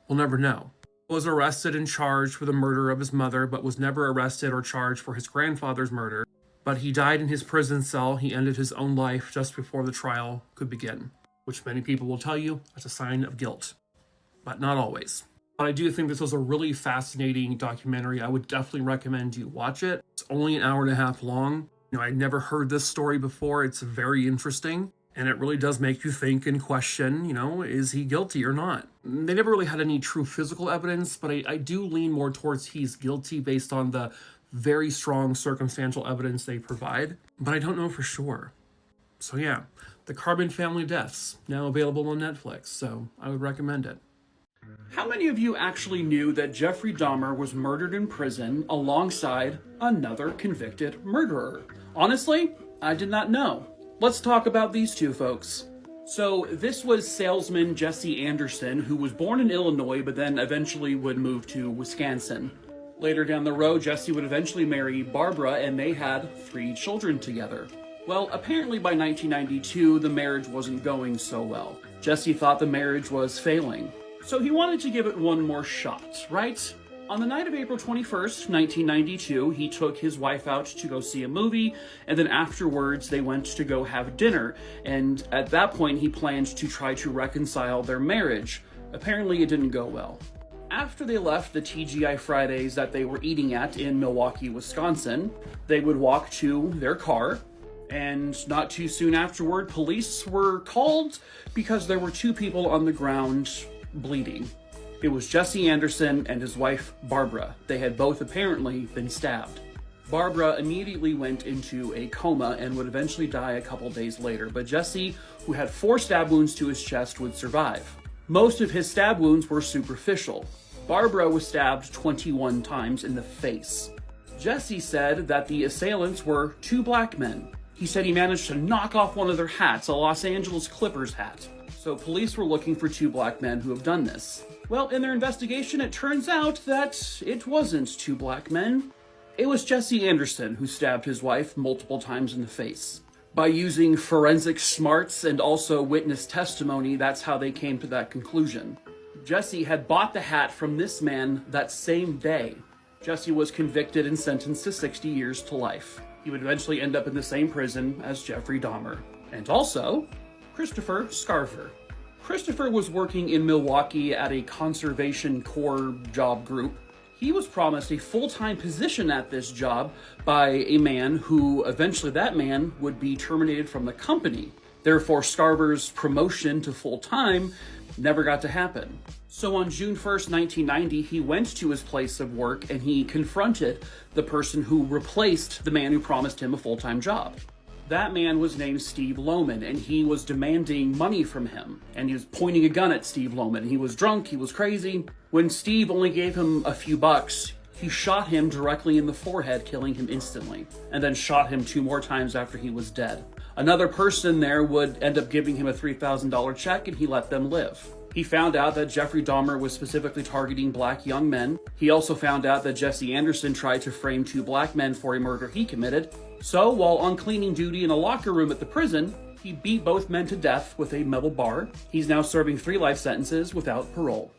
we'll never know. He was arrested and charged for the murder of his mother, but was never arrested or charged for his grandfather's murder. But he died in his prison cell. He ended his own life just before the trial could begin, which many people will tell you is a sign of guilt, but not always. But I do think this was a really fascinating documentary. I would definitely recommend you watch it. It's only an hour and a half long. I'd never heard this story before. It's very interesting, and it really does make you think and question, is he guilty or not? They never really had any true physical evidence, but I do lean more towards he's guilty based on the very strong circumstantial evidence they provide, but I don't know for sure. So yeah, The Carbon Family Deaths, now available on Netflix, so I would recommend it. How many of you actually knew that Jeffrey Dahmer was murdered in prison alongside another convicted murderer? Honestly, I did not know. Let's talk about these two folks. So this was salesman Jesse Anderson, who was born in Illinois but then eventually would move to Wisconsin. Later down the road, Jesse would eventually marry Barbara, and they had 3 children together. Well, apparently by 1992, the marriage wasn't going so well. Jesse thought the marriage was failing, so he wanted to give it one more shot, right? On the night of April 21st, 1992, he took his wife out to go see a movie, and then afterwards they went to go have dinner, and at that point he planned to try to reconcile their marriage. Apparently it didn't go well. After they left the TGI Fridays that they were eating at in Milwaukee, Wisconsin, they would walk to their car, and not too soon afterward, police were called because there were 2 people on the ground bleeding. It was Jesse Anderson and his wife, Barbara. They had both apparently been stabbed. Barbara immediately went into a coma and would eventually die a couple days later, but Jesse, who had 4 stab wounds to his chest, would survive. Most of his stab wounds were superficial. Barbara was stabbed 21 times in the face. Jesse said that the assailants were 2 black men. He said he managed to knock off one of their hats, a Los Angeles Clippers hat. So police were looking for 2 black men who have done this. Well, in their investigation, it turns out that it wasn't 2 black men. It was Jesse Anderson who stabbed his wife multiple times in the face. By using forensic smarts and also witness testimony, that's how they came to that conclusion. Jesse had bought the hat from this man that same day. Jesse was convicted and sentenced to 60 years to life. He would eventually end up in the same prison as Jeffrey Dahmer. And also, Christopher Scarver. Christopher was working in Milwaukee at a conservation corps job group. He was promised a full-time position at this job by a man who eventually that man would be terminated from the company. Therefore, Scarver's promotion to full-time never got to happen. So on June 1st, 1990, he went to his place of work and he confronted the person who replaced the man who promised him a full-time job. That man was named Steve Lohman, and he was demanding money from him. And he was pointing a gun at Steve Lohman. He was drunk, he was crazy. When Steve only gave him a few bucks, he shot him directly in the forehead, killing him instantly, and then shot him 2 more times after he was dead. Another person there would end up giving him a $3,000 check, and he let them live. He found out that Jeffrey Dahmer was specifically targeting black young men. He also found out that Jesse Anderson tried to frame 2 black men for a murder he committed. So, while on cleaning duty in a locker room at the prison, he beat both men to death with a metal bar. He's now serving 3 life sentences without parole.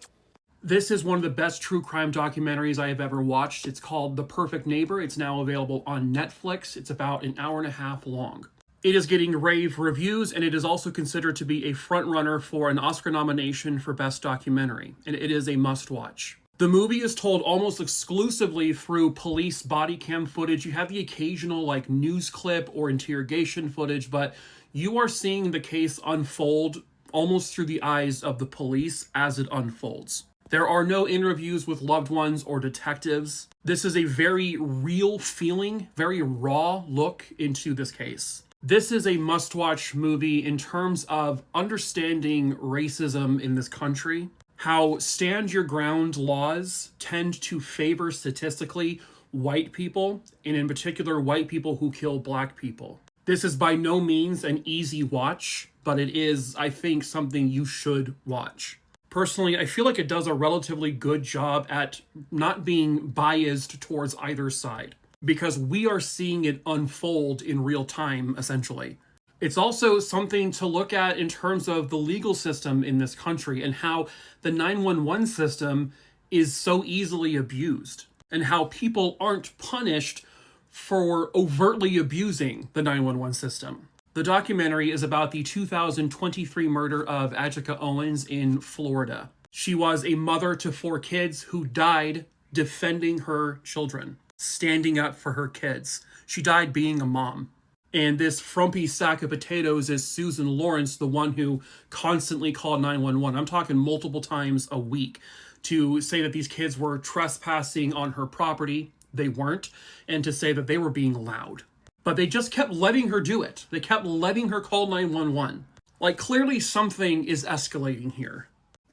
This is one of the best true crime documentaries I have ever watched. It's called The Perfect Neighbor. It's now available on Netflix. It's about an hour and a half long. It is getting rave reviews, and it is also considered to be a frontrunner for an Oscar nomination for Best Documentary, and it is a must-watch. The movie is told almost exclusively through police body cam footage. You have the occasional news clip or interrogation footage, but you are seeing the case unfold almost through the eyes of the police as it unfolds. There are no interviews with loved ones or detectives. This is a very real feeling, very raw look into this case. This is a must-watch movie in terms of understanding racism in this country, how stand-your-ground laws tend to favor statistically white people, and in particular white people who kill black people. This is by no means an easy watch, but it is, I think, something you should watch. Personally, I feel like it does a relatively good job at not being biased towards either side, because we are seeing it unfold in real time, essentially. It's also something to look at in terms of the legal system in this country and how the 911 system is so easily abused and how people aren't punished for overtly abusing the 911 system. The documentary is about the 2023 murder of Angelica Owens in Florida. She was a mother to 4 kids who died defending her children, standing up for her kids. She died being a mom. And this frumpy sack of potatoes is Susan Lawrence, the one who constantly called 911. I'm talking multiple times a week to say that these kids were trespassing on her property. They weren't. And to say that they were being loud. But they just kept letting her do it. They kept letting her call 911. Like, clearly something is escalating here.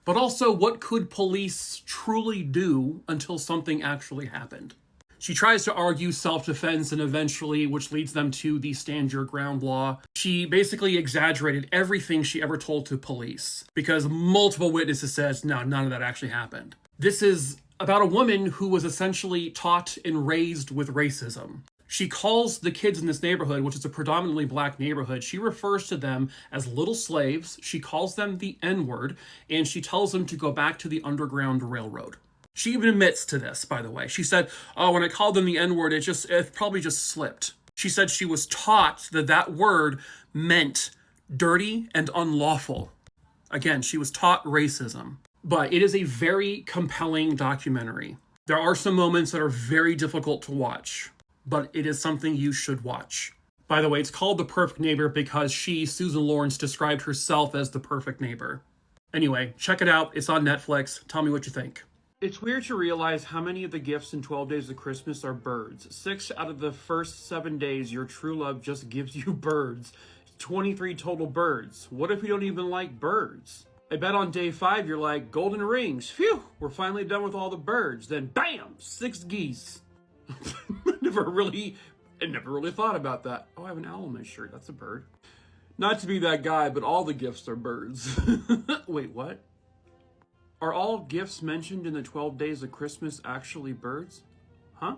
But also, what could police truly do until something actually happened? She tries to argue self-defense, and eventually, which leads them to the stand your ground law, she basically exaggerated everything she ever told to police because multiple witnesses says, no, none of that actually happened. This is about a woman who was essentially taught and raised with racism. She calls the kids in this neighborhood, which is a predominantly black neighborhood, she refers to them as little slaves, she calls them the N-word, and she tells them to go back to the Underground Railroad. She even admits to this, by the way. She said, oh, when I called them the N-word, it probably just slipped. She said she was taught that that word meant dirty and unlawful. Again, she was taught racism. But it is a very compelling documentary. There are some moments that are very difficult to watch, but it is something you should watch. By the way, it's called The Perfect Neighbor because she, Susan Lawrence, described herself as the perfect neighbor. Anyway, check it out. It's on Netflix. Tell me what you think. It's weird to realize how many of the gifts in 12 Days of Christmas are birds. 6 out of the first 7 days, your true love just gives you birds. 23 total birds. What if you don't even like birds? I bet on day 5, you're like, golden rings. Phew, we're finally done with all the birds. Then bam, 6 geese. I never really thought about that. Oh, I have an owl on my shirt. That's a bird. Not to be that guy, but all the gifts are birds. Wait, what? Are all gifts mentioned in the 12 Days of Christmas actually birds? Huh?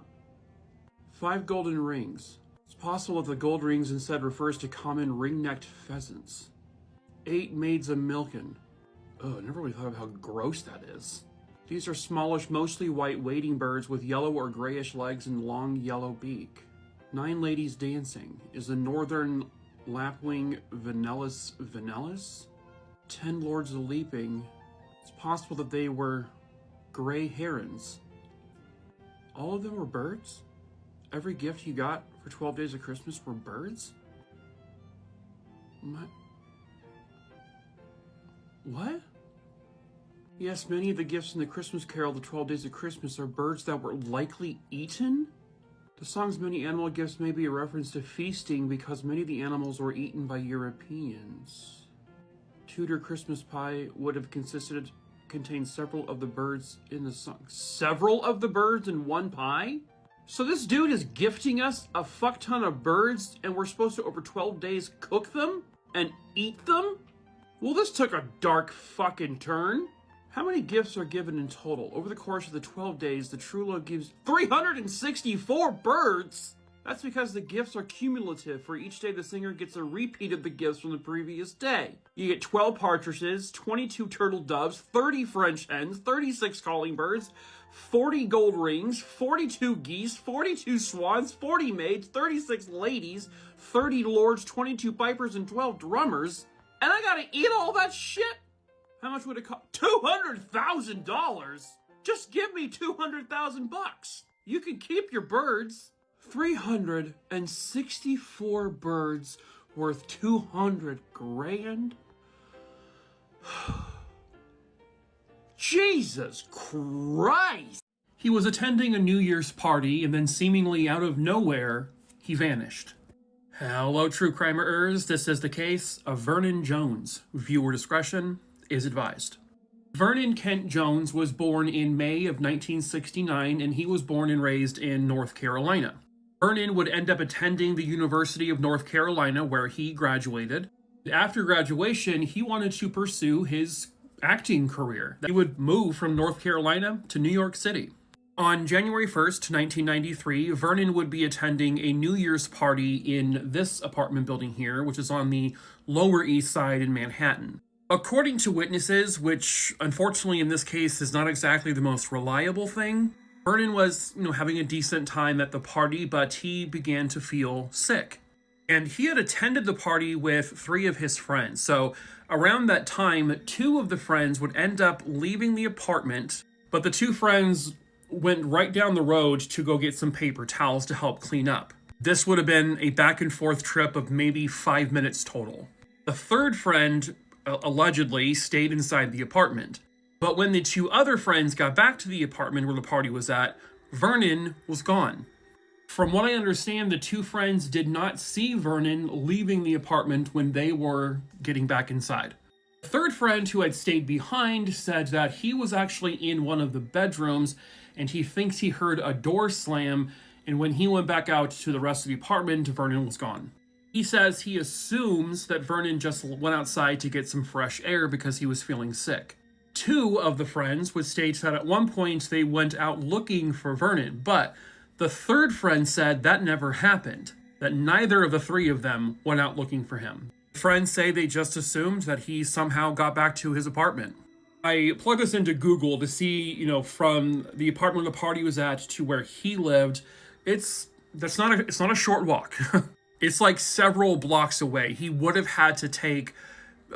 5 golden rings. It's possible that the gold rings instead refers to common ring-necked pheasants. 8 maids a-milkin'. Oh, I never really thought of how gross that is. These are smallish, mostly white wading birds with yellow or grayish legs and long yellow beak. 9 ladies dancing. Is the northern lapwing vanellus? 10 lords a-leaping. It's possible that they were gray herons. All of them were birds? Every gift you got for 12 Days of Christmas were birds? What? Yes, many of the gifts in the Christmas Carol, the 12 Days of Christmas, are birds that were likely eaten? The song's many animal gifts may be a reference to feasting because many of the animals were eaten by Europeans. Tudor Christmas pie would have contained several of the birds in the song. Several of the birds in one pie? So this dude is gifting us a fuck ton of birds and we're supposed to, over 12 days, cook them and eat them? Well, this took a dark fucking turn. How many gifts are given in total? Over the course of the 12 days, the True Love gives 364 birds! That's because the gifts are cumulative. For each day, the singer gets a repeat of the gifts from the previous day. You get 12 partridges, 22 turtle doves, 30 French hens, 36 calling birds, 40 gold rings, 42 geese, 42 swans, 40 maids, 36 ladies, 30 lords, 22 pipers, and 12 drummers. And I gotta eat all that shit? How much would it cost? $200,000? Just give me 200,000 bucks. You can keep your birds. 364 birds worth 200 grand? Jesus Christ! He was attending a New Year's party and then seemingly out of nowhere, he vanished. Hello, true crimerers. This is the case of Vernon Jones. Viewer discretion is advised. Vernon Kent Jones was born in May of 1969, and he was born and raised in North Carolina. Vernon would end up attending the University of North Carolina, where he graduated. After graduation, he wanted to pursue his acting career. He would move from North Carolina to New York City. On January 1st, 1993, Vernon would be attending a New Year's party in this apartment building here, which is on the Lower East Side in Manhattan. According to witnesses, which unfortunately in this case is not exactly the most reliable thing, Vernon was, having a decent time at the party, but he began to feel sick. And he had attended the party with 3 of his friends. So around that time, 2 of the friends would end up leaving the apartment, but the 2 friends went right down the road to go get some paper towels to help clean up. This would have been a back and forth trip of maybe 5 minutes total. The 3rd friend allegedly stayed inside the apartment. But when the 2 other friends got back to the apartment where the party was at, Vernon was gone. From what I understand, the 2 friends did not see Vernon leaving the apartment when they were getting back inside. The 3rd friend who had stayed behind said that he was actually in one of the bedrooms and he thinks he heard a door slam, and when he went back out to the rest of the apartment, Vernon was gone. He says he assumes that Vernon just went outside to get some fresh air because he was feeling sick. 2 of the friends would state that at one point they went out looking for Vernon, but the 3rd friend said that never happened, that neither of the 3 of them went out looking for him. Friends say they just assumed that he somehow got back to his apartment. I plugged this into Google to see, from the apartment the party was at to where he lived, it's not a short walk. It's like several blocks away. He would have had to take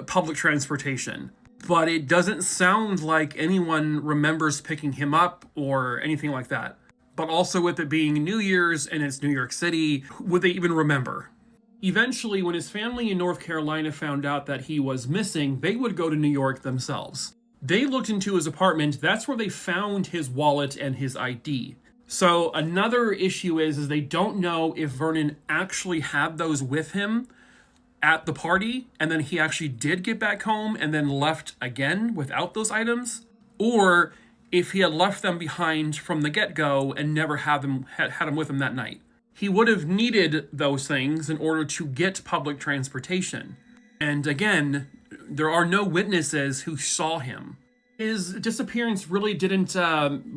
public transportation. But it doesn't sound like anyone remembers picking him up or anything like that. But also with it being New Year's and it's New York City, would they even remember? Eventually, when his family in North Carolina found out that he was missing, they would go to New York themselves. They looked into his apartment. That's where they found his wallet and his ID. So another issue is they don't know if Vernon actually had those with him at the party, and then he actually did get back home and then left again without those items, or if he had left them behind from the get-go and never had them with him that night. He would have needed those things in order to get public transportation. And again, there are no witnesses who saw him. His disappearance really didn't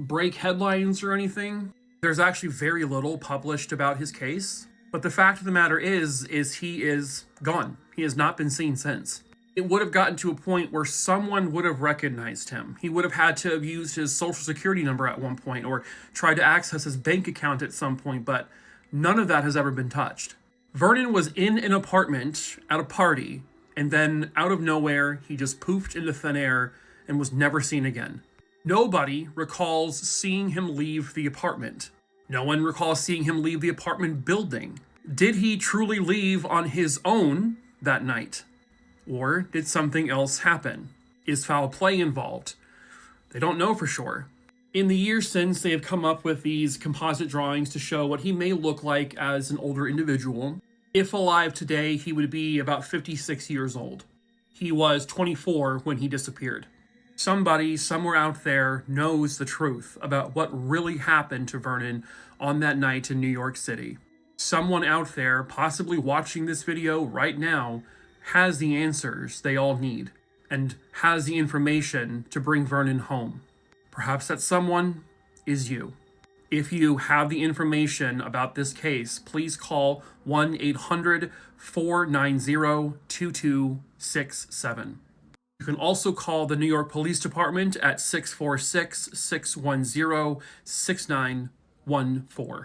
break headlines or anything. There's actually very little published about his case. But the fact of the matter is he is gone. He has not been seen since. It would have gotten to a point where someone would have recognized him. He would have had to have used his social security number at one point or tried to access his bank account at some point, but none of that has ever been touched. Vernon was in an apartment at a party, and then out of nowhere, he just poofed into thin air and was never seen again. Nobody recalls seeing him leave the apartment. No one recalls seeing him leave the apartment building. Did he truly leave on his own that night? Or did something else happen? Is foul play involved? They don't know for sure. In the years since, they have come up with these composite drawings to show what he may look like as an older individual. If alive today, he would be about 56 years old. He was 24 when he disappeared. Somebody somewhere out there knows the truth about what really happened to Vernon on that night in New York City. Someone out there, possibly watching this video right now, has the answers they all need and has the information to bring Vernon home. Perhaps that someone is you. If you have the information about this case, please call 1-800-490-2267. You can also call the New York Police Department at 646-610-6914.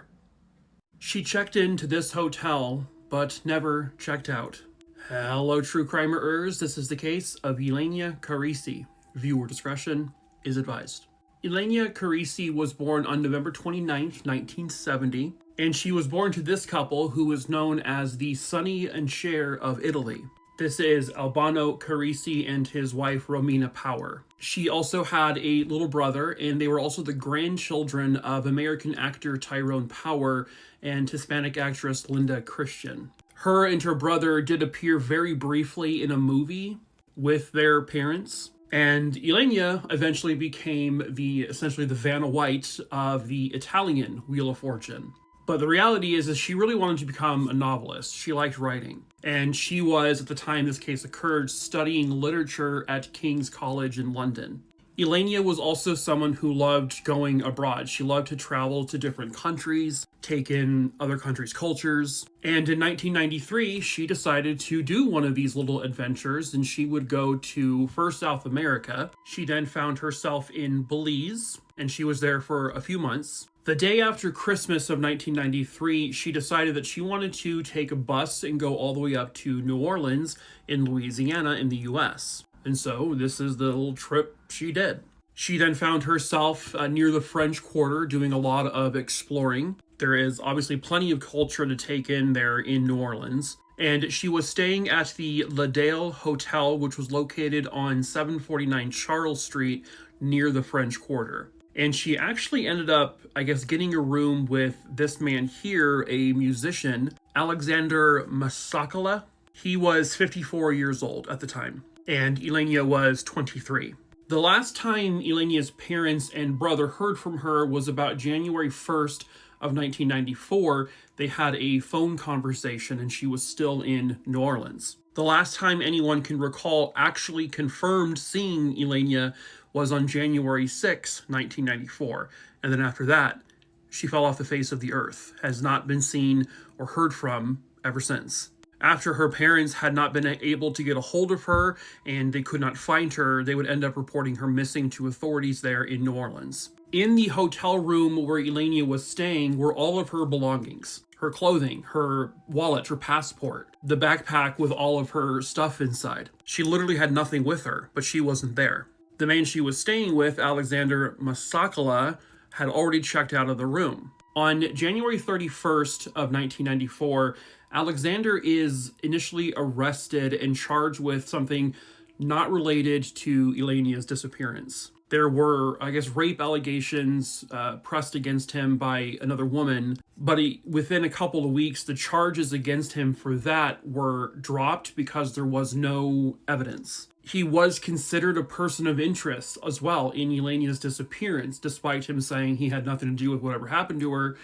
She checked into this hotel, but never checked out. Hello, true crimerers. This is the case of Leann Carpenter. Viewer discretion is advised. Leann Carpenter was born on November 29th, 1970, and she was born to this couple who was known as the Sonny and Cher of Italy. This is Albano Carpenter and his wife Romina Power. She also had a little brother, and they were also the grandchildren of American actor Tyrone Power and Hispanic actress Linda Christian. Her and her brother did appear very briefly in a movie with their parents, and Leann eventually became essentially the Vanna White of the Italian Wheel of Fortune. But the reality is she really wanted to become a novelist. She liked writing. And she was, at the time this case occurred, studying literature at King's College in London. Leann was also someone who loved going abroad. She loved to travel to different countries. take in other countries' cultures. And in 1993, she decided to do one of these little adventures, and she would go to first South America. She then found herself in Belize, and she was there for a few months. The day after Christmas of 1993, she decided that she wanted to take a bus and go all the way up to New Orleans in Louisiana in the US. And so this is the little trip she did. She then found herself near the French Quarter doing a lot of exploring. There is obviously plenty of culture to take in there in New Orleans. And she was staying at the La Dale Hotel, which was located on 749 Charles Street near the French Quarter. And she actually ended up, I guess, getting a room with this man here, a musician, Alexander Masakala. He was 54 years old at the time, and Ylenia was 23. The last time Ylenia's parents and brother heard from her was about January 1st of 1994. They had a phone conversation, and she was still in New Orleans. The last time anyone can recall actually confirmed seeing Ylenia was on January 6, 1994, and then after that, she fell off the face of the earth, has not been seen or heard from ever since. After her parents had not been able to get a hold of her and they could not find her, they would end up reporting her missing to authorities there in New Orleans. In the hotel room where Ylenia was staying were all of her belongings. Her clothing, her wallet, her passport, the backpack with all of her stuff inside. She literally had nothing with her, but she wasn't there. The man she was staying with, Alexander Masakala, had already checked out of the room. On January 31st of 1994, Alexander is initially arrested and charged with something not related to Ylenia's disappearance. There were, I guess, rape allegations pressed against him by another woman, but within a couple of weeks, the charges against him for that were dropped because there was no evidence. He was considered a person of interest as well in Ylenia's disappearance, despite him saying he had nothing to do with whatever happened to her.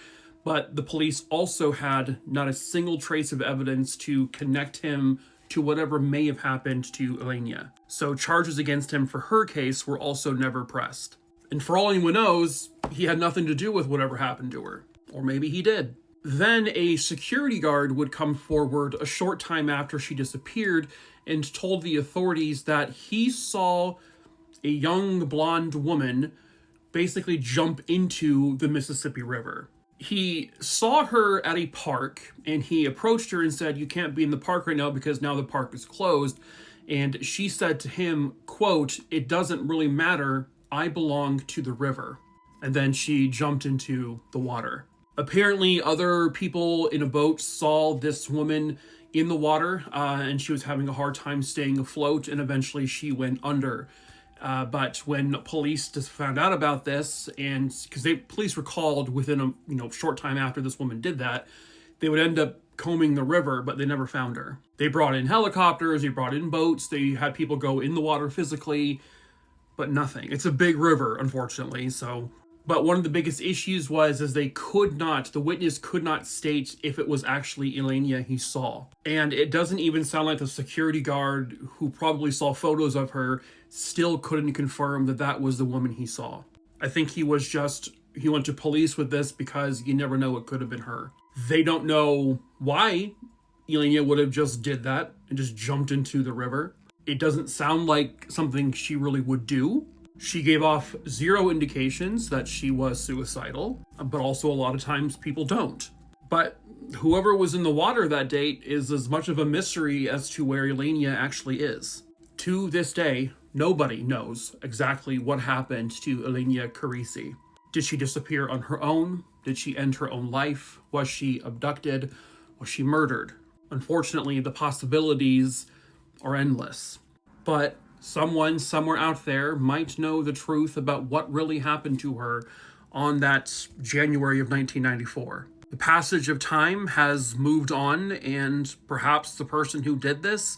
But the police also had not a single trace of evidence to connect him to whatever may have happened to Ylenia. So charges against him for her case were also never pressed. And for all anyone knows, he had nothing to do with whatever happened to her. Or maybe he did. Then a security guard would come forward a short time after she disappeared and told the authorities that he saw a young blonde woman basically jump into the Mississippi River. He saw her at a park and he approached her and said, "You can't be in the park right now because now the park is closed." And she said to him, quote, "It doesn't really matter. I belong to the river." And then she jumped into the water. Apparently, other people in a boat saw this woman in the water, and she was having a hard time staying afloat, and eventually she went under. But when police just found out about this, and because police were called within a short time after this woman did that, they would end up combing the river, but they never found her. They brought in helicopters, they brought in boats, they had people go in the water physically, but nothing. It's a big river, unfortunately, so... But one of the biggest issues was the witness could not state if it was actually Ylenia he saw. And it doesn't even sound like the security guard who probably saw photos of her still couldn't confirm that that was the woman he saw. I think he went to police with this because you never know, it could have been her. They don't know why Ylenia would have just did that and just jumped into the river. It doesn't sound like something she really would do. She gave off zero indications that she was suicidal, but also a lot of times people don't. But whoever was in the water that date is as much of a mystery as to where Ylenia actually is. To this day, nobody knows exactly what happened to Ylenia Castillo. Did she disappear on her own? Did she end her own life? Was she abducted? Was she murdered? Unfortunately, the possibilities are endless. But someone somewhere out there might know the truth about what really happened to her on that January of 1994. The passage of time has moved on, and perhaps the person who did this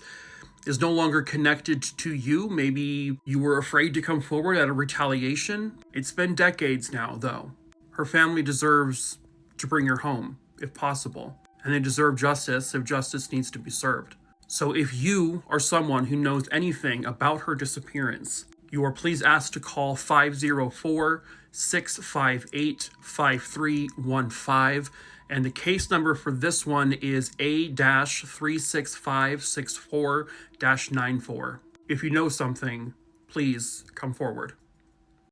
is no longer connected to you. Maybe you were afraid to come forward out of retaliation. It's been decades now, though. Her family deserves to bring her home, if possible. And they deserve justice if justice needs to be served. So if you are someone who knows anything about her disappearance, you are please asked to call 504-658-5315, and the case number for this one is A-36564-94. If you know something, please come forward.